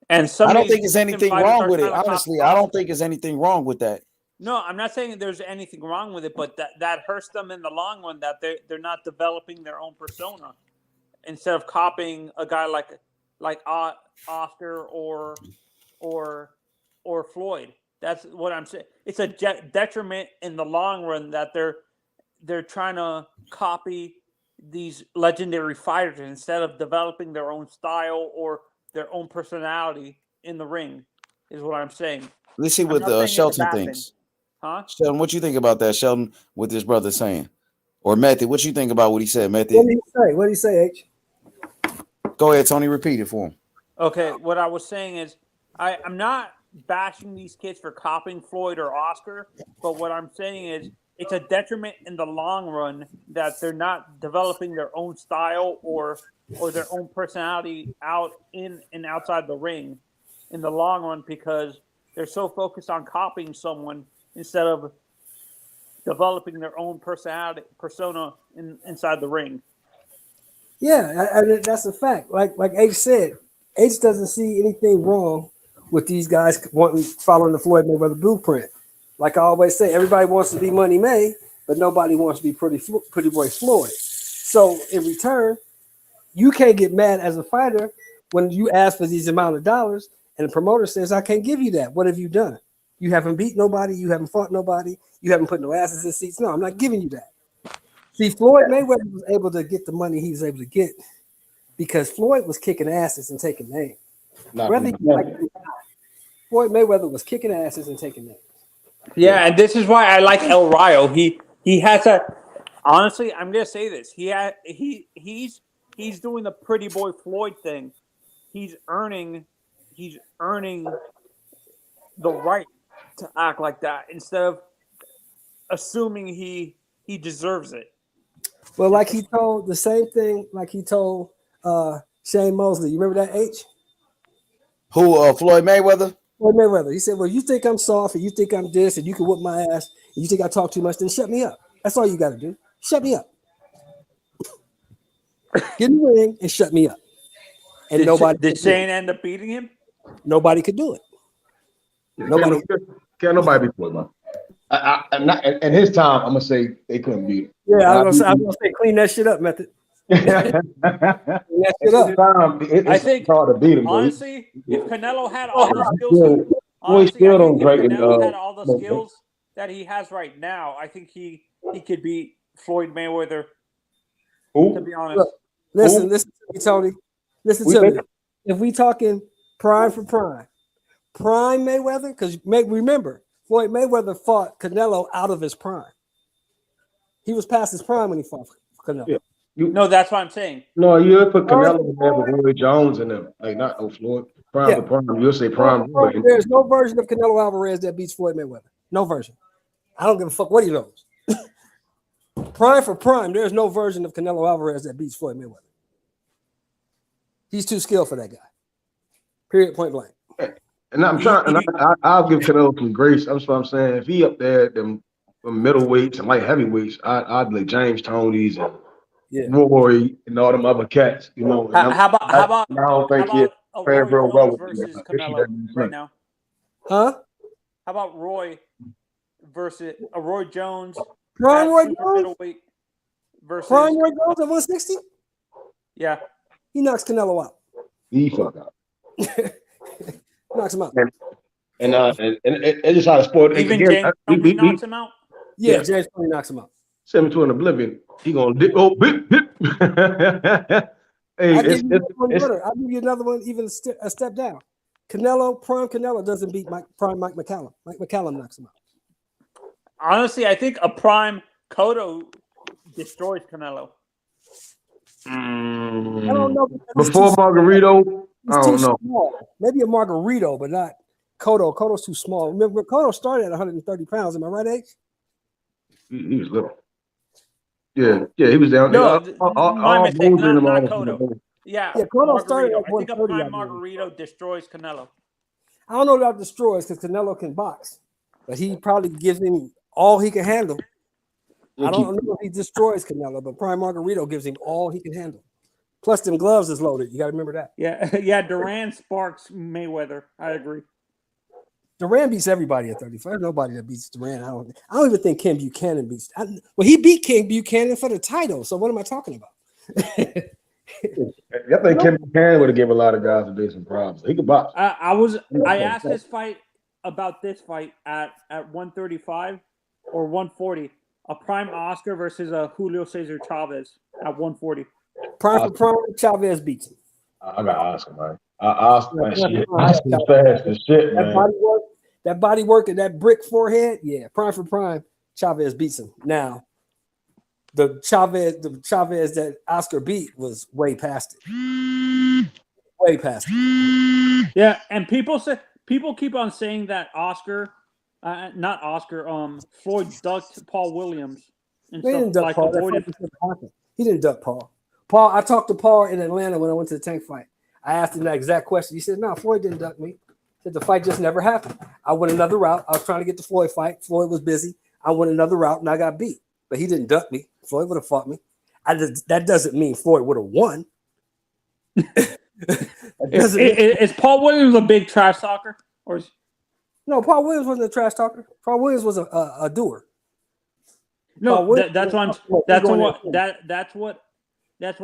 And I don't think there's anything wrong with it. Honestly, I don't think there's anything wrong with that. No, I'm not saying there's anything wrong with it, but that hurts them in the long run. That they're not developing their own persona instead of copying a guy like Oscar or Floyd. That's what I'm saying. It's a detriment in the long run that they're trying to copy these legendary fighters instead of developing their own style or their own personality in the ring, is what I'm saying. Let's see what Shelton thinks. Huh? Sheldon, what you think about that, Sheldon, what his brother saying? Or Method, what you think about what he said, Method? What did he say? What did he say, H? Go ahead, Tony, repeat it for him. Okay, what I was saying is I'm not bashing these kids for copying Floyd or Oscar, but what I'm saying is it's a detriment in the long run that they're not developing their own style or their own personality out in and outside the ring in the long run because they're so focused on copying someone instead of developing their own persona inside the ring. Yeah, that's a fact. Like H said, H doesn't see anything wrong with these guys following the Floyd Mayweather blueprint. Like I always say, everybody wants to be Money May, but nobody wants to be Pretty Boy Floyd. So in return, you can't get mad as a fighter when you ask for these amount of dollars and the promoter says, I can't give you that. What have you done? You haven't beat nobody. You haven't fought nobody. You haven't put no asses in seats. No, I'm not giving you that. See, Floyd Mayweather was able to get the money he was able to get because Floyd was kicking asses and taking names. Floyd Mayweather was kicking asses and taking names. Yeah, and this is why I like El Rayo. He has a. Honestly, I'm gonna say this. He's doing the Pretty Boy Floyd thing. He's earning the right to act like that instead of assuming he deserves it. Well, like he told the same thing, like he told Shane Mosley. You remember that, H? Who? Floyd Mayweather? Floyd Mayweather. He said, well, you think I'm soft and you think I'm this and you can whoop my ass and you think I talk too much, then shut me up. That's all you got to do. Shut me up. Get in the ring and shut me up. And did Shane end up beating him? Nobody could do it. Nobody. Can't nobody beat Floyd, man. I'm not, in his time, I'm gonna say they couldn't beat him. Yeah, I was gonna say clean that shit up, Method. Clean that shit up. I think hard to beat him. Honestly, if Canelo had all the skills, skills that he has right now, I think he could beat Floyd Mayweather. Who? To be honest. Look, listen to me, Tony. Listen to me. If we talking prime for prime Mayweather, because remember, Floyd Mayweather fought Canelo out of his prime. He was past his prime when he fought Canelo. Yeah. No, that's what I'm saying. No, you put Canelo in there with Roy Jones and them, like not Floyd. Prime for prime. You'll say prime. There's no version of Canelo Alvarez that beats Floyd Mayweather. No version. I don't give a fuck what he knows. Prime for prime, there's no version of Canelo Alvarez that beats Floyd Mayweather. He's too skilled for that guy. Period. Point blank. And I'll give Canelo some grace. That's what I'm saying. If he up there at them middleweights and light heavyweights, I'd be like James Toney's and Roy and all them other cats. You know. How about I don't think he'd fare real well with versus me. Canelo right now? Huh? How about Roy versus Roy Jones? Prime Roy Jones middleweight versus Prime Roy Jones at 160. Yeah, he knocks Canelo out. He fuck out. Knocks him out. And it's just how the sport. Even Again, James knocks him out. Yeah, James Toney knocks him out. 7-2 in oblivion. He gonna dip. Oh, bip, bip. Hey, I'll give you another one, even a step down. Prime Canelo doesn't beat Prime Mike McCallum. Mike McCallum knocks him out. Honestly, I think a prime Cotto destroys Canelo. I don't know. Before Margarito, I don't know. Small. Maybe a Margarito, but not Cotto. Cotto's too small. Remember, Cotto started at 130 pounds. Am I right, H? He was little. Yeah, he was down there. My mistake, not Cotto. Yeah, Cotto started at I think a 130. prime Margarito destroys Canelo. I don't know about destroys because Canelo can box, but he probably gives him all he can handle. I don't know if he destroys Canelo, but Prime Margarito gives him all he can handle. Plus, them gloves is loaded. You got to remember that. Yeah. Duran sparks Mayweather. I agree. Duran beats everybody at 35. There's nobody that beats Duran. I don't even think Ken Buchanan beats. He beat King Buchanan for the title. So what am I talking about? I think Ken Buchanan would have given a lot of guys today some problems. He could box. I asked this fight about this fight at 135 or 140. A prime Oscar versus a Julio Cesar Chavez at 140. Prime for prime, Chavez beats him. I got Oscar, man. Oscar's fast as shit, man. That body work and that brick forehead, yeah. Prime for prime, Chavez beats him. Now, the Chavez that Oscar beat was way past it. Way past it. Yeah, and people keep on saying that Floyd ducked Paul Williams. And They didn't duck Paul. He didn't duck Paul. I talked to Paul in Atlanta when I went to the Tank fight. I asked him that exact question. He said, "No, Floyd didn't duck me." He said the fight just never happened. I went another route. I was trying to get the Floyd fight. Floyd was busy. I went another route and I got beat. But he didn't duck me. Floyd would have fought me. That doesn't mean Floyd would have won. Is Paul Williams a big trash talker? No, Paul Williams wasn't a trash talker. Paul Williams was a doer. No, that's what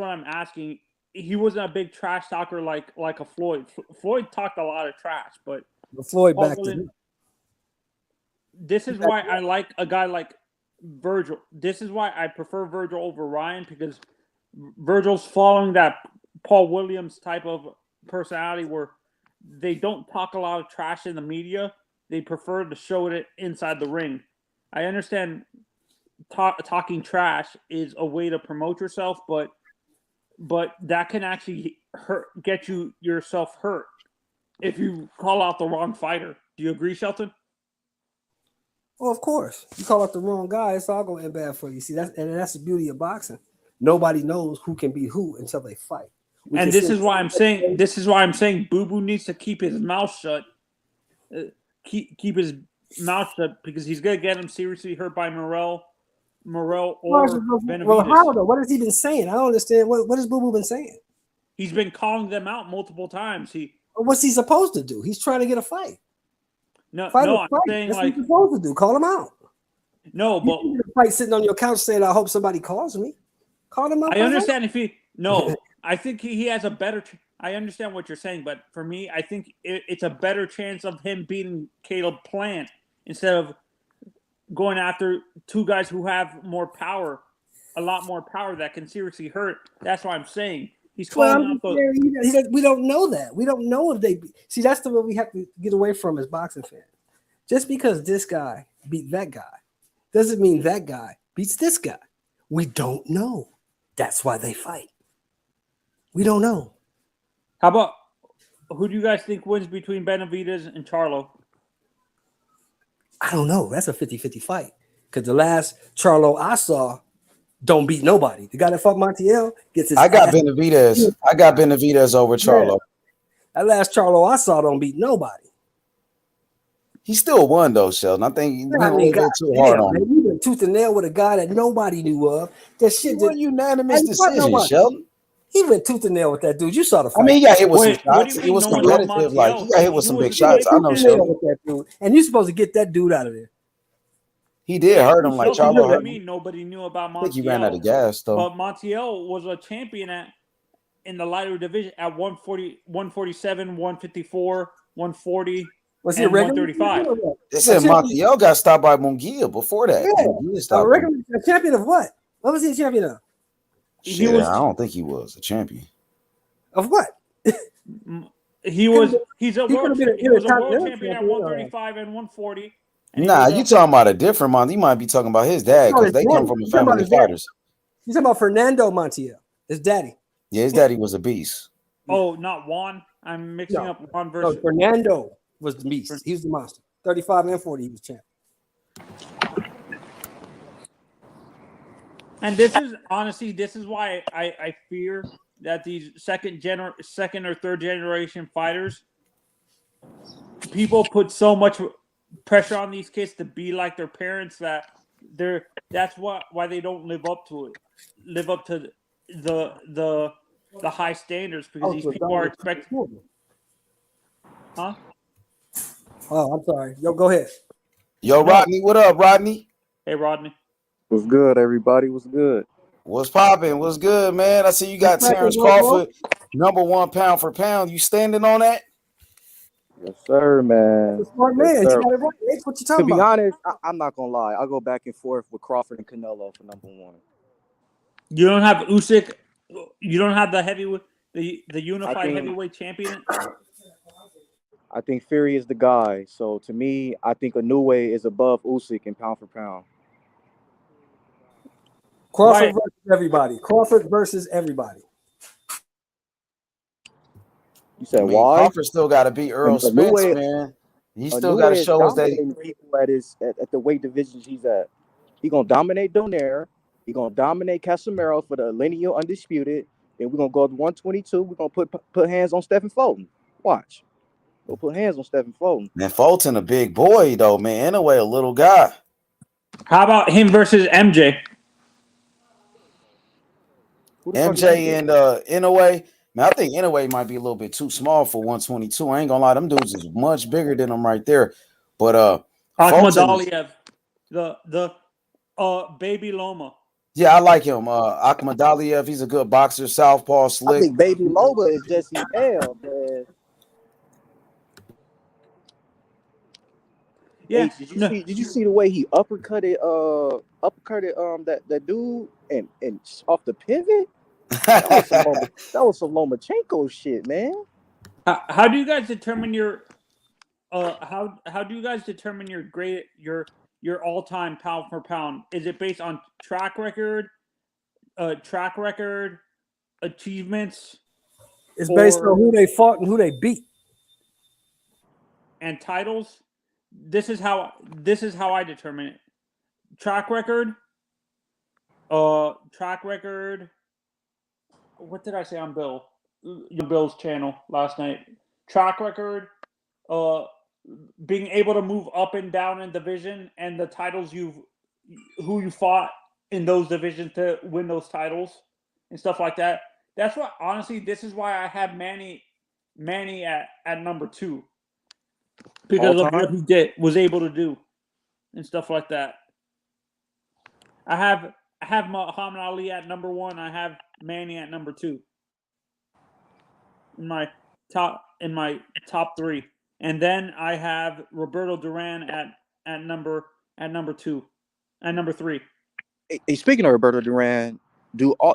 I'm asking. He wasn't a big trash talker like a Floyd. Floyd talked a lot of trash, but Floyd backed him. This is why I like a guy like Virgil. This is why I prefer Virgil over Ryan, because Virgil's following that Paul Williams type of personality where they don't talk a lot of trash in the media. They prefer to show it inside the ring. I understand talking trash is a way to promote yourself, but that can actually get yourself hurt if you call out the wrong fighter. Do you agree, Shelton? Well, of course. You call out the wrong guy, it's all going to end bad for you. See, that's the beauty of boxing. Nobody knows who can beat who until they fight. This is why I'm saying Boo Boo needs to keep his mouth shut. Keep his mouth shut, because he's going to get him seriously hurt by Morrell or Benavidez. Well, how though? What has he been saying? I don't understand. What has Boo Boo been saying? He's been calling them out multiple times. What's he supposed to do? He's trying to get a fight. I'm that's saying what he's supposed to do. Call him out. No, but you fight sitting on your couch saying, "I hope somebody calls me." Call him out. I understand I think he has a better. I understand what you're saying, but for me, I think it's a better chance of him beating Caleb Plant instead of going after two guys who have more power, a lot more power that can seriously hurt. That's why I'm saying he's calling out we don't know that. We don't know if they see. That's the way we have to get away from as boxing fans. Just because this guy beat that guy doesn't mean that guy beats this guy. We don't know. That's why they fight. We don't know. How about who do you guys think wins between Benavidez and Charlo? I don't know. That's a 50-50 fight. Because the last Charlo I saw don't beat nobody. The guy that fought Montiel gets his. I got Benavidez. I got Benavidez over Charlo. That last Charlo I saw don't beat nobody. He still won though, Sheldon. I think he went a little bit too hard on him. He went tooth and nail with a guy that nobody knew of. That shit was a unanimous decision, Sheldon. He went tooth and nail with that dude. You saw the fight. I mean, he got hit with some shots. It was competitive. Like he got hit with some big shots. I know, Sheldon. With that dude. And you're supposed to get that dude out of there. He did hurt him like Charlo hurt him. Nobody knew about Montiel. I think he ran out of gas though. But Montiel was a champion in the lighter division at 140, 147, 154, 140. Was he a regular 135? They said Montiel got stopped by Munguia before that. Yeah. A champion of what? What was he a champion of? Shit, I don't think he was a champion. Of what? He's a world champion at 135 and 140. Nah, you talking about a different Montiel. You might be talking about his dad because they come from a family of fighters. You talking about Fernando Montiel, his daddy? Yeah, his daddy was a beast. Oh, not Juan. I'm mixing up Juan versus. No, Fernando was the beast. He was the monster. 35 and 40, he was champ. And this is why I fear that these second or third generation fighters, people put so much pressure on these kids to be like their parents that's why they don't live up to the high standards, because these people are expecting. Huh? Oh, I'm sorry. Yo, go ahead. Yo, Rodney, what up, Rodney? Hey, Rodney. What's good, everybody? What's good? What's popping? What's good, man? I see you got Terrence Crawford, #1 pound for pound. You standing on that? Yes, sir, man. Smart man. Yes, you got it right. That's what you talking about. To be honest, I'm not gonna lie. I'll go back and forth with Crawford and Canelo for #1. You don't have Usyk. You don't have the heavyweight, the unified heavyweight champion. I think Fury is the guy. So to me, I think Inoue is above Usyk in pound for pound. Crawford versus everybody. Crawford versus everybody. You said why? Crawford still got to beat Earl Spence, man. He still got to show us that at the weight divisions he's at. He's gonna dominate Donaire. He's gonna dominate Casemiro for the lineal undisputed. Then we're gonna go to 122. We're gonna put hands on Stephen Fulton. Watch. Go put hands on Stephen Fulton. Man, Fulton a big boy though, man. Anyway, a little guy. How about him versus MJ? MJ and Inoue. Man, I think Inoue might be a little bit too small for 122. I ain't gonna lie, them dudes is much bigger than him right there. But Akhmadaliev, the Baby Loma. Yeah, I like him. Akhmadaliev, he's a good boxer, southpaw, slick. I think Baby Loma is just hell, man. Yeah. Hey, did you see the way he uppercutted that dude and off the pivot? That was some Lomachenko shit, man. How do you guys determine your how do you guys determine your all-time pound for pound? Is it based on track record, achievements? It's based on who they fought and who they beat. And titles? This is how I determine it. Track record. What did I say on Bill's channel last night? Track record. Being able to move up and down in division, and the titles who you fought in those divisions to win those titles and stuff like that. That's what, honestly, this is why I have Manny at #2. Because of what he was able to do and stuff like that. I have Muhammad Ali at #1. I have Manny at #2. In my top 3. And then I have Roberto Duran at number 2 and number 3. Hey, speaking of Roberto Duran,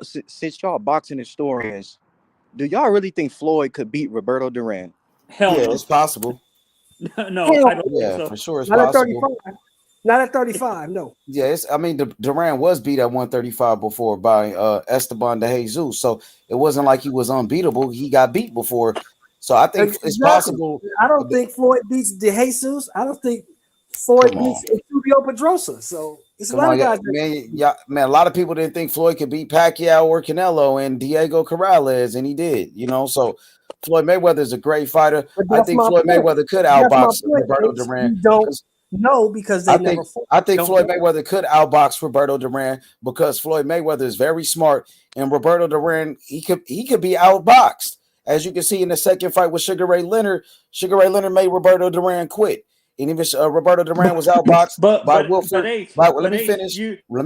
since y'all boxing historians, do y'all really think Floyd could beat Roberto Duran? Hell yeah, no. it's possible. No, I don't think so. For sure it's Not possible. Not at 35, no. Yeah, Duran was beat at 135 before by Esteban de Jesus, so it wasn't like he was unbeatable. He got beat before, so I think it's possible. I don't think Floyd beats de Jesus. I don't think Floyd beats Eusebio Pedrosa. So There's a lot of guys. Man, a lot of people didn't think Floyd could beat Pacquiao or Canelo and Diego Corrales, and he did. So Floyd Mayweather is a great fighter. I think Floyd Mayweather could outbox Roberto Duran. You don't know because they never fought. I think Floyd Mayweather could outbox Roberto Duran because Floyd Mayweather is very smart, and Roberto Duran he could be outboxed. As you can see in the second fight with Sugar Ray Leonard made Roberto Duran quit. And even Roberto Duran was outboxed by Wilford. Let me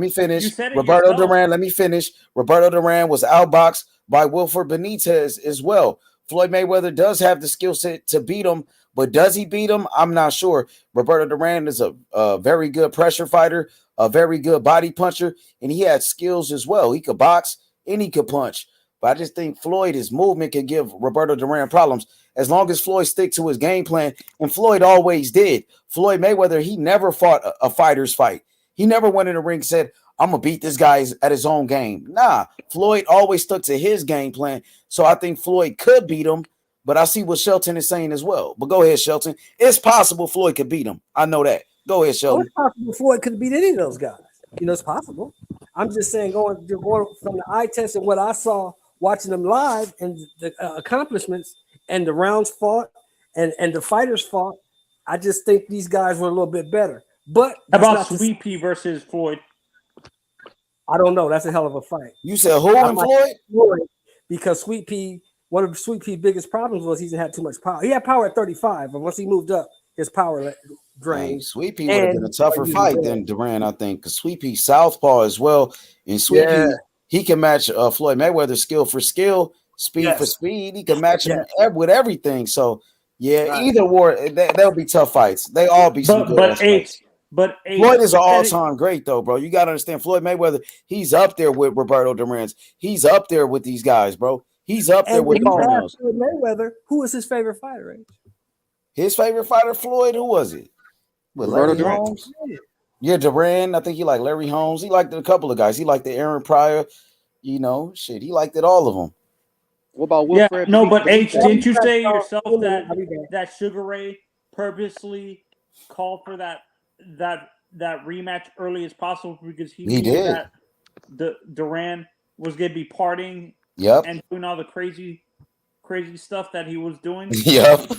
finish. Roberto Duran, let me finish. Roberto Duran was outboxed by Wilford Benitez as well. Floyd Mayweather does have the skill set to beat him, but does he beat him? I'm not sure. Roberto Duran is a very good pressure fighter, a very good body puncher, and he had skills as well. He could box and he could punch. But I just think his movement can give Roberto Duran problems as long as Floyd stick to his game plan, and Floyd always did. Floyd Mayweather, he never fought a fighter's fight. He never went in the ring and said, I'm going to beat this guy at his own game. Nah, Floyd always stuck to his game plan, so I think Floyd could beat him, but I see what Shelton is saying as well. But go ahead, Shelton. It's possible Floyd could beat him. I know that. Go ahead, Shelton. It's possible Floyd could beat any of those guys. It's possible. I'm just saying going from the eye test and what I saw watching them live and the accomplishments and the rounds fought and the fighters fought, I just think these guys were a little bit better. But about Sweet Pea versus Floyd? I don't know. That's a hell of a fight. You said who and Floyd? Because Sweet Pea, one of Sweet Pea's biggest problems was he had too much power. He had power at 35, but once he moved up, his power drained. Sweet Pea would have been a tougher fight than Duran, I think, because Sweet Pea southpaw as well, and Sweet Pea, he can match Floyd Mayweather skill for skill, speed for speed. He can match him with everything. So either war, they'll be tough fights. They all be some good fights. But Floyd is an all-time great, though, bro. You got to understand, Floyd Mayweather, he's up there with Roberto Duran. He's up there with these guys, bro. He's up there with Floyd Mayweather. Who was his favorite fighter, H? His favorite fighter, Floyd, who was it? Roberto Duran. Yeah, Duran. I think he liked Larry Holmes. He liked a couple of guys. He liked the Aaron Pryor. He liked it, all of them. What about Wilfred? Yeah, no, but H, didn't you say yourself that Sugar Ray purposely called for that rematch early as possible because he knew did that the Duran was going to be partying and doing all the crazy stuff that he was doing? Yep.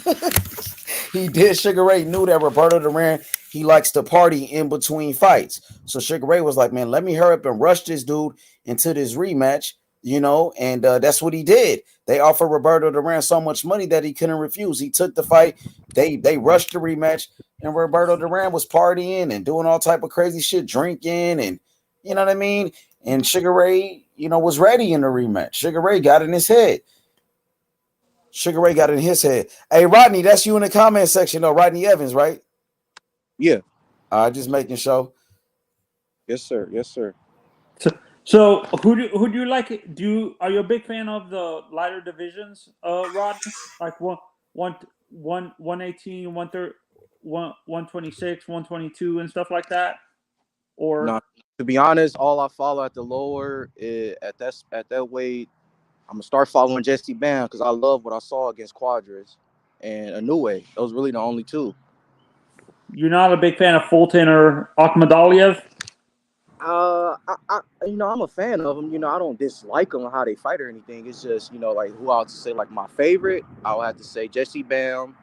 He did. Sugar Ray knew that Roberto Duran, he likes to party in between fights. So Sugar Ray was like, man, let me hurry up and rush this dude into this rematch, and that's what he did. They offered Roberto Duran so much money that he couldn't refuse. He took the fight. They rushed the rematch, and Roberto Duran was partying and doing all type of crazy shit, drinking, and you know what I mean? And Sugar Ray, was ready in the rematch. Sugar Ray got in his head. Hey, Rodney, that's you in the comment section, though. Rodney Evans, right? Yeah. Just making sure. Yes, sir. Yes, sir. So who do you like? Are you a big fan of the lighter divisions, Rodney? Like 118, 130, 126, 122, and stuff like that? Or no, to be honest, all I follow at the lower at that weight. I'm gonna start following Jesse Bam because I love what I saw against Quadras and Inoue. Those really the only two. You're not a big fan of Fulton or Akhmadaliev? I'm a fan of them. I don't dislike them how they fight or anything. It's just, like who I would say like my favorite. I would have to say Jesse Bam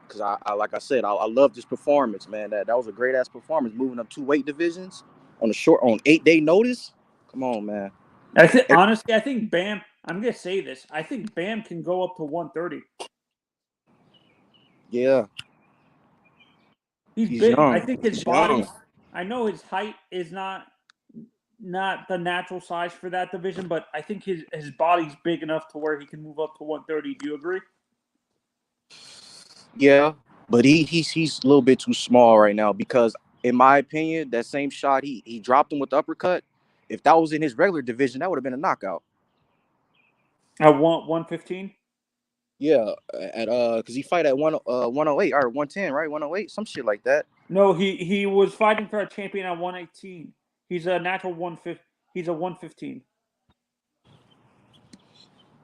because I like I said, I love this performance, man. That was a great ass performance, moving up 2 weight divisions on 8-day notice. Come on, man. Honestly, I think Bam. I'm gonna say this. I think Bam can go up to 130. Yeah. He's big. Young. I think his body. I know his height is not the natural size for that division, but I think his body's big enough to where he can move up to 130. Do you agree? Yeah, but he's a little bit too small right now because, in my opinion, that same shot he dropped him with the uppercut. If that was in his regular division, that would have been a knockout. At 115? Yeah, because he fight at 108 or 110, right? 108, some shit like that. No, he was fighting for a champion at 118. He's a natural 150. He's a 115.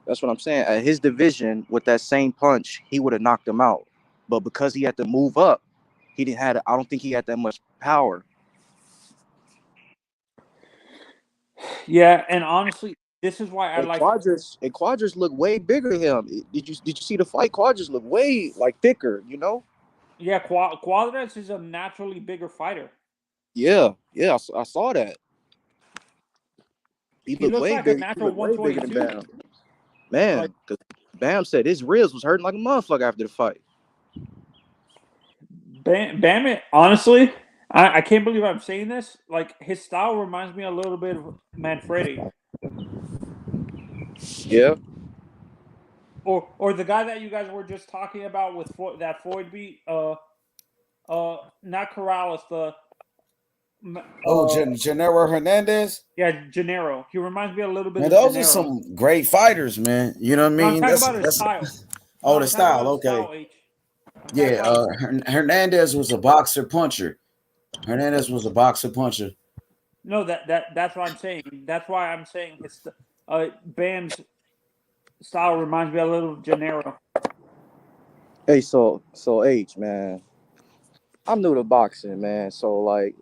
That's what I'm saying. At his division, with that same punch, he would have knocked him out. But because he had to move up, I don't think he had that much power. Yeah, and honestly, this is why I like Quadras look way bigger than him. Did you see the fight? Quadras look way like thicker, you know? Yeah, Quadras is a naturally bigger fighter. Yeah, I saw that. He looked looks way like big. a He natural looked way bigger than 122. Bam. Man, because Bam said his ribs was hurting like a motherfucker after the fight. Bam, honestly, I can't believe I'm saying this. Like, his style reminds me a little bit of Manfredi. Yeah. Or the guy that you guys were just talking about with that Floyd beat. Not Corrales. Gennaro Hernandez. Yeah, Gennaro. He reminds me a little bit Man, of those Gennaro. are some great fighters, man. You know what I No, I'm mean? talking about his style. Oh, the style. Okay. Yeah, Hernandez was a boxer puncher. Hernandez was a boxer puncher. No, that's what I'm saying. That's why I'm saying his Bam's style reminds me a little of Gennaro. Hey, so H, man, I'm new to boxing, man. So like,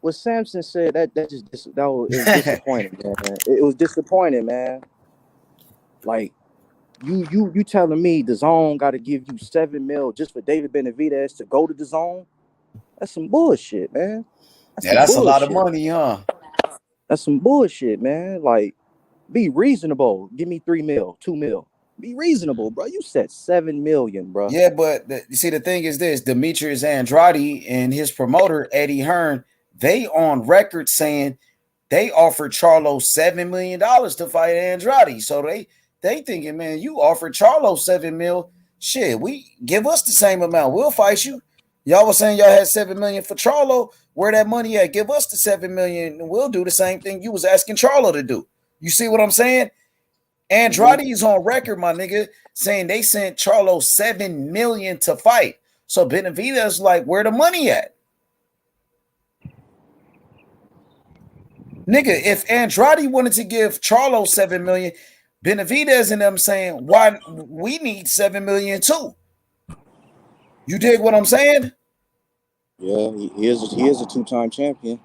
what Samson said it was disappointing, man. It was disappointing, man. Like, you telling me the zone got to give you $7 million just for David Benavidez to go to the zone? That's some bullshit, man. That's a lot of money, huh? That's some bullshit, man. Like, be reasonable. Give me $3 million, $2 million. Be reasonable, bro. You said $7 million, bro. Yeah, but you see, the thing is this: Demetrius Andrade and his promoter Eddie Hearn, they on record saying they offered Charlo $7 million to fight Andrade. So they thinking, man, you offered Charlo $7 million. Shit, we give us the same amount. We'll fight you. Y'all was saying y'all had $7 million for Charlo. Where that money at? Give us the $7 million, and we'll do the same thing you was asking Charlo to do. You see what I'm saying? Andrade is on record, my nigga, saying they sent Charlo $7 million to fight. So Benavidez like, where the money at? Nigga, if Andrade wanted to give Charlo $7 million, Benavidez and them saying, why we need $7 million too. You dig what I'm saying? Yeah, he is a two-time champion.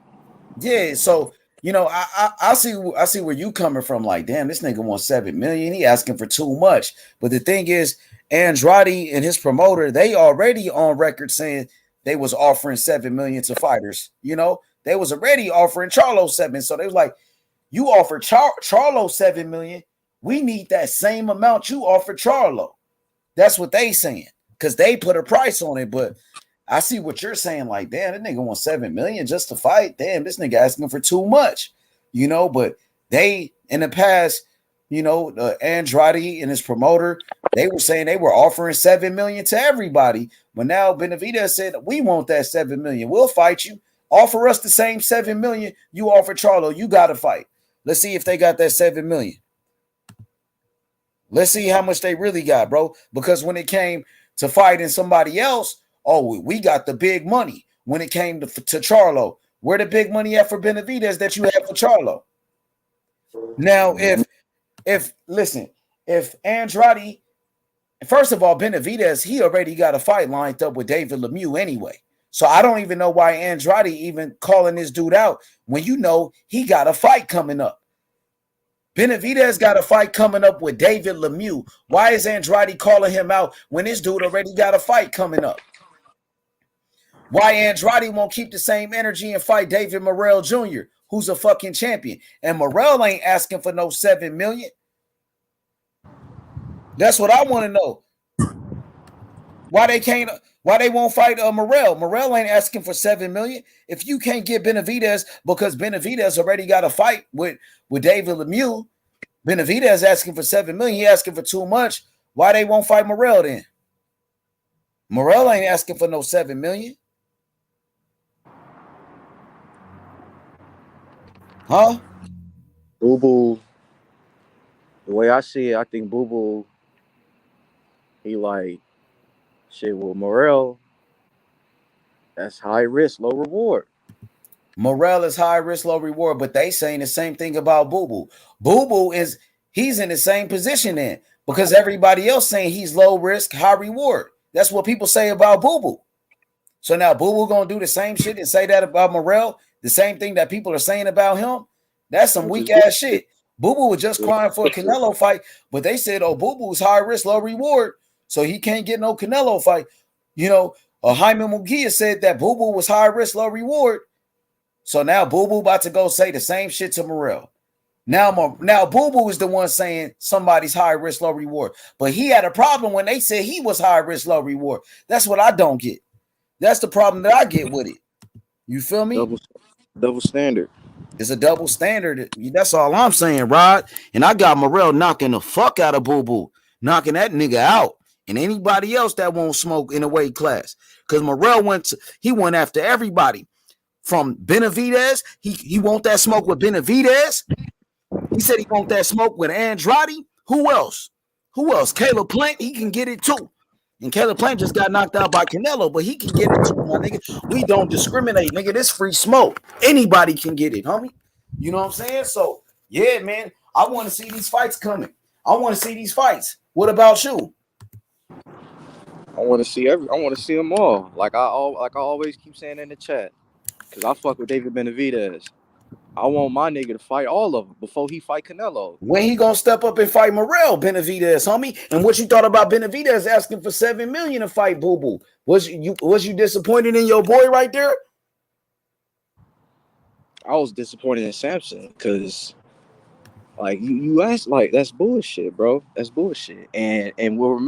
Yeah, so you know, I see where you coming from. Like, damn, this nigga wants $7 million. He asking for too much. But the thing is, Andrade and his promoter, they already on record saying they was offering $7 million to fighters. You know, they was already offering Charlo $7 million. So they was like, you offered Charlo $7 million. We need that same amount you offered Charlo. That's what they saying, because they put a price on it. But I see what you're saying. Like, damn, that nigga wants $7 million just to fight. Damn, this nigga asking for too much, you know. But they, in the past, you know, Andrade and his promoter, they were saying they were offering $7 million to everybody. But now Benavidez said, we want that $7 million. We'll fight you. Offer us the same $7 million you offer Charlo. You got to fight. Let's see if they got that $7 million. Let's see how much they really got, bro. Because when it came to fighting somebody else, oh, we got the big money. When it came to Charlo, where the big money at for Benavidez that you have for Charlo? Now, if Andrade, first of all, Benavidez, he already got a fight lined up with David Lemieux anyway. So I don't even know why Andrade even calling this dude out when you know he got a fight coming up. Benavidez got a fight coming up with David Lemieux. Why is Andrade calling him out when this dude already got a fight coming up? Why Andrade won't keep the same energy and fight David Morrell Jr., who's a fucking champion? And Morrell ain't asking for no $7 million. That's what I want to know. Why they won't fight Morrell? Morrell ain't asking for $7 million. If you can't get Benavidez because Benavidez already got a fight with David Lemieux, Benavidez asking for $7 million. He asking for too much. Why they won't fight Morrell then? Morrell ain't asking for no $7 million. Huh? Boo Boo. The way I see it, I think Boo Boo, he like, shit, well, Morrell, that's high risk, low reward. Morrell is high risk, low reward, but they saying the same thing about Boo Boo. Boo Boo he's in the same position then, because everybody else saying he's low risk, high reward. That's what people say about Boo Boo. So now Boo Boo gonna do the same shit and say that about Morrell, the same thing that people are saying about him. That's some weak ass shit. Boo Boo was just crying for a Canelo fight, but they said, "Oh, Boo Boo is high risk, low reward, so he can't get no Canelo fight." You know, Jaime Munguia said that Boo Boo was high risk, low reward. So now Boo Boo about to go say the same shit to Morrell. Now Boo Boo is the one saying somebody's high risk, low reward. But he had a problem when they said he was high risk, low reward. That's what I don't get. That's the problem that I get with it. You feel me? Double standard. It's a double standard. That's all I'm saying, Rod. And I got Morrell knocking the fuck out of Boo Boo, knocking that nigga out. And anybody else that won't smoke in a weight class. Because Morrell went after everybody. From Benavidez, he want that smoke with Benavidez. He said he want that smoke with Andrade. Who else? Caleb Plant, he can get it too. And Caleb Plant just got knocked out by Canelo, but he can get it too, my nigga. We don't discriminate, nigga. This free smoke. Anybody can get it, homie. You know what I'm saying? So, yeah, man, I want to see these fights coming. I want to see these fights. What about you? I want to see them all. Like I always keep saying in the chat. Because I fuck with David Benavidez. I want my nigga to fight all of them before he fight Canelo. When he gonna step up and fight Morrell, Benavidez, homie? And what you thought about Benavidez asking for $7 million to fight Boo Boo? Was you disappointed in your boy right there? I was disappointed in Samson because, like, you asked, like, that's bullshit, bro. That's bullshit. And with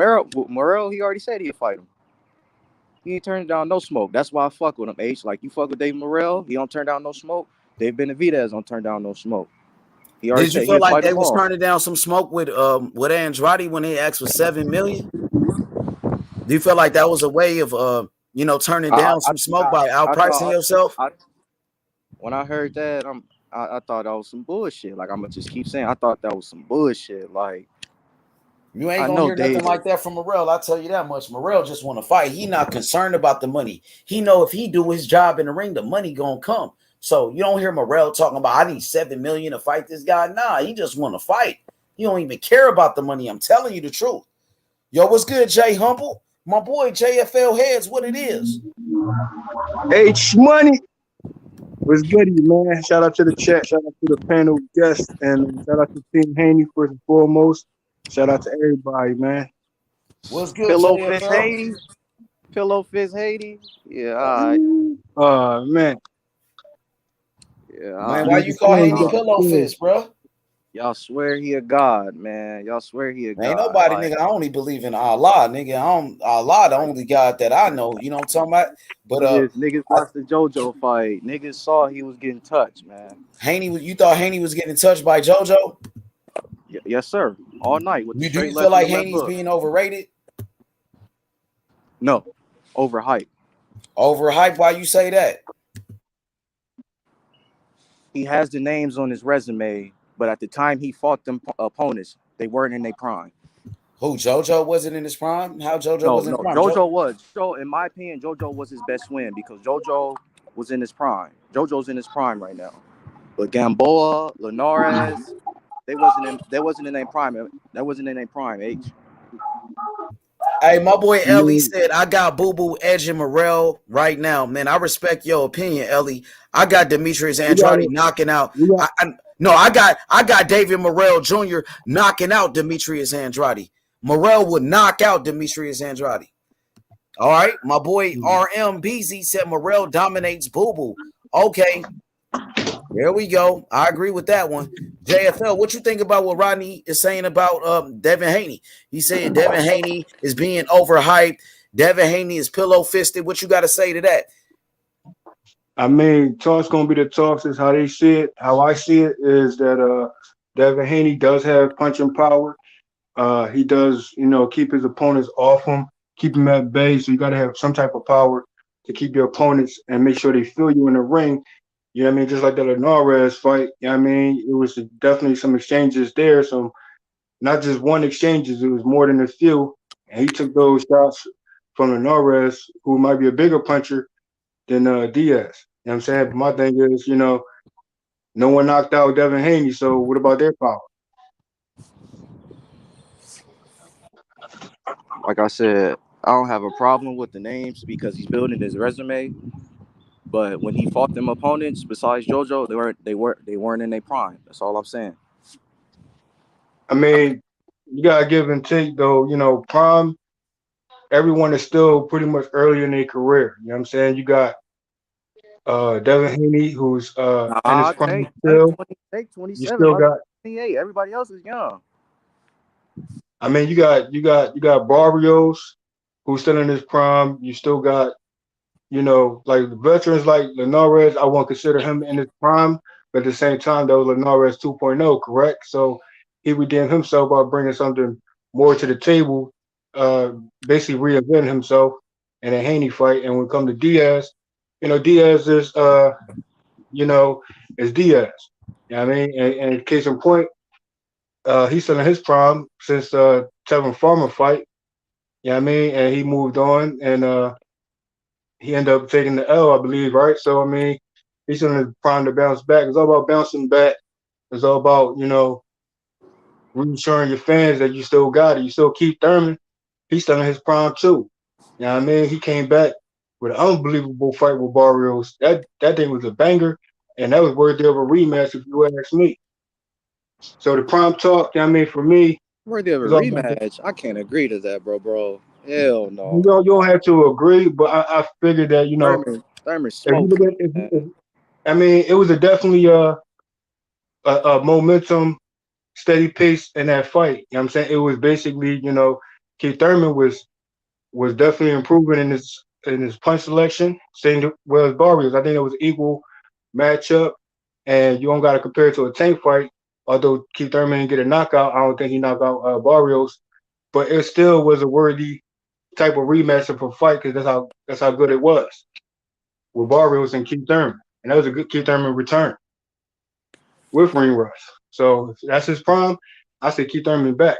Morrell, he already said he'd fight him. He ain't turning down no smoke. That's why I fuck with him, H. Like, you fuck with Dave Morrell, he don't turn down no smoke. Dave Benavidez don't turn down no smoke. He already Did you feel like they was turning down some smoke with Andrade when they asked for $7 million? Do you feel like that was a way of turning down some smoke by outpricing yourself? When I heard that, I thought that was some bullshit. Like, I'm gonna just keep saying, I thought that was some bullshit. Like, you ain't gonna hear nothing like that from Morrell. I'll tell you that much. Morrell just want to fight. He not concerned about the money. He know if he do his job in the ring, the money gonna come. So you don't hear Morrell talking about I need $7 million to fight this guy. Nah, he just want to fight. He don't even care about the money. I'm telling you the truth. Yo, what's good, Jay Humble? My boy JFL Heads, what it is. H Money. What's good, man? Shout out to the chat, shout out to the panel guests, and shout out to Team Haney first and foremost. Shout out to everybody, man. What's good, Pillow Fist Haiti? Pillow Fist Haiti? Yeah, all right. Man. Yeah, man, why you call Haney Pillow Fist, bro? Y'all swear he a god, man. Y'all swear he a god. Ain't nobody, nigga. I only believe in Allah, nigga. Allah, the only God that I know. You know what I'm talking about? But niggas watched the JoJo fight. Niggas saw he was getting touched, man. You thought Haney was getting touched by JoJo? Yes, sir. All night. With do you feel like Haney's being overrated? No, overhyped. Overhyped? Why you say that? He has the names on his resume, but at the time he fought them opponents, they weren't in their prime. Who, JoJo wasn't in his prime? How JoJo was in his prime? JoJo was. So, in my opinion, JoJo was his best win because JoJo was in his prime. JoJo's in his prime right now. But Gamboa, Linares, they wasn't in their prime. That wasn't in their prime, H. Hey, my boy Ellie said, I got Boo Boo edging Morrell right now. Man, I respect your opinion, Ellie. I got Demetrius Andrade knocking out. I got David Morrell Jr. knocking out Demetrius Andrade. Morrell would knock out Demetrius Andrade. All right. My boy RMBZ said Morrell dominates Boo Boo. Okay. There we go. I agree with that one. JFL, what you think about what Rodney is saying about Devin Haney? He said Devin Haney is being overhyped. Devin Haney is pillow-fisted. What you got to say to that? I mean, talk's going to be the talks is how they see it. How I see it is that Devin Haney does have punching power. He does, keep his opponents off him, keep him at bay. So you got to have some type of power to keep your opponents and make sure they feel you in the ring. You know what I mean? Just like the Linares fight, you know what I mean? It was definitely some exchanges there. So not just one exchanges, it was more than a few. And he took those shots from Linares, who might be a bigger puncher than Diaz. You know what I'm saying? But my thing is, no one knocked out Devin Haney, so what about their power? Like I said, I don't have a problem with the names because he's building his resume. But when he fought them opponents, besides JoJo, they weren't in their prime. That's all I'm saying. I mean, you gotta give and take though. You know, prime. Everyone is still pretty much early in their career. You know what I'm saying? You got Devin Haney, who's in his prime still. Take 27, you still got 28. Everybody else is young. I mean, you got Barrios, who's still in his prime. You still got, like veterans like Linares. I won't consider him in his prime, but at the same time, though, Linares 2.0, correct? So he redeemed himself by bringing something more to the table, basically reinventing himself in a Haney fight. And when it comes to Diaz, Diaz is, is Diaz. You know what I mean? And case in point, he's still in his prime since Tevin Farmer fight. You know what I mean? And he moved on and he ended up taking the L, I believe, right? So I mean, he's still in his prime to bounce back. It's all about bouncing back. It's all about, reassuring your fans that you still got it. You still keep Thurman. He's still in his prime too. You know what I mean? He came back with an unbelievable fight with Barrios. That thing was a banger, and that was worthy of a rematch if you ask me. So the prime talk, you know what I mean, for me, worthy of a rematch. I can't agree to that, bro. Hell no. You don't have to agree, but I figured that, Thurman smoked. I mean, it was definitely a momentum, steady pace in that fight. You know what I'm saying? It was basically, Keith Thurman was definitely improving in his punch selection, same well as Barrios. I think it was an equal matchup, and you don't got to compare it to a tank fight. Although Keith Thurman didn't get a knockout, I don't think he knocked out Barrios, but it still was a worthy type of rematch of a fight because that's how good it was with Barrios and Keith Thurman, and that was a good Keith Thurman return with ring rust. So if that's his prime, I say Keith Thurman back.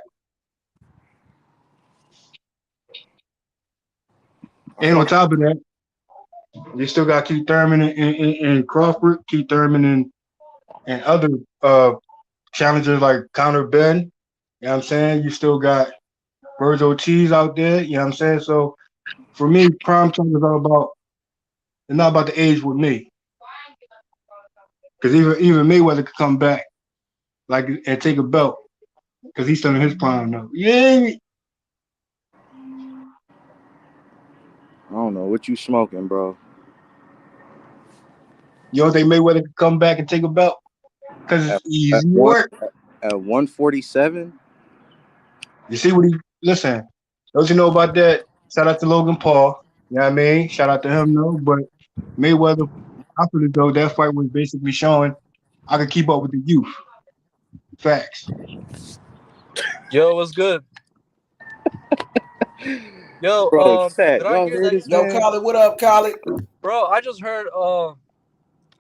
And on top of that, you still got Keith Thurman and Crawford, Keith Thurman and other challengers like Conor Ben. You know what I'm saying? You still got Burns Ortiz out there. You know what I'm saying? So for me, prime time is all about. It's not about the age with me, because even Mayweather could come back, and take a belt, because he's still in his prime now. Yeah. I don't know what you smoking, bro. You don't think Mayweather could come back and take a belt? Because it's easy work. At 147? You see what listen, don't you know about that? Shout out to Logan Paul. You know what I mean? Shout out to him, though. But Mayweather, I feel as though that fight was basically showing I could keep up with the youth. Facts. Yo, what's good? Yo, bro, did I hear that? Yo, Khaled, what up, Khaled? Bro, I just heard.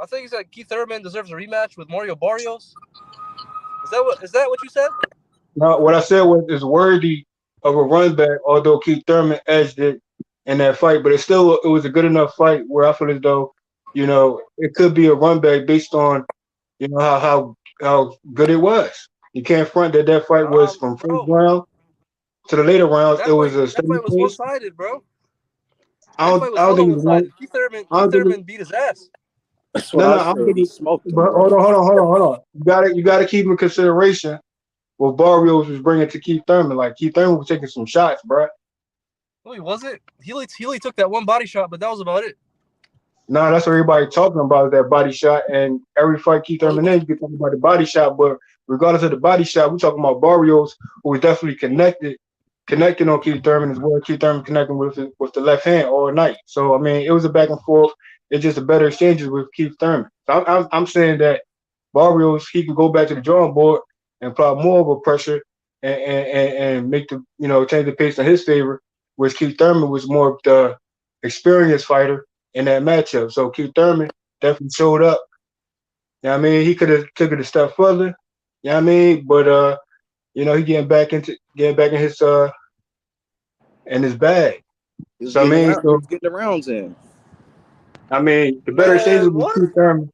I think he said Keith Thurman deserves a rematch with Mario Barrios. Is that what you said? No, what I said was it's worthy of a run back, although Keith Thurman edged it in that fight, but it was a good enough fight where I feel as though, it could be a run back based on, how good it was. You can't front that fight was from first round to the later rounds. It was a that fight was one-sided, bro. I don't think it's one. Keith Thurman beat his ass. No, I don't think he smoked him. But hold on. You gotta keep in consideration what Barrios was bringing to Keith Thurman. Like Keith Thurman was taking some shots, bro. No, he wasn't. He only took that one body shot, but that was about it. No, that's what everybody talking about, that body shot. And every fight Keith Thurman you can talk about the body shot, but regardless of the body shot, we're talking about Barrios, who was definitely connecting on Keith Thurman as well. Keith Thurman connecting with the left hand all night. So I mean, it was a back and forth. It's just a better exchanges with Keith Thurman. So I'm saying that Barrios, he can go back to the drawing board and apply more of a pressure and make the change the pace in his favor. Whereas Keith Thurman was more of the experienced fighter in that matchup. So Keith Thurman definitely showed up. You know what I mean? He could have took it a step further. You know what I mean? But he getting back in his bag. He was getting the rounds in. I mean, the better exchanges with Keith Thurman,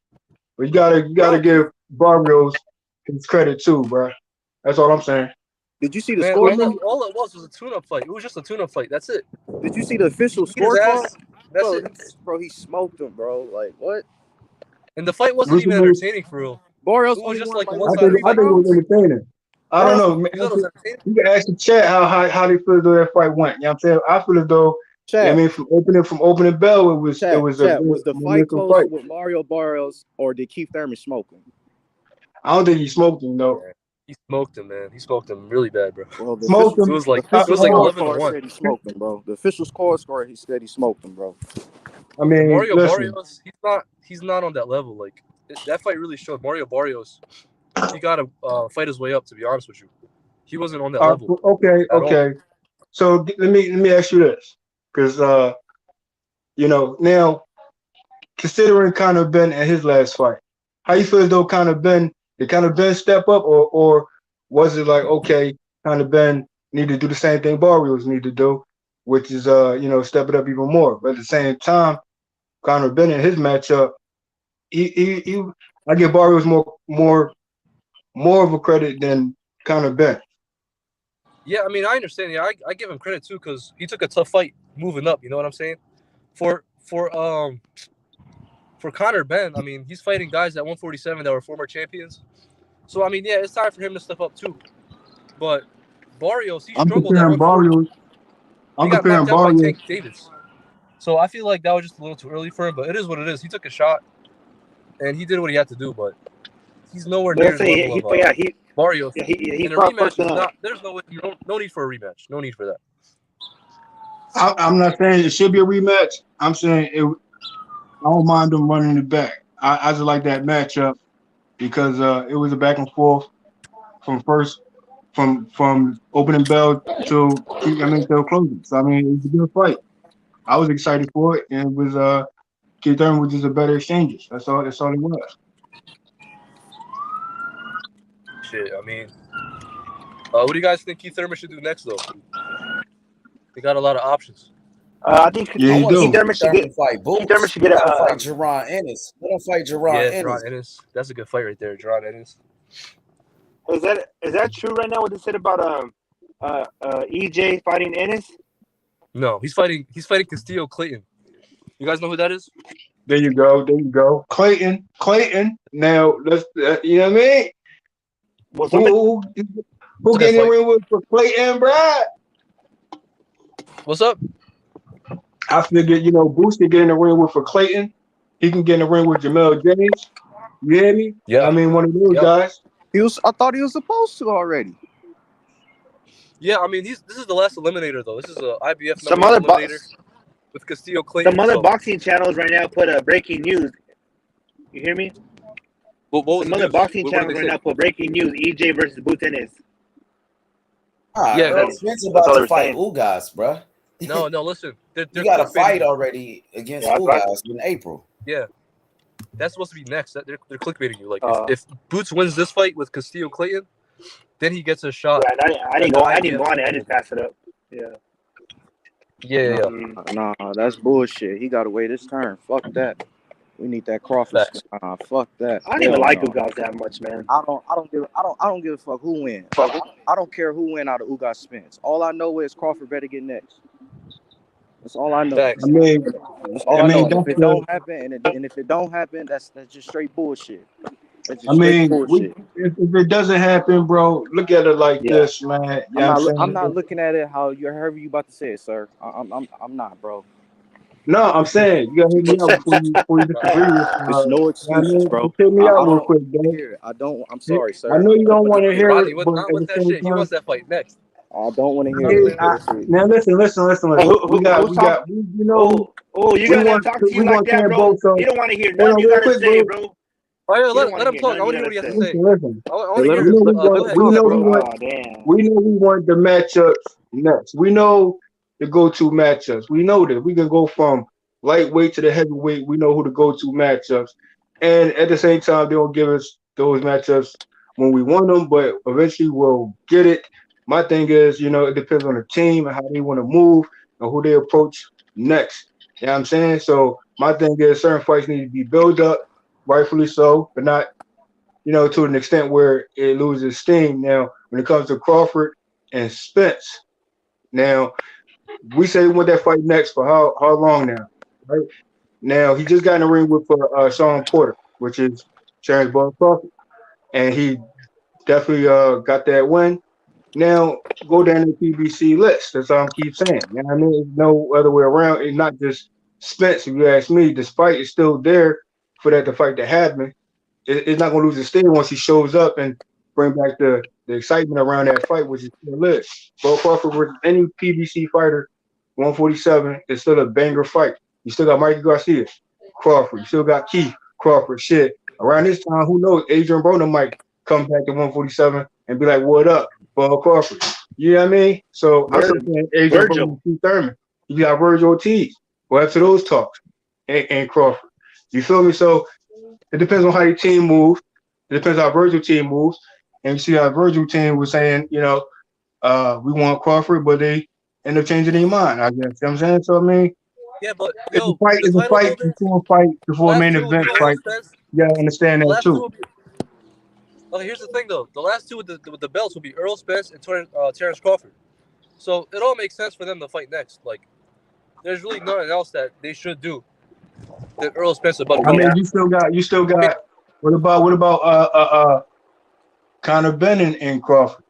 but you gotta give Barrios his credit too, bro. That's all I'm saying. Did you see the score? All it was a tune-up fight. It was just a tune-up fight. That's it. Did you see the official scorecard? Bro, he smoked him, bro. Like what? And the fight wasn't even entertaining for real. Barrios It was just won like a by I think one-sided it fight. was entertaining. I don't know, man. You You can ask the chat how they feel as though that fight went. You know what I'm saying? I feel as though I mean from opening bell it was a was the fight close with Mario Barrios or did Keith Thurman smoke him? I don't think he smoked him though. Yeah, he smoked him, man. He smoked him really bad, bro. Well, the smoked him. It was like 11-1. Said he smoked him, bro. The official score he said he smoked him, bro. I mean, Mario Barrios, he's not on that level. Like that fight really showed Mario Barrios. He got to fight his way up. To be honest with you, he wasn't on that level. Okay. So let me ask you this, because now considering Conor Ben and his last fight, how you feel as though did Conor Ben step up, or was it like okay, Conor Ben need to do the same thing Barrios need to do, which is step it up even more. But at the same time, Conor Ben in his matchup, I give Barrios more of a credit than Conor Ben. Yeah, I mean, I understand. Yeah, I give him credit too because he took a tough fight moving up. You know what I'm saying? For Conor Ben, I mean, he's fighting guys at 147 that were former champions. So I mean, yeah, it's time for him to step up too. But Barrios, he struggled at 140. He got knocked out by Tank Davis. So I feel like that was just a little too early for him. But it is what it is. He took a shot, and he did what he had to do. But he's nowhere near his level of Barrios. He in a rematch is not. There's no need for a rematch. No need for that. I'm not saying it should be a rematch. I'm saying I don't mind them running it back. I just like that matchup because it was a back and forth from opening bell till closing. So I mean, it was a good fight. I was excited for it, and it was Keith Thurman was just a better exchanges. That's all it was. Shit, I mean, what do you guys think Keith Thurman should do next though? He got a lot of options. I think Keith Thurman should get fight. Keith Thurman should get a fight Jaron Ennis. Let him fight Jaron Ennis. Jaron Ennis. That's a good fight right there, Jaron Ennis. Is that true right now? What they said about EJ fighting Ennis? No, he's fighting Castillo Clayton. You guys know who that is? There you go. Clayton. Now let's you know what I mean? Well, who getting in the ring with for Clayton, Brad? What's up? I figured, Boots can get in the ring with for Clayton. He can get in the ring with Jamel James. You hear me? Yeah. I mean, one of those guys. I thought he was supposed to already. Yeah, I mean, this is the last eliminator though. This is a IBF some other eliminator with Castillo Clayton. Some other boxing channels right now put breaking news. You hear me? What was some other boxing channels right now put breaking news: EJ versus Boots Ennis. Yeah, Spence about to fight Ugas, bro. No, listen. You got a fight already against Ugas in April. Yeah, that's supposed to be next. They're clickbaiting you. Like if Boots wins this fight with Castillo Clayton, then he gets a shot. Yeah, I didn't go on it. I just passed it up. Yeah. Yeah. Nah, that's bullshit. He got to wait his turn. Fuck that. We need that Crawford. Fuck that. I don't even like Ugas that much, man. I don't give a fuck who wins. I don't care who win out of Ugas Spence. All I know is Crawford better get next. That's all I know. I mean, that's all I know. If it don't happen, and if it don't happen, that's just straight bullshit. I mean, if it doesn't happen, bro, look at it like this, man. I'm not looking at it however you about to say it, sir. I'm not, bro. No, I'm saying you gotta hit me out before you disagree with. There's no excuses, bro. Hit me out real quick, bro. I'm sorry, sir. I know you don't want to hear Rodney, it, but with that shit, he wants that fight next. I don't want to hear it. Now listen. We got. You gotta talk to you like that, bro. You don't want to hear nothing you gotta say, bro. Oh, yeah, let him talk. I want to hear what he has to say. Listen. We know we want the matchups next. We know the go-to matchups. We know that we can go from lightweight to the heavyweight. We know who the go-to matchups, and at the same time, they don't give us those matchups when we want them, but eventually we'll get it. My thing is, it depends on the team and how they want to move and who they approach next. You know what I'm saying? So my thing is certain fights need to be built up, rightfully so, but not, to an extent where it loses steam. Now, when it comes to Crawford and Spence, now we say we want that fight next for how long now? Right now, he just got in the ring with Sean Porter, which is Terrence Bud Crawford, and he definitely got that win. Now go down the PBC list. That's all I keep saying. You know what I mean? There's no other way around. It's not just Spence. If you ask me, the fight is still there for that the fight to happen. It's not going to lose its sting once he shows up and bring back the excitement around that fight, which is still is. Bo Crawford versus any PBC fighter, 147, is still a banger fight. You still got Mikey Garcia, Crawford. You still got Keith Crawford. Shit. Around this time, who knows? Adrian Broner might come back to 147 and be like, "What up, Bo Crawford?" You know what I mean? So I'm still saying Adrian Broner and Keith Thurman. You got Virgil Ortiz. Well, after those talks, and Crawford. You feel me? So it depends on how your team moves. It depends how Virgil team moves. And you see how Virgil team was saying, we want Crawford, but they end up changing their mind, I guess. You know what I'm saying? So, I mean, yeah, but it's a fight before a main event fight. You got to understand that, too. Okay, here's the thing, though. The last two with the belts will be Earl Spence and Terrence Crawford. So it all makes sense for them to fight next. Like, there's really nothing else that they should do that Earl Spence about. I mean, you still got. What about Conor Ben and Crawford?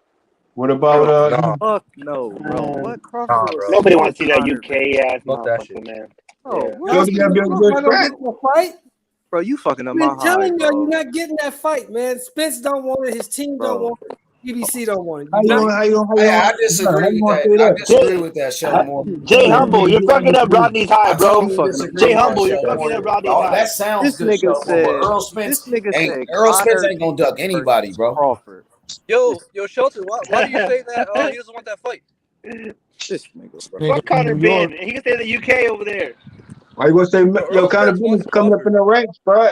What about Fuck no, bro. What Crawford? Nah, bro. Nobody wants to see that UK ass motherfucker, man. Bro, you fucking up I've my been telling high, you, bro. you're not getting that fight, man. Spence don't want it. His team don't want it. BBC don't want it. I disagree with that. I disagree with that, Sheldon Moore. Jay Humble, you're fucking up Rodney's high, bro. Jay Humble, you're fucking up Rodney's high. That sounds good, Sheldon Moore. But Earl Spence ain't gonna duck anybody, bro. Crawford. Yo, Shelton, why do you say that he doesn't want that fight? This nigga, bro. Fuck Conor Ben. He can stay in the UK over there. Why you gonna say, Conor Ben is coming up in the ranks, bro?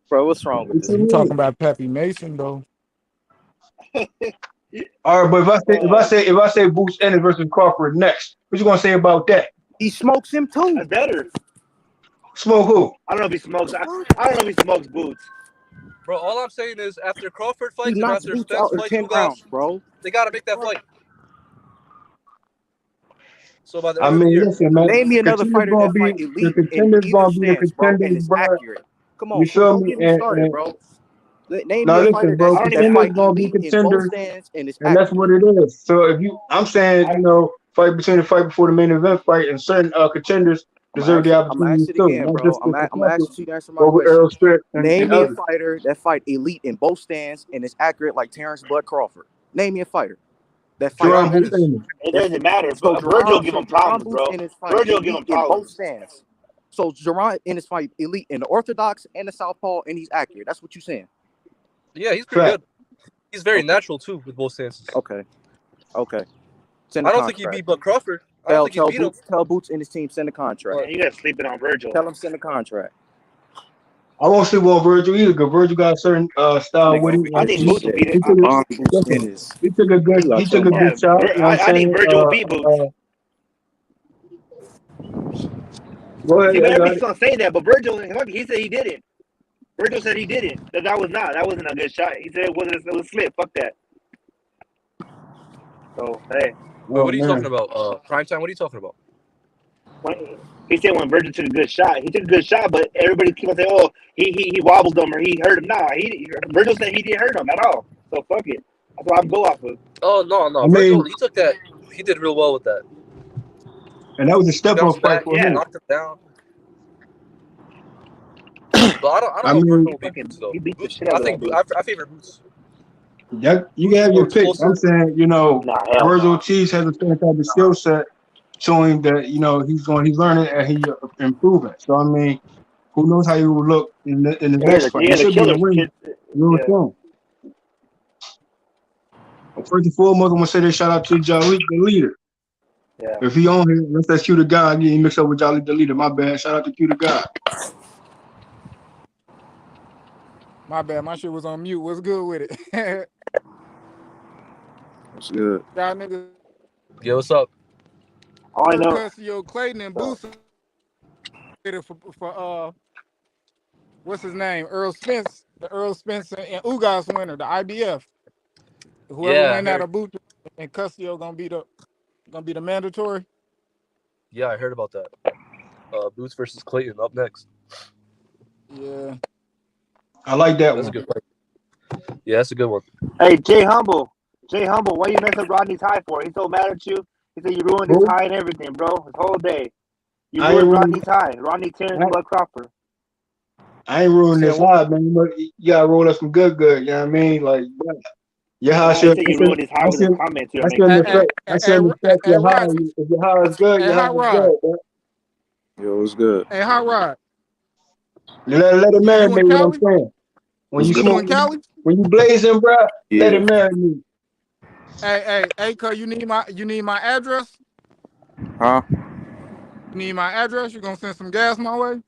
Bro, what's wrong with this? You talking about Pappy Mason, though? All right, but if I say Boots Ennis versus Crawford next, what you gonna say about that? He smokes him too. That's better. Smoke who? I don't know if he smokes. I don't know if he smokes Boots. Bro, all I'm saying is after Crawford fights He and knocks after Boots Spence out in fights, 10 rounds, bro. They gotta make that fight. So by the I end of the mean, year, listen, man. Name me another fighter that fight elite in either stance, bro, and it's accurate. Come on, You feel don't me? get me started, bro. Name Now me a listen, fighter bro. that fight Contenders gonna be elite in both contenders, stands and it's and that's what accurate. it is. So I'm saying, fight between the fight before the main event fight, and certain contenders deserve the I'm gonna opportunity ask it too. again, Not bro. just I'm gonna ask you to answer my over question. Earl Spence Name and me a others. fighter that fight elite in both stands and is accurate like Terrence Bud Crawford. Name me a fighter that fight. It doesn't matter. So Virgil give him problems, bro. Virgil give him in both problems. stands. So Jerron in his fight elite in the orthodox and the southpaw, and he's accurate. That's what you're saying. yeah, he's pretty good. He's very natural too with both stances. Okay. I don't think he beat Bud Crawford. I don't think he beat him. Tell Boots and his team send a contract. You gotta sleep it on Virgil. Tell him send a contract. I won't sleep on Virgil either, because Virgil got a certain style with him. I think Boots will beat it. He took a good shot. You know what I'm saying? I think Virgil will beat Boots. Go ahead, everybody's gonna say that, but Virgil, he said he didn't. Virgil said he didn't. That wasn't a good shot. He said it was slip. Fuck that. So hey. What are you talking about? Prime time? What are you talking about? He said when Virgil took a good shot, but everybody keep on saying, "Oh, he wobbled him or he hurt him." Nah, Virgil said he didn't hurt him at all. So fuck it. That's what I'm go off of. Oh no, Virgil, he took that. He did real well with that. And that was a step up fight for him. Knocked him down. But I don't know if Virgil will beat Boots though. Boots, I favor Boots. Yeah, you can have your pick. I'm saying, Virgil Ortiz has a certain type of skill set, showing that he's learning and he's improving. So I mean, who knows how he will look in the next fight? He should be in the ring real soon. First and foremost, I'm gonna say this shout out to Jalil the leader. Yeah. If he on here, that's Q the guy. I'm getting mixed up with Jalil the leader. My bad. Shout out to Q the guy. My bad. My shit was on mute. What's good with it? What's good? Y'all niggas. Yeah, what's up? All I know. Custio Clayton and Boots for what's his name? Earl Spence, the Earl Spence and Ugas winner, the IBF. Whoever win out of Boots and Custio gonna be the mandatory. Yeah, I heard about that. Boots versus Clayton up next. Yeah, I like that That's one. a good fight. Yeah, that's a good one. Hey, Jay Humble, why you mess up Rodney's high for? He's so mad at you. He said you ruined his Who? high and everything, bro. His whole day. You I ain't ruined ruined. Rodney's high. Rodney Terrence Bud Crawford. I ain't ruined See, this high, man. But you gotta roll up some good. You know what I mean? Like, your high Nah, he should. said you ruined his high with the comments you were I making shouldn't today. affect. I shouldn't affect your high. Rod. If your high is good, Hey, your high Hot is Rod. good. Man. Yo, what's good? Hey, Hot Rod. Let it You in marinate. What I'm Cali? saying. When What's you good? You smoke, in Cali? when you blazing, bro, let it Yeah. marinate. Hey, cuz you need my address? Huh? You need my address? You gonna send some gas my way?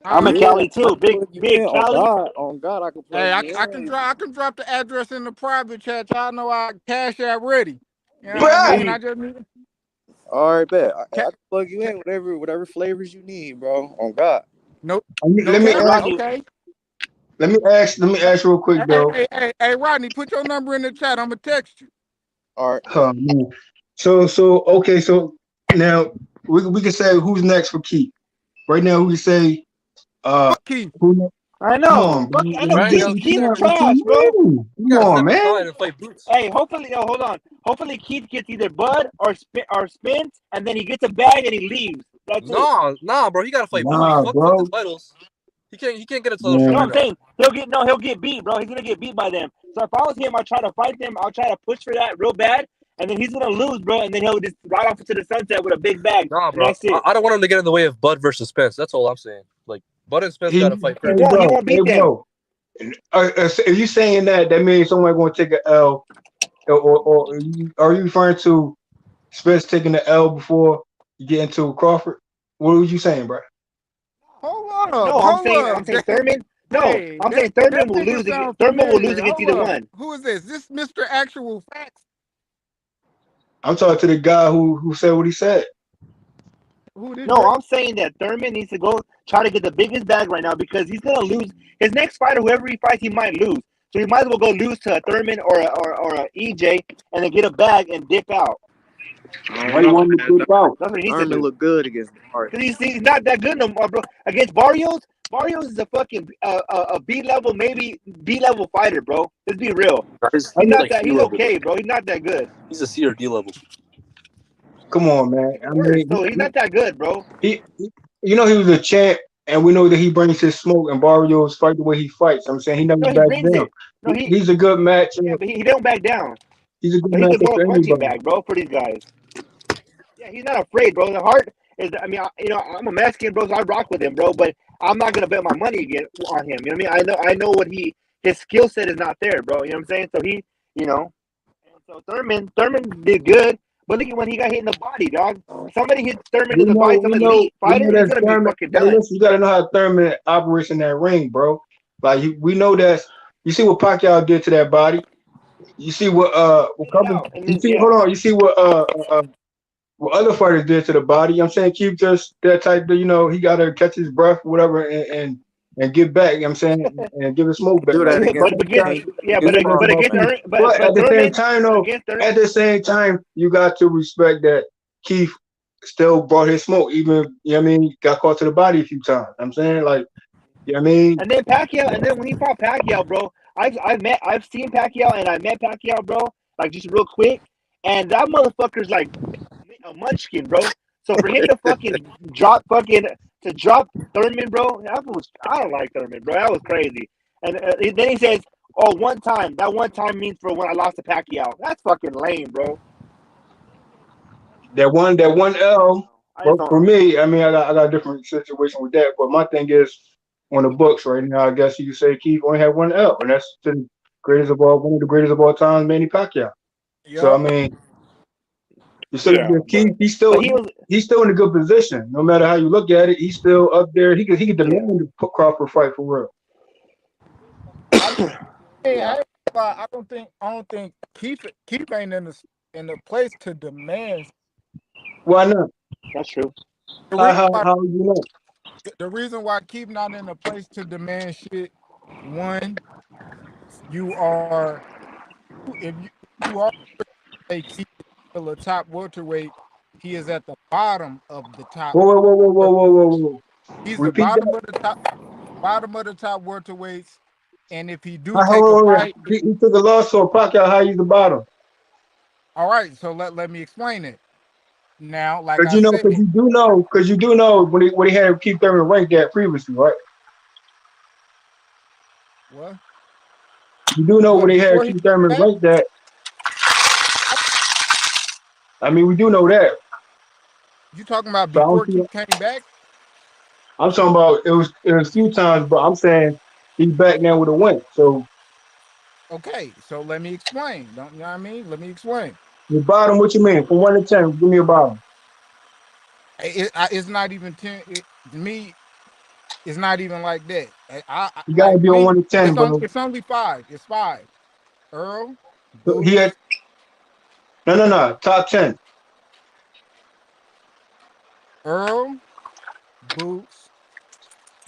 I'm in Yeah, Cali I too. can Big plug you big in. Cali. On God, I can plug Hey, you in. I can drop the address in the private chat. Y'all know I cash app ready. You know what I mean? Right. I just need All right, bet. I ca- can plug you in whatever flavors you need, bro. On God. no Let me Hey, cap. ask. Rodney. Okay. Let me ask real quick though. Hey, Rodney, put your number in the chat. I'm gonna text you. All right. Oh, man. So okay. So now we can say who's next for Keith. Right now, we can say Fuck Keith. who. I Come know. on, bro. Fuck, I know. Right? You Keith, gotta, Keith What trash, you bro. mean? you Come gotta on, step man. aside and fight Boots. Hey, hopefully, hold on. Hopefully, Keith gets either Bud or spins, and then he gets a bag and he leaves. That's it. Nah, bro. He gotta fight Boots. Nah, Fuck the bro. titles. He can't get a title shot Man. No, right I'm now. saying he'll get beat, bro. He's gonna get beat by them. So if I was him, I'll try to fight them. I'll try to push for that real bad, and then he's gonna lose, bro. And then he'll just ride off into the sunset with a big bag, Nah, and bro. that's it. I don't want him to get in the way of Bud versus Spence. That's all I'm saying. Like Bud and Spence gotta fight He first. won't. He won't beat them. If you saying that means someone going to take an L, or are you referring to Spence taking the L before you get into Crawford? What were you saying, bro? Hold No, up. I'm saying Thurman. No, Hey, I'm saying that Thurman will nigga lose. sound Thurman will lose familiar. against Hold either up. one. Who is this? This Mr. Actual Facts? I'm talking to the guy who said what he said. Who this, No, bro? I'm saying that Thurman needs to go try to get the biggest bag right now because he's gonna lose his next fighter. Whoever he fights, he might lose. So he might as well go lose to a Thurman or a EJ and then get a bag and dip out. I don't Why you know, want me to man. dip out? That's what he needs to Thurman do. look good against Barry. Because he's not that good no more, bro. Against Barrios is a fucking a B level, maybe B level fighter, bro. Let's be real. He's He's not like that. C He's level. okay, bro. He's not that good. He's a C or D level. Come on, man. Even I worse. mean, So he's not that good, bro. you know, he was a champ, and we know that he brings his smoke, and Barrios fight the way he fights. I'm saying he never No, he backs brings down. it. No, He's a good match. yeah, but he don't back down. He's a good But he's a matchup more for punching anybody. bag, bro, for these guys. Yeah, he's not afraid, bro. The heart is. I mean, I'm a Mexican, bro. So I rock with him, bro. But I'm not gonna bet my money again on him. You know what I mean? I know what his skill set is not there, bro. You know what I'm saying? So you know. And so Thurman did good, but look at when he got hit in the body, dog. Somebody hit Thurman in the body, some elite We fighter, know he's that gonna be Thurman. fucking But done. listen, you got to know how Thurman operates in that ring, bro. Like we know that. You see what Pacquiao did to that body. You see what you see. Hold on. You see what other fighters did to the body. You know what I'm saying, keep just that type of, he got to catch his breath, whatever, and get back. You know what I'm saying, and give his smoke back. Do that against But at the same Thurman, time, though, against Thurman, at the same time, you got to respect that Keith still brought his smoke, even, you know what I mean, got caught to the body a few times. I'm saying, like, you know what I mean? and then Pacquiao, and then when he fought Pacquiao, bro, I've seen Pacquiao and I met Pacquiao, bro, like just real quick, and that motherfucker's like a munchkin, bro. So for him to drop Thurman, bro, I don't like Thurman, bro. That was crazy. And then he says, "Oh, one time. That one time means for when I lost to Pacquiao." That's fucking lame, bro. That one L, I just don't. for me, I mean, I got a different situation with that. But my thing is, on the books right now, I guess you could say Keith only had one L, and that's the one of the greatest of all time, Manny Pacquiao. Yep. So I mean, you still Keith, he's still in a good position. No matter how you look at it, he's still up there. He could demand to put Crawford fight for real. I don't think Keith ain't in the place to demand. Why not? That's true. How you know? The reason why Keith not in a place to demand shit, one, you are a Keith still a top welterweight, He is at the bottom of the top. Whoa. He's the Repeat that. bottom of the top welterweights. And if he do take a Hold on. fight, He took a loss, so Pacquiao, how he's the bottom? all right. So let me explain it. Now, like Because I said, you do know when he had Keith Thurman ranked that previously, right? what? You do know when he had Before he Keith came Thurman back? ranked that. I mean, we do know that. You talking about So I don't before see. Keith came back? I'm talking about it was a few times, but I'm saying he's back now with a win. So Okay, so let me explain. Don't you know what I mean? Let me explain. the bottom, what you mean? From 1 to 10, give me a bottom. It's not even 10. To me, it's not even like that. I You gotta like be on me. 1 to 10, bro. It's only 5. It's 5. Earl, So he Boots, had no top 10. Earl, Boots.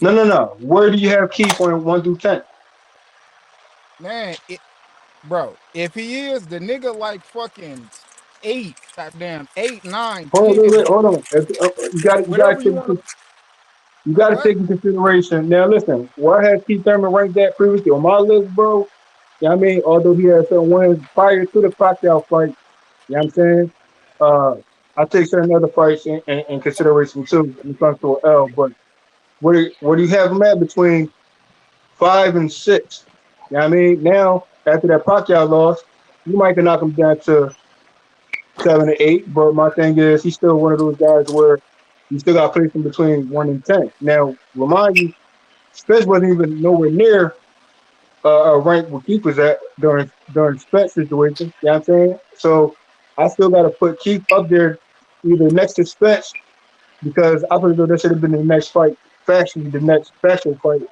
No. Where do you have Keith on 1 through 10? Man, bro, if he is the nigga like fucking 8, goddamn 8, 9, Hold 10, on, wait, hold on. whatever you want to. You got to What? take into consideration. Now, listen, where I had Keith Thurman ranked that previously on my list, bro. You know what I mean? Although he had certain wins prior to the Pacquiao fight, you know what I'm saying? Uh, I take certain other fights in consideration too when it comes to an L. But where do you have him at between 5 and 6? You know what I mean? Now, after that Pacquiao loss, you might can knock him down to 7 or 8. But my thing is, he's still one of those guys where you still got to place him between 1 and 10. Now, remind you, Spence wasn't even nowhere near rank where Keith was at during Spence situation. You know what I'm saying? So I still got to put Keith up there, either next to Spence, because I believe that should have been the next fight. Factually, the next special fight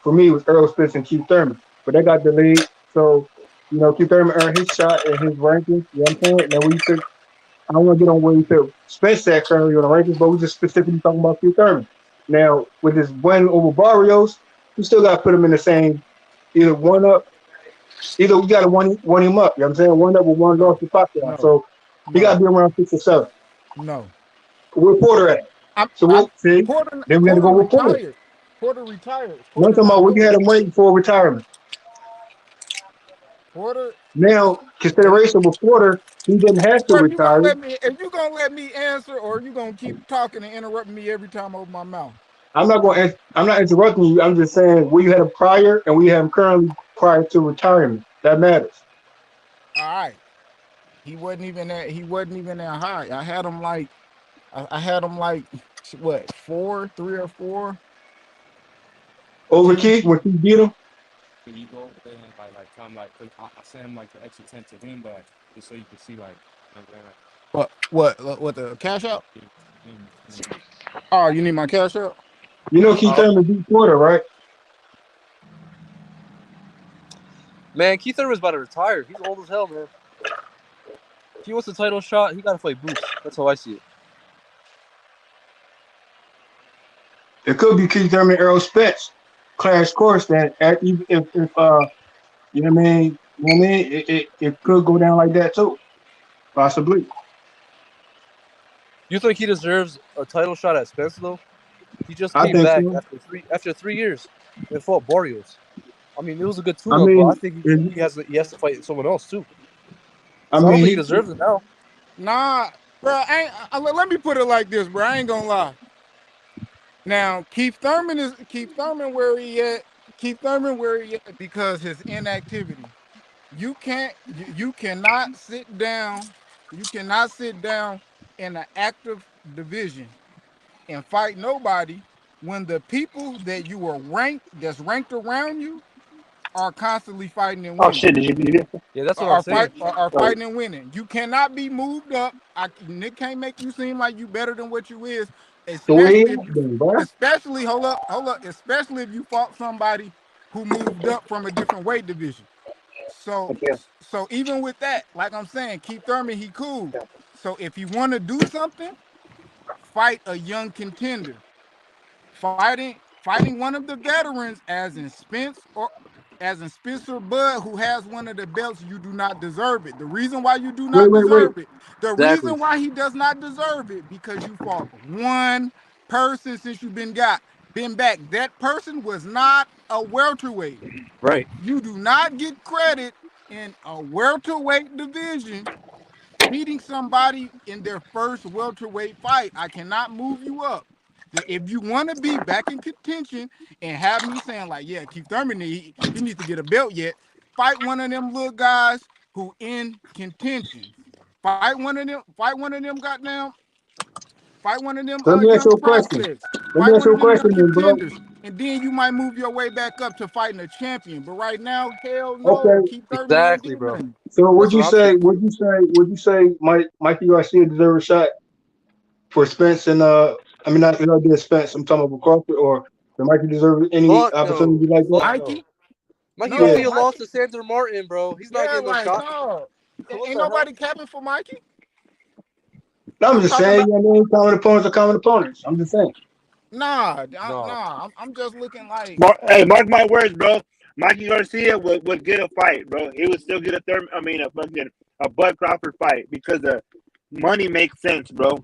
for me was Earl Spence and Keith Thurman, but that got delayed. So Keith Thurman earned his shot and his rankings. You know what I'm saying? Now we took. I don't want to get on where you put Spence at currently on the rankings, but we're just specifically talking about Keith Thurman. Now, with his win over Barrios, we still got to put him in the same, either one up, either we got to one him up. You know what I'm saying? One up with one loss to Pacquiao. So he got to be around 6 or 7. No. Where Porter at? So we'll see. Then we got to go with Porter. Retired. Porter retired. No, I'm talking about what you had him waiting for retirement. Porter. Now, consideration with Porter, he didn't have to retire. If you gonna let me answer, or you gonna keep talking and interrupting me every time I open my mouth? I'm not interrupting you. I'm just saying where you had him prior and we have him currently prior to retirement. That matters. All right. He wasn't even that high. I had him like what, 4, 3 or 4. Over Keith when he beat him. You go there and like tell him I sent him the extra 10 to him, but just so you can see What the cash out? Oh, you need my cash out? Keith Thurman beat Porter, right? Man, Keith Thurman's about to retire. He's old as hell, man. If he wants a title shot, he got to fight Boots. That's how I see it. It could be Keith Thurman, Errol Spence, clash course. That if you know what I mean, it could go down like that too, possibly. You think he deserves a title shot at Spence though? He just I came think back so. after 3 years and fought Barrios. I mean, it was a good I tune-up, but I mean, think he has to fight someone else too. I So I don't think he mean, deserves it now. Nah, bro. Let me put it like this, bro. I ain't gonna lie. Now, Keith Thurman where he at. Keith Thurman where he at because his inactivity. You cannot sit down. You cannot sit down in an active division and fight nobody when the people that you are that's ranked around you are constantly fighting and Oh winning. shit! Did you? Yeah, that's what I'm saying. Are fighting and winning. You cannot be moved up. Nick can't make you seem like you better than what you is, especially hold up, especially if you fought somebody who moved up from a different weight division. So even with that, like I'm saying, Keith Thurman, he cool. So if you want to do something, fight a young contender. Fighting one of the veterans, as in Spence as in Spencer Bud, who has one of the belts, you do not deserve it. The reason why you do not deserve it, the reason why he does not deserve it, because you fought one person since you've been back. That person was not a welterweight. Right. You do not get credit in a welterweight division beating somebody in their first welterweight fight. I cannot move you up. If you want to be back in contention and have me saying like, yeah, Keith Thurman, he needs to get a belt yet, fight one of them little guys who in contention. Fight one of them goddamn. Fight one of them Let me ask young you a question. prospects. Let me Fight ask one you of a them young question, then, bro. contenders. And then you might move your way back up to fighting a champion. But right now, hell no. Okay. Keith Thurman ain't Exactly, doing bro. nothing. So That's what I'm saying. would you say Mikey Garcia deserves a shot for Spence and not Spence, I'm talking about Crawford, or does Mikey deserve any Fuck no. opportunity like that? Fuck no. Mikey? Mikey No, Garcia Yeah. lost Mikey. to Sandra Martin, bro. He's not Yeah, getting no like, shot. no. What Ain't the hell? nobody capping for Mikey. No, I'm I'm just talking saying, about, you know what I mean? Common opponents are common opponents. I'm just saying. nah. I'm just looking like, Hey, mark my words, bro. Mikey Garcia would get a fight, bro. He would still get a Bud Crawford fight because the money makes sense, bro.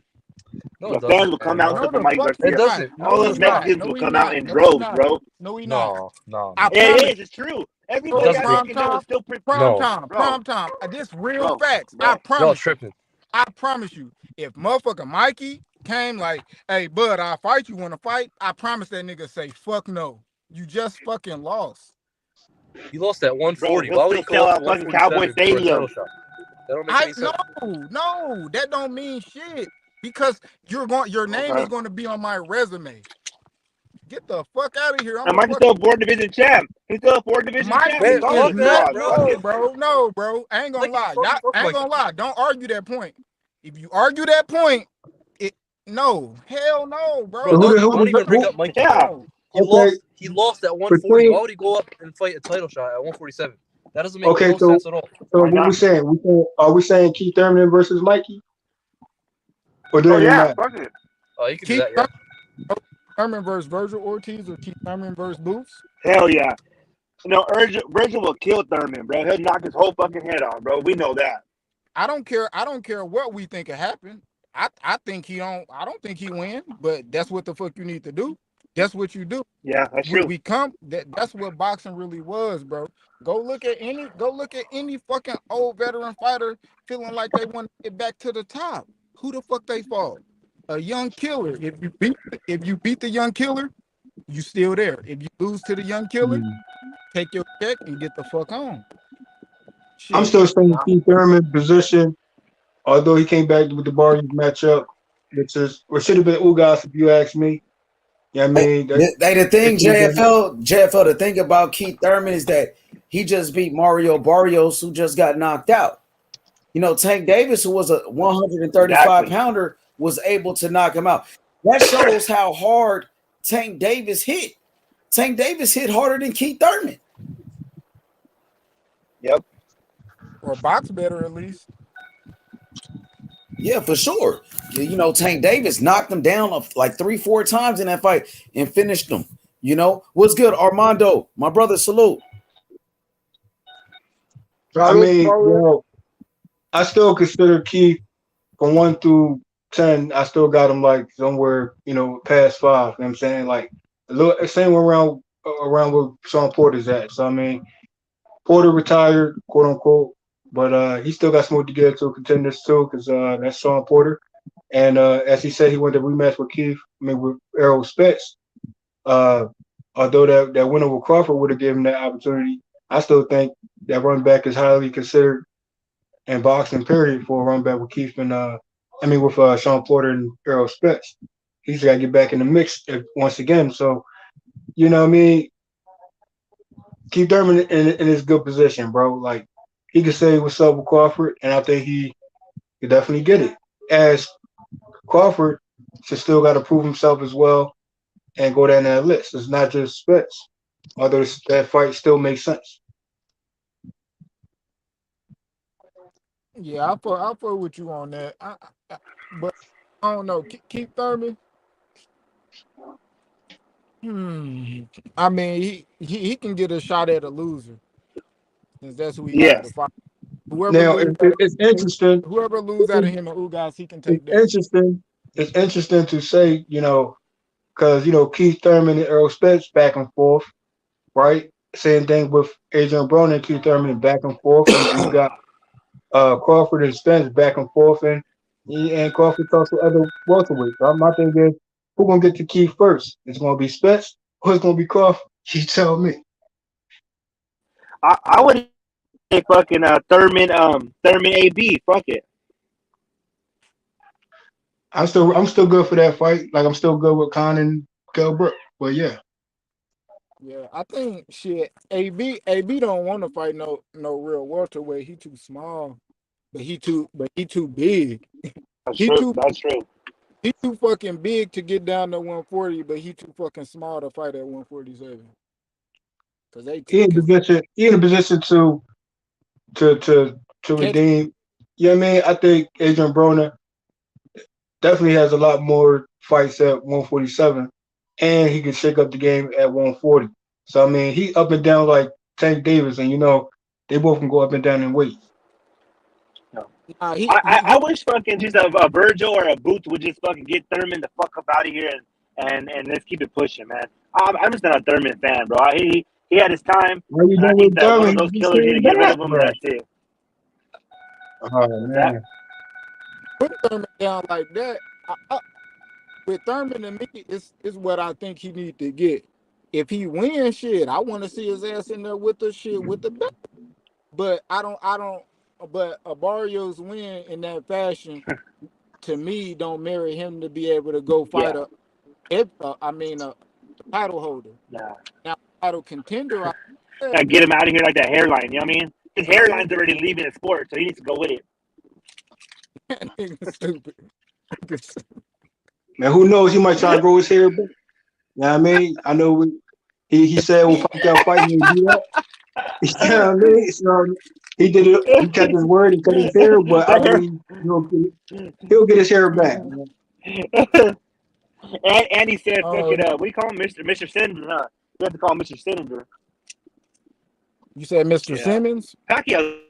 No, it The fans doesn't, will come man. out no, to the Mike fuck he It Garcia. not. doesn't. All No, those he not. Mexicans No, will he come out not. in No, he droves, not. bro. No, he not. No. I It promise. is. It's true. Hold Everybody on, Doesn't, bro. asking them prime is still No. time. This real bro, facts. I bro. Y'all promise you. tripping. I promise you. If motherfucker Mikey came like, hey, Bud, I'll fight you. Want to fight? I promise that nigga say, fuck no. You just fucking lost. He lost at Bro, 140. he'll Why would he still go sell up to out fucking Cowboy 147 for a title Stadium. shot? That don't make any sense. No, that don't mean shit. Because your name is going to be on my resume. Get the fuck out of here. I'm And a Mikey's still a fucking 4 division champ. He's still a 4 division champ. Mikey Man, He's on is this fuck that, not. squad. Fuck bro. him. No, bro. I ain't gonna Mikey, lie. fuck I ain't Mikey. gonna lie. Don't argue that point. If you argue that point, no, hell no, Bro, bro. don't even bring up Mikey, bro. Yeah. No. Okay. He lost at 140. Why Between would he go up and fight a title shot at 147? That doesn't make okay, no sense at all. so Why what not? are we saying Keith Thurman versus Mikey? Or do Oh it even yeah, matter? fuck it. Oh, you can do Keith that, yeah. Thurman versus Virgil Ortiz or Keith Thurman versus Boots? Hell yeah. No, Virgil will kill Thurman, bro. He'll knock his whole fucking head off, bro. We know that. I don't care what we think happened. I think he don't. I don't think he win. But that's what the fuck you need to do. That's what you do. Yeah, that's true. That's what boxing really was, bro. Go look at any fucking old veteran fighter feeling like they want to get back to the top. Who the fuck they fought? A young killer. If you beat the young killer, you still there. If you lose to the young killer, take your check and get the fuck on. Shit. I'm still saying Keith Thurman position, although he came back with the Barrios matchup, which should have been Ugas if you ask me. Yeah, I mean, the thing, JFL, the thing about Keith Thurman is that he just beat Mario Barrios, who just got knocked out. You know, Tank Davis, who was a 135 pounder, was able to knock him out. That shows how hard Tank Davis hit. Tank Davis hit harder than Keith Thurman. Yep. Or box better at least. Yeah, for sure. You know, Tank Davis knocked him down like 3-4 times in that fight and finished him. You know, what's good, Armando? My brother, salute. I mean, well, I still consider Keith from 1 through 10. I still got him like somewhere, past 5. You know what I'm saying? Like a little same around where Sean Porter's at. So I mean, Porter retired, quote unquote, but he still got some more to get to contenders too, because that's Sean Porter. And as he said, he went to rematch with Keith. I mean, with Errol Spence. Although that winner with Crawford would have given him that opportunity, I still think that run back is highly considered in boxing. Period for a run back with Keith and with Sean Porter and Errol Spence. He's got to get back in the mix once again. So, you know what I mean? Keith Thurman in his good position, bro. Like he could say what's up with Crawford, and I think he could definitely get it. As Crawford should still got to prove himself as well and go down that list. It's not just Spence, although that fight still makes sense. Yeah, I'll put with you on that. But I don't know. Keith Thurman. I mean, he can get a shot at a loser, since that's who he got to Yes. fight. Whoever Now lose out it's interesting. whoever lose out of him and Ugas, he can It's take that. interesting. It's interesting to say, because Keith Thurman and Earl Spence back and forth, right? Same thing with Adrian Broner and Keith Thurman back and forth, and you got Crawford and Spence back and forth, and Crawford talks to other welterweights. So my thing is, who gonna get to Keith first? It's gonna be Spence or it's gonna be Crawford? You tell me. I would say fucking Thurman AB. Fuck it. I'm still good for that fight. Like I'm still good with Khan and Gilbert. But yeah. Yeah, I think shit. AB don't want to fight no real welterweight. He too small, but he too big. That's he true. too That's true. he too fucking big to get down to 140, but he too fucking small to fight at 147. Cause He in a position to redeem. You know what I mean? I think Adrian Broner definitely has a lot more fights at 147, and he can shake up the game at 140. So I mean, he up and down like Tank Davis, and they both can go up and down in weight. I wish fucking just a Virgil or a Booth would just fucking get Thurman the fuck up out of here and let's keep it pushing, man. I'm just not a Thurman fan, bro. He had his time, What you and I doing think with that one Thurman? of those He just killers need to came get rid back, of him, and bro. that's it. Oh man. Put Thurman down like that. With Thurman and me, it's what I think he need to get. If he wins shit, I want to see his ass in there with the shit with the belt. But I don't. But a Barrios win in that fashion, to me, don't merit him to be able to go fight Yeah. a title holder. Yeah. Now, title contender. Yeah, get him out of here like that hairline. You know what I mean? His hairline's already leaving the sport, so he needs to go with it. Stupid. Man, who knows? He might try to grow his hair back. You know what I mean? I know he said when Pacquiao fight, he would do that. You know what I mean? So he did it. He kept his word and cut his hair, but I believe he'll get his hair back. Man. and he said, "Fucking what do you call him, Mr. Senator?" Huh? You have to call him Mr. Senator. You said Mr. Simmons? Pacquiao,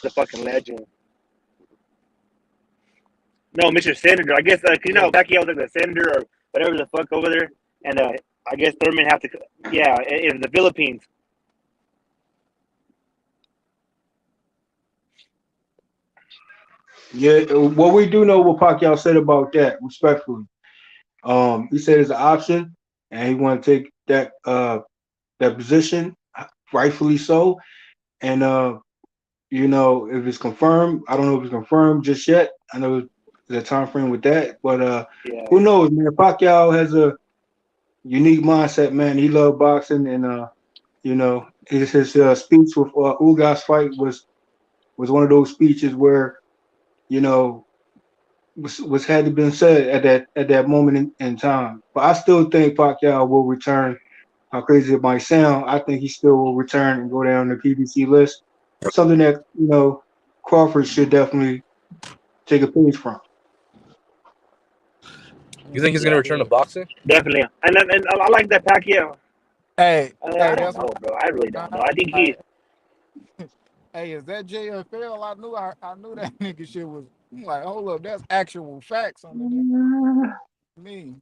the fucking legend. No, Mr. Senator. I guess Pacquiao was like the senator or whatever the fuck over there, and I guess Thurman have to. Yeah, in the Philippines. Yeah, what we do know what Pacquiao said about that, respectfully. He said it's an option, and he want to take that position, rightfully so. And if it's confirmed, I don't know if it's confirmed just yet. I know there's a time frame with that, but who knows, man? Pacquiao has a unique mindset, man. He loved boxing, and his speech with Ugas fight was one of those speeches where was had to been said at that moment in time. But I still think Pacquiao will return. How crazy it might sound, I think he still will return and go down the PBC list. Something that Crawford should definitely take a page from. You think he's gonna return to boxing? Definitely, and I like that Pacquiao. Hey, I don't know, bro. I really don't know. I think he. Hey, is that JFL? I knew that nigga shit was. I'm like, hold up, that's actual facts on the me.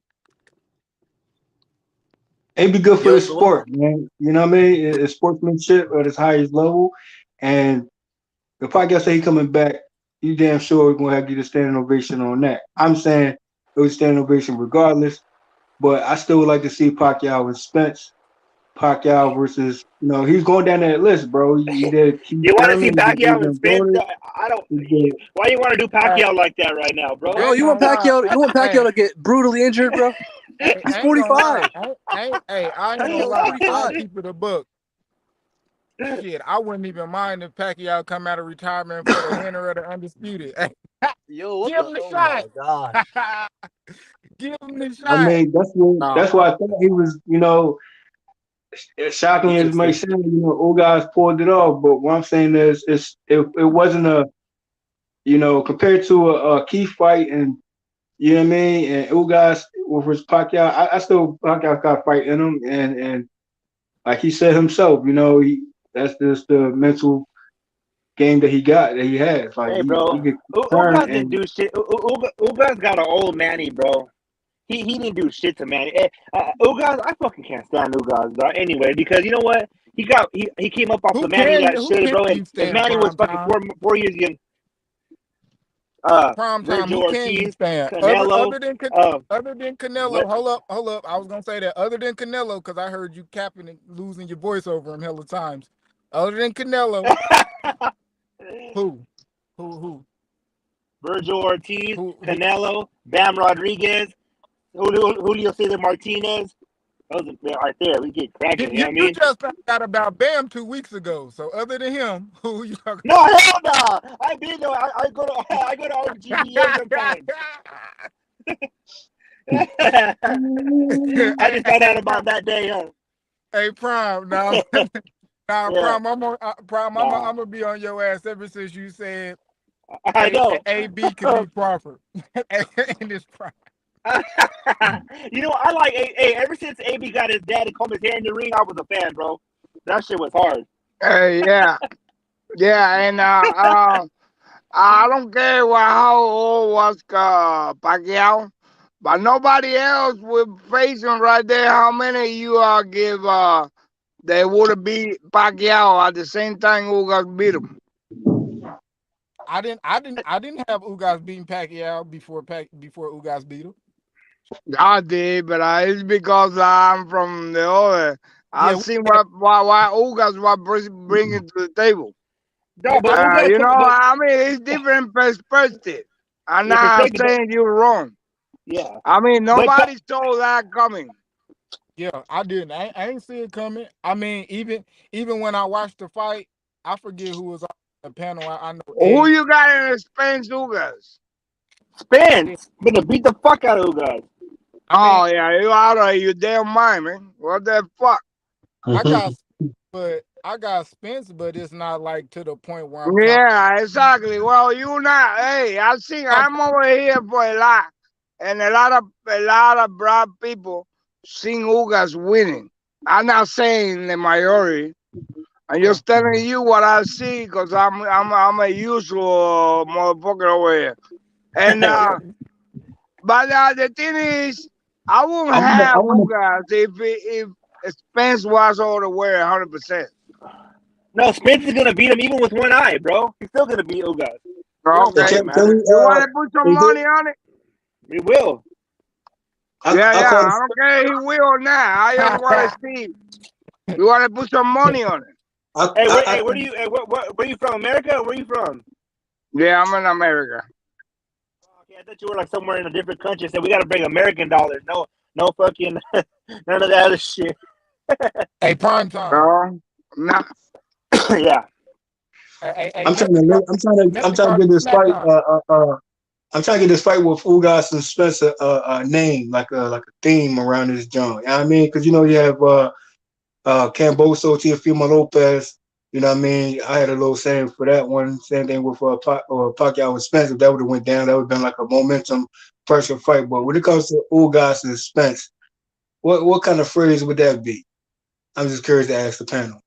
It'd be good for the sport, man. You know what I mean? It's sportsmanship at its highest level, and if Pacquiao say he coming back, you damn sure we're gonna have to get a standing ovation on that. I'm saying it was a standing ovation regardless, but I still would like to see Pacquiao and Spence. Pacquiao versus, he's going down that list, bro. You did. You want to see Pacquiao and Spence? I don't. Why you want to do Pacquiao like that right now, bro? Bro, you want Pacquiao? You want Pacquiao to get brutally injured, bro? He's 45. I ain't gonna lie. I'll keep it a book. Shit, I wouldn't even mind if Pacquiao come out of retirement for the winner of the Undisputed. Yo, give him the shot. My God. Give him the shot. I mean, that's why I thought he was, shocking as it might sound, old guys pulled it off. But what I'm saying is, it wasn't compared to a Keith fight, and you know what I mean, and Ugas with his Pacquiao. I still Pacquiao got fight in him, and like he said himself, that's just the mental game that he has. Like Hey, bro, he could turn Ugas didn't and do shit. Ugas got an old Manny, bro. He didn't do shit to Manny. Ugas, I fucking can't stand Ugas, bro. Anyway, because you know what? He came up off the Manny that Who shit, can bro, you and stand Manny was prime fucking time? 4 years young. Prime time. Virgil Who can you Ortiz, stand? Canelo. Other than Canelo. What? Hold up. I was gonna say that other than Canelo, because I heard you capping and losing your voice over him hella times. Other than Canelo, who? Virgil Ortiz, Canelo, Bam Rodriguez, Julio Cesar Martinez. Those are right there. We get cracking. You know what I You mean? just found out about Bam 2 weeks ago. So other than him, who you talking No, hell no. I been there. I go to RGBA sometimes. I just found out about that day, huh? Hey, Prime, now, Yeah. Prime, I'm gonna be on your ass ever since you said I know. AB can be Crawford in this Prime. You know, I like ever since AB got his dad to comb his hair in the ring, I was a fan, bro. That shit was hard. Yeah, and I don't care how old was Pacquiao, but nobody else would face him right there. How many you give they would have beat Pacquiao at the same time Ugas beat him? I didn't have Ugas beating Pacquiao before Ugas beat him. I did, but it's because I'm from the other. I seen what Ugas was bringing to the table. No, but I mean, it's different perspective. I'm not saying you're wrong. Yeah. I mean, nobody saw that coming. Yeah, I didn't. I ain't see it coming. I mean, even when I watched the fight, I forget who was on the panel. I know. Who you got in the Spence Ugas? Spence gonna beat the fuck out of Ugas. Oh yeah, you out of your damn mind, man. What the fuck? I got Spence, but it's not like to the point where I'm Yeah, exactly. Well, you not. Hey, I'm over here for a lot, and a lot of broad people seen Ugas winning. I'm not saying the majority. I'm just telling you what I see, because I'm a usual motherfucker over here. And but the thing is, I wouldn't have Ugas if Spence was all the way 100%. No, Spence is gonna beat him even with one eye, bro. He's still gonna beat Ugas. Okay, you want to put some money on it? We will. I don't care if he will or not. I just want to see. You want to put some money on it? Where do you? Where you from? America? Or where you from? Yeah, I'm in America. Okay, I thought you were like somewhere in a different country. So we got to bring American dollars. No fucking none of that other shit. Hey, prime time. Nah. Yeah. I'm trying to get this fight. I'm trying to get this fight with Ugas and Spencer a name, like a theme around this joint. You know what I mean? Because you have Camboso, Teofimo Lopez. You know what I mean? I had a little saying for that one. Same thing with Pacquiao and Spence. If that would have went down, that would have been like a momentum pressure fight. But when it comes to Ugas and Spence, what kind of phrase would that be? I'm just curious to ask the panel.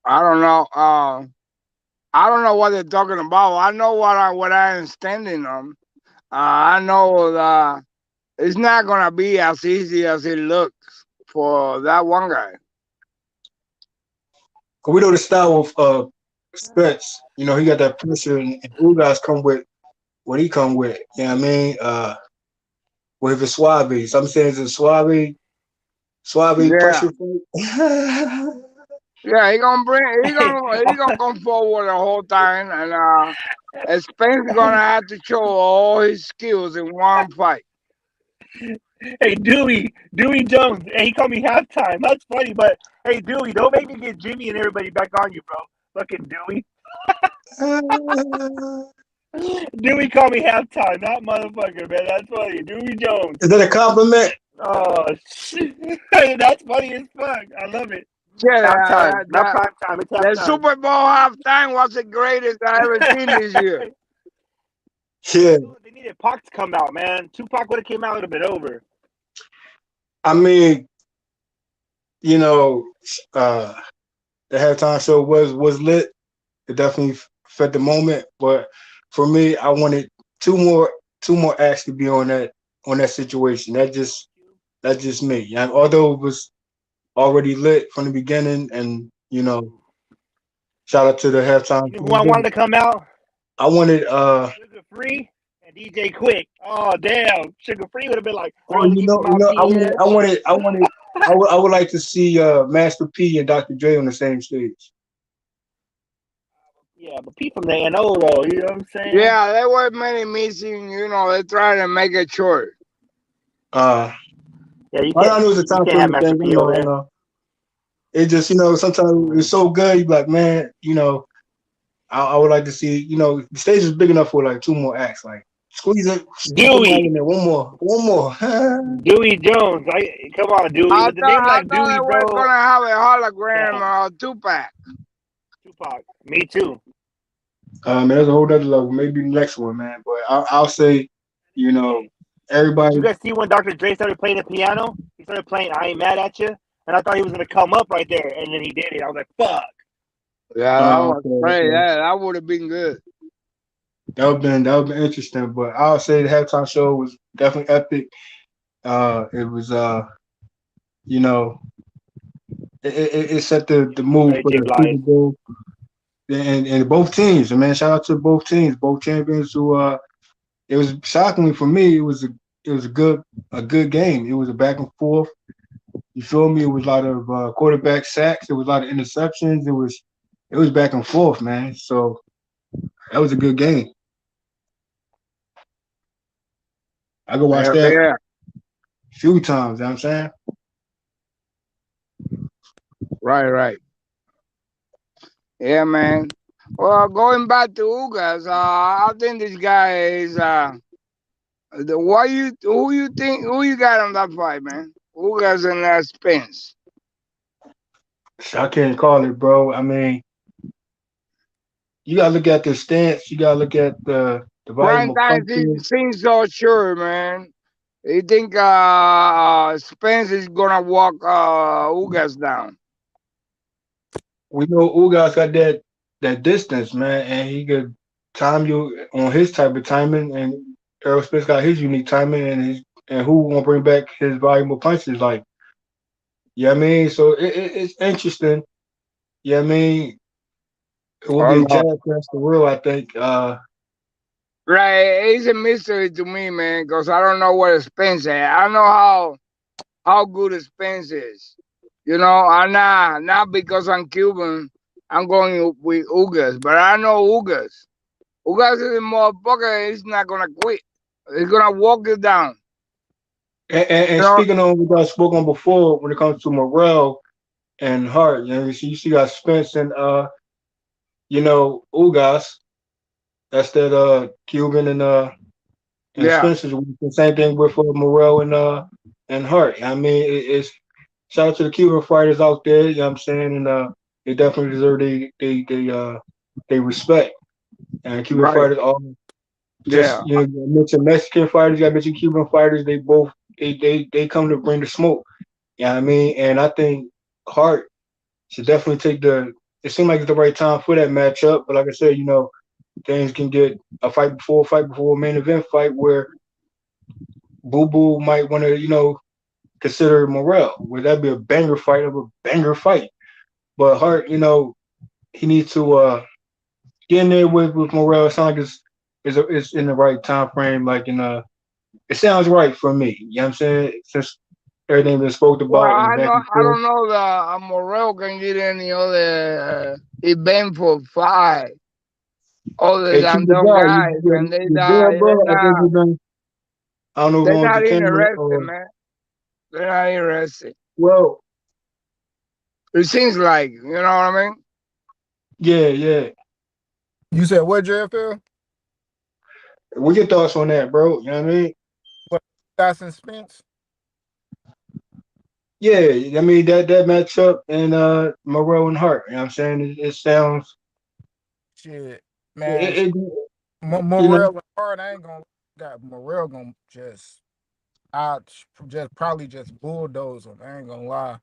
I don't know. I don't know what they're talking about. I know what I am standing on. I know that it's not gonna be as easy as it looks for that one guy. Cause we know the style of Spence. He got that pressure, and Ugas come with what he come with. You know what I mean? With his Suave. Some saying it's a Suave pressure fight. Yeah, he gonna come forward the whole time, and Spence gonna have to show all his skills in one fight. Hey, Dewey Jones. Hey, he called me halftime. That's funny, but hey, Dewey, don't make me get Jimmy and everybody back on you, bro. Fucking Dewey. Dewey called me halftime, not motherfucker, man. That's funny. Dewey Jones. Is that a compliment? Oh shit. That's funny as fuck. I love it. Yeah, halftime. Not prime time. It's halftime. The Super Bowl halftime was the greatest I ever seen this year. Yeah. They needed Pac to come out, man. Tupac would have came out, would have been over. I mean, you know, the halftime show was lit. It definitely fit the moment. But for me, I wanted two more acts to be on that situation. That's just me. And although it was already lit from the beginning, and shout out to the halftime. You know who I wanted to come out? I wanted Sugar Free and DJ Quick. Oh damn, Sugar Free would have been like, well, "Let me keep my I would like to see Master P and Dr. Dre on the same stage. Yeah, but P from the NO though, you know what I'm saying? Yeah, there were many missing. They try to make it short. Yeah, you I can't. know it's a time You can't have Master thing. P over there. It just sometimes it's so good. You be like, man, I would like to see. The stage is big enough for like two more acts. Like squeeze it, Dewey, in there. One more. Dewey Jones. Come on, Dewey. With the name I like thought Dewey, they bro. were gonna have a hologram Tupac. Tupac. Me too. Man, there's a whole other level. Maybe the next one, man. But I'll say, everybody. Did you guys see when Dr. Dre started playing the piano? He started playing "I Ain't Mad at You," and I thought he was gonna come up right there, and then he did it. I was like, "Fuck." Yeah, that was great. That would have been good. That would have been interesting. But I'll say the halftime show was definitely epic. It was it set the mood for the Super Bowl. And both teams, man. Shout out to both teams, both champions. Who it was shockingly for me. It was a good game. It was a back and forth. You feel me? It was a lot of quarterback sacks. It was a lot of interceptions. It was back and forth, man. So that was a good game. I could watch that a few times. You know what I'm saying? Right. Yeah, man. Well, going back to Ugas, I think this guy is who you got on that fight, man? Ugas and Spence. I can't call it, bro. I mean, you gotta look at the stance. You gotta look at the volume of punches. Seems so sure, man. You think Spence is gonna walk Ugas down? We know Ugas got that distance, man, and he could time you on his type of timing, and Errol Spence got his unique timing, and who won't bring back his volume of punches, like, I mean? So it's interesting. I mean? It will be a jab against the real, I think. Right, it's a mystery to me, man, because I don't know what Spence is. I know how good Spence is. I'm not because I'm Cuban. I'm going with Ugas, but I know Ugas. Ugas is a motherfucker. He's not gonna quit. He's gonna walk you down. And speaking on what I spoke on before, when it comes to Morrell and Hart, you see, got Spence and Ugas. That's that Cuban and Spencer's the same thing with Morrell and Hart. I mean, it's shout out to the Cuban fighters out there. You know what I'm saying? And they definitely deserve they respect. And Cuban fighters all just mention Mexican fighters. I mention Cuban fighters. They both they come to bring the smoke. You know what I mean? And I think Hart should definitely take it seemed like it's the right time for that matchup. But like I said, things can get a fight before a main event fight where Boo Boo might want to, consider Morrell. Would that be a banger fight of a banger fight? But Hart, he needs to get in there with Morrell. It sounds like it's in the right time frame. Like it sounds right for me. You know what I'm saying? Since everything been spoke about. Well, I don't know that Morrell can get any other eventful fight other than those guys, and I don't know they're if not interested, or, man. They're not interested. Well, it seems like, you know what I mean? Yeah. You said what, JFL? What your thoughts on that, bro? You know what I mean? What, Dyson Spence? Yeah, I mean that matchup and Morrell and Hart. You know what I'm saying? It sounds shit, man. Morrell and Hard, I ain't gonna got Morrell gonna just probably just bulldoze him. I ain't gonna lie.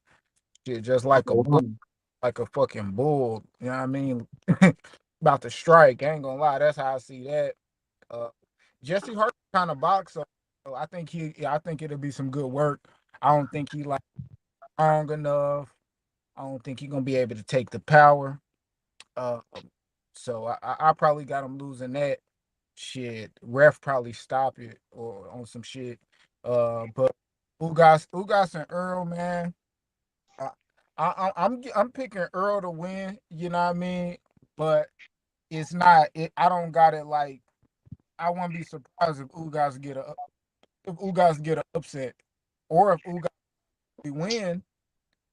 Shit, just like a bull, like a fucking bull. You know what I mean? About to strike. I ain't gonna lie. That's how I see that. Jesse Hurt kind of boxer. So I think it'll be some good work. I don't think he like strong enough. I don't think he's gonna be able to take the power. Uh, so I probably got him losing that shit. Ref probably stop it or on some shit. But Ugas and Earl, man. I, I'm picking Earl to win. You know what I mean? But it's not. I don't got it like. I wouldn't be surprised if Ugas get an upset, or if Ugas win.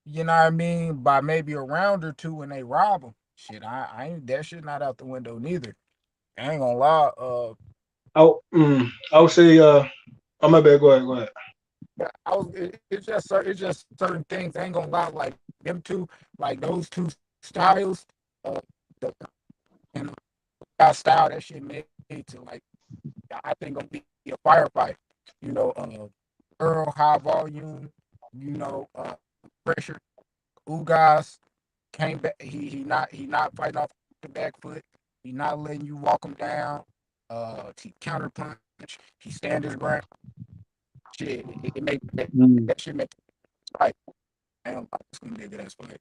You know what I mean? By maybe a round or two, and they rob him. Shit, I ain't that shit not out the window neither. I ain't gonna lie. I would say oh my bad, go ahead. It's just certain things. I ain't gonna lie, like them two, like those two styles, the and that style that shit made to like I think gonna be a firefight. You know, Earl high volume, you know, pressure. Ugas came back. He not fighting off the back foot. He not letting you walk him down. He counter punch. He stand his ground. Shit, it make that shit make fight. Damn, it's gonna be a good ass fight.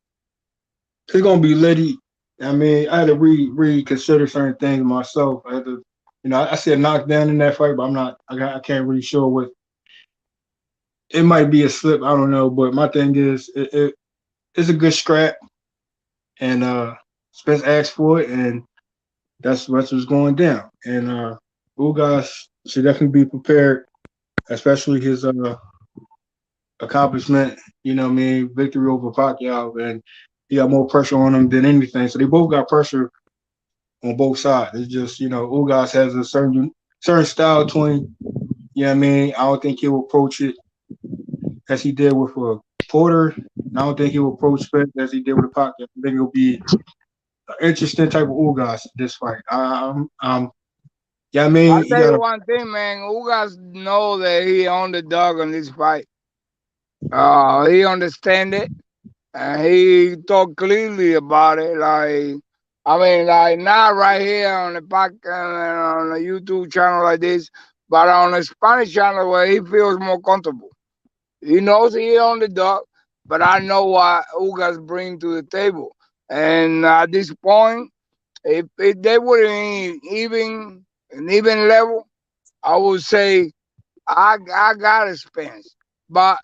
It's gonna be litty. I mean, I had to reconsider certain things myself. I had to, I said knockdown in that fight, but I can't really sure what. It might be a slip. I don't know, but my thing is, it's a good scrap, and Spence asked for it, and that's what's going down. And Ugas should definitely be prepared, especially his accomplishment. You know what I mean? Victory over Pacquiao, and he got more pressure on him than anything. So they both got pressure on both sides. It's just Ugas has a certain style to him. You know what I mean? I don't think he'll approach it as he did with Porter. And I don't think he'll approach Spence as he did with Pacquiao. I think it'll be an interesting type of Ugas this fight. Yeah, I mean, I'll tell you one thing, man. Ugas know that he on the dog in this fight. He understand it, and he talk clearly about it. Like, I mean, like not right here on the podcast on the YouTube channel like this, but on the Spanish channel where he feels more comfortable. He knows he on the dog, but I know what Ugas bring to the table. And at this point, if they were in an even level, I would say I got Spence, but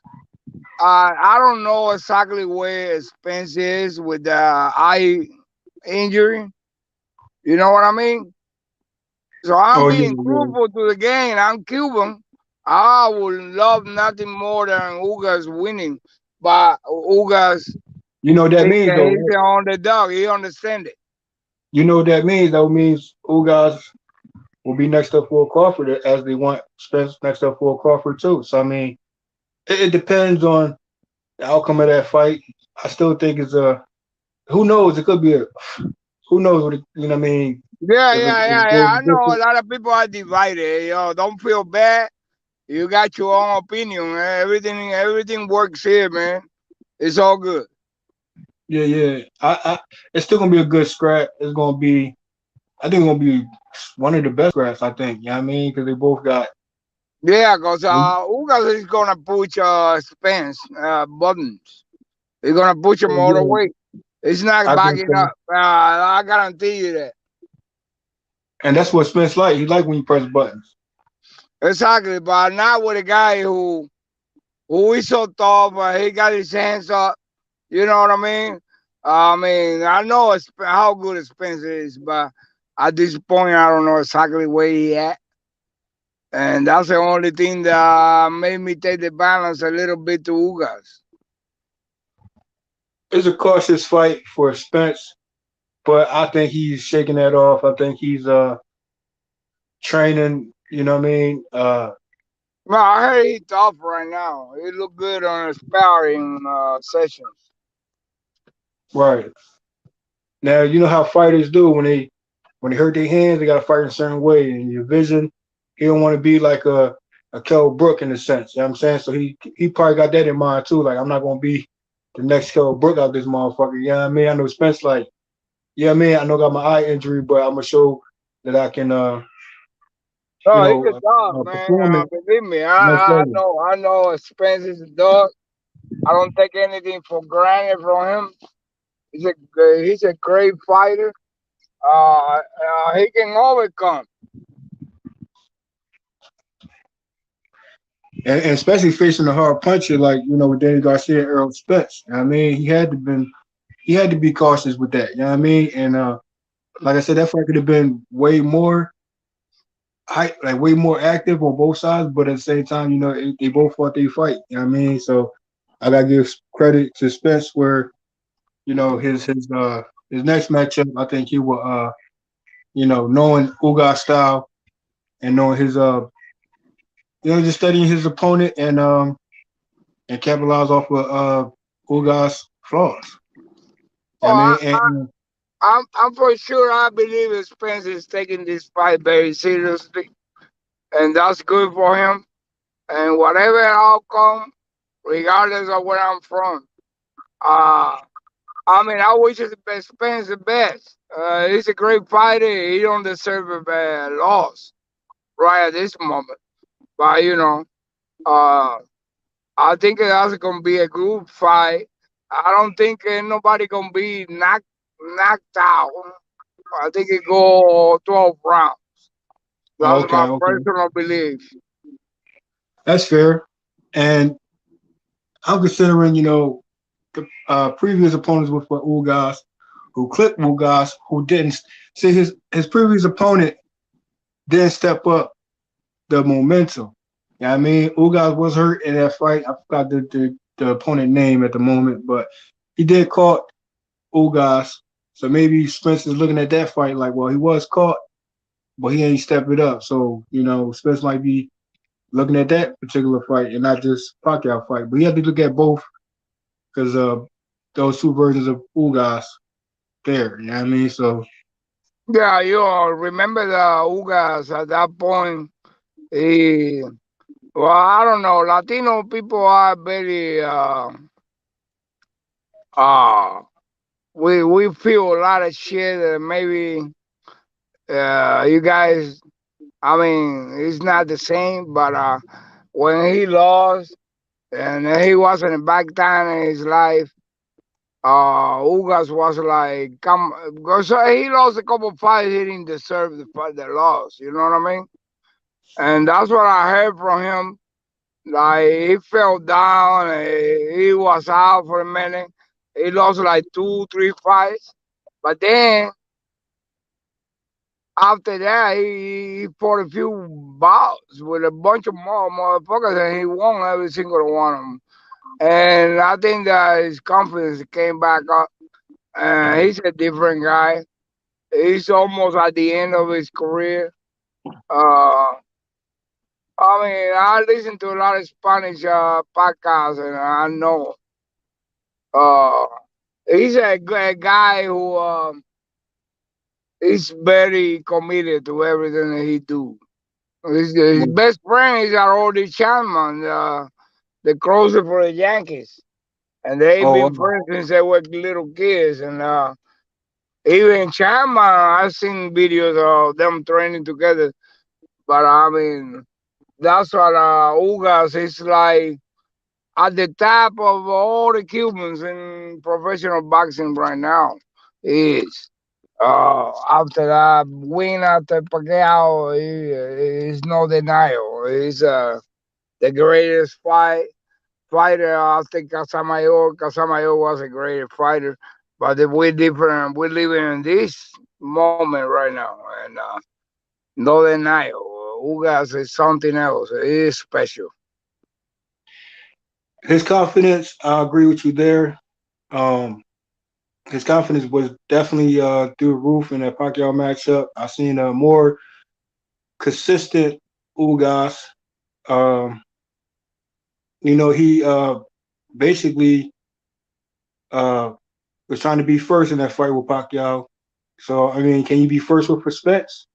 I don't know exactly where Spence is with the eye injury. You know what I mean? So I'm being truthful to the game. I'm Cuban. I would love nothing more than Ugas winning, but Ugas, you know what that means though. He's on the dog. He understand it. You know what that means though. Means Ugas will be next up for Crawford as they want Spence next up for Crawford too. So I mean, it depends on the outcome of that fight. I still think it's who knows? It could be who knows what you know what I mean. Yeah. I know a lot of people are divided. Yo, don't feel bad. You got your own opinion, man. Everything works here, man. It's all good. Yeah. It's still gonna be a good scrap. I think it's gonna be one of the best scraps. I think. You know what I mean? Because they both got. Yeah, because Ugas is gonna push Spence buttons. He's gonna push him all the way. It's not backing up. I guarantee you that. And that's what Spence like. He like when you press buttons. Exactly, but not with a guy who is so tough. He got his hands up. You know what I mean? I know how good Spence is, but at this point, I don't know exactly where he at. And that's the only thing that made me take the balance a little bit to Ugas. It's a cautious fight for Spence, but I think he's shaking that off. I think he's training. You know what I mean? No, I heard he's tough right now. He look good on his sparring sessions. Right. Now you know how fighters do when they when they hurt their hands, they got to fight in a certain way. And your vision, he don't want to be like a Kell Brook in a sense. You know what I'm saying? So he probably got that in mind too. Like, I'm not going to be the next Kell Brook out this motherfucker. You know what I mean? I know Spence like, yeah, man, I know I got my eye injury, but I'm going to show that I can, No, he's a dog, man. perform it Believe me, next I level. know. I know Spence is a dog. I don't take anything for granted from him. He's a great fighter. He can overcome. And especially facing a hard puncher like, with Danny Garcia and Earl Spence. You know what I mean? He had to be cautious with that. You know what I mean? And like I said, that fight could have been way more way more active on both sides, but at the same time, they both fought their fight. You know what I mean? So I gotta give credit to Spence where, his next matchup, I think he will knowing Ugas style and knowing his just studying his opponent and capitalize off of Ugas flaws. Oh, I mean, and I'm for sure. I believe Spence is taking this fight very seriously, and that's good for him. And whatever outcome, regardless of where I'm from, I mean, I wish Spence the best. He's a great fighter. He don't deserve a loss right at this moment. But I think that's gonna be a good fight. I don't think nobody gonna be knocked out. I think it go 12 rounds. That's my okay. personal belief. That's fair. And I'm considering, the previous opponents with Ugas, who clipped Ugas, who didn't see his previous opponent didn't step up the momentum. You know what I mean? Ugas was hurt in that fight. I forgot the opponent name at the moment, but he did caught Ugas. So maybe Spence is looking at that fight like, well, he was caught, but he ain't stepped it up. So, Spence might be looking at that particular fight and not just Pacquiao fight. But you have to look at both because those two versions of Ugas there. You know what I mean? So yeah, you remember the Ugas at that point. Well, I don't know. Latino people are very we feel a lot of shit. Maybe you guys. I mean, it's not the same, but when he lost and he wasn't back then in his life, Ugas was like, come, because he lost a couple fights he didn't deserve the loss. You know what I mean? And that's what I heard from him. Like he fell down, he was out for a minute. He lost like 2, 3 fights, but then after that, he fought a few bouts with a bunch of more motherfuckers, and he won every single one of them. And I think that his confidence came back up. And he's a different guy. He's almost at the end of his career. Uh, I mean, I listen to a lot of Spanish podcasts, and I know he's a guy who is very committed to everything that he do. His best friend is Arody Chapman, the closer for the Yankees, and they've been friends since they were little kids. And even Chapman, I've seen videos of them training together. But I mean, that's what Ugas is like at the top of all the Cubans in professional boxing right now. He is. After that win after Pacquiao, is no denial. He's the greatest fighter after Casamayor. Casamayor was a great fighter, but we're different. We're living in this moment right now, and no denial. Ugas is something else. It is special. His confidence, I agree with you there. His confidence was definitely through the roof in that Pacquiao matchup. I seen a more consistent Ugas. He basically was trying to be first in that fight with Pacquiao. So I mean, can you be first with respects?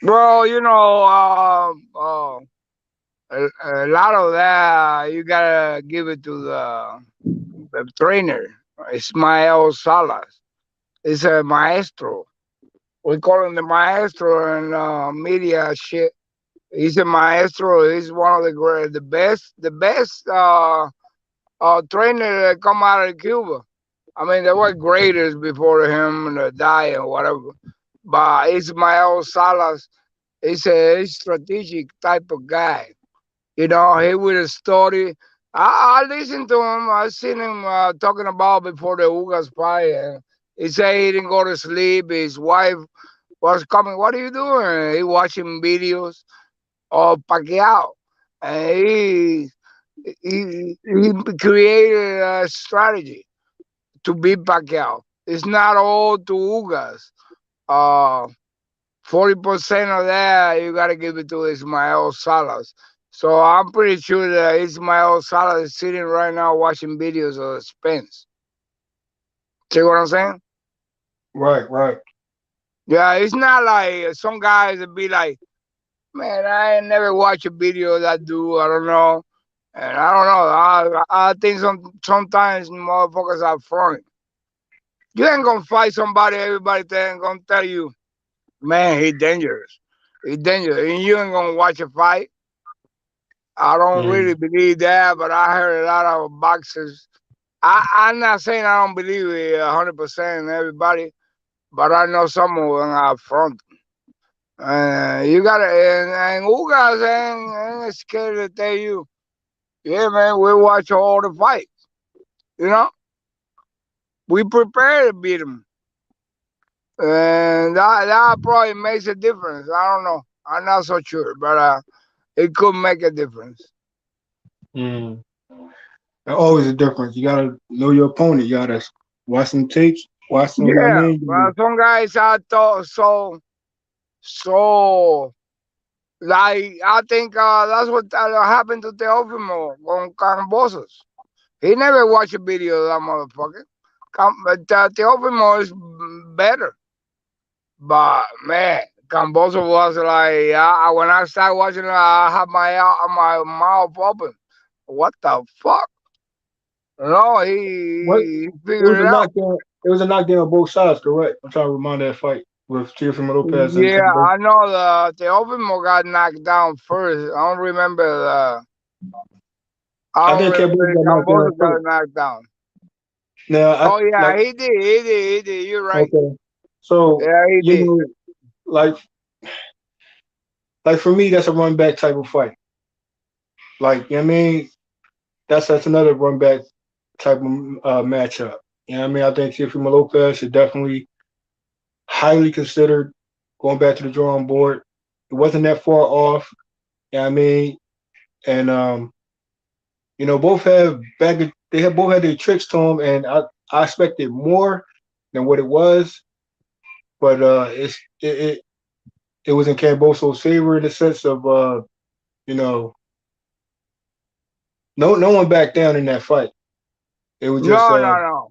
Bro, you know, a lot of that you gotta give it to the trainer, Ismael Salas. He's a maestro. We call him the maestro in media shit. He's a maestro. He's one of the best trainer that come out of Cuba. I mean, there were graders before him and died or whatever. But Ismael Salas is a strategic type of guy. You know, he would study. I listen to him. I seen him talking about before the Ugas fight. And he said he didn't go to sleep. His wife was coming. What are you doing? He watching videos of Pacquiao, and he created a strategy to beat Pacquiao. It's not all to Ugas. 40% of that you gotta give it to Ismael Salas. So I'm pretty sure that Ismael Salas is sitting right now watching videos of Spence. See what I'm saying? Right. Yeah, it's not like some guys that be like, man, I ain't never watched a video of that dude. I don't know. And I don't know. I think sometimes motherfuckers are front. You ain't gonna fight somebody, everybody ain't gonna tell you, man, he's dangerous. He's dangerous. And you ain't gonna watch a fight. I don't really believe that, but I heard a lot of boxers. I'm not saying I don't believe it 100% everybody, but I know some of them are front. You gotta, and Ugas ain't scared to tell you, yeah, man, we watch all the fights. You know, we prepare to beat them, and that probably makes a difference. I don't know. I'm not so sure, but it could make a difference. Mm. There's always a difference. You gotta know your opponent. You gotta watch some tapes, watch some. I Yeah, mean, but some guys I thought so. Like I think that's what happened to Teofimo on Cambosos. He never watched a video of that motherfucker. But Teofimo is better. But man, Camboso was like, when I started watching it, I had my mouth open. What the fuck? No, what? he It was figured a it out. knockdown. It was a knockdown on both sides, correct? I'm trying to remind that fight with Teofimo Lopez and Yeah, Camboso. I know the Teofimo got knocked down first. I don't remember I I don't think Camboso remember got knocked down Camboso got first. knocked down. Now, Oh yeah, like he did. You're right. okay, so Yeah, he you did. know, like for me, that's a run back type of fight. Like you know what I mean, that's another run back type of matchup. You know what I mean? I think Teofimo Lopez should definitely highly considered going back to the drawing board. It wasn't that far off. You know what I mean? And you know, they have both had their tricks to them, and I expected more than what it was, but it was in Camboso's favor in the sense of you know, no one backed down in that fight. It was just No.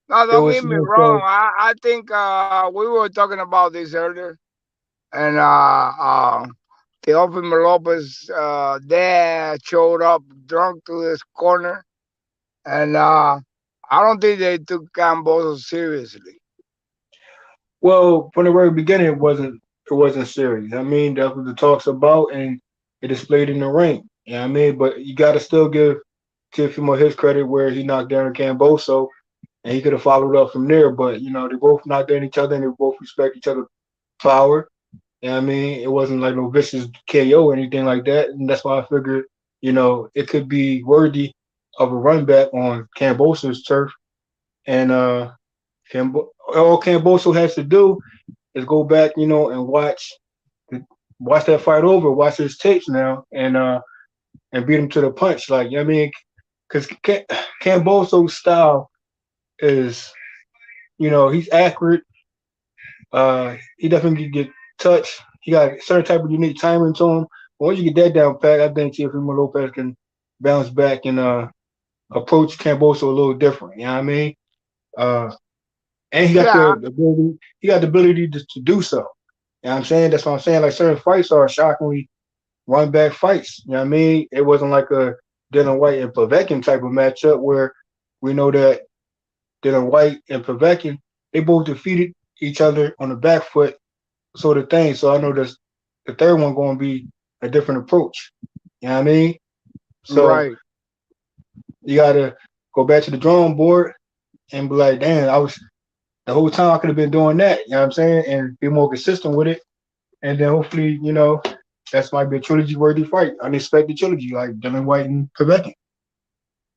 No, it don't was get me wrong. so I think we were talking about this earlier, and Teofimo Lopez dad showed up drunk to this corner, and I don't think they took Camboso seriously. well from the very beginning it wasn't serious. I mean that's what the talks about and it displayed in the ring. You know what I mean? But you gotta still give Teofimo his credit where he knocked down Camboso and he could have followed up from there. But you know, they both knocked down each other and they both respect each other's power. You know what I mean? It wasn't like no vicious KO or anything like that. And that's why I figured, you know, it could be worthy of a run back on Camboso's turf. And all Camboso has to do is go back, you know, and watch that fight over, watch his tapes now, and beat him to the punch. Like, you know what I mean? Because Camboso's style is, you know, he's accurate. He definitely can get touch. He got a certain type of unique timing to him. But once you get that down pat, I think Teofimo Lopez can bounce back and approach Camboso a little different. You know what I mean? Uh, And he got the ability. He got the ability to do so. You know what I'm saying? That's what I'm saying. Like certain fights are shockingly run back fights. You know what I mean? It wasn't like a Dylan White and Povetkin type of matchup where we know that Dylan White and Povetkin, they both defeated each other on the back foot sort of thing. So I know the third one going to be a different approach. You know what I mean? So you got to go back to the drawing board and be like, damn, the whole time I could have been doing that. You know what I'm saying? And be more consistent with it. And then hopefully, that's might be a trilogy-worthy fight. Unexpected trilogy, like Dylan White and Povetkin.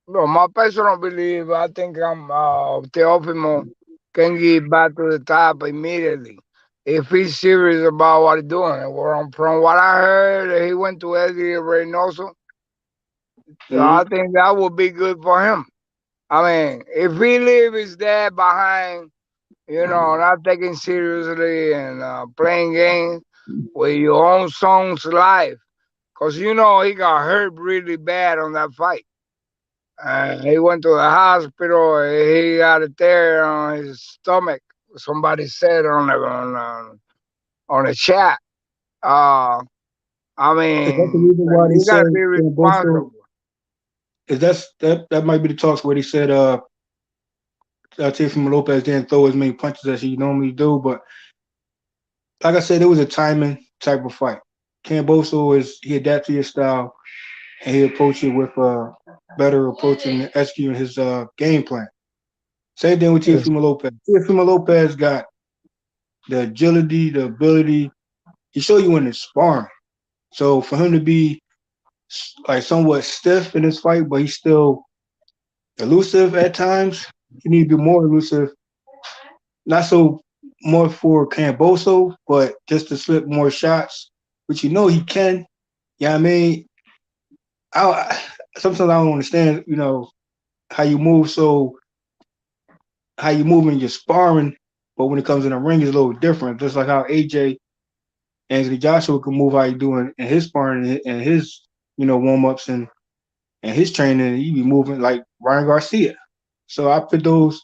No, my personal belief, I think Teofimo can get back to the top immediately if he's serious about what he's doing. From what I heard, he went to Eddie Reynoso. So I think that would be good for him. I mean, if he leaves his dad behind, not taking seriously and playing games with your own son's life, because he got hurt really bad on that fight. He went to the hospital. He got a tear on his stomach. Somebody said on the chat. I mean, Is that the reason why they you got said to be responsible. That might be the talks where they said Teofimo Lopez didn't throw as many punches as he normally do, but like I said, it was a timing type of fight. Camboso he adapted to his style and he approached it with a better approach and executing his game plan. Same thing with Teofimo Lopez. Teofimo Lopez got the agility, the ability. He showed you in his sparring. So for him to be like somewhat stiff in this fight, but he's still elusive at times. He need to be more elusive. Not so more for Camboso, but just to slip more shots, which he can. Yeah, what I mean, sometimes I don't understand, how you move in your sparring, but when it comes in the ring, it's a little different. Just like how Anthony Joshua can move how he doing in his sparring and his, warm ups and his training, he be moving like Ryan Garcia. So I put those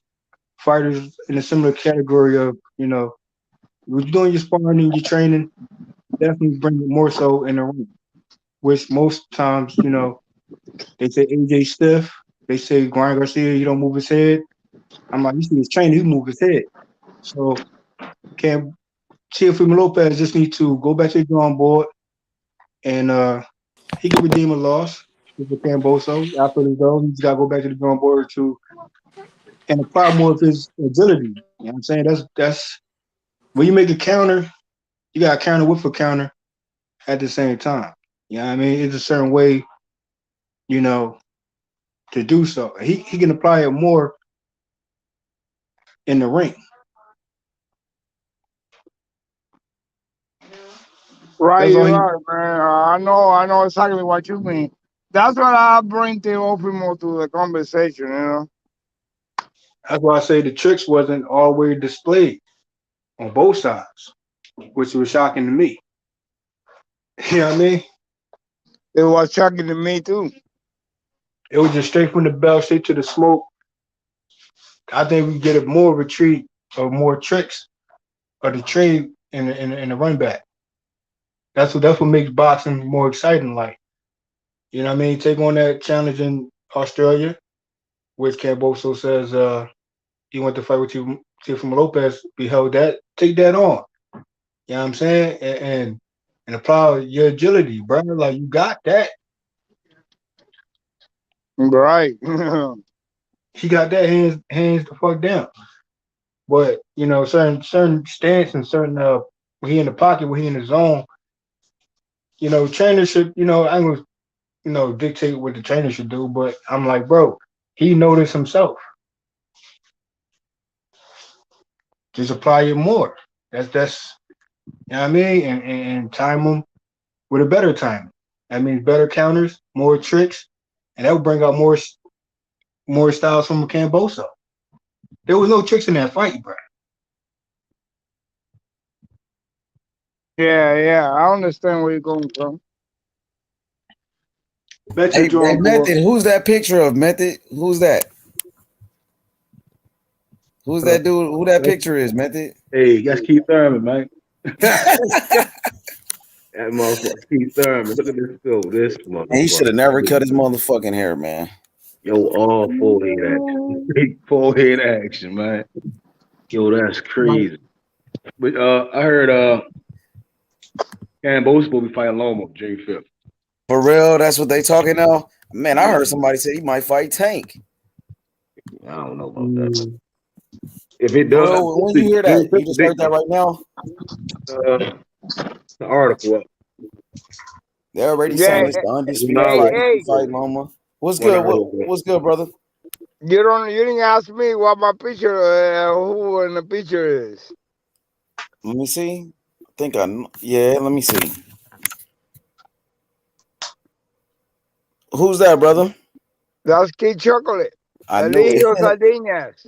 fighters in a similar category of, what you're doing your sparring and your training, definitely bring it more so in the ring. Which most times, they say AJ stiff, they say Ryan Garcia, he don't move his head. I'm like, you see his training, he move his head. So Teofimo Lopez just need to go back to the drawing board and he could redeem a loss with Camboso. After this though, he's got to go back to the drawing board and apply more of his agility. You know what I'm saying? That's when you make a counter, you got to counter with a counter at the same time. You know what I mean? It's a certain way, to do so. He can apply it more in the ring. Right, you are, man. I know exactly what you mean. That's what I bring Teofimo to the conversation, That's why I say the tricks wasn't always displayed on both sides, which was shocking to me. You know what I mean? It was shocking to me too. It was just straight from the bell, straight to the smoke. I think we get a more retreat or more tricks or the trade in the run back. That's what makes boxing more exciting. Like, you know what I mean? Take on that challenge in Australia, which Camboso says he went to fight with Teofimo Lopez. We held that. Take that on. You know what I'm saying? And apply your agility, bro. Like you got that. Right. He got that hands the fuck down. But certain stance and certain when he in the pocket, when he in the zone, trainers should, I'm gonna, dictate what the trainer should do. But I'm like, bro, he noticed himself. Just apply it more. That's you know what I mean, and time them with a better time. That means better counters, more tricks, and that would bring out more styles from Camboso. There was no tricks in that fight, bro. Yeah, I understand where you're going from. Hey, Method, who's that picture of, Method? Who's that? Who's that dude? Who that picture is, Method? Hey, that's Keith Thurman, man. That motherfucker, Keith Thurman. Look at this go. This motherfucker. He should have never cut his motherfucking hair, man. Yo, all forehead action. Big forehead action, man. Yo, that's crazy. But I heard Campbell's supposed to be fighting Loma June 5th. For real, that's what they talking now? Man, I heard somebody say he might fight Tank. I don't know about that. If it does, well, when you hear that, you just heard that right now. The article. They're already saying it's the undisputed fight. Fight Loma. What's good? What's good, brother? You didn't ask me what my picture, who in the picture is. Let me see. Let me see. Who's that, brother? That's Kid Chocolate. I know Sardinas.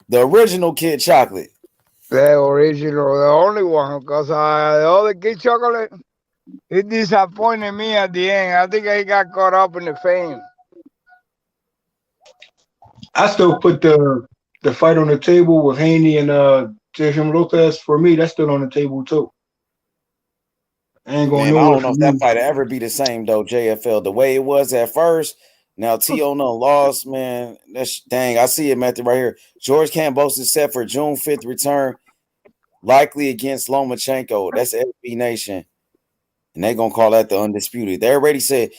The original Kid Chocolate. The original, the only one, because the other Kid Chocolate, he disappointed me at the end. I think he got caught up in the fame. I still put the fight on the table with Haney and Teofimo Lopez. For me, that's still on the table too. I ain't going nowhere. I don't know if that fight will ever be the same though. JFL, the way it was at first. Now T.O. lost, man. That's dang. I see it, Method, right here. George Kambosos is set for June 5th return, likely against Lomachenko. That's SB Nation, and they're gonna call that the undisputed. They already said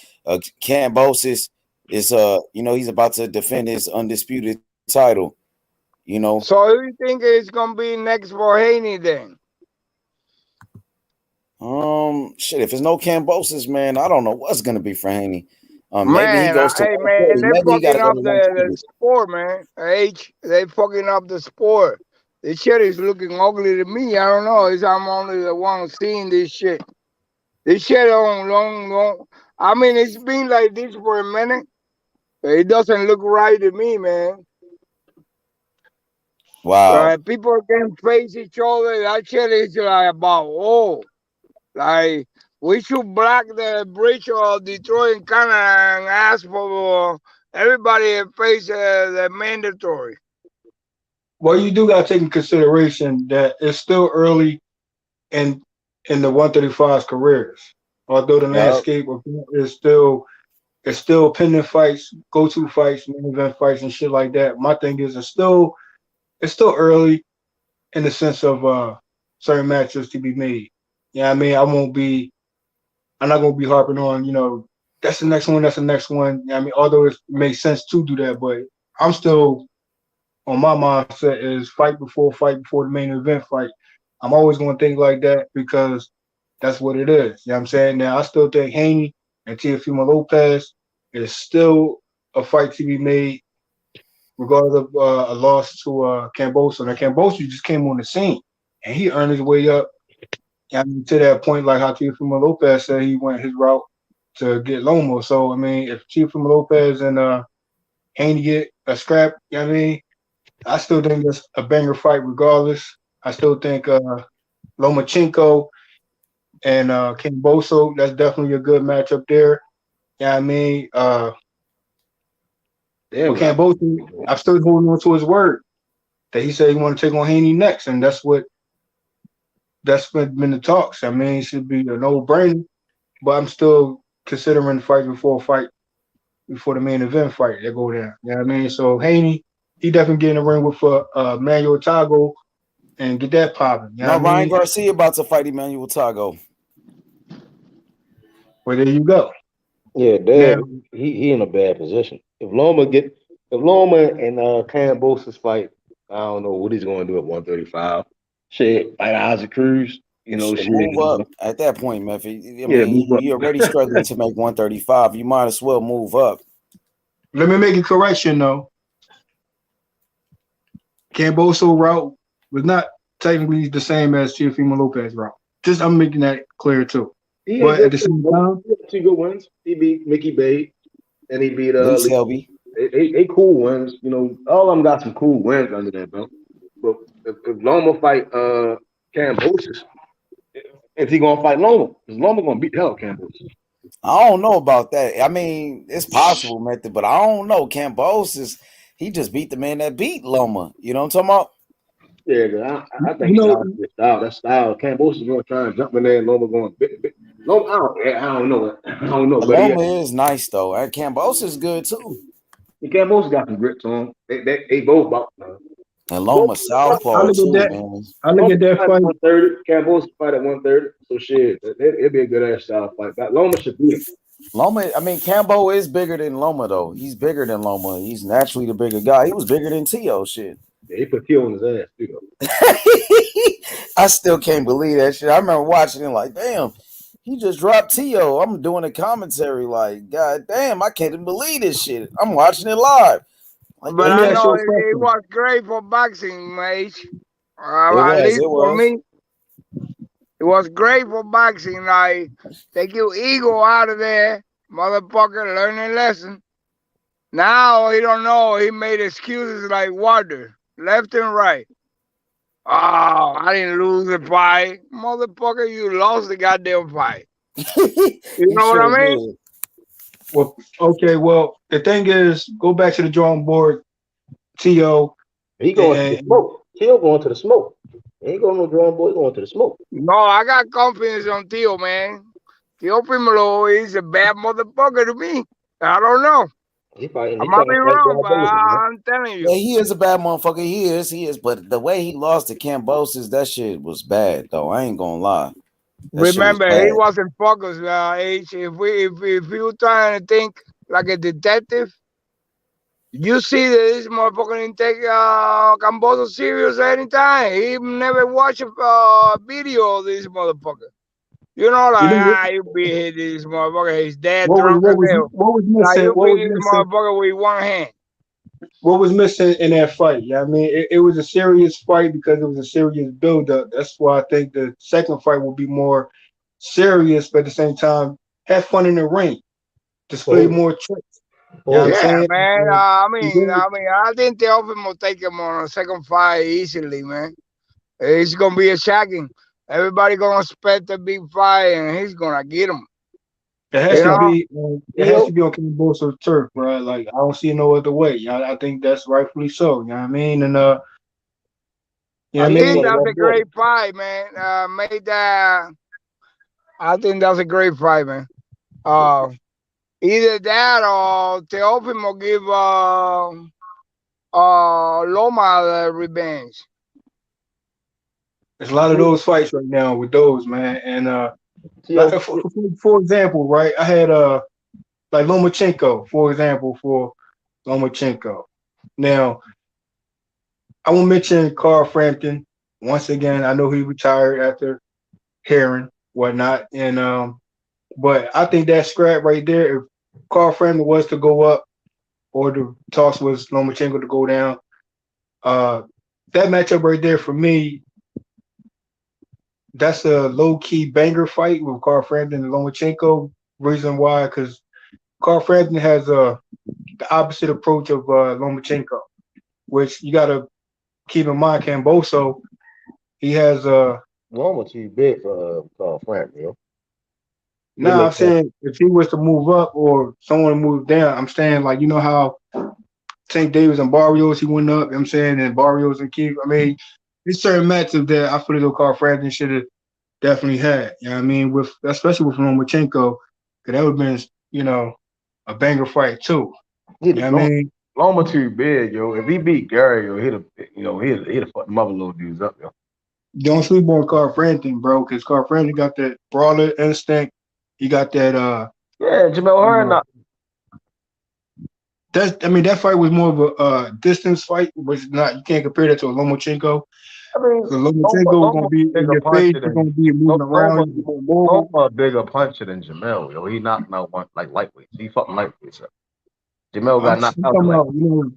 Kambosos is he's about to defend his undisputed title. So who do you think is gonna be next for Haney then? Shit. If there's no Kambosos, man, I don't know what's gonna be for Haney. Maybe he goes to they're fucking up the sport, man. They fucking up the sport. This shit is looking ugly to me. I don't know. I'm only the one seeing this shit. This shit don't. I mean, it's been like this for a minute. It doesn't look right to me, man. Wow. People can face each other. That shit is like like we should block the bridge of Detroit and Canada and ask for everybody to face the mandatory. Well, you do got to take in consideration that it's still early in the 135's careers. Although the landscape is still pending fights, go-to fights, main event fights, and shit like that. My thing is it's still early in the sense of certain matches to be made. Yeah, I mean, I'm not gonna be harping on, that's the next one, that's the next one. I mean, although it makes sense to do that, but I'm still on my mindset is fight before the main event fight. I'm always gonna think like that because that's what it is. You know what I'm saying? Now I still think Haney and Teofimo Lopez is still a fight to be made, regardless of a loss to Kambosos. Now Kambosos just came on the scene and he earned his way up. I mean, to that point, like how Teofimo Lopez said he went his route to get Loma. So, I mean, if Teofimo Lopez and Haney get a scrap, I mean, I still think that's a banger fight regardless. I still think Lomachenko and Kambosos, that's definitely a good matchup there. Yeah, I mean, but Kambosos, I'm still holding on to his word that he said he want to take on Haney next, and that's been the talks. I mean, it should be a no-brainer, but I'm still considering fight before the main event fight that go down. You know what I mean? So Haney, he definitely get in the ring with Manuel Tago and get that popping. You know Ryan Garcia about to fight Emmanuel Tago. Well, there you go. Yeah, he in a bad position. If Loma and Kambosos fight, I don't know what he's going to do at 135. Shit, like Isaac Cruz, shit. Move up at that point, Memphis. I mean, you're already struggling to make 135. You might as well move up. Let me make a correction though. Kambosos route was not technically the same as Teofimo Lopez route. Just I'm making that clear too. But at the same time, 2 good wins. He beat Mickey Bay, and he beat Lee Selby. They cool wins. All of them got some cool wins under that belt. But if Loma fight Kambosos, is he gonna fight Loma? Is Loma gonna beat the hell out of Kambosos? I don't know about that. I mean, it's possible, Method, but I don't know. Kambosos, He just beat the man that beat Loma. You know what I'm talking about? Yeah, I think he lost his style. That style. Campos is going to try and jump in there, and Loma going. Loma, I don't know. I don't know, but Loma is nice though. And Campos is good too. Campos got some grit to him. They both box. And Loma southpaw too, man. I look at that fight. 130. Campos fight at 130. So shit, it'd be a good ass style fight. But Loma should beat him. Loma, I mean, Cambo is bigger than Loma though. He's bigger than Loma. He's naturally the bigger guy. He was bigger than Tio. Shit. Yeah, he put Tio on his ass too though. I still can't believe that shit. I remember watching it like, damn, he just dropped Tio. I'm doing a commentary like, god damn, I can't even believe this shit. I'm watching it live. Like, but I know it was great for boxing, mate. At least for me, it was great for boxing. Like, take your ego out of there, motherfucker, learn a lesson. Now he don't know. He made excuses like water, left and right. Oh, I didn't lose the fight. Motherfucker, you lost the goddamn fight. You know what I mean? Did. Well, okay. Well, the thing is, go back to the drawing board. Tio. He going to the smoke. Tio going to the smoke. He ain't going to no drawing board. He going to the smoke. No, I got confidence on Tio, man. Tio Primolo is a bad motherfucker to me. I don't know. I might be wrong, but I'm telling you. Yeah, he is a bad motherfucker. He is. But the way he lost to Cambosis, that shit was bad, though. I ain't gonna lie. Remember, he wasn't focused, H. If you trying to think like a detective, you see that this motherfucker didn't take Camboso serious anytime. He never watched a video of this motherfucker. You know, like, you beat this motherfucker. His dad drunk as hell. What was missing? Like, you beat this motherfucker with one hand. What was missing in that fight? Yeah, I mean, it was a serious fight because it was a serious build-up. That's why I think the second fight will be more serious, but at the same time, have fun in the ring, display more tricks. You know what I'm saying? Man. I think Teofimo will take him on a second fight easily, man. It's gonna be a shocking. Everybody gonna expect a big fight, and he's gonna get him. It has to be. It has to be on Camboso's turf, bro. Like, I don't see no other way. I think that's rightfully so. You know what I mean? And I think that's a great fight, man. I think that's a great fight, man. Either that or Teofimo give Loma the revenge. There's a lot of those fights right now with those, man. And like, for example, right? I had like Lomachenko, for example, for Lomachenko. Now, I won't mention Carl Frampton. Once again, I know he retired after Heron, whatnot. And but I think that scrap right there, if Carl Frampton was to go up or the toss was Lomachenko to go down, that matchup right there for me, that's a low-key banger fight with Carl Frampton and Lomachenko. Reason why, because Carl Frampton has the opposite approach of Lomachenko, which you got to keep in mind. Camboso, he has Loma too big for Carl Frampton, yo. No, I'm saying if he was to move up or someone move down, I'm saying, like, you know how St. Davis and Barrios, he went up, you know what I'm saying, and Barrios and Keith. I mean, there's certain matchups that I feel like Carl Frampton should have definitely had. You know what I mean? Especially with Lomachenko, because that would have been, you know, a banger fight too. You know what I mean? Loma too big, yo. If he beat Gary, yo, he'd have fucked them other little dudes up, yo. Don't sleep on Carl Frampton, bro, because Carl Frampton got that brawler instinct. He got that Jamel Hearn. That fight was more of a distance fight, which not, you can't compare that to a Lomachenko. I mean, Lomachenko is gonna be in your face, he's gonna be moving around. Loma a bigger puncher than Jamel, yo. He knocked out one like lightweight. He fucking lightweight, so Jamel got knocked out. Talking about, you know,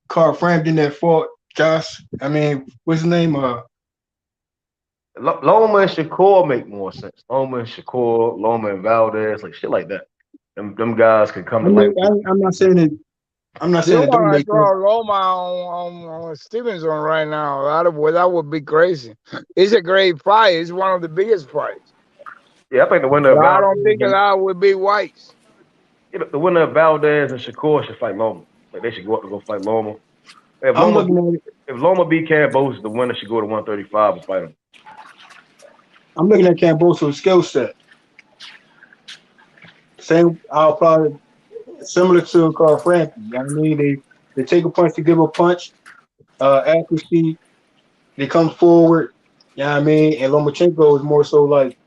Carl Frampton that fought Josh. I mean, what's his name? Loma and Shakur make more sense. Loma and Shakur, Loma and Valdez, like shit like that. Them guys can come. I'm not saying it. I'm not saying it don't make sense. Loma on Stevenson right now. That would be crazy. It's a great fight. It's one of the biggest fights. Yeah, I think the winner of Valdez. I don't think that would be White. Yeah, the winner of Valdez and Shakur should fight Loma. Like, they should go up to go fight Loma. If Loma beat Cambosos, the winner should go to 135 and fight him. I'm looking at Camboso's skill set. Same, I'll probably similar to Carl Frampton. You know what I mean? They take a punch to give a punch, accuracy. They come forward. You know what I mean? And Lomachenko is more so like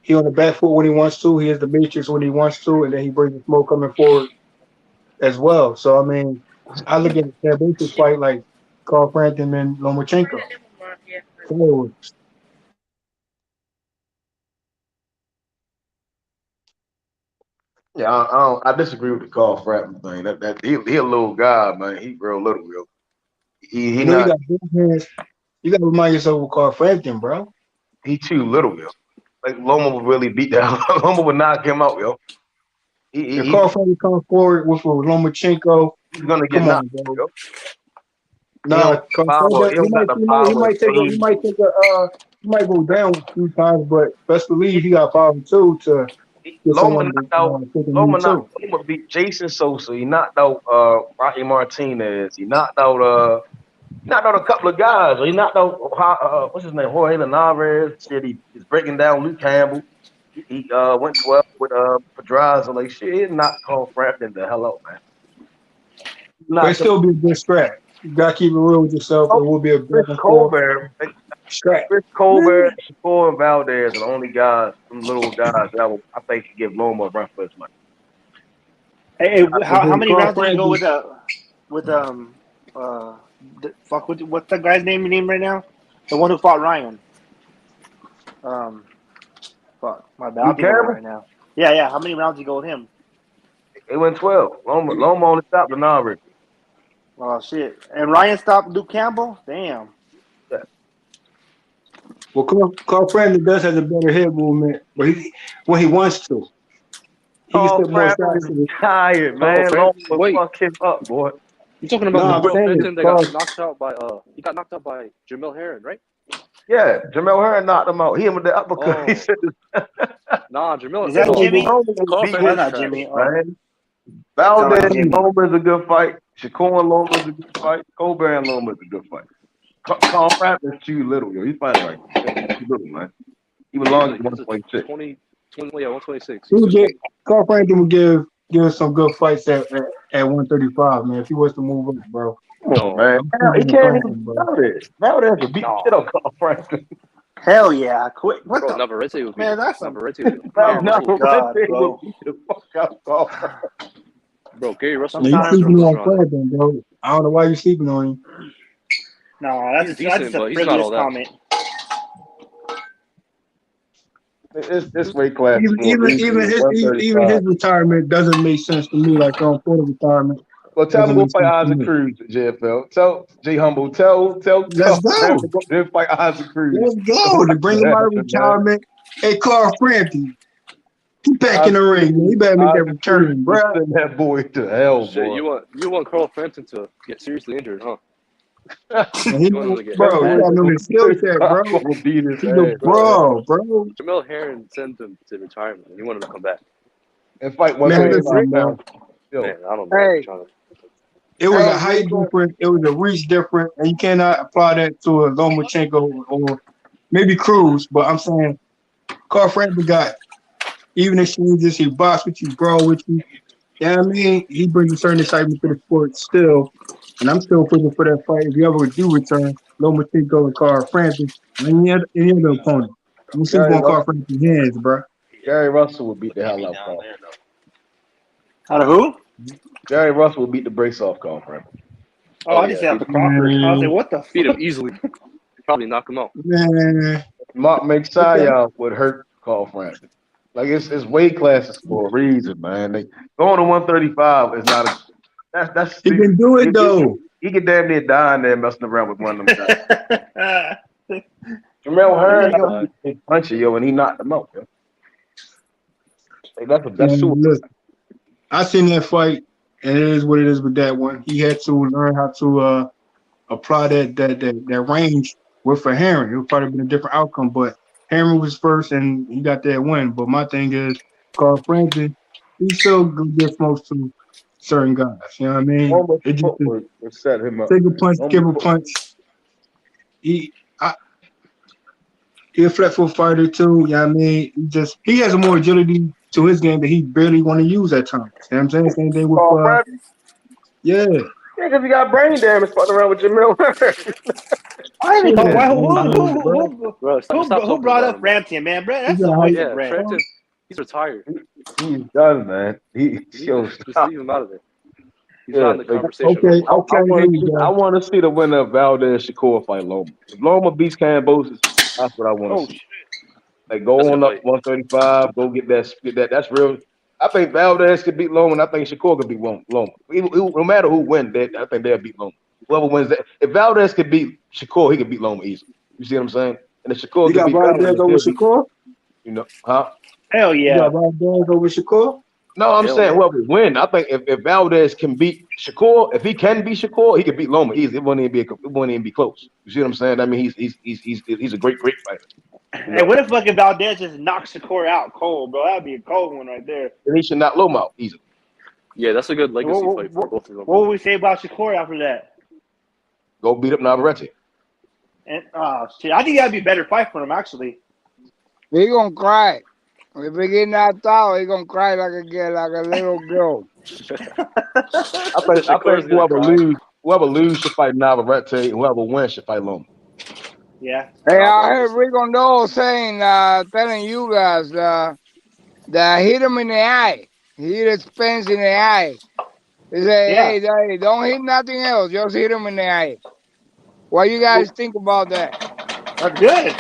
he on the back foot when he wants to. He has the matrix when he wants to, and then he brings the smoke coming forward as well. So I mean, I look at Cambosos fight like Carl Frampton and Lomachenko. Forward. Yeah, I disagree with the Carl Frampton thing. That he a little guy, man. He real little, real. He You know, not. you got big hands. You got to remind yourself of Carl Frampton, bro. He too little, yo. Like Loma would really beat that. Loma would knock him out, yo. If Carl Frampton comes forward with Lomachenko, he's gonna get come on, knocked, bro. yo. Nah, Carl Frampton, he might go down a few times, but best believe he got power too to get Loma someone to knocked out. take a knee too. Loma beat Jason Sosa. He knocked out Rocky Martinez. He knocked out a couple of guys. He knocked out what's his name, Jorge Linares. Said he's breaking down Luke Campbell. He went 12 with Pedraza. Like shit, he knocked Carl Frampton the hell out, man. But it still be a good scrap. You gotta keep it real with yourself. It will be a Chris back and Colbert, scrap. Chris Colbert, Shakur, and Valdez are the only guys, some little guys that I think could give Loma a run for his money. Hey, how many rounds did you go what's the guy's name right now? The one who fought Ryan. Fuck, my bad. I'm thinking right now. Yeah. How many rounds did you go with him? It went 12. Loma on the top of the non. Oh shit! And Ryan stopped Luke Campbell. Damn. Yeah. Well, Carl Frampton does have a better head movement, but when he wants to, he can put more shots in it. Tired, man. Loma fuck him up, boy. You talking about Carl Frampton that got knocked out by he got knocked out by Jamel Herring, right? Yeah, Jamel Herring knocked him out. He him with the uppercut. Oh. He said, Nah, Jamel. Is that Jimmy? Carl Frampton, not Jimmy. Man. Valdez and Loma is a good fight. Shakur and Loma is a good fight. Colbert and Loma is a good fight. Carl Frampton's too little, yo. He's fighting right. Too little, man. He belongs at 126. 126. Carl Frampton would give some good fights at 135, man. If he was to move up, bro. Oh man, he can't even Valdez would beat the shit out of Carl Frampton. Hell yeah, quick. What Bro, the? Navarrete would be. Man, that's Navarrete. Navarrete would beat the fuck out of Carl. Bro, Gary Russell. You sleeping on Frampton, bro. I don't know why you sleeping on him. No, that's a frivolous comment. This weight class. Even his retirement doesn't make sense to me. Like on for the retirement. Well, tell him to go fight Isaac Cruz at JFL. Tell J Humble. Tell. Let's go. Then fight Isaac Cruz. Let's go. To bring him out of retirement. Hey, Carl Frampton. Get back in the ring, man. You better make that return, bro. Send that boy to hell, Shit, boy. you want Carl Frampton to get seriously injured, huh? Bro, he got no skill set, bro. He's a bro. Jamel Herring sent him to retirement. You want him to come back and fight one man, man. Man, I don't know. Hey. It was a height difference. It was a reach difference, and you cannot apply that to a Lomachenko or maybe Cruz. But I'm saying, Carl Frampton got even exchanges. He boxed with you, brawl with you. Yeah, I mean, he brings a certain excitement to the sport still, and I'm still pushing for that fight. If you ever do return, Lomachenko and Carl Frampton, and any other opponent, I'm still going Carl Frampton's hands, bro. Gary Russell would beat the hell out of Carl. Out of who? Gary Russell would beat the brace off Carl Frampton. Oh, I just said after Crawford. I was like, what the fuck? Beat him easily. Probably knock him out. Man. Mark McSaya would hurt Carl Frampton. Like it's weight classes for a reason, man. They going to 135 is not a that's he can do it though. He could damn near die in there messing around with one of them guys. Jamel Herring, he punched you, and he knocked him out, yo. Like, that's look, I seen that fight, and it is what it is with that one. He had to learn how to apply that range with for Herring. It would probably been a different outcome, but Herring was first, and he got that win. But my thing is, Carl Frampton, he still gonna get smokes to certain guys. You know what I mean? Loma's It just footwork will set him up. take a punch, Loma's give a footwork. punch. He's a flat-foot fighter too. You know what I mean? He has more agility to his game that he barely want to use at times. You know what I'm saying? Same thing with yeah. Yeah, because he got brain damage fucking around with Jamil. I don't know why. Bro, stop Who talking brought about up him. Frampton, man? Bro, He that's got a height. waste of Yeah, bread. Frampton, he's retired. He's done, man. Just leave him out of it. He's Yeah, not in the conversation no Okay, more. okay, here you I go. want to see the winner of Valdez Shakur fight Loma. If Loma beats Kambosos, that's what I want to see. Like go That's a on good up fight. 135, go get that. That's real. I think Valdez could beat Loma, and I think Shakur could beat Loma. No matter who wins, I think they'll beat Loma. Whoever wins that, if Valdez could beat Shakur, he could beat Loma easily. You see what I'm saying? And if Shakur You could got beat Valdez Valdez, over he'll beat, Shakur? huh? Hell You yeah. got Valdez over Shakur? No, I'm Hell saying no. whoever win. I think if Valdez can beat Shakur, if he can beat Shakur, he could beat Loma easily. It won't even be close. You see what I'm saying? I mean, he's a great fighter. You know? And what if fucking Valdez just knocks Shakur out cold, bro? That'd be a cold one right there. And he should knock Loma out easily. Yeah, that's a good legacy fight for both of them. What would we say about Shakur after that? Go beat up Navarrete. And shit, I think that'd be a better fight for him actually. He gonna cry. If he get knocked out, he gonna cry like a little girl. I think whoever lose should fight Navarrete, and whoever wins should fight Loma. Yeah. Hey, I heard Rico Noel saying, telling you guys that hit him in the eye. He hit Spence in the eye. He said, hey, don't hit nothing else. Just hit him in the eye. What you guys think about that? That's good.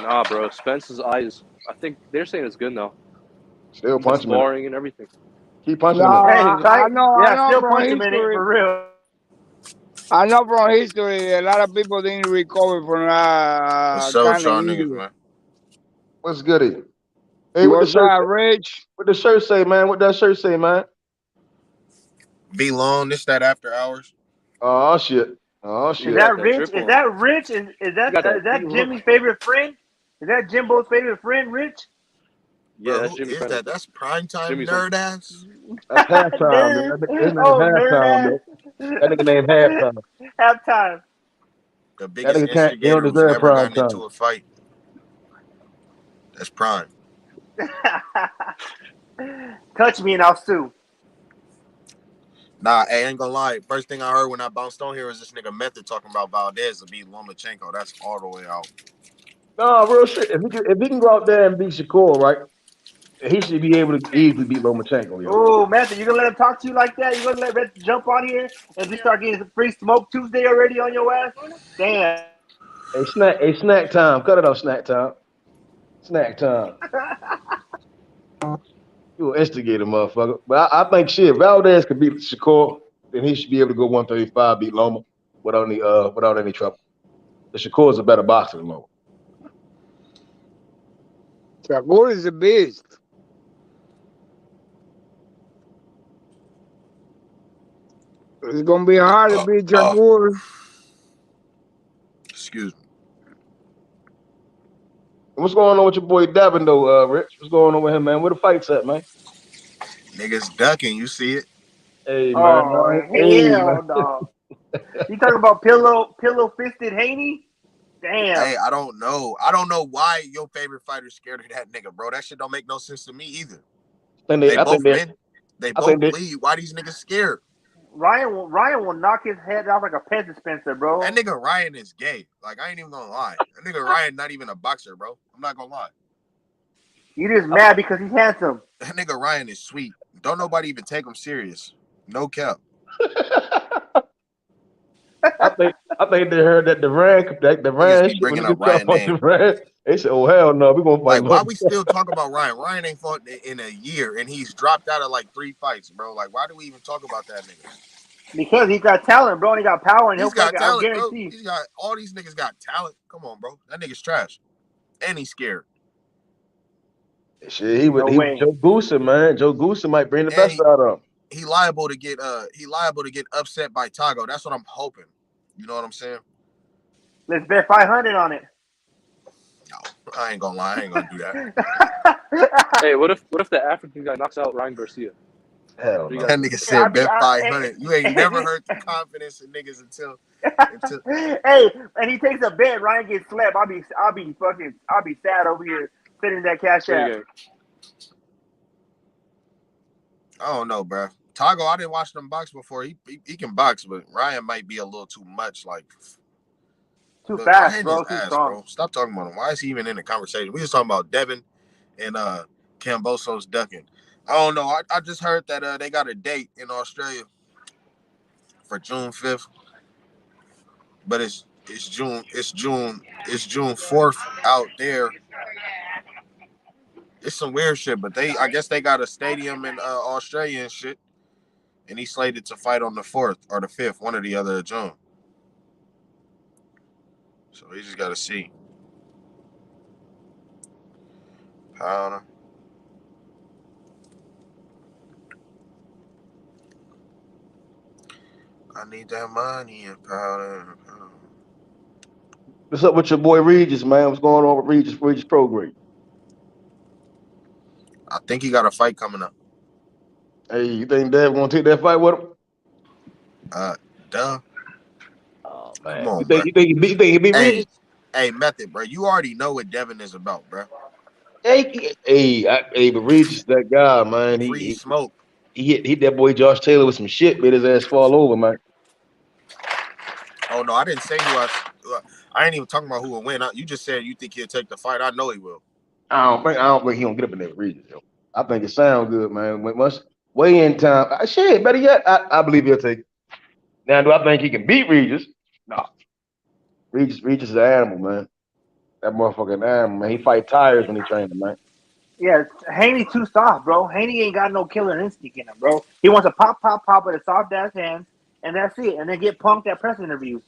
Nah, bro. Spence's eyes, I think they're saying it's good now. Still punch him in it. sparring and everything. Keep punching No, him in it. I know still from punch him in it history. for real. I know from history a lot of people didn't recover from What's up, kind of y'all niggas, injury. man? What's goody? Hey, What's up, Rich? What the shirt say, man? What that shirt say, man? Be long. This that after hours. Oh shit. Oh shit. Is that Rich? Is that Rich? Is that Jimmy's favorite friend? Is that Jimbo's favorite friend, Rich? Yeah, bro, that's who Jimmy is Brennan. that? That's primetime Jimmy's nerd ass. That's halftime, man. His name halftime, man. That nigga named halftime. Halftime. The biggest He instigator don't who's deserve never prime gotten time. into a fight. That's prime. Touch me and I'll sue. Nah, hey, I ain't gonna lie. First thing I heard when I bounced on here was this nigga Method talking about Valdez to beat Lomachenko. That's all the way out. No, real shit. If he can go out there and beat Shakur, right, he should be able to easily beat Lomachenko, yo. Oh, Matthew, you gonna let him talk to you like that? You gonna let Red jump on here and just start getting free smoke Tuesday already on your ass? Damn. Hey, snack time. Cut it off, snack time. Snack time. You an instigator, motherfucker. But I think shit, Valdez could beat Shakur, then he should be able to go 135, beat Loma without any trouble. The Shakur is a better boxer than Loma. Shakur is a beast. It's gonna be hard to beat Shakur. Excuse me. What's going on with your boy Devin though, Rich? What's going on with him, man? Where the fight's at, man? Niggas ducking, you see it? Hey man. Oh, Hey, hell man. no. You talking about pillow fisted Haney? Damn. Hey, I don't know. I don't know why your favorite fighter's scared of that nigga, bro. That shit don't make no sense to me either. They both win. They both bleed. Why these niggas scared? Ryan will knock his head off like a pen dispenser, bro. That nigga Ryan is gay. Like, I ain't even gonna lie. That nigga Ryan not even a boxer, bro. I'm not gonna lie. You just mad because he's handsome. That nigga Ryan is sweet. Don't nobody even take him serious. No cap. I think they heard that Duran shit when bringing he up talk Ryan about name. Duran. They said, "Oh hell no, we gonna fight." Like, why we still talk about Ryan? Ryan ain't fought in a year, and he's dropped out of like 3 fights, bro. Like, why do we even talk about that nigga? Because he got talent, bro, and he got power, and He's got talent, I'll guarantee. bro. He's got all these niggas got talent. Come on, bro. That nigga's trash, and he's scared. Shit, he was Joe Goosen, man. Joe Goosen might bring the best out of him. He liable to get upset by Tago. That's what I'm hoping. You know what I'm saying? Let's bet 500 on it. No, I ain't gonna lie. I ain't gonna do that. Hey, what if the African guy knocks out Ryan Garcia? Hell no. That nigga said bet 500. You ain't never heard the confidence in niggas until. Hey, and he takes a bet. Ryan gets slept. I'll be sad over here sitting in that cash app. I don't know, bro. Tago, I didn't watch them box before. He can box, but Ryan might be a little too much. Like too fast, Ryan bro. is Too ass, strong. bro. Stop talking about him. Why is he even in the conversation? We just talking about Devin and Camboso's ducking. I don't know. I just heard that they got a date in Australia for June 5th, but it's June 4th out there. It's some weird shit, but I guess they got a stadium in Australia and shit, and he's slated to fight on the 4th or the 5th, one or the other of June. So we just got to see. Powder. I need that money and powder. What's up with your boy Regis, man? What's going on with Regis program? I think he got a fight coming up. Hey, you think Dad gonna take that fight with him? Duh. Oh man, Come on, you think he beat Regis? Hey, Method, bro. You already know what Devin is about, bro. But Regis, that guy, man. Free smoke. He hit that boy Josh Taylor with some shit, made his ass fall over, man. Oh no, I didn't say who I ain't even talking about who will win. You just said you think he'll take the fight. I know he will. I don't think he gonna get up in that Regis, yo. I think it sounds good, man. Once weigh in time, shit. Better yet, I believe he'll take it. Now, do I think he can beat Regis? No. Regis is an animal, man. That motherfucking animal, man. He fight tires when he trains, man. Yeah, Haney's too soft, bro. Haney ain't got no killer instinct in him, bro. He wants to pop with a soft ass hand, and that's it. And then get punked at press interviews.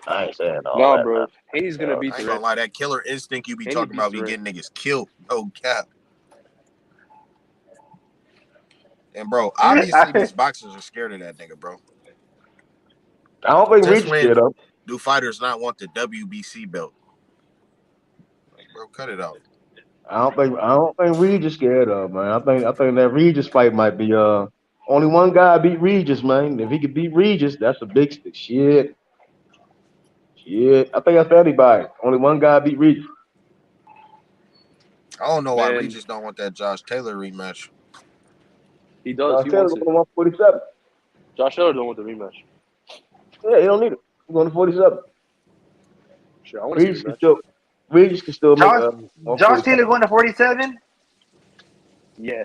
I ain't saying all nah, that, bro. man. Haney's gonna beat I the ain't gonna lie, that killer instinct you be talking about be getting niggas killed. No cap. And bro, obviously these boxers are scared of that nigga, bro. I don't think Just Regis scared of him. do fighters not want the WBC belt? Like, bro, cut it out. I don't think Regis scared of him, man. I think that Regis fight might be only one guy beat Regis, man. If he could beat Regis, that's a big stick. Shit. I think that's for anybody. Only one guy beat Regis. I don't know why Regis don't want that Josh Taylor rematch. He does. Josh Taylor going to 147. Josh Taylor don't want the rematch. Yeah, he don't need it. He's going to 47. Sure, I want to see the rematch. Regis can still make Josh Taylor going to 47? Yeah,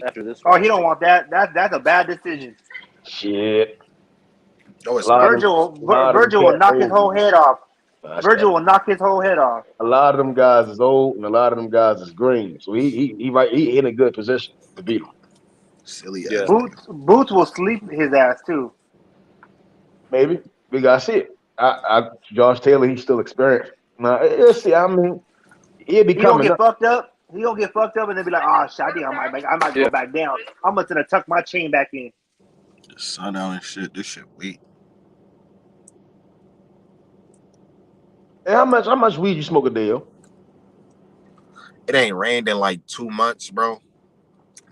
after this one. Oh, he don't want that. That's a bad decision. Shit. No, it's Virgil will knock his whole head off. Virgil will knock his whole head off. A lot of them guys is old, and a lot of them guys is green. So he in a good position to beat him. Silly ass. Boots will sleep his ass too. Maybe we gotta see it. Josh Taylor, he's still experienced. Now, let's see. I mean, he'll be coming up. Fucked up. He gonna get fucked up and then be like, "Oh, shit, I might go back down. I'm gonna tuck my chain back in." The sun out and shit. This shit weak. Hey, how much weed you smoke a day, yo? It ain't rained in like 2 months, bro.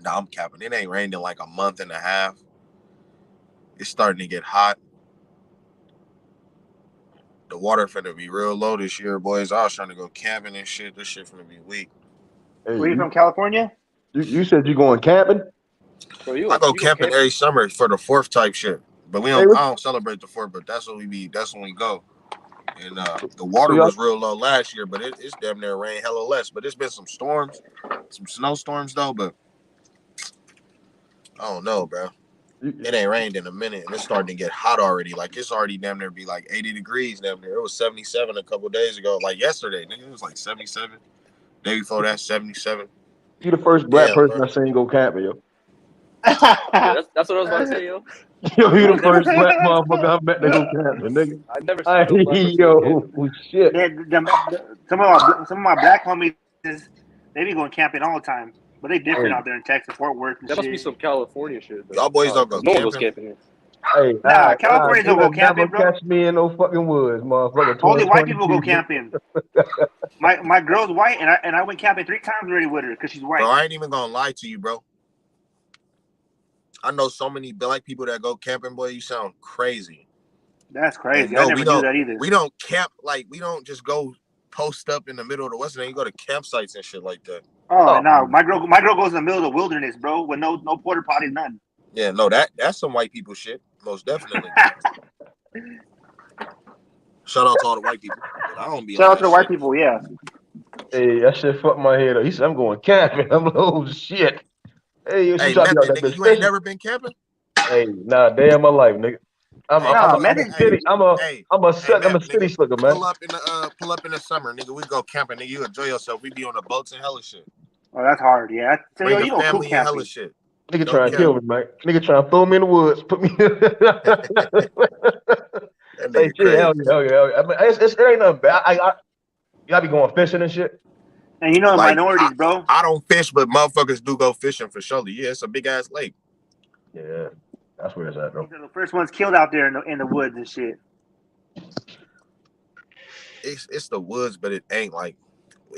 Nah, I'm capping. It ain't rained in like a month and a half. It's starting to get hot. The water finna be real low this year, boys. I was trying to go camping and shit. This shit finna be weak. Hey, Were you from California? You said you going camping? Bro, I go camping every summer for the 4th type shit. But I don't celebrate the 4th, but that's when we go. And the water was real low last year, but it's damn near rain hella less. But it's been some storms, some snowstorms though, but I don't know, bro. It ain't rained in a minute, and it's starting to get hot already. Like, it's already damn near be like 80 degrees damn near. It was 77 a couple days ago. Like, yesterday, nigga, it was like 77. Day before that, 77. You the first black person I seen go camping, yo. Yeah, that's what I was about to say, yo. Yo, you the first black motherfucker I met to go camping, nigga. I've never seen no black person go camping. Shit. Some of my black homies, they be going camping all the time. But they different out there in Texas, Fort Worth and that shit. Must be some California shit. Y'all boys don't go no camping. one goes camping here. Hey, Nah, Californians don't you'll go never camping, bro. catch me in no fucking woods, motherfucker. Only white people 2022. go camping. My girl's white, and I went camping 3 times already with her because she's white. Bro, I ain't even gonna lie to you, bro. I know so many black people that go camping, boy. You sound crazy. That's crazy. And no, I never knew that either. We don't camp, like, we don't just go post up in the middle of the Western. You go to campsites and shit like that. Oh, no. My girl goes in the middle of the wilderness, bro, with no porta potty, none. Yeah, no, that's some white people shit. Most definitely. Shout out to all the white people. But I don't be Shout on out to the white people, yeah. Hey, that shit fucked my head up. He said, I'm going camping. I'm like, oh, shit. Hey, Hey, Method, nigga, you ain't never been camping? Hey, nah, day of my life, nigga. I'm a city slicker, man. Pull up in the summer, nigga. We go camping, nigga. You enjoy yourself. We be on the boats and hella shit. Oh, that's hard, yeah. Bring the you don't family cook and hella camping. shit. Nigga trying to kill me, man. Nigga trying to throw me in the woods. Put me. Hey, shit, hell yeah. I mean, it ain't nothing bad. I be going fishing and shit. And you know, like, minorities, bro. I don't fish, but motherfuckers do go fishing for sure. Yeah, it's a big ass lake. Yeah, that's where it's at, bro. These are the first ones killed out there in the woods and shit. It's the woods, but it ain't like.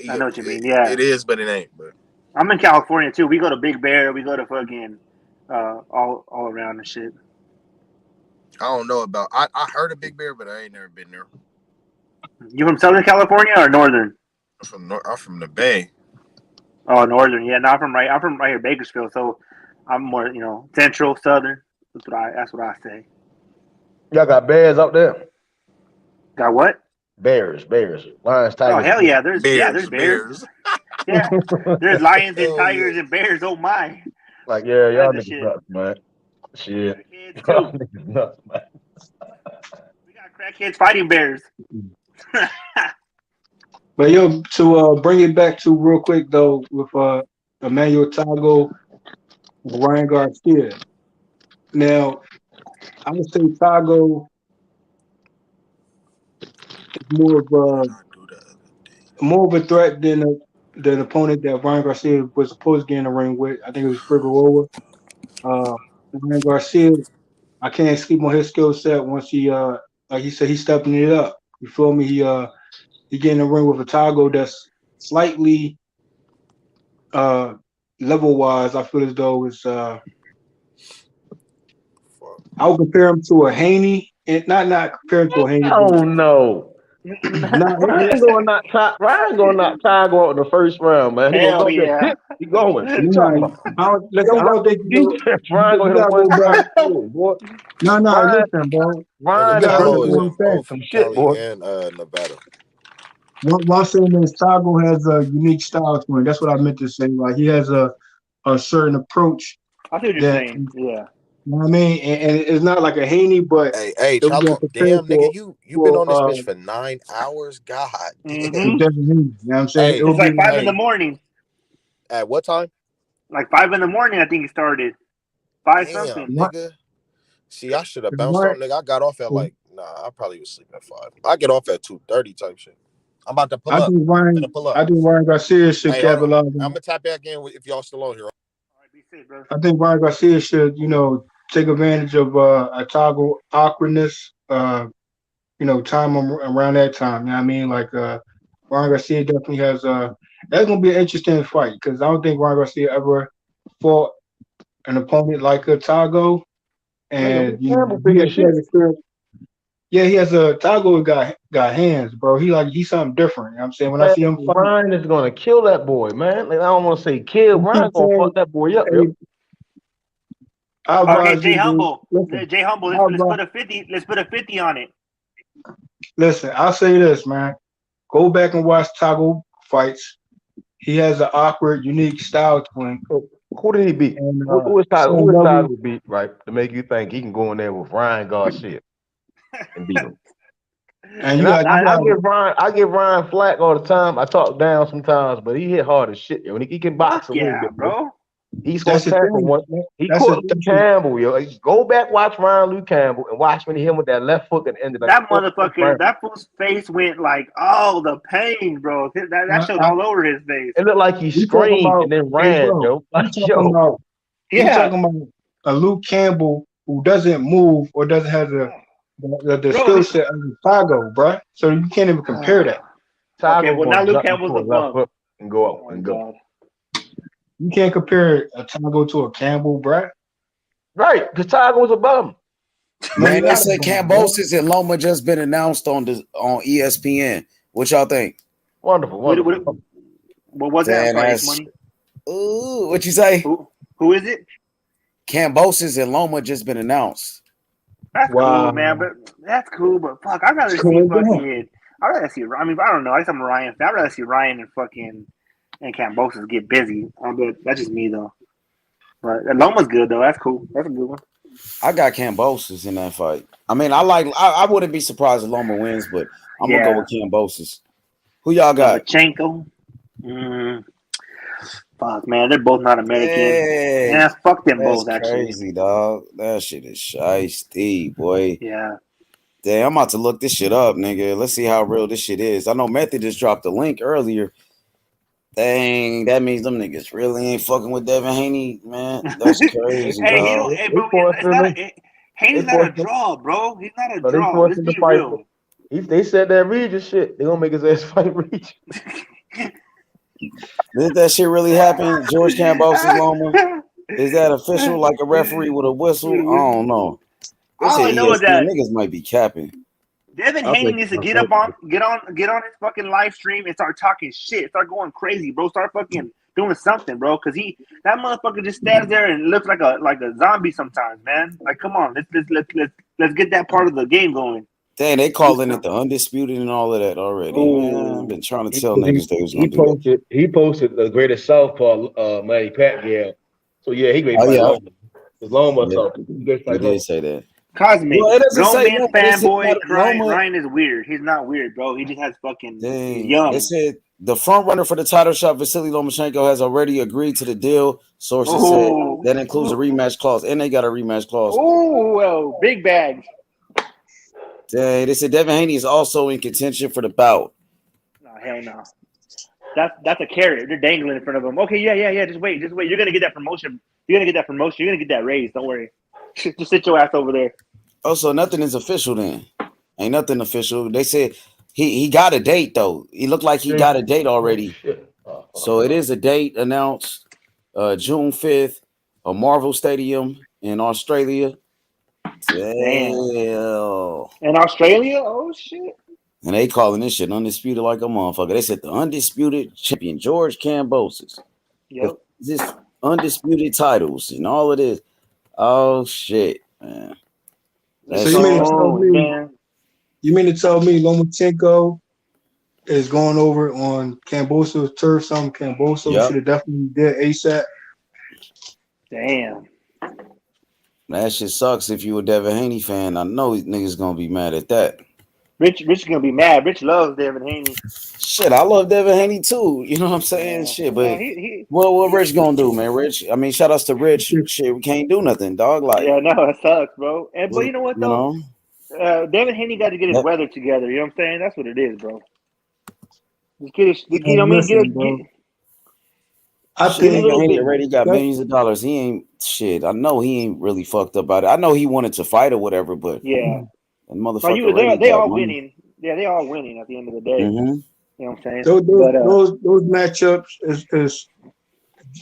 I know what you mean. Yeah, it is, but it ain't. But I'm in California too. We go to Big Bear. We go to fucking all around and shit. I don't know about. I heard of Big Bear, but I ain't never been there. You from Southern California or Northern? I'm from the Bay. Oh, Northern. Yeah, no, I'm from right here, Bakersfield. So I'm more, Central, Southern. That's what I say. Y'all got bears out there? Got what? Bears, lions, tigers. Oh hell yeah, there's bears. Yeah, there's lions and Hell tigers yeah. and bears. Oh my. Like y'all niggas shit. nuts, man. Shit. Y'all niggas nuts, man. We got crackheads fighting bears. But yo, to bring it back to real quick though, with Emmanuel Tago, Ryan Garcia. Now, I would say Tago is more of a threat than an opponent that Ryan Garcia was supposed to get in the ring with. I think it was Figueroa. Ryan Garcia, I can't sleep on his skill set once he like he said, he's stepping it up. You feel me? He get in the ring with a Tago that's slightly level wise. I feel as though it's I would compare him to a Haney, and not compare him to a Haney. Oh no. Ryan gonna knock Tago out in the first round, man. He gonna go there. He going. I don't think Ryan gonna hit one back. Boy. No, listen, bro. Ryan Tago is from from shit, Cali boy. and Nevada. What I'm saying is Tago has a unique style to him. That's what I meant to say. Like he has a certain approach. I see what you're saying. Yeah. You know what I mean? And it's not like a Haney, but hey, Chalo, damn nigga, you been on this bitch for 9 hours? God damn. You know what I'm saying? Hey, it's like 5 in the morning. At what time? Like 5 in the morning, I think it started. 5 damn, something. Nigga. See, I should have bounced on, nigga. I got off at I probably was sleeping at 5. I get off at 2:30 type shit. I'm about to pull up. I think Ryan Garcia should capitalize. I'm gonna tap back in if y'all still on here. I think Ryan Garcia should, take advantage of a Tago awkwardness, time around that time. You know what I mean? Like Ryan Garcia definitely has that's gonna be an interesting fight because I don't think Ryan Garcia ever fought an opponent like a Tago. And he has Tago got hands, bro. He's something different. You know what I'm saying? When I see him fight, Ryan is gonna kill that boy, man. Like, I don't want to say kill. Ryan gonna fuck that boy up, yo. Okay, Jay Humble. Jay Humble, let's put a 50. Let's put a 50 on it. Listen, I'll say this, man. Go back and watch Tago fights. He has an awkward, unique style to him. Who did he beat? And, who is Tago beat, right? To make you think he can go in there with Ryan Garcia and beat him. And I give Ryan flack all the time. I talk down sometimes, but he hit hard as shit, yo. And he can box a little bit, bro. He's gonna tackle one. He caught Luke Campbell, yo. Like, go back, watch Ryan Luke Campbell, and watch when he hit him with that left hook at the end of that motherfucker. That fool's face went like, oh, the pain, bro. That showed all over his face. It looked like he screamed and then ran, yo. You're talking about a Luke Campbell who doesn't move or doesn't have the skill set of Chicago, bro. So you can't even compare that. Okay, well now Luke Campbell's the bum. And go up Oh and go. God. You can't compare a Tago to a Campbell, bro. Right, because Tiger was a bum. Man, they said Cambosis and Loma just been announced on ESPN. What y'all think? Wonderful. What was that? I'm sorry, that's money. Ooh, what you say? Who is it? Cambosis and Loma just been announced. That's cool, man. But that's cool. But fuck, I'd rather see fucking. I'd rather see. I mean, I don't know. I guess I'm a Ryan fan. I'd rather see Ryan and Cambosis get busy. But that's just me though. But Loma's good though. That's cool. That's a good one. I got Cambosis in that fight. I mean, I wouldn't be surprised if Loma wins, but I'm gonna go with Cambosis. Who y'all got? Lomachenko. Fuck, man, they're both not American. Hey, yeah, fuck them that's both. Actually, crazy, dog. That shit is shiesty, boy. Yeah. Damn, I'm about to look this shit up, nigga. Let's see how real this shit is. I know Method just dropped a link earlier. Dang, that means them niggas really ain't fucking with Devin Haney, man. That's crazy, dog. Haney's not a draw, bro. He's not a draw. Let's be real. They said that Regis shit. They gonna make his ass fight Regis. Did that shit really happen? George Cambosis Loma? Is that official? Like a referee with a whistle? I don't know. All I know is that niggas might be capping. Devin Haney needs to get on his fucking live stream and start talking shit. Start going crazy, bro. Start fucking doing something, bro. Cause that motherfucker just stands there and looks like a zombie sometimes, man. Like, come on, let's get that part of the game going. Dang, they calling it the undisputed and all of that already. Man, I've been trying to tell niggas they was gonna do that. He posted the greatest southpaw Manny Pacquiao. So yeah, he great fight Loma. Because Loma He did say that. Cosmic, well, it doesn't say man, fanboy, crying. Ryan is weird. He's not weird, bro. He just has fucking young. They said the front runner for the title shot, Vasily Lomachenko, has already agreed to the deal. Sources said that includes a rematch clause, and they got a rematch clause. Oh, well, big bags. Dang, they said Devin Haney is also in contention for the bout. No, hell no. That's a carrot. They're dangling in front of him. Okay, yeah. Just wait. You're gonna get that promotion. You're gonna get that raise. Don't worry. Just sit your ass over there. Oh, so nothing is official then? Ain't nothing official. They said he got a date though. He looked like he got a date already. So it is a date announced, June 5th, a Marvel Stadium in Australia. Damn. In Australia? Oh shit. And they calling this shit undisputed like a motherfucker. They said the undisputed champion George Cambosis. Yep. This undisputed titles and all of this. Oh shit, man. So you mean to tell me Lomachenko is going over on Camboso's turf? Something Camboso should have definitely did ASAP. Damn. That shit sucks if you a Devin Haney fan. I know niggas gonna be mad at that. Rich is gonna be mad. Rich loves Devin Haney. Shit, I love Devin Haney too. You know what I'm saying? Shit, but what Rich gonna do, man? Rich, I mean, shout outs to Rich. Shit, we can't do nothing, dog. Like, yeah, no, it sucks, bro. But you know what though? Devin Haney got to get his weather together. You know what I'm saying? That's what it is, bro. Just get his, you know what I mean? I think Haney already got millions of dollars. He ain't shit. I know he ain't really fucked up about it. I know he wanted to fight or whatever, but yeah, that motherfucker. They all winning. Yeah, they all winning at the end of the day. Mm-hmm. You know what I'm saying? Those matchups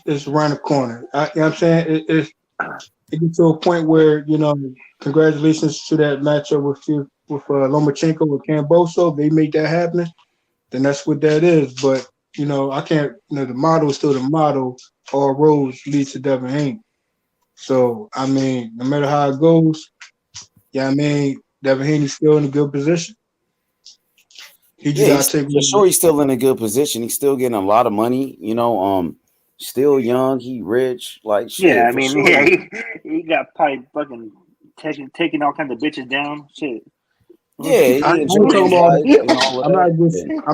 is around the corner. You know what I'm saying? It gets to a point where, you know, congratulations to that matchup with Lomachenko with Camboso. They make that happen, then that's what that is. But you know, I can't. You know, the model is still the model. All roads lead to Devin Haney. So I mean, no matter how it goes, I mean, Devin Haney's still in a good position. For sure, he's still in a good position. He's still getting a lot of money. You know, still young. He rich. Like shit. Yeah, I mean, he got probably fucking taking all kinds of bitches down. Shit. Yeah, I'm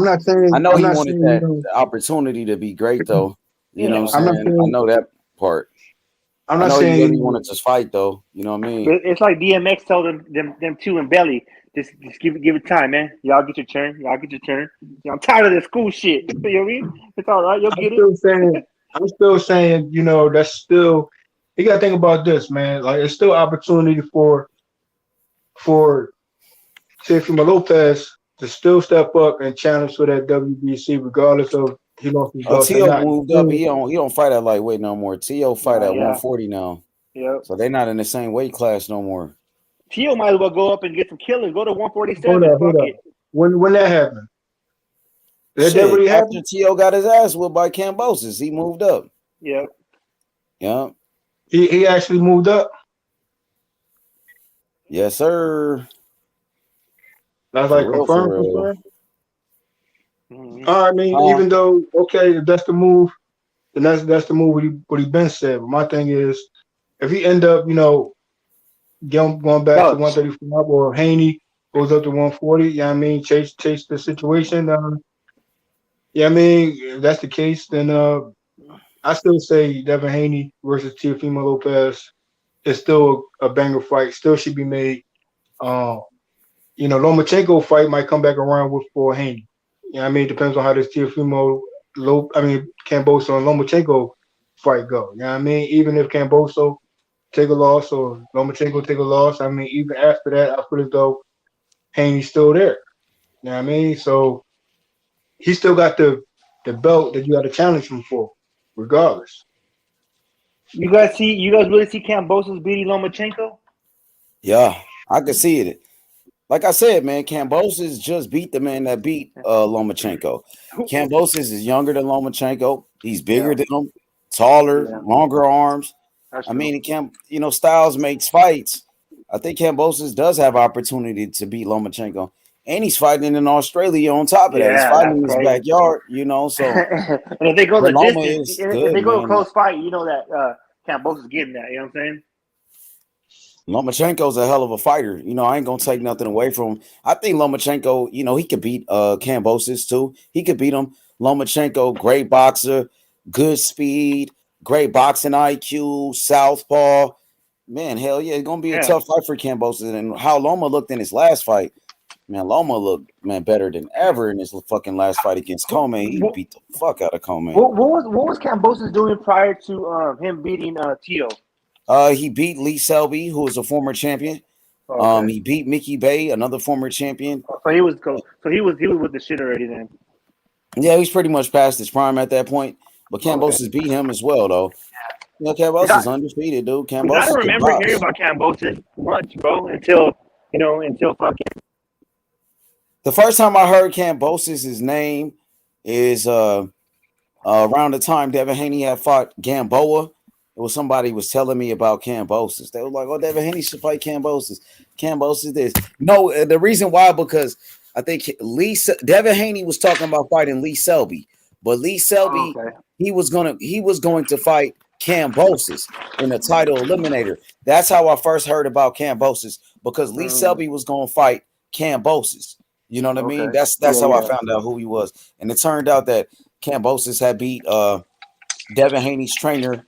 not saying. I know he wanted that opportunity to be great, though. You know what I'm saying? I know that part. I'm not saying he wanted to fight, though. You know what I mean? But it's like DMX told them two in Belly, just give it time, man. Y'all get your turn. I'm tired of this school shit. You know what I mean? It's all right. You'll get it. I'm still saying, you know, that's still you got to think about this, man. Like, it's still opportunity for Teofimo Lopez to still step up and challenge for that WBC, regardless of he lost his belts or T.O. not. moved up. He don't fight at lightweight no more. T.O. fight at 140 now. Yep. So they're not in the same weight class no more. T.O. might as well go up and get some killers. Go to 147. Hold up. When that happened? That really happened? After T.O. got his ass whipped by Kambosos, he moved up. Yep. Yeah. He actually moved up? Yes, sir. That's like confirmed. I mean, even though, okay, if that's the move, then that's the move what he been said. But my thing is, if he end up, going back to 135, or Haney goes up to 140, I mean, chase the situation. I mean, if that's the case, then I still say Devin Haney versus Teofimo Lopez is still a banger fight. Still should be made. Lomachenko fight might come back around for Haney. I mean, it depends on how this Kambosos and Lomachenko fight go. I mean, even if Kambosos take a loss or Lomachenko take a loss, I mean, even after that, I feel as though Haney's still there. You know what I mean? So he still got the belt that you got to challenge him for, regardless. You guys really see Kambosos beating Lomachenko? Yeah, I can see it. Like I said, man, Kambosos just beat the man that beat Lomachenko. Kambosos is younger than Lomachenko. He's bigger than him, taller, longer arms. I mean, styles makes fights. I think Kambosos does have opportunity to beat Lomachenko. And he's fighting in Australia on top of that. He's fighting in his backyard, so. And if they go the distance, if they go a close fight, that Kambosos is getting that. You know what I'm saying? Lomachenko's a hell of a fighter. I ain't gonna take nothing away from him. I think Lomachenko, he could beat Kambosos too. He could beat him. Lomachenko, great boxer, good speed, great boxing IQ, southpaw. Man, hell yeah, it's gonna be a tough fight for Kambosos. And how Loma looked in his last fight, man, Loma looked better than ever in his fucking last fight against Coleman. He beat the fuck out of Coleman. What was Kambosos doing prior to him beating T.O.? He beat Lee Selby, who was a former champion. Okay. He beat Mickey Bay, another former champion. So he was with the shit already then. Yeah, he's pretty much past his prime at that point. But Kambosos beat him as well, though. Kambosos is undefeated, dude. Kambosos. I don't remember hearing about Kambosos much, bro, until fucking. The first time I heard Kambosos' name is around the time Devin Haney had fought Gamboa. It was somebody was telling me about Kambosos. They were like, "Oh, Devin Haney should fight Kambosos. Kambosos this." No, the reason why, because I think Devin Haney was talking about fighting Lee Selby, but Lee Selby he was going to fight Kambosos in a title eliminator. That's how I first heard about Kambosos, because Lee Selby was going to fight Kambosos. You know what I mean? That's how I found out who he was, and it turned out that Kambosos had beat Devin Haney's trainer,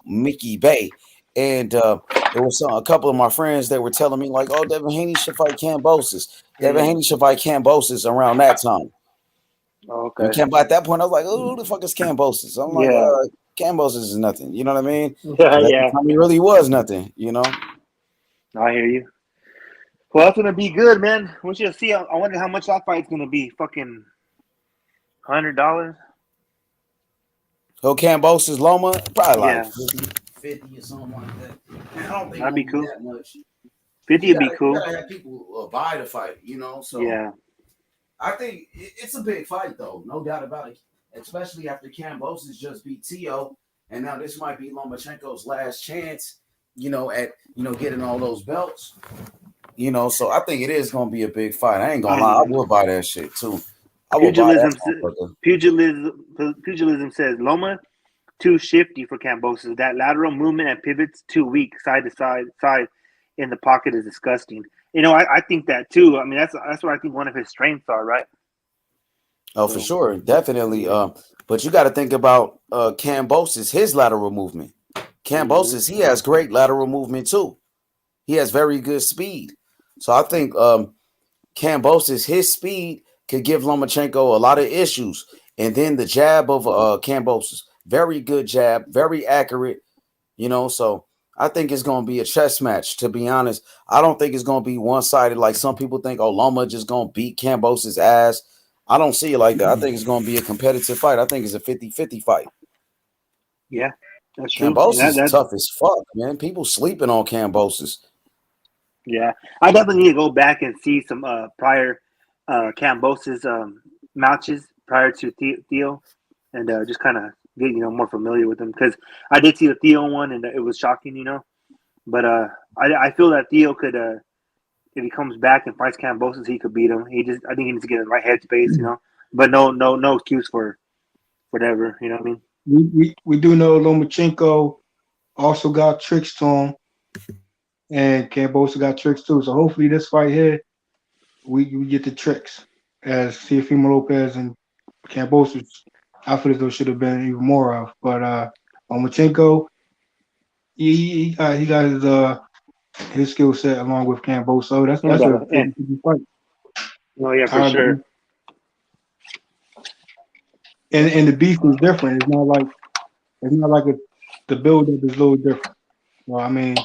Mickey Bay, and there was a couple of my friends that were telling me like, "Oh, Devin Haney should fight Kambosos. Devin Haney should fight Kambosos around that time." Okay. And at that point, I was like, "Oh, who the fuck is Kambosos?" I'm like, "Kambosos is nothing." You know what I mean? Yeah. I mean, he really was nothing. I hear you. Well, that's gonna be good, man. We should see. I wonder how much that fight's gonna be. Fucking $100. Oh, Kambosos Loma, probably like 50 or something like that. Man, I don't think that'd be cool. That much. 50 would be cool. You gotta have people buy the fight, So yeah, I think it's a big fight, though, no doubt about it. Especially after Kambosos just beat T.O., and now this might be Lomachenko's last chance, at getting all those belts. So I think it is gonna be a big fight. I ain't gonna lie, I will buy that shit too. Pugilism says Loma too shifty for Kambosos. That lateral movement and pivots too weak, side to side in the pocket is disgusting. I think that too. I mean, that's what I think one of his strengths are, right? Oh, for sure, definitely. But you got to think about Kambosos, his lateral movement. Kambosos, he has great lateral movement too. He has very good speed. So I think Kambosos, his speed could give Lomachenko a lot of issues. And then the jab of Kambosos, very good jab, very accurate. You know, so I think it's going to be a chess match, to be honest. I don't think it's going to be one-sided like some people think. Oh, Loma just going to beat Kambosos' ass. I don't see it like that. I think it's going to be a competitive fight. I think it's a 50-50 fight. Yeah, that's true. Kambosos is tough as fuck, man. People sleeping on Kambosos. Yeah, I definitely need to go back and see some prior Kambosos matches prior to Theo, and just kind of get more familiar with him, because I did see the Theo one and it was shocking, But I feel that Theo could, if he comes back and fights Kambosos, he could beat him. I think he needs to get in the right headspace, But no excuse for whatever, you know what I mean? We do know Lomachenko also got tricks to him, and Kambosos got tricks too. So hopefully this fight here, we get the tricks, as Teofimo Lopez and Kambosos. I feel as though should have been even more of. But Lomachenko, he got his skill set along with Kambosos. So that's a 50-50 fight. Oh yeah, for sure. And the beef is different. It's not like the build up is a little different. Well, I mean,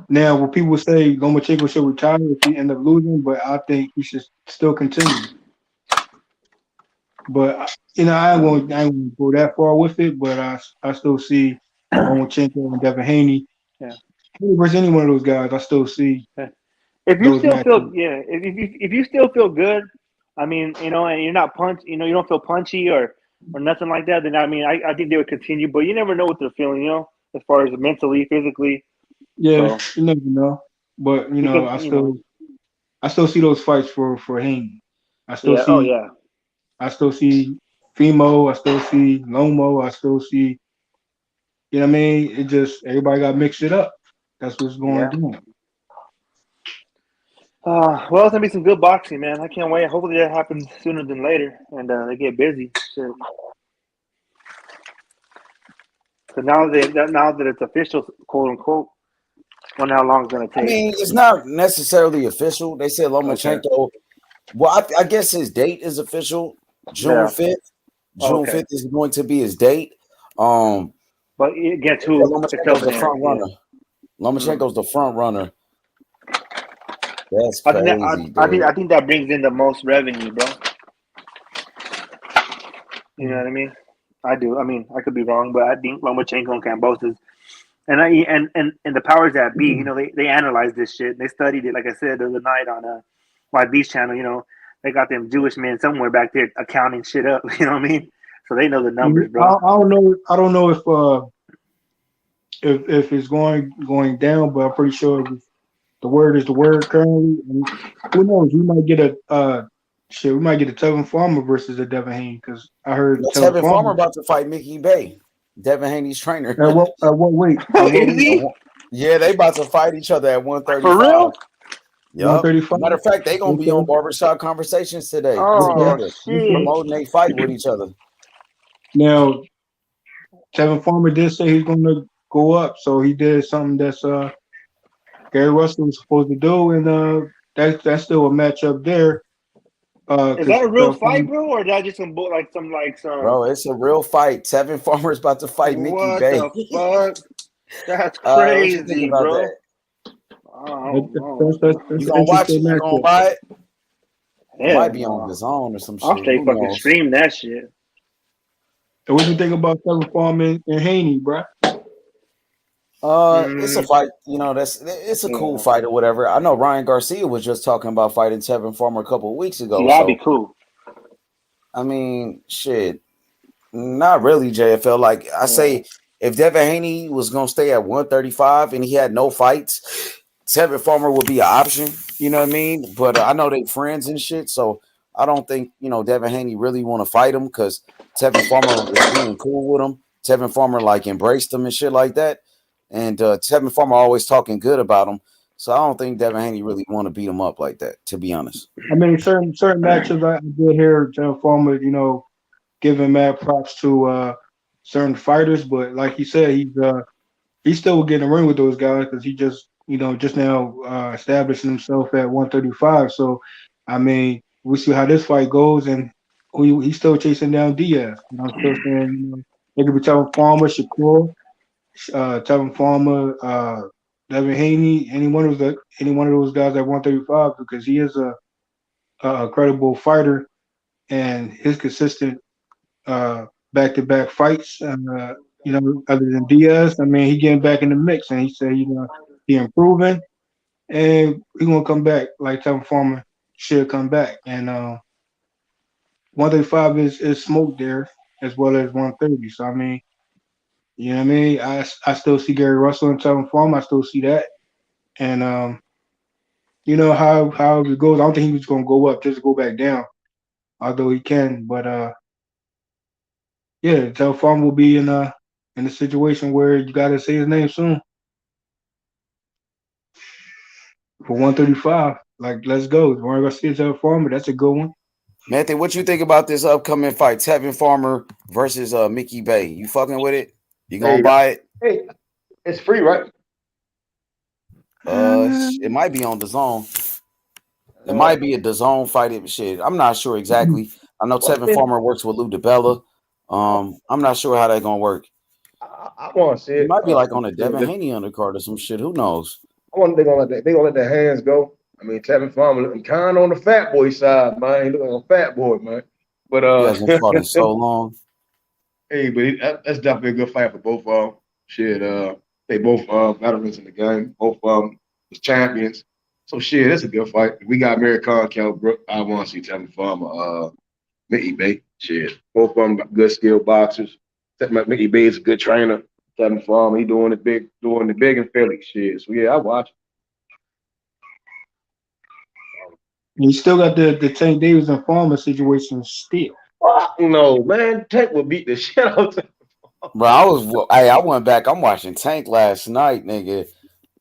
now when people say Lomachenko should retire if he end up losing, but I think he should still continue. But I ain't going to go that far with it. But I still see Lomachenko and Devin Haney. Yeah. Versus any one of those guys, I still see. If you still feel if you still feel good, I mean, and you're not you don't feel punchy or nothing like that, then I mean, I think they would continue. But you never know what they're feeling, as far as mentally, physically. Yeah, you never know. But I still see those fights for Haney. I still see. I still see Fimo. I still see Lomo. I still see. You know what I mean? It just everybody got mixed it up. That's what's going on. Well, it's gonna be some good boxing, man. I can't wait. Hopefully that happens sooner than later, and they get busy. Shit. So now that it's official, quote unquote, wonder how long it's gonna take. I mean, it's not necessarily official. They said Lomachenko. Okay. Well, I guess his date is official, June 5th. June 5th is going to be his date. But guess who? Lomachenko's the front runner. Lomachenko's the front runner. That's crazy. I think that brings in the most revenue, bro. You know what I mean? I do. I mean, I could be wrong, but I think Lomachenko and Kambosos, and the powers that be, they analyzed this shit. They studied it, like I said the other night on YB's channel. They got them Jewish men somewhere back there accounting shit up. You know what I mean? So they know the numbers, bro. I don't know if it's going down, but I'm pretty sure the word is the word currently. And who knows? We might get a Tevin Farmer versus a Devin Haney, because I heard Tevin Farmer about to fight Mickey Bay, Devin Haney's trainer. At what weight? Yeah, they about to fight each other at 135. For real? Yep. Matter of fact, they gonna be on Barbershop Conversations today together, promoting they fight with each other. Now, Tevin Farmer did say he's gonna go up, so he did something that's Gary Russell was supposed to do, and that's still a matchup there. Is that a real fight, bro, or is that just some? Bro, it's a real fight. Tevin Farmer is about to fight Mickey Bay. What the fuck? That's crazy, bro. You gonna watch it? You gonna buy it? It might be on the zone or some shit. I'll straight fucking stream that shit. So what do you think about Tevin Farmer and Haney, bro? It's a fight. It's a cool fight or whatever. I know Ryan Garcia was just talking about fighting Tevin Farmer a couple of weeks ago. Yeah, that'd be cool. I mean, shit, not really, JFL. Like I say, if Devin Haney was gonna stay at 135 and he had no fights, Tevin Farmer would be an option. You know what I mean? But I know they friends and shit, so I don't think Devin Haney really want to fight him, because Tevin Farmer was being cool with him. Tevin Farmer embraced him and shit like that. And Tevin Farmer always talking good about him. So I don't think Devin Haney really want to beat him up like that, to be honest. I mean, certain matches I did hear Tevin Farmer, giving mad props to certain fighters, but like you said, he's still getting a ring with those guys, because he just now establishing himself at 135. So I mean, we'll see how this fight goes, and he's still chasing down Diaz. And I'm still saying, they could be Tevin Farmer, Shakur, Tevin Farmer, Devin Haney, any one of those guys at 135, because he is a credible fighter, and his consistent back-to-back fights, other than Diaz, I mean, he getting back in the mix, and he said, he improving, and he gonna come back like Tevin Farmer should come back, and 135 is smoke there as well as 130. So I mean, you know what I mean. I still see Gary Russell and Tevin Farmer. I still see that, and how it goes. I don't think he's gonna go up just to go back down, although he can. But yeah, Tevin Farmer will be in a situation where you gotta say his name soon for 135. Like, let's go. We're gonna see Tevin Farmer. That's a good one. Matthew, what you think about this upcoming fight, Tevin Farmer versus Mickey Bay? You fucking with it? You gonna buy it? Hey, it's free, right? It might be on DAZN. It might be a DAZN fight. Shit, I'm not sure exactly. I know Tevin Farmer works with Lou DiBella. I'm not sure how that's gonna work. I want to see it. It might be like on a Devin Haney undercard or some shit. Who knows? I wonder they gonna let their hands go. I mean, Tevin Farmer looking kind of on the fat boy side, man. He looking like a fat boy, man. But he hasn't fought in so long. Hey, but that's definitely a good fight for both of them. Shit, they both veterans in the game. Both of them was champions. So shit, that's a good fight. We got American Kell Brook. I want to see Tevin Farmer, Mickey Bay. Shit, both of them good skilled boxers. Mickey Bay is a good trainer. Tevin Farmer, he doing the big in Philly. Shit, so yeah, I watch. You still got the Tank Davis and Farmer situation still. No, man, Tank will beat the shit out of him. Bro, I went back. I'm watching Tank last night, nigga.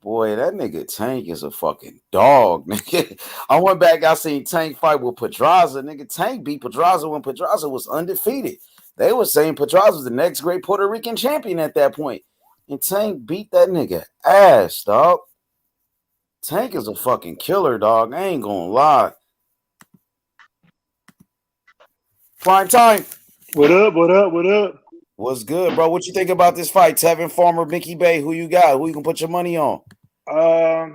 Boy, that nigga Tank is a fucking dog, nigga. I went back. I seen Tank fight with Pedraza, nigga. Tank beat Pedraza when Pedraza was undefeated. They were saying Pedraza was the next great Puerto Rican champion at that point, and Tank beat that nigga ass, dog. Tank is a fucking killer, dog. I ain't gonna lie. Prime time. What up? What up? What up? What's good, bro? What you think about this fight? Tevin Farmer, Mickey Bay. Who you got? Who you can put your money on? I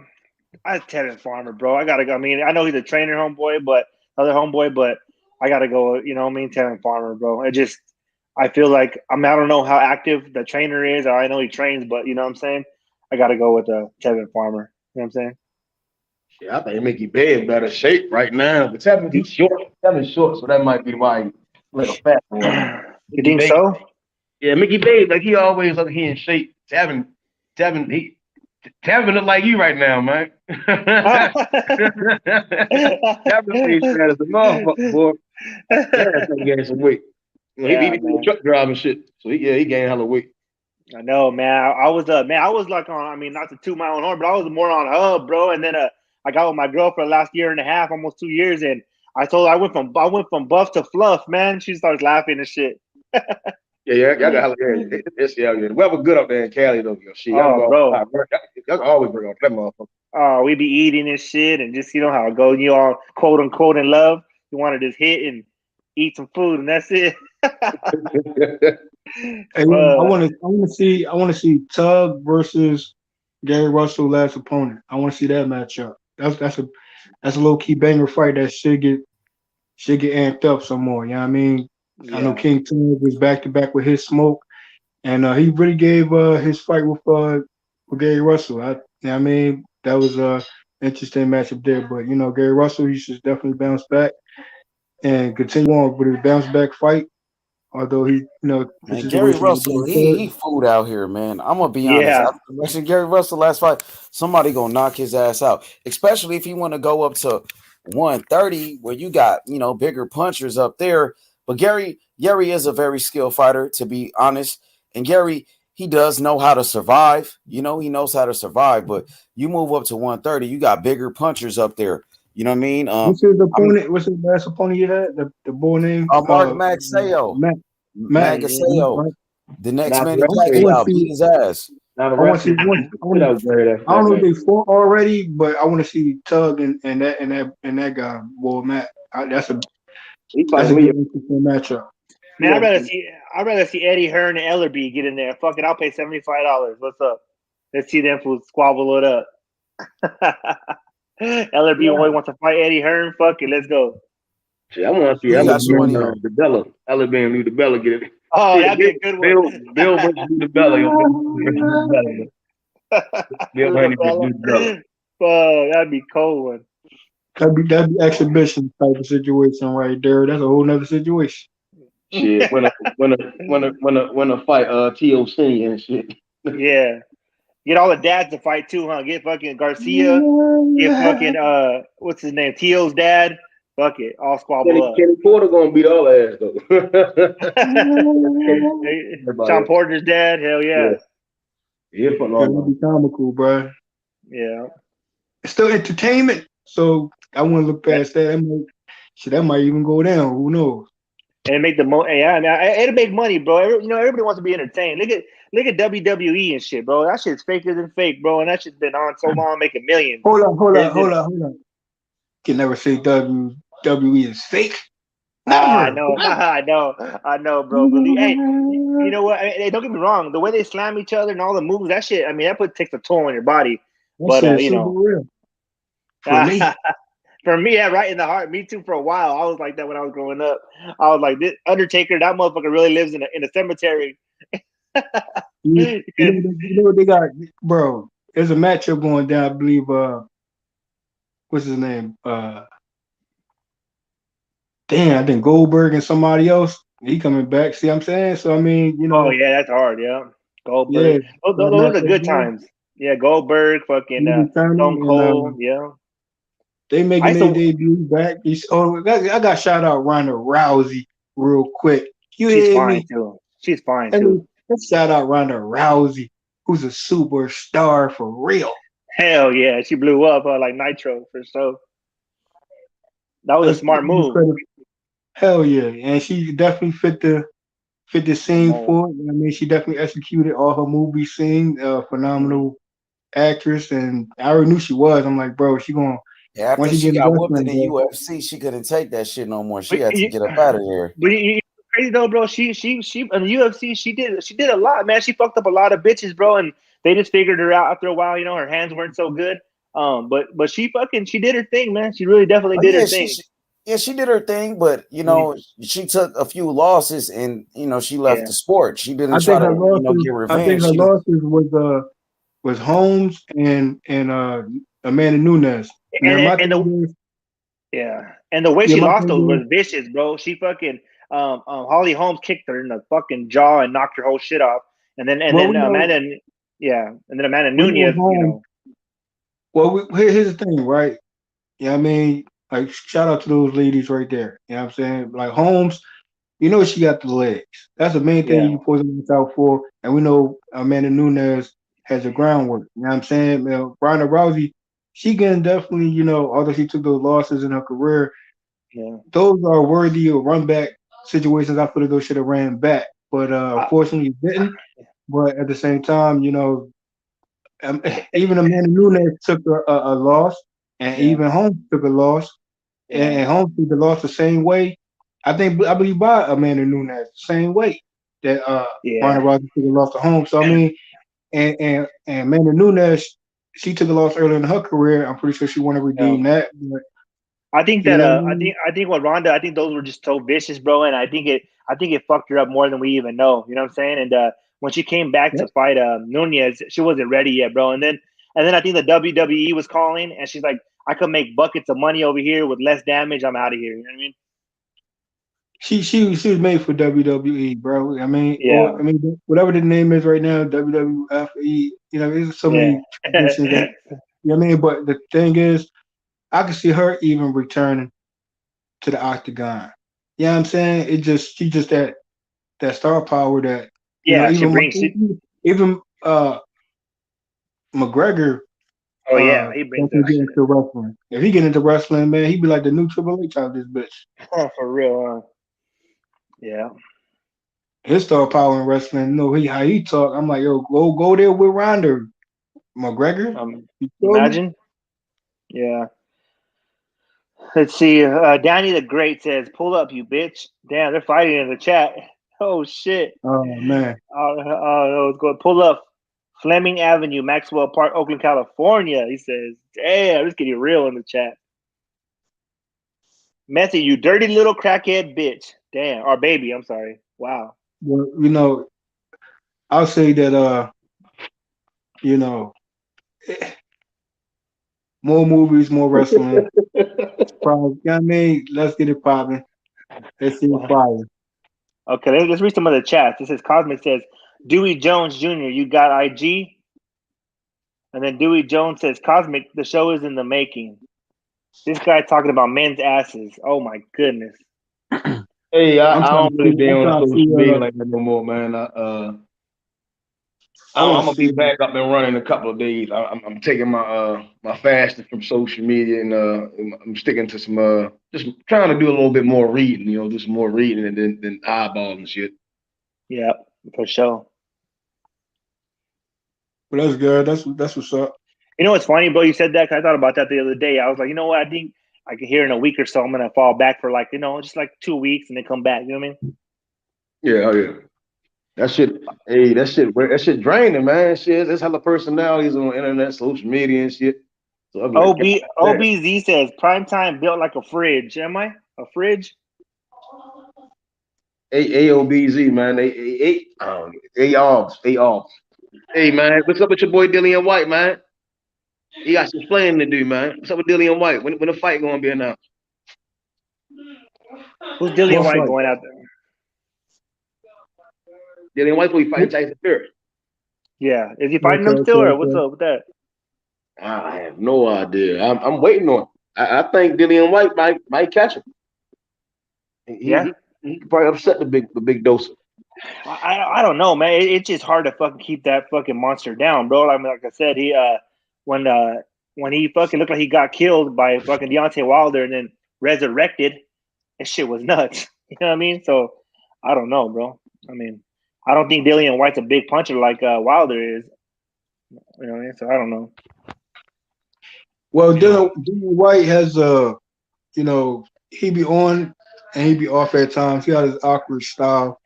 Tevin Farmer, bro. I gotta go. I mean, I know he's a trainer homeboy, but I gotta go. You know what I mean? Tevin Farmer, bro. I feel like I don't know how active the trainer is. I know he trains, but you know what I'm saying? I gotta go with Tevin Farmer. You know what I'm saying? Yeah, I think Mickey Bay in better shape right now, but Tevin's short. Tevin's short, so that might be why he's like a fat boy. You think so? Yeah, Mickey Bay, like he always look he in shape. Tevin look like you right now, man. Tevin stays fat as a motherfucker, boy. He gained some weight. He be doing truck driving shit, so he gained hella weight. I know, man. I was like on. I mean, not to toot my own horn, but I was more on hub, bro. And then I got with my girl for the last year and a half, almost 2 years, and I told her I went from buff to fluff, man. She starts laughing and shit. Yeah, y'all got hella hair. It's yeah. The weather good up there in Cali though. Shit, bro. Y'all always bring on that motherfucker. Oh, we be eating and shit, and just how it goes. You all quote unquote in love. You want to just hit and eat some food, and that's it. Hey, I want to see Tug versus Gary Russell last opponent. I want to see that matchup. That's a low key banger fight that should get amped up some more. You know what I mean? Yeah. I know King Tug was back to back with his smoke, and he really gave his fight with Gary Russell. You know what I mean? That was a interesting matchup there. But Gary Russell, he should definitely bounce back and continue on with his bounce back fight. Although he, man, Gary Russell, he fooled out here, man. I'm gonna be honest. After watching Gary Russell last fight, somebody gonna knock his ass out. Especially if you want to go up to 130, where you got bigger punchers up there. But Gary is a very skilled fighter, to be honest. And Gary, he does know how to survive. He knows how to survive. But you move up to 130, you got bigger punchers up there. You know what I mean? What's his opponent? What's his last opponent you had? The boy name? Mark Magsayo. Magsayo. The next man he beat his ass. I don't know if they fought already, but I want to see Tug and that guy, boy, Matt. That's a good interesting matchup. Man, I'd rather see Eddie Hearn and Ellerby get in there. Fuck it, I'll pay $75. What's up? Let's see them fools squabble it up. Ellerby always wants to fight Eddie Hearn. Fuck it, let's go. See, I want to see Ellerby and DeBella. Ellerby and Lou DeBella get it. Oh, that'd be a good one. Bill versus Lou DeBella. Bill Haney versus Lou DeBella. Oh, that'd be cold one. That'd be exhibition type of situation right there. That's a whole nother situation. Shit, when a fight TOC and shit. Yeah. Get all the dads to fight too, huh? Get fucking Garcia. Get fucking what's his name? Tio's dad. Fuck it. All squabble up. Kenny Porter gonna beat all ass though. Sean Porter's dad, hell yeah. Yeah, that'd be comical, bro. Yeah. It's still entertainment, so I wouldn't look past that. That might even go down. Who knows? And make the yeah, I mean, it'll make money, bro. Everybody wants to be entertained. Look at WWE and shit, bro. That shit's faker than fake, bro. And that shit's been on so long, making millions. Hold on. Can never say WWE is fake. Never. I know, bro. But hey, you know what? Hey, don't get me wrong. The way they slam each other and all the moves, that shit. I mean, that takes a toll on your body. But you know, real. For me. For me, yeah, right in the heart. Me too. For a while, I was like that when I was growing up. I was like, this Undertaker, that motherfucker really lives in a cemetery. you know what they got, bro? There's a matchup going down. I believe. What's his name? I think Goldberg and somebody else. He coming back. See what I'm saying? So I mean, you know. Oh yeah, that's hard. Yeah, Goldberg. Yeah, those are the good times. Yeah, Goldberg, fucking Stone Cold. Yeah. They making their debut back. I got shout out Ronda Rousey real quick. She's fine too. She's fine too. Let's shout out Ronda Rousey, who's a superstar for real. Hell yeah, she blew up like Nitro for sure. That was a smart move. Hell yeah, and she definitely fit the scene for it. I mean, she definitely executed all her movie scene. Phenomenal actress, and I already knew she was. I'm like, bro, she gonna. Yeah, after she got whooped in the UFC, she couldn't take that shit no more. She had to get up out of there. But crazy though, bro. She in the UFC, she did a lot, man. She fucked up a lot of bitches, bro, and they just figured her out after a while. You know, her hands weren't so good. But she did her thing, man. She really definitely did her thing. She did her thing, but you know, she took a few losses, and you know, she left the sport. She didn't try to get revenge. I think her losses was Holmes and Amanda Nunes. And the way she lost those was vicious, bro. She fucking Holly Holmes kicked her in the fucking jaw and knocked her whole shit off. And then Amanda Nunes, you know. Well, here's the thing, right? Yeah, I mean, like shout out to those ladies right there. You know what I'm saying? Like Holmes, you know she got the legs. That's the main thing you put out for. And we know Amanda Nunes has the groundwork. You know what I'm saying? Ronda Rousey, she can definitely, you know, although she took those losses in her career, those are worthy of run back situations. I feel like those should have ran back, but unfortunately it didn't. But at the same time, you know, even Amanda Nunes took a loss, and even Holmes took a loss, and Holmes took the loss the same way. I believe by Amanda Nunes, the same way that Ronda Rousey took a loss to Holmes. So I mean, and Amanda Nunes, she took a loss earlier in her career. I'm pretty sure she want to redeem that. But, I think that I think with Ronda, I think those were just so vicious, bro, and I think it fucked her up more than we even know. You know what I'm saying? And when she came back to fight Nunes, she wasn't ready yet, bro. And then I think the WWE was calling, and she's like, I could make buckets of money over here with less damage. I'm out of here. You know what I mean? She was made for WWE, bro. I mean, whatever the name is right now, WWFE. You know, there's so many traditions that, you know what I mean? But the thing is, I can see her even returning to the octagon. You know what I'm saying? She's just that star power that even McGregor. Oh yeah, he brings that shit into wrestling. If he get into wrestling, man, he'd be like the new Triple H out of this bitch. For real, yeah. His star power in wrestling, you know how he talk. I'm like, yo, go there with Ronda McGregor. Imagine. Yeah. Let's see. Danny the Great says, "Pull up, you bitch." Damn, they're fighting in the chat. Oh shit. Oh man. Let's go. Pull up. Fleming Avenue, Maxwell Park, Oakland, California. He says, "Damn, let's get you real in the chat." Messy, you dirty little crackhead bitch. Damn, or baby. I'm sorry. Wow. Well, I'll say that more movies, more wrestling. Probably, I mean, let's get it popping. Let's see it fire. Okay, let's read some of the chats. This is Cosmic says, Dewey Jones Jr., you got IG? And then Dewey Jones says, Cosmic, the show is in the making. This guy talking about men's asses. Oh my goodness. Hey, I don't really be on social media like that no more, man. I'm gonna be back up and running in a couple of days. I'm taking my my fasting from social media, and I'm sticking to some just trying to do a little bit more reading. Do some more reading than eyeballing shit. Yeah, for sure. Well, that's good. That's what's up. You know what's funny, bro? You said that 'cause I thought about that the other day. I was like, you know what? I think I can hear in a week or so I'm gonna fall back for just like 2 weeks and then come back. You know what I mean? Yeah, yeah. That shit draining, man. Shit, there's hella personalities on the internet, social media and shit. So I'm like, OBZ says primetime built like a fridge. Am I a fridge? AOBZ, man. AOBs. Hey, man, what's up with your boy Dillian White, man? He got some explaining to do, man. What's up with Dillian White? When the fight gonna be announced? Who's Dillian White going out there? Dillian White will be fighting Tyson Fury. Yeah, is he fighting them still, or what's up with that? I have no idea. I'm waiting on. I think Dillian White might catch him. He could probably upset the big doser. I don't know, man. It's just hard to fucking keep that fucking monster down, bro. I mean, like I said, he when he fucking looked like he got killed by fucking Deontay Wilder and then resurrected, that shit was nuts. You know what I mean? So I don't know, bro. I mean, I don't think Dillian White's a big puncher like Wilder is. You know what I mean? So I don't know. Well, Dillian White has he be on and he be off at times. He got his awkward style.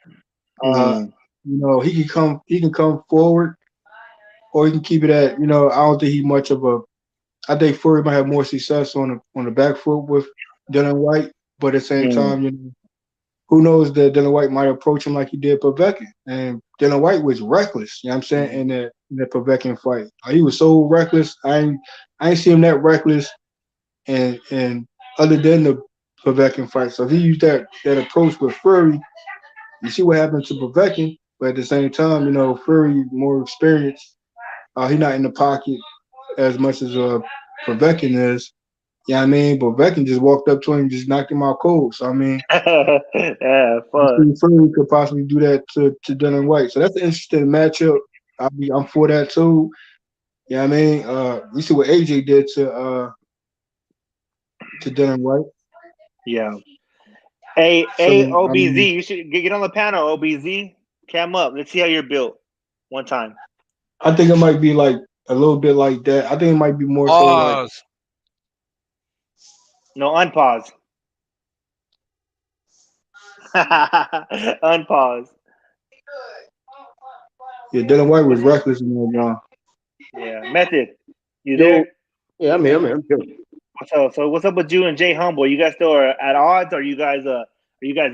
He can come forward, or he can keep it at. I don't think he's much of a. I think Fury might have more success on the back foot with Dillian White, but at the same time, who knows that Dillian White might approach him like he did Povetkin, and Dillian White was reckless. You know what I'm saying in the Povetkin fight, he was so reckless. I ain't see him that reckless, and other than the Povetkin fight. So if he used that approach with Fury, you see what happened to Povetkin. But at the same time, Fury more experienced. He's not in the pocket as much as Povetkin is. Yeah, I mean, Povetkin just walked up to him and just knocked him out cold. So I mean, Fury could possibly do that to Dillian White. So that's an interesting matchup. I'm for that too. Yeah, I mean, you see what AJ did to Dillian White. Yeah. OBZ, you should get on the panel. OBZ, cam up. Let's see how you're built. One time. I think it might be like a little bit like that. I think it might be more so like. No, unpause. Unpause. Yeah, Dillian White was reckless in that, John. Yeah, Method, you there? Yeah, I'm here. What's up? So what's up with you and Jay Humble? You guys still are at odds? Are you guys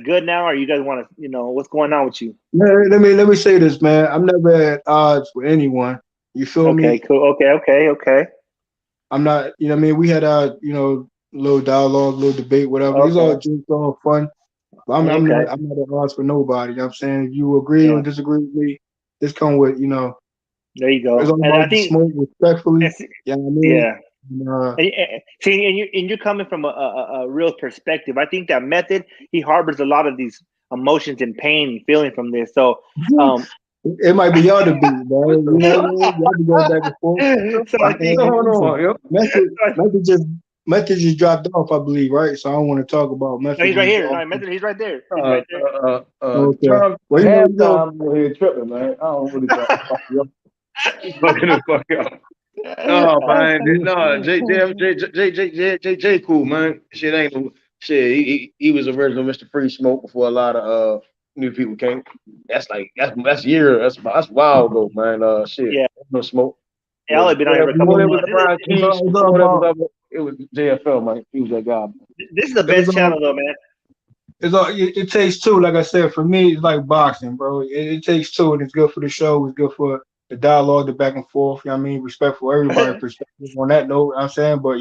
good now? Or you guys want to what's going on with you? Man, let me say this, man. I'm never at odds with anyone. You feel me? Okay, cool. Okay. I'm not. You know what I mean? We had our little dialogue, little debate, whatever. Okay. It's all just all fun. But I'm not at odds with nobody. You know what I'm saying? If you agree or disagree with me, just come with There you go. It's all about smoke respectfully. You know what I mean? Yeah. And you're coming from a real perspective. I think that Method, he harbors a lot of these emotions and pain and feeling from this. So it might be y'all debate, bro. You know what I mean? Y'all be going back and forth. So I think Method just dropped off, I believe, right? So I don't want to talk about Method. No, he's right here. No, Method, he's right there. He's right there. Okay. Well, I'm here tripping, man. I don't really talk. Fucking the fuck up. No, man. No, J cool, man. Shit ain't no shit. He was original Mr. Free Smoke before a lot of new people came. That's years. That's wild ago, man. Shit. Yeah. No smoke. Yeah, I've only been on here for a couple Before of it was months. Brian Keys, it was JFL, man. He was that guy. This is the best channel, though, man. It takes two. Like I said, for me, it's like boxing, bro. It takes two, and it's good for the show. It's good for the dialogue, the back and forth. You know what I mean? Respect for everybody's perspective on that note. You know what I'm saying, but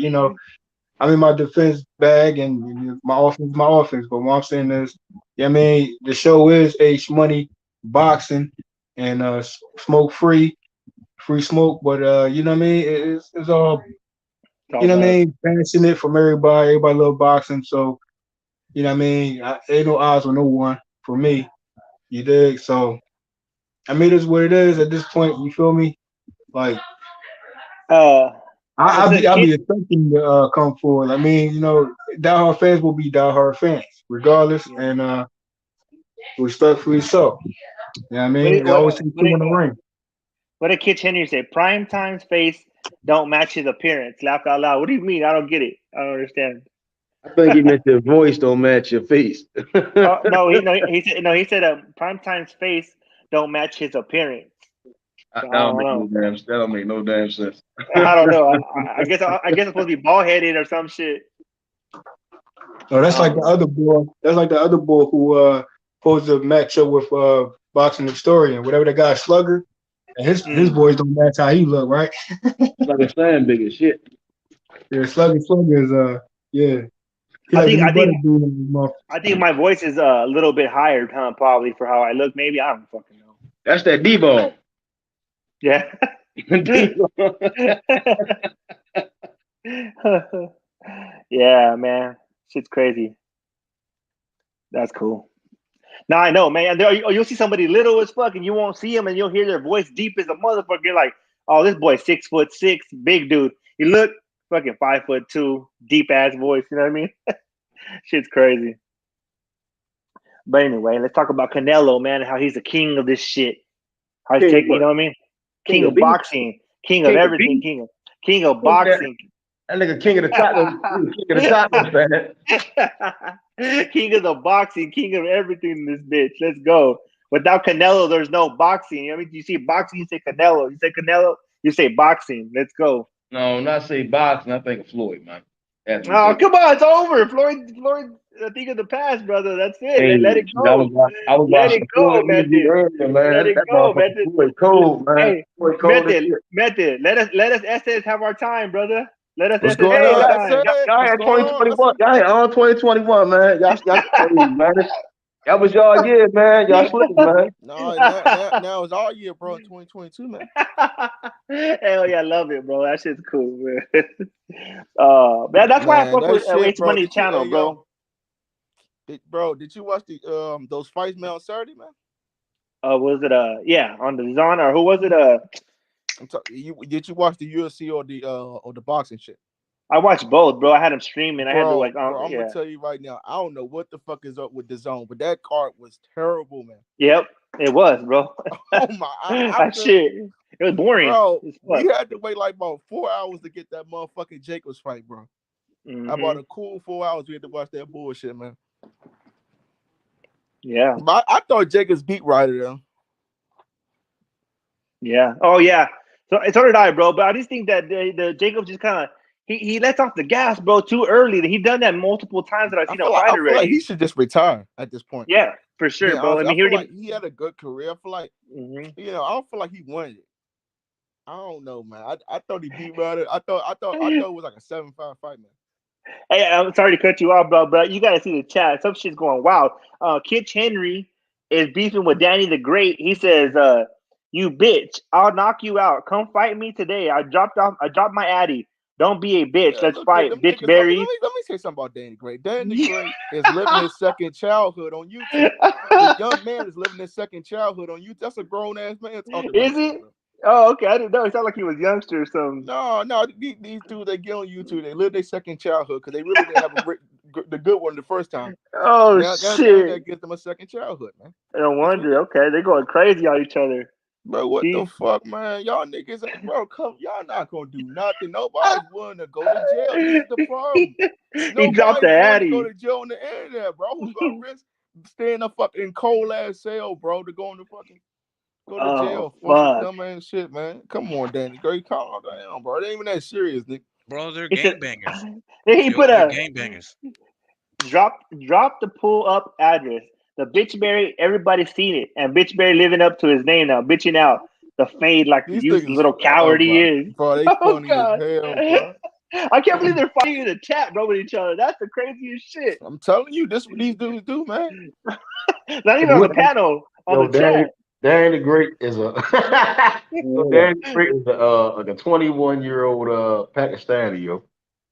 I'm in my defense bag, and my offense is my offense. But what I'm saying is, I mean, the show is H Money boxing and smoke free smoke. But you know what I mean? It's all you know what I mean, passionate from everybody. Everybody love boxing, so you know what I mean. Ain't no odds with no one for me. You dig? So I mean, it's what it is at this point. You feel me? Like, I'll be expecting to come forward. I mean, diehard fans will be diehard fans regardless, and respectfully so. You know what I mean? They always say two in the ring. What did Kitch Henry say? Prime time's face don't match his appearance. Laugh out loud. What do you mean? I don't get it. I don't understand. I think he meant your voice don't match your face. He said prime time's face don't match his appearance. So that don't make no damn sense. I don't know. I guess I'm supposed to be bald headed or some shit. No, that's like the other boy. That's like the other boy who supposed to match up with boxing historian, whatever the guy Slugger. And his boys don't match how he look, right? Slugger Slam big as shit. Yeah, Slugger is yeah. I think my voice is a little bit higher, probably for how I look. Maybe I don't fucking know. That's that D-ball. Yeah. Yeah, man, shit's crazy. That's cool. Now I know, man. You'll see somebody little as fuck, and you won't see them, and you'll hear their voice deep as a motherfucker. You're like, oh, this boy's 6'6", big dude. You look fucking 5'2", deep ass voice. You know what I mean? Shit's crazy. But anyway, let's talk about Canelo, man. How he's the king of this shit. How he's taking, you know what I mean? King of boxing, king of everything, king of boxing. That nigga king of the tacos, man. King of the boxing, king of everything in this bitch. Let's go. Without Canelo, there's no boxing. You know what I mean? You see boxing, you say Canelo. You say Canelo, you say boxing. Let's go. No, not say boxing. I think of Floyd, man. Oh, come on, it's over. Floyd, a thing of the past, brother. That's it. Hey, let it go. Let it go, Method. Let it go, Method. Cold, man. Hey, Method. Let us SS have our time, brother. Let us What's going on? Y'all had 2021. Y'all had on 2021, man. Y'all man. That was y'all year, man. Y'all slipping, man. No, now it's our year, bro. 2022, man. Hell yeah, I love it, bro. That shit's cool, man. Man, that's why I fuck with H Money channel, bro. Did you watch the those fights, man, on Saturday, man? Was it on the Zon, or who was it? Did you watch the UFC or the boxing shit? I watched both, bro. I had them streaming. I had to I'm gonna tell you right now. I don't know what the fuck is up with the Zone, but that card was terrible, man. Yep, it was, bro. Oh my! Shit, it was boring. Bro, we had to wait like about 4 hours to get that motherfucking Jacobs fight, bro. Mm-hmm. About a cool 4 hours we had to watch that bullshit, man. Yeah, but I thought Jacobs beat Ryder though. Yeah. Oh yeah. So did I, bro. But I just think that the Jacobs just kind of he lets off the gas, bro, too early. He done that multiple times that I've seen him fight already. Like he should just retire at this point. Yeah, for sure, bro. I feel like he had a good career. I feel like I don't feel like he won it. I don't know, man. I thought he beat Ryder. I thought it was like a 7-5 fight, man. Hey, I'm sorry to cut you off, bro, but you gotta see the chat. Some shit's going wild. Kitch Henry is beefing with Danny the Great. He says, "You bitch, I'll knock you out. Come fight me today. I dropped my addy. Don't be a bitch. Let's fight, bitch, Barry." Let me say something about Danny Great. Danny Great is living his second childhood on YouTube. The young man is living his second childhood on YouTube. That's a grown ass man talking. Is he? Oh, okay. I didn't know. It sounded like he was youngster or something. No. These dudes, they get on YouTube. They live their second childhood because they really didn't have the good one the first time. Oh, shit. That gives them a second childhood, man. No wonder. Okay, they're going crazy on each other. Bro, what the fuck, man? Y'all niggas ain't, bro, come, y'all not gonna do nothing. Nobody's willing to go to jail. This is the problem. He dropped the Nobody's willing to Addy. go to jail on the internet, bro. Who's gonna risk staying in a fucking cold ass cell, bro, to go to jail for some dumb ass shit, man? Come on, Danny. Girl, calm down, bro. It ain't even that serious, nigga. Bro, they're gangbangers. Then he put they're a gangbangers. drop the pull up address. The Bitchberry, everybody's seen it, and Bitchberry living up to his name now, bitching out the fade like the useless little coward he is. Bro, they funny as hell, bro. I can't believe they're fighting in the chat, bro, with each other. That's the craziest shit. I'm telling you, this what these dudes do, man. Not even on the panel, on the chat. Danny the Great is a Danny the Great is like a 21-year-old Pakistani, yo.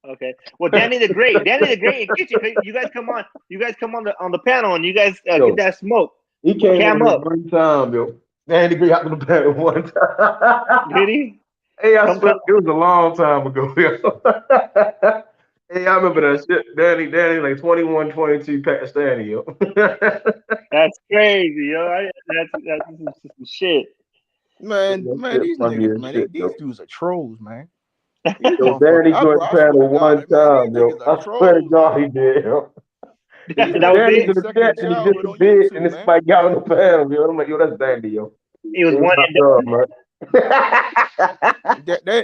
Okay. Well, Danny the Great and Kitchen, you guys come on the panel and you guys get that smoke. He came Cam on up. one time, yo. Danny the Great out on the panel one time. Did he? Hey, I swear it was a long time ago, yo. Hey, I remember that shit. Danny like 21, 22 Pakistani, yo. That's crazy, yo. That's some shit. Man, these niggas, man, these dudes are trolls, man. Yo, Danny joined the panel one time, yo. I swear to God, he did, yo. That was Danny it. to the chat and he disappeared, and this spike got on the panel, yo. I'm like, yo, that's Danny, yo. He was one and done.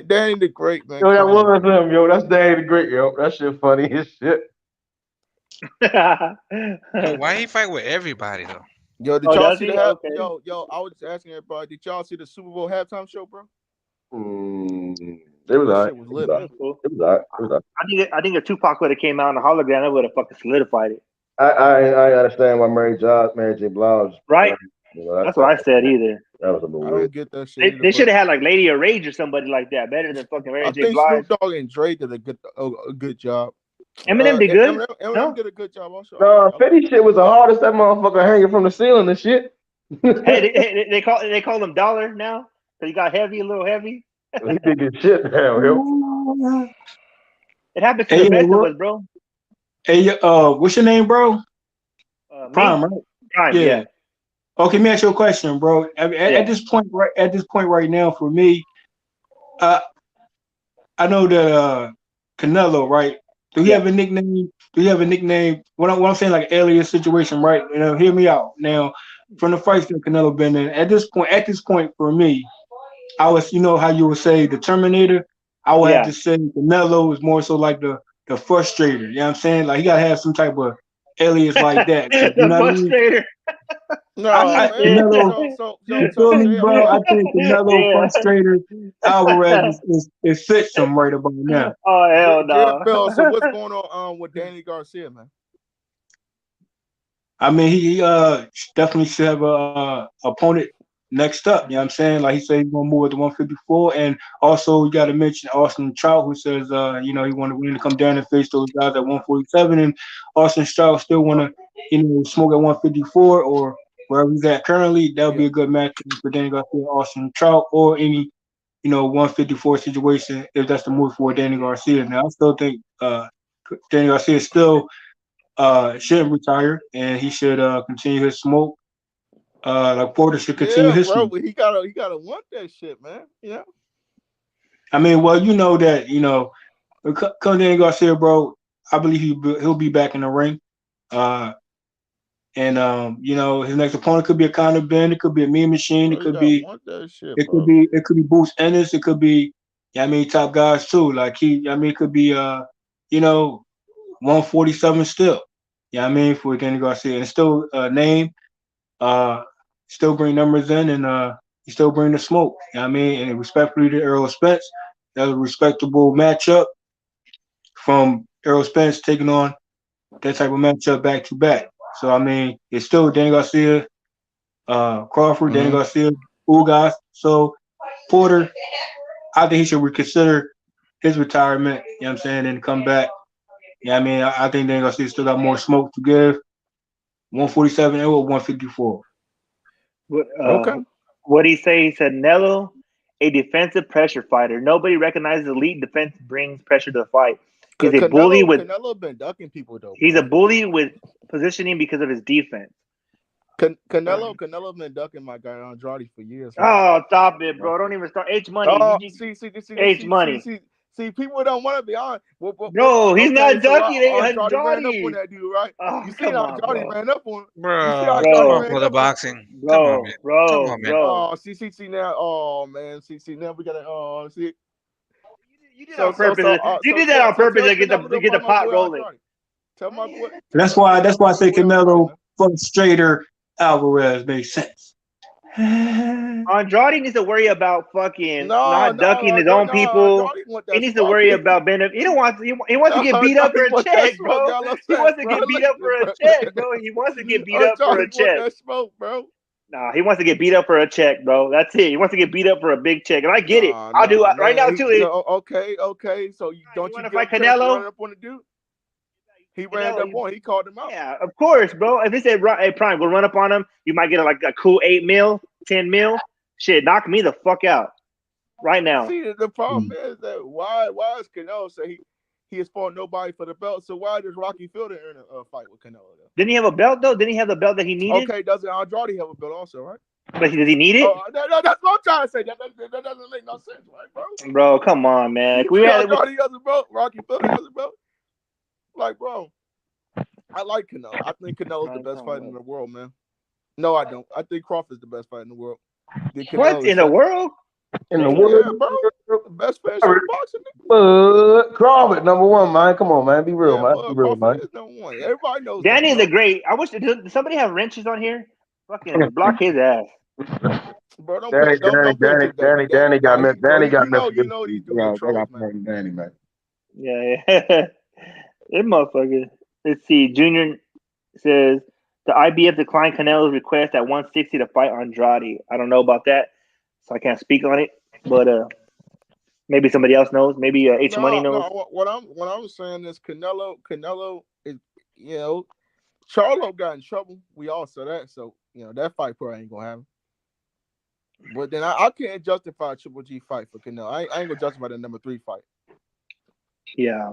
Danny the Great, man. Yo, that was him, yo. That's Danny the Great, yo. That shit funny as shit. Why he fight with everybody though? Yo, did y'all see the yo? I was just asking everybody. Did y'all see the Super Bowl halftime show, bro? It was that all shit was lit, man. It was all right. I think if Tupac would have came out in the hologram, that would have fucking solidified it. I understand why Mary J. Blige. Right. That's what I said either. That was a little weird. I don't get that shit. They should have had like Lady of Rage or somebody like that. Better than fucking Mary J. Blige. I think Snoop Dogg and Dre did a good job. Eminem did good. Eminem did a good job also. 50 shit was the hardest that motherfucker hanging from the ceiling and shit. Hey, they call him Dollar now because he got heavy, a little heavy. He did his shit now, yo. It happened to the best of us, bro. Hey, what's your name, bro? Prime, right? Prime, yeah. Okay, let me ask you a question, bro. At this point right now, for me, I know that Canelo, right? Do he have a nickname? Do you have a nickname? What I'm saying, like alias situation, right? You know, hear me out. Now, from the fights that Canelo been in, at this point for me, I was, you know how you would say the Terminator. I would have to say Canelo is more so like the frustrator. You know what I'm saying? Like he gotta have some type of alias like that. You know what I mean? Canelo, you feel me, bro? I think Canelo frustrator Alvarez is fits him right about now. Oh hell no! So what's going on with Danny Garcia, man? I mean, he definitely should have a opponent next up. You know what I'm saying? Like he said, he's gonna move at the 154, and also you got to mention Austin Trout, who says you know, he wanted to come down and face those guys at 147, and Austin Trout still want to, you know, smoke at 154 or wherever he's at currently. That would be a good match for Danny Garcia, Austin Trout, or any, you know, 154 situation if that's the move for Danny Garcia. Now I still think Danny Garcia still shouldn't retire, and he should continue his smoke. Like Porter should continue his bro, smoke. but he gotta want that shit, man. Yeah. I mean, well, you know that, you know, come Danny Garcia, bro. I believe he'll be back in the ring. And you know, his next opponent could be a Conor Ben, it could be a Mean Machine, it could be it could be Bruce Ennis, it could be, I mean, top guys too. Like it could be you know, 147 still. Yeah, I mean, for Danny Garcia, and still name, still bring numbers in, and he still bring the smoke. You know what I mean, and respectfully to Errol Spence, that was a respectable matchup from Errol Spence taking on that type of matchup back to back. So I mean, it's still Danny Garcia, Crawford, Danny Garcia, Ugas. So Porter, I think he should reconsider his retirement. You know what I'm saying, and come back. Yeah, I mean, I think Danny Garcia still got more smoke to give. 147 or 154. Okay. What he say? He said, Nello, a defensive pressure fighter. Nobody recognizes elite defense brings pressure to the fight. He's a bully with. Canelo been ducking people though. He's a bully with positioning because of his defense. Canelo been ducking my guy Andrade for years. Man. Oh, stop it, bro! Don't even start H money. Oh, see, money. See, people don't want to be on. Bro, he's not ducking. Andrade ran up on Andrade. that dude, right? Oh, You see come how on, Andrade bro. ran up on him? Bro, You see how come Andrade on, ran brother up on him? boxing. Come on, man. Come on, man. Oh, see now. Oh man, see now we gotta. Oh, see. You did that on purpose. You did that on purpose to get the pot rolling. Tell my boy. That's why I say Canelo frustrator Alvarez makes sense. Andrade needs to worry about fucking not ducking his own people. He needs to worry about benefit. He wants to get beat up for a check, bro. He wants to get beat up for a check, bro. He wants to get beat up for a check. That smoke, bro. Nah, he wants to get beat up for a check, bro. That's it. He wants to get beat up for a big check, and I get it. I'll do it right now too. Okay. So don't you want to fight Canelo? Run up on the dude? He ran up on. He called him out. Yeah, of course, bro. If he said, "Hey, Prime, go run up on him," you might get a cool 8 mil, 10 mil. Shit, knock me the fuck out right now. See, the problem is that why is Canelo say he has fought nobody for the belt? So why does Rocky Fielding earn a fight with Canelo? Though? Didn't he have a belt though? Didn't he have the belt that he needed? Okay, doesn't Andrade have a belt also, right? But does he need it? Oh, no, that's what I'm trying to say. That doesn't make no sense, right, bro? Bro, come on, man. Andrade has a belt. Rocky Fielding has a belt. Like, bro, I like Canelo. I think Canelo's the best fighter in the world, man. No, I don't. I think Crawford's the best fighter in the world. What in the world? In the world, bro. The best fighter in boxing. Crawford, #1, man. Come on, man. Be real, man. Be real, man. #1. Everybody knows. Danny's a great. I wish did somebody have wrenches on here. Fucking block his ass. Bro, don't Danny got Memphis. You know these dudes trolls, man. Danny, man. Yeah. It motherfucker. Let's see. Junior says the IBF declined Canelo's request at 160 to fight Andrade. I don't know about that, so I can't speak on it. But maybe somebody else knows. Maybe H Money knows. No, what I'm saying is Canelo is, Charlo got in trouble. We all saw that, so that fight probably ain't gonna happen. But then I can't justify a Triple G fight for Canelo. I ain't gonna justify the #3 fight. Yeah.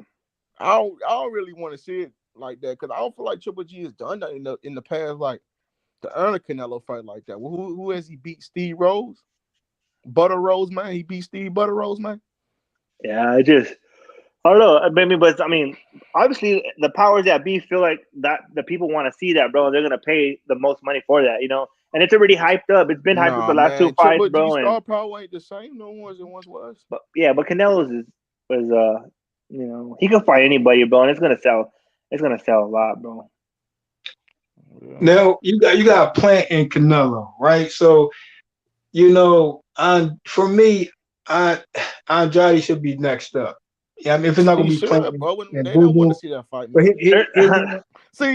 I don't really want to see it like that because I don't feel like Triple G has done that in the past, like to earn a Canelo fight like that. Who has he beat? Steve Rose, Butter Rose, man. He beat Steve Butter Rose, man. Yeah, I don't know. But obviously the powers that be feel like that the people want to see that, bro. They're gonna pay the most money for that, and it's already hyped up. It's been hyped up the last 2 fights, Triple bro. G star power ain't the same no more as it once was. But Canelo's was he can fight anybody, bro, and it's gonna sell. It's gonna sell a lot, bro. Now you got a plant in Canelo, right? So for me, Andrade should be next up. Yeah, I mean, if it's not gonna be playing, they don't want to see that fight. But see, they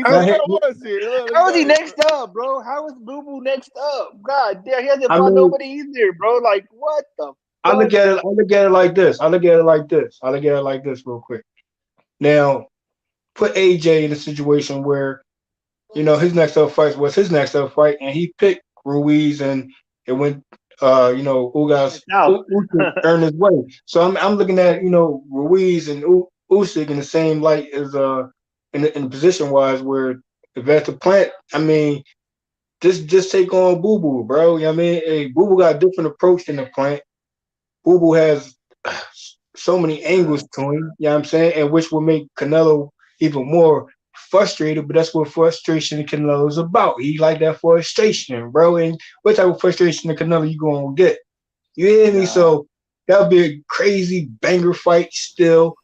don't want to see it. How is he next up, bro? How is Boo Boo next up? God damn, he hasn't fought nobody either, bro. Like, what the? I look at it like this. I look at it like this real quick. Now, put AJ in a situation where, his next up fight was his next up fight, and he picked Ruiz, and it went, Ugas earned his way. So I'm looking at, Ruiz and Usyk in the same light as in the position wise where if that's the plant, I mean, just take on Boo Boo, bro. You know what I mean? Hey, Boo Boo got a different approach than the plant. Boo Boo has so many angles to him, you know what I'm saying? And which will make Canelo even more frustrated, but that's what frustration in Canelo is about. He like that frustration, bro. And what type of frustration in Canelo you gonna get? You hear me? So that would be a crazy banger fight still.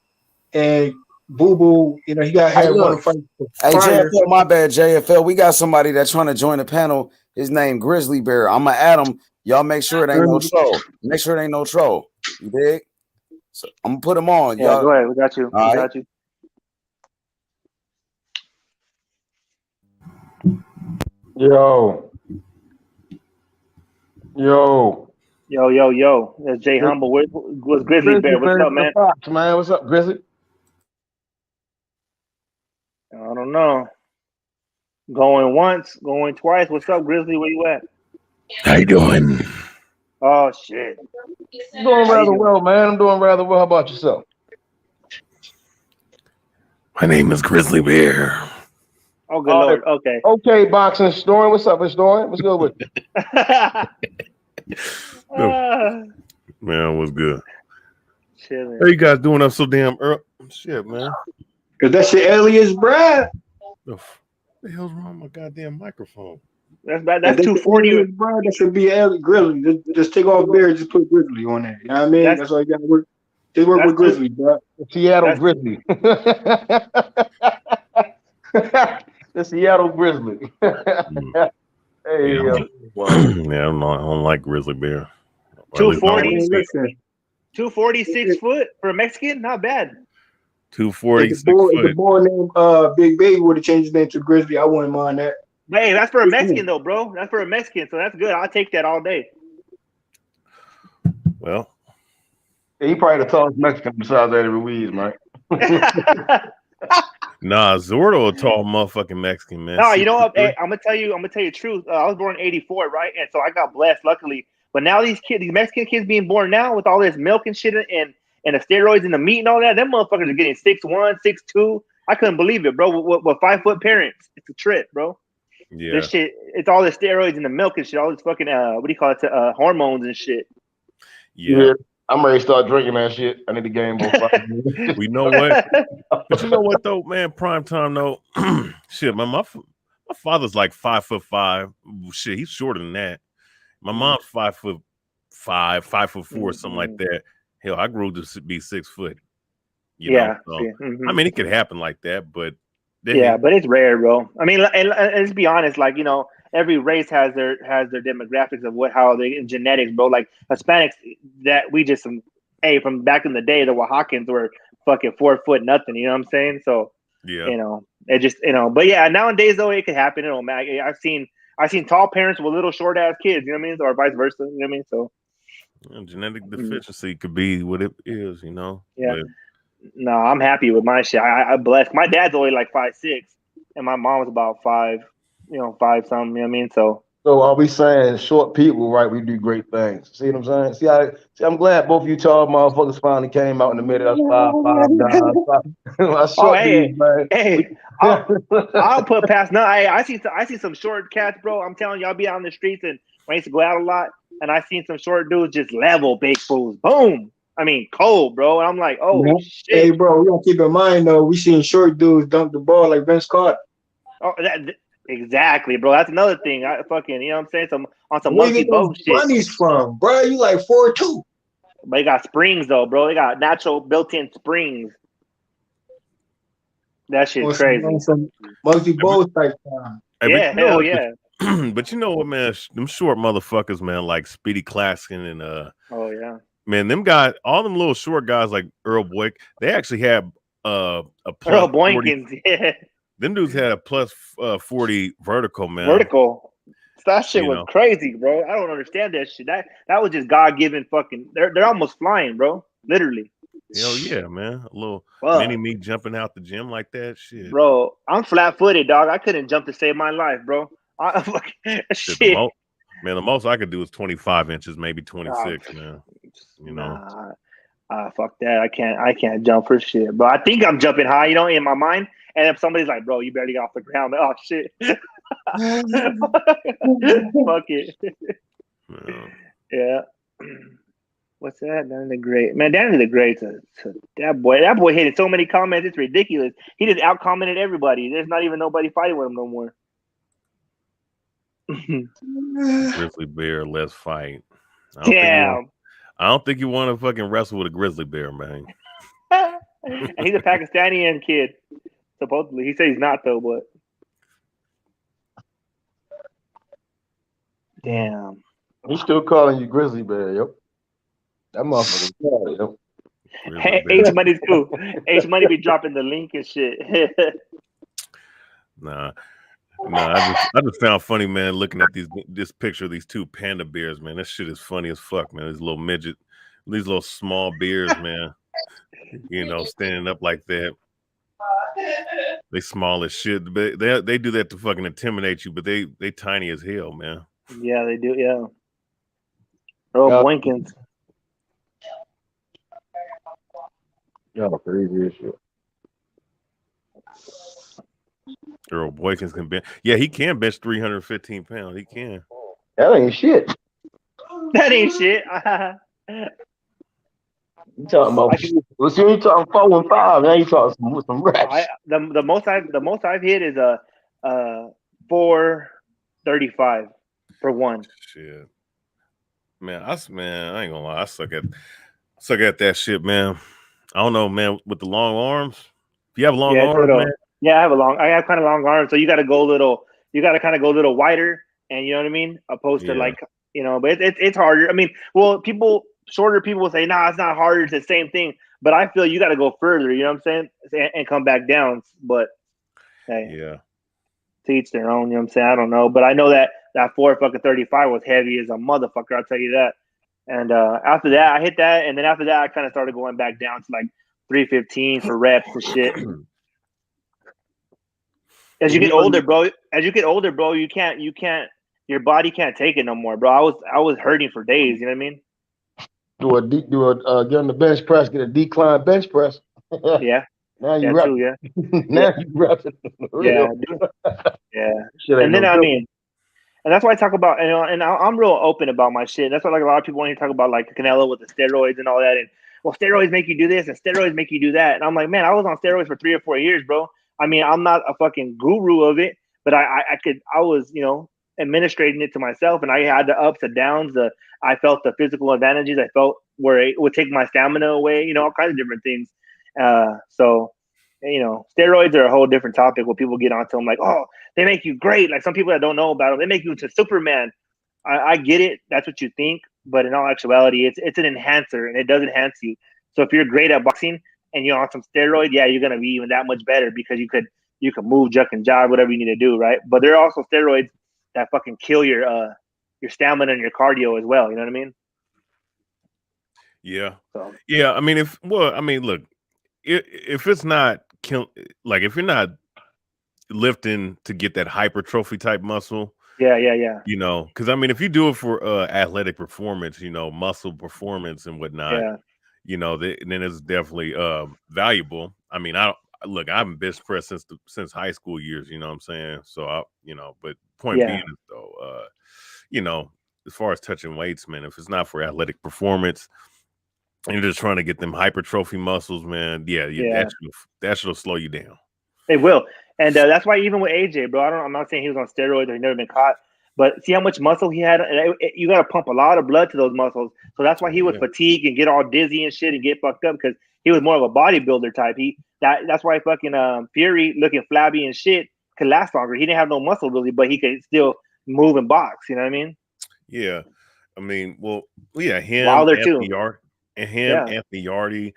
And Boo Boo, he got had one fight. Hey, JFL, my bad, JFL. We got somebody that's trying to join the panel. His name Grizzly Bear. I'm gonna add him. Y'all make sure it ain't no troll. Make sure it ain't no troll. You dig? So I'm gonna put him on. Yeah, y'all. go ahead. We got you. Got you. Yo. That's Jay Humble. What's Grizzly Bear? What's up, man? Fox, man? What's up, Grizzly? I don't know. Going once, going twice. What's up, Grizzly? Where you at? How you doing? Oh shit. I'm doing rather well, man. I'm doing rather well. How about yourself? My name is Grizzly Bear. Oh, good Lord. Okay. Okay, boxing. Storm, what's up, Storm? What's good with you? Man, what's good? Chilling. How you guys doing up so damn early? Shit, man. Cause that's your alias, Brad. The hell's wrong with my goddamn microphone? That's 240. Brad, that should be Grizzly. Just take off Bear, just put Grizzly on there. You know what I mean? That's all you gotta work. Just work with Grizzly, bro. Seattle Grizzly. The Seattle Grizzly. Hey, yeah, I don't like Grizzly Bear. 240, 246 foot for a Mexican, not bad. 246 foot. If the boy named Big Baby would have changed his name to Grizzly, I wouldn't mind that. Hey, that's for a Mexican though, bro. That's for a Mexican, so that's good. I'll take that all day. Well, he probably the tallest Mexican besides Eddie Ruiz, man. Nah, Zordo a tall motherfucking Mexican, man. No, you know what? Hey, I'm gonna tell you the truth. I was born in '84, right? And so I got blessed, luckily. But now these Mexican kids being born now with all this milk and shit and the steroids and the meat and all that, them motherfuckers are getting 6'1", 6'2". I couldn't believe it, bro. With 5 foot parents, it's a trip, bro. Yeah. This shit, it's all the steroids and the milk and shit, all this fucking what do you call it? Hormones and shit. Yeah. I'm ready to start drinking that shit. I need to gain more fight. We know what, but you know what though, man. Prime time though, shit, man. My father's like 5'5". Shit, he's shorter than that. My mom's 5'5", 5'4", something like that. Hell, I grew to be 6 foot. You know, so, I mean, it could happen like that, but but it's rare, bro. I mean, and let's be honest, like, you know, every race has their demographics of how they in genetics, bro. Like Hispanics, that we just from back in the day, the Oaxacans were fucking 4 foot nothing. You know what I'm saying? So yeah, you know, it just but yeah, nowadays though it could happen. It don't matter. I've seen tall parents with little short ass kids. You know what I mean? Or vice versa. You know what I mean? So genetic deficiency could be what it is. You know? Yeah. But, no, I'm happy with my shit. I blessed. My dad's only like 5'6", and my mom was about 5 something. You know what I mean? So are we saying short people, right? We do great things. See what I'm saying? See, I'm glad both of you tall motherfuckers finally came out in the middle. That's 5'5". Short man. Hey, I'll put past. No, I see some short cats, bro. I'm telling you, I'll be out on the streets, and when I used to go out a lot, and I seen some short dudes just level big fools. Boom. I mean, cold, bro. And I'm like, oh shit. Hey, bro, we gotta keep in mind though. We seen short dudes dunk the ball like Vince Carter. Oh, exactly, bro. That's another thing. I fucking, you know what I'm saying? Some on some monkey boat shit. Where bunnies from, bro? You like 4'2". But they got springs though, bro. They got natural built-in springs. That shit's crazy. Some monkey boat type time. Yeah, hell yeah. But you know what, man? Them short motherfuckers, man, like Speedy Klaskin and oh yeah. Man, them guys, all them little short guys like Earl Boyk, they actually have a plus Earl Boykins, 40. Yeah. Them dudes had a plus 40 vertical, man. Vertical. That shit was crazy, bro. I don't understand that shit. That was just God-given fucking. They're almost flying, bro. Literally. Hell yeah, man. A little mini me jumping out the gym like that, shit. Bro, I'm flat-footed, dog. I couldn't jump to save my life, bro. Shit. Man, the most I could do is 25 inches, maybe 26, man. You know. Fuck that. I can't jump for shit. But I think I'm jumping high, you know, in my mind. And if somebody's like, bro, you barely got off the ground, like, oh shit. Fuck it. Yeah. What's that? Danny the Great. Man, Danny the Great, that boy hitting so many comments, it's ridiculous. He just out-commented everybody. There's not even nobody fighting with him no more. Grizzly bear, let's fight. Damn. I don't think you want to fucking wrestle with a grizzly bear, man. And he's a Pakistani kid, supposedly. He said he's not though, but damn. He's still calling you grizzly bear, yo. That motherfucker's bad, yo. Hey, H Money's cool. H Money be dropping the link and shit. Nah, I just found funny, man, looking at this picture of these two panda bears, man. That shit is funny as fuck, man. These little small bears, man. You know, standing up like that. They small as shit. But they do that to fucking intimidate you, but they tiny as hell, man. Yeah, they do, yeah. Earl Boykins. Y'all crazy as shit. Earl Boykins can bench. Yeah, he can bench 315 pounds. He can. That ain't shit. That ain't shit. You talking about? Well, see, you talking 4 and 5. Now you talking some reps. The most I've hit is a 435 for one. Shit, man, I ain't gonna lie. I suck at that shit, man. I don't know, man. With the long arms, if you have long arms, man. Yeah, I have kind of long arms, so you got to go little. You got to kind of go a little wider, and you know what I mean, opposed to like but it's harder. I mean, well, shorter people will say, nah, it's not harder. It's the same thing. But I feel you got to go further. You know what I'm saying, and come back down. But hey, to each their own. You know what I'm saying? I don't know, but I know that 435 was heavy as a motherfucker. I'll tell you that. And after that, I hit that, and then after that, I kind of started going back down to like 315 for reps and shit. As you get older, bro, you can't, your body can't take it no more, bro. I was hurting for days. You know what I mean? Get on the bench press, get a decline bench press. Yeah. Now you rep. Yeah. Now you rep it. Yeah. And then and that's why I talk about, and I'm real open about my shit. That's why like a lot of people want to talk about like Canelo with the steroids and all that, and well, steroids make you do this and steroids make you do that. And I'm like, man, I was on steroids for 3 or 4 years, bro. I mean, I'm not a fucking guru of it, but I was, administrating it to myself, and I had the ups and downs. I felt the physical advantages. I felt where it would take my stamina away, all kinds of different things. So, steroids are a whole different topic where people get onto them like, oh, they make you great. Like some people that don't know about them, they make you into Superman. I get it. That's what you think. But in all actuality, it's an enhancer, and it does enhance you. So if you're great at boxing and you're on some steroid, yeah, you're going to be even that much better because you could move, juck, and jive, whatever you need to do, right? But there are also steroids that fucking kill your stamina and your cardio as well. You know what I mean? Yeah. So. Yeah. I mean, look, if it's not like if you're not lifting to get that hypertrophy type muscle. Yeah. Because I mean, if you do it for athletic performance, muscle performance and whatnot, then it's definitely valuable. I mean, I've been bench press since high school years. You know what I'm saying? So but point being is though, as far as touching weights, man, if it's not for athletic performance, and you're just trying to get them hypertrophy muscles, man. That should slow you down. It will, and that's why even with AJ, bro, I'm not saying he was on steroids or he never been caught, but see how much muscle he had. You got to pump a lot of blood to those muscles, so that's why he would fatigue and get all dizzy and shit and get fucked up because he was more of a bodybuilder type. That's why fucking Fury looking flabby and shit could last longer. He didn't have no muscle really, but he could still move and box. You know what I mean? Yeah, I mean, him, Wilder too. Anthony Yardy,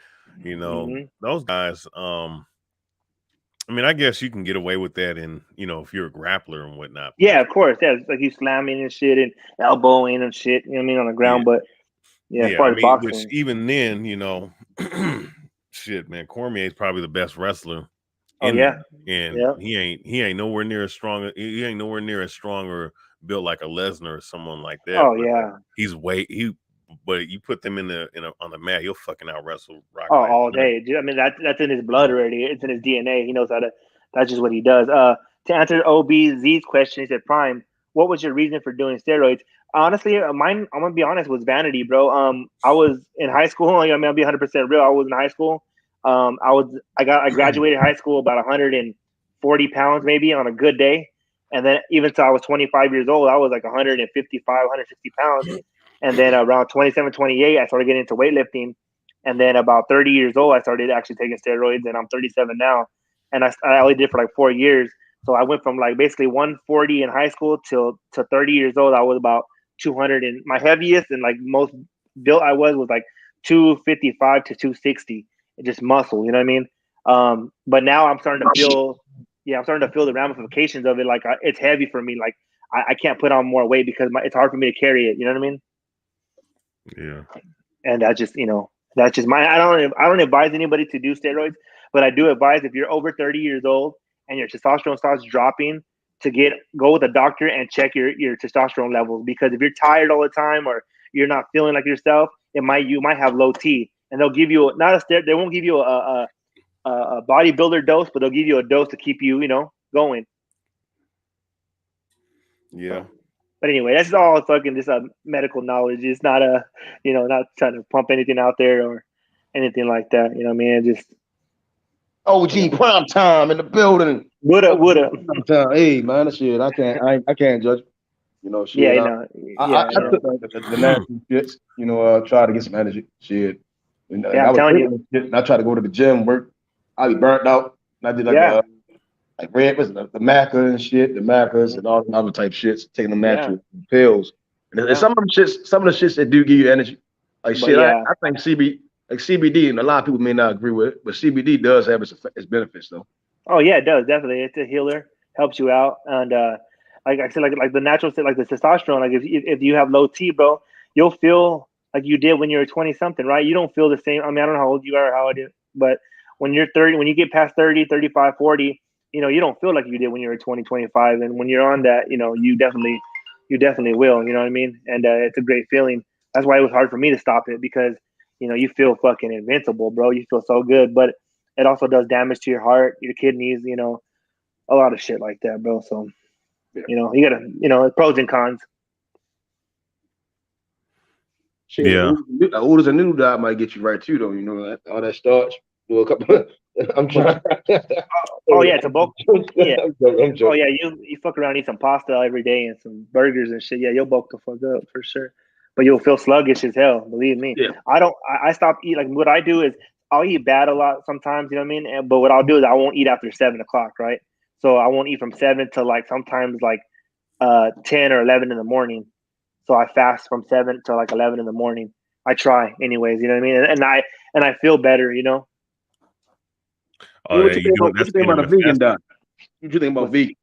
those guys. I mean, I guess you can get away with that if you're a grappler and whatnot. Yeah, of course. Yeah, it's like he's slamming and shit and elbowing and shit, you know what I mean, on the ground. But as far as boxing. Which even then, shit, man, Cormier's probably the best wrestler. And he ain't nowhere near as strong. He ain't nowhere near as strong or built like a Lesnar or someone like that. Oh, yeah. But you put them on the mat, he'll fucking out wrestle Rock. Oh, all day. I mean, that's in his blood already. It's in his DNA. He knows how to. That's just what he does. To answer OBZ's question, he said, "Prime, what was your reason for doing steroids?" Honestly, mine, I'm gonna be honest, was vanity, bro. I was in high school. I mean, I'll be 100% real. I was in high school. I graduated high school about 140 pounds maybe on a good day, and then even till I was 25 years old, I was like 155, 160 pounds. And then around 27, 28, I started getting into weightlifting. And then about 30 years old, I started actually taking steroids, and I'm 37 now. And I only did for like 4 years. So I went from like basically 140 in high school to 30 years old. I was about 200, and my heaviest and like most built I was like 255 to 260, just muscle. You know what I mean? But now I'm starting to feel, the ramifications of it. Like it's heavy for me. Like I can't put on more weight because it's hard for me to carry it. You know what I mean? Yeah. And that's just my. I don't advise anybody to do steroids, but I do advise if you're over 30 years old and your testosterone starts dropping, to go with a doctor and check your testosterone levels, because if you're tired all the time or you're not feeling like yourself, you might have low T, and they'll give you they won't give you a bodybuilder dose, but they'll give you a dose to keep you going. Yeah. But anyway, that's all fucking just medical knowledge. It's not not trying to pump anything out there or anything like that. You know what I mean? Just OG prime time in the building. Woulda. Hey man, that shit. I can't judge. You know, shit. I took the nasty shits. You know, try to get some energy. Shit. And I'm telling you. And I try to go to the gym, work. I be burnt out. And I did like red was the Macca and shit, the Maccas and all the other type shits, taking the natural pills. And some of the shits that do give you energy. Like shit, I think CBD, and a lot of people may not agree with it, but CBD does have its benefits though. Oh yeah, it does, definitely. It's a healer, helps you out. And like I said, like the natural like the testosterone, like if you have low T, bro, you'll feel like you did when you were 20 something, right? You don't feel the same. I mean, I don't know how old you are or how I do, but when you're 30, when you get past 30, 35, 40, you don't feel like you did when you were 20, 25. And when you're on that, you definitely will, you know what I mean? And it's a great feeling. That's why it was hard for me to stop it because, you feel fucking invincible, bro. You feel so good, but it also does damage to your heart, your kidneys, a lot of shit like that, bro. So, you gotta, pros and cons. Shit, yeah. Old as a new diet might get you right too, though. All that starch. Do a couple. I'm trying. Oh yeah, it's a bulk. Yeah. Oh yeah, you fuck around, eat some pasta every day and some burgers and shit. Yeah, you'll bulk the fuck up for sure. But you'll feel sluggish as hell. Believe me. Yeah. I stopped eating. Like what I do is I'll eat bad a lot sometimes. You know what I mean? But what I'll do is I won't eat after 7 o'clock, right? So I won't eat from 7 to like sometimes like 10 or 11 in the morning. So I fast from 7 to like 11 in the morning. I try anyways. You know what I mean? And I feel better. Oh, what you think about a vegan diet? What you think about vegan?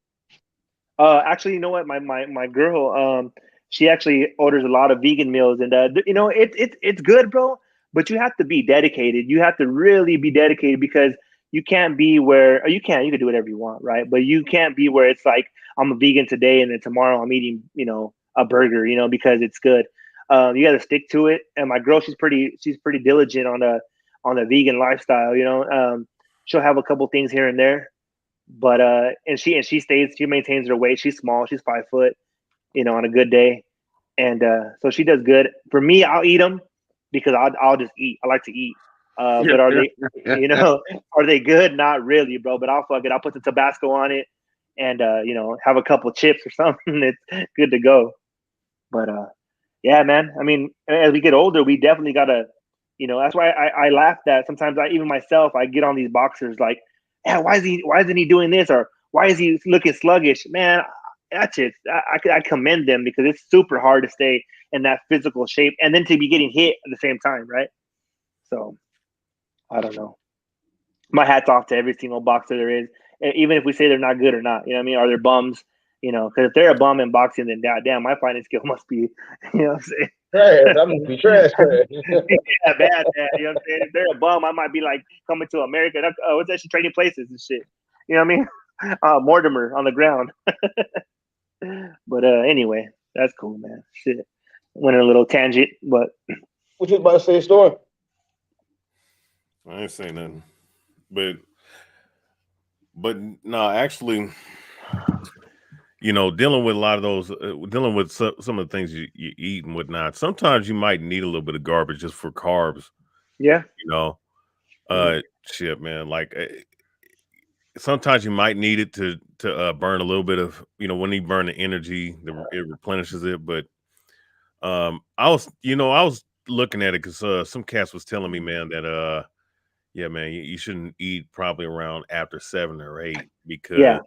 Actually, you know what? My girl, she actually orders a lot of vegan meals, and it's good, bro. But you have to be dedicated. You have to really be dedicated because you can't be where you can do whatever you want, right? But you can't be where it's like I'm a vegan today, and then tomorrow I'm eating, a burger, because it's good. You got to stick to it. And my girl, she's pretty diligent on the vegan lifestyle. She'll have a couple things here and there, but and she maintains her weight. She's small. She's 5 foot, on a good day, and so she does good. For me, I'll eat them because I'll just eat. I like to eat. But are they, are they good? Not really, bro. But I'll fuck it. I'll put the Tabasco on it, and have a couple chips or something. It's good to go. But yeah, man. I mean, as we get older, we definitely gotta. That's why I laugh that sometimes even myself, I get on these boxers like, yeah, why isn't he doing this? Or why is he looking sluggish? Man, that's it. I commend them because it's super hard to stay in that physical shape and then to be getting hit at the same time, right? So I don't know. My hat's off to every single boxer there is, even if we say they're not good or not. You know what I mean? Are they bums? Because if they're a bum in boxing, then damn, my fighting skill must be, what I'm saying? Trash. I'm gonna be trash. Yeah, bad. You know what I'm saying? If they're a bum, I might be like coming to America. What's that shit? Trading places and shit. You know what I mean? Mortimer on the ground. But anyway, that's cool, man. Shit. Went on a little tangent, but what you about to say, Storm? I ain't saying nothing, but no, actually, dealing with a lot of those, dealing with some of the things you eat and whatnot. Sometimes you might need a little bit of garbage just for carbs. Yeah. Shit, man. Like sometimes you might need it to burn a little bit of, when you burn the energy, it replenishes it. But I was looking at it because some cats was telling me, man, that yeah, man, you shouldn't eat probably around after 7 or 8 because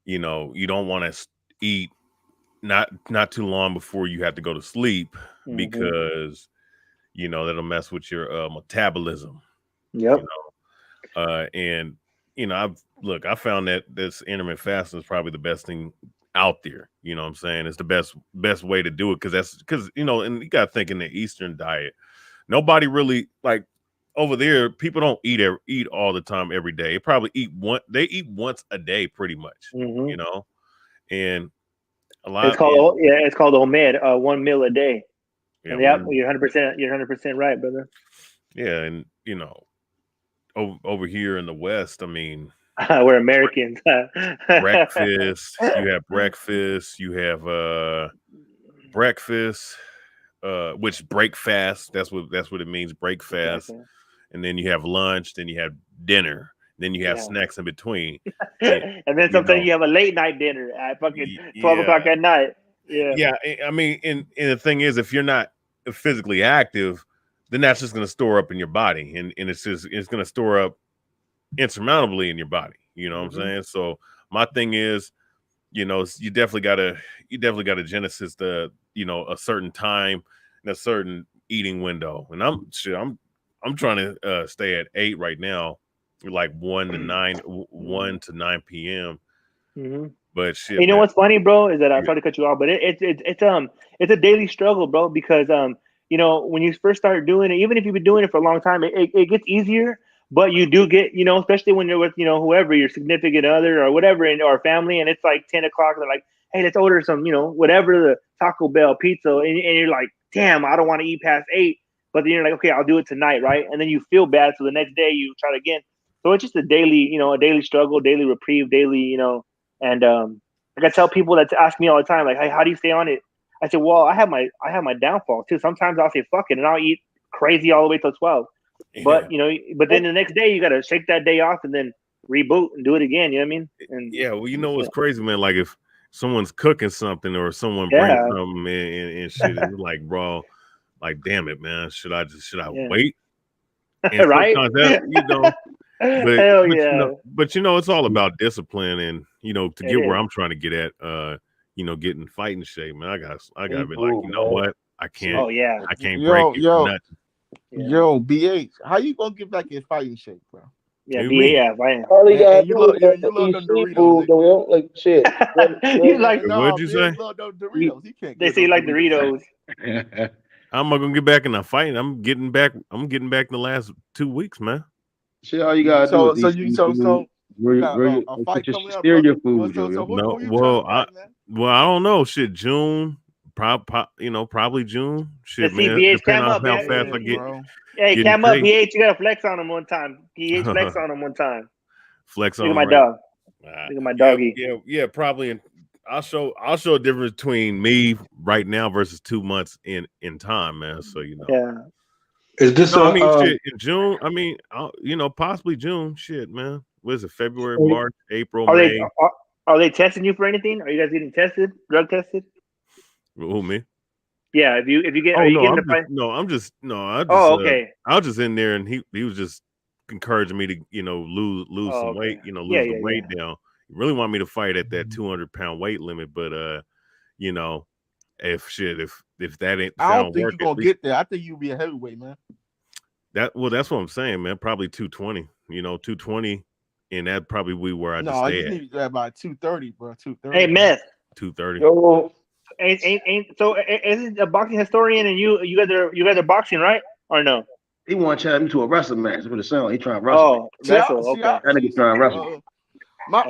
you don't want to eat not too long before you have to go to sleep because that'll mess with your metabolism. Yep. And I found that this intermittent fasting is probably the best thing out there. You know what I'm saying? It's the best way to do it because and you got to think in the Eastern diet, nobody really like over there. People don't eat all the time every day. They probably eat once a day, pretty much. And a lot. It's called OMED, 1 meal a day. Yeah, and you're 100%. You're 100% right, brother. Yeah, and over here in the West, I mean, We're Americans. breakfast. You have breakfast. You have breakfast, which break fast. That's what it means. Break fast. Exactly. And then you have lunch. Then you have dinner. Then you have snacks in between. And then sometimes you have a late night dinner at fucking 12 o'clock at night. Yeah. I mean, and the thing is, if you're not physically active, then that's just going to store up in your body, and it's going to store up insurmountably in your body. You know what I'm saying? So my thing is, you definitely gotta genesis the, a certain time and a certain eating window. And I'm trying to stay at 8 right now, like 1 to 9 p.m. But shit, you know what's funny, bro, is that I'm sorry to cut you off, but it's a daily struggle, bro, because when you first start doing it, even if you've been doing it for a long time, it gets easier. But you do get, especially when you're with, whoever, your significant other or whatever, or family, and it's like 10 o'clock, they're like, hey, let's order some, whatever, the Taco Bell pizza, and you're like, damn, I don't want to eat past 8, but then you're like, okay, I'll do it tonight, right? And then you feel bad, so the next day you try it again. So it's just a daily struggle, daily reprieve, daily, and like I tell people that ask me all the time, like, hey, how do you stay on it? I said, well, I have my downfall too. Sometimes I'll say fuck it, and I'll eat crazy all the way till 12. But but then the next day you gotta shake that day off and then reboot and do it again. You know what I mean? And well, what's crazy, man? Like if someone's cooking something or someone brings something and shit, and you're like, bro, like, damn it, man, should I wait? And right? But it's all about discipline, and to get where I'm trying to get at, get in fighting shape, man. I gotta be like, you know what? I can't. Oh yeah. I can't break it for nothing. Yo, BH, how you gonna get back in fighting shape, bro? Yeah, BA, right. All you gotta do is eat seafood, though. Like shit. You like? What'd you say? Doritos. He can't. They say you like Doritos. How am I gonna get back in the fight? I'm getting back in the last 2 weeks, man. Shit, all you gotta do is eat seafood. Steer your food. I don't know. Shit, June. Probably June. Shit, man. Depending on how fast I get. Hey, cam up, BH. You gotta flex on him one time. BH flex on him one time. Flex on him. Look at my dog. Look at my doggy. Yeah, probably. I'll show a difference between me right now versus 2 months in time, man. So Yeah. Is this? shit, in June. I mean, possibly June. Shit, man. What is it? February, March, April, May. Are they testing you for anything? Are you guys getting tested? Drug tested? Who, me? Yeah, if you get, I was just in there, and he was just encouraging me to lose some weight, lose the weight down. He really want me to fight at that 200-pound weight limit, but if that ain't, I don't think you're gonna get there. I think you'll be a heavyweight, man. That's what I'm saying, man. Probably 220, 220, and that probably be where I just stay you need about 230, bro. 230. Hey, Meth. 230. So isn't a boxing historian and you guys are boxing, right? Or no? He want to challenge me to a wrestling match. That's what it sounds. He trying to wrestle. Okay. That nigga trying to wrestle. I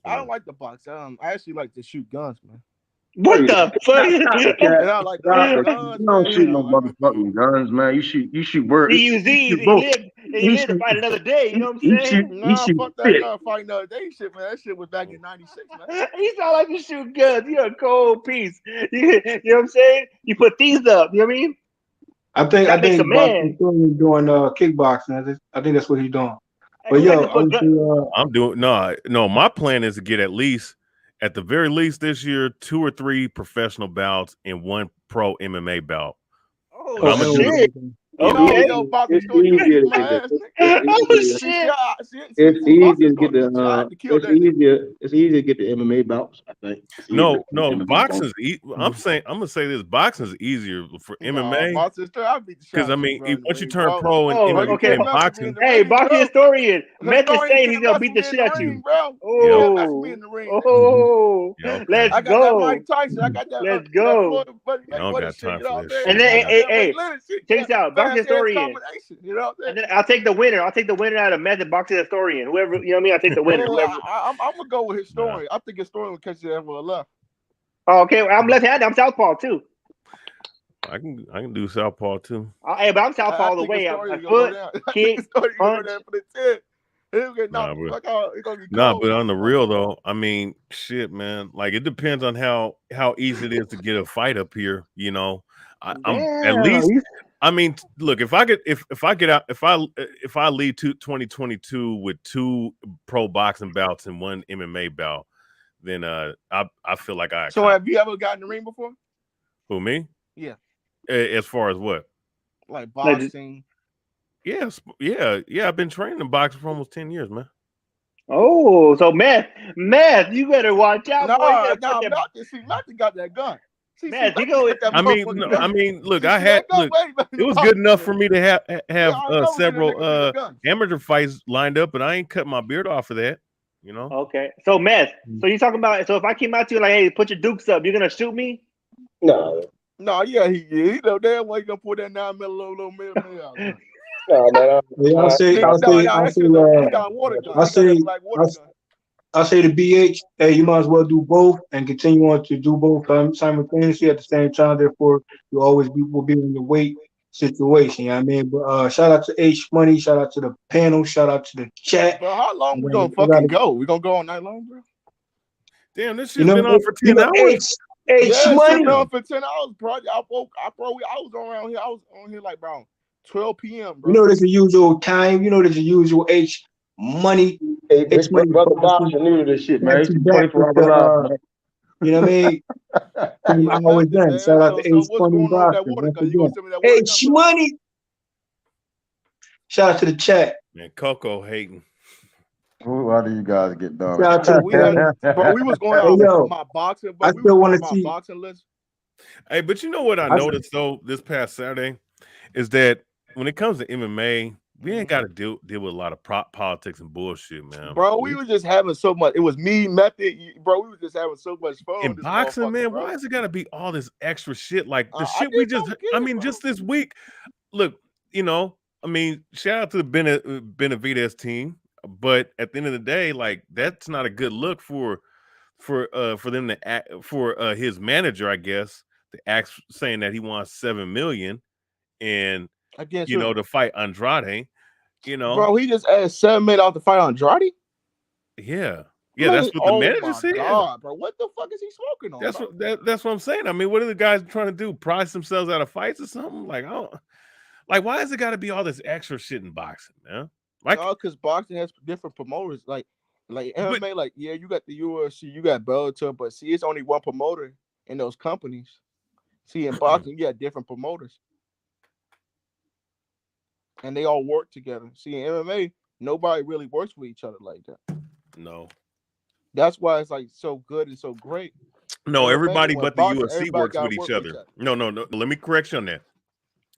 don't like the box. I actually like to shoot guns, man. What the fuck? And I like guns, you don't shoot no motherfucking guns, man. You shoot words. He lived to fight another day. You know what I'm saying? Fuck that gun fight another day shit, man. That shit was back in '96, man. He sound like you shoot guns. You're a cold piece. You know what I'm saying? You put these up. You know what I mean? I think boxing doing kickboxing. I think that's what he's doing. But I'm doing no. My plan is to get at the very least this year 2 or 3 professional bouts and 1 pro MMA bout. Oh shit! Okay. It's easier to get It's easier to get the. It's easier to get the MMA bouts. I think. No, boxing's. I'm gonna say this. Boxing's easier for MMA. Because I mean, once you turn pro in boxing, hey, boxing historian, Meth is saying he's gonna beat the shit out you. Let's go. Mike Tyson. I got that. Let's go. I don't got time for this. And then, hey, check this out, boxing historian. And then I'll take the winner. I'll take the winner out of Method boxing historian. Whoever, you know what I mean? I'll take the winner. I'm gonna go with historian. I think historian will catch you ever left. Oh, okay. I'm left-handed. I'm southpaw too. I can do southpaw too. Hey, but I'm southpaw all the way. Foot, kick, punch. But on the real though, I mean, shit, man. Like it depends on how easy it is to get a fight up here. You know, I'm at least. I mean, look, if I lead 2022 with 2 pro boxing bouts and 1 MMA bout, then I feel like I. So have you ever gotten in the ring before? Who, me? Yeah. As far as what? Like boxing. Yes, yeah. I've been training in boxing for almost 10 years, man. Oh, so Meth, you better watch out, boy. Matt got that gun. Meth, you go. I mean, look, it was good enough for me to have several amateur fights lined up, but I ain't cut my beard off for that. You know. Okay, so Meth, so you talking about? So if I came out to you like, hey, put your dukes up, you're gonna shoot me? No, yeah, he know damn well he gonna put that 9mm little millimeter out there. I say the BH, hey, you might as well do both and continue on to do both simultaneously at the same time. Therefore, you always will be in the weight situation. You know what I mean? But shout out to H Money, shout out to the panel, shout out to the chat. But how long we gonna fucking go? We gonna go all night long, bro? Damn, this shit's been on for 10 hours. H Money been on for 10 hours, bro. I was around here. I was on here like around 12 p.m. bro. You know, there's a usual time. You know, there's a usual H Money. H Money, brother Boxer new to this shit, man. You know what I mean? I always done. Shout out to H Money Boxer. H Money. Shout out to the chat. Man, Coco hating. Why do you guys get done? We was going out my boxing, but I still want to see boxing list. Hey, but you know what I noticed though this past Saturday is that when it comes to MMA, we ain't got to deal with a lot of politics and bullshit, man. Bro, we were just having so much. It was me, Method, bro. We were just having so much fun. In boxing, man, why is it got to be all this extra shit? Like the shit we just, just this week. Look, you know, I mean, shout out to the Benavidez team, but at the end of the day, like that's not a good look for them to act, for his manager, I guess, to act saying that he wants $7 million and. To fight Andrade, bro, he just asked $7 million to fight Andrade. Yeah, that's what the manager said. God, bro, what the fuck is he smoking on? That's what I'm saying. I mean, what are the guys trying to do? Price themselves out of fights or something? Like, why has it got to be all this extra shit in boxing, man? Like, because boxing has different promoters. Like MMA, you got the UFC, you got Bellator, but see, it's only one promoter in those companies. See, in boxing, you got different promoters. And they all work together. See, in MMA, nobody really works with each other like that. No. That's why it's like so good and so great. No, everybody but the UFC works with each other. No. Let me correct you on that.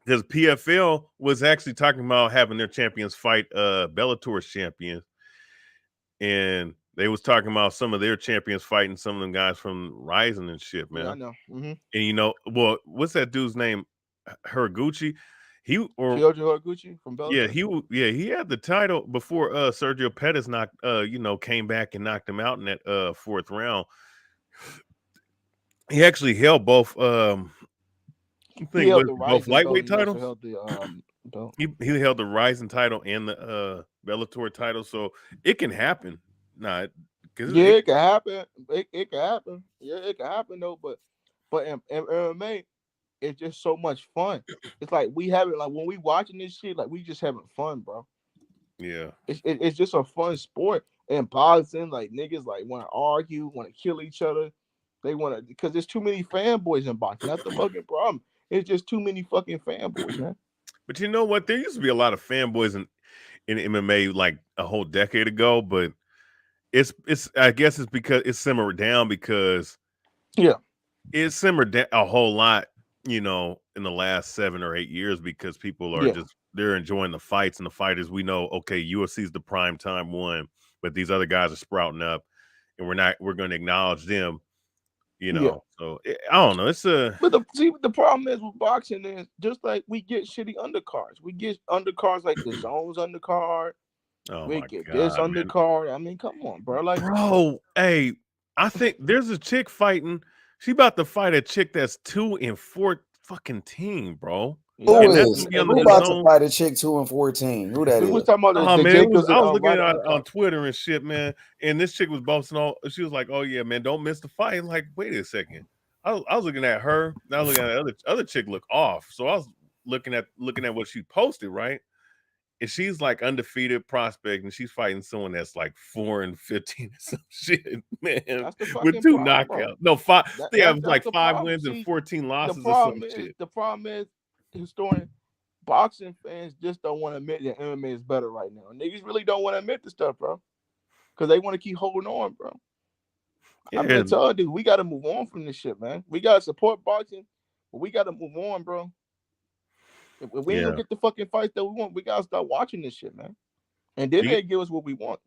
Because PFL was actually talking about having their champions fight Bellator's champions. And they was talking about some of their champions fighting some of them guys from Rising and shit, man. Yeah, I know. Mm-hmm. And what's that dude's name? Haraguchi. Haraguchi from Bellator. He had the title before Sergio Pettis came back and knocked him out in that fourth round. He actually held both both lightweight titles. He held the Rising title and the Bellator title, so it can happen. It can happen. It can happen. Yeah, it can happen though. But in MMA, it's just so much fun. It's like we having when we watching this shit, like we just having fun, bro. Yeah, it's just a fun sport. And boxing, like niggas want to argue, want to kill each other. They want to because there's too many fanboys in boxing. That's the fucking problem. It's just too many fucking fanboys, man. But you know what? There used to be a lot of fanboys in MMA like a whole decade ago, but it's I guess it's because it's simmered down because it simmered down a whole lot. In the last 7 or 8 years because people are they're enjoying the fights and the fighters. We know, okay, UFC's the prime time one, but these other guys are sprouting up and we're going to acknowledge them, So I don't know. But the problem is with boxing is just like we get shitty undercards. We get undercards like the Zones undercard. We get this undercard. Man. I mean, come on, bro. Bro, hey, I think there's a chick fighting. She about to fight a chick that's 2-4 fucking team, bro. Who is? Who about to fight a chick 2-14? Who that we is? was talking about Oh man, Jacobs I was and looking at Ryder it on Twitter and shit, man. And this chick was boasting all. She was like, "Oh yeah, man, don't miss the fight." Like, wait a second. I was looking at her. Now looking at the other chick look off. So I was looking at what she posted, right? And she's like undefeated prospect, and she's fighting someone that's like 4-15 or some shit, man. That's the With fucking 2 problem, bro. knockouts. No, 5. Yeah, it was That's like the 5 problem. wins and See, 14 losses the or some problem shit. is, historian, boxing fans just don't want to admit that MMA is better right now. Niggas really don't want to admit the stuff, bro, because they want to keep holding on, bro. Yeah. I've been telling dude, we got to move on from this shit, man. We got to support boxing, but we got to move on, bro. If we ain't gonna get the fucking fights that we want, we gotta start watching this shit, man. And then they give us what we want.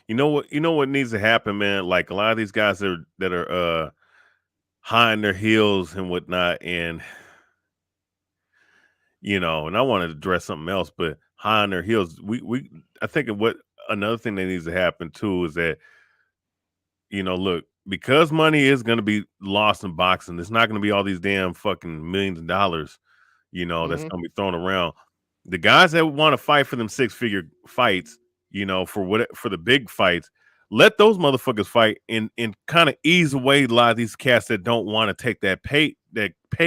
You know what needs to happen, man? Like a lot of these guys that are high on their heels and whatnot, and and I want to address something else, but high on their heels, I think of what another thing that needs to happen too is that, look, because money is going to be lost in boxing, it's not going to be all these damn fucking millions of dollars, that's going to be thrown around. The guys that want to fight for them 6-figure fights, for the big fights, let those motherfuckers fight and kind of ease away a lot of these cats that don't want to take that pay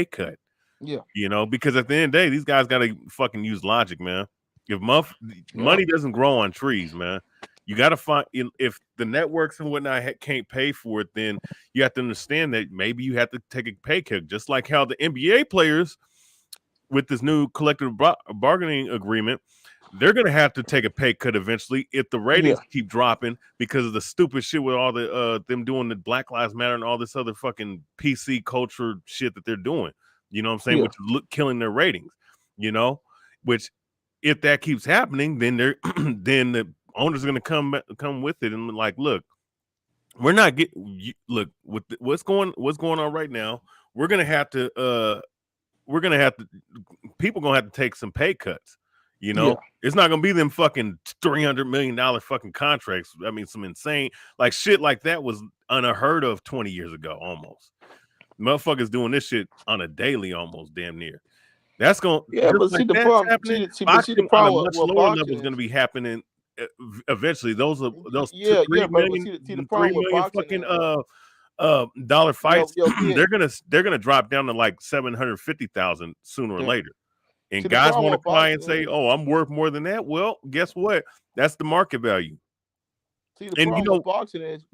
cut. Yeah. Because at the end of the day, these guys got to fucking use logic, man. If money doesn't grow on trees, man, you got to find, if the networks and whatnot can't pay for it, then you have to understand that maybe you have to take a pay cut, just like how the NBA players with this new collective bargaining agreement, they're going to have to take a pay cut eventually if the ratings keep dropping because of the stupid shit with all the them doing the Black Lives Matter and all this other fucking PC culture shit that they're doing. You know what I'm saying? Yeah. Which is killing their ratings, which if that keeps happening, then then the owners are going to come with it and like, look, we're not with what's going on right now. We're going to have to people gonna have to take some pay cuts. It's not gonna be them fucking $300 million fucking contracts. I mean, some insane like shit like that was unheard of 20 years ago almost. Motherfuckers doing this shit on a daily almost damn near. That's gonna but see the problem. See the on problem a much with lower boxing level is is gonna be happening eventually. Those 3 but million, see the 3 problem with million boxing fucking dollar fights, kid. they're gonna drop down to like 750,000 sooner or later. And See, guys want to cry and say, "Oh, I'm worth more than that." Well, guess what? That's the market value. See, the problem with boxing is,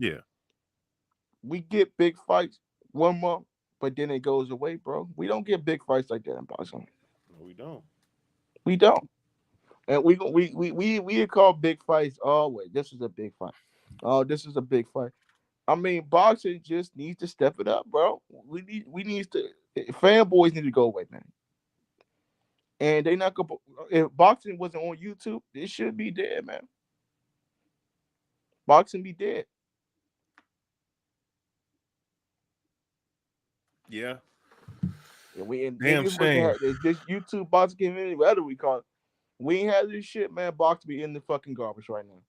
we get big fights 1 month, but then it goes away, bro. We don't get big fights like that in boxing. No, we don't. We don't. And we call big fights. Oh wait, this is a big fight. Oh, this is a big fight. I mean, boxing just needs to step it up, bro. We need to. Fanboys need to go away, man. And they not gonna. If boxing wasn't on YouTube, it should be dead, man. Boxing be dead. Yeah. Damn shame. This YouTube boxing community, whatever we call it, we ain't had this shit, man. Boxing be in the fucking garbage right now.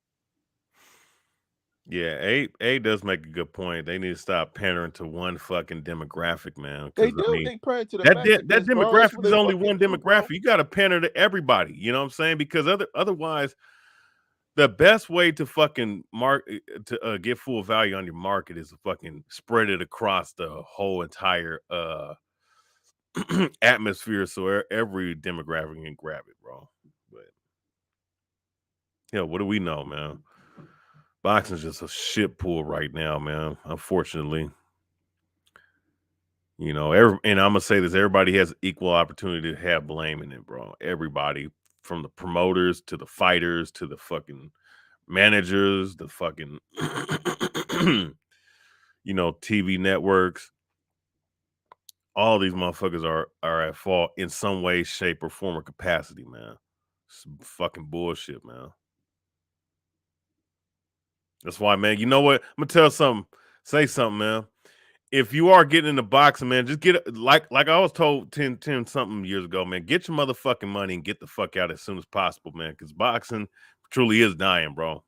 Yeah, A does make a good point. They need to stop pandering to one fucking demographic, man. They do. They pander to the that demographic is only one demographic. You got to pander to everybody. You know what I'm saying? Because otherwise, the best way to fucking get full value on your market is to fucking spread it across the whole entire atmosphere, so every demographic can grab it, bro. But what do we know, man? Boxing's just a shit pool right now, man. Unfortunately, and I'm gonna say this: everybody has equal opportunity to have blame in it, bro. Everybody, from the promoters to the fighters to the fucking managers, the fucking TV networks. All these motherfuckers are at fault in some way, shape, or form or capacity, man. It's fucking bullshit, man. That's why, man. You know what? I'm gonna say something, man. If you are getting into boxing, man, just get like I was told 10 something years ago, man. Get your motherfucking money and get the fuck out as soon as possible, man. Because boxing truly is dying, bro.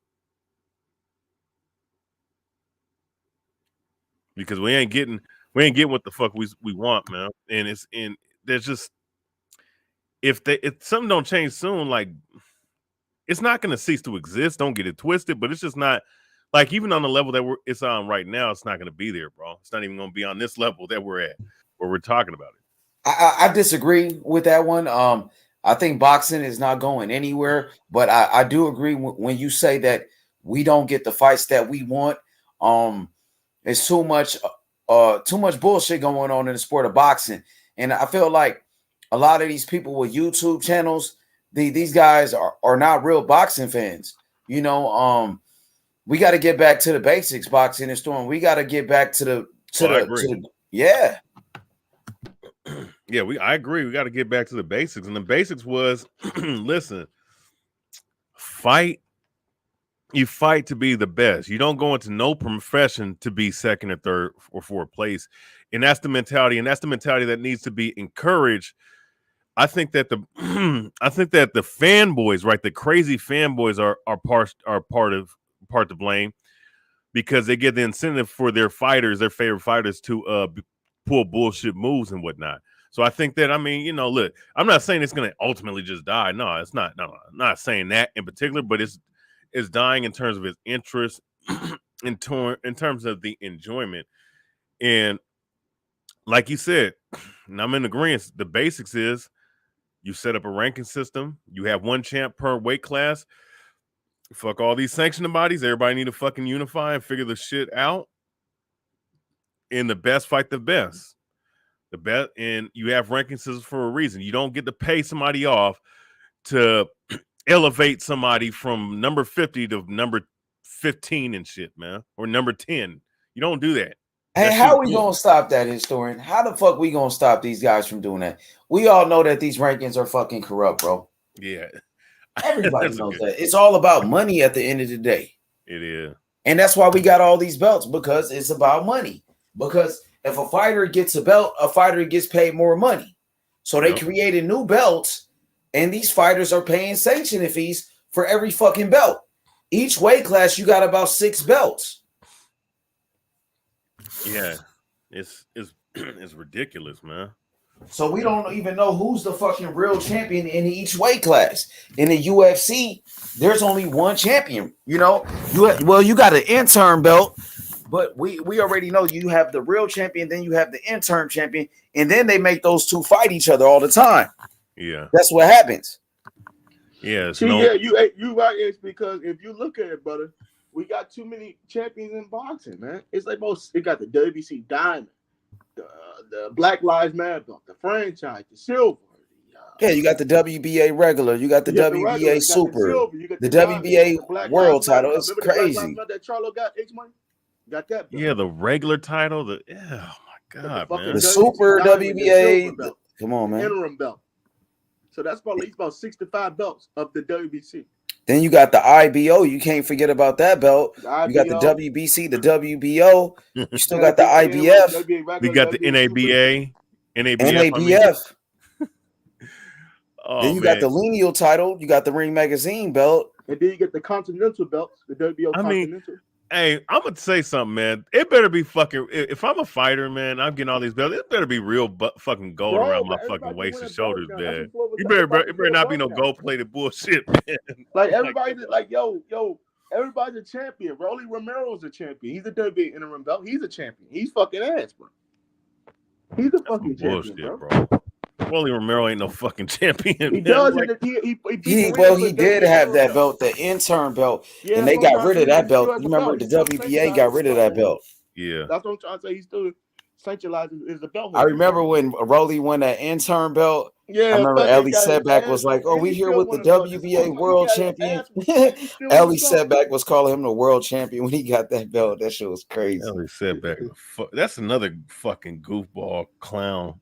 Because we ain't getting what the fuck we want, man. And there's just if something don't change soon, like it's not going to cease to exist. Don't get it twisted, but it's just not like even on the level that it's on right now, it's not going to be there, bro. It's not even going to be on this level that we're at where we're talking about it. I disagree with that one. I think boxing is not going anywhere, but I do agree when you say that we don't get the fights that we want. It's too much bullshit going on in the sport of boxing, and I feel like a lot of these people with YouTube channels, these guys are not real boxing fans. You know, we got to get back to the basics, boxing and Storm. We got to get back to the yeah. Yeah, I agree. We got to get back to the basics. And the basics was, listen, you fight to be the best. You don't go into no profession to be second or third or fourth place. And that's the mentality. And that's the mentality that needs to be encouraged. I think that the fanboys, right? The crazy fanboys are part to blame, because they get the incentive for their favorite fighters to pull bullshit moves and whatnot. So I think that, I mean, you know, look, I'm not saying it's going to ultimately just die. No, it's not. No, I'm not saying that in particular, but it's dying in terms of its interest, in terms of the enjoyment. And like you said, and I'm in agreement, the basics is you set up a ranking system. You have one champ per weight class. Fuck all these sanctioning bodies. Everybody need to fucking unify and figure the shit out. And the best fight the best. The best, and you have ranking systems for a reason. You don't get to pay somebody off to elevate somebody from number 50 to number 15 and shit, man, or number 10. You don't do that. Hey, how are we gonna stop that, historian? How the fuck we gonna stop these guys from doing that? We all know that these rankings are fucking corrupt, bro. Yeah. Everybody knows that. It's all about money at the end of the day. It is. And that's why we got all these belts, because it's about money. Because if a fighter gets a belt, a fighter gets paid more money. So they created new belts, and these fighters are paying sanctioning fees for every fucking belt. Each weight class, you got about 6 belts. Yeah, it's ridiculous, man. So we don't even know who's the fucking real champion in each weight class. In the UFC, there's only one champion. You know, you got an intern belt, but we already know you have the real champion, then you have the intern champion, and then they make those two fight each other all the time. Yeah, that's what happens. Yeah, yeah, you right. It's because if you look at it, brother, we got too many champions in boxing, man. It's like it got the WBC Diamond, the Black Lives Matter belt, the franchise, the silver. Yeah, you got the WBA regular, you got the WBA super, the WBA world title. It's crazy. That Charlo got H-Money? Got that belt. Yeah, the regular title, oh my god, man. The super WBA. Come on, man. Interim belt. So that's probably about 65 belts of the WBC. Then you got the IBO. You can't forget about that belt. You got the WBC, the WBO. You still got the IBF. We got the NABA. NABF. Then you got the lineal title. You got the Ring Magazine belt. And then you get the Continental belts, the WBO Continental. Hey, I'm gonna say something, man. It better be fucking. If I'm a fighter, man, I'm getting all these belts. It better be real fucking gold around my fucking waist and shoulders, man. It better not be no gold-plated bullshit, man. Like everybody's like, yo, everybody's a champion. Rolly Romero's a champion. He's a WBA interim belt. He's a champion. He's fucking ass, bro. He's a fucking champion, bro. Rolly Romero ain't no fucking champion. He does. He did have that belt, the intern belt, and they got rid of that belt. You remember the WBA got rid of that belt. Yeah, that's what I'm trying to say. He still centralized is the belt. I remember when Rolly won that intern belt. Yeah, I remember Ellie Setback was like, "Oh, we here with the WBA world champion." Ellie Setback was calling him the world champion when he got that belt. That shit was crazy. Ellie Setback, that's another fucking goofball clown.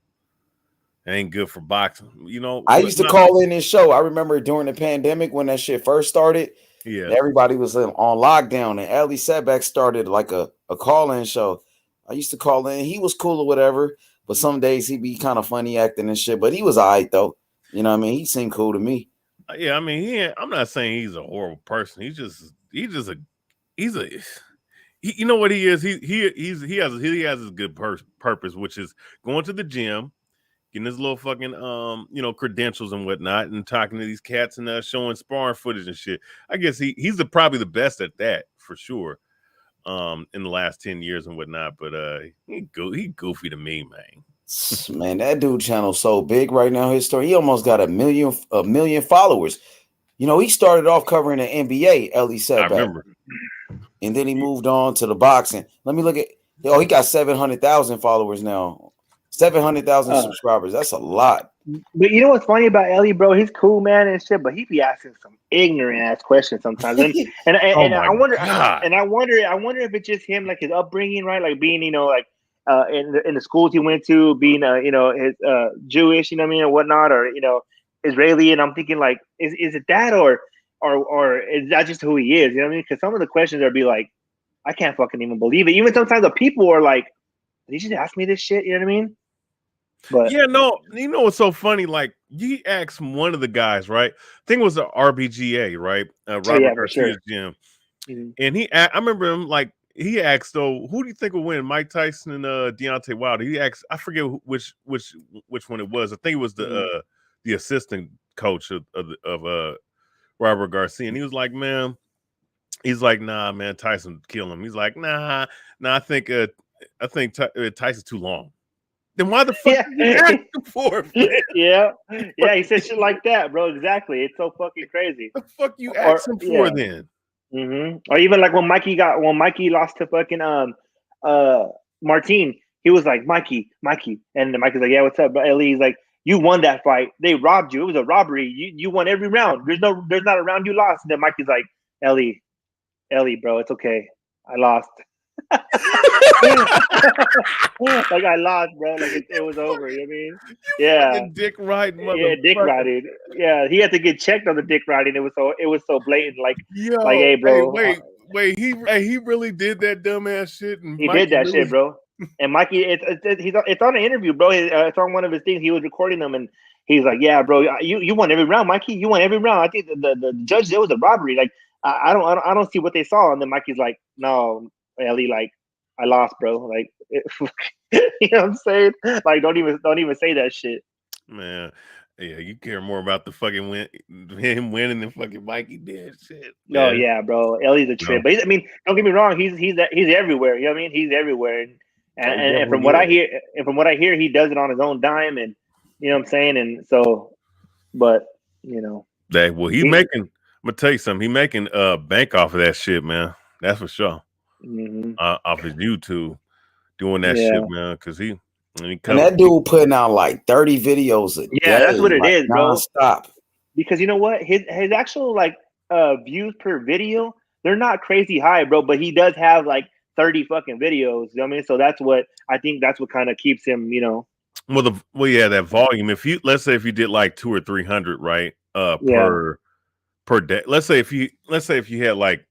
Ain't good for boxing, you know. I used to call in this show. I remember during the pandemic when that shit first started. Yeah, everybody was on lockdown, and Ellie Setback started like a call-in show. I used to call in. He was cool or whatever, but some days he'd be kind of funny acting and shit. But he was alright though. You know what I mean? He seemed cool to me. Yeah, I mean, I'm not saying he's a horrible person. He's you know what he is? He has his good purpose, which is going to the gym, getting his little fucking credentials and whatnot, and talking to these cats and showing sparring footage and shit. I guess he's probably the best at that for sure. In the last 10 years and whatnot, but he goofy to me, man. Man, that dude channel so big right now. His story, he almost got a million followers. He started off covering the NBA, Ellie Setback. I remember. And then he moved on to the boxing. Let me look at. He got 700,000 followers now. 700,000 subscribers. That's a lot. But you know what's funny about Ellie, bro? He's cool, man, and shit. But he be asking some ignorant ass questions sometimes. And I wonder if it's just him, like his upbringing, right? Like being, in the schools he went to, being, his Jewish, you know what I mean, and whatnot, or Israeli. And I'm thinking, like, is it that, or is that just who he is? You know what I mean? Because some of the questions are be like, I can't fucking even believe it. Even sometimes the people are like, did he just ask me this shit? You know what I mean? But yeah, no, you know what's so funny? Like, you asked one of the guys, right? I think it was the RBGA, right? Robert Garcia's gym. Mm-hmm. And I remember him, like, he asked, though, who do you think will win, Mike Tyson and Deontay Wilder? He asked, I forget which one it was. I think it was the assistant coach of Robert Garcia, and he was like, nah, man, Tyson kill him. He's like, nah, I think Tyson's too long. Then why the fuck did you ask him for it? Yeah, he said shit like that, bro. Exactly. It's so fucking crazy. The fuck you asked him for then? Mm-hmm. Or even like when Mikey lost to fucking Martin, he was like, Mikey, and then Mikey's like, yeah, what's up, bro? Ellie, he's like, you won that fight. They robbed you. It was a robbery. You won every round. There's not a round you lost. And then Mikey's like, Ellie, bro, it's okay. I lost. Like I lost, bro. Like it was over. You know what I mean? Yeah. Dick riding, yeah, dick riding. Yeah, he had to get checked on the dick riding. It was so blatant. Like, like, hey, bro. Hey, wait. He really did that dumbass shit. And he did that shit, bro. And Mikey, it's on an interview, bro. It's on one of his things. He was recording them, and he's like, "Yeah, bro, you won every round, Mikey. You won every round. I think the judge, it was a robbery. Like, I don't see what they saw." And then Mikey's like, "No, Ellie, like, I lost, bro. Like, you know what I'm saying? Like, don't even say that shit." Man, yeah, you care more about the fucking him winning than fucking Mikey did shit. No, yeah, bro. Ellie's a trip, but don't get me wrong. He's everywhere. You know what I mean? He's everywhere, and from what I hear, he does it on his own dime, and you know what I'm saying. And so, but he's making. I'm gonna tell you something. He making bank off of that shit, man. That's for sure. Mm-hmm. Off his YouTube, doing that shit, man. Because and that dude putting out like 30 videos a day. Yeah, that's what it is, bro. Stop. Because you know what, his actual views per video, they're not crazy high, bro. But he does have like 30 fucking videos. You know what I mean? So that's what kind of keeps him, that volume. Let's say if you did like 200 or 300, right? Per day. Let's say if you had like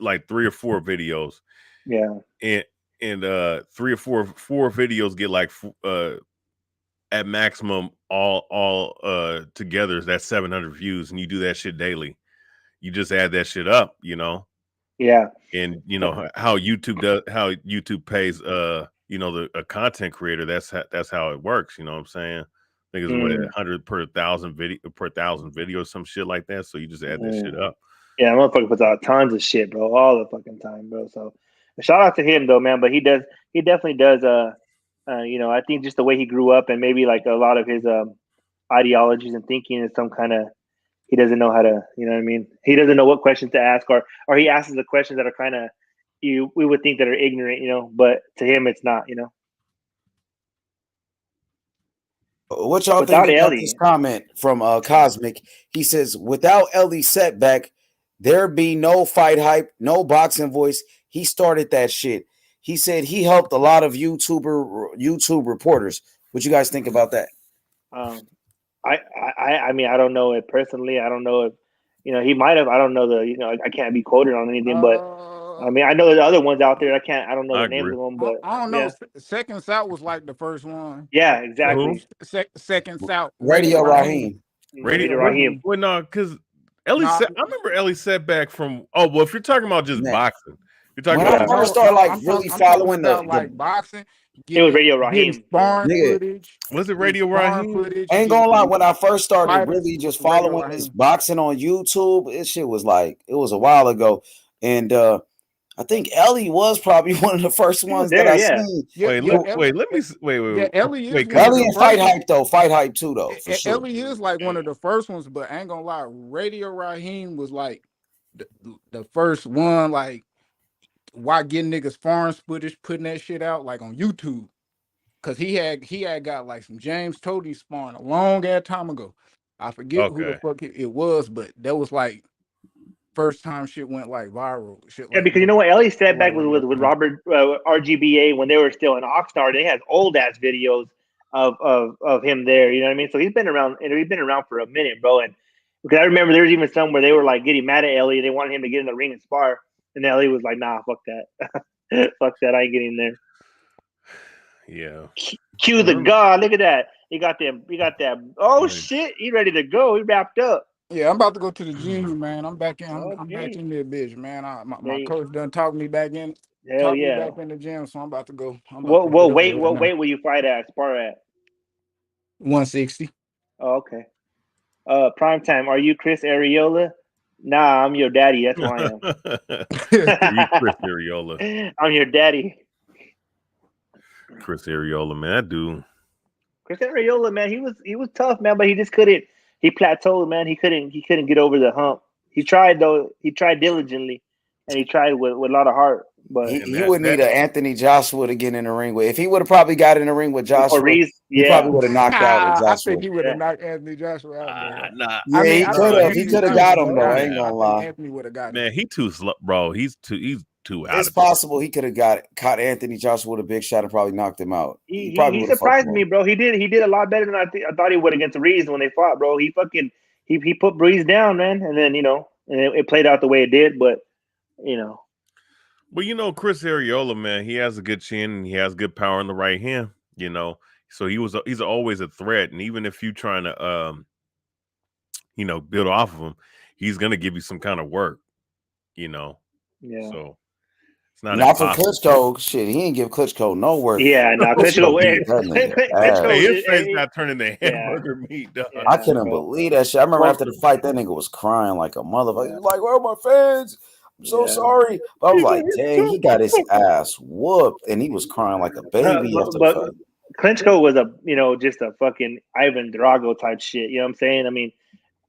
like 3 or 4 videos. Yeah. And 3 or 4 videos get like at maximum all together is that 700 views, and you do that shit daily. You just add that shit up, Yeah. And how YouTube pays a content creator. That's how it works. You know what I'm saying? I think it's 100 per thousand videos, some shit like that. So you just add that shit up. Yeah, motherfucker puts out tons of shit, bro, all the fucking time, bro. So shout out to him though, man. But he definitely does. I think just the way he grew up, and maybe like a lot of his ideologies and thinking is some kind of, he doesn't know how to, you know what I mean? He doesn't know what questions to ask, or he asks the questions that are kind of we would think that are ignorant, but to him it's not, What y'all think about this comment from Cosmic? He says, without Ellie's setback, there'd be no fight hype, no boxing voice. He started that shit. He said he helped a lot of YouTube reporters. What you guys think about that? I mean, I don't know it personally. I don't know if he might have. I don't know I can't be quoted on anything, but I mean, I know there's other ones out there. I don't know the names of them, but I don't know. Yeah. Second South was like the first one. Yeah, exactly. Second South. Radio Raheem. Radio Raheem. Well, no, because I remember Ellie setback from. Oh well, if you're talking about just boxing, you're talking about. I first started really following like boxing. It was Radio Raheem. Sparring Nigga, footage. Was it Getting Radio sparring Raheem? footage. ain't gonna lie, when I first started fighters, really just Radio following this Raheem. boxing on YouTube, this shit was like, it was a while ago. And I think Ellie was probably one of the first He was ones that there, I yeah. seen. Wait, let me wait. Ellie is one Ellie of the and Fight first ones. Hype though, Fight Hype too though, for sure. Ellie is like one of the first ones, but I ain't gonna lie, Radio Raheem was like the first one, like why getting niggas foreign footage, putting that shit out like on YouTube. Cause he had got like some James Toady sparring a long ass time ago. I forget who the fuck it was, but that was like first time shit went like viral. Shit Yeah, like because you know what? Ellie sat back with Robert RGBA when they were still in Oxnard. They had old ass videos of him there. You know what I mean? So he's been around, and he's been around for a minute, bro. And because I remember there was even some where they were like getting mad at Ellie. They wanted him to get in the ring and spar, and Ellie was like, "Nah, fuck that, fuck that. I ain't getting there." Yeah. Cue the god. Look at that. He got them. He got that. Oh shit! He ready to go. He wrapped up. Yeah, I'm about to go to the gym, man. I'm back in. I'm back in there, bitch, man. My coach done talked me back in. Hell Me yeah. back in the gym, so I'm about to go. What weight will you fight at? Spar at 160. Oh, okay. Prime time. Are you Chris Areola? Nah, I'm your daddy. That's who I am. You Chris Areola. I'm your daddy. Chris Areola, man, that dude. Chris Areola, man, he was tough, man, but he just couldn't. He plateaued, man. He couldn't get over the hump. He tried though. He tried diligently, and he tried with a lot of heart. But he would need an Anthony Joshua to get in the ring with. If he would have probably got in the ring with Joshua, he probably would have knocked out with Joshua. I think he would have knocked Anthony Joshua out, man. Nah, yeah, he could have. He could have got him though. I ain't gonna lie. Anthony would have got him. Man, he too slow, bro. He's too out. It's possible he could have caught Anthony Joshua with a big shot and probably knocked him out. He surprised me, bro. He did a lot better than I thought he would against Reeves when they fought, bro. He put Breeze down, man, and then and it played out the way it did, but Well, Chris Areola, man, he has a good chin and he has good power in the right hand, So he's always a threat, and even if you trying to build off of him, he's gonna give you some kind of work, Yeah. So it's not for Klitschko. Shit, he ain't give Klitschko no work. Yeah, no, Klitschko. His face got turned into hamburger meat, dog. I couldn't believe that shit. I remember after the fight, that nigga was crying like a motherfucker. He was like, "Where are my fans? I'm so sorry." But I was like, "Dang, he got his ass whooped," and he was crying like a baby after the fight. Klitschko was just a fucking Ivan Drago type shit. You know what I'm saying? I mean,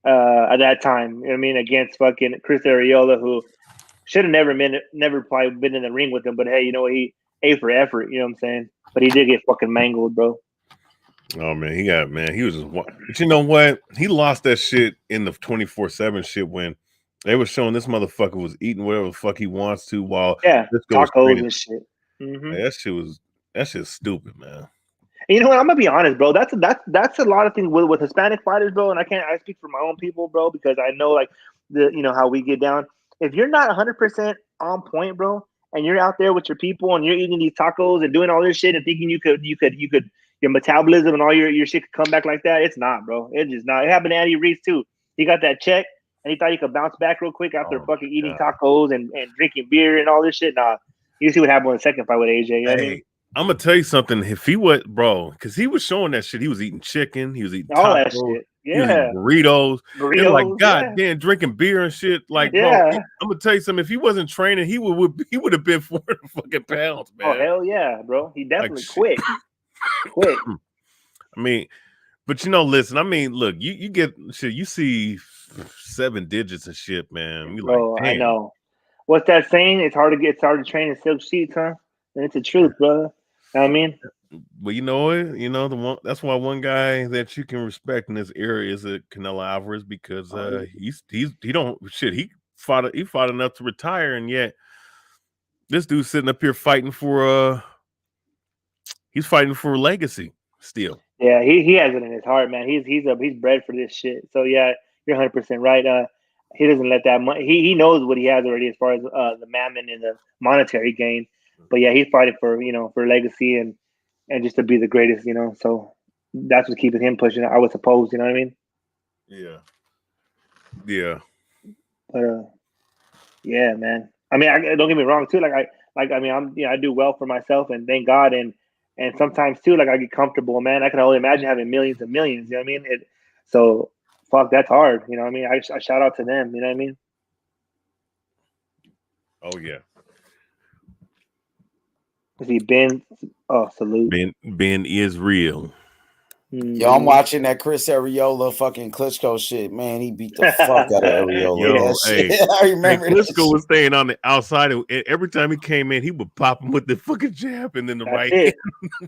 at that time, against fucking Chris Areola, who should have never probably been in the ring with him. But hey, he A for effort. You know what I'm saying? But he did get fucking mangled, bro. Oh man, he was just one. But you know what? He lost that shit in the 24/7 shit when they were showing this motherfucker was eating whatever the fuck he wants to while tacos and shit. Mm-hmm. Man, that shit's stupid, man. And you know what? I'm gonna be honest, bro. That's a lot of things with Hispanic fighters, bro. And I speak for my own people, bro, because I know like how we get down. If you're not 100% on point, bro, and you're out there with your people and you're eating these tacos and doing all this shit and thinking you could your metabolism and all your shit could come back like that, it's not, bro. It's just not. It happened to Andy Reese too. He got that check and he thought he could bounce back real quick after fucking eating tacos and drinking beer and all this shit. Nah, you see what happened in the second fight with AJ. You know what I mean? I'm gonna tell you something. If he was, bro, because he was showing that shit. He was eating chicken. He was eating all tacos, that shit. Yeah, he was eating burritos. And like, goddamn, drinking beer and shit. Like, bro, I'm gonna tell you something. If he wasn't training, he would have been 400 fucking pounds, man. Oh hell yeah, bro. He definitely quit. I mean, but listen. I mean, look, you get shit. You see 7 digits and shit, man. You bro, like, damn. I know. What's that saying? It's hard to train in silk sheets, huh? And it's the truth, brother. You know what I mean? Well, you know it. The one. That's why one guy that you can respect in this area is Canelo Alvarez because he fought enough to retire, and yet this dude's sitting up here fighting for he's fighting for legacy still. Yeah, he has it in his heart, man. He's bred for this shit. So yeah, you're 100% right. He doesn't let that money. He knows what he has already as far as the mammon and the monetary gain. But yeah, he's fighting for for legacy and just to be the greatest. So that's what's keeping him pushing. I would suppose. You know what I mean? Yeah. Yeah. But yeah, man. I mean, don't get me wrong too. I do well for myself, and thank God, and And sometimes too, like I get comfortable, man. I can only imagine having millions and millions. You know what I mean? So fuck, that's hard. You know what I mean? I shout out to them. You know what I mean? Oh yeah. Is he Ben? Oh, salute. Ben is real. Yo, I'm watching that Chris Areola fucking Klitschko shit. Man, he beat the fuck out of Areola. Yo, hey, I remember Klitschko was staying on the outside, and every time he came in, he would pop him with the fucking jab and then the right hand.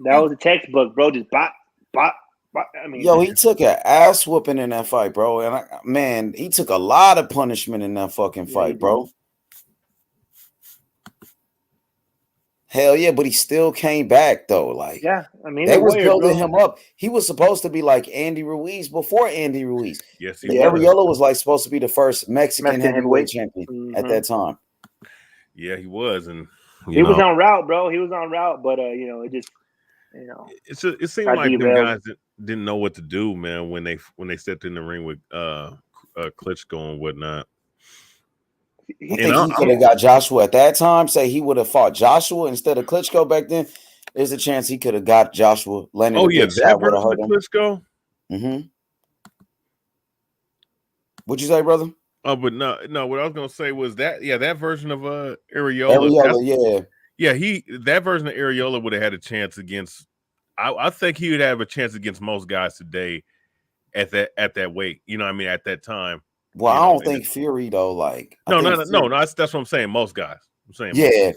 That was a textbook, bro. Just bop, bop, bop. I mean, yo, he took an ass whooping in that fight, bro. And man, he took a lot of punishment in that fucking fight, bro. Hell yeah, but he still came back though. Like, yeah, I mean, they was building him up. He was supposed to be like Andy Ruiz before Andy Ruiz. Yes, he Areola was like supposed to be the first Mexican heavyweight champion at that time. Yeah, he was, and he was on route, bro. He was on route, but it just, it seemed like them guys didn't know what to do, man, when they stepped in the ring with Klitschko and whatnot. I think he could have got Joshua at that time. Say he would have fought Joshua instead of Klitschko back then. There's a chance he could have got Joshua. Landed oh yeah, that version of Klitschko. Mm-hmm. What'd you say, brother? Oh, but no. What I was gonna say was that that version of Areola, that version of Areola would have had a chance against. I think he would have a chance against most guys today at that weight. You know what I mean? At that time. Well, I don't think Fury though. Like, no. That's what I'm saying. Most guys. I'm saying, and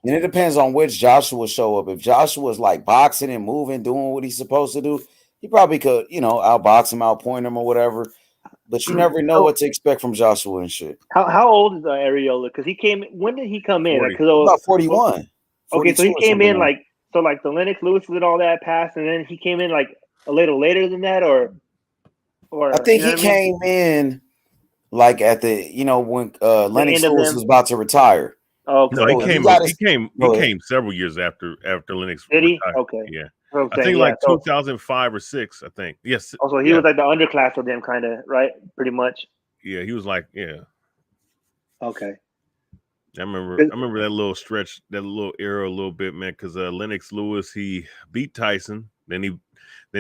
it depends on which Joshua show up. If Joshua's like boxing and moving, doing what he's supposed to do, he probably could, outbox him, outpoint him, or whatever. But you never know what to expect from Joshua and shit. How old is Areola? Because he came. When did he come in? About 41. Okay, so he came in like the Lennox Lewis and all that passed, and then he came in like a little later than that, or I think he came in like at the when Lennox Lewis was about to retire. Oh, okay. No, he came several years after Lennox. Did he? Retired. Okay. Yeah. I think 2005 or 6. I think. Yes. Also, he was like the underclass of them, kind of, right? Pretty much. Yeah, he was like, Okay. I remember that little stretch, that little era a little bit, man. Because Lennox Lewis, he beat Tyson, then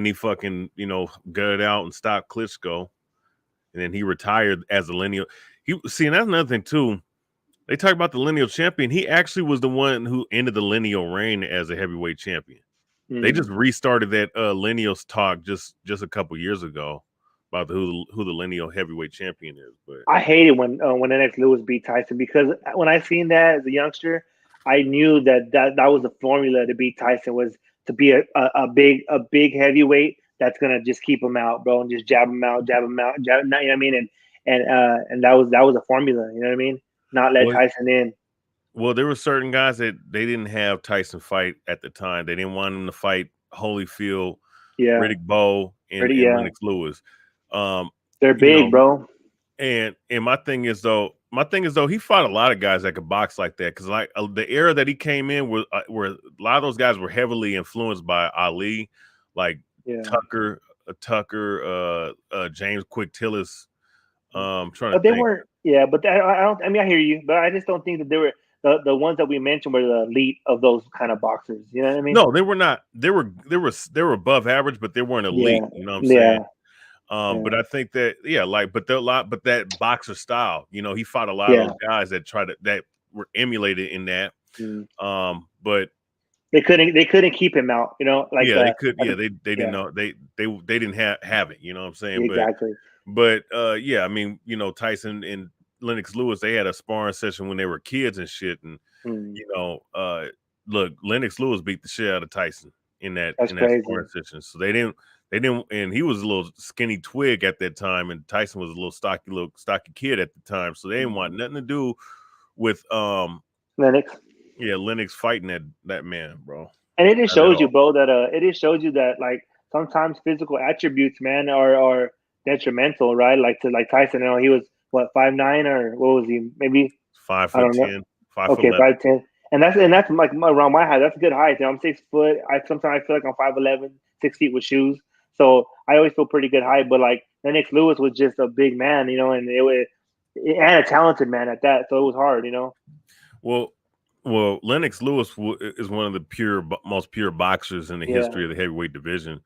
he fucking gutted out and stopped Klitschko, and then he retired as a lineal. And that's another thing too. They talk about the lineal champion. He actually was the one who ended the lineal reign as a heavyweight champion. They just restarted that lineals talk just a couple years ago about who the lineal heavyweight champion is. But I hated when Lennox Lewis beat Tyson, because when I seen that as a youngster, I knew that was the formula to beat Tyson, was to be a big heavyweight that's gonna just keep him out, bro, and just jab him out. You know what I mean? And that was a formula. You know what I mean? Not let Tyson in. Well, there were certain guys that they didn't have Tyson fight at the time. They didn't want him to fight Holyfield, Riddick Bowe, and Lennox Lewis. They're big, bro. And my thing is though, he fought a lot of guys that could box like that, because like the era that he came in where a lot of those guys were heavily influenced by Ali, like Tucker, James Quick Tillis. But they weren't. Yeah, but I don't. I mean, I hear you, but I just don't think that they were the ones that we mentioned were the elite of those kind of boxers. You know what I mean? No, they were not. They were above average, but they weren't elite. You know what I'm saying? But I think that but that boxer style, he fought a lot of those guys that were emulated in that. But they couldn't keep him out. They didn't know they didn't have it. You know what I'm saying? Exactly. But I mean, Tyson and Lennox Lewis, they had a sparring session when they were kids and shit. And look, Lennox Lewis beat the shit out of Tyson in that sparring session. So they didn't, and he was a little skinny twig at that time, and Tyson was a little stocky kid at the time. So they didn't want nothing to do with Lennox. Yeah, Lennox fighting that man, bro. And it just shows you, bro, that like sometimes physical attributes, man, are detrimental, right? Like Tyson, he was what, 5'9", or what was he? Maybe 5'10", 5'11". Okay, 5'10", and that's like around my height. That's a good height. I'm 6 foot. Sometimes I feel like I'm 5'11", 6 feet with shoes. So I always feel pretty good height. But like Lennox Lewis was just a big man, and a talented man at that. So it was hard, Well, Well, Lennox Lewis is one of the most pure boxers in the history of the heavyweight division.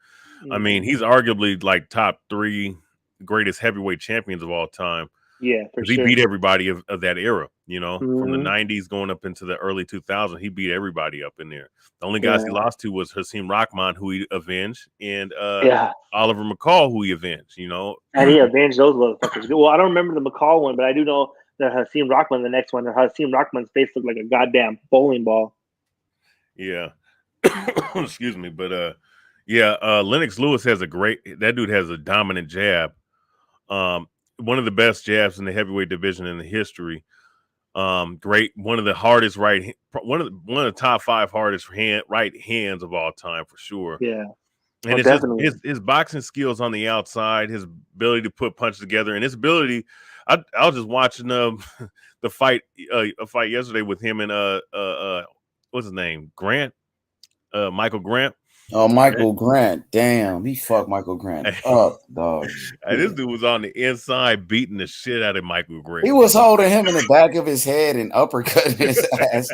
I mean, he's arguably like top 3 greatest heavyweight champions of all time. Yeah, for sure. He beat everybody of that era, you know, from the 90s going up into the early 2000s. He beat everybody up in there. The only guys he lost to was Hasim Rahman, who he avenged, and Oliver McCall, who he avenged, you know. And he avenged those motherfuckers. Well, I don't remember the McCall one, but I do know that Hasim Rahman, the next one, Hasim Rahman's face looked like a goddamn bowling ball. Yeah. Excuse me. But Lennox Lewis has that dude has a dominant jab. One of the best jabs in the heavyweight division in the history. Great, one of the hardest one of the top 5 hardest right hands of all time for sure. Yeah. And it's definitely just his boxing skills on the outside, his ability to put punches together, and his ability. I was just watching the fight, a fight yesterday with him and what's his name, Michael Grant. Oh, Michael Grant. Damn, he fucked Michael Grant up, dog. This dude was on the inside beating the shit out of Michael Grant. He was holding him in the back of his head and uppercutting his ass.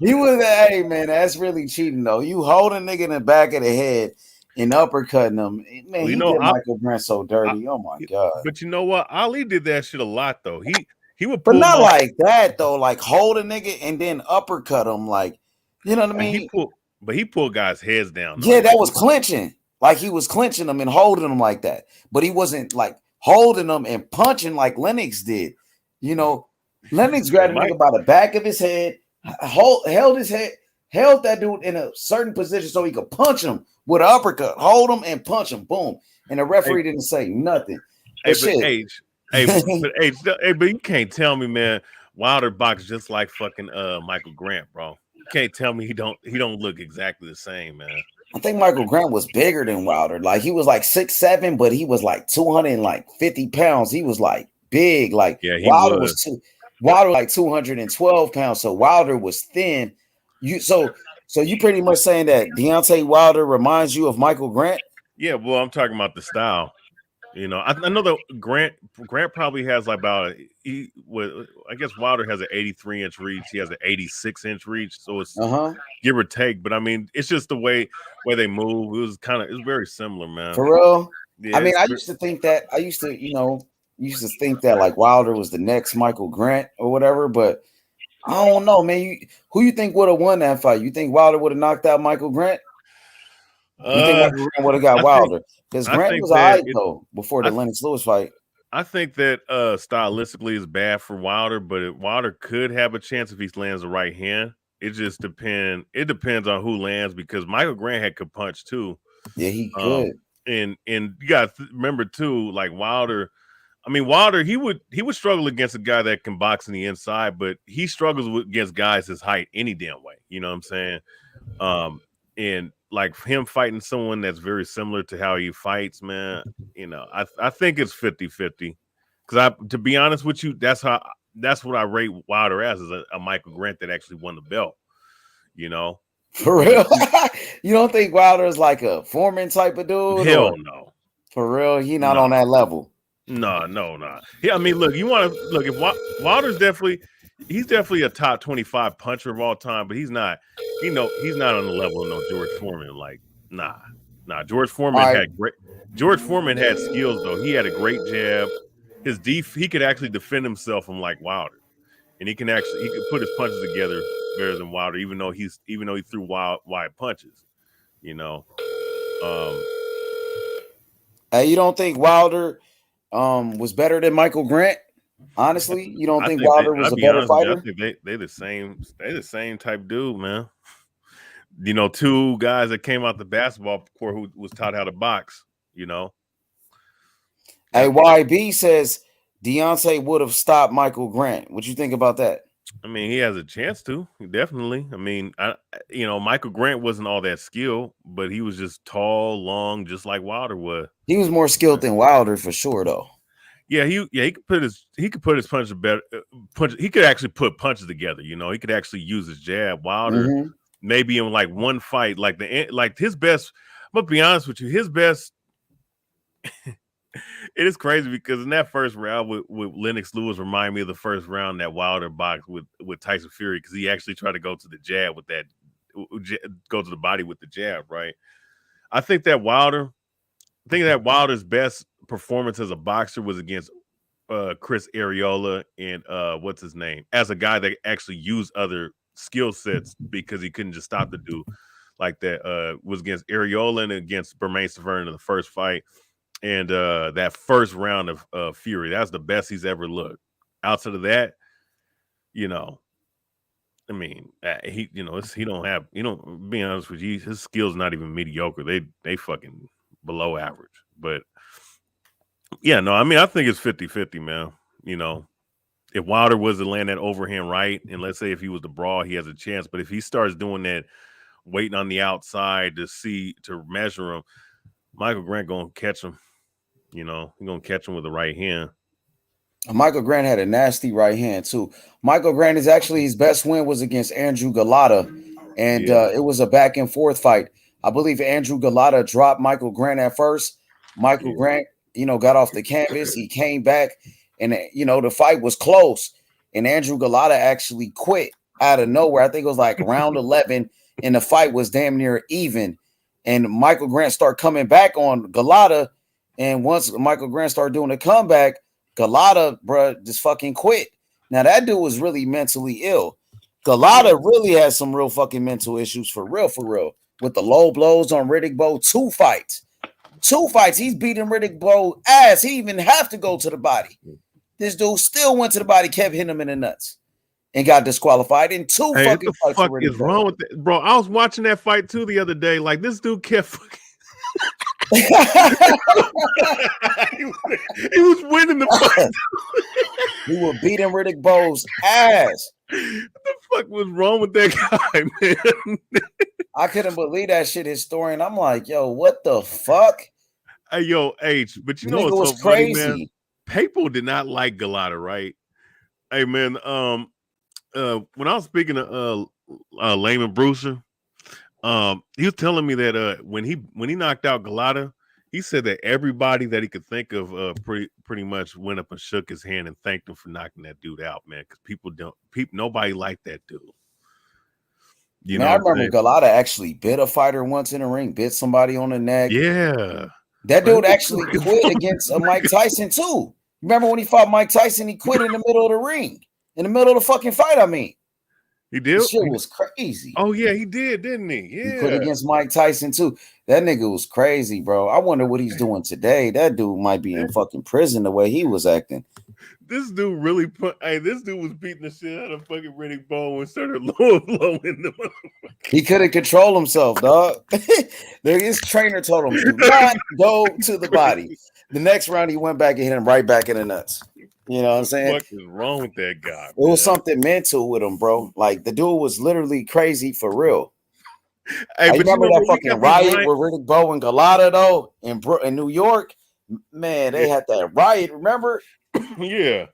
He was, hey, man, that's really cheating, though. You hold a nigga in the back of the head and uppercutting him. Man, he did Michael Grant so dirty. Oh, my God. But you know what? Ali did that shit a lot, though. He would pull, but not like that, though. Like, hold a nigga and then uppercut him. Like, you know what I mean? But he pulled guys' heads down. Yeah, that was clinching. Like he was clinching them and holding them like that. But he wasn't like holding them and punching like Lennox did. You know, Lennox grabbed a nigga by the back of his head, held his head, held that dude in a certain position so he could punch him with an uppercut, hold him and punch him. Boom. And the referee didn't say nothing. But you can't tell me, man, Wilder boxed just like fucking Michael Grant, bro. Can't tell me he don't look exactly the same, man. I think Michael Grant was bigger than Wilder. Like he was like 6'7", but he was like 250 pounds. He was like big. Like Wilder was Wilder like 212 pounds. So Wilder was thin. So you pretty much saying that Deontay Wilder reminds you of Michael Grant? Yeah, well, I'm talking about the style. You know, I know that Grant probably has like about I guess Wilder has an 83-inch reach. He has an 86-inch reach, so it's give or take. But I mean, it's just the way they move. It was very similar, man. For real? Yeah, I mean, I used to think that like Wilder was the next Michael Grant or whatever, but I don't know, man. Who you think would have won that fight? You think Wilder would have knocked out Michael Grant? You think Michael Grant would have got Wilder? Because Grant was all right, though, before the Lennox Lewis fight. I think that stylistically is bad for Wilder, but Wilder could have a chance if he lands the right hand. It just depends. It depends on who lands because Michael Grant could punch too. Yeah, he could. And you got to remember too, like Wilder. I mean, Wilder, he would struggle against a guy that can box in the inside, but he struggles against guys his height any damn way. You know what I'm saying? And like him fighting someone that's very similar to how he fights, man, you know, I think it's 50-50. Because to be honest with you, that's what I rate Wilder as is a Michael Grant that actually won the belt. You know, for real. You don't think Wilder is like a Foreman type of dude? Hell no. For real, he not on that level. No. Yeah, I mean, look, you want to look if Wilder's he's definitely a top 25 puncher of all time, but he's not. He's not on the level of no George Foreman. Like, nah. George Foreman had skills though. He had a great jab. He could actually defend himself from like Wilder, and he could put his punches together better than Wilder, even though he threw wide punches. You know. Hey, you don't think Wilder was better than Michael Grant? Honestly, you don't think Wilder was a better fighter? I think they the same type dude, man. You know, two guys that came out the basketball court who was taught how to box, you know. Hey, YB says Deontay would have stopped Michael Grant. What you think about that? I mean, he has a chance to, definitely. I mean, Michael Grant wasn't all that skilled, but he was just tall, long, just like Wilder was. He was more skilled than Wilder for sure, though. Yeah, he could put his punches better. He could actually put punches together. You know, he could actually use his jab. Wilder, maybe in like one fight, like his best. I'm gonna be honest with you, his best. It is crazy because in that first round with Lennox Lewis remind me of the first round that Wilder boxed with Tyson Fury because he actually tried to go to the jab with that, go to the body with the jab, right? I think that Wilder's best performance as a boxer was against Chris Areola and what's his name, as a guy that actually used other skill sets because he couldn't just stop the dude like that. Was against Areola and against Bermane Stiverne in the first fight. And that first round of Fury, that's the best he's ever looked. Outside of that, I mean, he don't have, being honest with you, his skills not even mediocre. They fucking below average. But yeah, no, I mean, I think it's 50-50, man. If Wilder was to land that overhand right, and let's say if he was to brawl, he has a chance. But if he starts doing that, waiting on the outside to measure him, Michael Grant gonna catch him. He's gonna catch him with the right hand. Michael Grant had a nasty right hand too. Michael Grant is actually his best win was against Andrew Galata, and it was a back and forth fight. I believe Andrew Galata dropped Michael Grant at first. Michael Grant, got off the canvas. He came back, and the fight was close. And Andrew Galata actually quit out of nowhere. I think it was like round 11, and the fight was damn near even. And Michael Grant started coming back on Galata. And once Michael Grant started doing a comeback, Galata, bro, just fucking quit. Now, that dude was really mentally ill. Galata really has some real fucking mental issues for real. With the low blows on Riddick Bowe, 2 fights. 2 fights. He's beating Riddick Bowe ass. He even have to go to the body. This dude still went to the body, kept hitting him in the nuts, and got disqualified in 2 fucking fights. What the fuck is wrong with that? Bro, I was watching that fight too the other day. Like, this dude kept fucking... he was winning the fight. He was beating Riddick Bowe's ass. What the fuck was wrong with that guy, man? I couldn't believe that shit, historian. I'm like, yo, what the fuck? Hey, yo, H, but you know what's so crazy, funny, man? People did not like Galata, right? Hey, man, when I was speaking to Layman Brewster, he was telling me that when he knocked out Galata, he said that everybody that he could think of pretty much went up and shook his hand and thanked him for knocking that dude out, man. Because nobody liked that dude. I remember Galata actually bit a fighter once in the ring, bit somebody on the neck. Yeah, that dude actually quit against Mike Tyson too. Remember when he fought Mike Tyson? He quit in the middle of the ring, in the middle of the fucking fight. I mean. He did. This shit was crazy. Oh yeah, he did, didn't he? Yeah. He quit against Mike Tyson too. That nigga was crazy, bro. I wonder what he's doing today. That dude might be in fucking prison the way he was acting. This dude really this dude was beating the shit out of fucking Riddick Bowe and started blowing the motherfucker. He couldn't control himself, dog. His trainer told him, do not go to the body. The next round, he went back and hit him right back in the nuts. You know what I'm saying? What is wrong with that guy? It was something mental with him, bro. Like, the dude was literally crazy for real. Hey, I remember that fucking riot with Riddick Bowe and Galata, though, in New York. Man, they had that riot, remember? Yeah.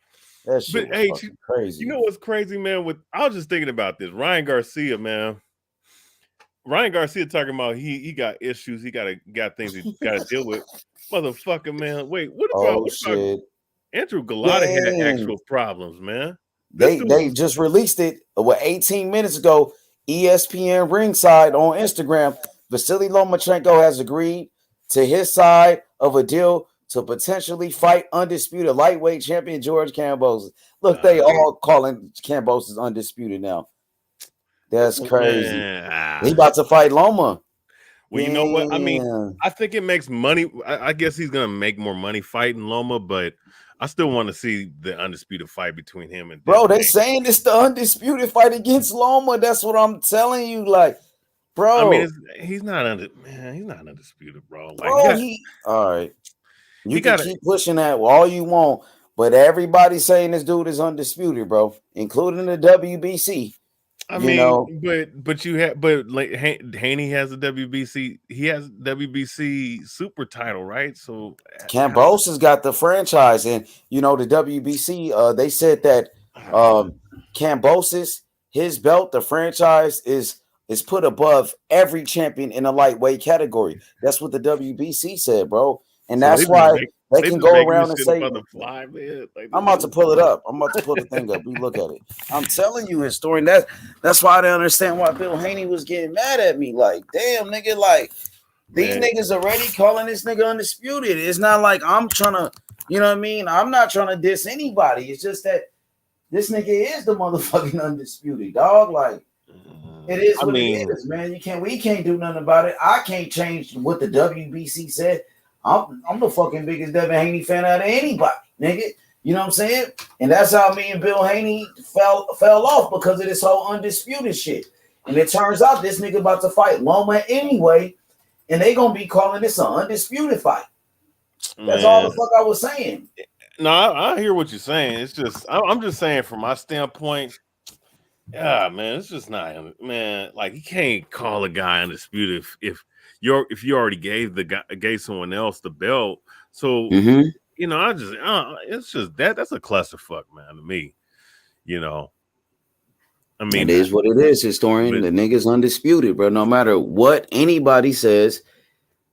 That shit was crazy. You know what's crazy, man? I was just thinking about this. Ryan Garcia, man. Ryan Garcia talking about he got issues. He got things he got to deal with. Motherfucker, man. Wait, what about Andrew Galata had actual problems, man? They just released it 18 minutes ago. ESPN Ringside on Instagram. Vasily Lomachenko has agreed to his side of a deal to potentially fight undisputed lightweight champion George Kambosos. Look, they all calling Kambosos undisputed now. That's crazy. He about to fight Loma. Well, you know what? I mean, I think it makes money. I guess he's gonna make more money fighting Loma, but I still want to see the undisputed fight between him and bro. They saying it's the undisputed fight against Loma. That's what I'm telling you. Like, bro, I mean, he's not undisputed, bro. Like, bro, all right. You can keep pushing that all you want, but everybody's saying this dude is undisputed, bro, including the WBC. I mean, but like Haney has a WBC. He has WBC super title, right? So Kambosos got the franchise, and the WBC. They said that Kambosos, his belt, the franchise is put above every champion in a lightweight category. That's what the WBC said, bro. And that's why They They can just go making around this and shit say, about the fly, man. Like, I'm about to pull it up. I'm about to pull the thing up. We look at it. I'm telling you, historian. That's why I didn't understand why Bill Haney was getting mad at me. Like, damn, nigga, like these niggas already calling this nigga undisputed. It's not like I'm trying to, you know what I mean? I'm not trying to diss anybody. It's just that this nigga is the motherfucking undisputed dog. Like, it is what it is, man. We can't do nothing about it. I can't change what the WBC said. I'm the fucking biggest Devin Haney fan out of anybody, nigga. You know what I'm saying? And that's how me and Bill Haney fell off because of this whole undisputed shit. And it turns out this nigga about to fight Loma anyway, and they gonna be calling this an undisputed fight. That's all the fuck I was saying. No, I hear what you're saying. It's just I'm just saying from my standpoint. Yeah, man, it's just not, man. Like, you can't call a guy undisputed if you already gave someone else the belt. So you know, it's just that's a clusterfuck, man, to me. You know, I mean, it is what it is, historian. The nigga's undisputed, bro. No matter what anybody says,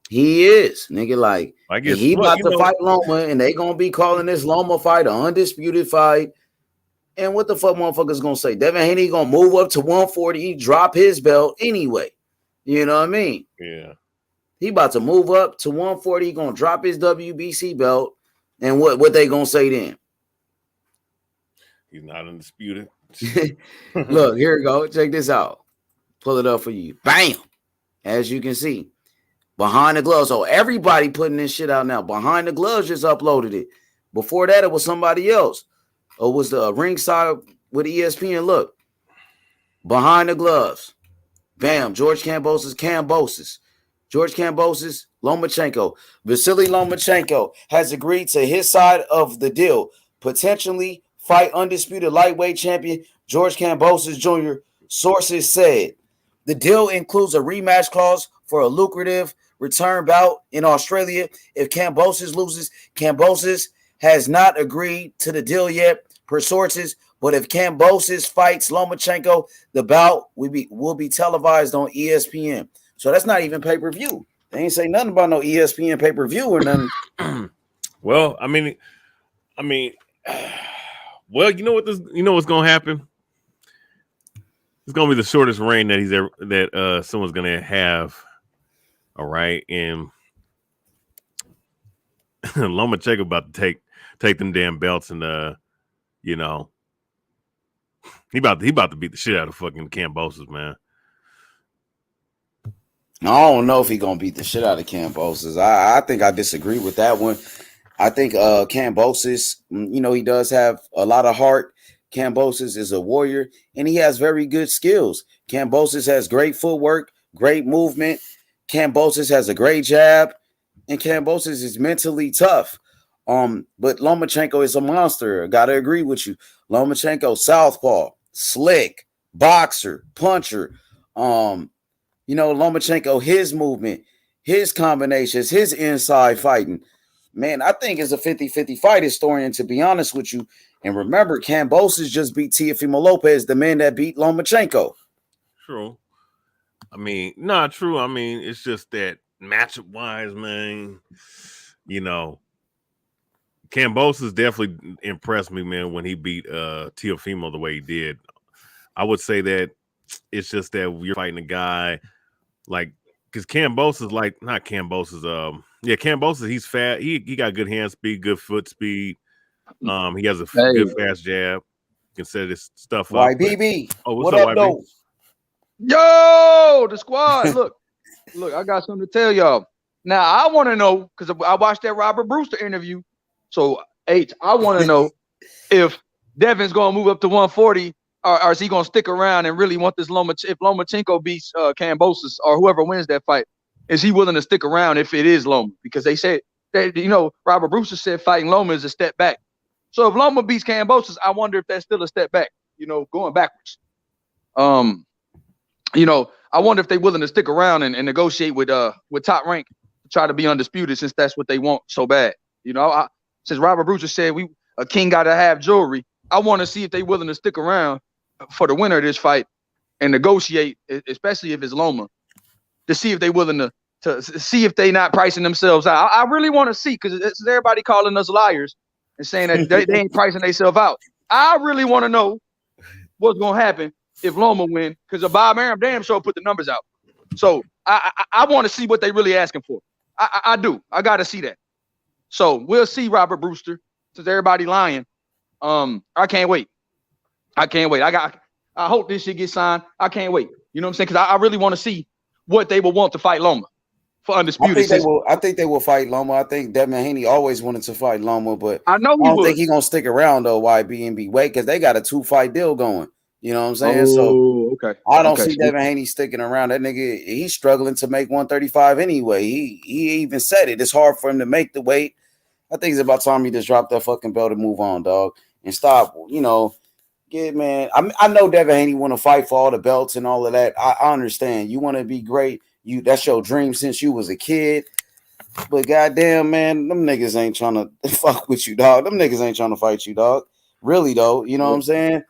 he is, nigga. Like, I guess he about to fight Loma, and they gonna be calling this Loma fight an undisputed fight. And what the fuck motherfuckers gonna say? Devin Haney gonna move up to 140, drop his belt anyway. You know what I mean? Yeah. He about to move up to 140, gonna drop his WBC belt. And what they gonna say then? He's not undisputed. Look, here we go. Check this out. Pull it up for you. Bam! As you can see. Behind the Gloves. So everybody putting this shit out now. Behind the Gloves just uploaded it. Before that, it was somebody else. It was the ringside with ESPN. Look, Behind the Gloves. Bam. George Kambosos. George Kambosos, Lomachenko. Vasily Lomachenko has agreed to his side of the deal. Potentially fight undisputed lightweight champion George Kambosos Jr. Sources said the deal includes a rematch clause for a lucrative return bout in Australia. If Kambosos loses, Kambosos has not agreed to the deal yet, per sources. But if Kambosos fights Lomachenko, the bout will be televised on ESPN. So that's not even pay-per-view. They ain't say nothing about no ESPN pay-per-view or nothing. Well, I mean, well, you know what's gonna happen? It's gonna be the shortest reign that someone's gonna have. All right, and Lomachenko about to take them damn belts, and you know, he about to beat the shit out of fucking Kambosos, man. I don't know if he's gonna beat the shit out of Kambosos. I think I disagree with that one. I think Kambosos, you know, he does have a lot of heart. Kambosos is a warrior, and he has very good skills. Kambosos has great footwork, great movement. Kambosos has a great jab, and Kambosos is mentally tough. But Lomachenko is a monster. I gotta agree with you. Lomachenko, southpaw, slick, boxer, puncher. You know, Lomachenko, his movement, his combinations, his inside fighting. Man, I think it's a 50-50 fight, historian, to be honest with you. And remember, Kambosos just beat Teofimo Lopez, the man that beat Lomachenko. True. I mean, not true. I mean, it's just that matchup-wise, man, you know, Kambosos definitely impressed me, man, when he beat Teofimo the way he did. I would say that it's just that you're fighting a guy like, because Kambosos, like, not Kambosos, Kambosos, he's fat. He got good hand speed, good foot speed. He has a good fast jab. Can set his stuff up. YBB. What's up, YB? Though? Yo, the squad. Look, I got something to tell y'all. Now, I want to know, because I watched that Robert Brewster interview. So, I want to know if Devin's going to move up to 140, or is he going to stick around and really want this if Lomachenko beats Kambosos or whoever wins that fight, is he willing to stick around if it is Loma? Because they said, Robert Brewster said fighting Loma is a step back. So if Loma beats Kambosos, I wonder if that's still a step back, going backwards. I wonder if they're willing to stick around and negotiate with Top Rank to try to be undisputed, since that's what they want so bad. Since Robert Brewster said a king got to have jewelry, I want to see if they're willing to stick around for the winner of this fight and negotiate, especially if it's Loma, to see if they're willing to to see if they not pricing themselves out. I really want to see, because it's everybody calling us liars and saying that they ain't pricing themselves out. I really want to know what's gonna happen if Loma win, because Bob Arum damn sure put the numbers out. So I want to see what they really asking for. I do. I got to see that. So we'll see, Robert Brewster. Since everybody lying, I can't wait. I can't wait. I hope this shit gets signed. I can't wait. You know what I'm saying? Because I really want to see what they will want to fight Loma for undisputed. I think they will fight Loma. I think Devin Haney always wanted to fight Loma, but I know I don't think he's gonna stick around though. YB and be wait, because they got a 2-fight deal going. You know what I'm saying? Okay. I don't see Devin Haney sticking around. That nigga, he's struggling to make 135 anyway. He even said it. It's hard for him to make the weight. I think it's about time he just dropped that fucking belt and move on, dog, and stop. You know, man. I know Devin Haney want to fight for all the belts and all of that. I understand. You want to be great. That's your dream since you was a kid. But goddamn, man, them niggas ain't trying to fuck with you, dog. Them niggas ain't trying to fight you, dog. Really though, you know what I'm saying?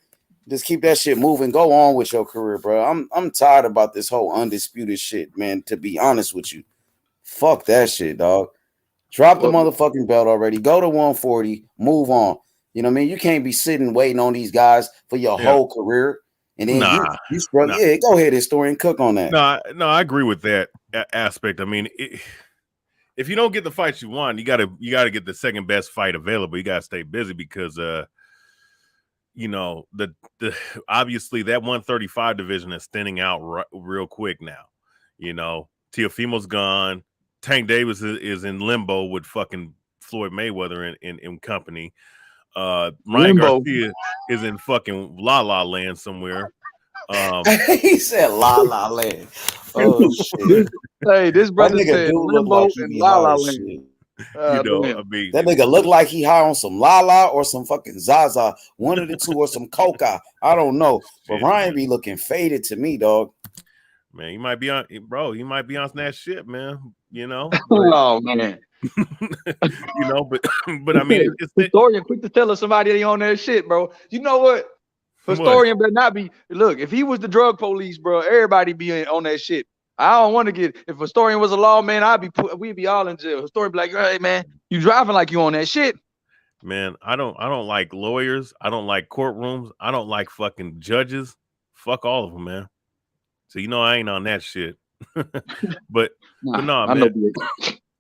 Just keep that shit moving. Go on with your career, bro. I'm tired about this whole undisputed shit, man. To be honest with you, fuck that shit, dog. Drop the motherfucking belt already. Go to 140. Move on. You know what I mean? You can't be sitting waiting on these guys for your whole career, and then you struggle. Yeah, go ahead, historian, cook on that. No, I agree with that aspect. I mean, if you don't get the fights you want, you gotta get the second best fight available. You gotta stay busy because you know, the obviously that 135 division is thinning out real quick now. You know, Teofimo's gone. Tank Davis is in limbo with fucking Floyd Mayweather in company. Ryan Garcia is in fucking La La Land somewhere. He said La La Land. Oh shit! Hey, this brother said limbo and La La Land. You know, I mean, that nigga look like he high on some Lala or some fucking Zaza, one of the two, or some Coca. I don't know, but Ryan be looking faded to me, dog. Man, he might be on, bro. He might be on that shit, man. You know. Oh man. You know, but I mean, it's historian quick to tell us somebody they on that shit, bro. You know what? Historian better not be. Look, if he was the drug police, bro, everybody be on that shit. I don't want to get. If historian was a lawman, we'd be all in jail. Historian be like, hey man, you driving like you on that shit. Man, I don't like lawyers. I don't like courtrooms. I don't like fucking judges. Fuck all of them, man. So you know I ain't on that shit. but no, man.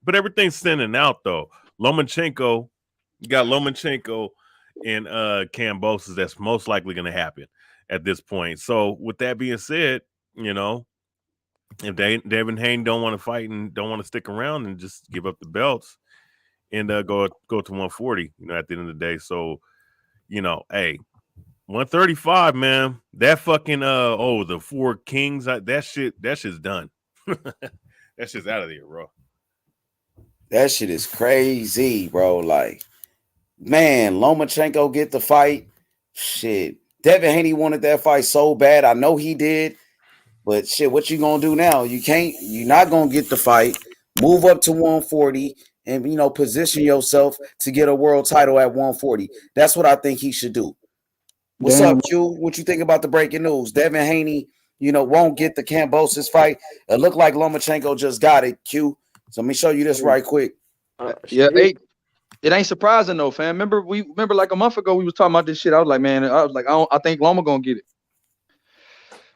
But everything's thinning out though. Lomachenko, you got Lomachenko and Kambosos. That's most likely going to happen at this point. So with that being said, you know, if Devin Haney don't want to fight and don't want to stick around and just give up the belts and go to 140, you know, at the end of the day. So, you know, hey, 135, man. That fucking the Four Kings, that shit's done. That shit's out of there, bro. That shit is crazy, bro. Like, man, Lomachenko get the fight. Shit. Devin Haney wanted that fight so bad. I know he did. But shit, what you gonna do now? You're not gonna get the fight. Move up to 140 and, you know, position yourself to get a world title at 140. That's what I think he should do. What's up, Q? What you think about the breaking news? Devin Haney, you know, won't get the Kambosos fight. It looked like Lomachenko just got it, Q. So let me show you this right quick. It ain't surprising though, fam. Remember like a month ago we was talking about this shit. I was like, man, I think Loma gonna get it.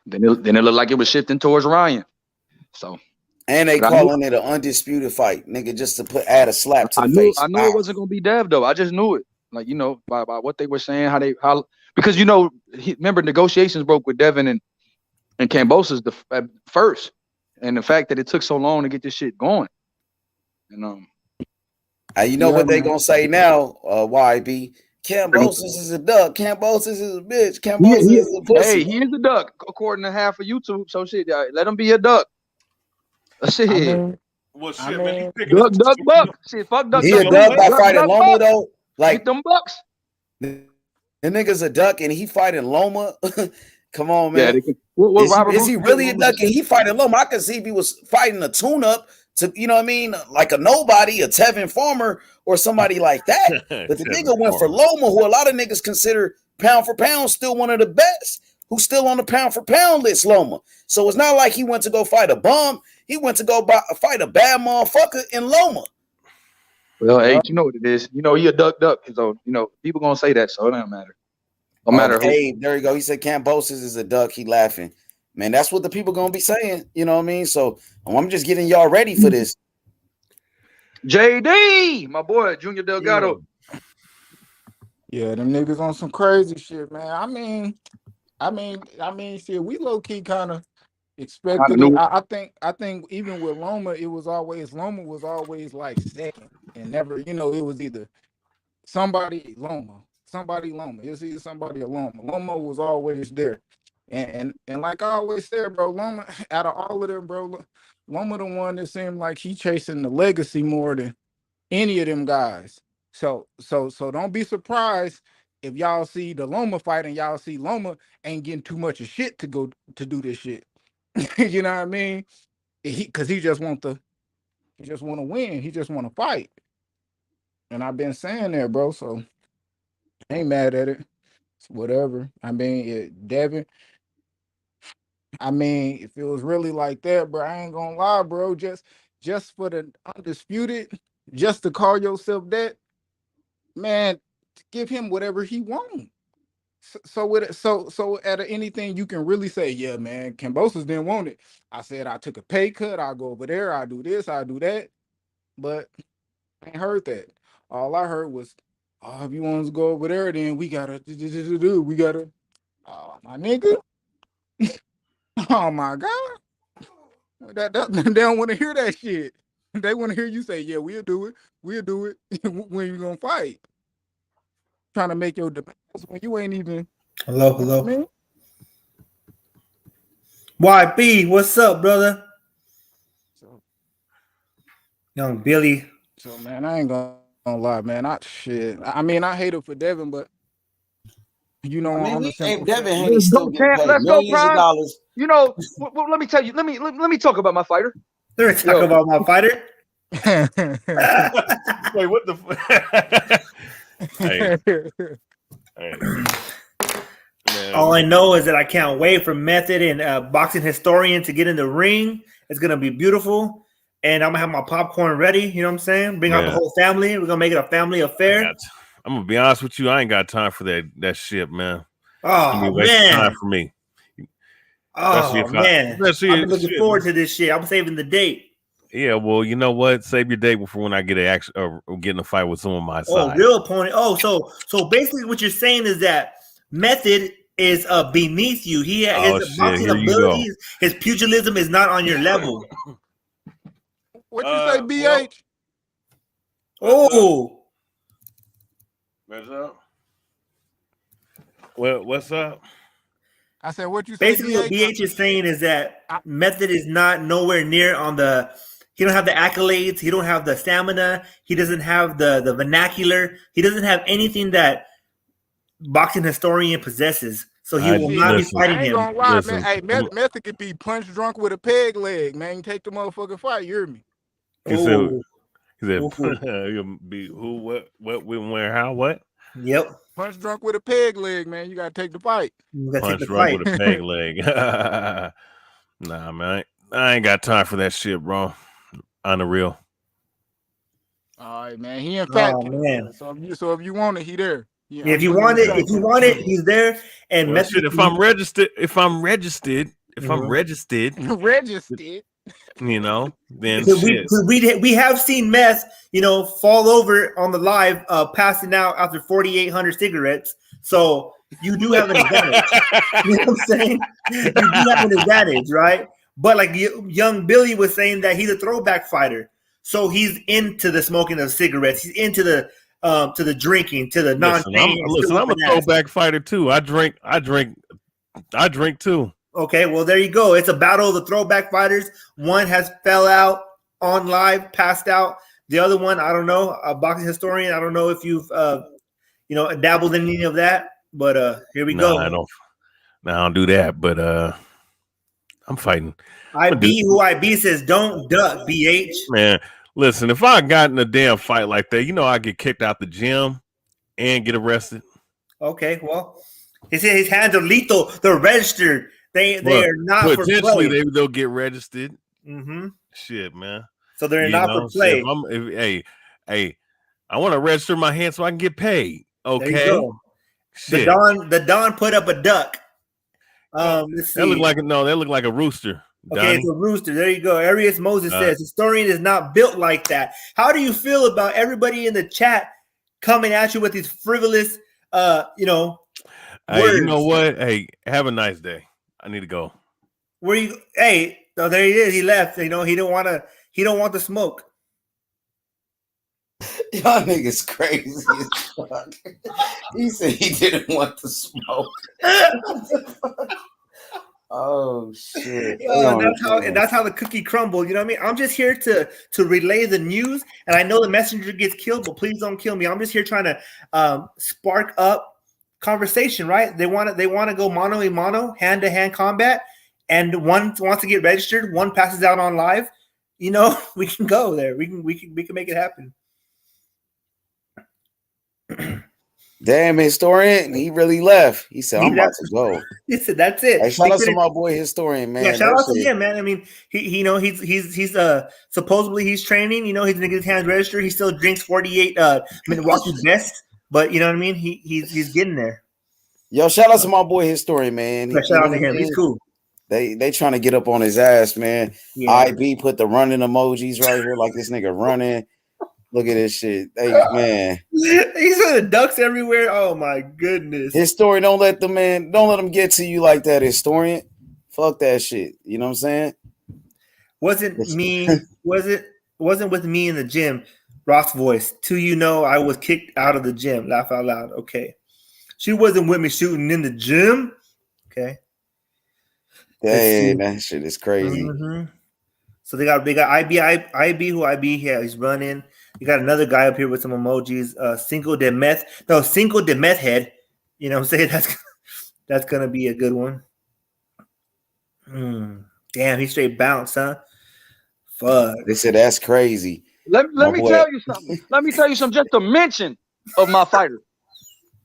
Then it looked like it was shifting towards Ryan. So, and they calling it an undisputed fight, nigga, just to add a slap to the face. I knew it wasn't gonna be Dev though. I just knew it. Like, you know, by what they were saying, because you know, remember negotiations broke with Devin and Kambosos at first, and the fact that it took so long to get this shit going. And you know what they gonna say now? YB. Kambosos is a duck. Kambosos is a bitch. Kambosos is a pussy. Hey, he is a duck, according to half of YouTube. So shit, let him be a duck. Shit. Man, duck, buck. Shit, fuck duck. He a duck by fighting Loma though. Like get them bucks. The nigga's a duck and he fighting Loma. Come on, man. Yeah, is he really a duck and he fighting Loma? I could see if he was fighting a tune-up to, you know what I mean, like a nobody, a Tevin Farmer or somebody like that. But the nigga went for Loma, who a lot of niggas consider pound for pound still one of the best, who's still on the pound for pound list, Loma. So it's not like he went to go fight a bum. He went to go fight a bad motherfucker in Loma. Well, hey, you know what it is. You know, he a duck, so, you know, people going to say that, so it don't matter. No matter who. Hey, there you go. He said Cambosis is a duck. He laughing. Man, that's what the people going to be saying. You know what I mean? So I'm just getting y'all ready for this. JD, my boy, Junior Delgado. Yeah, them niggas on some crazy shit, man. I mean, shit, we low key kind of expected it. I think even with Loma, Loma was always like second and never, you know, it was either somebody Loma. It's either somebody or Loma. Loma was always there. And like I always said, bro, Loma, out of all of them, bro, Loma the one that seemed like he chasing the legacy more than any of them guys. So don't be surprised if y'all see the Loma fight and y'all see Loma ain't getting too much of shit to go to do this shit. You know what I mean? Because he just want to win. He just want to fight. And I've been saying that, bro. So I ain't mad at it. It's whatever. I mean, Devin. I mean, if it was really like that, bro, I ain't gonna lie, bro. Just for the undisputed, just to call yourself that, man, give him whatever he wants. So out of anything you can really say, yeah, man, Cambosis didn't want it. I said I took a pay cut. I'll go over there. I'll do this. I'll do that. But I ain't heard that. All I heard was, oh, if you want to go over there, then we gotta do. We gotta. Oh, my nigga. Oh my God. That they don't want to hear that shit. They want to hear you say, yeah, we'll do it. We'll do it. When you gonna fight? Trying to make your demands when you ain't even. Hello. Man. YB, what's up, brother? Young Billy. So man, I ain't gonna lie, man. I mean, I hate it for Devin, but you know, I mean, Devin Haney still getting paid millions of dollars. You know, well, let me tell you. Let me talk about my fighter. Let me talk about my fighter. Wait, what the All I know is that I can't wait for Method and Boxing Historian to get in the ring. It's gonna be beautiful, and I'm gonna have my popcorn ready. You know what I'm saying? Bring out the whole family. We're gonna make it a family affair. I'm gonna be honest with you. I ain't got time for that shit, man. Oh man, time for me. Oh man, I've been looking forward to this shit. I'm saving the date. Yeah, well, you know what? Save your date before when I get get in a fight with someone my side. Oh, real opponent. Oh, so basically, what you're saying is that Method is beneath you. He has his boxing abilities. His pugilism is not on your level. What you say, BH? Oh, what's up? Well, what's up? I said, what you say? Basically, what BH is saying is that Method is not nowhere near on the. He don't have the accolades. He don't have the stamina. He doesn't have the vernacular. He doesn't have anything that Boxing Historian possesses. So he will not be fighting him. I ain't gonna lie, man. Hey, Method could be punch drunk with a peg leg, man. You take the motherfucking fight. You hear me? He said be who, what, when, where, how, what? Yep. Punch drunk with a peg leg, man. You gotta take the fight. Punch drunk with a peg leg. Nah, man. I ain't got time for that shit, bro. On the real. All right, man. He in fact. Oh man. So if you want it, he there. Yeah, if you want it, he's there. And well, shit, if I'm registered, you know, then we have seen Meth, you know, fall over on the live, passing out after 4,800 cigarettes. So you do have an advantage. You know what I'm saying? You do have an advantage, right? But like young Billy was saying that he's a throwback fighter, so he's into the smoking of cigarettes. He's into the drinking, to the non-chain. Listen, I'm a throwback fighter too. I drink too. Okay, well there you go. It's a battle of the throwback fighters. One has fell out on live, passed out. The other one, I don't know. A boxing historian. I don't know if you've dabbled in any of that. But here we go. I don't do that. But I'm fighting. IB says don't duck, BH. Man, listen, if I got in a damn fight like that, you know I get kicked out the gym and get arrested. Okay, well, his hands are lethal. They're registered. They are not potentially they'll get registered. Mm-hmm. Shit, man. So they're not for play. Hey, I want to register my hand so I can get paid. Okay. There you go. Shit. The Don put up a duck. Let's see. That looked like a rooster. Okay, Donnie. it's a rooster. There you go. Arias Moses says historian is not built like that. How do you feel about everybody in the chat coming at you with these frivolous, Hey, words? you know what? Hey, have a nice day. I need to go. Where you? Hey, oh, there he is. He left. You know, he don't want the smoke. Y'all niggas crazy as fuck. He said he didn't want the smoke. Oh shit! And that's how the cookie crumbled. You know what I mean? I'm just here to relay the news, and I know the messenger gets killed, but please don't kill me. I'm just here trying to spark up conversation. Right? They want to go mano a mano, hand to hand combat, and one wants to get registered. One passes out on live. You know, we can go there. We can make it happen. Damn, historian, he really left. He said, "I'm about to go." He said, "That's it." Hey, shout out to my boy historian, man. Yeah, shout out to him, man. I mean, he's supposedly he's training. You know, he's gonna get his hands registered. He still drinks 48 Milwaukee Best, but you know what I mean. He's getting there. Yo, shout out to my boy historian, man. Yeah, shout out to him. He's cool. They trying to get up on his ass, man. Yeah. IB put the running emojis right here, like this nigga running. Look at this shit. Hey, man. He's got the ducks everywhere. Oh my goodness. Historian, don't let them get to you like that, historian. Fuck that shit. You know what I'm saying? Wasn't with me in the gym. Ross voice. I was kicked out of the gym. Laugh out loud. Okay. She wasn't with me shooting in the gym. Okay. Dang, that shit is crazy. Mm-hmm. So they got IB who IB here. He's running. You got another guy up here with some emojis. Cinco de meth head. You know what I'm saying? That's gonna be a good one. Damn, he straight bounced, huh? Fuck. They said that's crazy. Let me tell you something. Let me tell you something. Just a mention of my fighter.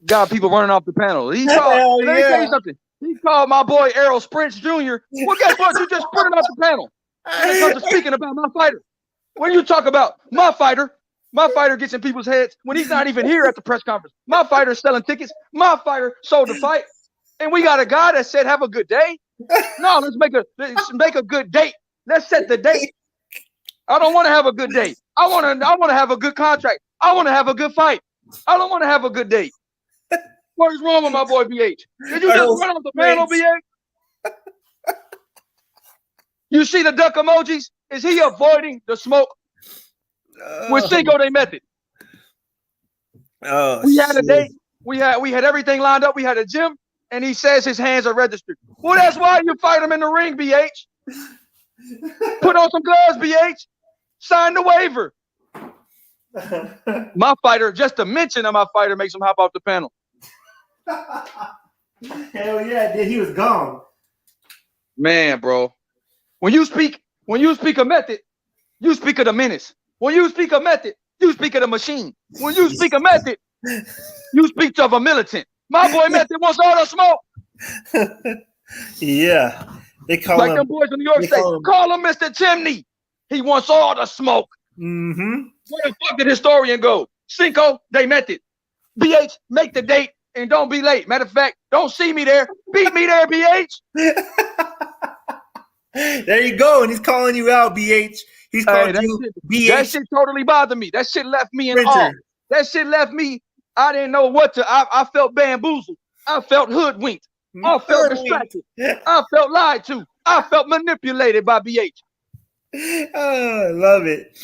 Got people running off the panel. Let me tell you something. He called my boy Errol Sprints Jr. Well, guess what? You just put him off the panel. When it comes to speaking about my fighter. When you talk about my fighter gets in people's heads when he's not even here at the press conference. My fighter's selling tickets. My fighter sold the fight. And we got a guy that said, have a good day. No, let's make a good date. Let's set the date. I don't want to have a good day. I want to have a good contract. I want to have a good fight. I don't want to have a good date. What is wrong with my boy BH? Did you just run off the panel, BH? You see the duck emojis? Is he avoiding the smoke? With Cinco de Method. We had a date. We had everything lined up. We had a gym, and he says his hands are registered. Well, that's why you fight him in the ring, BH. Put on some gloves, BH. Sign the waiver. My fighter, just a mention of my fighter makes him hop off the panel. Hell yeah, dude, he was gone. Man, bro. When you speak a method, you speak of the menace. When you speak of method, you speak of the machine. When you speak of method, you speak of a militant. My boy Method wants all the smoke. Yeah. They call like him, them boys in New York State. Call him Mr. Chimney. He wants all the smoke. Mm-hmm. Where the fuck did historian go? Cinco de Method. BH, make the date and don't be late. Matter of fact, don't see me there. Beat me there, BH. There you go. And he's calling you out, BH. He's calling you BH. That shit totally bothered me. That shit left me in awe. That shit left me. I didn't know what to. I felt bamboozled. I felt hoodwinked. I felt distracted. I felt lied to. I felt manipulated by BH. Oh, I love it.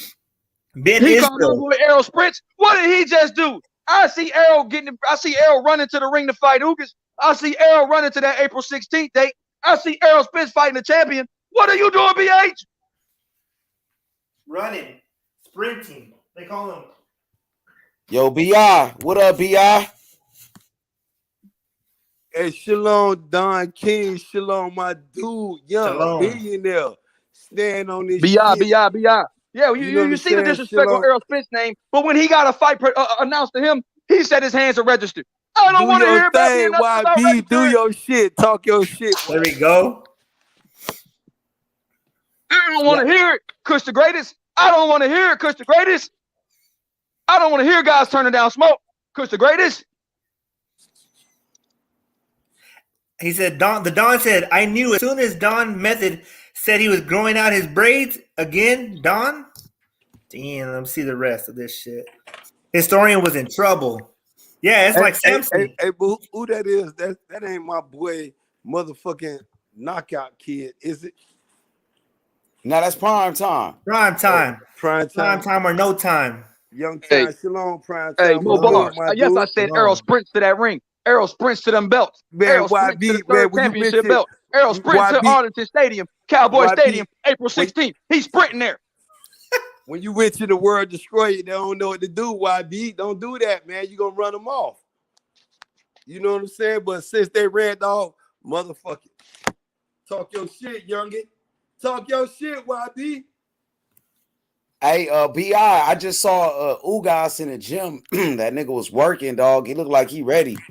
He called my boy Errol Sprints. What did he just do? I see Errol running to the ring to fight Ugas. I see Errol running to that April 16th date. I see Errol Spence fighting the champion. What are you doing, BH? Running, sprinting. They call him. Yo, BI. What up, BI? Hey, shalom, Don King. Shalom, my dude. Young billionaire. Stand on this B.I. Yeah, you see the disrespect on Errol Spence's name, but when he got a fight announced to him, he said his hands are registered. I don't want to hear about YB, do your shit. Talk your shit. There we go. I don't want to hear it, Kush the greatest. I don't want to hear it, Kush the greatest. I don't want to hear guys turning down smoke, Kush the greatest. He said, the Don said, I knew as soon as Don Method said he was growing out his braids again, Don. Damn, let me see the rest of this shit. Historian was in trouble. Yeah, it's like Samson. Hey, but who that is? That ain't my boy, motherfucking knockout kid, is it? No, that's prime time. Prime time. Prime time. Prime time or no time. Young time, Shalom, prime time. Hey, Mo Bars. Yes, I said Errol sprints to that ring. Errol sprints to them belts. Man, Errol sprints to the third championship belt. Errol sprints to Arlington Stadium, Cowboy Stadium, April 16th. He's sprinting there. When you went to the World Destroyer, they don't know what to do. YB, don't do that, man. You're going to run them off. You know what I'm saying? But since they ran off, motherfucker, talk your shit, youngin. Talk your shit, YB. Hey, BI, I just saw Ugas in the gym. That nigga was working, dog. He looked like he ready.